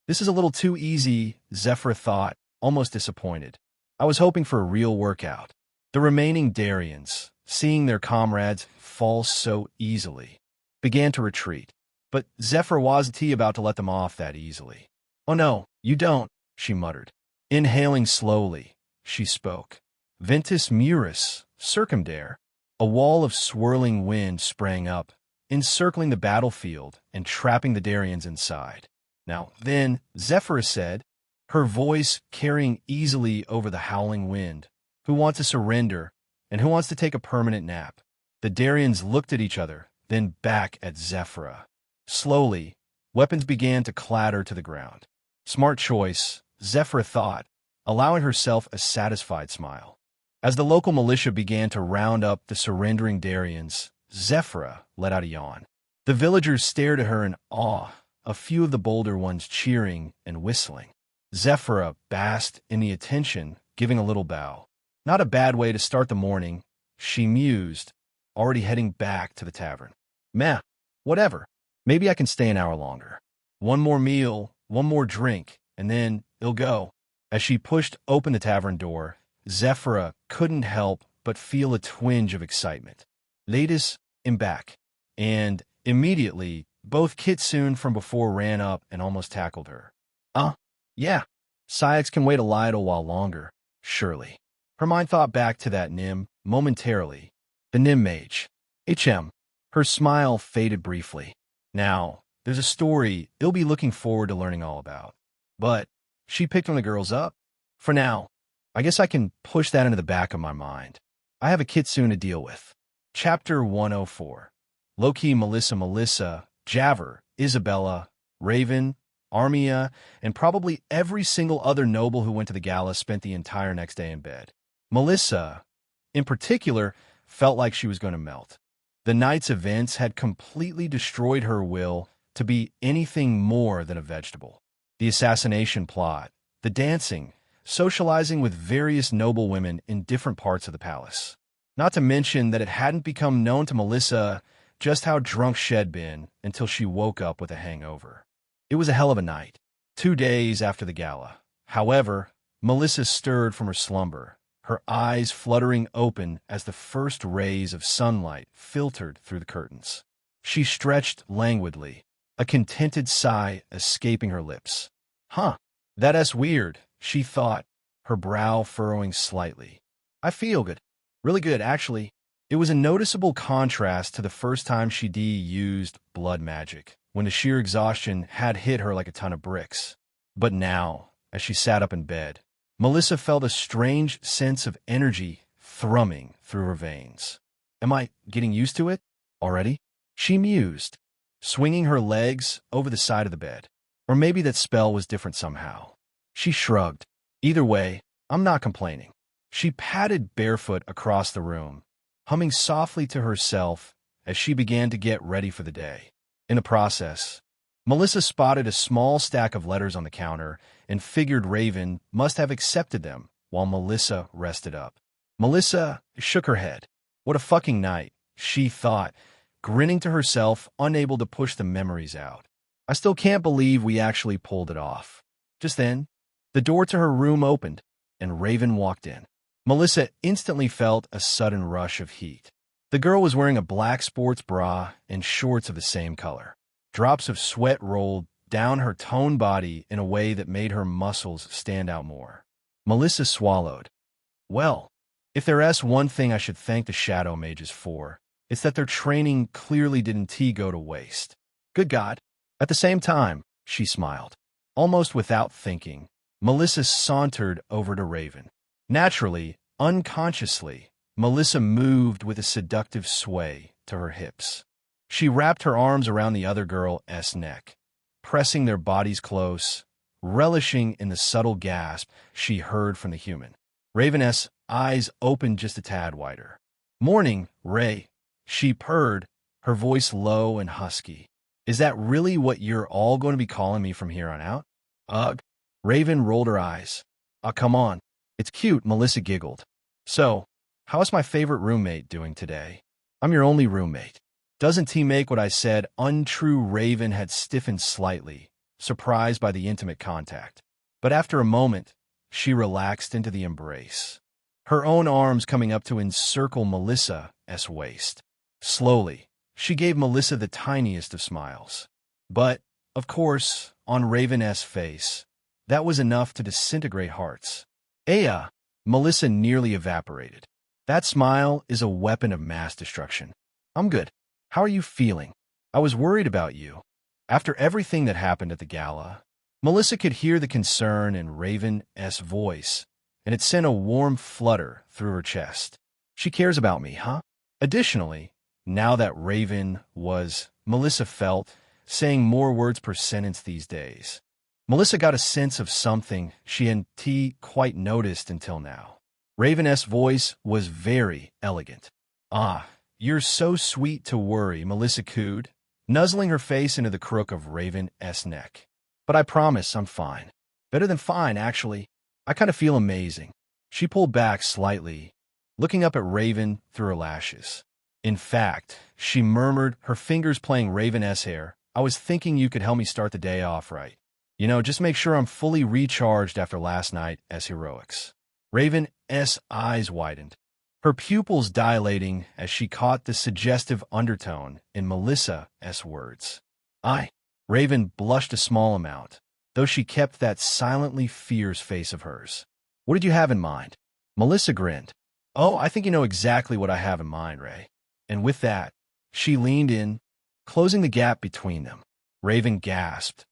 This is a little too easy, Zephyr thought, almost disappointed. I was hoping for a real workout. The remaining Darians, seeing their comrades fall so easily, began to retreat. But Zephyr wasn't about to let them off that easily. Oh no, you don't, she muttered. Inhaling slowly, she spoke. Ventus Muris, circumdare. A wall of swirling wind sprang up, encircling the battlefield and trapping the Darians inside. Now then, Zephyr said, her voice carrying easily over the howling wind, who wants to surrender and who wants to take a permanent nap. The Darians looked at each other, then back at Zephyr. Slowly, weapons began to clatter to the ground. Smart choice, Zephyr thought, allowing herself a satisfied smile. As the local militia began to round up the surrendering Darians, Zephyr let out a yawn. The villagers stared at her in awe, a few of the bolder ones cheering and whistling. Zephyr basked in the attention, giving a little bow. Not a bad way to start the morning, she mused, already heading back to the tavern. Meh, whatever. Maybe I can stay an hour longer. One more meal, one more drink, and then it'll go. As she pushed open the tavern door, Zephyr couldn't help but feel a twinge of excitement. Ladies, I'm back. And immediately, both Kitsune from before ran up and almost tackled her. Yeah. Sayax can wait a little while longer, surely. Her mind thought back to that Nim, momentarily. The Nim mage. HM. Her smile faded briefly. Now, there's a story you'll be looking forward to learning all about. But she picked on the girls up. For now, I guess I can push that into the back of my mind. I have a Kitsune to deal with. Chapter 104. Loki, Melissa, Javer, Isabella, Raven, Armia, and probably every single other noble who went to the gala spent the entire next day in bed. Melissa, in particular, felt like she was going to melt. The night's events had completely destroyed her will to be anything more than a vegetable. The assassination plot, the dancing, socializing with various noble women in different parts of the palace. Not to mention that it hadn't become known to Melissa just how drunk she'd been until she woke up with a hangover. It was a hell of a night. 2 days after the gala. However, Melissa stirred from her slumber, her eyes fluttering open as the first rays of sunlight filtered through the curtains. She stretched languidly, a contented sigh escaping her lips. Huh, that's weird, she thought, her brow furrowing slightly. I feel good. Really good, actually. It was a noticeable contrast to the first time she'd used blood magic, when the sheer exhaustion had hit her like a ton of bricks. But now, as she sat up in bed, Melissa felt a strange sense of energy thrumming through her veins. Am I getting used to it already? She mused, swinging her legs over the side of the bed. Or maybe that spell was different somehow. She shrugged. Either way, I'm not complaining. She padded barefoot across the room, humming softly to herself as she began to get ready for the day. In the process, Melissa spotted a small stack of letters on the counter and figured Raven must have accepted them while Melissa rested up. Melissa shook her head. What a fucking night, she thought, grinning to herself, unable to push the memories out. I still can't believe we actually pulled it off. Just then, the door to her room opened, and Raven walked in. Melissa instantly felt a sudden rush of heat. The girl was wearing a black sports bra and shorts of the same color. Drops of sweat rolled down her toned body in a way that made her muscles stand out more. Melissa swallowed. Well, if there's one thing I should thank the Shadow Mages for, it's that their training clearly didn't go to waste. Good God. At the same time, she smiled. Almost without thinking, Melissa sauntered over to Raven. Naturally, unconsciously, Melissa moved with a seductive sway to her hips. She wrapped her arms around the other girl's neck, pressing their bodies close, relishing in the subtle gasp she heard from the human. Raven's eyes opened just a tad wider. Morning, Ray, she purred, her voice low and husky. Is that really what you're all going to be calling me from here on out? Ugh. Raven rolled her eyes. Oh, come on. It's cute, Melissa giggled. So, how is my favorite roommate doing today? I'm your only roommate. Doesn't he make what I said untrue? Raven had stiffened slightly, surprised by the intimate contact. But after a moment, she relaxed into the embrace, her own arms coming up to encircle Melissa's waist. Slowly, she gave Melissa the tiniest of smiles. But, of course, on Raven's face, that was enough to disintegrate hearts. Aya, Melissa nearly evaporated. That smile is a weapon of mass destruction. I'm good. How are you feeling? I was worried about you. After everything that happened at the gala, Melissa could hear the concern in Raven's voice, and it sent a warm flutter through her chest. She cares about me, huh? Additionally, now that Raven was, Melissa felt, saying more words per sentence these days. Melissa got a sense of something she hadn't quite noticed until now. Raven's voice was very elegant. Ah, you're so sweet to worry, Melissa cooed, nuzzling her face into the crook of Raven's neck. But I promise I'm fine. Better than fine, actually. I kind of feel amazing. She pulled back slightly, looking up at Raven through her lashes. In fact, she murmured, her fingers playing Raven's hair, I was thinking you could help me start the day off right. You know, just make sure I'm fully recharged after last night's heroics. Raven's eyes widened, her pupils dilating as she caught the suggestive undertone in Melissa's words. Raven blushed a small amount, though she kept that silently fierce face of hers. What did you have in mind? Melissa grinned. Oh, I think you know exactly what I have in mind, Ray. And with that, she leaned in, closing the gap between them. Raven gasped,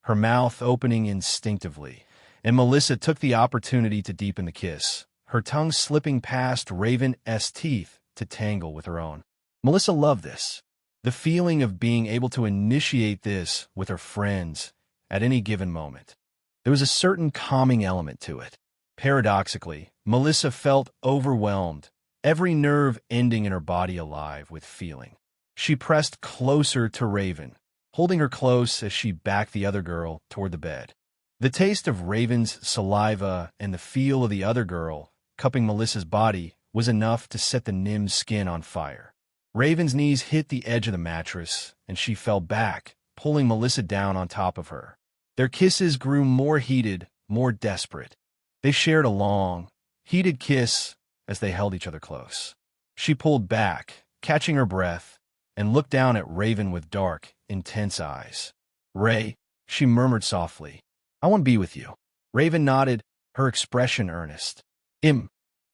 her mouth opening instinctively, and Melissa took the opportunity to deepen the kiss, her tongue slipping past Raven's teeth to tangle with her own. Melissa loved this, the feeling of being able to initiate this with her friends at any given moment. There was a certain calming element to it. Paradoxically, Melissa felt overwhelmed, every nerve ending in her body alive with feeling. She pressed closer to Raven, holding her close as she backed the other girl toward the bed. The taste of Raven's saliva and the feel of the other girl cupping Melissa's body was enough to set the Nim's skin on fire. Raven's knees hit the edge of the mattress, and she fell back, pulling Melissa down on top of her. Their kisses grew more heated, more desperate. They shared a long, heated kiss as they held each other close. She pulled back, catching her breath, and looked down at Raven with dark, intense eyes. "Ray," she murmured softly, "I want to be with you." Raven nodded, her expression earnest.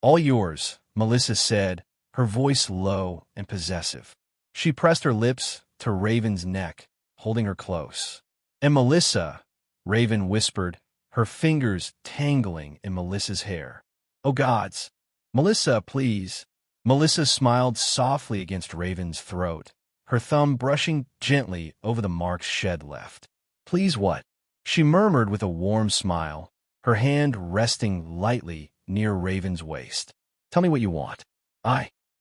All yours," Melissa said, her voice low and possessive. She pressed her lips to Raven's neck, holding her close. "And Melissa," Raven whispered, her fingers tangling in Melissa's hair. "Oh gods. Melissa, please." Melissa smiled softly against Raven's throat, her thumb brushing gently over the marks shed left. "Please what?" she murmured with a warm smile, her hand resting lightly near Raven's waist. "Tell me what you want."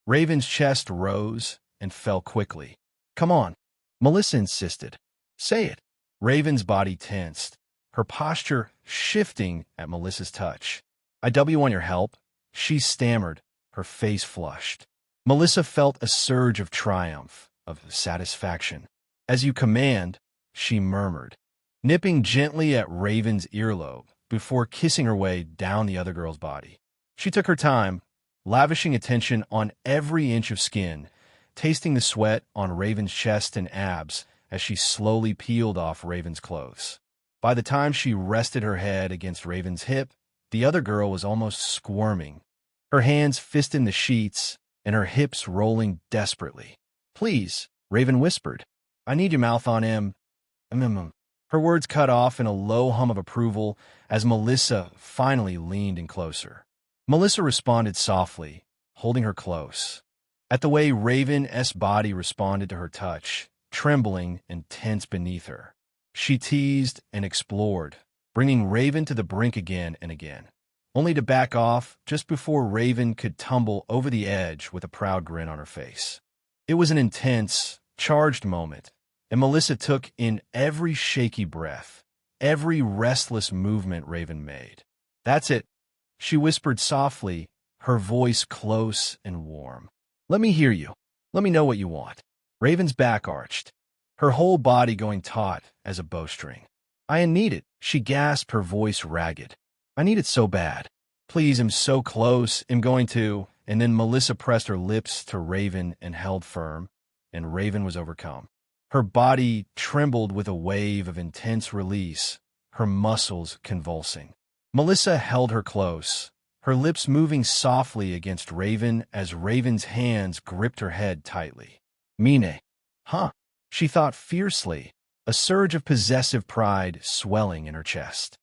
Raven's chest rose and fell quickly. "Come on," Melissa insisted. "Say it." Raven's body tensed, her posture shifting at Melissa's touch. "I want your help," she stammered, her face flushed. Melissa felt a surge of triumph, of satisfaction. "As you command," she murmured, nipping gently at Raven's earlobe before kissing her way down the other girl's body. She took her time, lavishing attention on every inch of skin, tasting the sweat on Raven's chest and abs as she slowly peeled off Raven's clothes. By the time she rested her head against Raven's hip, the other girl was almost squirming, her hands fisting the sheets and her hips rolling desperately. "Please," Raven whispered. "I need your mouth on him." Her words cut off in a low hum of approval as Melissa finally leaned in closer. Melissa responded softly, holding her close. At the way Raven's body responded to her touch, trembling and tense beneath her, she teased and explored, bringing Raven to the brink again and again, only to back off just before Raven could tumble over the edge with a proud grin on her face. It was an intense, charged moment, and Melissa took in every shaky breath, every restless movement Raven made. "That's it," she whispered softly, her voice close and warm. "Let me hear you. Let me know what you want." Raven's back arched, her whole body going taut as a bowstring. "I need it," she gasped, her voice ragged. "I need it so bad. Please, I'm so close, I'm going to..." And then Melissa pressed her lips to Raven and held firm, and Raven was overcome. Her body trembled with a wave of intense release, her muscles convulsing. Melissa held her close, her lips moving softly against Raven as Raven's hands gripped her head tightly. "Mine. Huh?" she thought fiercely, a surge of possessive pride swelling in her chest.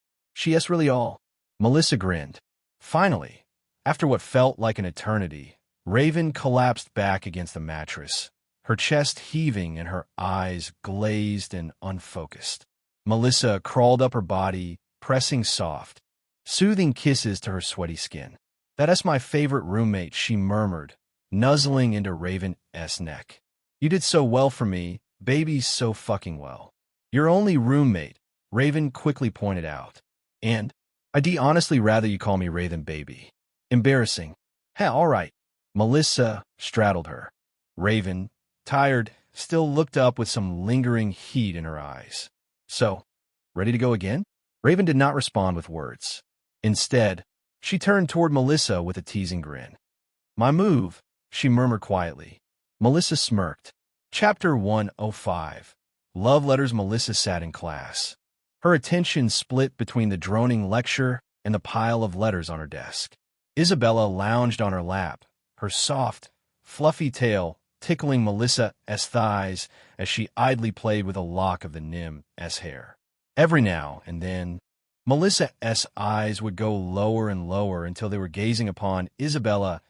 "Yes, really all." Melissa grinned. Finally, after what felt like an eternity, Raven collapsed back against the mattress, her chest heaving and her eyes glazed and unfocused. Melissa crawled up her body, pressing soft, soothing kisses to her sweaty skin. "That's my favorite roommate," she murmured, nuzzling into Raven's neck. "You did so well for me, baby, so fucking well." "Your only roommate," Raven quickly pointed out. "And I'd honestly rather you call me Ray than baby." "Embarrassing." All right." Melissa straddled her. Raven, tired, still looked up with some lingering heat in her eyes. "So, ready to go again?" Raven did not respond with words. Instead, she turned toward Melissa with a teasing grin. "My move," she murmured quietly. Melissa smirked. Chapter 105. Love Letters. Melissa sat in class, her attention split between the droning lecture and the pile of letters on her desk. Isabella lounged on her lap, her soft, fluffy tail tickling Melissa's thighs as she idly played with a lock of the Nim's hair. Every now and then, Melissa's eyes would go lower and lower until they were gazing upon Isabella's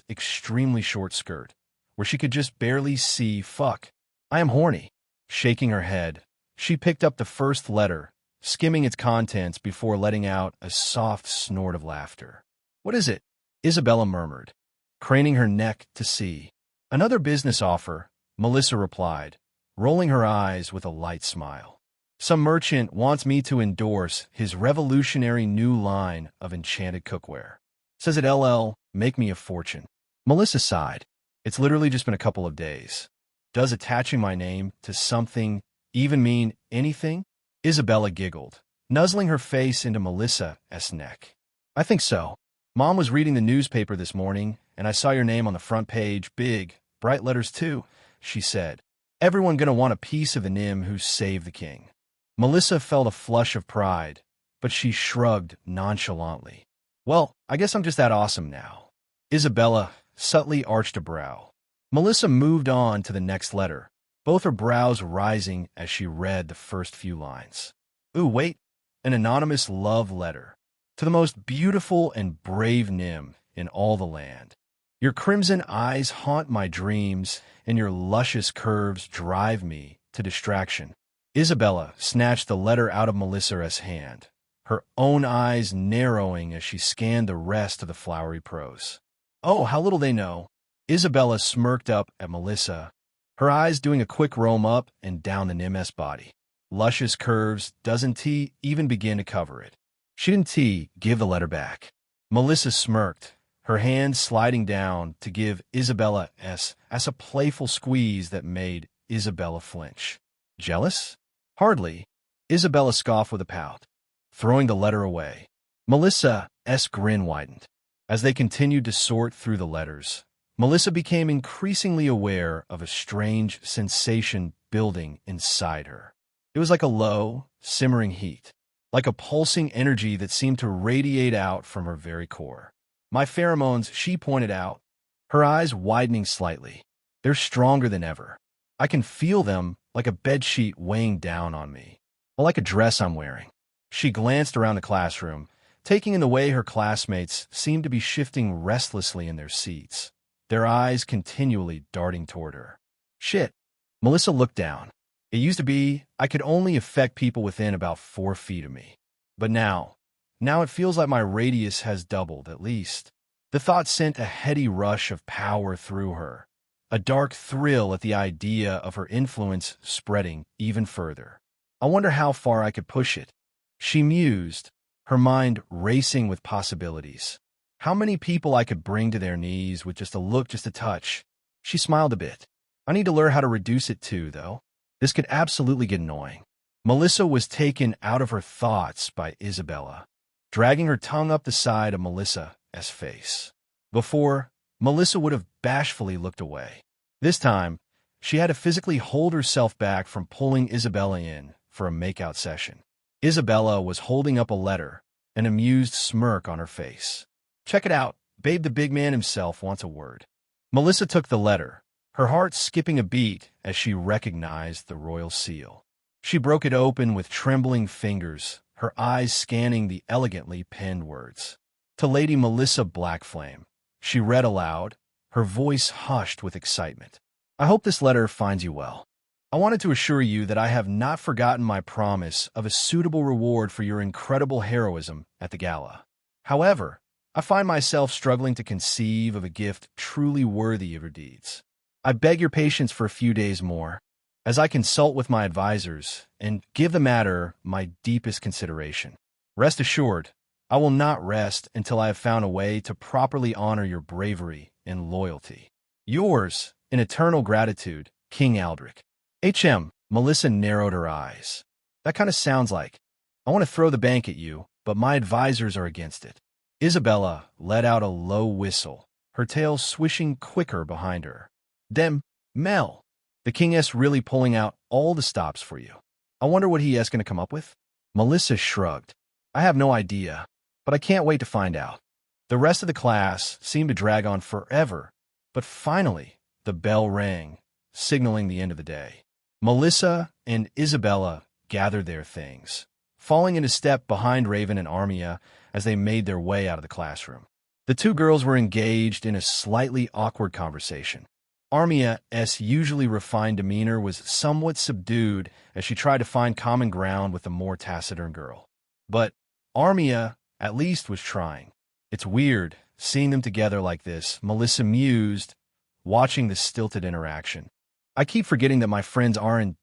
extremely short skirt, where she could just barely see. "Fuck, I am horny." Shaking her head, she picked up the first letter, skimming its contents before letting out a soft snort of laughter. "What is it?" Isabella murmured, craning her neck to see. "Another business offer," Melissa replied, rolling her eyes with a light smile. "Some merchant wants me to endorse his revolutionary new line of enchanted cookware. Says it'll make me a fortune." Melissa sighed. It's literally just been a couple of days. Does attaching my name to something even mean anything? Isabella giggled, nuzzling her face into Melissa's neck. I think so. Mom was reading the newspaper this morning, and I saw your name on the front page, big, bright letters too, she said. Everyone gonna want a piece of the Nym who saved the king. Melissa felt a flush of pride, but she shrugged nonchalantly. Well, I guess I'm just that awesome now. Isabella subtly arched a brow. Melissa moved on to the next letter, both her brows rising as she read the first few lines. Ooh, wait, an anonymous love letter. To the most beautiful and brave Nym in all the land. Your crimson eyes haunt my dreams, and your luscious curves drive me to distraction. Isabella snatched the letter out of Melissa's hand, her own eyes narrowing as she scanned the rest of the flowery prose. Oh, how little they know. Isabella smirked up at Melissa, her eyes doing a quick roam up and down the Nym's body. Luscious curves, doesn't T even begin to cover it? She didn't give the letter back. Melissa smirked, her hand sliding down to give Isabella a playful squeeze that made Isabella flinch. Jealous? Hardly. Isabella scoffed with a pout, throwing the letter away. Melissa's grin widened. As they continued to sort through the letters, Melissa became increasingly aware of a strange sensation building inside her. It was like a low, simmering heat, like a pulsing energy that seemed to radiate out from her very core. My pheromones, she pointed out, her eyes widening slightly. They're stronger than ever. I can feel them like a bedsheet weighing down on me, or like a dress I'm wearing. She glanced around the classroom, taking in the way her classmates seemed to be shifting restlessly in their seats, their eyes continually darting toward her. Shit. Melissa looked down. It used to be I could only affect people within about 4 feet of me. But now it feels like my radius has doubled, at least. The thought sent a heady rush of power through her, a dark thrill at the idea of her influence spreading even further. I wonder how far I could push it. She mused, her mind racing with possibilities. How many people I could bring to their knees with just a look, just a touch. She smiled a bit. I need to learn how to reduce it too, though. This could absolutely get annoying. Melissa was taken out of her thoughts by Isabella, dragging her tongue up the side of Melissa's face. Before, Melissa would have bashfully looked away. This time, she had to physically hold herself back from pulling Isabella in for a makeout session. Isabella was holding up a letter, an amused smirk on her face. Check it out, babe, the big man himself wants a word. Melissa took the letter, her heart skipping a beat as she recognized the royal seal. She broke it open with trembling fingers, her eyes scanning the elegantly penned words. To Lady Melissa Blackflame, she read aloud, her voice hushed with excitement. I hope this letter finds you well. I wanted to assure you that I have not forgotten my promise of a suitable reward for your incredible heroism at the gala. However, I find myself struggling to conceive of a gift truly worthy of your deeds. I beg your patience for a few days more, as I consult with my advisors and give the matter my deepest consideration. Rest assured, I will not rest until I have found a way to properly honor your bravery and loyalty. Yours, in eternal gratitude, King Aldrich. Melissa narrowed her eyes. That kind of sounds like, I want to throw the bank at you, but my advisors are against it. Isabella let out a low whistle, her tail swishing quicker behind her. Mel, the King-S really pulling out all the stops for you. I wonder what he is going to come up with? Melissa shrugged. I have no idea, but I can't wait to find out. The rest of the class seemed to drag on forever, but finally, the bell rang, signaling the end of the day. Melissa and Isabella gathered their things, falling into step behind Raven and Armia as they made their way out of the classroom. The two girls were engaged in a slightly awkward conversation. Armia's usually refined demeanor was somewhat subdued as she tried to find common ground with the more taciturn girl. But Armia, at least, was trying. It's weird, seeing them together like this, Melissa mused, watching the stilted interaction. I keep forgetting that my friends aren't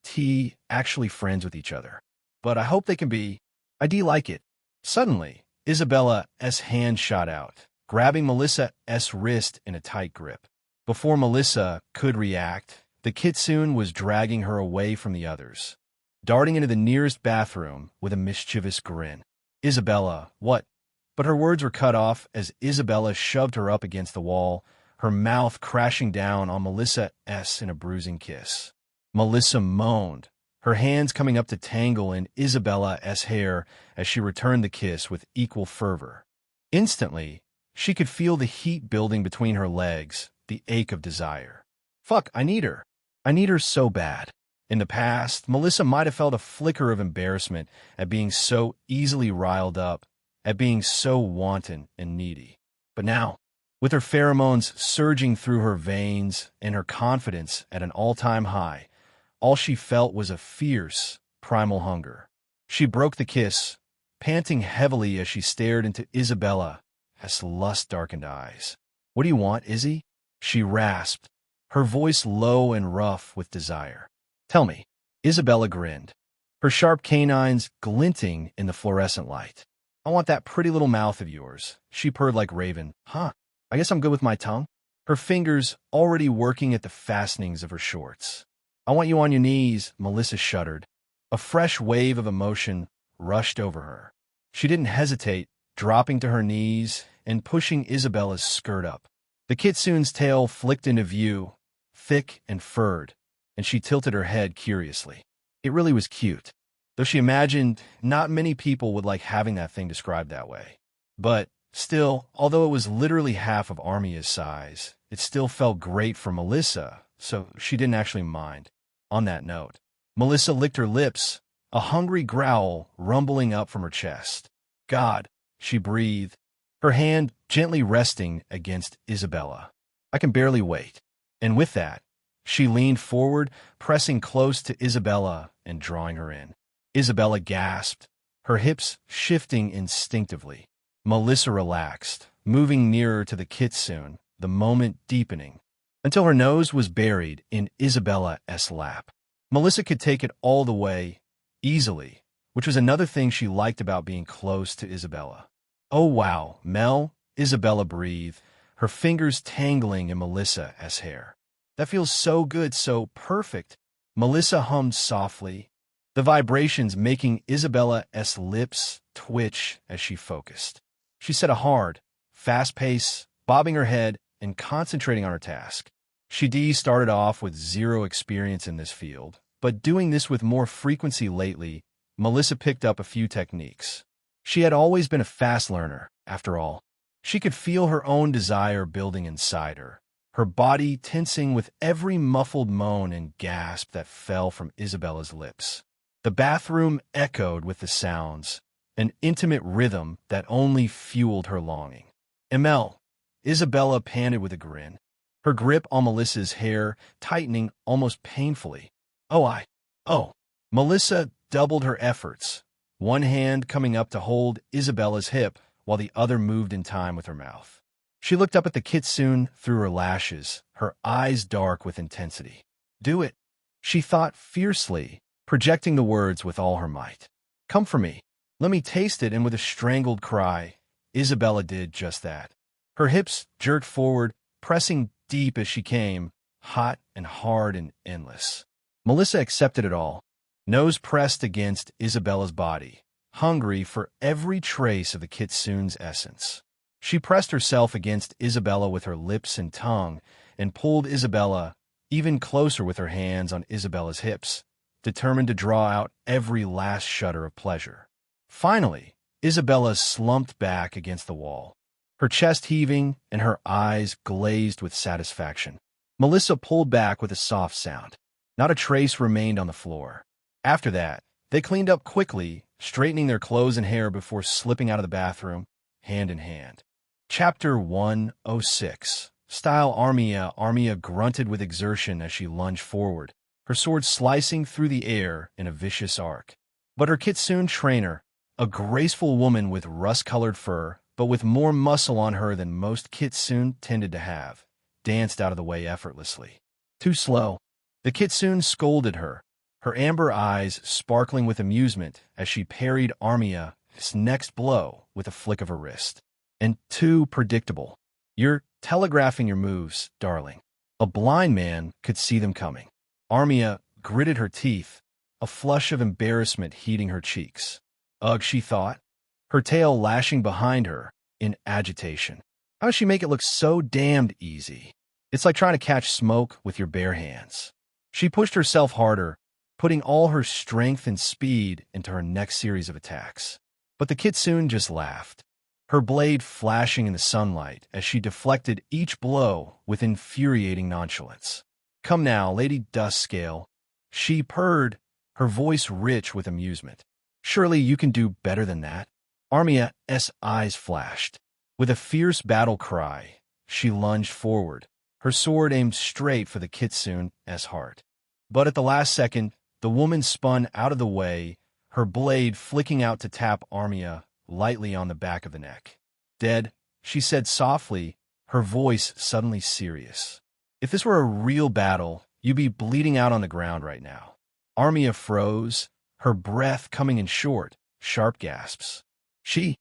actually friends with each other. But I hope they can be. I do like it. Suddenly, Isabella's hand shot out, grabbing Melissa's wrist in a tight grip. Before Melissa could react, the kitsune was dragging her away from the others, darting into the nearest bathroom with a mischievous grin. Isabella, what? But her words were cut off as Isabella shoved her up against the wall, her mouth crashing down on Melissa's in a bruising kiss. Melissa moaned, her hands coming up to tangle in Isabella's hair as she returned the kiss with equal fervor. Instantly, she could feel the heat building between her legs, the ache of desire. Fuck, I need her. I need her so bad. In the past, Melissa might have felt a flicker of embarrassment at being so easily riled up, at being so wanton and needy. But now, with her pheromones surging through her veins and her confidence at an all-time high, all she felt was a fierce, primal hunger. She broke the kiss, panting heavily as she stared into Isabella's lust-darkened eyes. "What do you want, Izzy?" she rasped, her voice low and rough with desire. "Tell me." Isabella grinned, her sharp canines glinting in the fluorescent light. "I want that pretty little mouth of yours," she purred like Raven. "Huh, I guess I'm good with my tongue." Her fingers already working at the fastenings of her shorts. "I want you on your knees," Melissa shuddered. A fresh wave of emotion rushed over her. She didn't hesitate, dropping to her knees and pushing Isabella's skirt up. The kitsune's tail flicked into view, thick and furred, and she tilted her head curiously. It really was cute, though she imagined not many people would like having that thing described that way. But still, although it was literally half of Armia's size, it still felt great for Melissa, so she didn't actually mind. On that note, Melissa licked her lips, a hungry growl rumbling up from her chest. "God," she breathed, her hand gently resting against Isabella. "I can barely wait." And with that, she leaned forward, pressing close to Isabella and drawing her in. Isabella gasped, her hips shifting instinctively. Melissa relaxed, moving nearer to the kitsune, the moment deepening, until her nose was buried in Isabella's lap. Melissa could take it all the way, easily, which was another thing she liked about being close to Isabella. "Oh wow, Mel," Isabella breathed, her fingers tangling in Melissa's hair. "That feels so good, so perfect." Melissa hummed softly, the vibrations making Isabella's lips twitch as she focused. She set a hard, fast pace, bobbing her head and concentrating on her task. She started off with zero experience in this field, but doing this with more frequency lately, Melissa picked up a few techniques. She had always been a fast learner, after all. She could feel her own desire building inside her body tensing with every muffled moan and gasp that fell from Isabella's lips. The bathroom echoed with the sounds, an intimate rhythm that only fueled her longing. "Emel," Isabella panted with a grin, her grip on Melissa's hair tightening almost painfully. Oh. Melissa doubled her efforts, one hand coming up to hold Isabella's hip while the other moved in time with her mouth. She looked up at the kitsune through her lashes, her eyes dark with intensity. "Do it," she thought fiercely, projecting the words with all her might. "Come for me. Let me taste it," and with a strangled cry, Isabella did just that. Her hips jerked forward, pressing deep as she came, hot and hard and endless. Melissa accepted it all, nose pressed against Isabella's body, hungry for every trace of the kitsune's essence. She pressed herself against Isabella with her lips and tongue and pulled Isabella even closer with her hands on Isabella's hips, determined to draw out every last shudder of pleasure. Finally, Isabella slumped back against the wall, her chest heaving and her eyes glazed with satisfaction. Melissa pulled back with a soft sound. Not a trace remained on the floor. After that, they cleaned up quickly, straightening their clothes and hair before slipping out of the bathroom, hand in hand. Chapter 106. Style Armia. Armia grunted with exertion as she lunged forward, her sword slicing through the air in a vicious arc. But her kitsune trainer, a graceful woman with rust-colored fur, but with more muscle on her than most kitsune tended to have, danced out of the way effortlessly. "Too slow." The kitsune scolded her, her amber eyes sparkling with amusement as she parried Armia's next blow with a flick of her wrist. "And too predictable. You're telegraphing your moves, darling." A blind man could see them coming. Armia gritted her teeth, a flush of embarrassment heating her cheeks. Ugh, she thought, her tail lashing behind her in agitation. How does she make it look so damned easy? It's like trying to catch smoke with your bare hands. She pushed herself harder, putting all her strength and speed into her next series of attacks. But the kitsune just laughed, her blade flashing in the sunlight as she deflected each blow with infuriating nonchalance. "Come now, Lady Duskscale," she purred, her voice rich with amusement. "Surely you can do better than that." Armia's eyes flashed. With a fierce battle cry, she lunged forward, her sword aimed straight for the kitsune's heart. But at the last second, the woman spun out of the way, her blade flicking out to tap Armia lightly on the back of the neck. "Dead," she said softly, her voice suddenly serious. "If this were a real battle, you'd be bleeding out on the ground right now." Armia froze, her breath coming in short, sharp gasps. She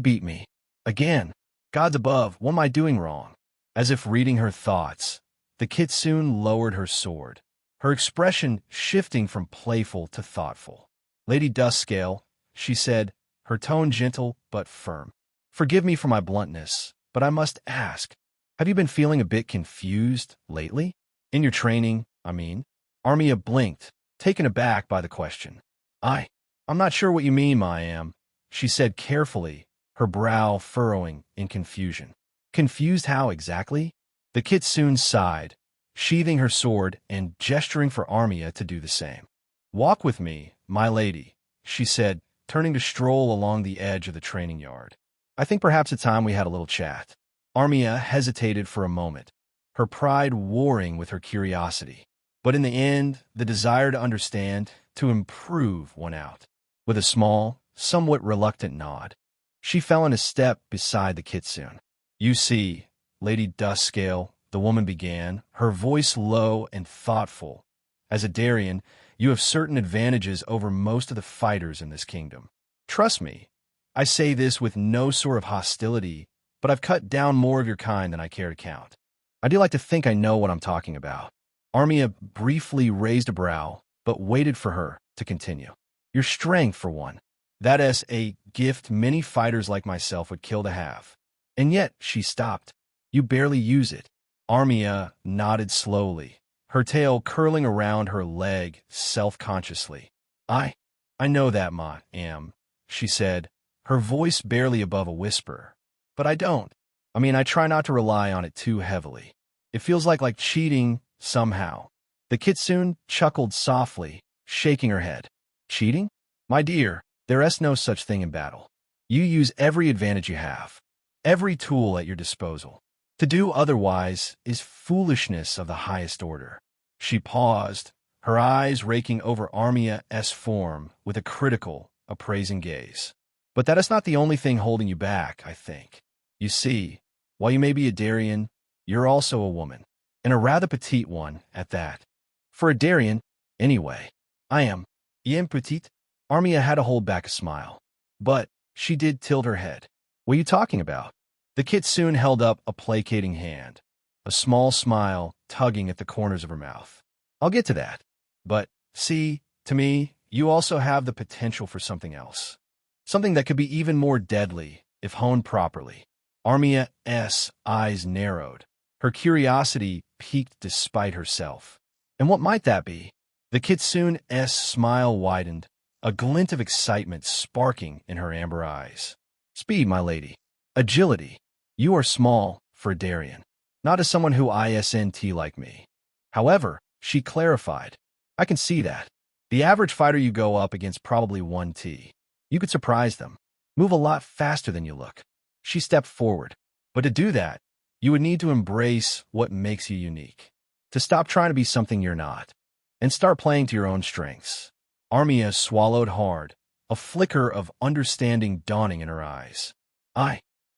beat me. Again. Gods above, what am I doing wrong?" As if reading her thoughts, the kitsune lowered her sword, her expression shifting from playful to thoughtful. "Lady Duskscale," she said, her tone gentle but firm. "Forgive me for my bluntness, but I must ask, have you been feeling a bit confused lately? In your training, I mean?" Armia blinked, taken aback by the question. I'm not sure what you mean, Mayam," she said carefully, her brow furrowing in confusion. "Confused how exactly?" The kitsune sighed, sheathing her sword and gesturing for Armia to do the same. "Walk with me, my lady," she said, turning to stroll along the edge of the training yard. "I think perhaps it's time we had a little chat." Armia hesitated for a moment, her pride warring with her curiosity. But in the end, the desire to understand, to improve, won out. With a small, somewhat reluctant nod, she fell in a step beside the kitsune. "You see, Lady Duskscale," the woman began, her voice low and thoughtful. "As a Darien, you have certain advantages over most of the fighters in this kingdom. Trust me, I say this with no sort of hostility, but I've cut down more of your kind than I care to count. I do like to think I know what I'm talking about." Armia briefly raised a brow, but waited for her to continue. "Your strength, for one. That is a gift many fighters like myself would kill to have. And yet," she stopped, "you barely use it." Armia nodded slowly, her tail curling around her leg self-consciously. I know that, Ma'am," she said, her voice barely above a whisper. "But I don't. I try not to rely on it too heavily. It feels like cheating somehow." The kitsune chuckled softly, shaking her head. "Cheating? My dear, there is no such thing in battle. You use every advantage you have, every tool at your disposal. To do otherwise is foolishness of the highest order." She paused, her eyes raking over Armia's form with a critical, appraising gaze. "But that is not the only thing holding you back, I think. You see, while you may be a Darien, you're also a woman, and a rather petite one at that. For a Darien, anyway. I am petite." Armia had to hold back a smile, but she did tilt her head. "What are you talking about?" The kitsune held up a placating hand, a small smile tugging at the corners of her mouth. "I'll get to that. But, see, to me, you also have the potential for something else. Something that could be even more deadly if honed properly." Armia's eyes narrowed, her curiosity piqued despite herself. "And what might that be?" The kitsune's smile widened, a glint of excitement sparking in her amber eyes. "Speed, my lady. Agility. You are small for a Darien, not as someone who isn't like me. However," she clarified, "I can see that. The average fighter you go up against probably 1T. You could surprise them, move a lot faster than you look." She stepped forward. "But to do that, you would need to embrace what makes you unique. To stop trying to be something you're not, and start playing to your own strengths." Armia swallowed hard, a flicker of understanding dawning in her eyes.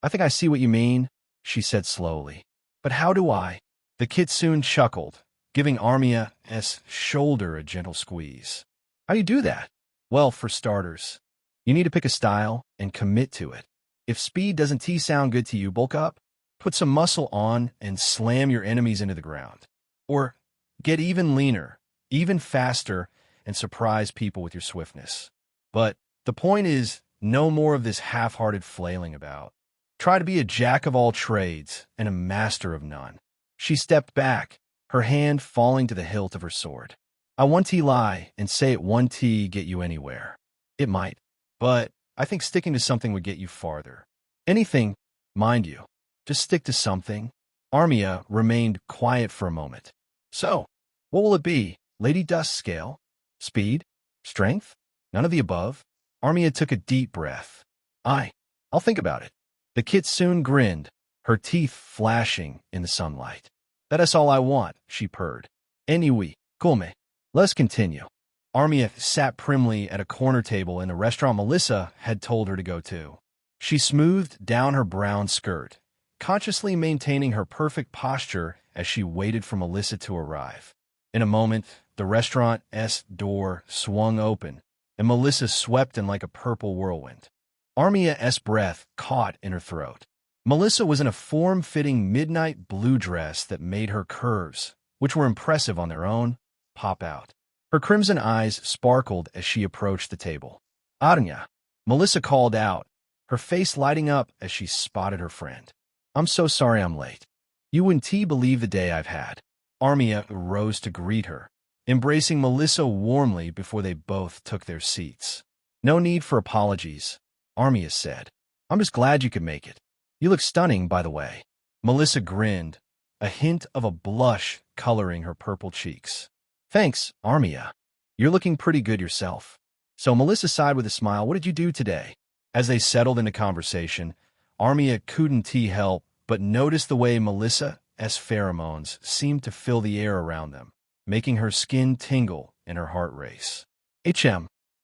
I think I see what you mean," she said slowly. "But how do I?" The kitsune chuckled, giving Armia's shoulder a gentle squeeze. "How do you do that?" "Well, for starters, you need to pick a style and commit to it. If speed doesn't sound good to you, bulk up, put some muscle on, and slam your enemies into the ground. Or get even leaner, even faster, and surprise people with your swiftness. But the point is, no more of this half-hearted flailing about. Try to be a jack of all trades and a master of none. She stepped back, her hand falling to the hilt of her sword. I one T lie and say it one T get you anywhere. It might, but I think sticking to something would get you farther. Anything, mind you. Just stick to something. Armia remained quiet for a moment. So, what will it be? Lady Dust scale? Speed? Strength? None of the above? Armia took a deep breath. I'll think about it. The kitsune grinned, her teeth flashing in the sunlight. That's all I want, she purred. Anyway, come. Let's continue. Armia sat primly at a corner table in the restaurant Melissa had told her to go to. She smoothed down her brown skirt, consciously maintaining her perfect posture as she waited for Melissa to arrive. In a moment, the restaurant's door swung open, and Melissa swept in like a purple whirlwind. Armia's breath caught in her throat. Melissa was in a form-fitting midnight blue dress that made her curves, which were impressive on their own, pop out. Her crimson eyes sparkled as she approached the table. Arnya, Melissa called out, her face lighting up as she spotted her friend. I'm so sorry I'm late. You wouldn't believe the day I've had. Armia rose to greet her, embracing Melissa warmly before they both took their seats. No need for apologies, Armia said. I'm just glad you could make it. You look stunning, by the way. Melissa grinned, a hint of a blush coloring her purple cheeks. Thanks, Armia. You're looking pretty good yourself. So Melissa sighed with a smile. What did you do today? As they settled into conversation, Armia couldn't help but notice the way Melissa's pheromones seemed to fill the air around them, making her skin tingle and her heart race.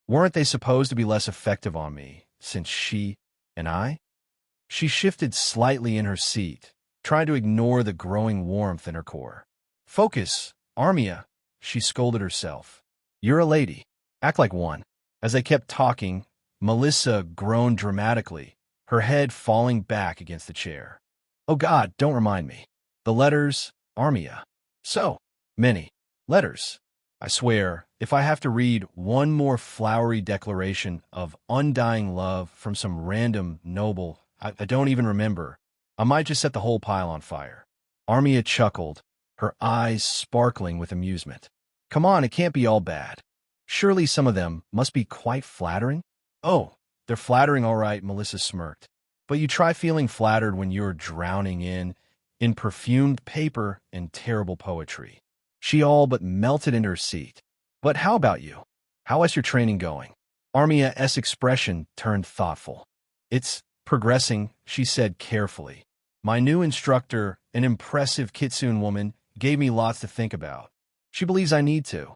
Weren't they supposed to be less effective on me, since she and I? She shifted slightly in her seat, trying to ignore the growing warmth in her core. Focus, Armia, she scolded herself. You're a lady. Act like one. As they kept talking, Melissa groaned dramatically, her head falling back against the chair. Oh God, don't remind me. The letters, Armia. So many letters. I swear, if I have to read one more flowery declaration of undying love from some random noble I don't even remember, I might just set the whole pile on fire. Armia chuckled, her eyes sparkling with amusement. Come on, it can't be all bad. Surely some of them must be quite flattering? Oh, they're flattering all right, Melissa smirked. But you try feeling flattered when you're drowning in perfumed paper and terrible poetry. She all but melted into her seat. But how about you? How is your training going? Armia's expression turned thoughtful. It's progressing, she said carefully. My new instructor, an impressive kitsune woman, gave me lots to think about. She believes I need to.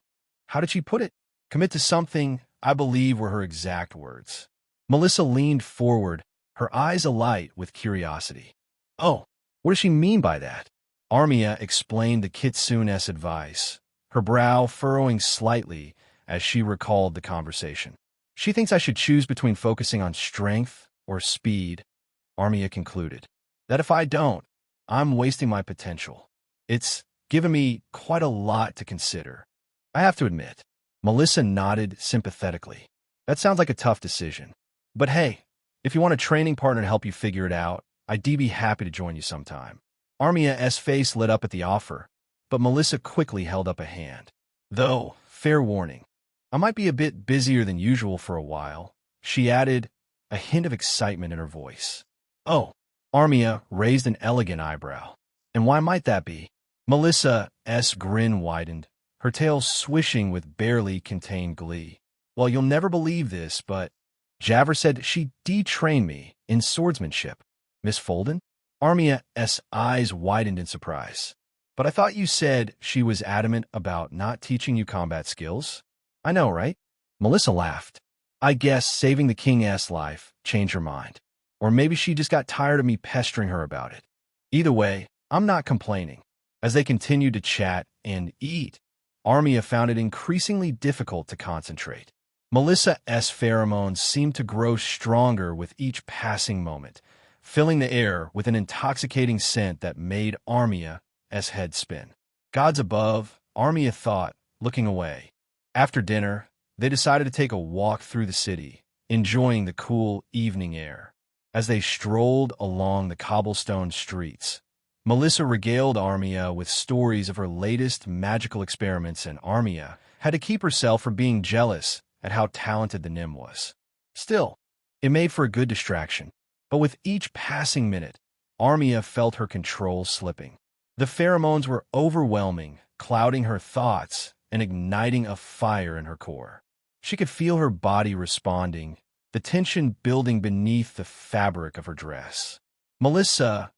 How did she put it? Commit to something, I believe, were her exact words. Melissa leaned forward, her eyes alight with curiosity. Oh, what does she mean by that? Armia explained the kitsune's advice, her brow furrowing slightly as she recalled the conversation. She thinks I should choose between focusing on strength or speed, Armia concluded. That if I don't, I'm wasting my potential. It's given me quite a lot to consider. I have to admit. Melissa nodded sympathetically. That sounds like a tough decision. But hey, if you want a training partner to help you figure it out, I'd be happy to join you sometime. Armia's face lit up at the offer, but Melissa quickly held up a hand. Though, fair warning, I might be a bit busier than usual for a while, she added, a hint of excitement in her voice. Oh, Armia raised an elegant eyebrow. And why might that be? Melissa's grin widened, her tail swishing with barely contained glee. Well, you'll never believe this, but Javer said she detrained me in swordsmanship. Miss Folden? Armia's eyes widened in surprise. But I thought you said she was adamant about not teaching you combat skills? I know, right? Melissa laughed. I guess saving the king's life changed her mind. Or maybe she just got tired of me pestering her about it. Either way, I'm not complaining. As they continued to chat and eat, Armia found it increasingly difficult to concentrate. Melissa's pheromones seemed to grow stronger with each passing moment, filling the air with an intoxicating scent that made Armia's head spin. Gods above, Armia thought, looking away. After dinner, they decided to take a walk through the city, enjoying the cool evening air. As they strolled along the cobblestone streets, Melissa regaled Armia with stories of her latest magical experiments, and Armia had to keep herself from being jealous at how talented the Nim was. Still, it made for a good distraction. But with each passing minute, Armia felt her control slipping. The pheromones were overwhelming, clouding her thoughts and igniting a fire in her core. She could feel her body responding, the tension building beneath the fabric of her dress. Melissa,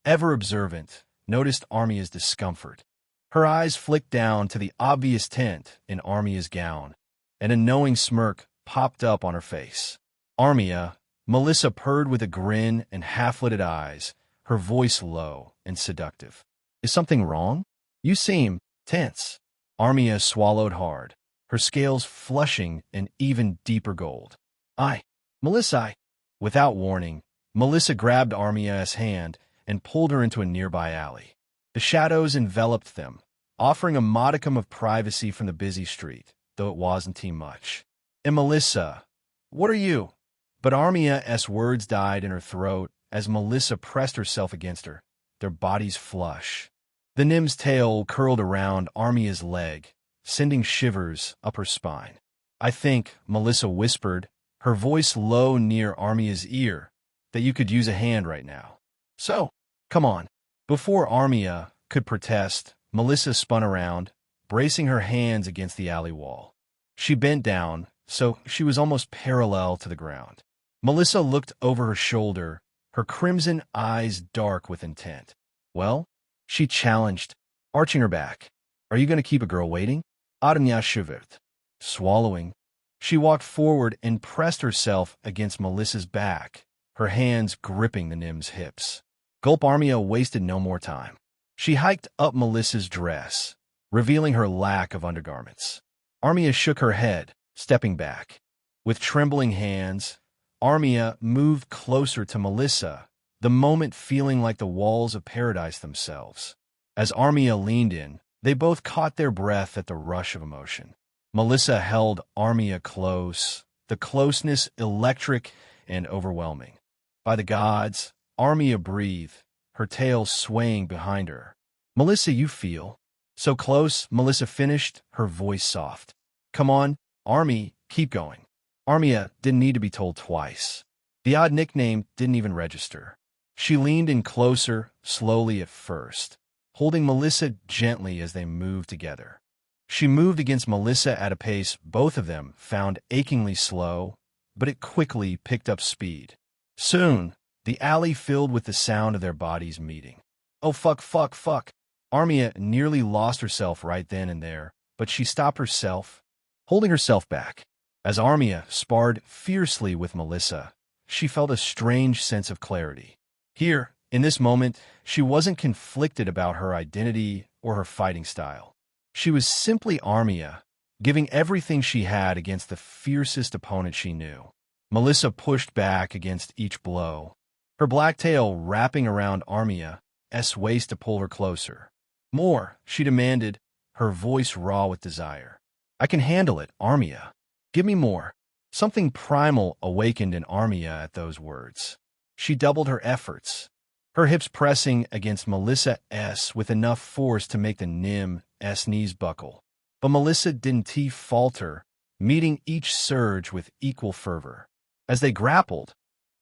ever observant, noticed Armia's discomfort. Her eyes flicked down to the obvious tent in Armia's gown, and a knowing smirk popped up on her face. Armia, Melissa purred with a grin and half-lidded eyes, her voice low and seductive. Is something wrong? You seem tense. Armia swallowed hard, her scales flushing an even deeper gold. Melissa. Without warning, Melissa grabbed Armia's hand and pulled her into a nearby alley. The shadows enveloped them, offering a modicum of privacy from the busy street, though it wasn't much. And Melissa, what are you? But Armia's words died in her throat as Melissa pressed herself against her, their bodies flush. The Nim's tail curled around Armia's leg, sending shivers up her spine. I think, Melissa whispered, her voice low near Armia's ear, that you could use a hand right now. So, come on. Before Armia could protest, Melissa spun around, bracing her hands against the alley wall. She bent down, so she was almost parallel to the ground. Melissa looked over her shoulder, her crimson eyes dark with intent. Well, she challenged, arching her back. Are you going to keep a girl waiting? Armia shivered. Swallowing, she walked forward and pressed herself against Melissa's back, her hands gripping the Nim's hips. Gulp. Armia wasted no more time. She hiked up Melissa's dress, revealing her lack of undergarments. Armia shook her head, stepping back. With trembling hands, Armia moved closer to Melissa, the moment feeling like the walls of paradise themselves. As Armia leaned in, they both caught their breath at the rush of emotion. Melissa held Armia close, the closeness electric and overwhelming. By the gods, Armia breathed, her tail swaying behind her. Melissa, you feel so close, Melissa finished, her voice soft. Come on, Armie, keep going. Armia didn't need to be told twice. The odd nickname didn't even register. She leaned in closer, slowly at first, holding Melissa gently as they moved together. She moved against Melissa at a pace both of them found achingly slow, but it quickly picked up speed. Soon, the alley filled with the sound of their bodies meeting. Oh, fuck. Armia nearly lost herself right then and there, but she stopped herself, holding herself back. As Armia sparred fiercely with Melissa, she felt a strange sense of clarity. Here, in this moment, she wasn't conflicted about her identity or her fighting style. She was simply Armia, giving everything she had against the fiercest opponent she knew. Melissa pushed back against each blow, her black tail wrapping around Armia's waist to pull her closer. More, she demanded, her voice raw with desire. I can handle it, Armia. Give me more. Something primal awakened in Armia at those words. She doubled her efforts, her hips pressing against Melissa's with enough force to make the Nim's knees buckle. But Melissa didn't falter, meeting each surge with equal fervor. As they grappled,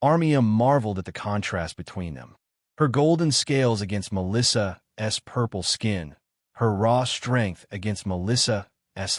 Armia marveled at the contrast between them. Her golden scales against Melissa's purple skin, her raw strength against Melissa's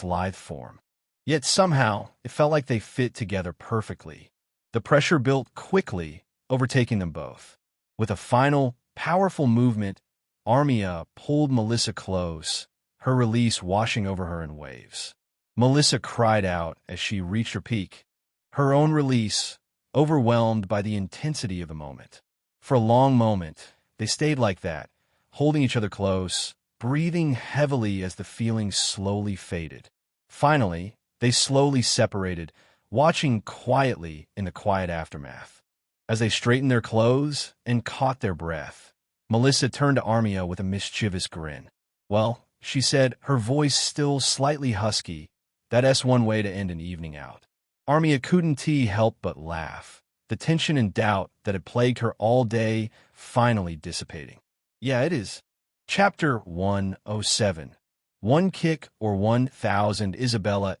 lithe form. Yet somehow, it felt like they fit together perfectly. The pressure built quickly, overtaking them both. With a final, powerful movement, Armia pulled Melissa close, her release washing over her in waves. Melissa cried out as she reached her peak, her own release, overwhelmed by the intensity of the moment. For a long moment, they stayed like that, holding each other close, breathing heavily as the feeling slowly faded. Finally, they slowly separated, watching quietly in the quiet aftermath. As they straightened their clothes and caught their breath, Melissa turned to Armia with a mischievous grin. Well, she said, her voice still slightly husky. That's one way to end an evening out. Armia couldn't help but laugh, the tension and doubt that had plagued her all day finally dissipating. Yeah, it is. Chapter 107. One kick or 1,000. Isabella's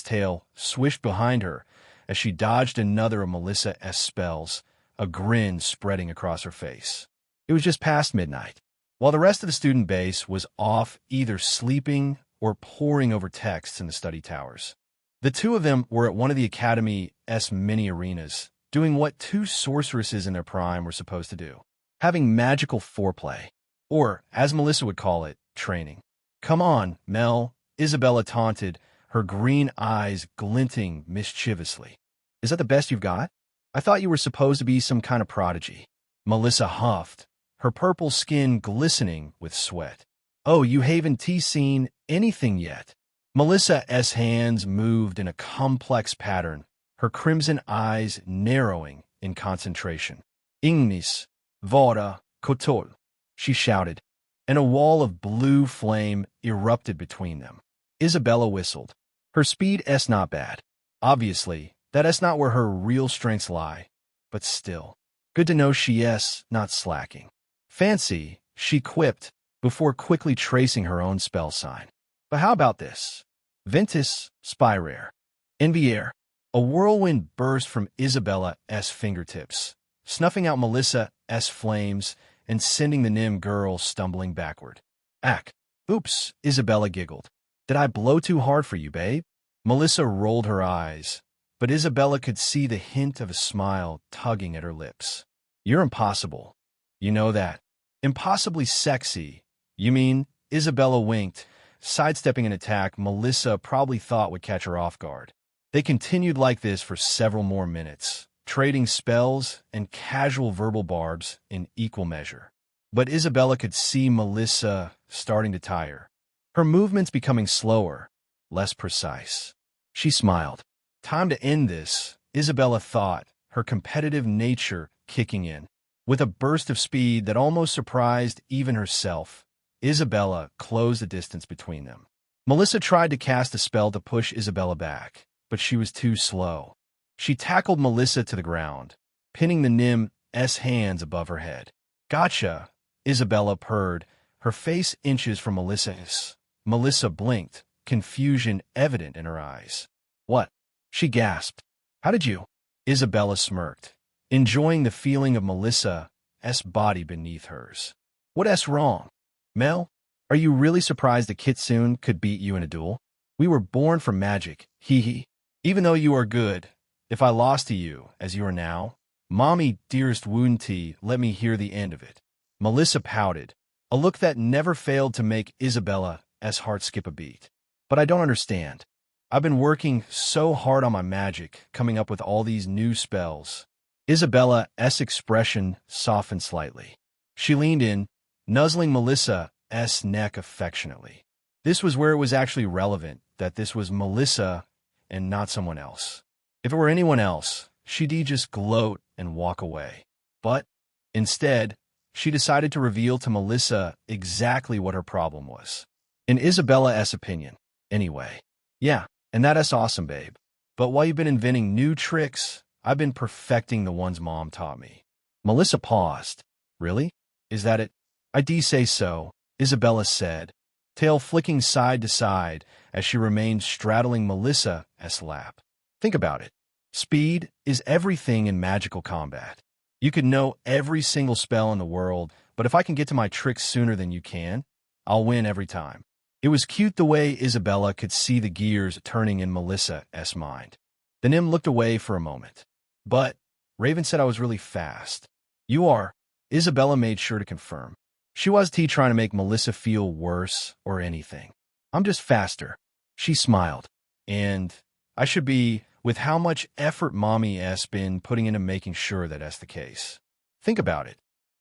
tail swished behind her as she dodged another of Melissa's spells, a grin spreading across her face. It was just past midnight. While the rest of the student base was off either sleeping or poring over texts in the study towers, the two of them were at one of the Academy's mini arenas, doing what two sorceresses in their prime were supposed to do, having magical foreplay, or, as Melissa would call it, training. Come on, Mel, Isabella taunted, her green eyes glinting mischievously. Is that the best you've got? I thought you were supposed to be some kind of prodigy. Melissa huffed, her purple skin glistening with sweat. Oh, you haven't seen anything yet. Melissa's hands moved in a complex pattern, her crimson eyes narrowing in concentration. Ignis, vora, kotol, she shouted, and a wall of blue flame erupted between them. Isabella whistled. Her speed's not bad. Obviously, that's not where her real strengths lie, but still. Good to know she's not slacking. Fancy, she quipped, before quickly tracing her own spell sign. But how about this? Ventus Spirare. Envier. A whirlwind burst from Isabella's fingertips, snuffing out Melissa's flames and sending the Nim girl stumbling backward. Ack. Oops, Isabella giggled. Did I blow too hard for you, babe? Melissa rolled her eyes, but Isabella could see the hint of a smile tugging at her lips. You're impossible. You know that. Impossibly sexy. You mean? Isabella winked, sidestepping an attack Melissa probably thought would catch her off guard. They continued like this for several more minutes, trading spells and casual verbal barbs in equal measure. But Isabella could see Melissa starting to tire, her movements becoming slower, less precise. She smiled. Time to end this, Isabella thought, her competitive nature kicking in. With a burst of speed that almost surprised even herself, Isabella closed the distance between them. Melissa tried to cast a spell to push Isabella back, but she was too slow. She tackled Melissa to the ground, pinning the Nim's hands above her head. Gotcha, Isabella purred, her face inches from Melissa's. Melissa blinked, confusion evident in her eyes. What? She gasped. How did you? Isabella smirked, enjoying the feeling of Melissa's body beneath hers. What's wrong? Mel, are you really surprised that Kitsune could beat you in a duel? We were born for magic, hee. Even though you are good, if I lost to you, as you are now, Mommy, dearest Woonty, let me hear the end of it. Melissa pouted, a look that never failed to make Isabella's heart skip a beat. But I don't understand. I've been working so hard on my magic, coming up with all these new spells. Isabella's expression softened slightly. She leaned in, nuzzling Melissa's neck affectionately. This was where it was actually relevant that this was Melissa and not someone else. If it were anyone else, she'd just gloat and walk away. But, instead, she decided to reveal to Melissa exactly what her problem was. In Isabella's opinion, anyway. Yeah, and that's awesome, babe. But while you've been inventing new tricks, I've been perfecting the ones Mom taught me. Melissa paused. Really? Is that it? I say so, Isabella said, tail flicking side to side as she remained straddling Melissa's lap. Think about it. Speed is everything in magical combat. You could know every single spell in the world, but if I can get to my tricks sooner than you can, I'll win every time. It was cute the way Isabella could see the gears turning in Melissa's mind. The Nim looked away for a moment. But, Raven said I was really fast. You are. Isabella made sure to confirm. She wasn't trying to make Melissa feel worse or anything. I'm just faster. She smiled. And I should be, with how much effort Mommy's been putting into making sure that that's the case. Think about it.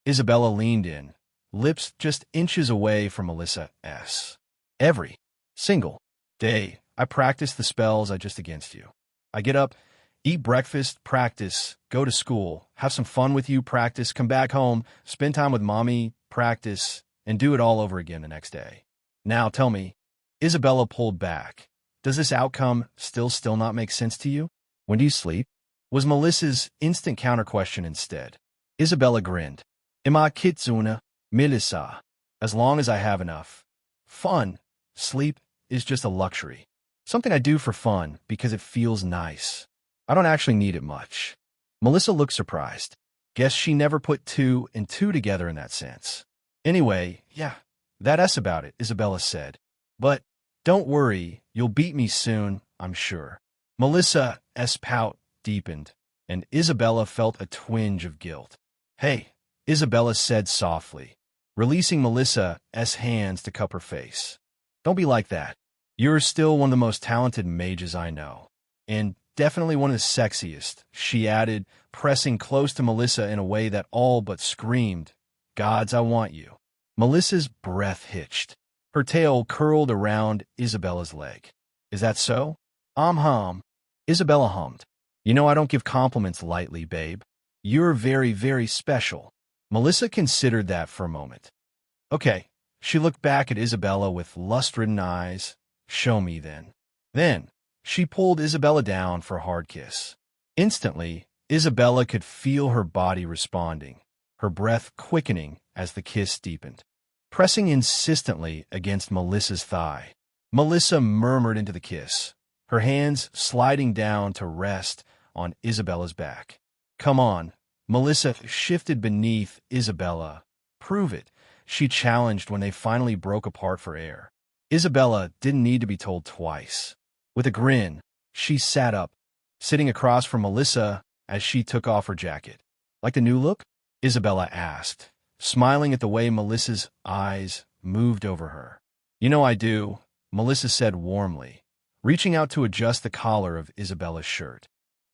Isabella leaned in, lips just inches away from Melissa's. Every single day, I practice the spells I just against you. I get up, eat breakfast, practice, go to school, have some fun with you, practice, come back home, spend time with Mommy, practice, and do it all over again the next day. Now tell me, Isabella pulled back. Does this outcome still not make sense to you? When do you sleep? Was Melissa's instant counter-question instead. Isabella grinned. Ima kitsuna, Melissa. As long as I have enough. Fun. Sleep is just a luxury. Something I do for fun because it feels nice. I don't actually need it much. Melissa looked surprised. Guess she never put two and two together in that sense. Anyway, yeah, that's about it, Isabella said. But don't worry, you'll beat me soon, I'm sure. Melissa's pout deepened, and Isabella felt a twinge of guilt. Hey, Isabella said softly, releasing Melissa's hands to cup her face. Don't be like that. You're still one of the most talented mages I know. And definitely one of the sexiest, she added, pressing close to Melissa in a way that all but screamed, Gods, I want you. Melissa's breath hitched. Her tail curled around Isabella's leg. Is that so? Hum. Isabella hummed. You know I don't give compliments lightly, babe. You're very, very special. Melissa considered that for a moment. Okay. She looked back at Isabella with lust-ridden eyes. Show me, then. Then, she pulled Isabella down for a hard kiss. Instantly, Isabella could feel her body responding, her breath quickening as the kiss deepened. Pressing insistently against Melissa's thigh, Melissa murmured into the kiss, her hands sliding down to rest on Isabella's back. Come on. Melissa shifted beneath Isabella. Prove it, she challenged when they finally broke apart for air. Isabella didn't need to be told twice. With a grin, she sat up, sitting across from Melissa as she took off her jacket. Like the new look? Isabella asked, smiling at the way Melissa's eyes moved over her. You know I do, Melissa said warmly, reaching out to adjust the collar of Isabella's shirt.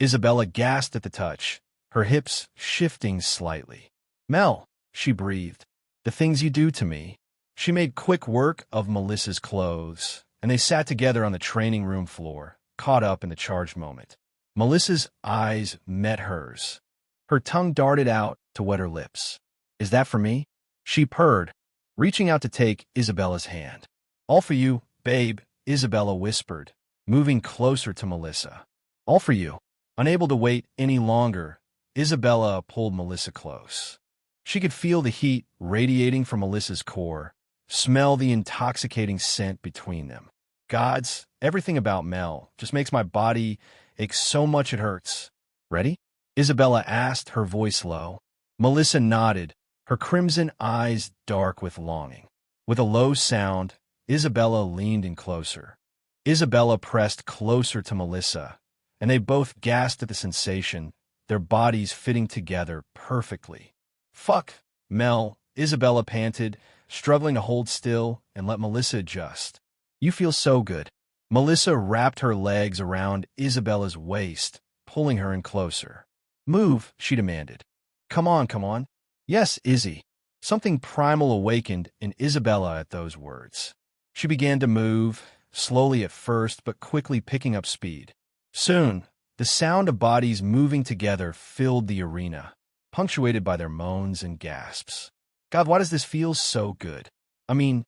Isabella gasped at the touch, her hips shifting slightly. Mel, she breathed, the things you do to me. She made quick work of Melissa's clothes, and they sat together on the training room floor, caught up in the charged moment. Melissa's eyes met hers. Her tongue darted out to wet her lips. Is that for me? She purred, reaching out to take Isabella's hand. All for you, babe, Isabella whispered, moving closer to Melissa. All for you. Unable to wait any longer, Isabella pulled Melissa close. She could feel the heat radiating from Melissa's core, smell the intoxicating scent between them. Gods, everything about Mel just makes my body ache so much it hurts. Ready? Isabella asked, her voice low. Melissa nodded, her crimson eyes dark with longing. With a low sound, Isabella leaned in closer. Isabella pressed closer to Melissa, and they both gasped at the sensation, their bodies fitting together perfectly. Fuck, Mel, Isabella panted, struggling to hold still and let Melissa adjust. You feel so good. Melissa wrapped her legs around Isabella's waist, pulling her in closer. Move, she demanded. Come on. Yes, Izzy. Something primal awakened in Isabella at those words. She began to move, slowly at first, but quickly picking up speed. Soon, the sound of bodies moving together filled the arena, punctuated by their moans and gasps. God, why does this feel so good? I mean,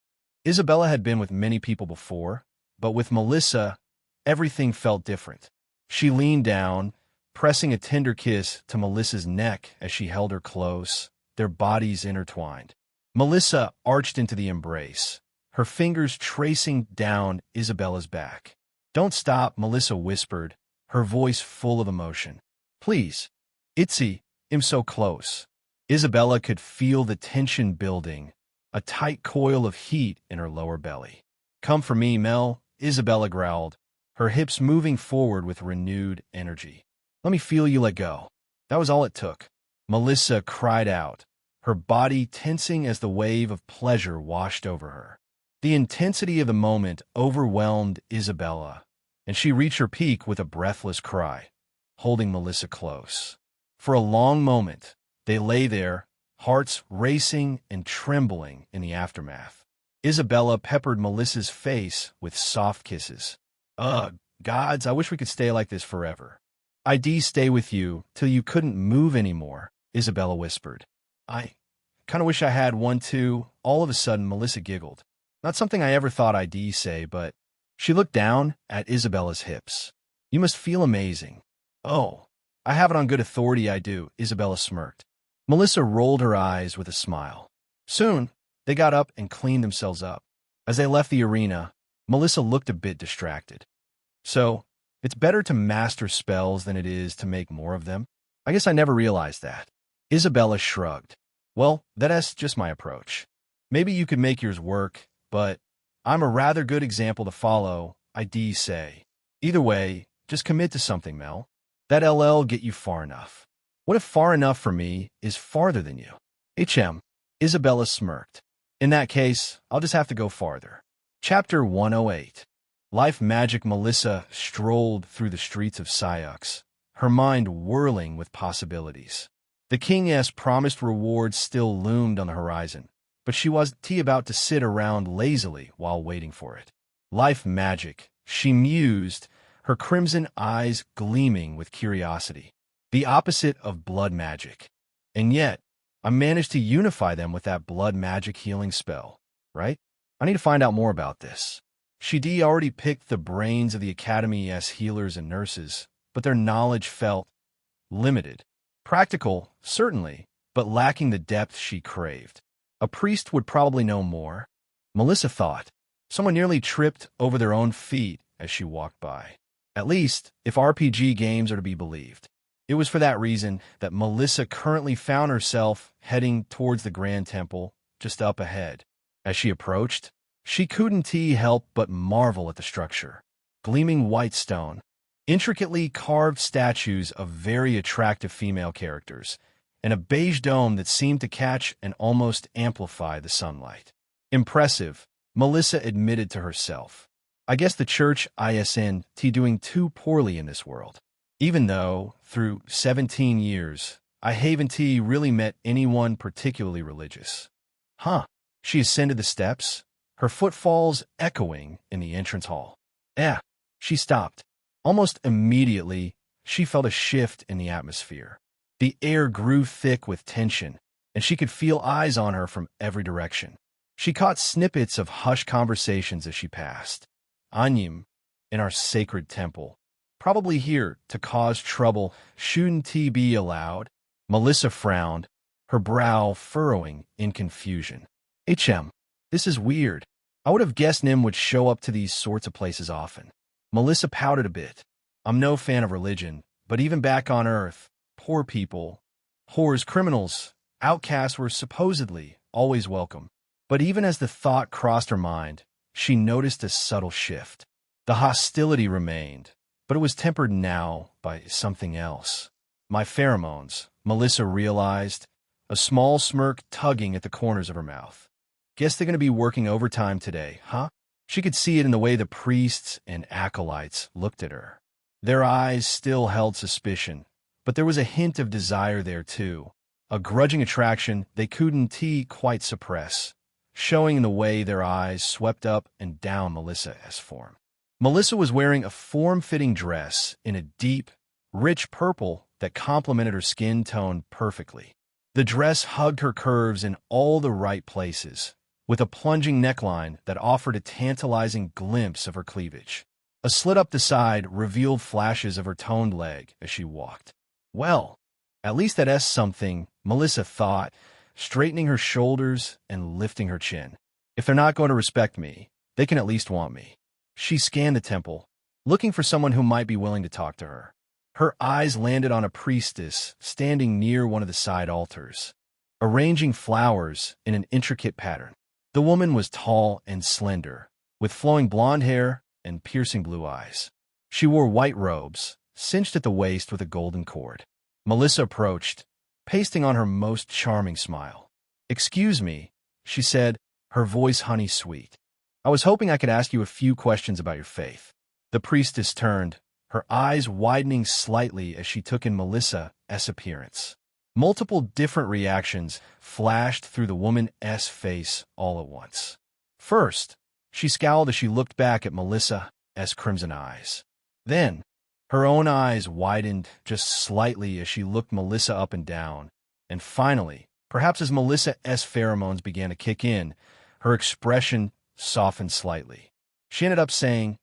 Isabella had been with many people before, but with Melissa, everything felt different. She leaned down, pressing a tender kiss to Melissa's neck as she held her close, their bodies intertwined. Melissa arched into the embrace, her fingers tracing down Isabella's back. Don't stop, Melissa whispered, her voice full of emotion. Please. Itzy, I'm so close. Isabella could feel the tension building, a tight coil of heat in her lower belly. Come for me, Mel, Isabella growled, her hips moving forward with renewed energy. Let me feel you let go. That was all it took. Melissa cried out, her body tensing as the wave of pleasure washed over her. The intensity of the moment overwhelmed Isabella, and she reached her peak with a breathless cry, holding Melissa close. For a long moment, they lay there, hearts racing and trembling in the aftermath. Isabella peppered Melissa's face with soft kisses. Ugh, gods, I wish we could stay like this forever. I'd stay with you till you couldn't move anymore, Isabella whispered. I kind of wish I had one too. All of a sudden, Melissa giggled. Not something I ever thought I'd say, but she looked down at Isabella's hips. You must feel amazing. Oh, I have it on good authority I do, Isabella smirked. Melissa rolled her eyes with a smile. Soon, they got up and cleaned themselves up. As they left the arena, Melissa looked a bit distracted. So, it's better to master spells than it is to make more of them? I guess I never realized that. Isabella shrugged. Well, that's just my approach. Maybe you could make yours work, but I'm a rather good example to follow, I'd say. Either way, just commit to something, Mel. That LL get you far enough. What if far enough for me is farther than you? Isabella smirked. In that case, I'll just have to go farther. Chapter 108. Life Magic. Melissa strolled through the streets of Syux, her mind whirling with possibilities. The king's promised reward still loomed on the horizon, but she wasn't about to sit around lazily while waiting for it. Life Magic, she mused, her crimson eyes gleaming with curiosity. The opposite of blood magic. And yet, I managed to unify them with that blood magic healing spell, right? I need to find out more about this. She'd already picked the brains of the Academy's healers and nurses, but their knowledge felt limited. Practical, certainly, but lacking the depth she craved. A priest would probably know more. Melissa thought. Someone nearly tripped over their own feet as she walked by. At least, if RPG games are to be believed. It was for that reason that Melissa currently found herself heading towards the Grand Temple, just up ahead. As she approached, she couldn't help but marvel at the structure. Gleaming white stone, intricately carved statues of very attractive female characters, and a beige dome that seemed to catch and almost amplify the sunlight. Impressive, Melissa admitted to herself. I guess the church isn't doing too poorly in this world. Even though, through 17 years, I haven't really met anyone particularly religious. She ascended the steps, her footfalls echoing in the entrance hall. She stopped. Almost immediately, she felt a shift in the atmosphere. The air grew thick with tension, and she could feel eyes on her from every direction. She caught snippets of hushed conversations as she passed. Anyim, in our sacred temple. Probably here to cause trouble. Shouldn't he be allowed? Melissa frowned, her brow furrowing in confusion. This is weird. I would have guessed Nim would show up to these sorts of places often. Melissa pouted a bit. I'm no fan of religion, but even back on Earth, poor people, whores, criminals, outcasts were supposedly always welcome. But even as the thought crossed her mind, she noticed a subtle shift. The hostility remained, but it was tempered now by something else. My pheromones, Melissa realized, a small smirk tugging at the corners of her mouth. Guess they're going to be working overtime today, huh? She could see it in the way the priests and acolytes looked at her. Their eyes still held suspicion, but there was a hint of desire there too, a grudging attraction they couldn't quite suppress, showing in the way their eyes swept up and down Melissa's form. Melissa was wearing a form-fitting dress in a deep, rich purple that complemented her skin tone perfectly. The dress hugged her curves in all the right places, with a plunging neckline that offered a tantalizing glimpse of her cleavage. A slit up the side revealed flashes of her toned leg as she walked. Well, at least that's something, Melissa thought, straightening her shoulders and lifting her chin. If they're not going to respect me, they can at least want me. She scanned the temple, looking for someone who might be willing to talk to her. Her eyes landed on a priestess standing near one of the side altars, arranging flowers in an intricate pattern. The woman was tall and slender, with flowing blonde hair and piercing blue eyes. She wore white robes, cinched at the waist with a golden cord. Melissa approached, pasting on her most charming smile. "Excuse me," she said, her voice honey-sweet. "I was hoping I could ask you a few questions about your faith." The priestess turned, her eyes widening slightly as she took in Melissa's appearance. Multiple different reactions flashed through the woman's face all at once. First, she scowled as she looked back at Melissa's crimson eyes. Then, her own eyes widened just slightly as she looked Melissa up and down. And finally, perhaps as Melissa's pheromones began to kick in, her expression softened slightly. She ended up saying,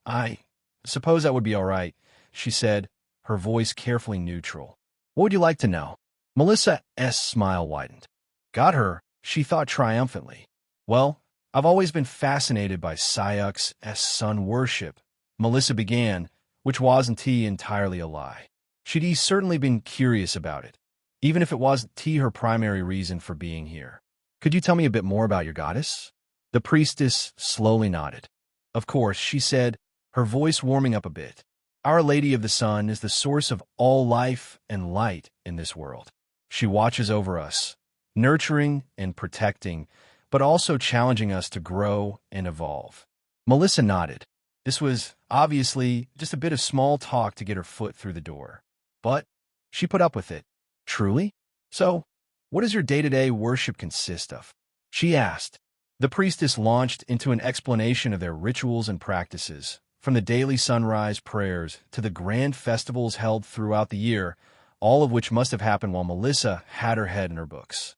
"I suppose that would be all right," she said, her voice carefully neutral. "What would you like to know?" Melissa's smile widened. Got her, she thought triumphantly. "Well, I've always been fascinated by Sayuk's sun worship," Melissa began, which wasn't entirely a lie. She'd certainly been curious about it, even if it wasn't her primary reason for being here. "Could you tell me a bit more about your goddess?" The priestess slowly nodded. "Of course," she said, her voice warming up a bit. "Our Lady of the Sun is the source of all life and light in this world. She watches over us, nurturing and protecting, but also challenging us to grow and evolve." Melissa nodded. This was obviously just a bit of small talk to get her foot through the door. But she put up with it. "Truly? So, what does your day-to-day worship consist of?" she asked. The priestess launched into an explanation of their rituals and practices, from the daily sunrise prayers to the grand festivals held throughout the year, all of which must have happened while Melissa had her head in her books.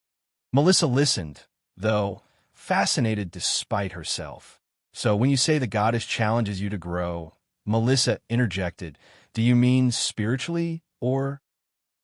Melissa listened, though fascinated despite herself. "So when you say the goddess challenges you to grow," Melissa interjected, "do you mean spiritually or—"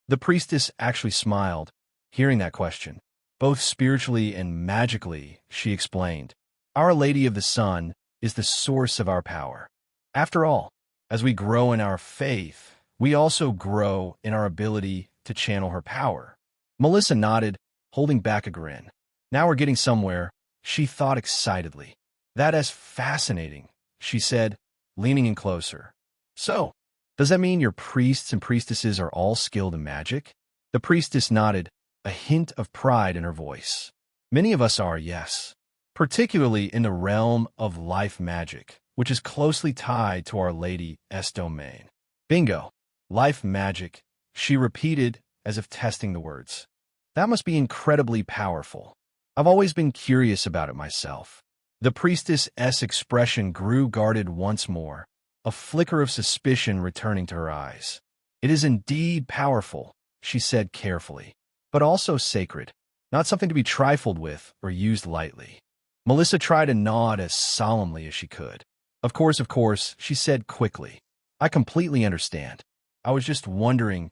The priestess actually smiled, hearing that question. "Both spiritually and magically," she explained. "Our Lady of the Sun is the source of our power. After all, as we grow in our faith, we also grow in our ability to channel her power." Melissa nodded, holding back a grin. Now we're getting somewhere, she thought excitedly. "That's fascinating," she said, leaning in closer. "So, does that mean your priests and priestesses are all skilled in magic?" The priestess nodded, a hint of pride in her voice. "Many of us are, yes. Particularly in the realm of life magic, which is closely tied to Our Lady's domain." "Bingo. Life magic," she repeated as if testing the words. "That must be incredibly powerful. I've always been curious about it myself." The priestess's expression grew guarded once more, a flicker of suspicion returning to her eyes. "It is indeed powerful," she said carefully, "but also sacred, not something to be trifled with or used lightly." Melissa tried to nod as solemnly as she could. Of course," she said quickly. "I completely understand. I was just wondering,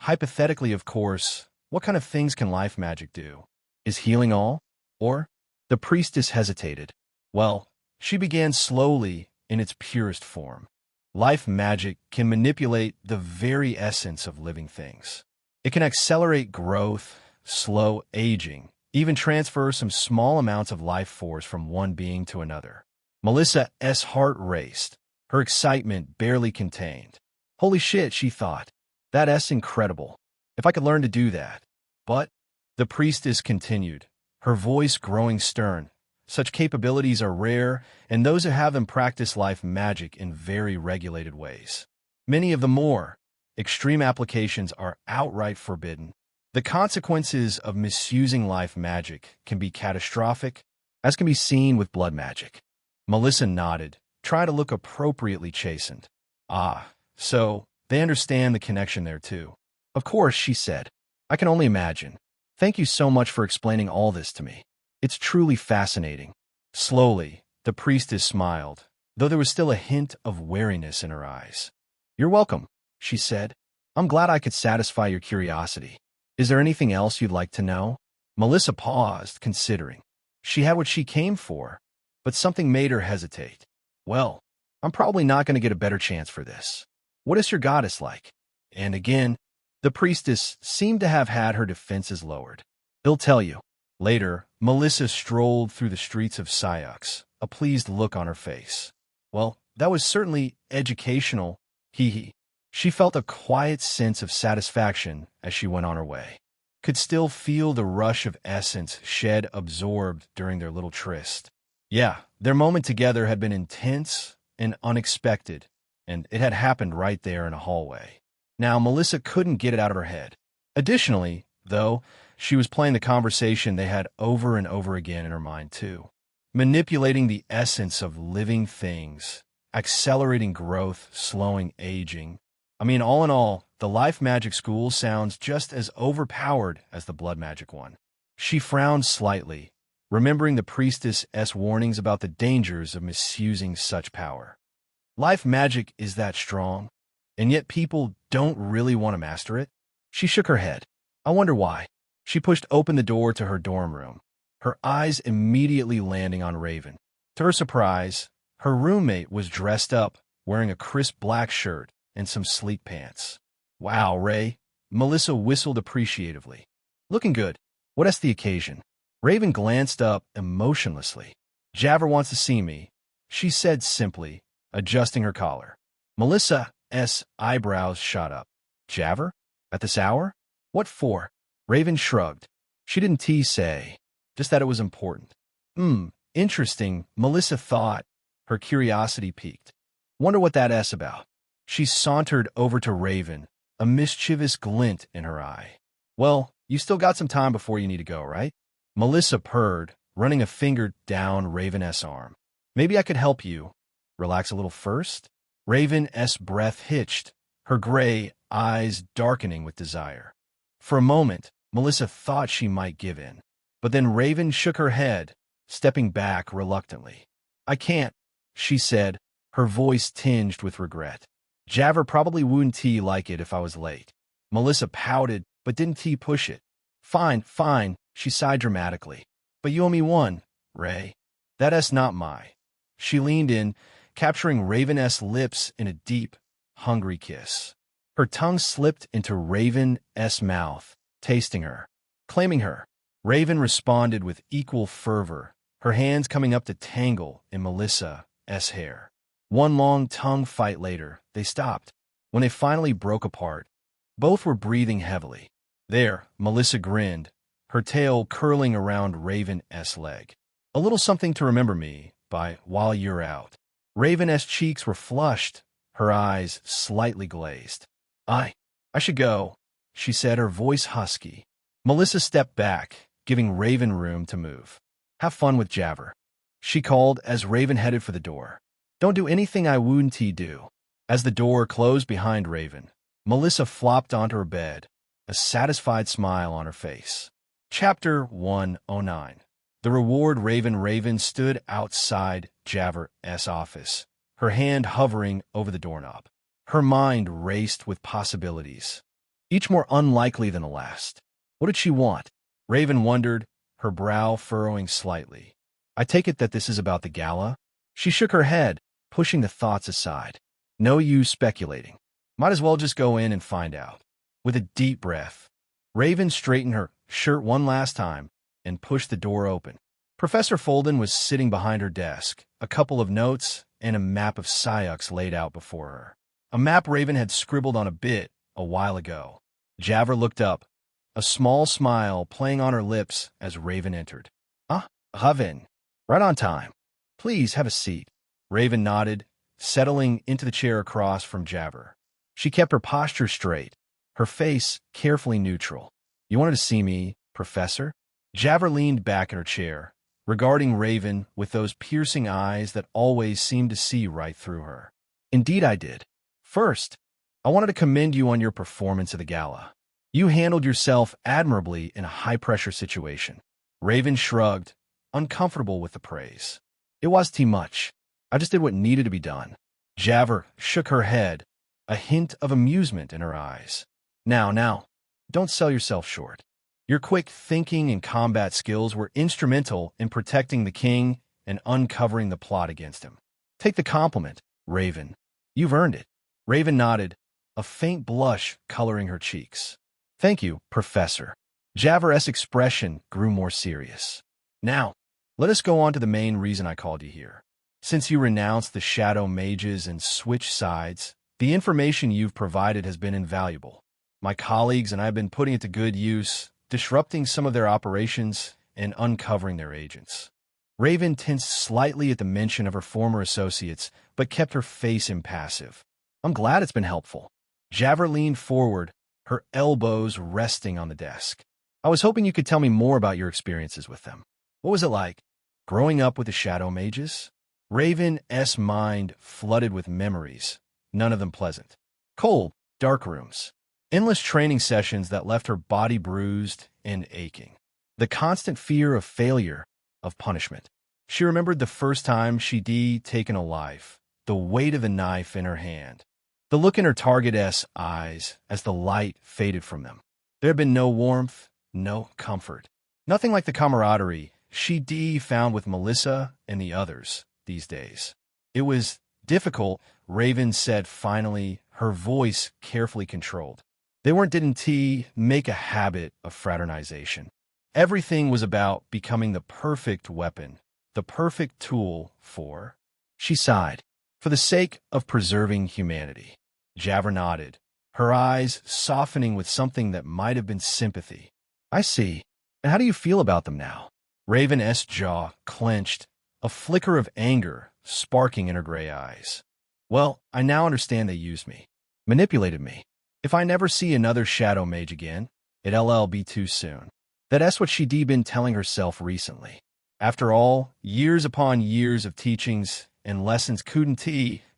hypothetically of course, what kind of things can life magic do? Is healing all? Or—" The priestess hesitated. "Well," she began slowly in its purest form, "life magic can manipulate the very essence of living things. It can accelerate growth, slow aging, even transfer some small amounts of life force from one being to another." Melissa's heart raced, her excitement barely contained. "Holy shit," she thought. "That's incredible. If I could learn to do that." "But," the priestess continued, her voice growing stern, "such capabilities are rare, and those who have them practice life magic in very regulated ways. Many of the more extreme applications are outright forbidden. The consequences of misusing life magic can be catastrophic, as can be seen with blood magic." Melissa nodded, trying to look appropriately chastened. "Ah, so they understand the connection there too." "Of course," she said. "I can only imagine. Thank you so much for explaining all this to me. It's truly fascinating." Slowly, the priestess smiled, though there was still a hint of wariness in her eyes. "You're welcome," she said. "I'm glad I could satisfy your curiosity. Is there anything else you'd like to know?" Melissa paused, considering. She had what she came for, but something made her hesitate. "Well, I'm probably not going to get a better chance for this. What is your goddess like?" And again, the priestess seemed to have had her defenses lowered. "He'll tell you." Later, Melissa strolled through the streets of Sayux, a pleased look on her face. "Well, that was certainly educational, hee." She felt a quiet sense of satisfaction as she went on her way. Could still feel the rush of essence Shed absorbed during their little tryst. Yeah, their moment together had been intense and unexpected, and it had happened right there in a hallway. Now, Melissa couldn't get it out of her head. Additionally, though, she was playing the conversation they had over and over again in her mind, too. Manipulating the essence of living things, accelerating growth, slowing aging. I mean, all in all, the life magic school sounds just as overpowered as the blood magic one. She frowned slightly, remembering the priestess's warnings about the dangers of misusing such power. Life magic is that strong, and yet people don't really want to master it? She shook her head. I wonder why. She pushed open the door to her dorm room, her eyes immediately landing on Raven. To her surprise, her roommate was dressed up, wearing a crisp black shirt and some sleek pants. Wow, Ray. Melissa whistled appreciatively. Looking good. What's the occasion? Raven glanced up emotionlessly. Javer wants to see me, she said simply, adjusting her collar. Melissa's eyebrows shot up. Javer? At this hour? What for? Raven shrugged. She didn't say, just that it was important. Interesting, Melissa thought. Her curiosity piqued. Wonder what that's about. She sauntered over to Raven, a mischievous glint in her eye. Well, you still got some time before you need to go, right? Melissa purred, running a finger down Raven's arm. Maybe I could help you. Relax a little first? Raven's breath hitched, her gray eyes darkening with desire. For a moment, Melissa thought she might give in, but then Raven shook her head, stepping back reluctantly. I can't, she said, her voice tinged with regret. Javer probably wouldn't like it if I was late. Melissa pouted, but didn't push it. Fine, she sighed dramatically. But you owe me one, Ray. That's not my. She leaned in, capturing Raven's lips in a deep, hungry kiss. Her tongue slipped into Raven's mouth, tasting her, claiming her. Raven responded with equal fervor, her hands coming up to tangle in Melissa's hair. One long tongue fight later, they stopped. When they finally broke apart, both were breathing heavily. There, Melissa grinned, her tail curling around Raven's leg. A little something to remember me by while you're out. Raven's cheeks were flushed, her eyes slightly glazed. I should go, she said, her voice husky. Melissa stepped back, giving Raven room to move. Have fun with Javer, she called as Raven headed for the door. Don't do anything I wouldn't do. As the door closed behind Raven, Melissa flopped onto her bed, a satisfied smile on her face. Chapter 109. The reward. Raven stood outside Javer's office, her hand hovering over the doorknob. Her mind raced with possibilities, each more unlikely than the last. What did she want? Raven wondered, her brow furrowing slightly. I take it that this is about the gala? She shook her head, pushing the thoughts aside. No use speculating. Might as well just go in and find out. With a deep breath, Raven straightened her shirt one last time and pushed the door open. Professor Folden was sitting behind her desk, a couple of notes and a map of Syux laid out before her. A map Raven had scribbled on a bit a while ago. Javer looked up, a small smile playing on her lips as Raven entered. Raven. Right on time. Please have a seat. Raven nodded, settling into the chair across from Javer. She kept her posture straight, her face carefully neutral. You wanted to see me, Professor? Javer leaned back in her chair, regarding Raven with those piercing eyes that always seemed to see right through her. Indeed I did. First, I wanted to commend you on your performance at the gala. You handled yourself admirably in a high-pressure situation. Raven shrugged, uncomfortable with the praise. It was too much. I just did what needed to be done. Javer shook her head, a hint of amusement in her eyes. Now, don't sell yourself short. Your quick thinking and combat skills were instrumental in protecting the king and uncovering the plot against him. Take the compliment, Raven. You've earned it. Raven nodded, a faint blush coloring her cheeks. Thank you, Professor. Javer's expression grew more serious. Now, let us go on to the main reason I called you here. Since you renounced the Shadow Mages and switched sides, the information you've provided has been invaluable. My colleagues and I have been putting it to good use, disrupting some of their operations and uncovering their agents. Raven tensed slightly at the mention of her former associates, but kept her face impassive. I'm glad it's been helpful. Javer leaned forward, her elbows resting on the desk. I was hoping you could tell me more about your experiences with them. What was it like, growing up with the Shadow Mages? Raven's mind flooded with memories, none of them pleasant. Cold, dark rooms. Endless training sessions that left her body bruised and aching. The constant fear of failure, of punishment. She remembered the first time she'd taken a life, the weight of the knife in her hand, the look in her target's eyes as the light faded from them. There had been no warmth, no comfort, nothing like the camaraderie she'd found with Melissa and the others these days. It was difficult, Raven said finally, her voice carefully controlled. They didn't make a habit of fraternization. Everything was about becoming the perfect weapon, the perfect tool for... She sighed. For the sake of preserving humanity. Javert nodded, her eyes softening with something that might have been sympathy. I see. And how do you feel about them now? Raven's jaw clenched, a flicker of anger sparking in her gray eyes. Well, I now understand they used me, manipulated me. If I never see another shadow mage again, it'll be too soon. That's what she'd been telling herself recently. After all, years upon years of teachings and lessons couldn't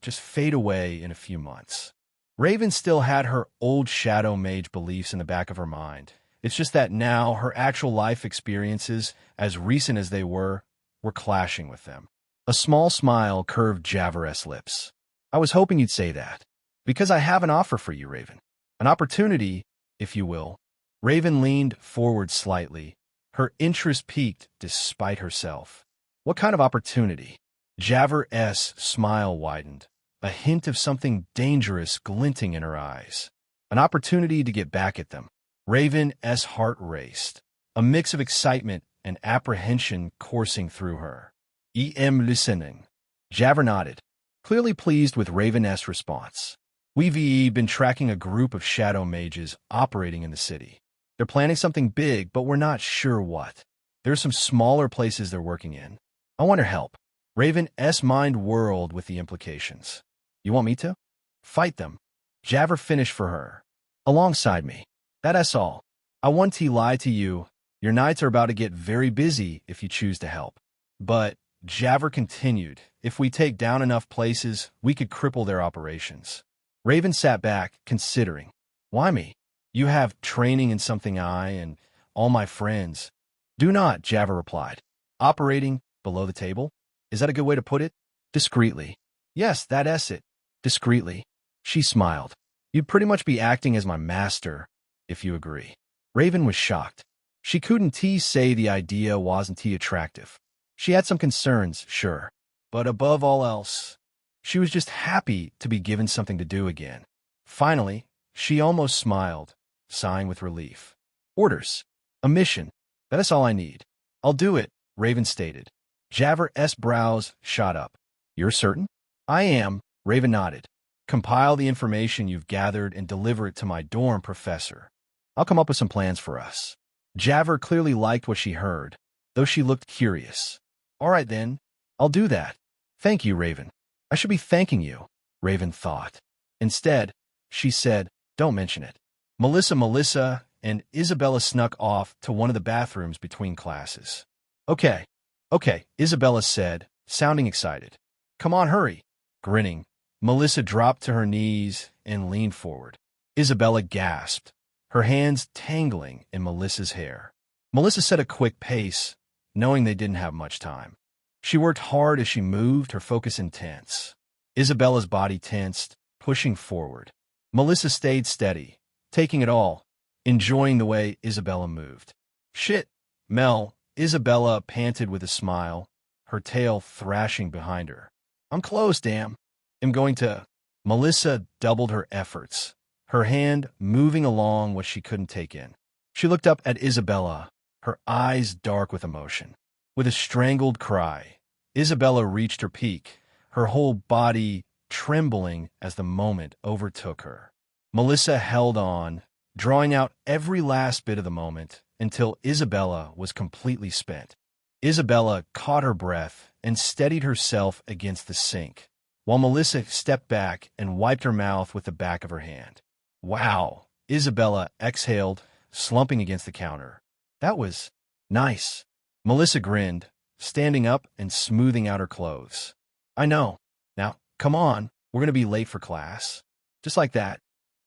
just fade away in a few months. Raven still had her old shadow mage beliefs in the back of her mind. It's just that now her actual life experiences, as recent as they were clashing with them. A small smile curved Javert's lips. I was hoping you'd say that. Because I have an offer for you, Raven. An opportunity, if you will. Raven leaned forward slightly, her interest piqued despite herself. What kind of opportunity? Javert's smile widened, a hint of something dangerous glinting in her eyes. An opportunity to get back at them. Raven's heart raced, a mix of excitement and apprehension coursing through her. Listening. Javert nodded, clearly pleased with Raven's response. We've been tracking a group of shadow mages operating in the city. They're planning something big, but we're not sure what. There's some smaller places they're working in. I want your help. Raven's mind whirled with the implications. You want me to? Fight them. Javert finished for her. Alongside me. That's all. I want to lie to you. Your nights are about to get very busy if you choose to help. But, Javert continued, if we take down enough places, we could cripple their operations. Raven sat back, considering. Why me? You have training in something I and all my friends. Do not, Javert replied. Operating below the table? Is that a good way to put it? Discreetly. Yes, that's it. Discreetly. She smiled. You'd pretty much be acting as my master, if you agree. Raven was shocked. She couldn't say the idea wasn't attractive. She had some concerns, sure. But above all else, she was just happy to be given something to do again. Finally, she almost smiled, sighing with relief. Orders. A mission. That's all I need. I'll do it, Raven stated. Javert's brows shot up. You're certain? I am, Raven nodded. Compile the information you've gathered and deliver it to my dorm professor. I'll come up with some plans for us. Javert clearly liked what she heard, though she looked curious. All right then, I'll do that. Thank you, Raven. I should be thanking you, Raven thought. Instead, she said, don't mention it. Melissa, and Isabella snuck off to one of the bathrooms between classes. Okay, Isabella said, sounding excited. Come on, hurry. Grinning, Melissa dropped to her knees and leaned forward. Isabella gasped, her hands tangling in Melissa's hair. Melissa set a quick pace, knowing they didn't have much time. She worked hard as she moved, her focus intense. Isabella's body tensed, pushing forward. Melissa stayed steady, taking it all, enjoying the way Isabella moved. Shit, Mel, Isabella panted with a smile, her tail thrashing behind her. I'm close, damn. I'm going to... Melissa doubled her efforts, her hand moving along what she couldn't take in. She looked up at Isabella, her eyes dark with emotion. With a strangled cry, Isabella reached her peak, her whole body trembling as the moment overtook her. Melissa held on, drawing out every last bit of the moment until Isabella was completely spent. Isabella caught her breath and steadied herself against the sink, while Melissa stepped back and wiped her mouth with the back of her hand. Wow, Isabella exhaled, slumping against the counter. That was nice. Melissa grinned, standing up and smoothing out her clothes. I know. Now, come on, we're going to be late for class. Just like that.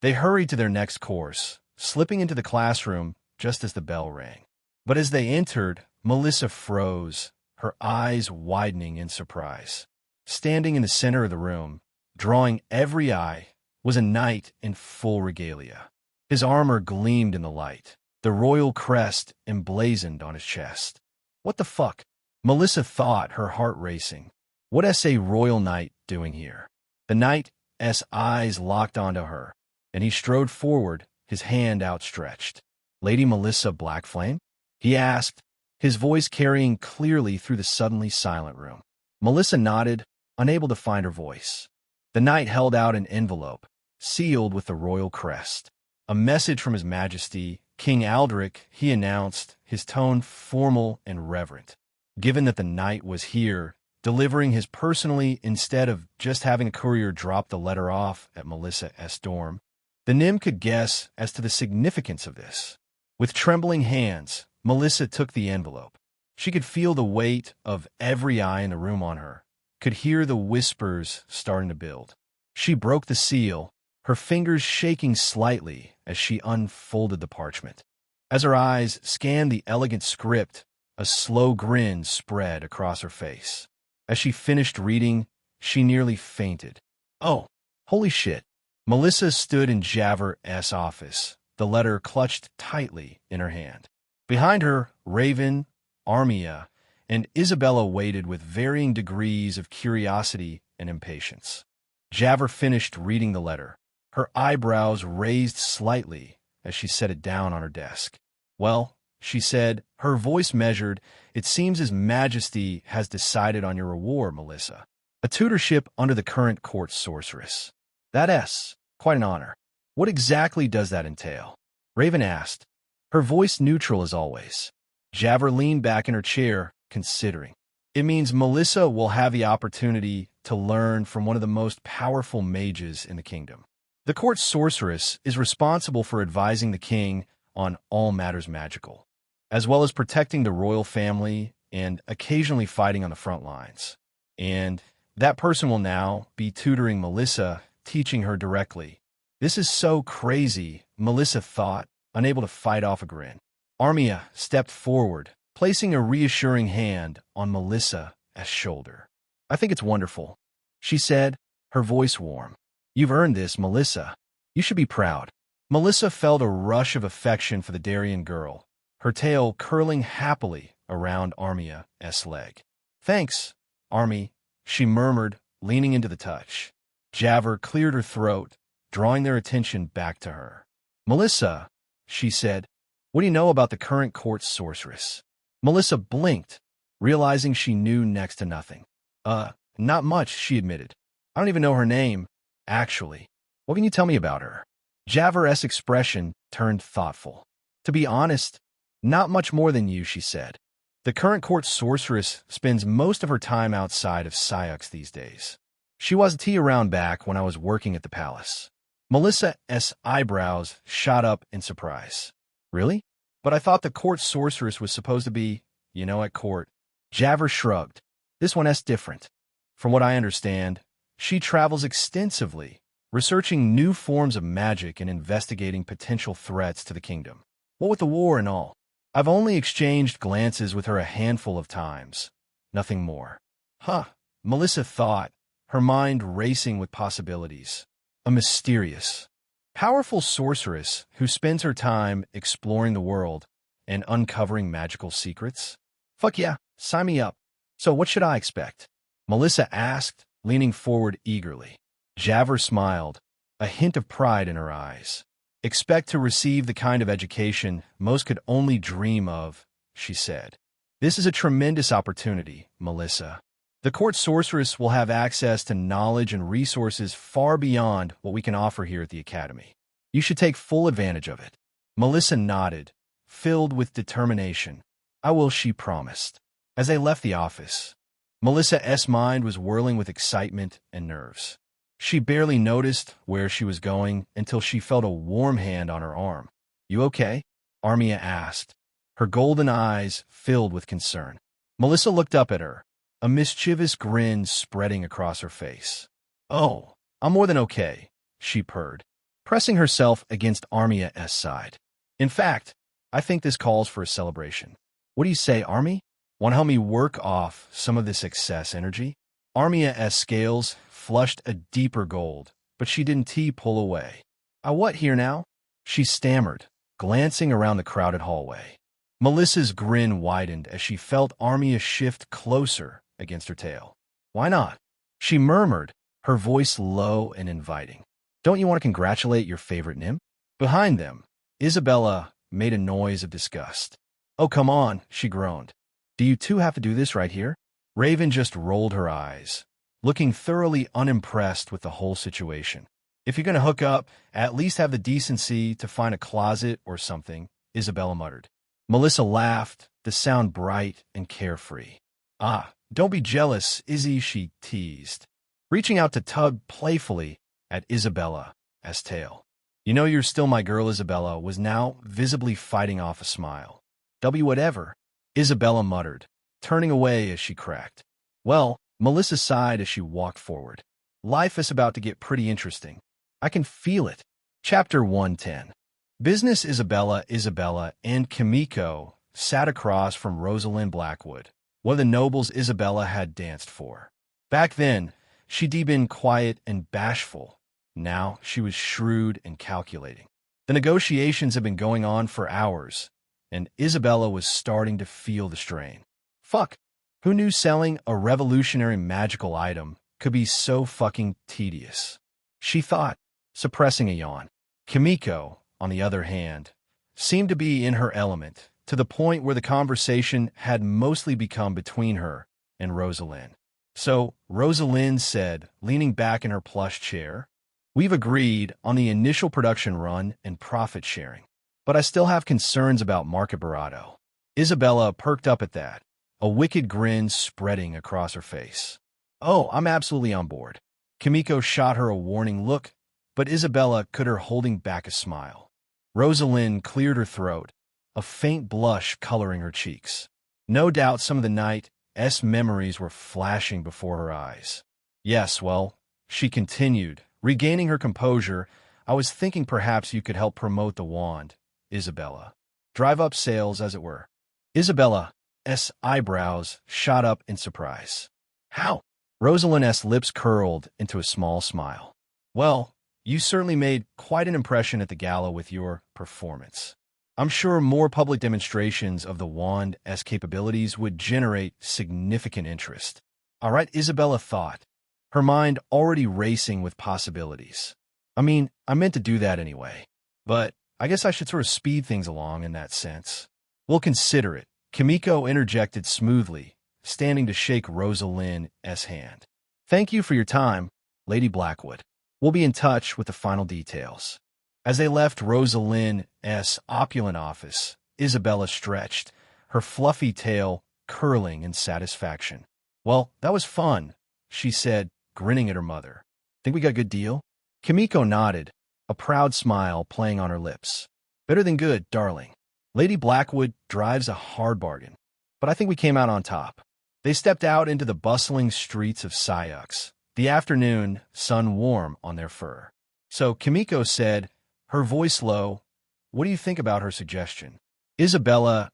They hurried to their next course, slipping into the classroom just as the bell rang. But as they entered, Melissa froze, her eyes widening in surprise. Standing in the center of the room, drawing every eye, was a knight in full regalia. His armor gleamed in the light, the royal crest emblazoned on his chest. What the fuck? Melissa thought, her heart racing. What's a royal knight doing here? The knight's eyes locked onto her, and he strode forward, his hand outstretched. Lady Melissa Blackflame? He asked, his voice carrying clearly through the suddenly silent room. Melissa nodded, unable to find her voice. The knight held out an envelope, sealed with the royal crest. A message from His Majesty, King Aldrich, he announced, his tone formal and reverent. Given that the knight was here, delivering his personally instead of just having a courier drop the letter off at Melissa's dorm, the Nym could guess as to the significance of this. With trembling hands, Melissa took the envelope. She could feel the weight of every eye in the room on her, could hear the whispers starting to build. She broke the seal, her fingers shaking slightly as she unfolded the parchment. As her eyes scanned the elegant script, a slow grin spread across her face. As she finished reading, she nearly fainted. Oh, holy shit. Melissa stood in Javer's office, the letter clutched tightly in her hand. Behind her, Raven, Armia, and Isabella waited with varying degrees of curiosity and impatience. Javer finished reading the letter, her eyebrows raised slightly as she set it down on her desk. Well, she said, her voice measured, it seems His Majesty has decided on your reward, Melissa. A tutorship under the current court sorceress. That's quite an honor. What exactly does that entail? Raven asked, her voice neutral as always. Javer leaned back in her chair, considering. It means Melissa will have the opportunity to learn from one of the most powerful mages in the kingdom. The court sorceress is responsible for advising the king on all matters magical, as well as protecting the royal family and occasionally fighting on the front lines. And that person will now be tutoring Melissa, teaching her directly. This is so crazy, Melissa thought, unable to fight off a grin. Armia stepped forward, placing a reassuring hand on Melissa's shoulder. I think it's wonderful, she said, her voice warm. You've earned this, Melissa. You should be proud. Melissa felt a rush of affection for the Darien girl, her tail curling happily around Armia's leg. Thanks, Army, she murmured, leaning into the touch. Javer cleared her throat, drawing their attention back to her. Melissa, she said, what do you know about the current court sorceress? Melissa blinked, realizing she knew next to nothing. Not much, she admitted. I don't even know her name, actually. What can you tell me about her? Javer's expression turned thoughtful. To be honest, not much more than you, she said. The current court sorceress spends most of her time outside of Syux these days. She wasn't around back when I was working at the palace. Melissa's eyebrows shot up in surprise. Really? But I thought the court sorceress was supposed to be, at court. Javer shrugged. This one's different. From what I understand, she travels extensively, researching new forms of magic and investigating potential threats to the kingdom. What with the war and all, I've only exchanged glances with her a handful of times. Nothing more. Huh, Melissa thought, her mind racing with possibilities. A mysterious, powerful sorceress who spends her time exploring the world and uncovering magical secrets? Fuck yeah, sign me up. So what should I expect? Melissa asked, leaning forward eagerly. Javer smiled, a hint of pride in her eyes. Expect to receive the kind of education most could only dream of, she said. This is a tremendous opportunity, Melissa. The court sorceress will have access to knowledge and resources far beyond what we can offer here at the Academy. You should take full advantage of it. Melissa nodded, filled with determination. I will, she promised. As they left the office, Melissa's mind was whirling with excitement and nerves. She barely noticed where she was going until she felt a warm hand on her arm. You okay? Armia asked, her golden eyes filled with concern. Melissa looked up at her, a mischievous grin spreading across her face. Oh, I'm more than okay, she purred, pressing herself against Armia's side. In fact, I think this calls for a celebration. What do you say, Army? Want to help me work off some of this excess energy? Armia's scales flushed a deeper gold, but she didn't pull away. I what here now? She stammered, glancing around the crowded hallway. Melissa's grin widened as she felt Armia shift closer against her tail. Why not? She murmured, her voice low and inviting. Don't you want to congratulate your favorite nymph? Behind them, Isabella made a noise of disgust. Oh, come on, she groaned. Do you two have to do this right here? Raven just rolled her eyes, looking thoroughly unimpressed with the whole situation. If you're going to hook up, at least have the decency to find a closet or something, Isabella muttered. Melissa laughed, the sound bright and carefree. Ah, don't be jealous, Izzy, she teased, reaching out to tug playfully at Isabella's tail. You know you're still my girl. Isabella was now visibly fighting off a smile. Whatever, Isabella muttered, turning away as she cracked. Well, Melissa sighed as she walked forward. Life is about to get pretty interesting. I can feel it. Chapter 110. Business. Isabella and Kimiko sat across from Rosalind Blackwood, one of the nobles Isabella had danced for. Back then, she'd been quiet and bashful. Now she was shrewd and calculating. The negotiations had been going on for hours, and Isabella was starting to feel the strain. Fuck. Who knew selling a revolutionary magical item could be so fucking tedious? She thought, suppressing a yawn. Kimiko, on the other hand, seemed to be in her element, to the point where the conversation had mostly become between her and Rosalind. So Rosalind said, leaning back in her plush chair, we've agreed on the initial production run and profit sharing, but I still have concerns about market barato. Isabella perked up at that, a wicked grin spreading across her face. Oh, I'm absolutely on board. Kimiko shot her a warning look, but Isabella could her holding back a smile. Rosalind cleared her throat, a faint blush coloring her cheeks. No doubt some of the night's memories were flashing before her eyes. Yes, well, she continued, regaining her composure, I was thinking perhaps you could help promote the wand, Isabella. Drive up sales, as it were. Isabella's eyebrows shot up in surprise. How? Rosalind's lips curled into a small smile. Well, you certainly made quite an impression at the gala with your performance. I'm sure more public demonstrations of the wand's capabilities would generate significant interest. All right, Isabella thought, her mind already racing with possibilities. I mean, I meant to do that anyway, but I guess I should sort of speed things along in that sense. We'll consider it. Kimiko interjected smoothly, standing to shake Rosalind's hand. Thank you for your time, Lady Blackwood. We'll be in touch with the final details. As they left Rosalind's opulent office, Isabella stretched, her fluffy tail curling in satisfaction. Well, that was fun, she said, grinning at her mother. Think we got a good deal? Kimiko nodded, a proud smile playing on her lips. Better than good, darling. Lady Blackwood drives a hard bargain, but I think we came out on top. They stepped out into the bustling streets of Syux, the afternoon sun warm on their fur. So Kimiko said, her voice low, what do you think about her suggestion? Isabella's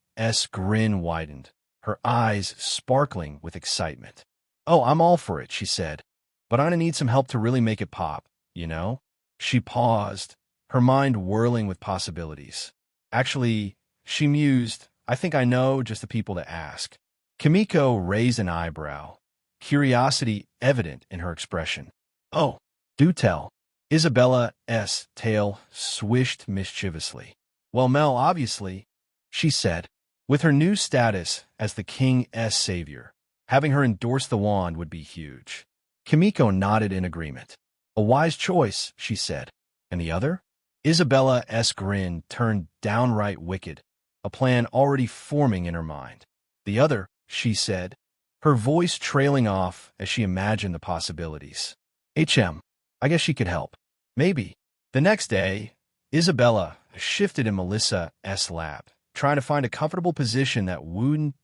grin widened, her eyes sparkling with excitement. Oh, I'm all for it, she said, but I'm gonna need some help to really make it pop, you know? She paused, her mind whirling with possibilities. Actually, she mused, I think I know just the people to ask. Kimiko raised an eyebrow, curiosity evident in her expression. Oh, do tell. Isabella's tail swished mischievously. Well, Mel, obviously, she said. With her new status as the king's savior, having her endorse the wand would be huge. Kimiko nodded in agreement. A wise choice, she said. And the other? Isabella's grin turned downright wicked, a plan already forming in her mind. The other, she said, her voice trailing off as she imagined the possibilities. I guess she could help. Maybe. The next day, Isabella shifted in Melissa's lap, trying to find a comfortable position that wouldn't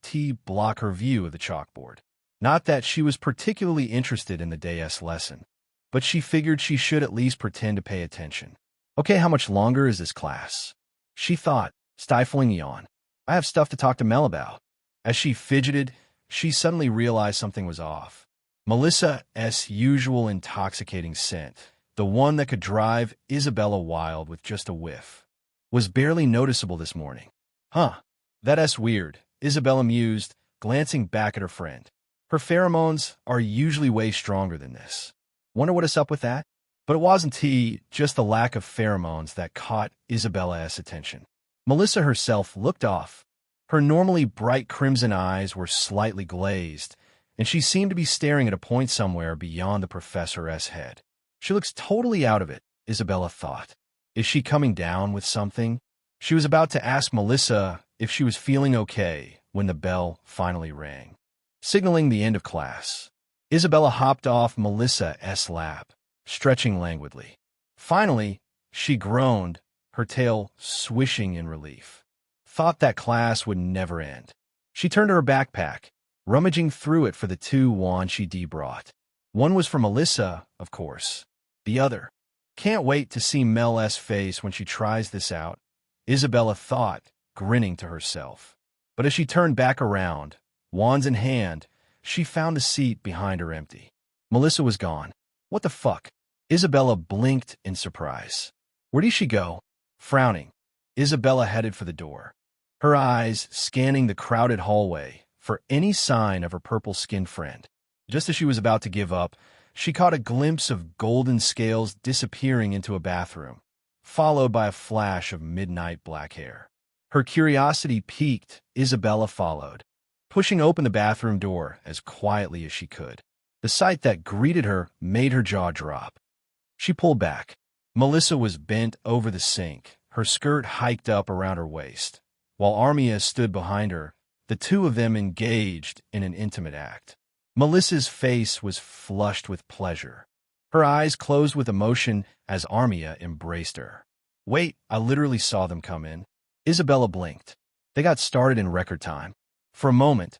block her view of the chalkboard. Not that she was particularly interested in the day's lesson, but she figured she should at least pretend to pay attention. Okay, how much longer is this class? She thought, stifling a yawn. I have stuff to talk to Mel about. As she fidgeted, she suddenly realized something was off. Melissa's usual intoxicating scent, the one that could drive Isabella wild with just a whiff, was barely noticeable this morning. Huh, that's weird, Isabella mused, glancing back at her friend. Her pheromones are usually way stronger than this. Wonder what is up with that? But it wasn't just the lack of pheromones that caught Isabella's attention. Melissa herself looked off. Her normally bright crimson eyes were slightly glazed, and she seemed to be staring at a point somewhere beyond the professor's head. She looks totally out of it, Isabella thought. Is she coming down with something? She was about to ask Melissa if she was feeling okay when the bell finally rang, signaling the end of class. Isabella hopped off Melissa's lap, stretching languidly. Finally, she groaned, her tail swishing in relief. Thought that class would never end. She turned to her backpack, rummaging through it for the two wands she'd brought. One was for Melissa, of course. The other. Can't wait to see Mel's face when she tries this out, Isabella thought, grinning to herself. But as she turned back around, wands in hand, she found the seat behind her empty. Melissa was gone. What the fuck? Isabella blinked in surprise. Where did she go? Frowning, Isabella headed for the door, her eyes scanning the crowded hallway for any sign of her purple-skinned friend. Just as she was about to give up, she caught a glimpse of golden scales disappearing into a bathroom, followed by a flash of midnight black hair. Her curiosity piqued, Isabella followed, pushing open the bathroom door as quietly as she could. The sight that greeted her made her jaw drop. She pulled back. Melissa was bent over the sink, her skirt hiked up around her waist, while Armia stood behind her, the two of them engaged in an intimate act. Melissa's face was flushed with pleasure. Her eyes closed with emotion as Armia embraced her. Wait, I literally saw them come in. Isabella blinked. They got started in record time. For a moment,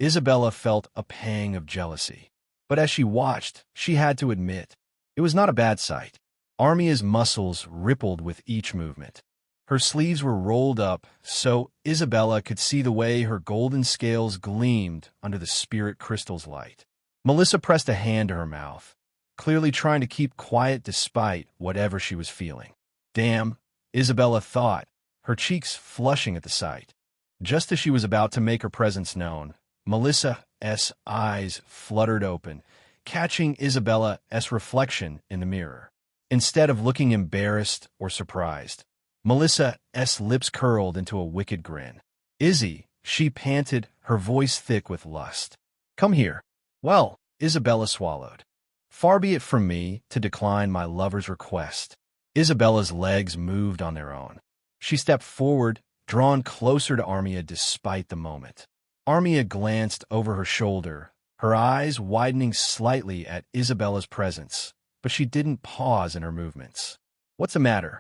Isabella felt a pang of jealousy. But as she watched, she had to admit, it was not a bad sight. Armia's muscles rippled with each movement. Her sleeves were rolled up so Isabella could see the way her golden scales gleamed under the spirit crystal's light. Melissa pressed a hand to her mouth, clearly trying to keep quiet despite whatever she was feeling. Damn, Isabella thought, her cheeks flushing at the sight. Just as she was about to make her presence known, Melissa's eyes fluttered open, catching Isabella's reflection in the mirror. Instead of looking embarrassed or surprised, Melissa's lips curled into a wicked grin. Izzy, she panted, her voice thick with lust. Come here. Well, Isabella swallowed. Far be it from me to decline my lover's request. Isabella's legs moved on their own. She stepped forward, drawn closer to Armia despite the moment. Armia glanced over her shoulder, her eyes widening slightly at Isabella's presence, but she didn't pause in her movements. What's the matter?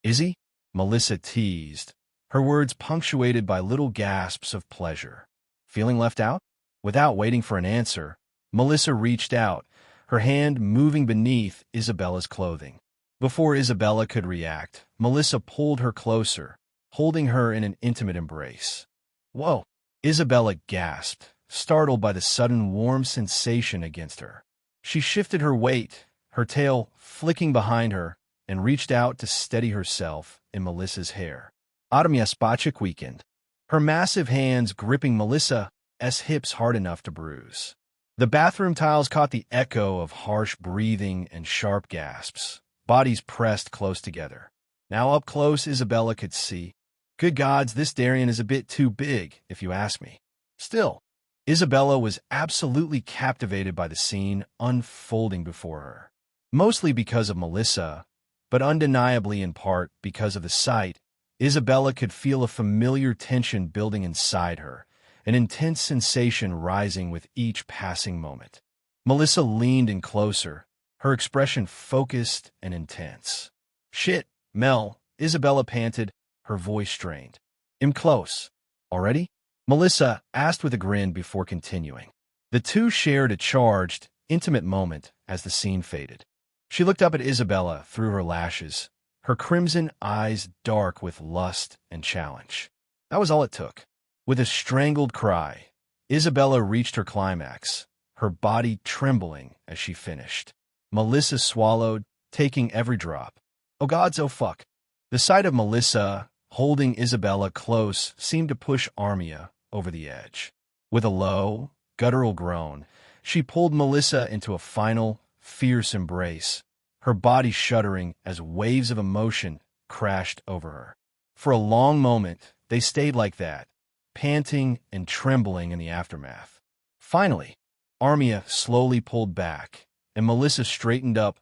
Izzy? Melissa teased, her words punctuated by little gasps of pleasure. Feeling left out? Without waiting for an answer, Melissa reached out, her hand moving beneath Isabella's clothing. Before Isabella could react, Melissa pulled her closer, holding her in an intimate embrace. Whoa! Isabella gasped, startled by the sudden warm sensation against her. She shifted her weight, her tail flicking behind her, and reached out to steady herself in Melissa's hair. Autumn Spachik weekend. Her massive hands gripping Melissa's hips hard enough to bruise. The bathroom tiles caught the echo of harsh breathing and sharp gasps, bodies pressed close together. Now up close, Isabella could see. Good gods, this Darien is a bit too big, if you ask me. Still, Isabella was absolutely captivated by the scene unfolding before her. Mostly because of Melissa, but undeniably in part because of the sight, Isabella could feel a familiar tension building inside her, an intense sensation rising with each passing moment. Melissa leaned in closer, her expression focused and intense. Shit, Mel, Isabella panted, her voice strained. I'm close. Already? Melissa asked with a grin before continuing. The two shared a charged, intimate moment as the scene faded. She looked up at Isabella through her lashes, her crimson eyes dark with lust and challenge. That was all it took. With a strangled cry, Isabella reached her climax, her body trembling as she finished. Melissa swallowed, taking every drop. Oh gods, oh fuck. The sight of Melissa holding Isabella close seemed to push Armia over the edge. With a low, guttural groan, she pulled Melissa into a final, fierce embrace, her body shuddering as waves of emotion crashed over her. For a long moment, they stayed like that, panting and trembling in the aftermath. Finally, Armia slowly pulled back, and Melissa straightened up,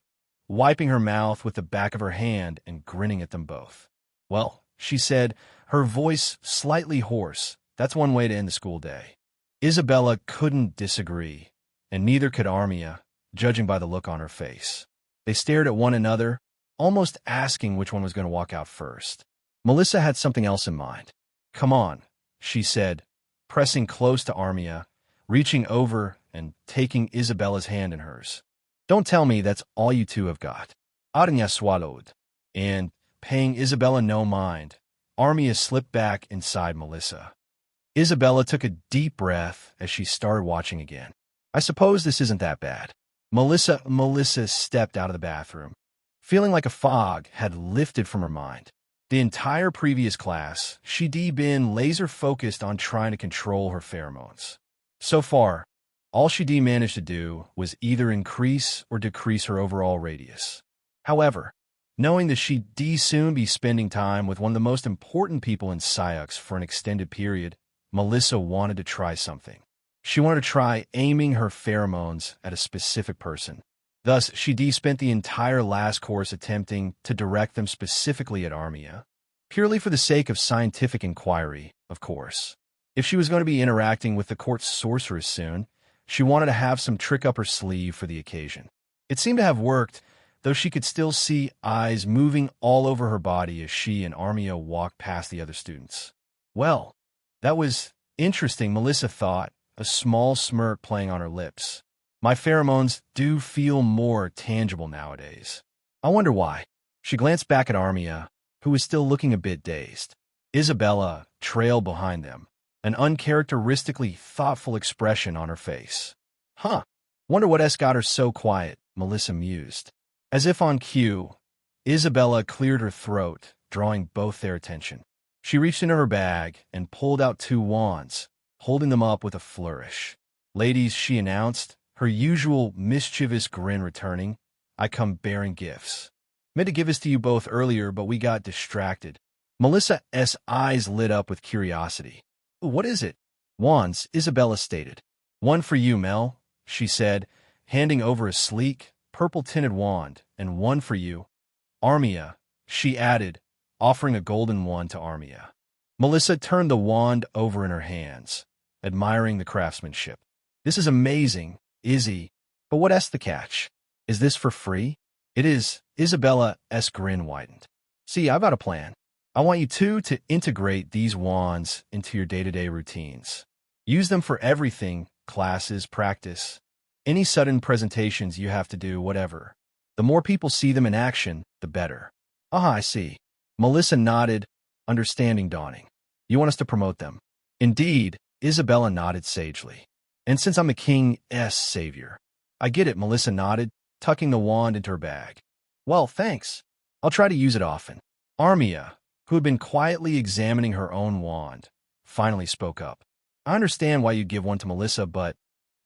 wiping her mouth with the back of her hand and grinning at them both. Well, she said, her voice slightly hoarse, that's one way to end the school day. Isabella couldn't disagree, and neither could Armia, judging by the look on her face. They stared at one another, almost asking which one was going to walk out first. Melissa had something else in mind. Come on, she said, pressing close to Armia, reaching over and taking Isabella's hand in hers. Don't tell me that's all you two have got. Armia swallowed, and, paying Isabella no mind, Armia slipped back inside Melissa. Isabella took a deep breath as she started watching again. I suppose this isn't that bad. Melissa stepped out of the bathroom, feeling like a fog had lifted from her mind. The entire previous class, she'd been laser-focused on trying to control her pheromones. So far, all she'd managed to do was either increase or decrease her overall radius. However, knowing that she'd soon be spending time with one of the most important people in Syux for an extended period, Melissa wanted to try something. She wanted to try aiming her pheromones at a specific person. Thus, she spent the entire last course attempting to direct them specifically at Armia, purely for the sake of scientific inquiry, of course. If she was going to be interacting with the court's sorceress soon, she wanted to have some trick up her sleeve for the occasion. It seemed to have worked, though she could still see eyes moving all over her body as she and Armia walked past the other students. Well, that was interesting, Melissa thought, a small smirk playing on her lips. My pheromones do feel more tangible nowadays. I wonder why. She glanced back at Armia, who was still looking a bit dazed. Isabella trailed behind them, an uncharacteristically thoughtful expression on her face. Huh, wonder what got her so quiet, Melissa mused. As if on cue, Isabella cleared her throat, drawing both their attention. She reached into her bag and pulled out 2 wands, holding them up with a flourish. Ladies, she announced, her usual mischievous grin returning, I come bearing gifts. Meant to give this to you both earlier, but we got distracted. Melissa's eyes lit up with curiosity. What is it? Wands, Isabella stated. One for you, Mel, she said, handing over a sleek, purple-tinted wand, and one for you, Armia, she added, offering a golden one to Armia. Melissa turned the wand over in her hands, admiring the craftsmanship. This is amazing, Izzy, but what's the catch? Is this for free? It is, Isabella's grin widened. See, I've got a plan. I want you two to integrate these wands into your day-to-day routines. Use them for everything, classes, practice, any sudden presentations you have to do, whatever. The more people see them in action, the better. I see. Melissa nodded, understanding dawning. You want us to promote them? Indeed, Isabella nodded sagely. And since I'm the king's savior. I get it, Melissa nodded, tucking the wand into her bag. Well, thanks. I'll try to use it often. Armia, who had been quietly examining her own wand, finally spoke up. I understand why you'd give one to Melissa, but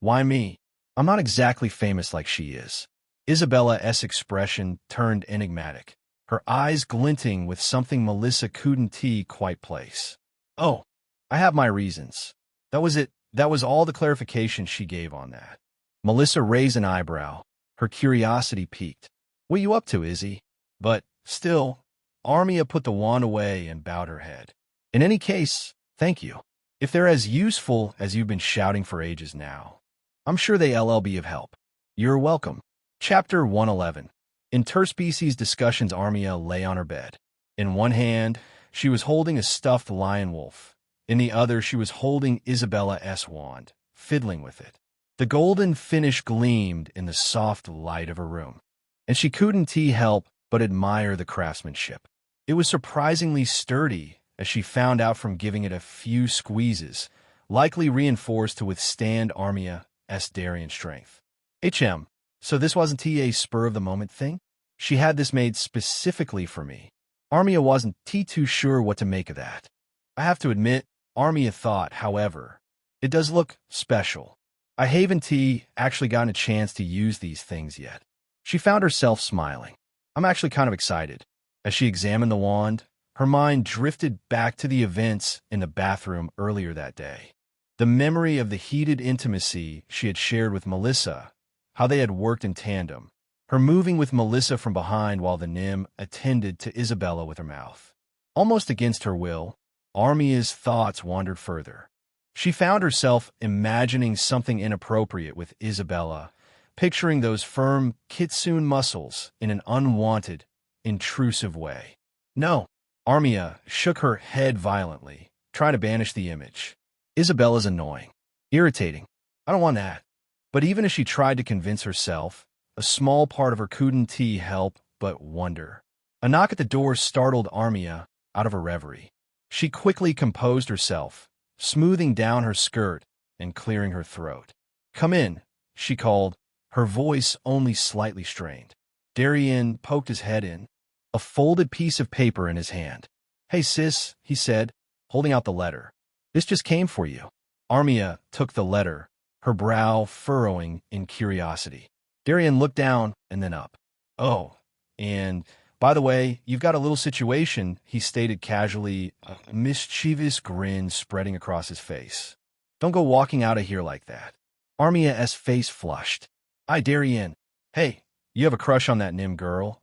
why me? I'm not exactly famous like she is. Isabella's expression turned enigmatic, her eyes glinting with something Melissa couldn't quite place. Oh, I have my reasons. That was it. That was all the clarification she gave on that. Melissa raised an eyebrow, her curiosity piqued. What you up to, Izzy? But, still, Armia put the wand away and bowed her head. In any case, thank you. If they're as useful as you've been shouting for ages now, I'm sure they'll be of help. You're welcome. Chapter 111. Interspecies discussions. Armia lay on her bed. In one hand, she was holding a stuffed lion wolf. In the other, she was holding Isabella's wand, fiddling with it. The golden finish gleamed in the soft light of her room, and she couldn't help but admire the craftsmanship. It was surprisingly sturdy as she found out from giving it a few squeezes, likely reinforced to withstand Armia's Darien strength. So this wasn't a spur-of-the-moment thing? She had this made specifically for me. Armia wasn't too sure what to make of that. I have to admit, Armia thought, however, it does look special. I haven't actually gotten a chance to use these things yet. She found herself smiling. I'm actually kind of excited. As she examined the wand, her mind drifted back to the events in the bathroom earlier that day. The memory of the heated intimacy she had shared with Melissa, how they had worked in tandem, her moving with Melissa from behind while the Nym attended to Isabella with her mouth. Almost against her will, Armia's thoughts wandered further. She found herself imagining something inappropriate with Isabella, picturing those firm kitsune muscles in an unwanted, intrusive way. No, Armia shook her head violently, trying to banish the image. Isabella's annoying, irritating. I don't want that. But even as she tried to convince herself, a small part of her couldn't help but wonder. A knock at the door startled Armia out of her reverie. She quickly composed herself, smoothing down her skirt and clearing her throat. "Come in," she called, her voice only slightly strained. Darien poked his head in, a folded piece of paper in his hand. "Hey, sis," he said, holding out the letter. "This just came for you." Armia took the letter, her brow furrowing in curiosity. Darien looked down and then up. "Oh, and by the way, you've got a little situation," he stated casually, a mischievous grin spreading across his face. "Don't go walking out of here like that." Armia's face flushed. Darien. Hey, you have a crush on that Nym girl."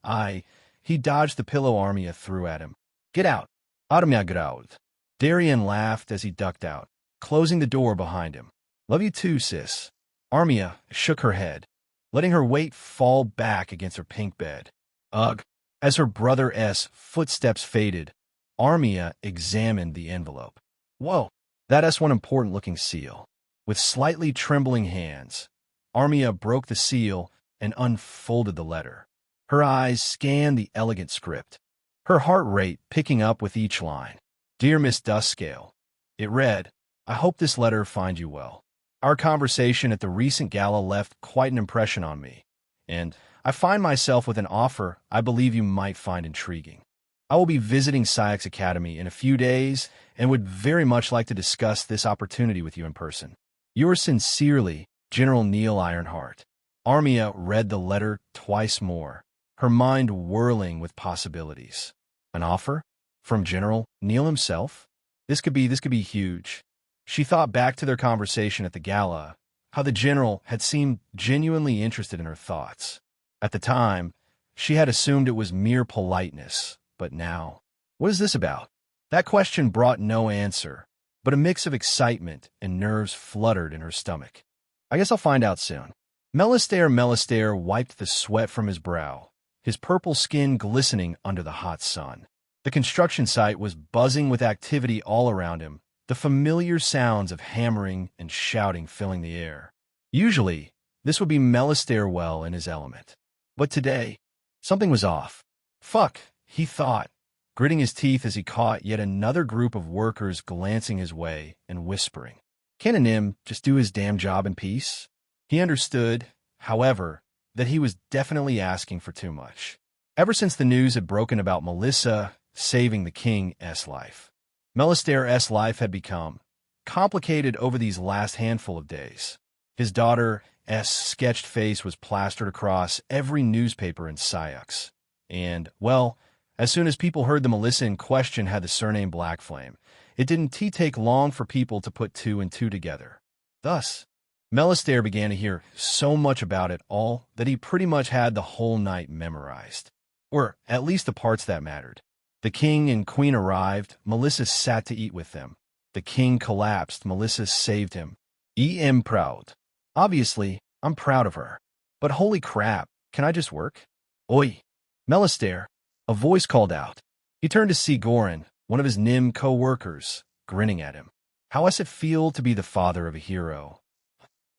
He dodged the pillow Armia threw at him. "Get out." "Armia graud." Darien laughed as he ducked out, closing the door behind him. "Love you too, sis." Armia shook her head, letting her weight fall back against her pink bed. "Ugh." As her brother's footsteps faded, Armia examined the envelope. Whoa, that's one important-looking seal. With slightly trembling hands, Armia broke the seal and unfolded the letter. Her eyes scanned the elegant script, her heart rate picking up with each line. "Dear Miss Duskscale," it read, "I hope this letter finds you well. Our conversation at the recent gala left quite an impression on me, and I find myself with an offer I believe you might find intriguing. I will be visiting Saïx Academy in a few days and would very much like to discuss this opportunity with you in person. Yours sincerely, General Neil Ironheart." Armia read the letter twice more, her mind whirling with possibilities. An offer? From General Neil himself? This could be huge. She thought back to their conversation at the gala, how the general had seemed genuinely interested in her thoughts. At the time, she had assumed it was mere politeness, but now, what is this about? That question brought no answer, but a mix of excitement and nerves fluttered in her stomach. "I guess I'll find out soon." Melistaire wiped the sweat from his brow, his purple skin glistening under the hot sun. The construction site was buzzing with activity all around him, the familiar sounds of hammering and shouting filling the air. Usually, this would be Melistaire well in his element. But today, something was off. "Fuck," he thought, gritting his teeth as he caught yet another group of workers glancing his way and whispering. Can't a Nym just do his damn job in peace? He understood, however, that he was definitely asking for too much. Ever since the news had broken about Melissa saving the king's life, Melistaire's life had become complicated over these last handful of days. His daughter's sketched face was plastered across every newspaper in Saïx. And, well, as soon as people heard the Melissa in question had the surname Blackflame, it didn't take long for people to put two and two together. Thus, Melistaire began to hear so much about it all that he pretty much had the whole night memorized. Or at least the parts that mattered. The king and queen arrived, Melissa sat to eat with them. The king collapsed, Melissa saved him. I'm proud. Obviously, I'm proud of her. But holy crap, can I just work? Oi! Melistaire, a voice called out. He turned to see Goran, one of his Nym co-workers, grinning at him. How does it feel to be the father of a hero?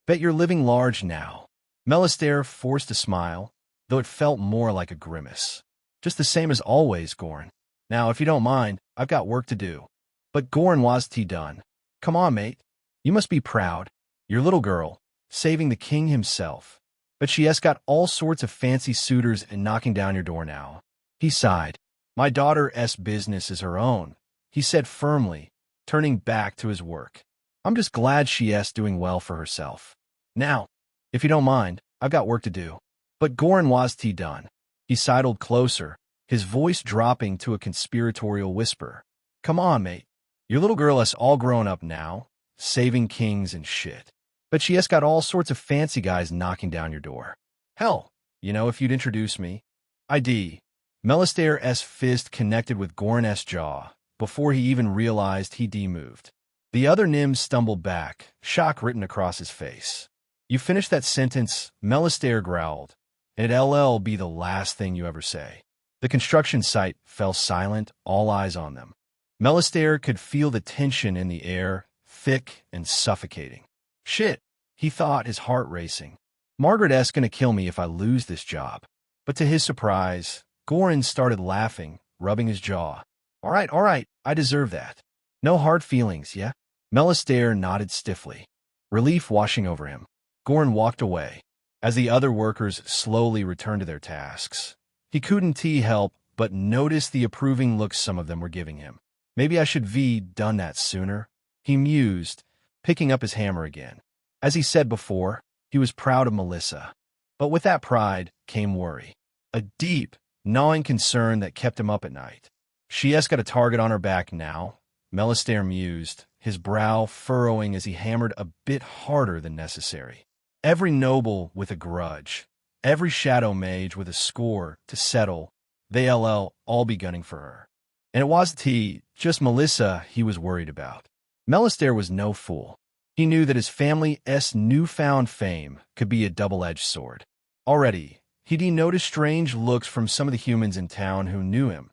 Bet you're living large now. Melistaire forced a smile, though it felt more like a grimace. Just the same as always, Goran. Now, if you don't mind, I've got work to do. But Goran was T done. Come on, mate. You must be proud. Your little girl, saving the king himself. But she has got all sorts of fancy suitors and knocking down your door now. He sighed. My daughter's business is her own, he said firmly, turning back to his work. I'm just glad she's doing well for herself. Now, if you don't mind, I've got work to do. But Goran was T done. He sidled closer, his voice dropping to a conspiratorial whisper. Come on, mate. Your little girl is all grown up now, saving kings and shit. But she has got all sorts of fancy guys knocking down your door. Hell, if you'd introduce me. ID. Melistair's fist connected with Goran's jaw before he even realized he'd moved. The other Nim stumbled back, shock written across his face. You finished that sentence, Melistair growled, and it'll be the last thing you ever say. The construction site fell silent, all eyes on them. Melistair could feel the tension in the air, thick and suffocating. Shit, he thought, his heart racing. Margaret's gonna kill me if I lose this job. But to his surprise, Goran started laughing, rubbing his jaw. All right, I deserve that. No hard feelings, yeah? Melistair nodded stiffly, relief washing over him. Goran walked away. As the other workers slowly returned to their tasks, he couldn't help but notice the approving looks some of them were giving him. Maybe I should have done that sooner, he mused, picking up his hammer again. As he said before, he was proud of Melissa. But with that pride came worry, a deep, gnawing concern that kept him up at night. She's got a target on her back now, Melistair mused, his brow furrowing as he hammered a bit harder than necessary. Every noble with a grudge, every shadow mage with a score to settle, they'll all be gunning for her. And it wasn't just Melissa he was worried about. Melistair was no fool. He knew that his family's newfound fame could be a double-edged sword. Already, he'd noticed strange looks from some of the humans in town who knew him,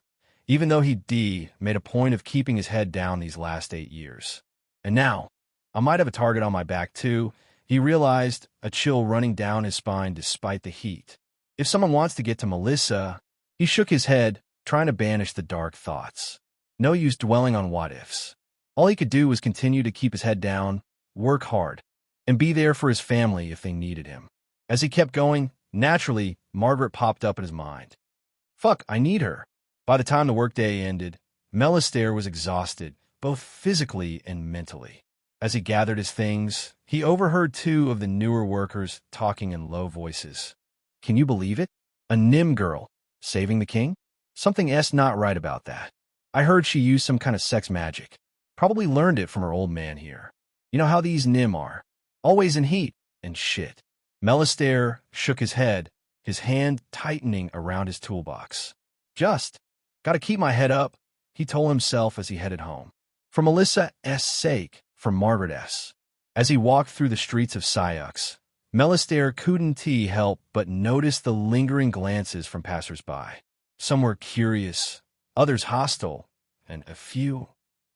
even though he'd made a point of keeping his head down these last 8 years. And now, I might have a target on my back too, he realized, a chill running down his spine despite the heat. If someone wants to get to Melissa, he shook his head, trying to banish the dark thoughts. No use dwelling on what-ifs. All he could do was continue to keep his head down, work hard, and be there for his family if they needed him. As he kept going, naturally, Margaret popped up in his mind. Fuck, I need her. By the time the workday ended, Melistair was exhausted, both physically and mentally. As he gathered his things, he overheard 2 of the newer workers talking in low voices. Can you believe it? A Nim girl, saving the king? Something's not right about that. I heard she used some kind of sex magic. Probably learned it from her old man here. You know how these Nim are. Always in heat and shit. Melistair shook his head, his hand tightening around his toolbox. Gotta keep my head up, he told himself as he headed home. For Melissa's sake, for Margaret's. As he walked through the streets of Syux, Melistair couldn't help but notice the lingering glances from passers-by. Some were curious, others hostile, and a few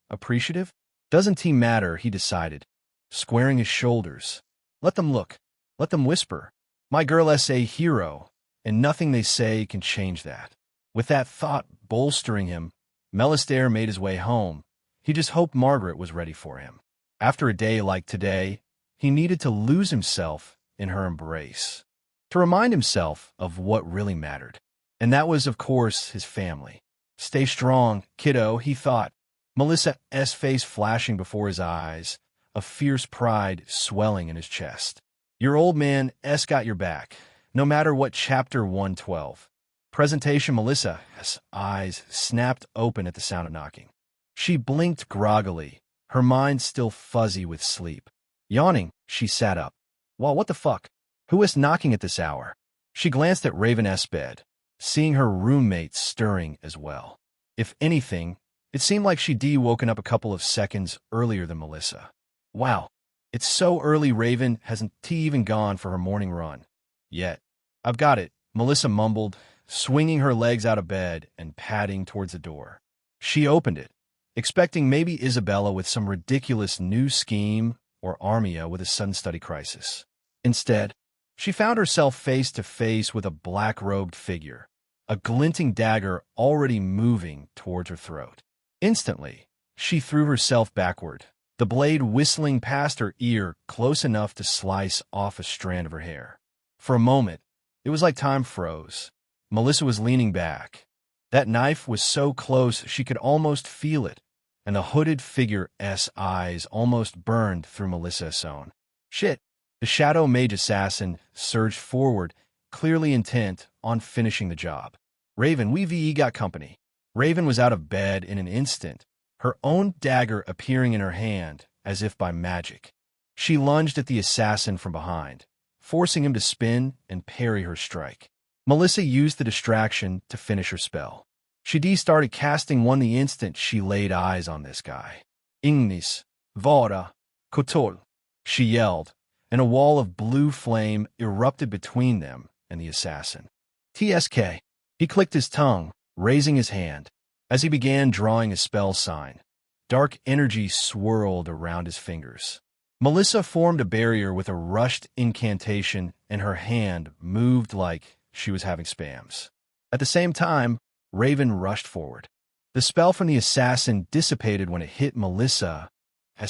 appreciative. Doesn't matter, he decided, squaring his shoulders. Let them look, let them whisper. My girl's a hero, and nothing they say can change that. With that thought bolstering him, Melistair made his way home. He just hoped Margaret was ready for him. After a day like today, he needed to lose himself in her embrace, to remind himself of what really mattered. And that was, of course, his family. Stay strong, kiddo, he thought, Melissa's face flashing before his eyes, a fierce pride swelling in his chest. Your old man's got your back, no matter what chapter 112. Presentation. Melissa's eyes snapped open at the sound of knocking. She blinked groggily, her mind still fuzzy with sleep. Yawning, she sat up. Well, what the fuck? Who is knocking at this hour? She glanced at Raven's bed, seeing her roommate stirring as well. If anything, it seemed like she'd woken up a couple of seconds earlier than Melissa. Wow, it's so early Raven hasn't even gone for her morning run. Yet. I've got it, Melissa mumbled, swinging her legs out of bed and padding towards the door. She opened it, expecting maybe Isabella with some ridiculous new scheme or Armia with a sudden study crisis. Instead, she found herself face to face with a black-robed figure, a glinting dagger already moving towards her throat. Instantly, she threw herself backward, the blade whistling past her ear close enough to slice off a strand of her hair. For a moment, it was like time froze. Melissa was leaning back. That knife was so close she could almost feel it, and the hooded figure's eyes almost burned through Melissa's own. Shit! The Shadow Mage assassin surged forward, clearly intent on finishing the job. Raven, we got company. Raven was out of bed in an instant, her own dagger appearing in her hand as if by magic. She lunged at the assassin from behind, forcing him to spin and parry her strike. Melissa used the distraction to finish her spell. She started casting one the instant she laid eyes on this guy. Ignis, Vora, Kotol, she yelled, and a wall of blue flame erupted between them and the assassin. TSK. He clicked his tongue, raising his hand. As he began drawing a spell sign, dark energy swirled around his fingers. Melissa formed a barrier with a rushed incantation, and her hand moved like she was having spasms. At the same time, Raven rushed forward. The spell from the assassin dissipated when it hit Melissa's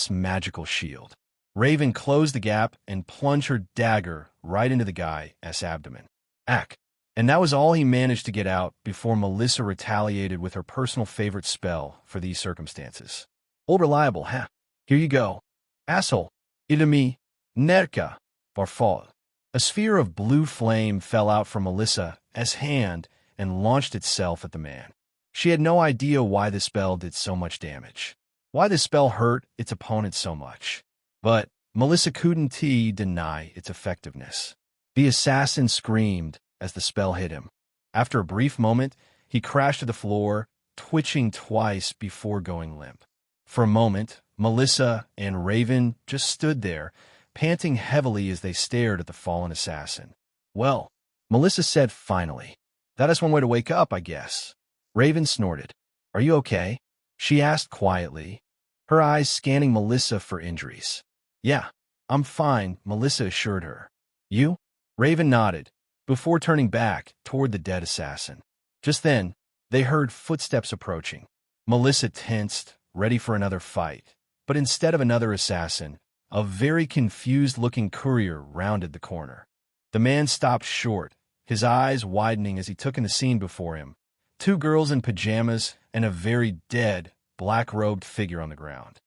magical shield. Raven closed the gap and plunged her dagger right into the guy's abdomen. Ack! And that was all he managed to get out before Melissa retaliated with her personal favorite spell for these circumstances. Old reliable, huh? Here you go. Asshole. Idemi. Nerka. Varfal. A sphere of blue flame fell out from Melissa's hand and launched itself at the man. She had no idea why the spell did so much damage, why the spell hurt its opponent so much. But Melissa couldn't deny its effectiveness. The assassin screamed as the spell hit him. After a brief moment, he crashed to the floor, twitching twice before going limp. For a moment, Melissa and Raven just stood there, panting heavily as they stared at the fallen assassin. Well, Melissa said finally, that is one way to wake up, I guess. Raven snorted. Are you okay? She asked quietly, her eyes scanning Melissa for injuries. Yeah, I'm fine, Melissa assured her. You? Raven nodded, before turning back toward the dead assassin. Just then, they heard footsteps approaching. Melissa tensed, ready for another fight, but instead of another assassin, a very confused-looking courier rounded the corner. The man stopped short, his eyes widening as he took in the scene before him. Two girls in pajamas and a very dead, black-robed figure on the ground.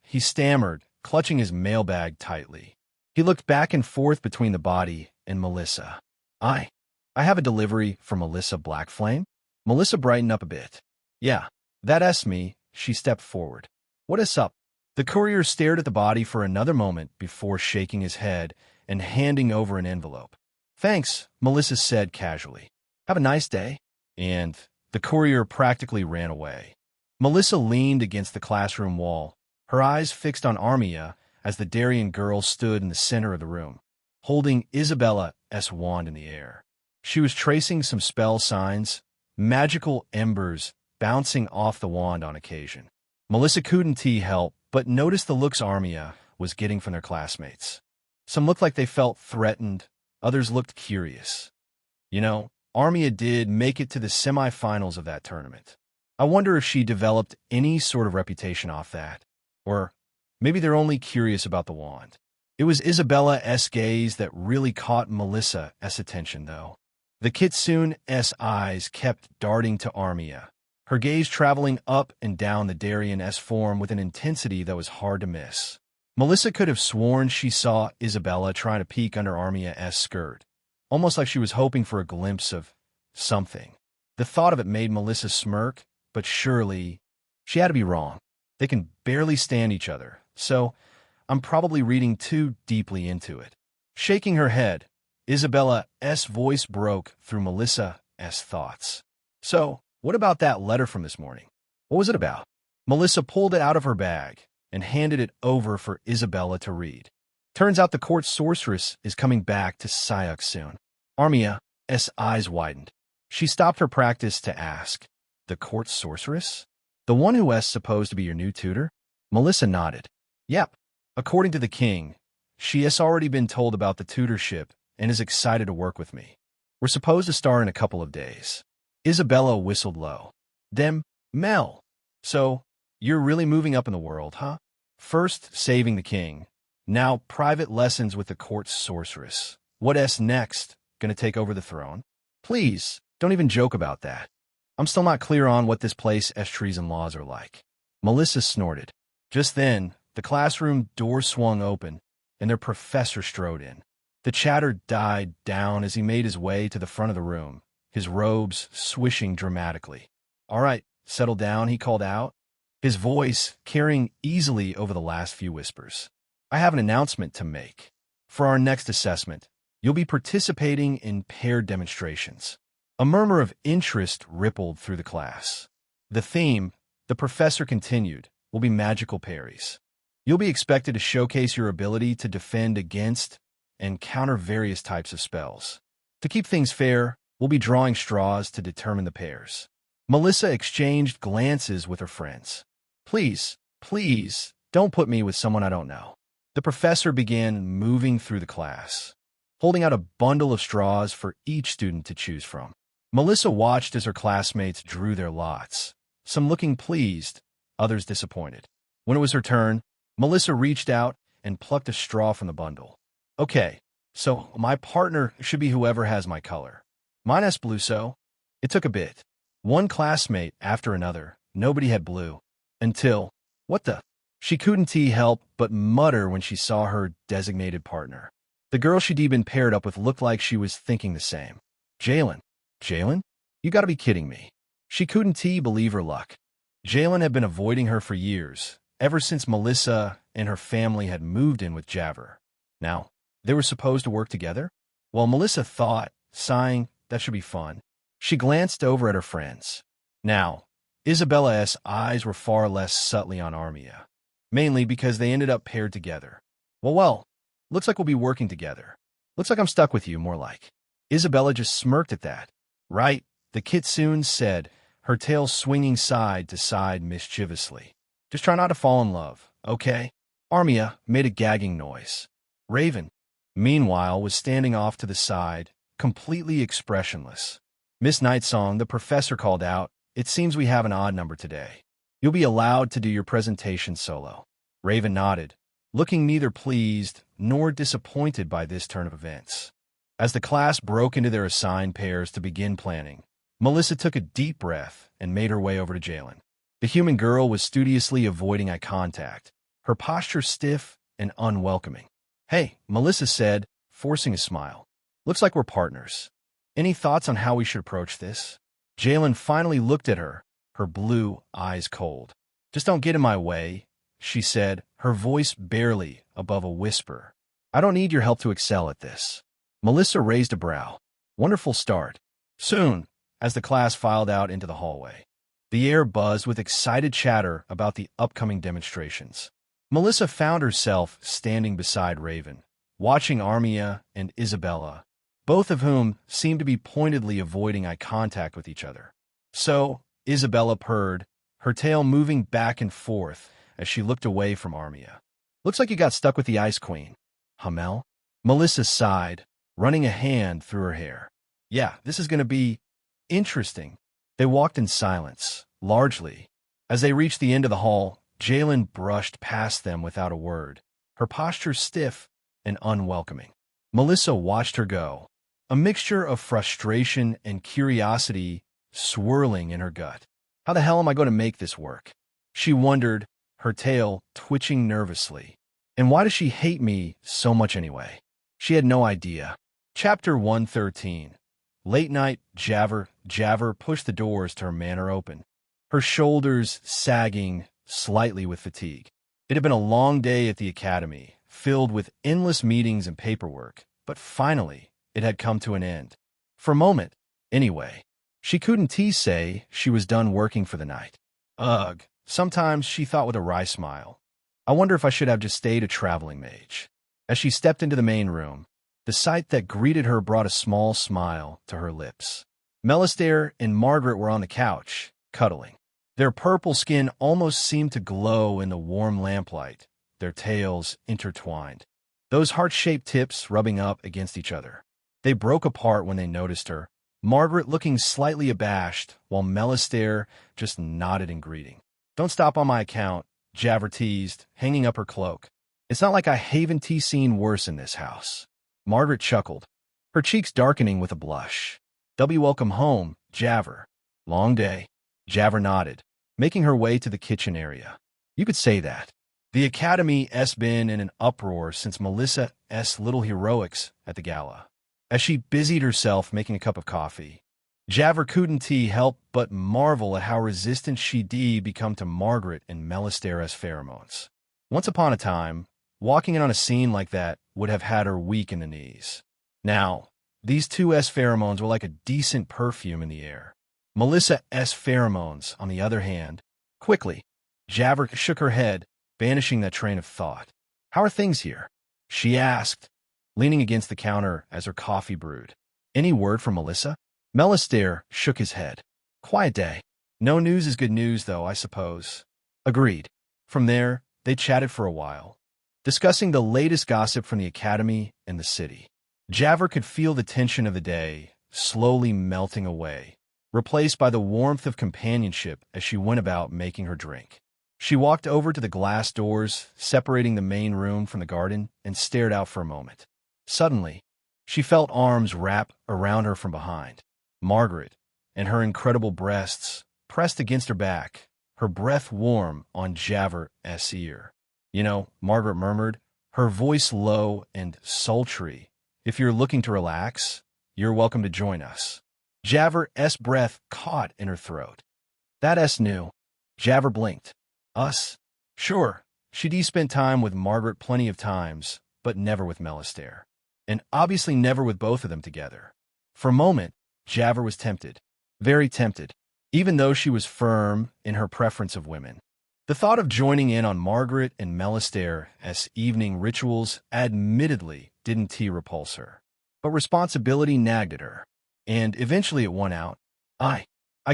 He stammered, clutching his mailbag tightly. He looked back and forth between the body and Melissa. I have a delivery for Melissa Blackflame? Melissa brightened up a bit. Yeah, that's me. She stepped forward. What is up? The courier stared at the body for another moment before shaking his head and handing over an envelope. Thanks, Melissa said casually. Have a nice day. And the courier practically ran away. Melissa leaned against the classroom wall, her eyes fixed on Armia as the Darien girl stood in the center of the room, holding Isabella's wand in the air. She was tracing some spell signs, magical embers bouncing off the wand on occasion. Melissa couldn't help but notice the looks Armia was getting from their classmates. Some looked like they felt threatened, others looked curious. You know, Armia did make it to the semifinals of that tournament. I wonder if she developed any sort of reputation off that. Or maybe they're only curious about the wand. It was Isabella's gaze that really caught Melissa's attention, though. The Kitsune's eyes kept darting to Armia, her gaze traveling up and down the Darien-esque form with an intensity that was hard to miss. Melissa could have sworn she saw Isabella trying to peek under Armia's skirt, almost like she was hoping for a glimpse of something. The thought of it made Melissa smirk, but surely she had to be wrong. They can barely stand each other, so I'm probably reading too deeply into it. Shaking her head, Isabella's voice broke through Melissa's thoughts. So, what about that letter from this morning? What was it about? Melissa pulled it out of her bag and handed it over for Isabella to read. Turns out the court sorceress is coming back to Sayuk soon. Armia's eyes widened. She stopped her practice to ask, the court sorceress? The one who is supposed to be your new tutor? Melissa nodded. Yep. According to the king, she has already been told about the tutorship and is excited to work with me. We're supposed to start in a couple of days. Isabella whistled low. Dem, Mel. So, you're really moving up in the world, huh? First, saving the king. Now, private lessons with the court's sorceress. What's next? Gonna take over the throne? Please, don't even joke about that. I'm still not clear on what this place's treason laws are like. Melissa snorted. Just then, the classroom door swung open, and their professor strode in. The chatter died down as he made his way to the front of the room, his robes swishing dramatically. All right, settle down, he called out, his voice carrying easily over the last few whispers. I have an announcement to make. For our next assessment, you'll be participating in paired demonstrations. A murmur of interest rippled through the class. The theme, the professor continued, will be magical parries. You'll be expected to showcase your ability to defend against and counter various types of spells. To keep things fair, we'll be drawing straws to determine the pairs. Melissa exchanged glances with her friends. Please, don't put me with someone I don't know. The professor began moving through the class, holding out a bundle of straws for each student to choose from. Melissa watched as her classmates drew their lots, some looking pleased, others disappointed. When it was her turn, Melissa reached out and plucked a straw from the bundle. Okay, so my partner should be whoever has my color. Mine's blue, so it took a bit. One classmate after another, nobody had blue. Until, what the? She couldn't help but mutter when she saw her designated partner. The girl she'd been paired up with looked like she was thinking the same. Jalen? You gotta be kidding me. She couldn't believe her luck. Jalen had been avoiding her for years, ever since Melissa and her family had moved in with Javer. Now, they were supposed to work together? Well, Melissa thought, sighing, that should be fun. She glanced over at her friends. Now, Isabella's eyes were far less subtly on Armia, mainly because they ended up paired together. Well, looks like we'll be working together. Looks like I'm stuck with you, more like. Isabella just smirked at that. Right, the kitsune said, her tail swinging side to side mischievously. Just try not to fall in love, okay? Armia made a gagging noise. Raven, meanwhile, was standing off to the side, completely expressionless. Miss Nightsong, the professor called out, it seems we have an odd number today. You'll be allowed to do your presentation solo. Raven nodded, looking neither pleased nor disappointed by this turn of events. As the class broke into their assigned pairs to begin planning, Melissa took a deep breath and made her way over to Jalen. The human girl was studiously avoiding eye contact, her posture stiff and unwelcoming. Hey, Melissa said, forcing a smile. Looks like we're partners. Any thoughts on how we should approach this? Jalen finally looked at her, her blue eyes cold. Just don't get in my way, she said, her voice barely above a whisper. I don't need your help to excel at this. Melissa raised a brow. Wonderful start. Soon, as the class filed out into the hallway, the air buzzed with excited chatter about the upcoming demonstrations. Melissa found herself standing beside Raven, watching Armia and Isabella, both of whom seemed to be pointedly avoiding eye contact with each other. So, Isabella purred, her tail moving back and forth as she looked away from Armia. Looks like you got stuck with the Ice Queen. Hamel? Melissa sighed, running a hand through her hair. Yeah, this is going to be interesting. They walked in silence, largely. As they reached the end of the hall, Jalen brushed past them without a word, her posture stiff and unwelcoming. Melissa watched her go, a mixture of frustration and curiosity swirling in her gut. How the hell am I going to make this work? She wondered, her tail twitching nervously. And why does she hate me so much anyway? She had no idea. Chapter 113. Late night, Javer pushed the doors to her manor open, her shoulders sagging slightly with fatigue. It had been a long day at the academy, filled with endless meetings and paperwork, but finally, it had come to an end. For a moment, anyway. She couldn't say she was done working for the night. Ugh, sometimes she thought with a wry smile. I wonder if I should have just stayed a traveling mage. As she stepped into the main room, the sight that greeted her brought a small smile to her lips. Melistaire and Margaret were on the couch, cuddling. Their purple skin almost seemed to glow in the warm lamplight, their tails intertwined, those heart-shaped tips rubbing up against each other. They broke apart when they noticed her, Margaret looking slightly abashed, while Melistaire just nodded in greeting. "Don't stop on my account," Javert teased, hanging up her cloak. "It's not like I haven't seen worse in this house." Margaret chuckled, her cheeks darkening with a blush. "Welcome home, Javert." "Long day." Javert nodded, making her way to the kitchen area. "You could say that." The Academy's been in an uproar since Melissa's little heroics at the gala. As she busied herself making a cup of coffee, Javert couldn't help but marvel at how resistant she'd become to Margaret and Melistaire's pheromones. Once upon a time, walking in on a scene like that would have had her weak in the knees. Now, these two's pheromones were like a decent perfume in the air. Melissa's pheromones, on the other hand, quickly. Javert shook her head, banishing that train of thought. "How are things here?" she asked, leaning against the counter as her coffee brewed. "Any word from Melissa?" Melistaire shook his head. "Quiet day. No news is good news, though, I suppose." "Agreed." From there, they chatted for a while, discussing the latest gossip from the Academy and the city. Javert could feel the tension of the day slowly melting away, replaced by the warmth of companionship as she went about making her drink. She walked over to the glass doors separating the main room from the garden and stared out for a moment. Suddenly, she felt arms wrap around her from behind. Margaret, and her incredible breasts, pressed against her back, her breath warm on Javert's ear. "You know," Margaret murmured, her voice low and sultry, "if you're looking to relax, you're welcome to join us." Javert's breath caught in her throat. "That's new." Javert blinked. "Us?" "Sure." She'd spent time with Margaret plenty of times, but never with Melistaire. And obviously never with both of them together. For a moment, Javert was tempted. Very tempted. Even though she was firm in her preference of women. The thought of joining in on Margaret and Melistaire's evening rituals admittedly didn't repulse her. But responsibility nagged at her. And eventually it won out. I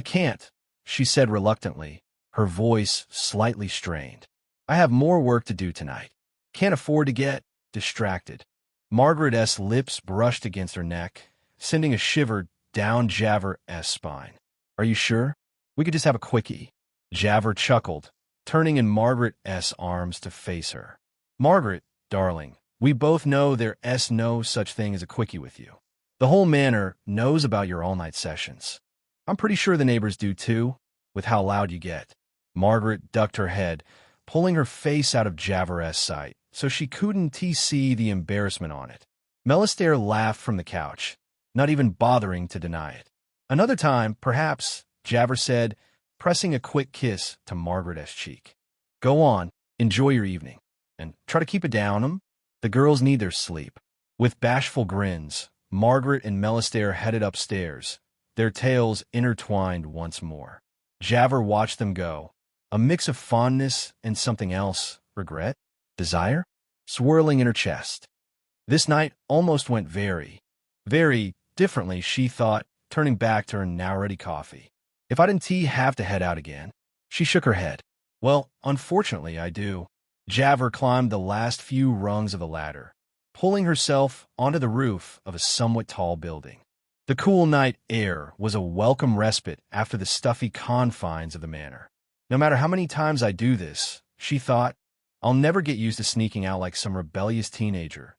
can't," she said reluctantly, her voice slightly strained. "I have more work to do tonight. Can't afford to get distracted." Margaret's lips brushed against her neck, sending a shiver down Javert's spine. "Are you sure? We could just have a quickie." Javert chuckled, turning in Margaret's arms to face her. "Margaret, darling, we both know there's no such thing as a quickie with you. The whole manor knows about your all-night sessions. I'm pretty sure the neighbors do too, with how loud you get." Margaret ducked her head, pulling her face out of Javert's sight, so she couldn't see the embarrassment on it. Melistaire laughed from the couch, not even bothering to deny it. "Another time, perhaps," Javert said, pressing a quick kiss to Margaret's cheek. "Go on, enjoy your evening, and try to keep it down, The girls need their sleep." With bashful grins, Margaret and Melistaire headed upstairs, their tails intertwined once more. Javert watched them go, a mix of fondness and something else, regret, desire, swirling in her chest. This night almost went very differently, she thought, turning back to her now-ready coffee. "If I didn't have to head out again." She shook her head. "Well, unfortunately, I do." Javert climbed the last few rungs of the ladder, pulling herself onto the roof of a somewhat tall building. The cool night air was a welcome respite after the stuffy confines of the manor. "No matter how many times I do this," she thought, "I'll never get used to sneaking out like some rebellious teenager."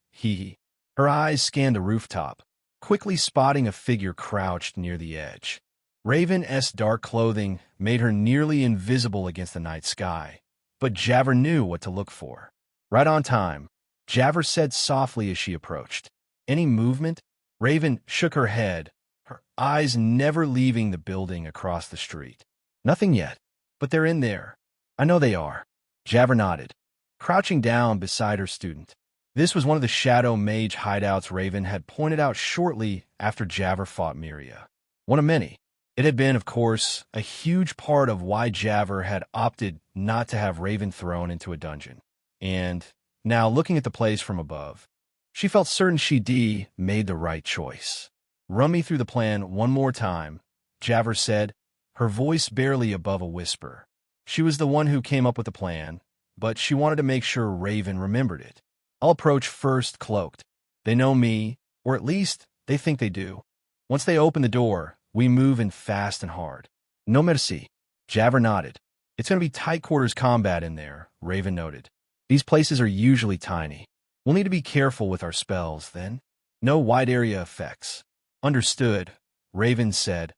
Her eyes scanned the rooftop, quickly spotting a figure crouched near the edge. Raven's dark clothing made her nearly invisible against the night sky, but Javert knew what to look for. "Right on time," Javert said softly as she approached. "Any movement?" Raven shook her head, her eyes never leaving the building across the street. "Nothing yet, but they're in there." "I know they are." Javert nodded, crouching down beside her student. This was one of the shadow mage hideouts Raven had pointed out shortly after Javert fought Miria. One of many. It had been, of course, a huge part of why Javert had opted not to have Raven thrown into a dungeon. And now, looking at the place from above, she felt certain she'd made the right choice. "Run me through the plan one more time," Javert said, her voice barely above a whisper. She was the one who came up with the plan, but she wanted to make sure Raven remembered it. "I'll approach first cloaked. They know me, or at least They think they do. Once they open the door, we move in fast and hard. No merci. Javert nodded. It's going to be tight quarters combat in there, Raven noted. These places are usually tiny. We'll need to be careful with our spells, then. No wide area effects. Understood, Raven said,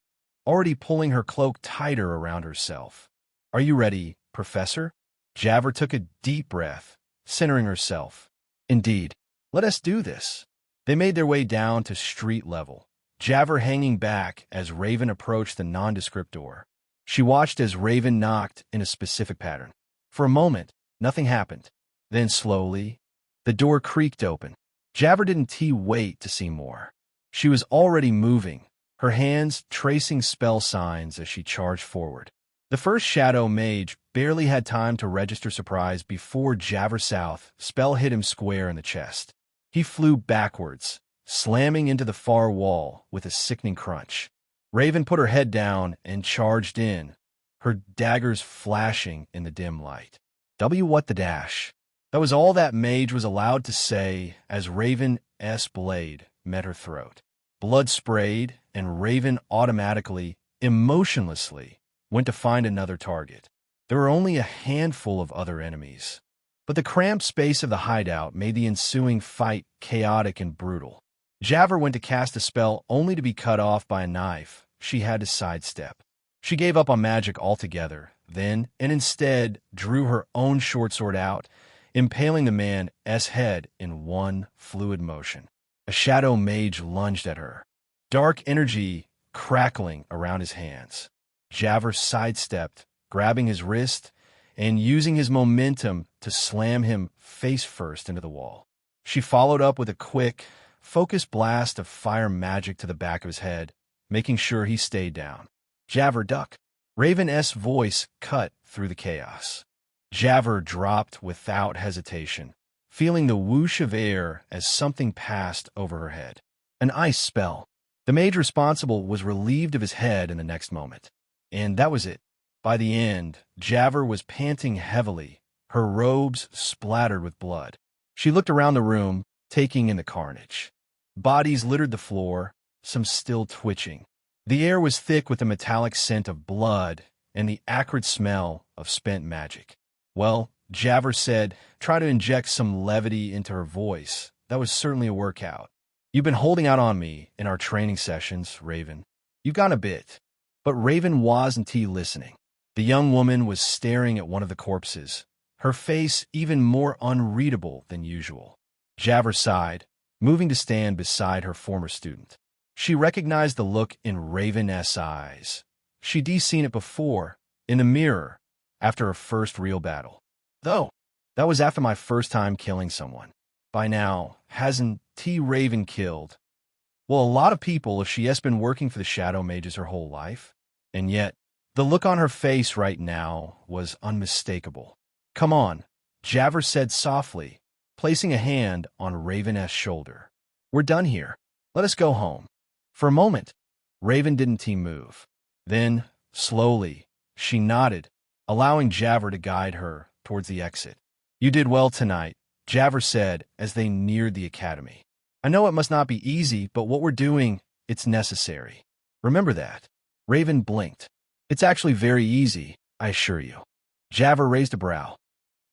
already pulling her cloak tighter around herself. Are you ready, Professor? Javert took a deep breath, centering herself. Indeed. Let us do this. They made their way down to street level, Javert hanging back as Raven approached the nondescript door. She watched as Raven knocked in a specific pattern. For a moment, nothing happened. Then slowly, the door creaked open. Javert didn't wait to see more. She was already moving, her hands tracing spell signs as she charged forward. The first shadow mage barely had time to register surprise before Javert's South spell hit him square in the chest. He flew backwards, slamming into the far wall with a sickening crunch. Raven put her head down and charged in, her daggers flashing in the dim light. What the dash? That was all that mage was allowed to say as Raven's blade met her throat. Blood sprayed, and Raven automatically, emotionlessly, went to find another target. There were only a handful of other enemies, but the cramped space of the hideout made the ensuing fight chaotic and brutal. Javert went to cast a spell only to be cut off by a knife she had to sidestep. She gave up on magic altogether, then, and instead drew her own short sword out, impaling the man's head in one fluid motion. A shadow mage lunged at her, dark energy crackling around his hands. Javert sidestepped, grabbing his wrist and using his momentum to slam him face first into the wall. She followed up with a quick, focused blast of fire magic to the back of his head, making sure he stayed down. Javert, duck. Raven's voice cut through the chaos. Javert dropped without hesitation, feeling the whoosh of air as something passed over her head. An ice spell. The mage responsible was relieved of his head in the next moment. And that was it. By the end, Javert was panting heavily, her robes splattered with blood. She looked around the room, taking in the carnage. Bodies littered the floor, some still twitching. The air was thick with the metallic scent of blood and the acrid smell of spent magic. Well, Javert said, try to inject some levity into her voice. That was certainly a workout. You've been holding out on me in our training sessions, Raven. You've gone a bit. But Raven wasn't listening. The young woman was staring at one of the corpses, her face even more unreadable than usual. Javert sighed, moving to stand beside her former student. She recognized the look in Raven's eyes. She'd seen it before, in the mirror, after her first real battle. Though, that was after my first time killing someone. By now, hasn't Raven killed? Well, a lot of people if she has been working for the Shadow Mages her whole life. And yet, the look on her face right now was unmistakable. Come on, Javert said softly, placing a hand on Raven's shoulder. We're done here. Let us go home. For a moment, Raven didn't move. Then, slowly, she nodded, allowing Javert to guide her towards the exit. You did well tonight, Javert said as they neared the academy. I know it must not be easy, but what we're doing, it's necessary. Remember that. Raven blinked. It's actually very easy, I assure you. Javert raised a brow.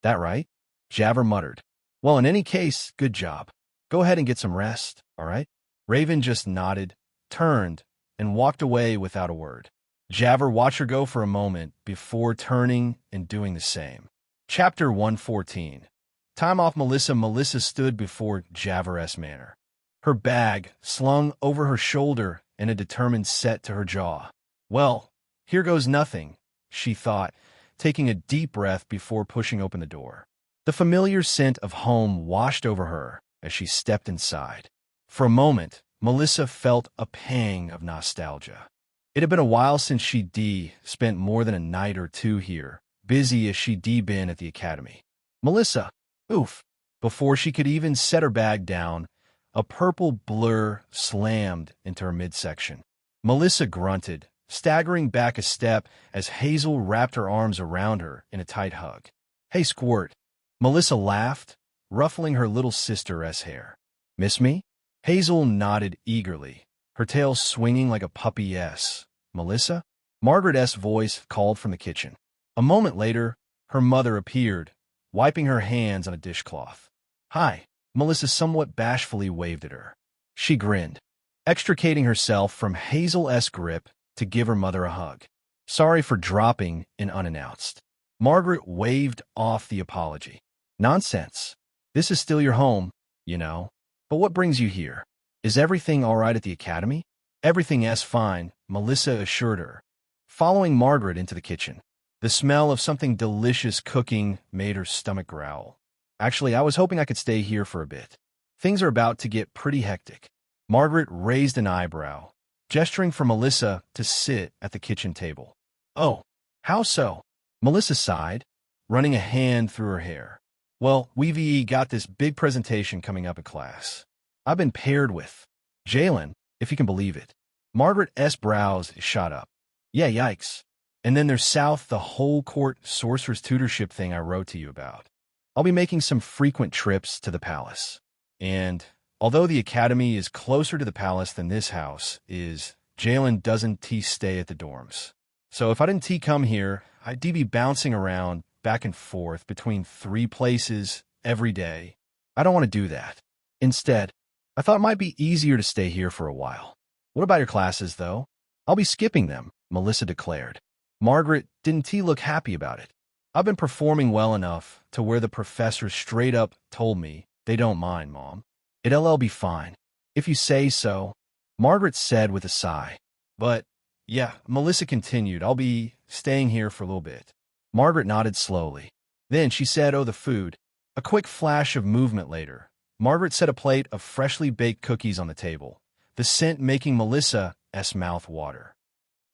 That right? Javert muttered. Well, in any case, good job. Go ahead and get some rest, all right? Raven just nodded, turned, and walked away without a word. Javert watched her go for a moment before turning and doing the same. Chapter 114. Time off Melissa. Melissa stood before Javert's manor, her bag slung over her shoulder and a determined set to her jaw. Well, here goes nothing, she thought, taking a deep breath before pushing open the door. The familiar scent of home washed over her as she stepped inside. For a moment, Melissa felt a pang of nostalgia. It had been a while since she'd spent more than a night or two here, busy as she'd been at the academy. Melissa! Oof! Before she could even set her bag down, a purple blur slammed into her midsection. Melissa grunted, staggering back a step as Hazel wrapped her arms around her in a tight hug. Hey, Squirt! Melissa laughed, ruffling her little sister's hair. Miss me? Hazel nodded eagerly, her tail swinging like a puppy. Yes. Melissa? Margaret's voice called from the kitchen. A moment later, her mother appeared, wiping her hands on a dishcloth. Hi. Melissa somewhat bashfully waved at her. She grinned, extricating herself from Hazel's grip to give her mother a hug. Sorry for dropping in unannounced. Margaret waved off the apology. Nonsense. This is still your home, you know. But what brings you here? Is everything all right at the academy? Everything's fine, Melissa assured her, following Margaret into the kitchen. The smell of something delicious cooking made her stomach growl. Actually, I was hoping I could stay here for a bit. Things are about to get pretty hectic. Margaret raised an eyebrow, gesturing for Melissa to sit at the kitchen table. Oh, how so? Melissa sighed, running a hand through her hair. Well, we've got this big presentation coming up in class. I've been paired with Jalen, if you can believe it. Margaret's brows shot up. Yeah, yikes. And then there's South, the whole court sorcerer's tutorship thing I wrote to you about. I'll be making some frequent trips to the palace. And although the academy is closer to the palace than this house is, Jalen doesn't stay at the dorms. So if I didn't come here, I'd be bouncing around back and forth between 3 places every day. I don't want to do that. Instead, I thought it might be easier to stay here for a while. What about your classes, though? I'll be skipping them, Melissa declared. Margaret didn't look happy about it. I've been performing well enough to where the professor straight up told me they don't mind, Mom. It'll be fine. If you say so, Margaret said with a sigh. But, yeah, Melissa continued, I'll be staying here for a little bit. Margaret nodded slowly. Then she said, oh, the food. A quick flash of movement later, Margaret set a plate of freshly baked cookies on the table, the scent making Melissa's mouth water.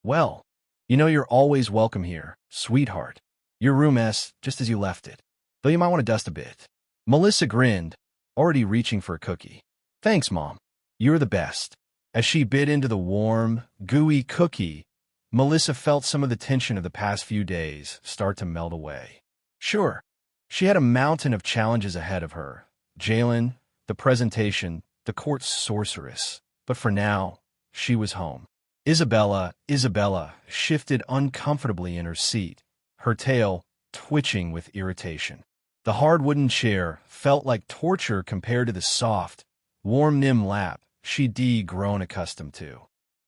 Well, you know you're always welcome here, sweetheart. Your room's just as you left it, though you might want to dust a bit. Melissa grinned, already reaching for a cookie. Thanks, Mom. You're the best. As she bit into the warm, gooey cookie, Melissa felt some of the tension of the past few days start to melt away. Sure, she had a mountain of challenges ahead of her. Jalen, the presentation, the court sorceress. But for now, she was home. Isabella shifted uncomfortably in her seat, her tail twitching with irritation. The hard wooden chair felt like torture compared to the soft, warm Nim lap she'd grown accustomed to.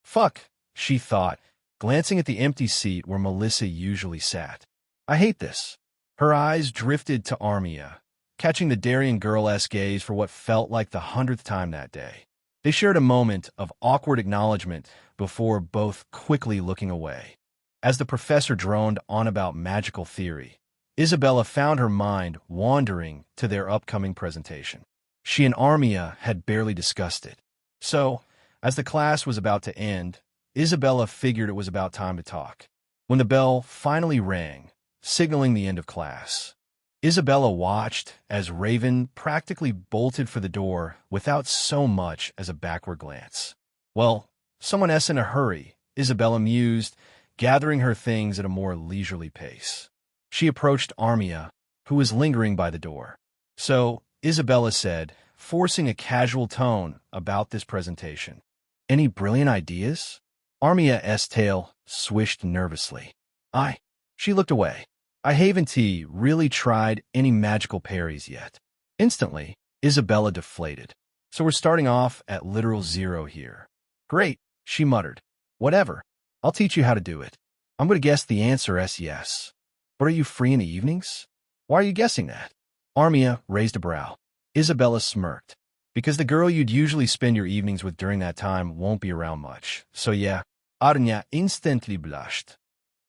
Fuck, she thought, glancing at the empty seat where Melissa usually sat. I hate this. Her eyes drifted to Armia, catching the Darien girl's gaze for what felt like the 100th time that day. They shared a moment of awkward acknowledgement before both quickly looking away. As the professor droned on about magical theory, Isabella found her mind wandering to their upcoming presentation. She and Armia had barely discussed it. So, as the class was about to end, Isabella figured it was about time to talk. When the bell finally rang, signaling the end of class, Isabella watched as Raven practically bolted for the door without so much as a backward glance. Well, someone's in a hurry, Isabella mused, gathering her things at a more leisurely pace. She approached Armia, who was lingering by the door. So, Isabella said, forcing a casual tone about this presentation. Any brilliant ideas? Armia's tail swished nervously. She looked away. I haven't really tried any magical parries yet. Instantly, Isabella deflated. So we're starting off at literal 0 here. Great, she muttered. Whatever. I'll teach you how to do it. I'm going to guess the answer is yes. But are you free in the evenings? Why are you guessing that? Armia raised a brow. Isabella smirked. Because the girl you'd usually spend your evenings with during that time won't be around much. So yeah, Armia instantly blushed.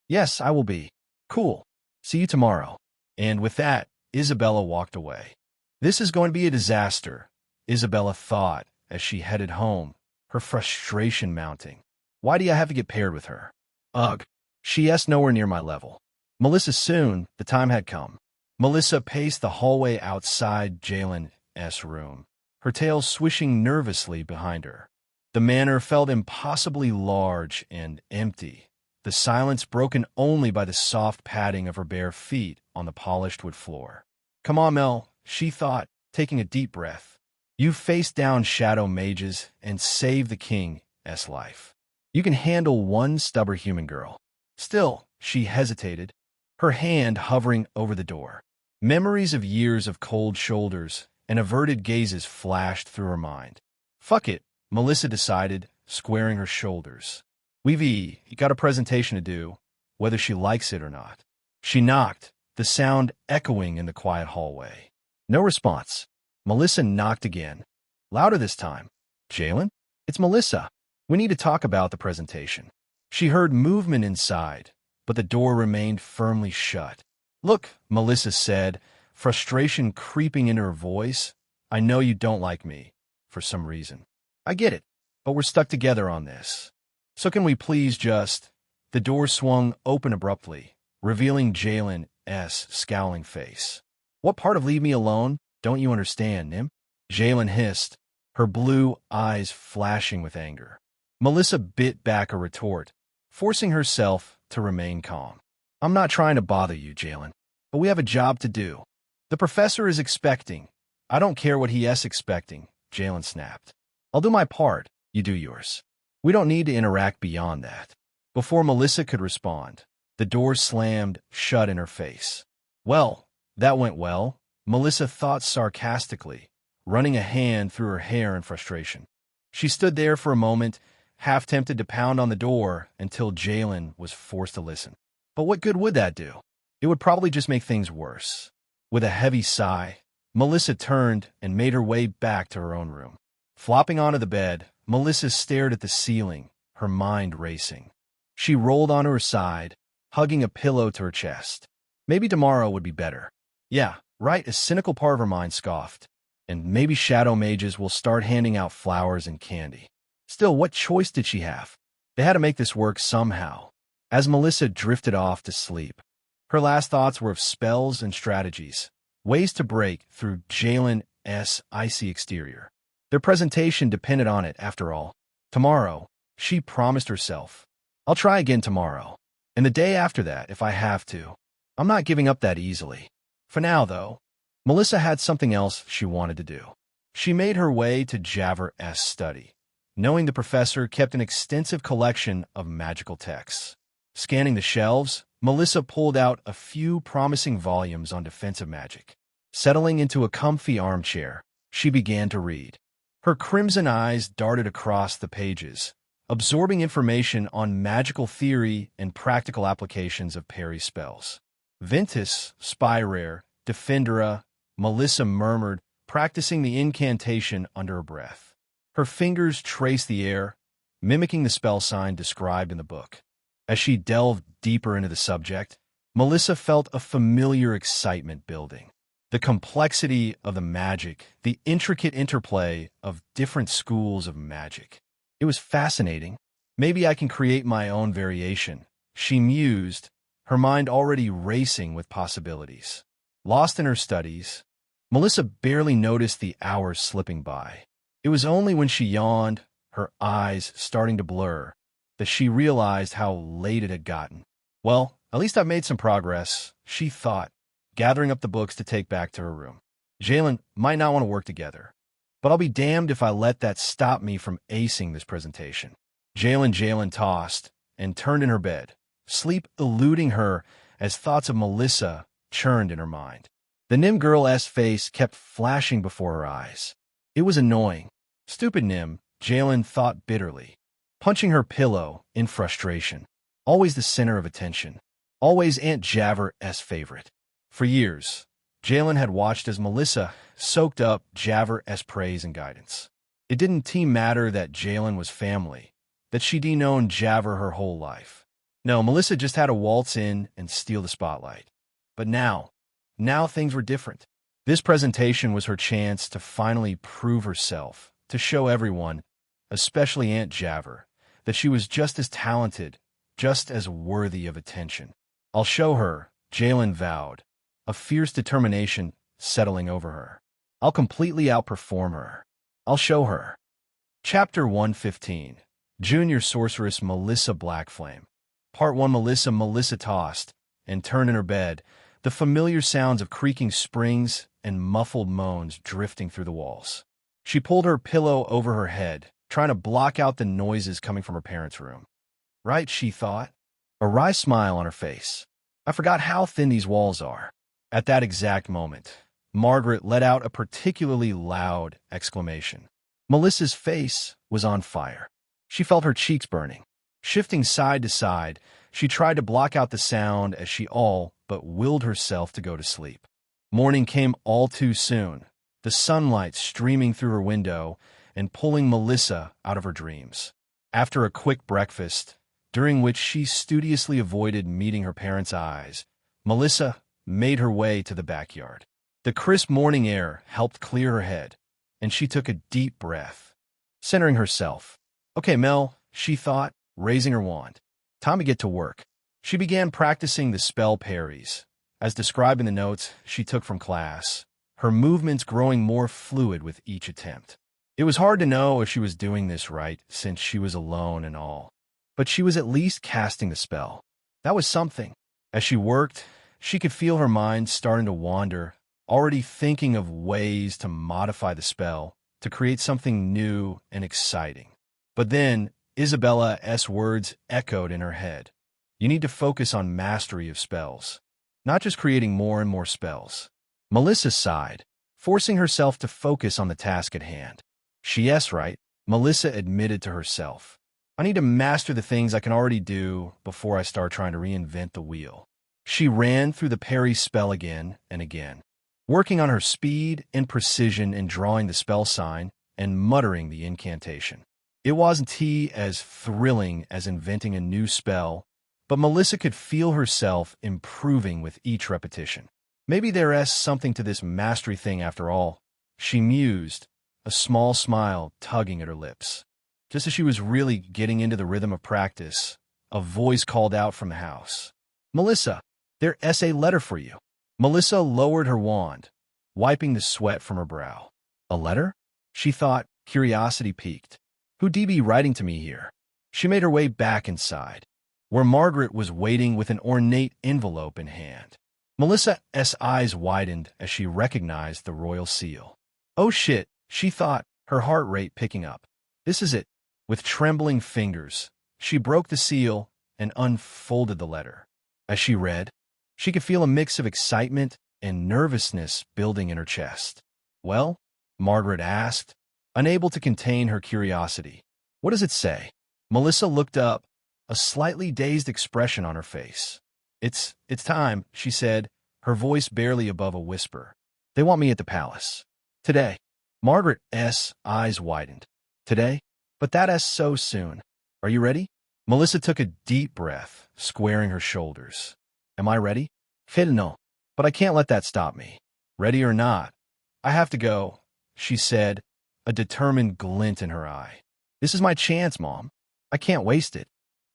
Yes, I will be. Cool. See you tomorrow. And with that, Isabella walked away. This is going to be a disaster, Isabella thought as she headed home, her frustration mounting. Why do I have to get paired with her? Ugh, she's nowhere near my level. Melissa soon, the time had come. Melissa paced the hallway outside Jalen's room, her tail swishing nervously behind her. The manor felt impossibly large and empty, the silence broken only by the soft padding of her bare feet on the polished wood floor. Come on, Mel, she thought, taking a deep breath. You face down shadow mages and save the king's life. You can handle one stubborn human girl. Still, she hesitated, her hand hovering over the door. Memories of years of cold shoulders and averted gazes flashed through her mind. Fuck it, Melissa decided, squaring her shoulders. We've got a presentation to do, whether she likes it or not. She knocked, the sound echoing in the quiet hallway. No response. Melissa knocked again. Louder this time. Jalen? It's Melissa. We need to talk about the presentation. She heard movement inside, but the door remained firmly shut. Look, Melissa said, frustration creeping into her voice. I know you don't like me, for some reason. I get it, but we're stuck together on this. So can we please just... The door swung open abruptly, revealing Jalen's scowling face. What part of leave me alone don't you understand, Nim? Jalen hissed, her blue eyes flashing with anger. Melissa bit back a retort, forcing herself to remain calm. I'm not trying to bother you, Jalen, but we have a job to do. The professor is expecting. I don't care what he is expecting, Jalen snapped. I'll do my part, you do yours. We don't need to interact beyond that. Before Melissa could respond, the door slammed shut in her face. Well, that went well, Melissa thought sarcastically, running a hand through her hair in frustration. She stood there for a moment, half tempted to pound on the door until Jalen was forced to listen. But what good would that do? It would probably just make things worse. With a heavy sigh, Melissa turned and made her way back to her own room. Flopping onto the bed, Melissa stared at the ceiling, her mind racing. She rolled onto her side, hugging a pillow to her chest. Maybe tomorrow would be better. Yeah, right, a cynical part of her mind scoffed. And maybe shadow mages will start handing out flowers and candy. Still, what choice did she have? They had to make this work somehow. As Melissa drifted off to sleep, her last thoughts were of spells and strategies, ways to break through Jalen's icy exterior. Their presentation depended on it, after all. Tomorrow, she promised herself. I'll try again tomorrow, and the day after that if I have to. I'm not giving up that easily. For now, though, Melissa had something else she wanted to do. She made her way to Javer's study, knowing the professor kept an extensive collection of magical texts. Scanning the shelves, Melissa pulled out a few promising volumes on defensive magic. Settling into a comfy armchair, she began to read. Her crimson eyes darted across the pages, absorbing information on magical theory and practical applications of parry spells. Ventus, Spyrare, Defendera, Melissa murmured, practicing the incantation under her breath. Her fingers traced the air, mimicking the spell sign described in the book. As she delved deeper into the subject, Melissa felt a familiar excitement building. The complexity of the magic, the intricate interplay of different schools of magic. It was fascinating. Maybe I can create my own variation, she mused, her mind already racing with possibilities. Lost in her studies, Melissa barely noticed the hours slipping by. It was only when she yawned, her eyes starting to blur, that she realized how late it had gotten. Well, at least I've made some progress, she thought, gathering up the books to take back to her room. Jalen might not want to work together, but I'll be damned if I let that stop me from acing this presentation. Jalen tossed and turned in her bed, sleep eluding her as thoughts of Melissa churned in her mind. The Nim girl's face kept flashing before her eyes. It was annoying. Stupid Nim, Jalen thought bitterly, punching her pillow in frustration. Always the center of attention. Always Aunt Javer's favorite. For years, Jalen had watched as Melissa soaked up Javer's praise and guidance. It didn't matter that Jalen was family, that she'd known Javer her whole life. No, Melissa just had to waltz in and steal the spotlight. But now things were different. This presentation was her chance to finally prove herself, to show everyone, especially Aunt Javer, that she was just as talented, just as worthy of attention. I'll show her, Jalen vowed, a fierce determination settling over her. I'll completely outperform her. I'll show her. Chapter 115. Junior Sorceress Melissa Blackflame. Part 1. Melissa tossed and turned in her bed, the familiar sounds of creaking springs and muffled moans drifting through the walls. She pulled her pillow over her head, trying to block out the noises coming from her parents' room. Right, she thought, a wry smile on her face. I forgot how thin these walls are. At that exact moment, Margaret let out a particularly loud exclamation. Melissa's face was on fire. She felt her cheeks burning. Shifting side to side, she tried to block out the sound as she all but willed herself to go to sleep. Morning came all too soon, the sunlight streaming through her window and pulling Melissa out of her dreams. After a quick breakfast, during which she studiously avoided meeting her parents' eyes, Melissa made her way to the backyard. The crisp morning air helped clear her head, and she took a deep breath, centering herself. Okay, Mel, she thought, raising her wand. Time to get to work. She began practicing the spell parries, as described in the notes she took from class, her movements growing more fluid with each attempt. It was hard to know if she was doing this right since she was alone and all, but she was at least casting the spell. That was something. As she worked, she could feel her mind starting to wander, already thinking of ways to modify the spell to create something new and exciting. But then, Isabella's words echoed in her head. You need to focus on mastery of spells, not just creating more and more spells. Melissa sighed, forcing herself to focus on the task at hand. Yes, right, Melissa admitted to herself. I need to master the things I can already do before I start trying to reinvent the wheel. She ran through the parry spell again and again, working on her speed and precision in drawing the spell sign and muttering the incantation. It wasn't as thrilling as inventing a new spell, but Melissa could feel herself improving with each repetition. Maybe there's something to this mastery thing after all, she mused, a small smile tugging at her lips. Just as she was really getting into the rhythm of practice, a voice called out from the house. Melissa, there's a letter for you. Melissa lowered her wand, wiping the sweat from her brow. A letter? She thought, curiosity piqued. Who'd be writing to me here? She made her way back inside, where Margaret was waiting with an ornate envelope in hand. Melissa's eyes widened as she recognized the royal seal. Oh shit, she thought, her heart rate picking up. This is it. With trembling fingers, she broke the seal and unfolded the letter. As she read, she could feel a mix of excitement and nervousness building in her chest. Well, Margaret asked, unable to contain her curiosity. What does it say? Melissa looked up, a slightly dazed expression on her face. It's time, she said, her voice barely above a whisper. They want me at the palace. Today. Margaret's eyes widened. Today? But that's so soon. Are you ready? Melissa took a deep breath, squaring her shoulders. Am I ready? Hell no. But I can't let that stop me. Ready or not, I have to go, she said, a determined glint in her eye. This is my chance, Mom. I can't waste it.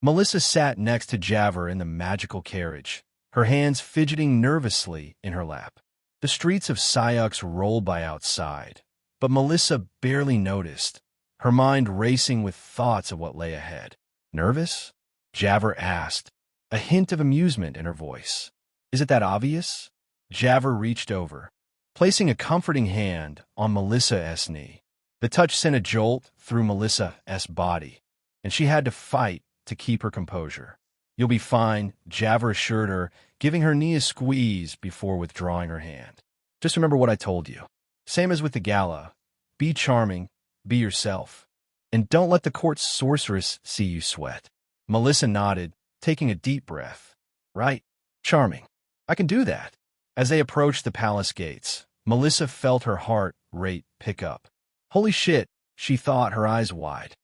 Melissa sat next to Javer in the magical carriage, her hands fidgeting nervously in her lap. The streets of Syux rolled by outside, but Melissa barely noticed, her mind racing with thoughts of what lay ahead. Nervous? Javer asked, a hint of amusement in her voice. Is it that obvious? Javer reached over, placing a comforting hand on Melissa's knee. The touch sent a jolt through Melissa's body, and she had to fight to keep her composure. You'll be fine, Javer assured her, giving her knee a squeeze before withdrawing her hand. Just remember what I told you. Same as with the gala. Be charming, be yourself, and don't let the court's sorceress see you sweat. Melissa nodded, taking a deep breath. Right, charming. I can do that. As they approached the palace gates, Melissa felt her heart rate pick up. Holy shit, she thought, her eyes wide.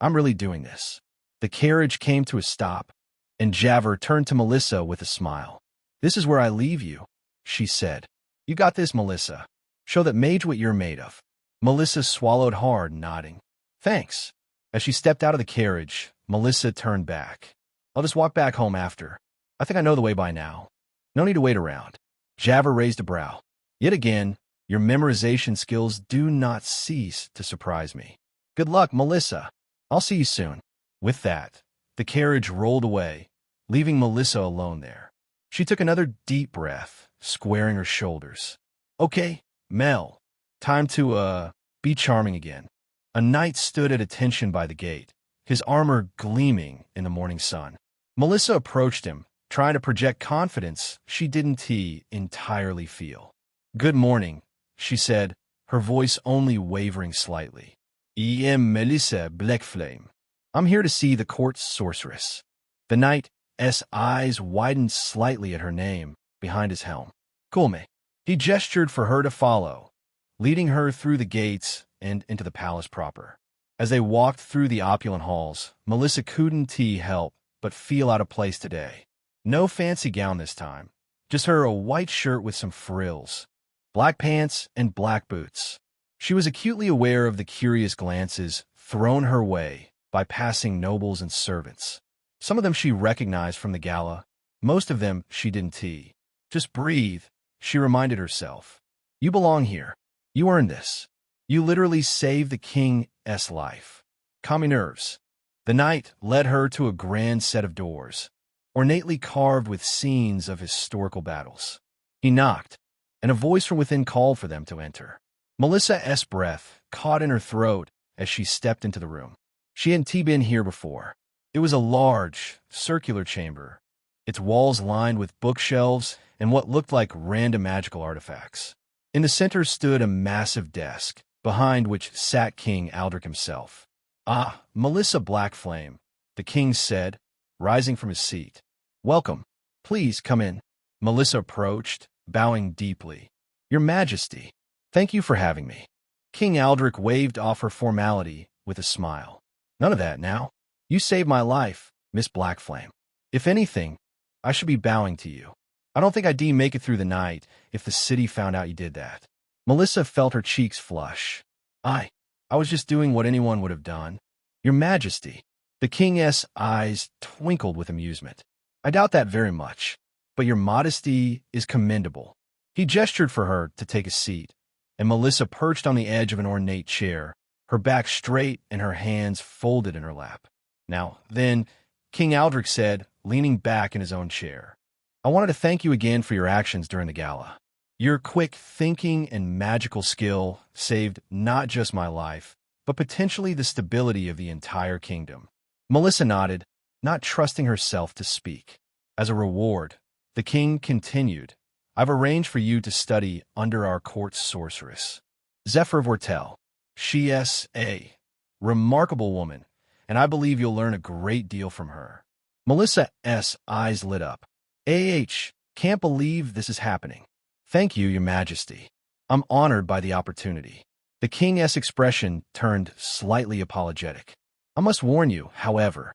I'm really doing this. The carriage came to a stop, and Javer turned to Melissa with a smile. This is where I leave you, she said. You got this, Melissa. Show that mage what you're made of. Melissa swallowed hard, nodding. Thanks. As she stepped out of the carriage, Melissa turned back. I'll just walk back home after. I think I know the way by now. No need to wait around. Javer raised a brow. Yet again, your memorization skills do not cease to surprise me. Good luck, Melissa. I'll see you soon. With that, the carriage rolled away, leaving Melissa alone there. She took another deep breath, squaring her shoulders. Okay, Mel. Time to, be charming again. A knight stood at attention by the gate, his armor gleaming in the morning sun. Melissa approached him, trying to project confidence she didn't entirely feel. "Good morning," she said, her voice only wavering slightly. "I am Melissa Blackflame. I'm here to see the court sorceress." The knight's eyes widened slightly at her name behind his helm. "Kulme." He gestured for her to follow, leading her through the gates and into the palace proper. As they walked through the opulent halls, Melissa couldn't help but feel out of place today. No fancy gown this time, just her a white shirt with some frills, black pants, and black boots. She was acutely aware of the curious glances thrown her way by passing nobles and servants. Some of them she recognized from the gala, most of them she didn't. Just breathe, she reminded herself. You belong here. You earned this. You literally saved the king's life. Calm your nerves. The knight led her to a grand set of doors, ornately carved with scenes of historical battles. He knocked, and a voice from within called for them to enter. Melissa's breath caught in her throat as she stepped into the room. She hadn't been here before. It was a large, circular chamber, its walls lined with bookshelves and what looked like random magical artifacts. In the center stood a massive desk, behind which sat King Aldrich himself. "Ah, Melissa Blackflame," the king said, rising from his seat. "Welcome. Please come in." Melissa approached, bowing deeply. "Your Majesty, thank you for having me." King Aldrich waved off her formality with a smile. "None of that now. You saved my life, Miss Blackflame. If anything, I should be bowing to you. I don't think I'd make it through the night if the city found out you did that." Melissa felt her cheeks flush. I was just doing what anyone would have done." "Your Majesty." The king's eyes twinkled with amusement. "I doubt that very much, but your modesty is commendable." He gestured for her to take a seat, and Melissa perched on the edge of an ornate chair, her back straight and her hands folded in her lap. "Now, then," King Aldrich said, leaning back in his own chair, "I wanted to thank you again for your actions during the gala. Your quick thinking and magical skill saved not just my life, but potentially the stability of the entire kingdom." Melissa nodded, not trusting herself to speak. "As a reward," the king continued, "I've arranged for you to study under our court sorceress, Zephyr Vortel. She's a remarkable woman, and I believe you'll learn a great deal from her." Melissa's eyes lit up. Can't believe this is happening." "Thank you, Your Majesty. I'm honored by the opportunity." The king's expression turned slightly apologetic. "I must warn you, however,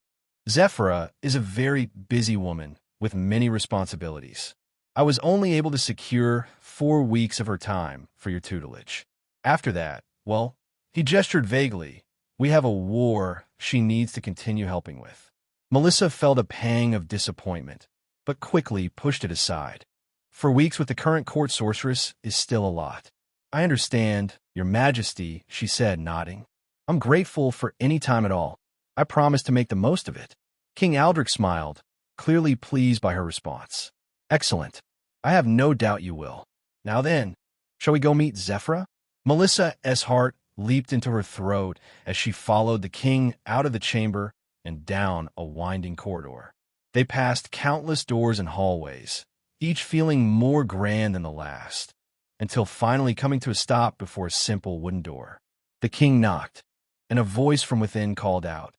Zephyra is a very busy woman with many responsibilities. I was only able to secure 4 weeks of her time for your tutelage. After that, well," he gestured vaguely, "we have a war she needs to continue helping with." Melissa felt a pang of disappointment, but quickly pushed it aside. 4 weeks with the current court sorceress is still a lot. "I understand, Your Majesty," she said, nodding. "I'm grateful for any time at all. I promise to make the most of it." King Aldrich smiled, clearly pleased by her response. "Excellent. I have no doubt you will. Now then, shall we go meet Zephyra?" Melissa's heart leaped into her throat as she followed the king out of the chamber and down a winding corridor. They passed countless doors and hallways, each feeling more grand than the last, until finally coming to a stop before a simple wooden door. The king knocked, and a voice from within called out,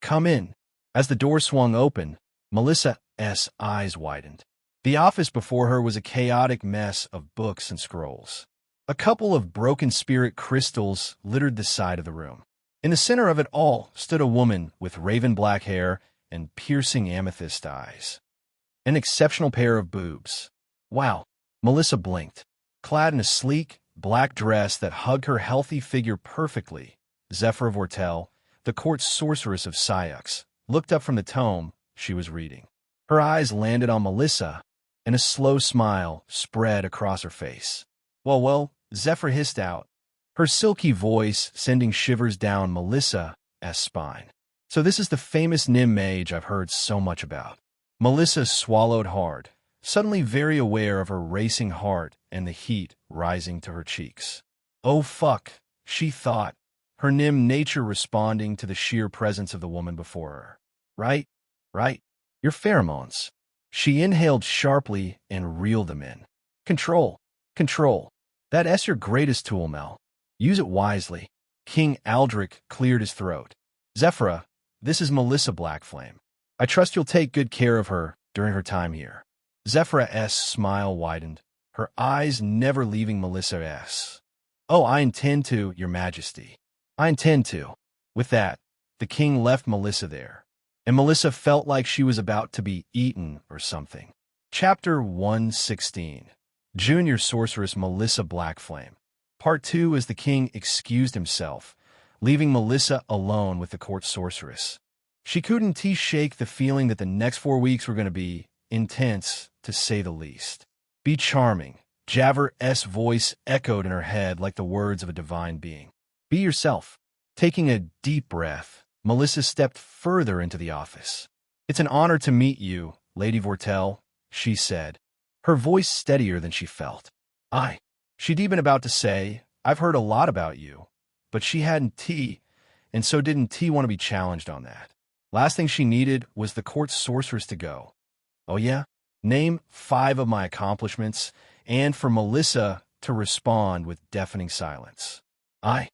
"Come in." As the door swung open, Melissa's eyes widened. The office before her was a chaotic mess of books and scrolls. A couple of broken spirit crystals littered the side of the room. In the center of it all stood a woman with raven black hair and piercing amethyst eyes. An exceptional pair of boobs. Wow, Melissa blinked. Clad in a sleek, black dress that hugged her healthy figure perfectly, Zephyr Vortel, the court sorceress of Syux, looked up from the tome she was reading. Her eyes landed on Melissa, and a slow smile spread across her face. Well, Zephyr hissed out, her silky voice sending shivers down Melissa's spine. "So this is the famous Nim mage I've heard so much about." Melissa swallowed hard, suddenly very aware of her racing heart and the heat rising to her cheeks. Oh fuck, she thought, her nim nature responding to the sheer presence of the woman before her. Right? Right? Your pheromones. She inhaled sharply and reeled them in. Control. Control. That's your greatest tool, Mel. Use it wisely. King Aldrich cleared his throat. Zephyra, this is Melissa Blackflame. I trust you'll take good care of her during her time here. Zephyra's smile widened, her eyes never leaving Melissa's. Oh, I intend to, Your Majesty. I intend to. With that, the king left Melissa there, and Melissa felt like she was about to be eaten or something. Chapter 116. Junior Sorceress Melissa Blackflame. Part 2 as the king excused himself, leaving Melissa alone with the court sorceress. She couldn't shake the feeling that the next 4 weeks were going to be intense, to say the least. Be charming. Javer's voice echoed in her head like the words of a divine being. Be yourself. Taking a deep breath, Melissa stepped further into the office. It's an honor to meet you, Lady Vortel, she said, her voice steadier than she felt. She'd even about to say, I've heard a lot about you, but she hadn't and so didn't want to be challenged on that. Last thing she needed was the court sorceress to go. Oh yeah? Name 5 of my accomplishments, and for Melissa to respond with deafening silence. I've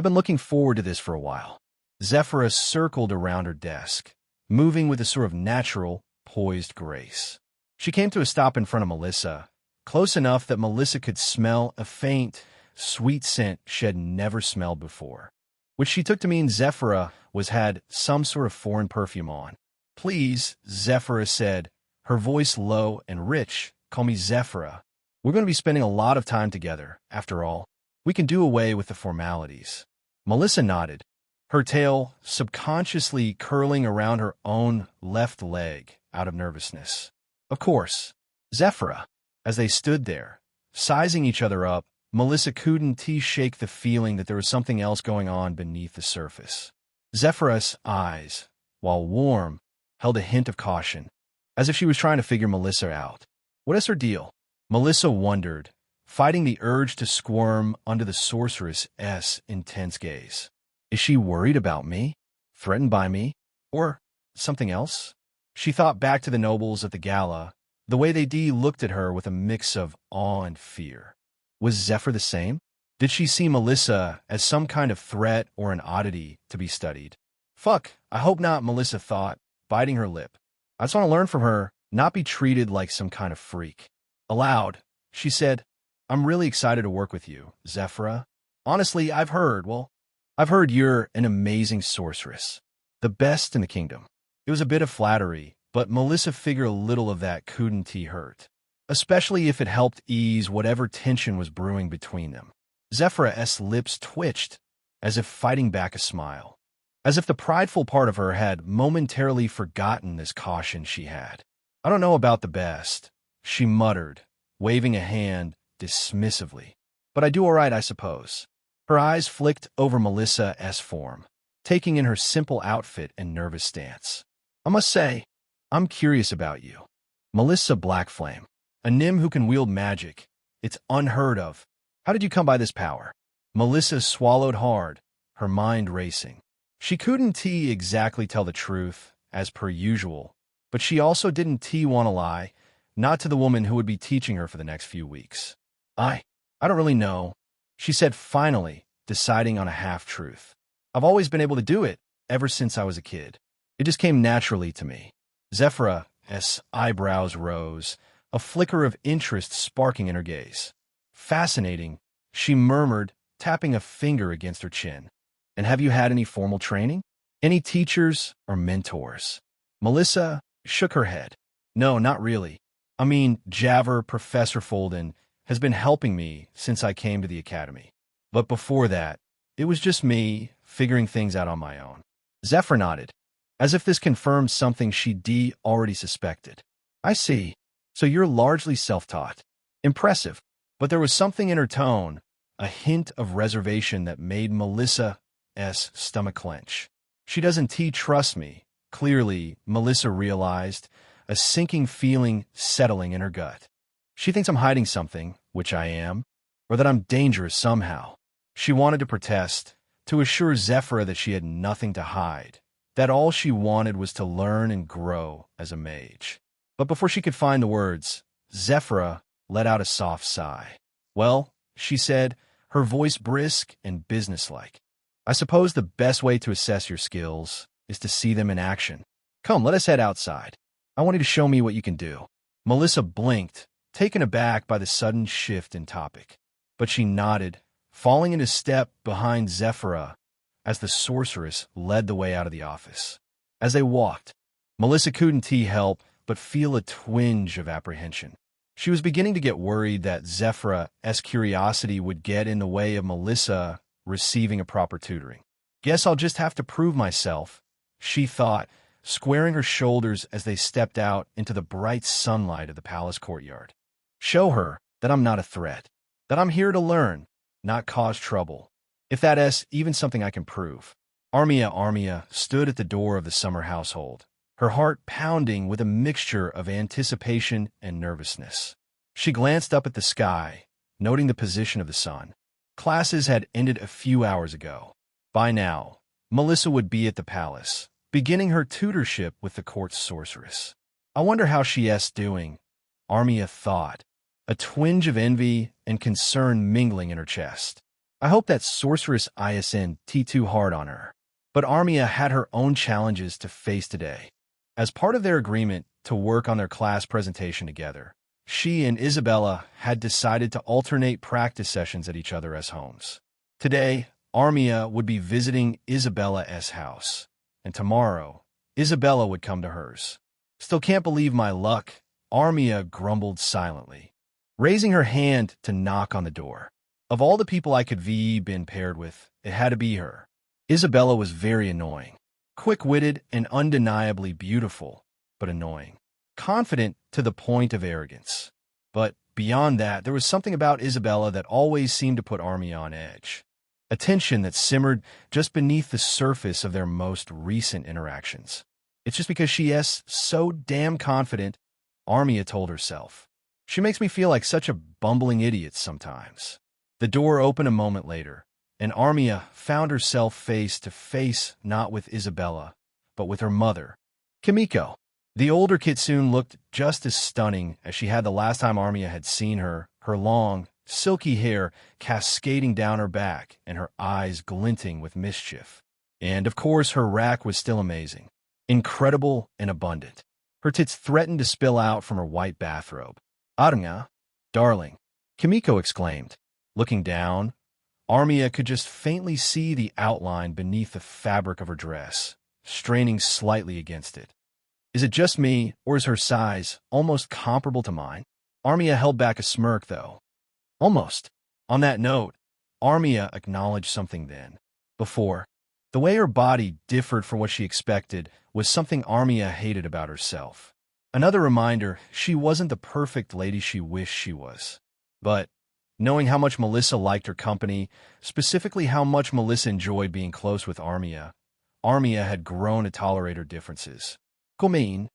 been looking forward to this for a while. Zephyra circled around her desk, moving with a sort of natural, poised grace. She came to a stop in front of Melissa, close enough that Melissa could smell a faint, sweet scent she had never smelled before, which she took to mean Zephyra had some sort of foreign perfume on. Please, Zephyra said, her voice low and rich, call me Zephyra. We're going to be spending a lot of time together, after all. We can do away with the formalities. Melissa nodded, her tail subconsciously curling around her own left leg out of nervousness. Of course, Zephyra. As they stood there, sizing each other up, Melissa couldn't shake the feeling that there was something else going on beneath the surface. Zephyra's eyes, while warm, held a hint of caution, as if she was trying to figure Melissa out. What is her deal? Melissa wondered, fighting the urge to squirm under the sorceress's intense gaze. Is she worried about me? Threatened by me? Or something else? She thought back to the nobles at the gala, the way they looked at her with a mix of awe and fear. Was Zephyr the same? Did she see Melissa as some kind of threat or an oddity to be studied? Fuck, I hope not, Melissa thought, biting her lip. I just want to learn from her, not be treated like some kind of freak. Aloud, she said, I'm really excited to work with you, Zephyra. Honestly, I've heard you're an amazing sorceress. The best in the kingdom. It was a bit of flattery, but Melissa figured a little of that couldn't hurt, especially if it helped ease whatever tension was brewing between them. Zephyra's lips twitched, as if fighting back a smile, as if the prideful part of her had momentarily forgotten this caution she had. I don't know about the best, she muttered, waving a hand dismissively. But I do all right, I suppose. Her eyes flicked over Melissa's form, taking in her simple outfit and nervous stance. I must say, I'm curious about you. Melissa Blackflame, a nym who can wield magic. It's unheard of. How did you come by this power? Melissa swallowed hard, her mind racing. She couldn't exactly tell the truth, as per usual, but she also didn't want to lie, not to the woman who would be teaching her for the next few weeks. I don't really know, she said finally, deciding on a half-truth. I've always been able to do it, ever since I was a kid. It just came naturally to me. Zephyra's eyebrows rose, a flicker of interest sparking in her gaze. Fascinating, she murmured, tapping a finger against her chin. And have you had any formal training? Any teachers or mentors? Melissa shook her head. No, not really. I mean, Javer, Professor Folden, has been helping me since I came to the academy. But before that, it was just me figuring things out on my own. Zephyr nodded, as if this confirmed something she already suspected. I see. So you're largely self-taught. Impressive. But there was something in her tone, a hint of reservation that made Melissa's stomach clench. She doesn't trust me. Clearly, Melissa realized, a sinking feeling settling in her gut. She thinks I'm hiding something, which I am, or that I'm dangerous somehow. She wanted to protest, to assure Zephyra that she had nothing to hide, that all she wanted was to learn and grow as a mage. But before she could find the words, Zephyra let out a soft sigh. "Well," she said, her voice brisk and businesslike, "I suppose the best way to assess your skills is to see them in action. Come, let us head outside. I want you to show me what you can do." Melissa blinked, taken aback by the sudden shift in topic. But she nodded, falling into step behind Zephyra as the sorceress led the way out of the office. As they walked, Melissa couldn't help but feel a twinge of apprehension. She was beginning to get worried that Zephyra's curiosity would get in the way of Melissa receiving a proper tutoring. "Guess I'll just have to prove myself," she thought, squaring her shoulders as they stepped out into the bright sunlight of the palace courtyard. "Show her that I'm not a threat, that I'm here to learn, not cause trouble. If that's even something I can prove." Armia stood at the door of the summer household, her heart pounding with a mixture of anticipation and nervousness. She glanced up at the sky, noting the position of the sun. Classes had ended a few hours ago. By now, Melissa would be at the palace, beginning her tutorship with the court's sorceress. "I wonder how she's doing," Armia thought, a twinge of envy and concern mingling in her chest. "I hope that sorceress isn't too hard on her." But Armia had her own challenges to face today. As part of their agreement to work on their class presentation together, she and Isabella had decided to alternate practice sessions at each other's homes. Today, Armia would be visiting Isabella's house, and tomorrow, Isabella would come to hers. "Still can't believe my luck," Armia grumbled silently, raising her hand to knock on the door. Of all the people I could been paired with, it had to be her. Isabella was very annoying. Quick-witted and undeniably beautiful, but annoying. Confident to the point of arrogance. But beyond that, there was something about Isabella that always seemed to put Armia on edge. A tension that simmered just beneath the surface of their most recent interactions. "It's just because she is so damn confident," Armia told herself. "She makes me feel like such a bumbling idiot sometimes." The door opened a moment later, and Armia found herself face to face not with Isabella, but with her mother, Kimiko. The older kitsune looked just as stunning as she had the last time Armia had seen her, her long, silky hair cascading down her back and her eyes glinting with mischief. And, of course, her rack was still amazing, incredible and abundant. Her tits threatened to spill out from her white bathrobe. "Arunga, darling," Kimiko exclaimed. Looking down, Armia could just faintly see the outline beneath the fabric of her dress, straining slightly against it. "Is it just me, or is her size almost comparable to mine?" Armia held back a smirk, though. "Almost." On that note, Armia acknowledged something then. Before, the way her body differed from what she expected was something Armia hated about herself. Another reminder she wasn't the perfect lady she wished she was. But knowing how much Melissa liked her company, specifically how much Melissa enjoyed being close with Armia, Armia had grown to tolerate her differences. Kulmeen,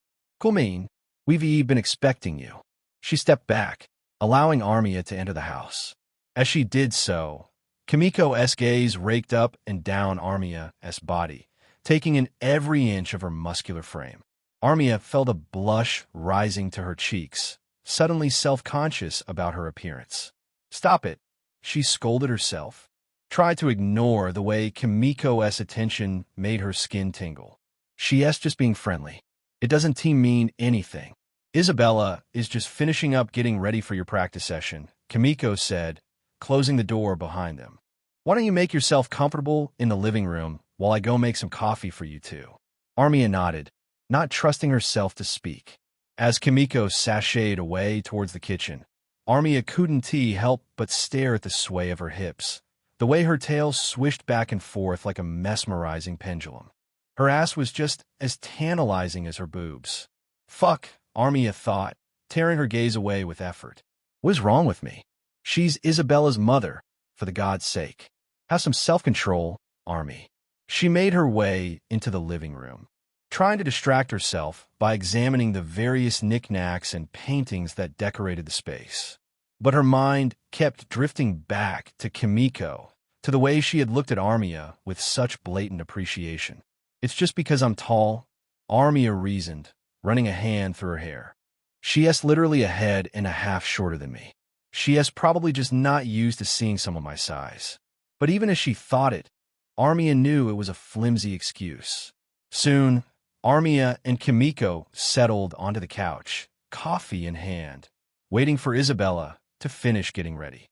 we've been expecting you." She stepped back, allowing Armia to enter the house. As she did so, Kimiko's gaze raked up and down Armia's body, taking in every inch of her muscular frame. Armia felt a blush rising to her cheeks, suddenly self-conscious about her appearance. "Stop it," she scolded herself. Tried to ignore the way Kimiko's attention made her skin tingle. "She's just being friendly. It doesn't mean anything." "Isabella is just finishing up getting ready for your practice session," Kimiko said, closing the door behind them. "Why don't you make yourself comfortable in the living room while I go make some coffee for you two?" Armia nodded, not trusting herself to speak. As Kimiko sashayed away towards the kitchen, Armia couldn't help but stare at the sway of her hips, the way her tail swished back and forth like a mesmerizing pendulum. Her ass was just as tantalizing as her boobs. "Fuck," Armia thought, tearing her gaze away with effort. "What's wrong with me? She's Isabella's mother, for the God's sake. Have some self-control, Armie." She made her way into the living room, trying to distract herself by examining the various knickknacks and paintings that decorated the space. But her mind kept drifting back to Kimiko, to the way she had looked at Armia with such blatant appreciation. It's just because I'm tall, Armia reasoned, running a hand through her hair. She is literally a head and a half shorter than me. She is probably just not used to seeing someone my size. But even as she thought it, Armia knew it was a flimsy excuse. Soon, Armia and Kimiko settled onto the couch, coffee in hand, waiting for Isabella to finish getting ready.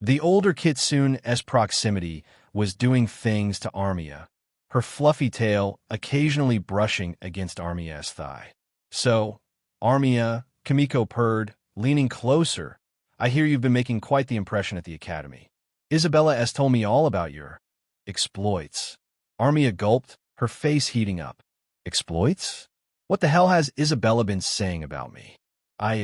The older Kitsune's proximity was doing things to Armia, her fluffy tail occasionally brushing against Armia's thigh. So, Armia, Kimiko purred, leaning closer. I hear you've been making quite the impression at the academy. Isabella has told me all about your exploits. Armia gulped, her face heating up. Exploits? What the hell has Isabella been saying about me? I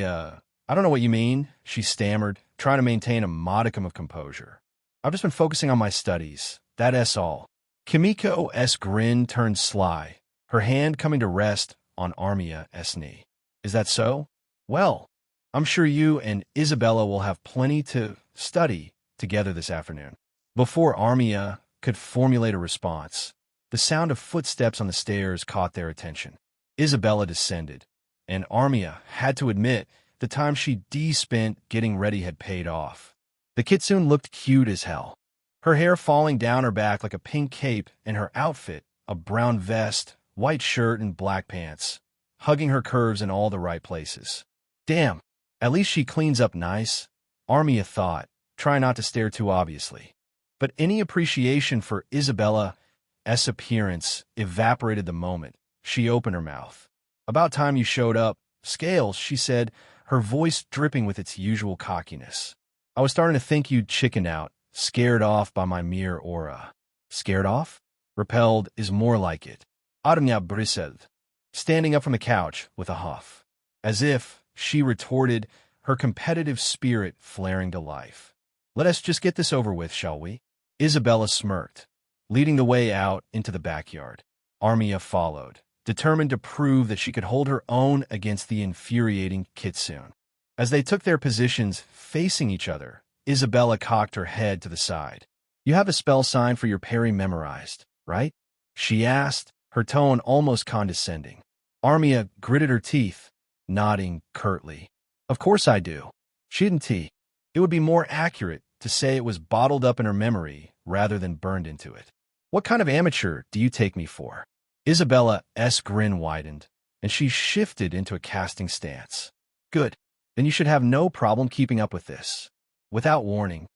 don't know what you mean, she stammered, trying to maintain a modicum of composure. I've just been focusing on my studies. That's all. Kimiko's grin turned sly, her hand coming to rest on Armia's knee. Is that so? Well, I'm sure you and Isabella will have plenty to study together this afternoon. Before Armia could formulate a response, the sound of footsteps on the stairs caught their attention. Isabella descended, and Armia had to admit the time she spent getting ready had paid off. The kitsune looked cute as hell, her hair falling down her back like a pink cape, and her outfit, a brown vest, white shirt, and black pants, hugging her curves in all the right places. Damn, at least she cleans up nice, Armia thought, trying not to stare too obviously. But any appreciation for Isabella's appearance evaporated the moment she opened her mouth. About time you showed up, Scales, she said, her voice dripping with its usual cockiness. I was starting to think you'd chickened out, scared off by my mere aura. Scared off? Repelled is more like it. Armia bristled, standing up from the couch with a huff. As if, she retorted, her competitive spirit flaring to life. Let us just get this over with, shall we? Isabella smirked, leading the way out into the backyard. Armia followed, determined to prove that she could hold her own against the infuriating kitsune. As they took their positions facing each other, Isabella cocked her head to the side. You have a spell sign for your parry memorized, right? She asked, her tone almost condescending. Armia gritted her teeth, nodding curtly. Of course I do. She didn't tea. It would be more accurate to say it was bottled up in her memory rather than burned into it. What kind of amateur do you take me for? Isabella's grin widened, and she shifted into a casting stance. Good. Then you should have no problem keeping up with this. Without warning,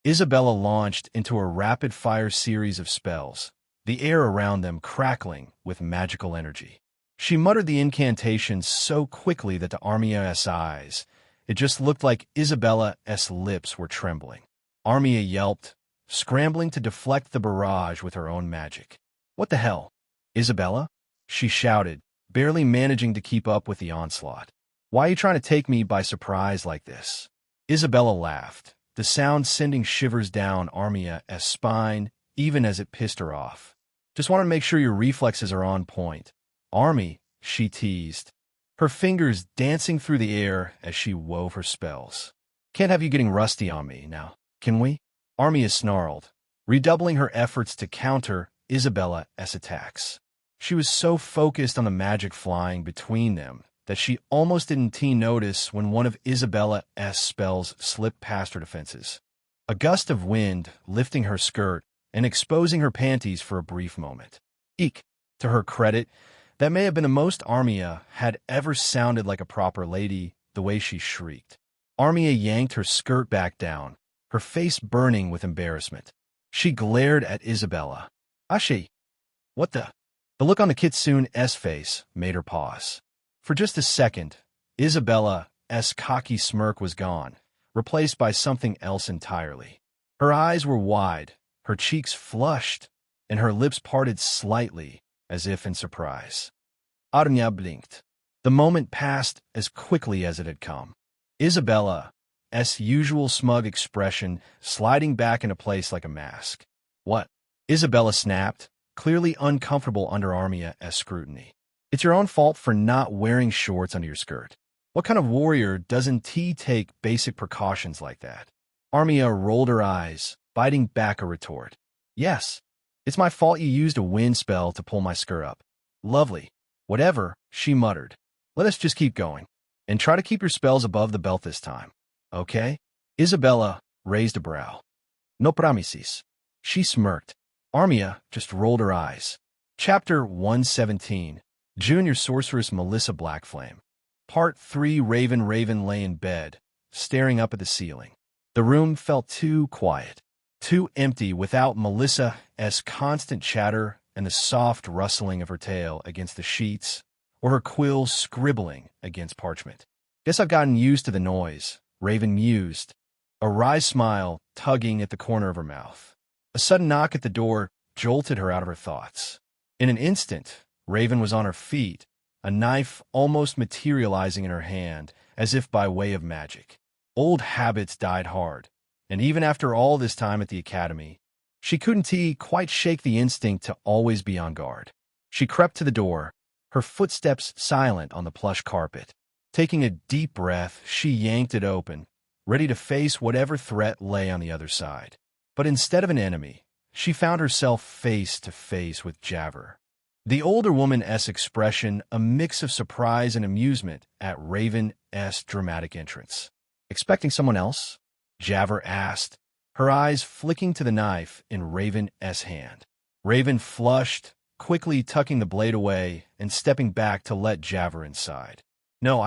Isabella launched into a rapid-fire series of spells, the air around them crackling with magical energy. She muttered the incantations so quickly that to Armia's eyes, it just looked like Isabella's lips were trembling. Armia yelped, scrambling to deflect the barrage with her own magic. What the hell? Isabella? She shouted, barely managing to keep up with the onslaught. Why are you trying to take me by surprise like this? Isabella laughed, the sound sending shivers down Armia's spine, even as it pissed her off. Just want to make sure your reflexes are on point. Army, she teased, her fingers dancing through the air as she wove her spells. Can't have you getting rusty on me now, can we? Armia snarled, redoubling her efforts to counter Isabella's attacks. She was so focused on the magic flying between them that she almost didn't notice when one of Isabella's spells slipped past her defenses. A gust of wind lifting her skirt and exposing her panties for a brief moment. Eek! To her credit, that may have been the most Armia had ever sounded like a proper lady, the way she shrieked. Armia yanked her skirt back down, her face burning with embarrassment. She glared at Isabella. Ashi! What the? The look on the kitsune's face made her pause. For just a second, Isabella's cocky smirk was gone, replaced by something else entirely. Her eyes were wide, her cheeks flushed, and her lips parted slightly, as if in surprise. Armia blinked. The moment passed as quickly as it had come. Isabella's usual smug expression sliding back into place like a mask. What? Isabella snapped, clearly uncomfortable under Armia's scrutiny. It's your own fault for not wearing shorts under your skirt. What kind of warrior doesn't take basic precautions like that? Armia rolled her eyes, biting back a retort. Yes. It's my fault you used a wind spell to pull my skirt up. Lovely. Whatever, she muttered. Let us just keep going. And try to keep your spells above the belt this time. Okay? Isabella raised a brow. No promises. She smirked. Armia just rolled her eyes. Chapter 117. Junior Sorceress Melissa Blackflame. Part 3. Raven lay in bed, staring up at the ceiling. The room felt too quiet, too empty without Melissa's constant chatter and the soft rustling of her tail against the sheets, or her quills scribbling against parchment. Guess I've gotten used to the noise, Raven mused, a wry smile tugging at the corner of her mouth. A sudden knock at the door jolted her out of her thoughts. In an instant, Raven was on her feet, a knife almost materializing in her hand, as if by way of magic. Old habits died hard, and even after all this time at the academy, she couldn't quite shake the instinct to always be on guard. She crept to the door, her footsteps silent on the plush carpet. Taking a deep breath, she yanked it open, ready to face whatever threat lay on the other side. But instead of an enemy, she found herself face to face with Javver. The older woman's expression, a mix of surprise and amusement at Raven's dramatic entrance. Expecting someone else? Javver asked, her eyes flicking to the knife in Raven's hand. Raven flushed, quickly tucking the blade away and stepping back to let Javver inside. No,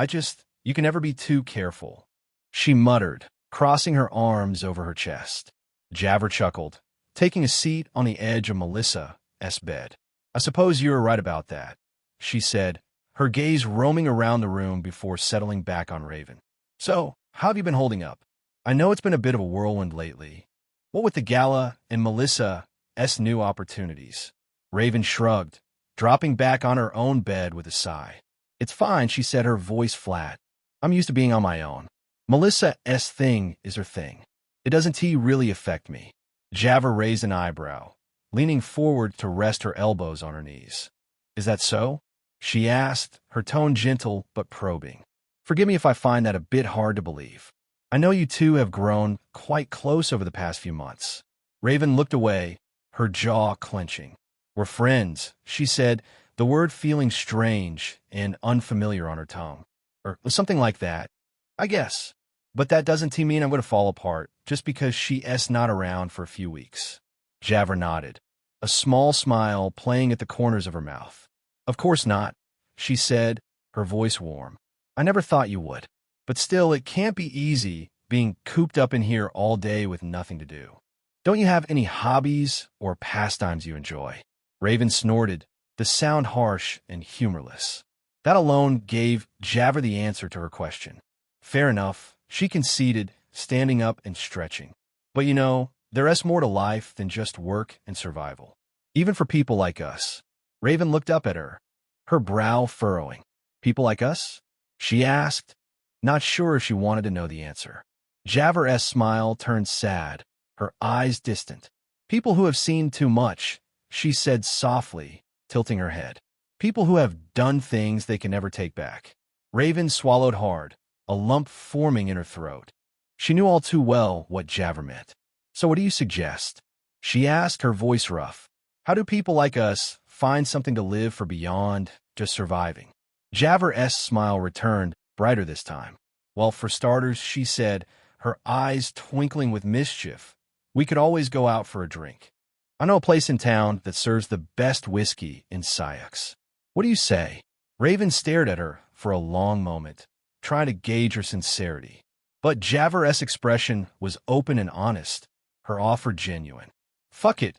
you can never be too careful, she muttered, crossing her arms over her chest. Javver chuckled, taking a seat on the edge of Melissa's bed. I suppose you were right about that, she said, her gaze roaming around the room before settling back on Raven. So, how have you been holding up? I know it's been a bit of a whirlwind lately. What with the gala and Melissa's new opportunities? Raven shrugged, dropping back on her own bed with a sigh. It's fine, she said, her voice flat. I'm used to being on my own. Melissa's thing is her thing. It doesn't really affect me. Javver raised an eyebrow, leaning forward to rest her elbows on her knees. Is that so? She asked, her tone gentle but probing. Forgive me if I find that a bit hard to believe. I know you two have grown quite close over the past few months. Raven looked away, her jaw clenching. We're friends, she said, the word feeling strange and unfamiliar on her tongue. Or something like that, I guess. But that doesn't mean I'm going to fall apart just because she's not around for a few weeks. Javver nodded, a small smile playing at the corners of her mouth. Of course not, she said, her voice warm. I never thought you would. But still, it can't be easy being cooped up in here all day with nothing to do. Don't you have any hobbies or pastimes you enjoy? Raven snorted, the sound harsh and humorless. That alone gave Javver the answer to her question. Fair enough, she conceded, standing up and stretching. But you know, there's more to life than just work and survival. Even for people like us. Raven looked up at her, her brow furrowing. People like us? She asked, not sure if she wanted to know the answer. Javver's smile turned sad, her eyes distant. People who have seen too much, she said softly, tilting her head. People who have done things they can never take back. Raven swallowed hard, a lump forming in her throat. She knew all too well what Javver meant. So what do you suggest? She asked, her voice rough. How do people like us find something to live for beyond just surviving? Javver's smile returned, brighter this time. Well, for starters, she said, her eyes twinkling with mischief, we could always go out for a drink. I know a place in town that serves the best whiskey in Syux. What do you say? Raven stared at her for a long moment, trying to gauge her sincerity. But Javver's expression was open and honest, her offer genuine. Fuck it,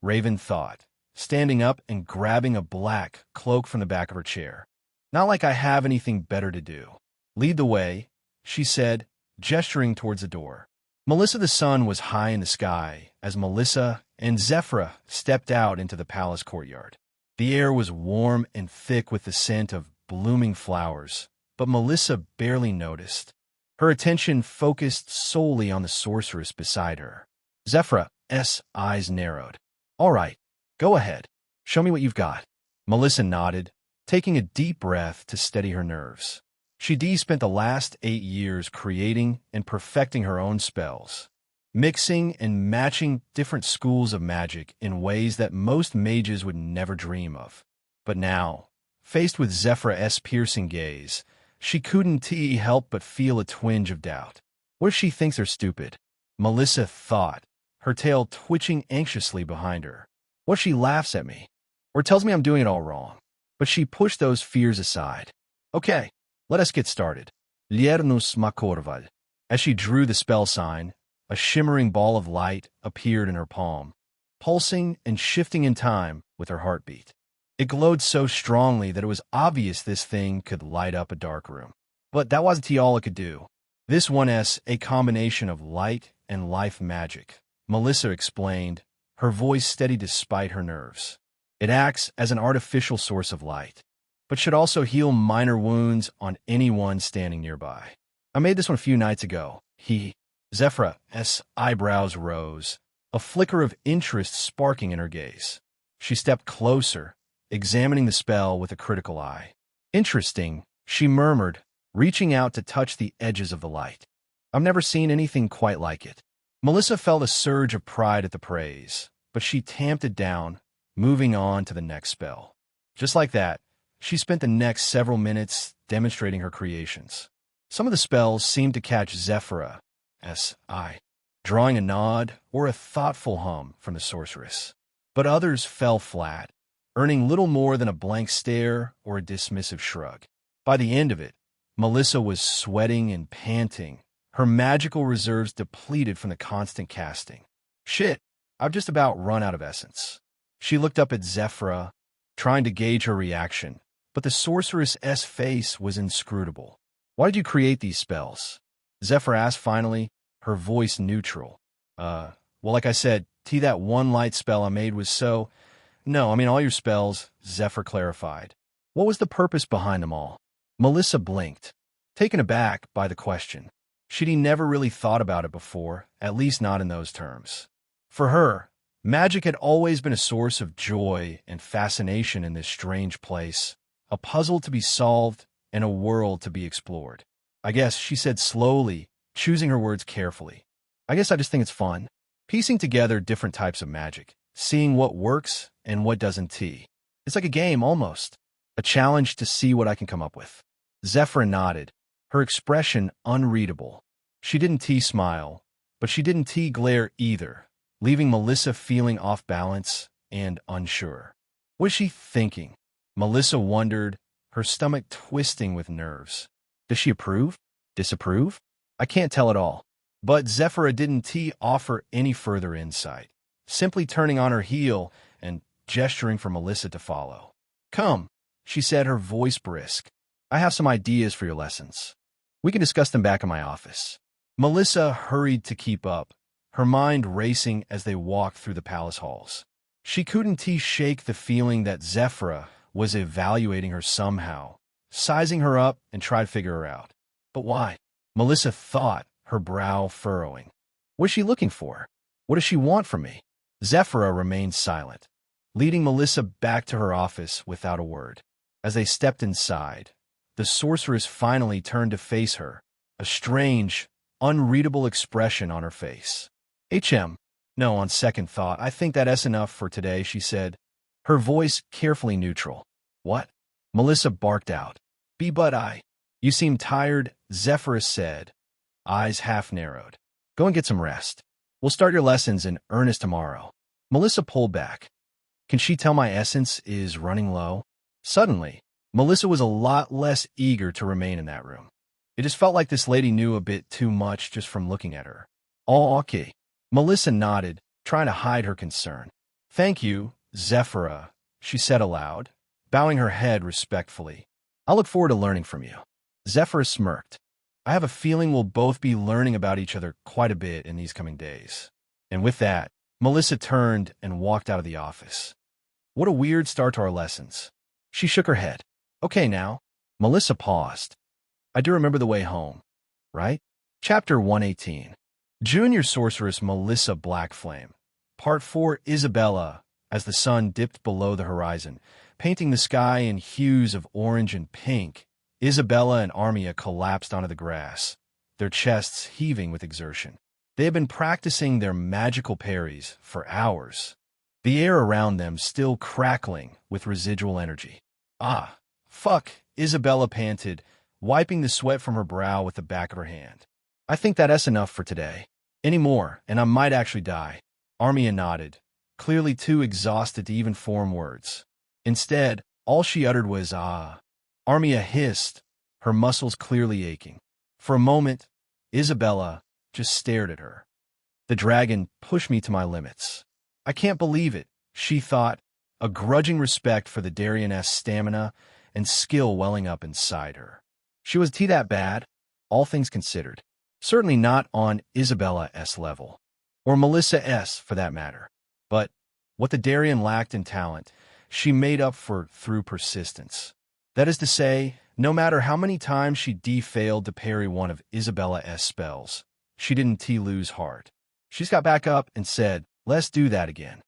Raven thought, standing up and grabbing a black cloak from the back of her chair. Not like I have anything better to do. Lead the way, she said, gesturing towards the door. Melissa the sun was high in the sky as Melissa and Zephyra stepped out into the palace courtyard. The air was warm and thick with the scent of blooming flowers, but Melissa barely noticed. Her attention focused solely on the sorceress beside her. Zephyra's eyes narrowed. All right, go ahead. Show me what you've got. Melissa nodded, taking a deep breath to steady her nerves. She'd spent the last 8 years creating and perfecting her own spells. mixing and matching different schools of magic in ways that most mages would never dream of. But now, faced with Zephyr's piercing gaze, she couldn't help but feel a twinge of doubt. What if she thinks they're stupid? Melissa thought, her tail twitching anxiously behind her. What if she laughs at me? Or tells me I'm doing it all wrong? But she pushed those fears aside. Okay, let us get started. Liernus Makorval. As she drew the spell sign, a shimmering ball of light appeared in her palm, pulsing and shifting in time with her heartbeat. It glowed so strongly that it was obvious this thing could light up a dark room. But that wasn't all it could do. This one's a combination of light and life magic, Melissa explained, her voice steady despite her nerves. It acts as an artificial source of light, but should also heal minor wounds on anyone standing nearby. I made this one a few nights ago. Zephyr's eyebrows rose, a flicker of interest sparking in her gaze. She stepped closer, examining the spell with a critical eye. Interesting, she murmured, reaching out to touch the edges of the light. I've never seen anything quite like it. Melissa felt a surge of pride at the praise, but she tamped it down, moving on to the next spell. Just like that, she spent the next several minutes demonstrating her creations. Some of the spells seemed to catch Zephyr's eye, drawing a nod or a thoughtful hum from the sorceress. But others fell flat, earning little more than a blank stare or a dismissive shrug. By the end of it, Melissa was sweating and panting, her magical reserves depleted from the constant casting. Shit, I've just about run out of essence. She looked up at Zephyr, trying to gauge her reaction, but the sorceress's face was inscrutable. Why did you create these spells? Zephyr asked finally, her voice neutral. Well, like I said, that one light spell I made was so... No, I mean all your spells, Zephyr clarified. What was the purpose behind them all? Melissa blinked, taken aback by the question. She'd never really thought about it before, at least not in those terms. For her, magic had always been a source of joy and fascination in this strange place, a puzzle to be solved and a world to be explored. I guess, she said slowly, choosing her words carefully. I guess I just think it's fun, piecing together different types of magic, seeing what works and what doesn't. It's like a game, almost. A challenge to see what I can come up with. Zephyr nodded, her expression unreadable. She didn't smile, but she didn't glare either, leaving Melissa feeling off balance and unsure. What was she thinking? Melissa wondered, her stomach twisting with nerves. Does she approve? Disapprove? I can't tell at all. But Zephyr didn't offer any further insight, simply turning on her heel and gesturing for Melissa to follow. Come, she said, her voice brisk. I have some ideas for your lessons. We can discuss them back in my office. Melissa hurried to keep up, her mind racing as they walked through the palace halls. She couldn't shake the feeling that Zephyr was evaluating her somehow, sizing her up and trying to figure her out. But why? Melissa thought, her brow furrowing. What is she looking for? What does she want from me? Zephyr remained silent, leading Melissa back to her office without a word. As they stepped inside, the sorceress finally turned to face her, a strange, unreadable expression on her face. No, on second thought, I think that's enough for today, she said, her voice carefully neutral. What? Melissa barked out. You seem tired, Zephyr said, eyes half narrowed. Go and get some rest. We'll start your lessons in earnest tomorrow. Melissa pulled back. Can she tell my essence is running low? Suddenly, Melissa was a lot less eager to remain in that room. It just felt like this lady knew a bit too much just from looking at her. All okay. Melissa nodded, trying to hide her concern. Thank you, Zephyr, she said aloud, bowing her head respectfully. I look forward to learning from you. Zephyr smirked. I have a feeling we'll both be learning about each other quite a bit in these coming days. And with that, Melissa turned and walked out of the office. What a weird start to our lessons. She shook her head. Okay now. Melissa paused. I do remember the way home, right? Chapter 118. Junior Sorceress Melissa Blackflame. Part 4. Isabella, as the sun dipped below the horizon, painting the sky in hues of orange and pink. Isabella and Armia collapsed onto the grass, their chests heaving with exertion. They had been practicing their magical parries for hours, the air around them still crackling with residual energy. Ah, fuck, Isabella panted, wiping the sweat from her brow with the back of her hand. I think that's enough for today. Any more, and I might actually die. Armia nodded, clearly too exhausted to even form words. Instead, all she uttered was, ah. Armia hissed, her muscles clearly aching. For a moment, Isabella just stared at her. The dragon pushed me to my limits. I can't believe it, she thought, a grudging respect for the Darioness stamina and skill welling up inside her. She was that bad, all things considered. Certainly not on Isabella S. level, or Melissa S. for that matter. But what the Darion lacked in talent, she made up for through persistence. That is to say, no matter how many times she failed to parry one of Isabella S. spells, she didn't lose heart. She's got back up and said, let's do that again.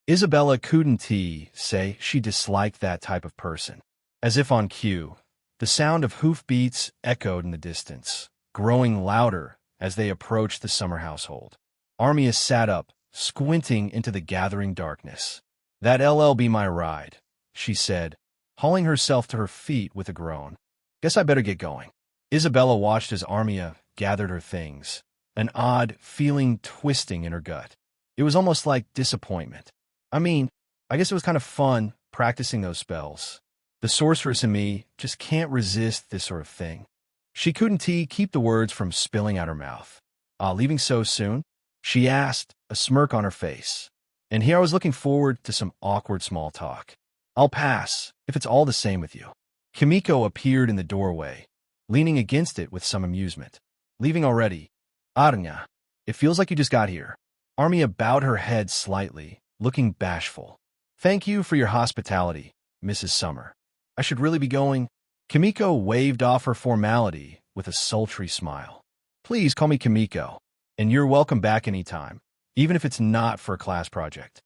Isabella couldn't say she disliked that type of person. As if on cue, the sound of hoofbeats echoed in the distance, growing louder as they approached the summer household. Armia sat up, squinting into the gathering darkness. That'll be my ride, she said, hauling herself to her feet with a groan. Guess I better get going. Isabella watched as Armia gathered her things, an odd feeling twisting in her gut. It was almost like disappointment. I guess it was kind of fun practicing those spells. The sorceress in me just can't resist this sort of thing. She couldn't keep the words from spilling out her mouth. Leaving so soon? She asked, a smirk on her face. And here I was looking forward to some awkward small talk. I'll pass, if it's all the same with you. Kimiko appeared in the doorway, leaning against it with some amusement. Leaving already? Arnya, it feels like you just got here. Armia bowed her head slightly, looking bashful. Thank you for your hospitality, Mrs. Summer. I should really be going. Kimiko waved off her formality with a sultry smile. Please call me Kimiko, and you're welcome back anytime, even if it's not for a class project.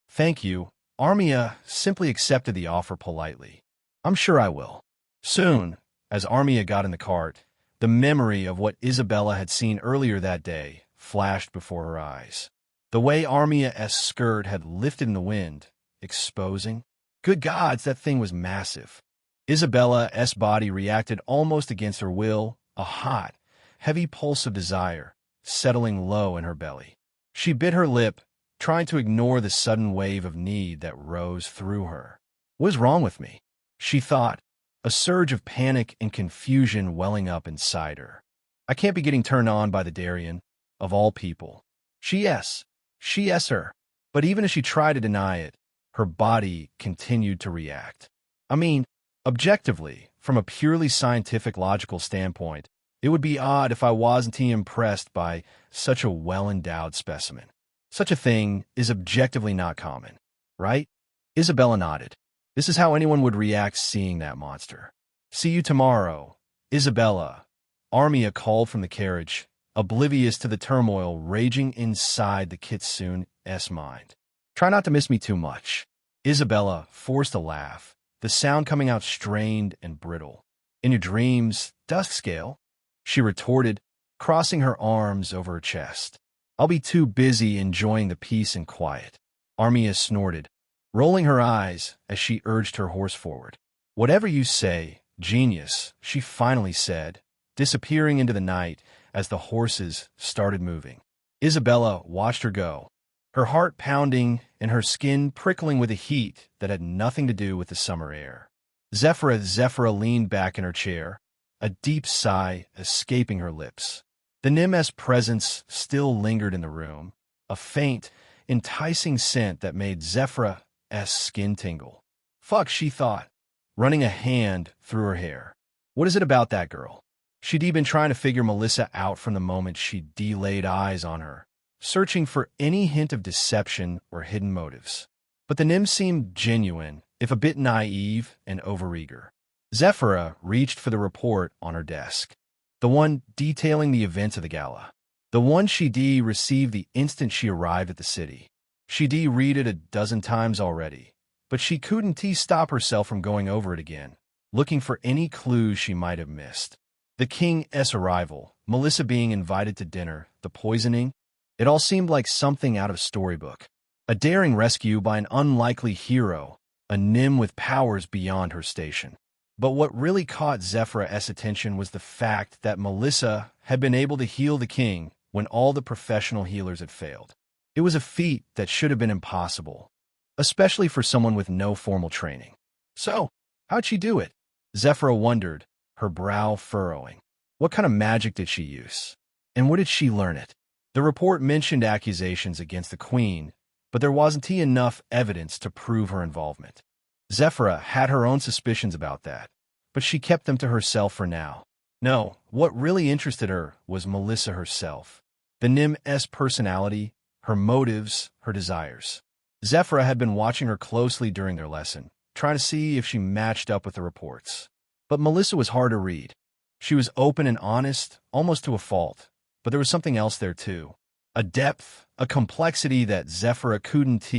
Thank you. Armia simply accepted the offer politely. I'm sure I will. Soon, as Armia got in the cart, the memory of what Isabella had seen earlier that day flashed before her eyes. The way Armia's skirt had lifted in the wind, exposing. Good gods, that thing was massive. Isabella's body reacted almost against her will, a hot, heavy pulse of desire settling low in her belly. She bit her lip, trying to ignore the sudden wave of need that rose through her. What is wrong with me? She thought, a surge of panic and confusion welling up inside her. I can't be getting turned on by the Darion, of all people. She her. But even as she tried to deny it, her body continued to react. Objectively, from a purely scientific logical standpoint, it would be odd if I wasn't impressed by such a well-endowed specimen. Such a thing is objectively not common, right? Isabella nodded. This is how anyone would react seeing that monster. See you tomorrow, Isabella. Armia called from the carriage, oblivious to the turmoil raging inside the Kitsune's mind. Try not to miss me too much. Isabella forced a laugh, the sound coming out strained and brittle. In your dreams, Duskscale? She retorted, crossing her arms over her chest. I'll be too busy enjoying the peace and quiet. Armia snorted, rolling her eyes as she urged her horse forward. Whatever you say, genius, she finally said, disappearing into the night as the horses started moving. Isabella watched her go, her heart pounding and her skin prickling with a heat that had nothing to do with the summer air. Zephyra leaned back in her chair, a deep sigh escaping her lips. The Nim's presence still lingered in the room, a faint, enticing scent that made Zephyra's skin tingle. Fuck, she thought, running a hand through her hair. What is it about that girl? She'd been trying to figure Melissa out from the moment she laid eyes on her, searching for any hint of deception or hidden motives. But the Nim seemed genuine, if a bit naive and overeager. Zephyra reached for the report on her desk, the one detailing the events of the gala, the one she received the instant she arrived at the city. She'd read it a dozen times already, but she couldn't stop herself from going over it again, looking for any clues she might have missed. The King's arrival, Melissa being invited to dinner, the poisoning, it all seemed like something out of a storybook. A daring rescue by an unlikely hero, a Nim with powers beyond her station. But what really caught Zephyrah's attention was the fact that Melissa had been able to heal the king when all the professional healers had failed. It was a feat that should have been impossible, especially for someone with no formal training. So, how'd she do it? Zephyrah wondered, her brow furrowing. What kind of magic did she use? And where did she learn it? The report mentioned accusations against the queen, but there wasn't enough evidence to prove her involvement. Zephyrah had her own suspicions about that, but she kept them to herself for now. No, what really interested her was Melissa herself. The Nim's personality, her motives, her desires. Zephyrah had been watching her closely during their lesson, trying to see if she matched up with the reports. But Melissa was hard to read. She was open and honest, almost to a fault, but there was something else there too. A depth, a complexity that Zephyrah couldn't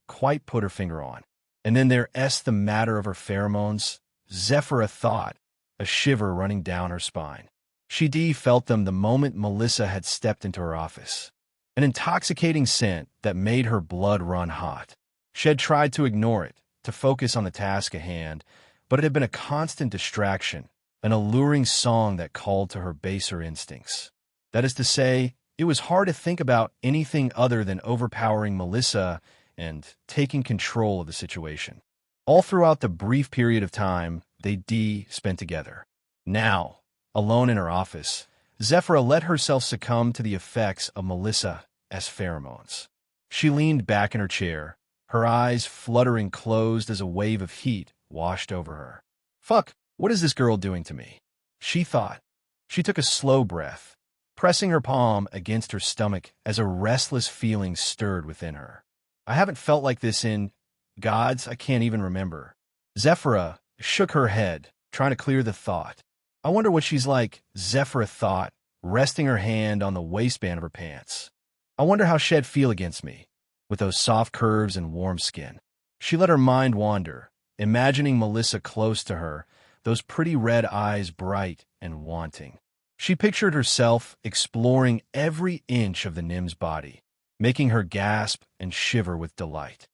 quite put her finger on. And then there's the matter of her pheromones, Zephyrah thought, a shiver running down her spine. She felt them the moment Melissa had stepped into her office. An intoxicating scent that made her blood run hot. She had tried to ignore it, to focus on the task at hand, but it had been a constant distraction, an alluring song that called to her baser instincts. That is to say, it was hard to think about anything other than overpowering Melissa and taking control of the situation. All throughout the brief period of time they spent together. Now, alone in her office, Zephyrah let herself succumb to the effects of Melissa's pheromones. She leaned back in her chair, her eyes fluttering closed as a wave of heat washed over her. Fuck, what is this girl doing to me? She thought. She took a slow breath, pressing her palm against her stomach as a restless feeling stirred within her. I haven't felt like this in, gods, I can't even remember. Zephyrah shook her head, trying to clear the thought. I wonder what she's like, Zephyrah thought, resting her hand on the waistband of her pants. I wonder how she'd feel against me, with those soft curves and warm skin. She let her mind wander, imagining Melissa close to her, those pretty red eyes bright and wanting. She pictured herself exploring every inch of the Nim's body, making her gasp and shiver with delight.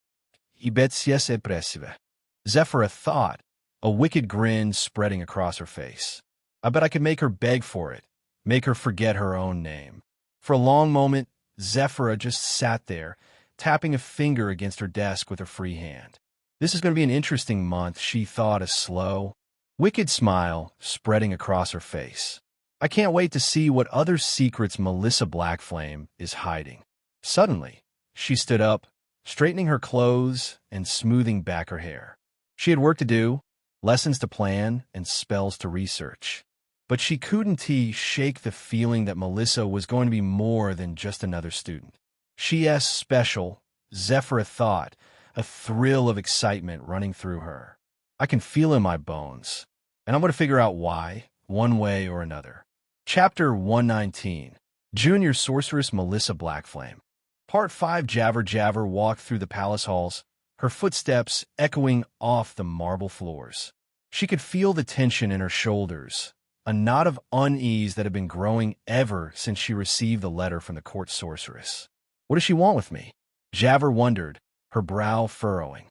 Zephyrah thought, a wicked grin spreading across her face. I bet I could make her beg for it, make her forget her own name. For a long moment, Zephyrah just sat there, tapping a finger against her desk with her free hand. This is going to be an interesting month, she thought, a slow, wicked smile spreading across her face. I can't wait to see what other secrets Melissa Blackflame is hiding. Suddenly, she stood up, straightening her clothes and smoothing back her hair. She had work to do, lessons to plan, and spells to research. But she couldn't shake the feeling that Melissa was going to be more than just another student. She's special, Zephyrah thought, a thrill of excitement running through her. I can feel in my bones, and I'm going to figure out why, one way or another. Chapter 119, Junior Sorceress Melissa Blackflame. Part 5. Javer walked through the palace halls, her footsteps echoing off the marble floors. She could feel the tension in her shoulders, a knot of unease that had been growing ever since she received the letter from the court sorceress. What does she want with me? Javer wondered, her brow furrowing.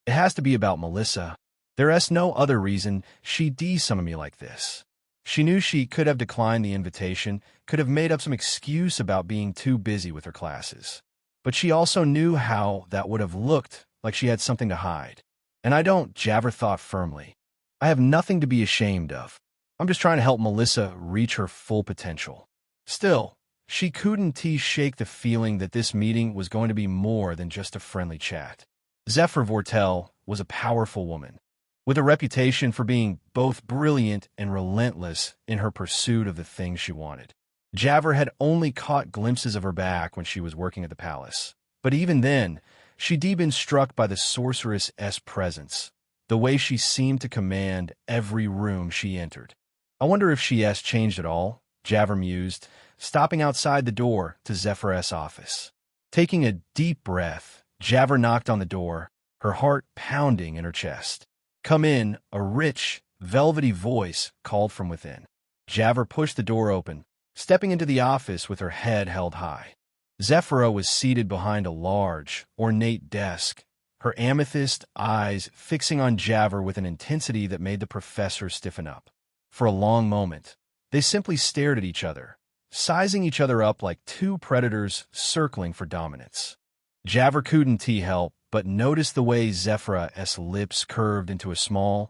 It has to be about Melissa. There's no other reason she'd summon me like this. She knew she could have declined the invitation, could have made up some excuse about being too busy with her classes. But she also knew how that would have looked like she had something to hide. And I don't, Javer thought firmly. I have nothing to be ashamed of. I'm just trying to help Melissa reach her full potential. Still, she couldn't shake the feeling that this meeting was going to be more than just a friendly chat. Zephyrah Vortel was a powerful woman, with a reputation for being both brilliant and relentless in her pursuit of the things she wanted. Javer had only caught glimpses of her back when she was working at the palace, but even then, she'd been struck by the sorceress's presence, the way she seemed to command every room she entered. I wonder if she's changed at all, Javer mused, stopping outside the door to Zephyrah's office. Taking a deep breath, Javer knocked on the door, her heart pounding in her chest. Come in, a rich, velvety voice called from within. Javert pushed the door open, stepping into the office with her head held high. Zephyra was seated behind a large, ornate desk, her amethyst eyes fixing on Javert with an intensity that made the professor stiffen up. For a long moment, they simply stared at each other, sizing each other up like two predators circling for dominance. Javert couldn't help but notice the way Zephyra's lips curved into a small,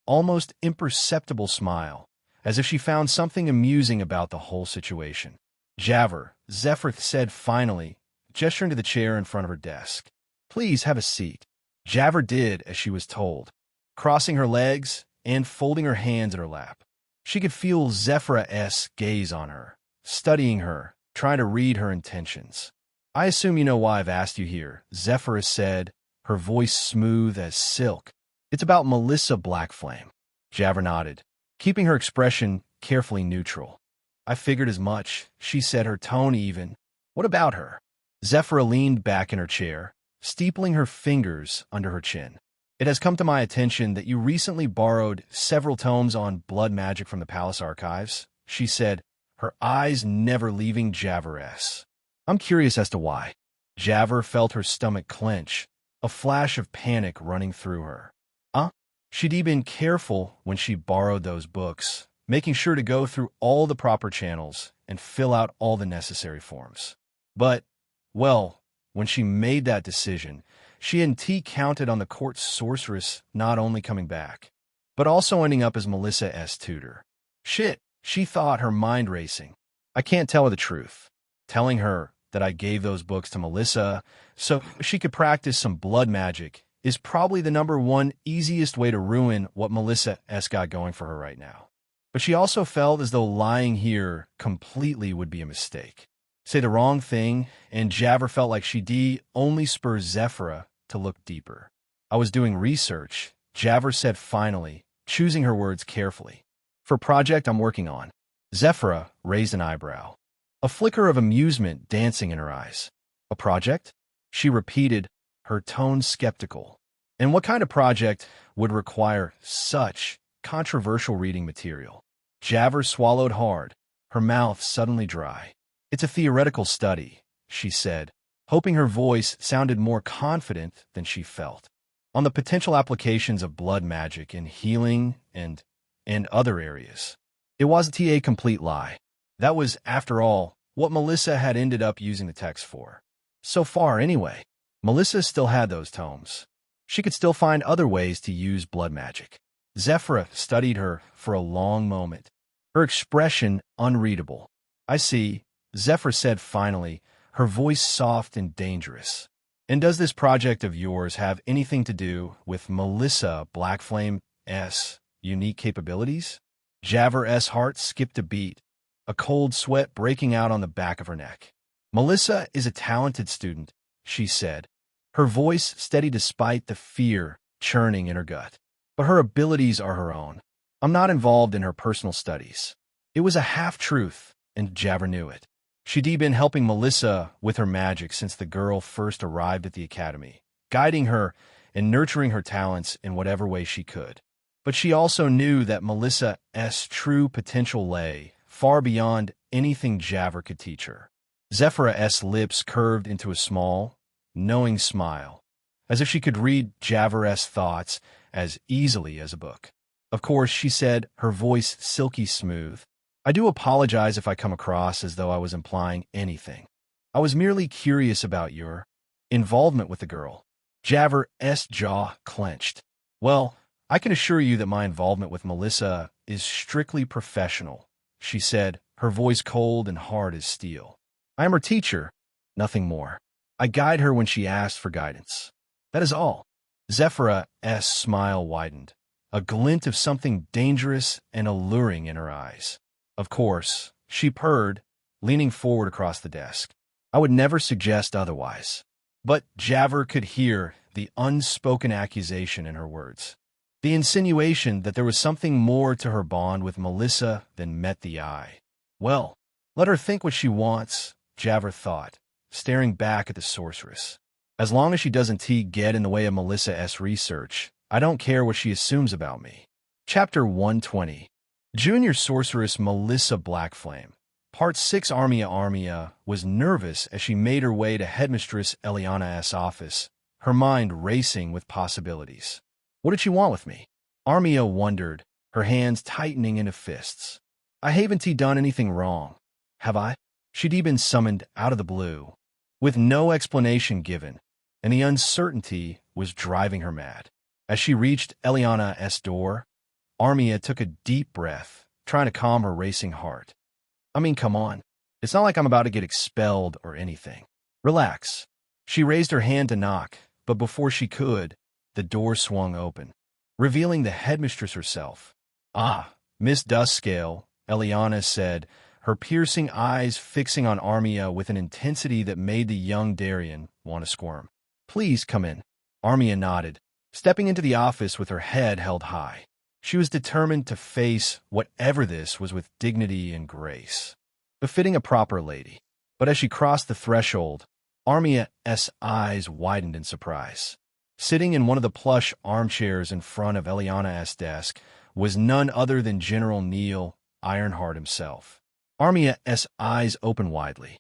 almost imperceptible smile, as if she found something amusing about the whole situation. Javert, Zephyr said finally, gesturing to the chair in front of her desk. Please have a seat. Javert did as she was told, crossing her legs and folding her hands in her lap. She could feel Zephyra's gaze on her, studying her, trying to read her intentions. I assume you know why I've asked you here, Zephyra said, her voice smooth as silk. It's about Melissa Blackflame. Javert nodded, keeping her expression carefully neutral. I figured as much, she said, her tone even. What about her? Zephyra leaned back in her chair, steepling her fingers under her chin. It has come to my attention that you recently borrowed several tomes on blood magic from the palace archives, she said, her eyes never leaving Javert's. I'm curious as to why. Javert felt her stomach clench, a flash of panic running through her. She'd been careful when she borrowed those books, making sure to go through all the proper channels and fill out all the necessary forms. But, well, when she made that decision, she and counted on the court sorceress not only coming back, but also ending up as Melissa's tutor. Shit, she thought, her mind racing. I can't tell her the truth. Telling her that I gave those books to Melissa so she could practice some blood magic is probably the #1 easiest way to ruin what Melissa's got going for her right now. But she also felt as though lying here completely would be a mistake. Say the wrong thing, and Javert felt like she'd only spur Zephyra to look deeper. I was doing research, Javert said finally, choosing her words carefully. For a project I'm working on. Zephyra raised an eyebrow, a flicker of amusement dancing in her eyes. A project? She repeated, her tone skeptical. And what kind of project would require such controversial reading material? Javert swallowed hard, her mouth suddenly dry. It's a theoretical study, she said, hoping her voice sounded more confident than she felt. On the potential applications of blood magic in healing and other areas. It wasn't a complete lie. That was, after all, what Melissa had ended up using the text for. So far, anyway. Melissa still had those tomes. She could still find other ways to use blood magic. Zephyra studied her for a long moment, her expression unreadable. I see, Zephyr said finally, her voice soft and dangerous. And does this project of yours have anything to do with Melissa Blackflame's unique capabilities? Javert's heart skipped a beat, a cold sweat breaking out on the back of her neck. Melissa is a talented student, she said, her voice steady despite the fear churning in her gut. But her abilities are her own. I'm not involved in her personal studies. It was a half-truth, and Javert knew it. She'd been helping Melissa with her magic since the girl first arrived at the academy, guiding her and nurturing her talents in whatever way she could. But she also knew that Melissa's true potential lay far beyond anything Javert could teach her. Zephyra's lips curved into a small, knowing smile, as if she could read Javert's thoughts as easily as a book. Of course, she said, her voice silky smooth, I do apologize if I come across as though I was implying anything. I was merely curious about your involvement with the girl. Javert's jaw clenched. Well, I can assure you that my involvement with Melissa is strictly professional, she said, her voice cold and hard as steel. I am her teacher, nothing more. I guide her when she asks for guidance. That is all. Zephyra's smile widened, a glint of something dangerous and alluring in her eyes. Of course, she purred, leaning forward across the desk. I would never suggest otherwise. But Javert could hear the unspoken accusation in her words, the insinuation that there was something more to her bond with Melissa than met the eye. Well, let her think what she wants, Javert thought, staring back at the sorceress. As long as she doesn't get in the way of Melissa's research, I don't care what she assumes about me. Chapter 120. Junior Sorceress Melissa Blackflame. Part 6. Armia was nervous as she made her way to Headmistress Eliana's office, her mind racing with possibilities. What did she want with me? Armia wondered, her hands tightening into fists. I haven't done anything wrong, have I? She'd been summoned out of the blue, with no explanation given, and the uncertainty was driving her mad. As she reached Eliana's door, Armia took a deep breath, trying to calm her racing heart. I mean, come on. It's not like I'm about to get expelled or anything. Relax. She raised her hand to knock, but before she could, the door swung open, revealing the headmistress herself. Ah, Miss Duskscale, Eliana said, her piercing eyes fixing on Armia with an intensity that made the young Darien want to squirm. Please come in. Armia nodded, stepping into the office with her head held high. She was determined to face whatever this was with dignity and grace, befitting a proper lady. But as she crossed the threshold, Armia's eyes widened in surprise. Sitting in one of the plush armchairs in front of Eliana's desk was none other than General Neil Ironheart himself. Armia's eyes opened widely.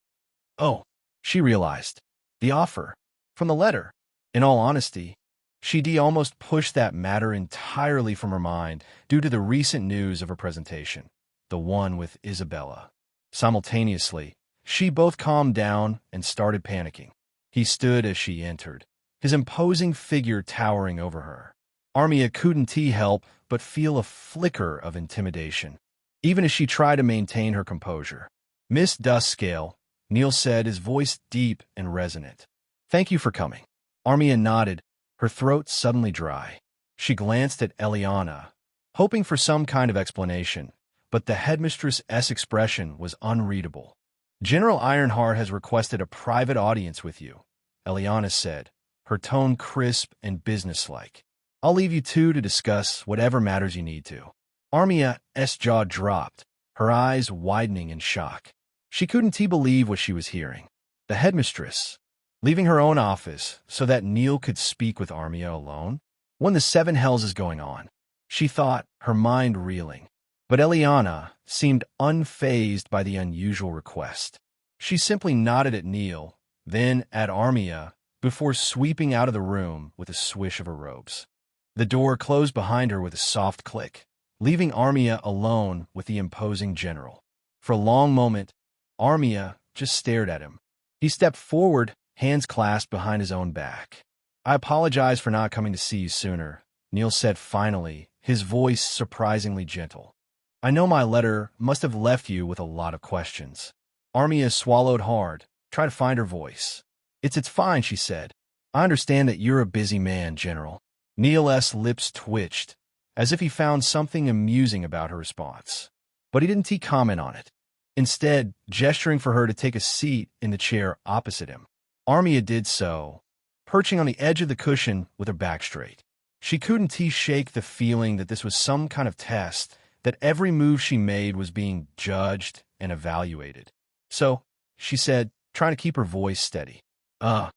Oh, she realized. The offer. From the letter. In all honesty, she'd almost pushed that matter entirely from her mind due to the recent news of her presentation, the one with Isabella. Simultaneously, she both calmed down and started panicking. He stood as she entered, his imposing figure towering over her. Armia couldn't help but feel a flicker of intimidation, even as she tried to maintain her composure. Miss Duskscale, Neil said, his voice deep and resonant. Thank you for coming. Armia nodded, her throat suddenly dry. She glanced at Eliana, hoping for some kind of explanation, but the headmistress's expression was unreadable. General Ironheart has requested a private audience with you, Eliana said, her tone crisp and businesslike. I'll leave you two to discuss whatever matters you need to. Armia's jaw dropped, her eyes widening in shock. She couldn't believe what she was hearing. The headmistress, leaving her own office so that Neil could speak with Armia alone? When the seven hells is going on, she thought, her mind reeling. But Eliana seemed unfazed by the unusual request. She simply nodded at Neil, then at Armia, before sweeping out of the room with a swish of her robes. The door closed behind her with a soft click, leaving Armia alone with the imposing general. For a long moment, Armia just stared at him. He stepped forward, hands clasped behind his own back. I apologize for not coming to see you sooner, Neil said finally, his voice surprisingly gentle. I know my letter must have left you with a lot of questions. Armia swallowed hard, tried to find her voice. It's fine, she said. I understand that you're a busy man, General. Neil's lips twitched, as if he found something amusing about her response. But he didn't comment on it, instead gesturing for her to take a seat in the chair opposite him. Armia did so, perching on the edge of the cushion with her back straight. She couldn't shake the feeling that this was some kind of test, that every move she made was being judged and evaluated. So, she said, trying to keep her voice steady. What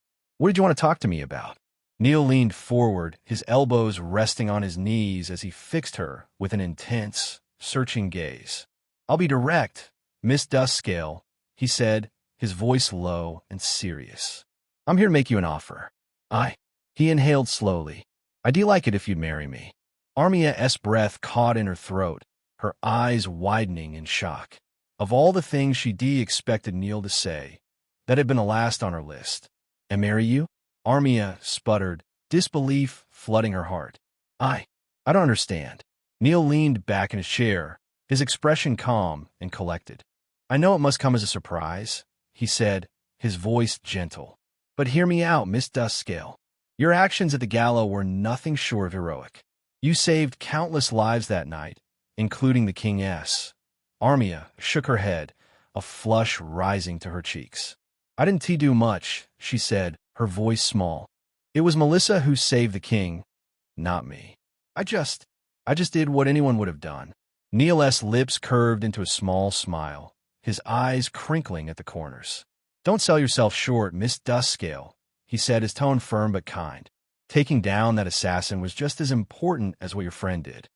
did you want to talk to me about? Neil leaned forward, his elbows resting on his knees as he fixed her with an intense, searching gaze. I'll be direct, Miss Duskscale, he said, his voice low and serious. I'm here to make you an offer. He inhaled slowly. I'd like it if you'd marry me. Armia's breath caught in her throat, her eyes widening in shock. Of all the things she expected Neil to say, that had been the last on her list. And marry you? Armia sputtered, disbelief flooding her heart. I don't understand. Neil leaned back in his chair, his expression calm and collected. I know it must come as a surprise, he said, his voice gentle. But hear me out, Miss Duskscale. Your actions at the gala were nothing short of heroic. You saved countless lives that night, including the King's. Armia shook her head, a flush rising to her cheeks. I didn't do much, she said, her voice small. It was Melissa who saved the king, not me. I just did what anyone would have done. Neil's lips curved into a small smile, his eyes crinkling at the corners. Don't sell yourself short, Miss Duskscale, he said, his tone firm but kind. Taking down that assassin was just as important as what your friend did.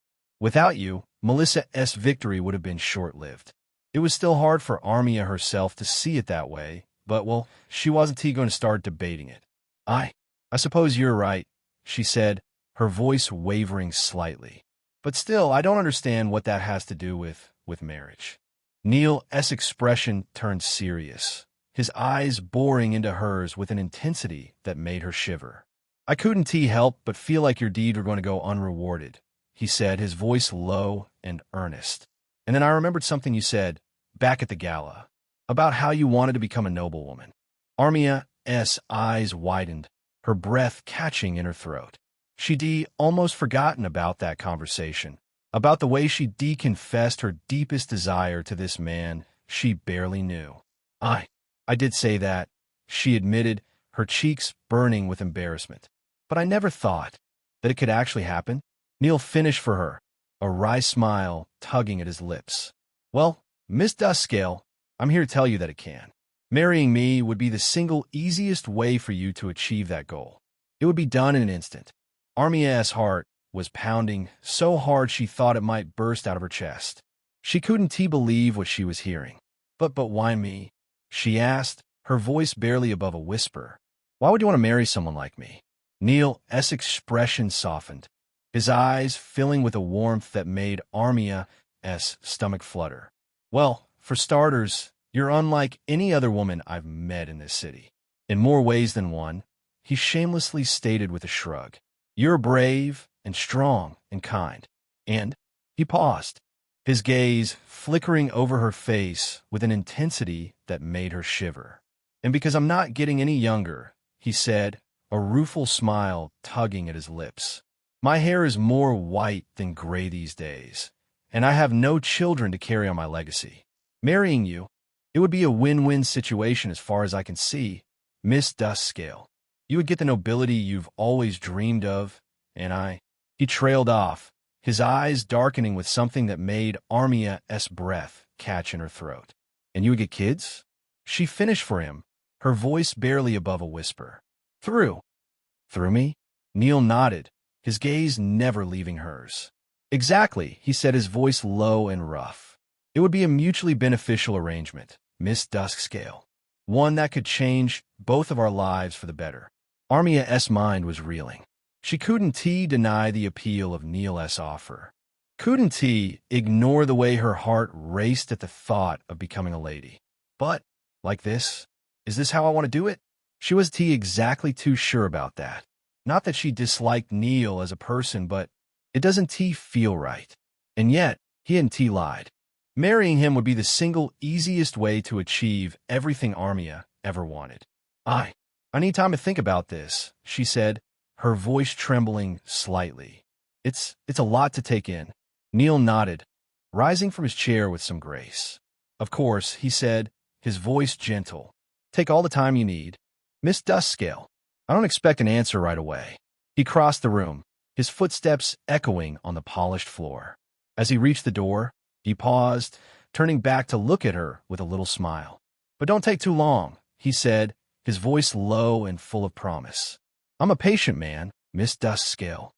Without you, Melissa's victory would have been short-lived. It was still hard for Armia herself to see it that way, but, well, she wasn't going to start debating it. I suppose you're right, she said, her voice wavering slightly. But still, I don't understand what that has to do with marriage. Neil's expression turned serious, his eyes boring into hers with an intensity that made her shiver. I couldn't help but feel like your deed were going to go unrewarded, he said, his voice low and earnest. And then I remembered something you said, back at the gala, about how you wanted to become a noblewoman. Armia's eyes widened, her breath catching in her throat. She'd almost forgotten about that conversation, about the way she confessed her deepest desire to this man she barely knew. I did say that, she admitted, her cheeks burning with embarrassment. But I never thought that it could actually happen. Neil finished for her, a wry smile tugging at his lips. Well, Miss Duskscale, I'm here to tell you that it can. Marrying me would be the single easiest way for you to achieve that goal. It would be done in an instant. Armia's heart was pounding so hard she thought it might burst out of her chest. She couldn't believe what she was hearing. But why me? She asked, her voice barely above a whisper. Why would you want to marry someone like me? Neil's expression softened, his eyes filling with a warmth that made Armia's stomach flutter. Well, for starters, you're unlike any other woman I've met in this city. In more ways than one, he shamelessly stated with a shrug. You're brave and strong and kind. And he paused, his gaze flickering over her face with an intensity that made her shiver. And because I'm not getting any younger, he said, a rueful smile tugging at his lips. My hair is more white than gray these days, and I have no children to carry on my legacy. Marrying you, it would be a win-win situation as far as I can see, Miss Duskscale. You would get the nobility you've always dreamed of, and He trailed off, his eyes darkening with something that made Armia's breath catch in her throat. And you would get kids? She finished for him, her voice barely above a whisper. Through me? Neil nodded, his gaze never leaving hers. Exactly, he said, his voice low and rough. It would be a mutually beneficial arrangement, Miss Duskscale. One that could change both of our lives for the better. Armia's mind was reeling. She couldn't deny the appeal of Neil's offer. Couldn't ignore the way her heart raced at the thought of becoming a lady. But, like this, is this how I want to do it? She was exactly too sure about that. Not that she disliked Neil as a person, but it doesn't feel right. And yet, he hadn't lied. Marrying him would be the single easiest way to achieve everything Armia ever wanted. I need time to think about this, she said, her voice trembling slightly. It's a lot to take in. Neil nodded, rising from his chair with some grace. Of course, he said, his voice gentle. Take all the time you need. Miss Duskscale, I don't expect an answer right away. He crossed the room, his footsteps echoing on the polished floor. As he reached the door, he paused, turning back to look at her with a little smile. But don't take too long, he said, his voice low and full of promise. I'm a patient man, Miss Duskscale,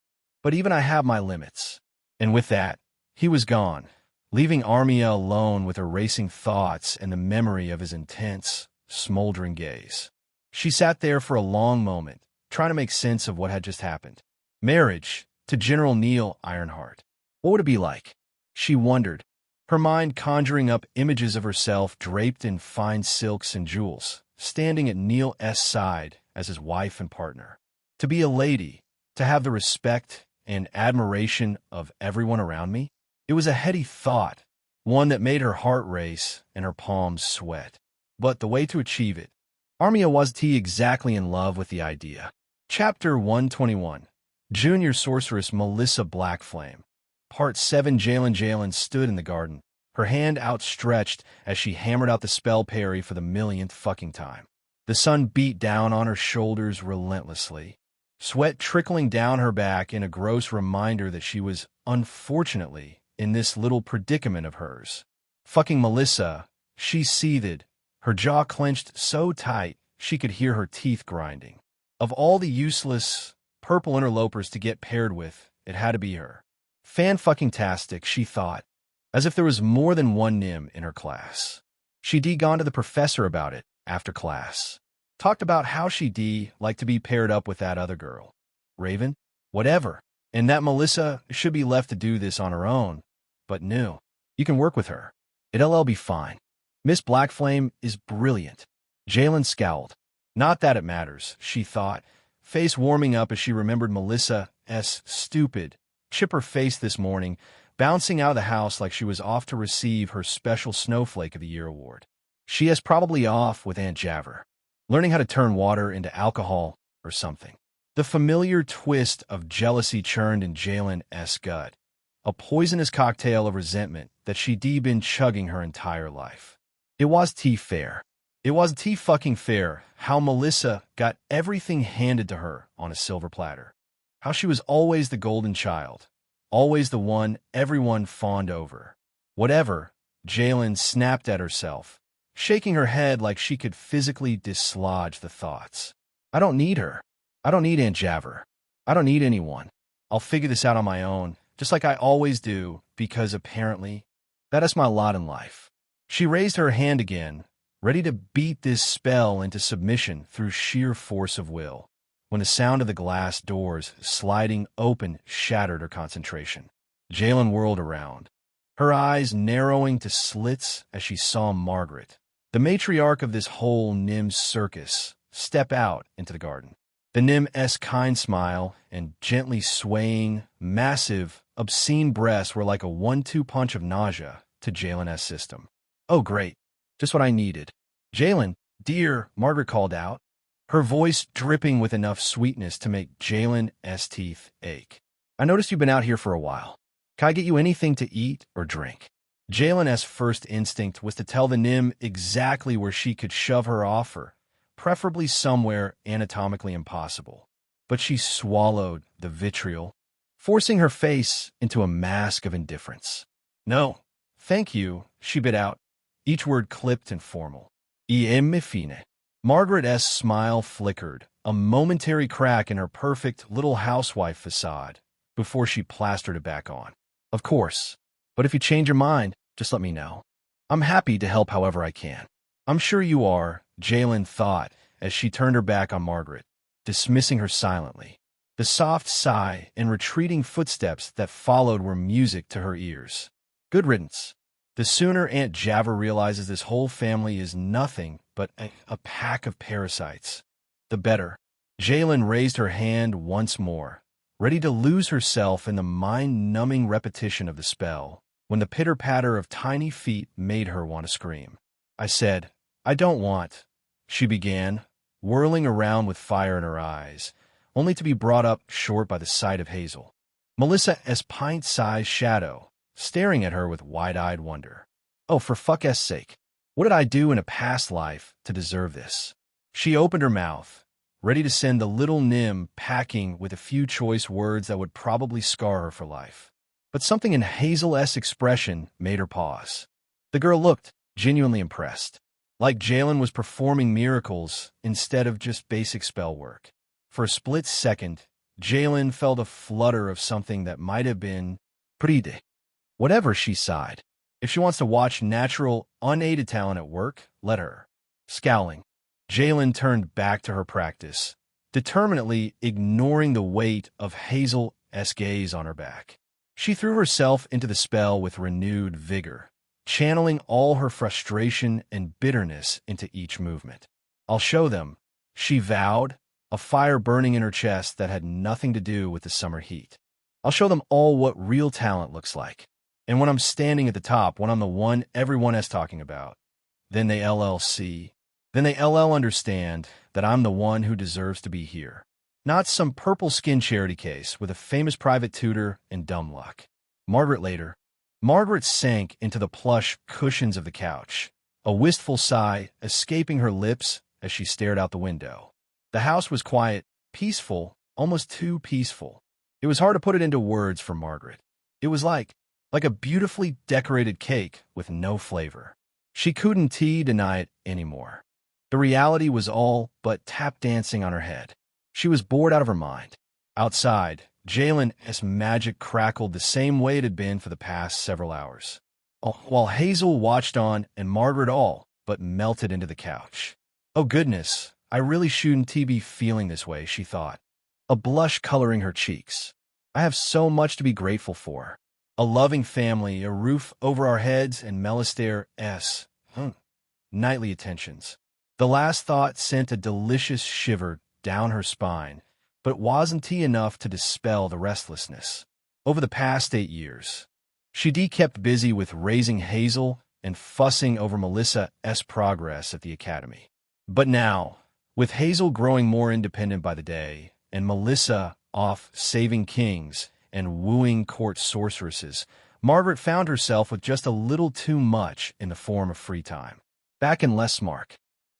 but even I have my limits. And with that, he was gone, leaving Armia alone with her racing thoughts and the memory of his intense, smoldering gaze. She sat there for a long moment, trying to make sense of what had just happened. Marriage to General Neil Ironheart. What would it be like? She wondered, her mind conjuring up images of herself draped in fine silks and jewels, standing at Neil's side as his wife and partner. To be a lady, to have the respect and admiration of everyone around me? It was a heady thought, one that made her heart race and her palms sweat. But the way to achieve it, Armia was exactly in love with the idea. Chapter 121. Junior Sorceress Melissa Blackflame. Part 7. Jalen stood in the garden, her hand outstretched as she hammered out the spell parry for the millionth fucking time. The sun beat down on her shoulders relentlessly, sweat trickling down her back in a gross reminder that she was, unfortunately, in this little predicament of hers. Fucking Melissa, she seethed, her jaw clenched so tight she could hear her teeth grinding. Of all the useless, purple interlopers to get paired with, it had to be her. Fan-fucking-tastic, she thought, as if there was more than one Nim in her class. She'd gone to the professor about it after class. Talked about how she'd like to be paired up with that other girl. Raven? Whatever. And that Melissa should be left to do this on her own. But no. You can work with her. It'll be fine. Miss Blackflame is brilliant. Jalen scowled. Not that it matters, she thought, face warming up as she remembered Melissa's stupid, chipper face this morning, bouncing out of the house like she was off to receive her special Snowflake of the Year award. She is probably off with Aunt Javer, learning how to turn water into alcohol or something. The familiar twist of jealousy churned in Jalen's gut, a poisonous cocktail of resentment that she'd been chugging her entire life. It was fair. It was fucking fair how Melissa got everything handed to her on a silver platter. How she was always the golden child, always the one everyone fawned over. Whatever, Jalen snapped at herself, shaking her head like she could physically dislodge the thoughts. I don't need her. I don't need Aunt Javer. I don't need anyone. I'll figure this out on my own, just like I always do, because apparently, that is my lot in life. She raised her hand again, ready to beat this spell into submission through sheer force of will, when the sound of the glass doors sliding open shattered her concentration. Jalen whirled around, her eyes narrowing to slits as she saw Margaret, the matriarch of this whole Nim circus, step out into the garden. The Nim's kind smile and gently swaying, massive, obscene breasts were like a 1-2 punch of nausea to Jalen's system. Oh, great. Just what I needed. Jalen, dear, Margaret called out, her voice dripping with enough sweetness to make Jalen's teeth ache. I noticed you've been out here for a while. Can I get you anything to eat or drink? Jalen's first instinct was to tell the Nim exactly where she could shove her offer, preferably somewhere anatomically impossible. But she swallowed the vitriol, forcing her face into a mask of indifference. No, thank you, she bit out, each word clipped and formal. Me fine. Margaret's smile flickered, a momentary crack in her perfect little housewife facade, before she plastered it back on. Of course, but if you change your mind, just let me know. I'm happy to help however I can. I'm sure you are, Jalen thought as she turned her back on Margaret, dismissing her silently. The soft sigh and retreating footsteps that followed were music to her ears. Good riddance. The sooner Aunt Javer realizes this whole family is nothing but a pack of parasites, the better. Jalen raised her hand once more, ready to lose herself in the mind-numbing repetition of the spell, when the pitter-patter of tiny feet made her want to scream. I said, I don't want, she began, whirling around with fire in her eyes, only to be brought up short by the sight of Hazel, Melissa's pint-sized shadow, staring at her with wide-eyed wonder. Oh, for fuck's sake. What did I do in a past life to deserve this? She opened her mouth, ready to send the little Nim packing with a few choice words that would probably scar her for life. But something in Hazel's expression made her pause. The girl looked genuinely impressed, like Jalen was performing miracles instead of just basic spell work. For a split second, Jalen felt a flutter of something that might have been pretty. Whatever, she sighed. If she wants to watch natural, unaided talent at work, let her. Scowling, Jalen turned back to her practice, determinedly ignoring the weight of Hazel's gaze on her back. She threw herself into the spell with renewed vigor, channeling all her frustration and bitterness into each movement. I'll show them, she vowed, a fire burning in her chest that had nothing to do with the summer heat. I'll show them all what real talent looks like. And when I'm standing at the top, when I'm the one everyone is talking about, then they LLC, then they LL understand that I'm the one who deserves to be here. Not some purple skin charity case with a famous private tutor and dumb luck. Margaret sank into the plush cushions of the couch, a wistful sigh escaping her lips as she stared out the window. The house was quiet, peaceful, almost too peaceful. It was hard to put it into words for Margaret. It was like a beautifully decorated cake with no flavor. She couldn't deny it anymore. The reality was all but tap dancing on her head. She was bored out of her mind. Outside, Jalen's magic crackled the same way it had been for the past several hours, while Hazel watched on and Margaret all but melted into the couch. Oh goodness, I really shouldn't be feeling this way, she thought, a blush coloring her cheeks. I have so much to be grateful for. A loving family, a roof over our heads, and Melistair's nightly attentions. The last thought sent a delicious shiver down her spine, but it wasn't enough to dispel the restlessness. Over the past 8 years, she kept busy with raising Hazel and fussing over Melissa's progress at the academy. But now, with Hazel growing more independent by the day, and Melissa off saving kings and wooing court sorceresses, Margaret found herself with just a little too much in the form of free time. Back in Lesmark,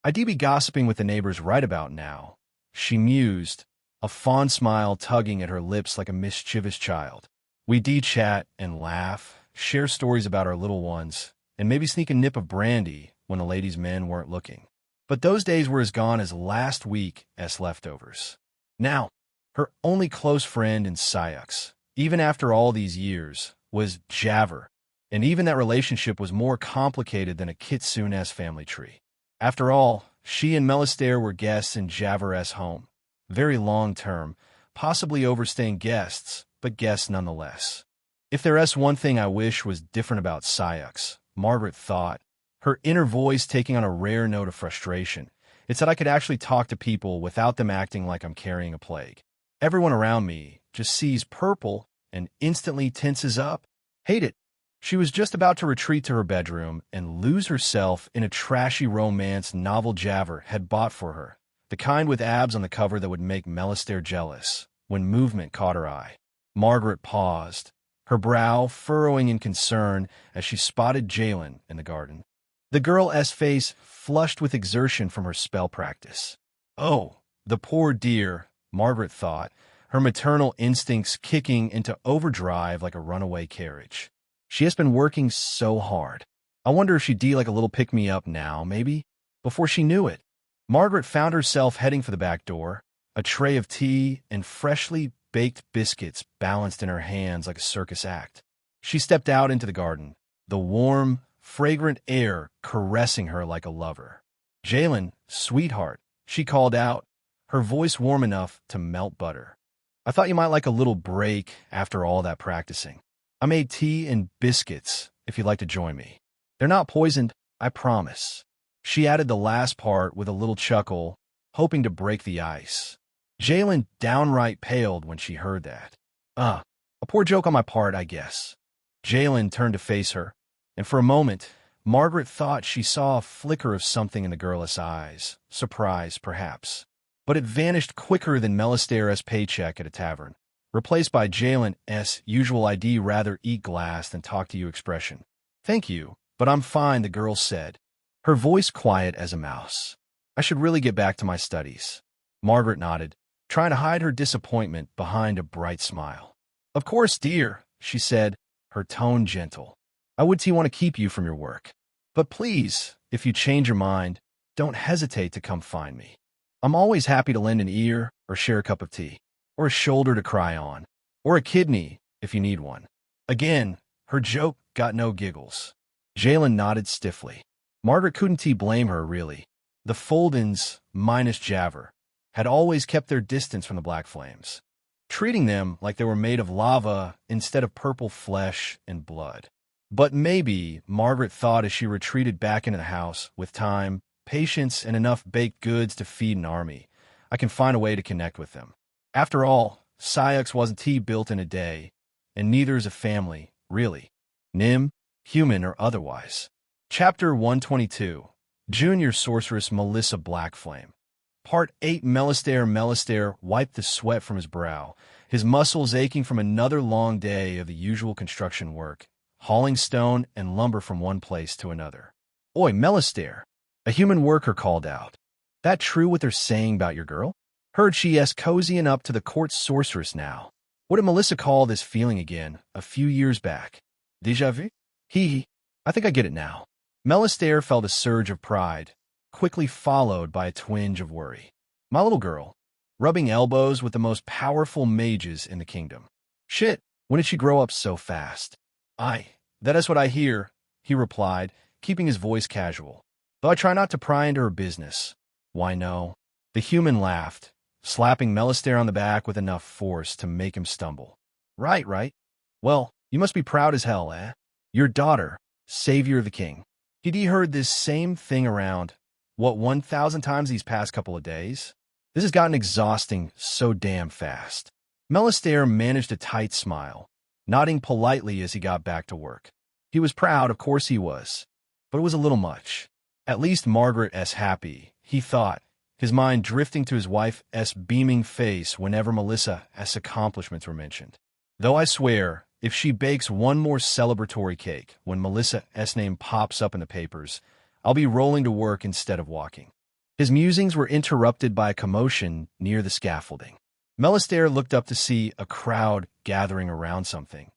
I'd be gossiping with the neighbors right about now, she mused, a fond smile tugging at her lips like a mischievous child. We'd chat and laugh, share stories about our little ones, and maybe sneak a nip of brandy when the ladies' men weren't looking. But those days were as gone as last week's leftovers. Now, her only close friend in Syux, even after all these years, was Javer, and even that relationship was more complicated than a Kitsune's family tree. After all, she and Melistair were guests in Javer's home. Very long-term, possibly overstaying guests, but guests nonetheless. If there's one thing I wish was different about Syux, Margaret thought, her inner voice taking on a rare note of frustration, it's that I could actually talk to people without them acting like I'm carrying a plague. Everyone around me just sees purple and instantly tenses up. Hate it. She was just about to retreat to her bedroom and lose herself in a trashy romance novel Javer had bought for her, the kind with abs on the cover that would make Melistair jealous, when movement caught her eye. Margaret paused, her brow furrowing in concern as she spotted Jalen in the garden. The girl's face flushed with exertion from her spell practice. Oh, the poor dear, Margaret thought, her maternal instincts kicking into overdrive like a runaway carriage. She has been working so hard. I wonder if she'd like a little pick-me-up now, maybe? Before she knew it, Margaret found herself heading for the back door, a tray of tea and freshly baked biscuits balanced in her hands like a circus act. She stepped out into the garden, the warm, fragrant air caressing her like a lover. Jalen, sweetheart, she called out, her voice warm enough to melt butter. I thought you might like a little break after all that practicing. I made tea and biscuits if you'd like to join me. They're not poisoned, I promise. She added the last part with a little chuckle, hoping to break the ice. Jalen downright paled when she heard that. A poor joke on my part, I guess. Jalen turned to face her, and for a moment, Margaret thought she saw a flicker of something in the girl's eyes, surprise, perhaps. But it vanished quicker than Melistair's paycheck at a tavern, replaced by Jalen's usual "I'd rather eat glass than talk to you" expression. Thank you, but I'm fine, the girl said, her voice quiet as a mouse. I should really get back to my studies. Margaret nodded, trying to hide her disappointment behind a bright smile. Of course, dear, she said, her tone gentle. I would want to keep you from your work. But please, if you change your mind, don't hesitate to come find me. I'm always happy to lend an ear or share a cup of tea, or a shoulder to cry on, or a kidney if you need one. Again, her joke got no giggles. Jalen nodded stiffly. Margaret couldn't blame her, really. The Foldens, minus Javer, had always kept their distance from the Black Flames, treating them like they were made of lava instead of purple flesh and blood. But maybe, Margaret thought as she retreated back into the house, with time, patience, and enough baked goods to feed an army, I can find a way to connect with them. After all, Syux wasn't built in a day, and neither is a family, really. Nim, human or otherwise. Chapter 122, Junior Sorceress Melissa Blackflame. Part 8. Melistair wiped the sweat from his brow, his muscles aching from another long day of the usual construction work, hauling stone and lumber from one place to another. Oi, Melistair, a human worker called out. That true what they're saying about your girl? Heard she's cozying up to the court sorceress now. What did Melissa call this feeling again, a few years back? Déjà vu? I think I get it now. Melistair felt a surge of pride, quickly followed by a twinge of worry. My little girl, rubbing elbows with the most powerful mages in the kingdom. Shit, when did she grow up so fast? That is what I hear, he replied, keeping his voice casual. Though I try not to pry into her business. Why no? The human laughed, slapping Melistaire on the back with enough force to make him stumble. Right. Well, you must be proud as hell, eh? Your daughter, savior of the king. He heard this same thing around, 1,000 times these past couple of days? This has gotten exhausting so damn fast. Melistaire managed a tight smile, nodding politely as he got back to work. He was proud, of course he was, but it was a little much. At least Margaret's happy, he thought, his mind drifting to his wife's beaming face whenever Melissa's accomplishments were mentioned. Though I swear, if she bakes one more celebratory cake when Melissa's name pops up in the papers, I'll be rolling to work instead of walking. His musings were interrupted by a commotion near the scaffolding. Melistaire looked up to see a crowd gathering around something,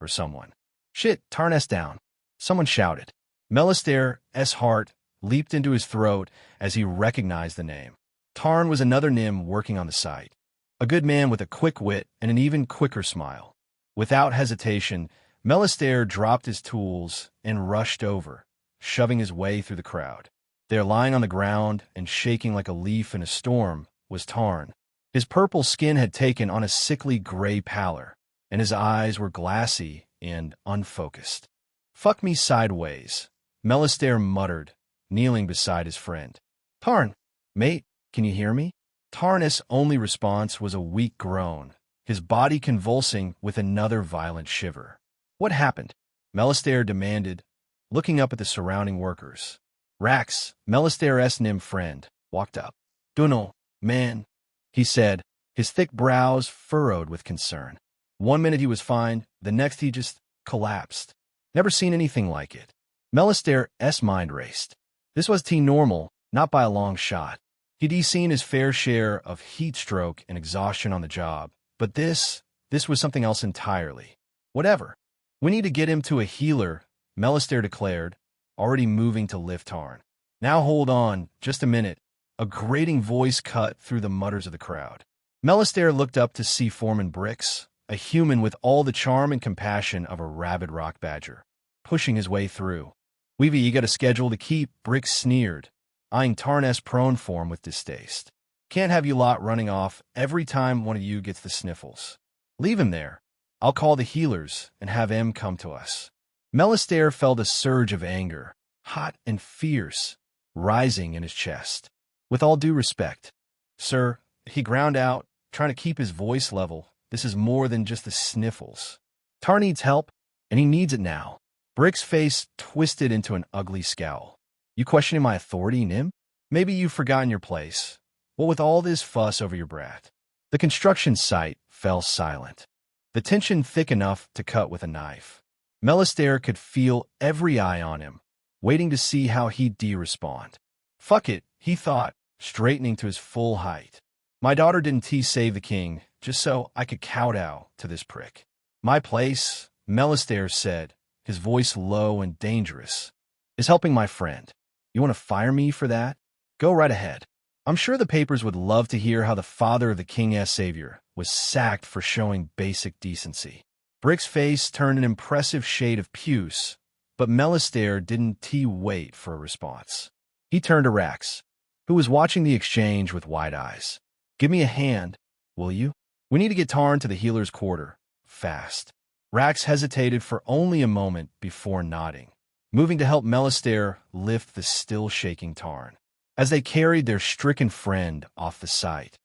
or someone. Shit, Tarn's down. Someone shouted. Melistaire's heart leaped into his throat as he recognized the name. Tarn was another Nym working on the site. A good man with a quick wit and an even quicker smile. Without hesitation, Melistaire dropped his tools and rushed over, shoving his way through the crowd. There, lying on the ground and shaking like a leaf in a storm, was Tarn. His purple skin had taken on a sickly gray pallor, and his eyes were glassy and unfocused. Fuck me sideways, Melistaire muttered, kneeling beside his friend. Tarn, mate, can you hear me? Tarn's only response was a weak groan, his body convulsing with another violent shiver. What happened? Melistaire demanded, looking up at the surrounding workers. Rax, Melistaire's Nym friend, walked up. Dunno, man, he said, his thick brows furrowed with concern. One minute he was fine, the next he just collapsed. Never seen anything like it. Melistaire's mind raced. This was normal, not by a long shot. He'd seen his fair share of heat stroke and exhaustion on the job, but this was something else entirely. Whatever. We need to get him to a healer, Melistaire declared, already moving to lift Tarn. Now hold on, just a minute. A grating voice cut through the mutters of the crowd. Melistaire looked up to see Foreman Brix, a human with all the charm and compassion of a rabid rock badger, pushing his way through. We've got a schedule to keep, Brix sneered, eyeing Tarn's prone form with distaste. Can't have you lot running off every time one of you gets the sniffles. Leave him there. I'll call the healers and have them come to us. Melistaire felt a surge of anger, hot and fierce, rising in his chest. With all due respect, sir, he ground out, trying to keep his voice level. This is more than just the sniffles. Tarn needs help, and he needs it now. Brix's face twisted into an ugly scowl. You questioning my authority, Nym? Maybe you've forgotten your place. What with all this fuss over your brat? The construction site fell silent, the tension thick enough to cut with a knife. Melistaire could feel every eye on him, waiting to see how he'd respond. Fuck it, he thought, straightening to his full height. My daughter didn't save the king, just so I could kowtow to this prick. My place, Melistaire said, his voice low and dangerous, is helping my friend. You want to fire me for that? Go right ahead. I'm sure the papers would love to hear how the father of the king's savior was sacked for showing basic decency. Brix's face turned an impressive shade of puce, but Melistaire didn't wait for a response. He turned to Rax, who was watching the exchange with wide eyes. Give me a hand, will you? We need to get Tarn to the healer's quarter, fast. Rax hesitated for only a moment before nodding, moving to help Melistaire lift the still-shaking Tarn. As they carried their stricken friend off the site,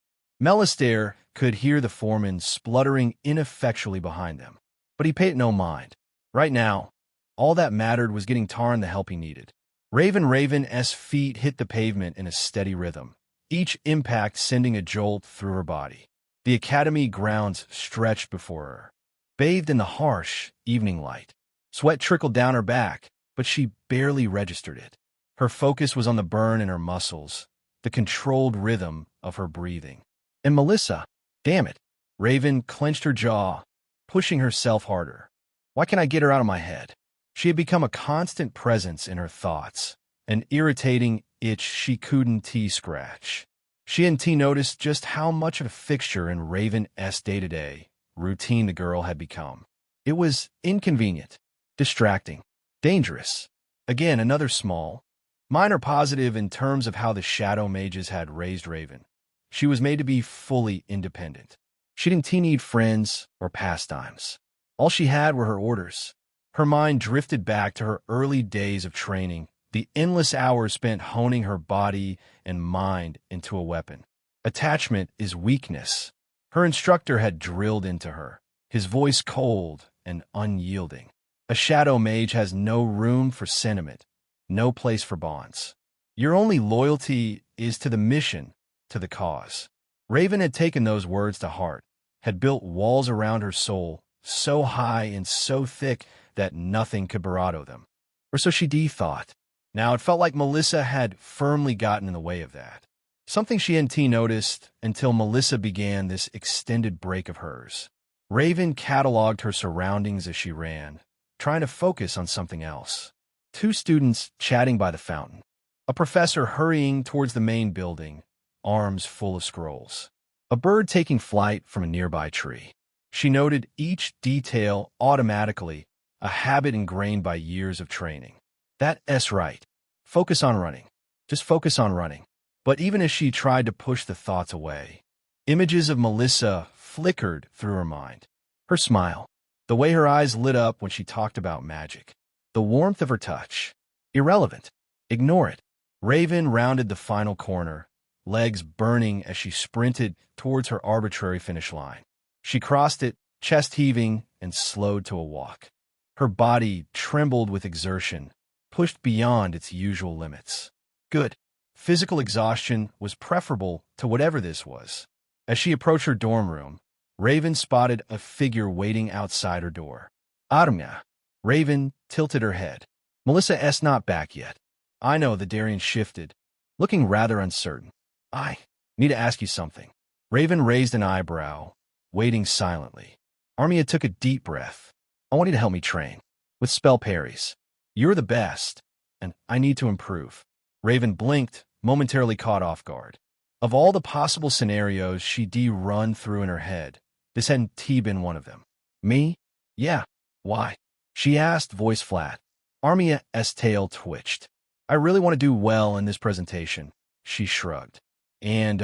Melistaire could hear the foreman spluttering ineffectually behind them, but he paid no mind. Right now, all that mattered was getting Tarn the help he needed. Raven's feet hit the pavement in a steady rhythm, each impact sending a jolt through her body. The academy grounds stretched before her, bathed in the harsh evening light. Sweat trickled down her back, but she barely registered it. Her focus was on the burn in her muscles, the controlled rhythm of her breathing. And Melissa, damn it, Raven clenched her jaw, pushing herself harder. Why can't I get her out of my head? She had become a constant presence in her thoughts, an irritating itch she couldn't scratch. She and T noticed just how much of a fixture in Raven's day-to-day routine the girl had become. It was inconvenient, distracting, dangerous. Again, another small, minor positive in terms of how the Shadow Mages had raised Raven. She was made to be fully independent. She didn't need friends or pastimes. All she had were her orders. Her mind drifted back to her early days of training, the endless hours spent honing her body and mind into a weapon. Attachment is weakness. Her instructor had drilled into her, his voice cold and unyielding. A Shadow Mage has no room for sentiment, no place for bonds. Your only loyalty is to the mission, to the cause. Raven had taken those words to heart, had built walls around her soul, so high and so thick that nothing could barato them. Or so she thought. Now it felt like Melissa had firmly gotten in the way of that. Something she and T noticed until Melissa began this extended break of hers. Raven cataloged her surroundings as she ran, trying to focus on something else. 2 students chatting by the fountain. A professor hurrying towards the main building, arms full of scrolls. A bird taking flight from a nearby tree. She noted each detail automatically, a habit ingrained by years of training. That's right. Focus on running. Just focus on running. But even as she tried to push the thoughts away, images of Melissa flickered through her mind. Her smile, the way her eyes lit up when she talked about magic, the warmth of her touch. Irrelevant. Ignore it. Raven rounded the final corner, legs burning as she sprinted towards her arbitrary finish line. She crossed it, chest heaving, and slowed to a walk. Her body trembled with exertion, pushed beyond its usual limits. Good. Physical exhaustion was preferable to whatever this was. As she approached her dorm room, Raven spotted a figure waiting outside her door. Armia. Raven tilted her head. Melissa not back yet. I know, the Darien shifted, looking rather uncertain. I need to ask you something. Raven raised an eyebrow, waiting silently. Armia took a deep breath. I want you to help me train. With spell parries. You're the best, and I need to improve. Raven blinked, momentarily caught off guard. Of all the possible scenarios she'd run through in her head, this hadn't been one of them. Me? Yeah. Why? She asked, voice flat. Armia's tail twitched. I really want to do well in this presentation, she shrugged. And,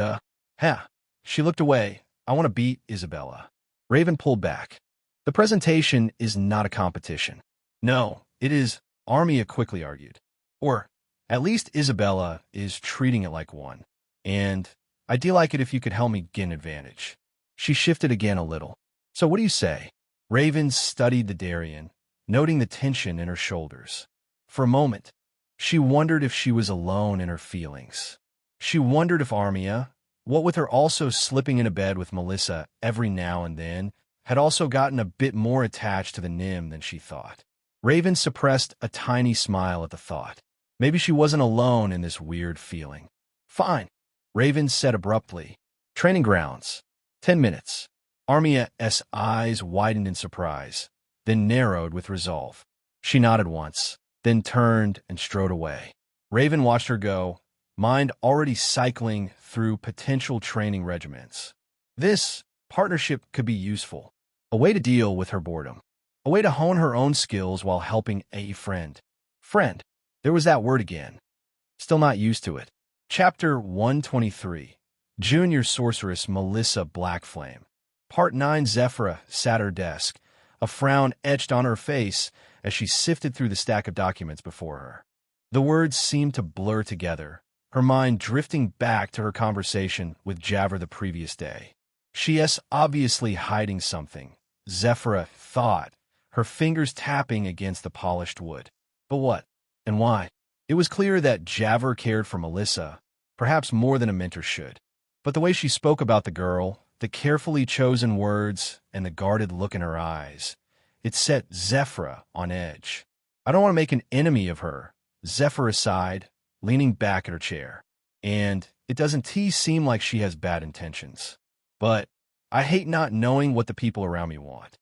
She looked away. I want to beat Isabella. Raven pulled back. The presentation is not a competition. No, it is, Armia quickly argued. Or, at least Isabella is treating it like one. And I'd like it if you could help me get an advantage. She shifted again a little. So what do you say? Raven studied the Darien, noting the tension in her shoulders. For a moment, she wondered if she was alone in her feelings. She wondered if Armia, what with her also slipping into bed with Melissa every now and then, had also gotten a bit more attached to the Nim than she thought. Raven suppressed a tiny smile at the thought. Maybe she wasn't alone in this weird feeling. Fine, Raven said abruptly. Training grounds. 10 minutes. Armia's eyes widened in surprise, then narrowed with resolve. She nodded once, then turned and strode away. Raven watched her go, mind already cycling through potential training regimens. This partnership could be useful, a way to deal with her boredom, a way to hone her own skills while helping a friend. Friend. There was that word again. Still not used to it. Chapter 123. Junior Sorceress Melissa Blackflame. Part 9. Zephyra sat at her desk, a frown etched on her face as she sifted through the stack of documents before her. The words seemed to blur together, her mind drifting back to her conversation with Javor the previous day. She's obviously hiding something, Zephyra thought, her fingers tapping against the polished wood. But what? And why? It was clear that Javor cared for Melissa, perhaps more than a mentor should. But the way she spoke about the girl, the carefully chosen words, and the guarded look in her eyes, it set Zephyra on edge. I don't want to make an enemy of her, Zephyra sighed, leaning back in her chair. And it doesn't seem like she has bad intentions. But I hate not knowing what the people around me want.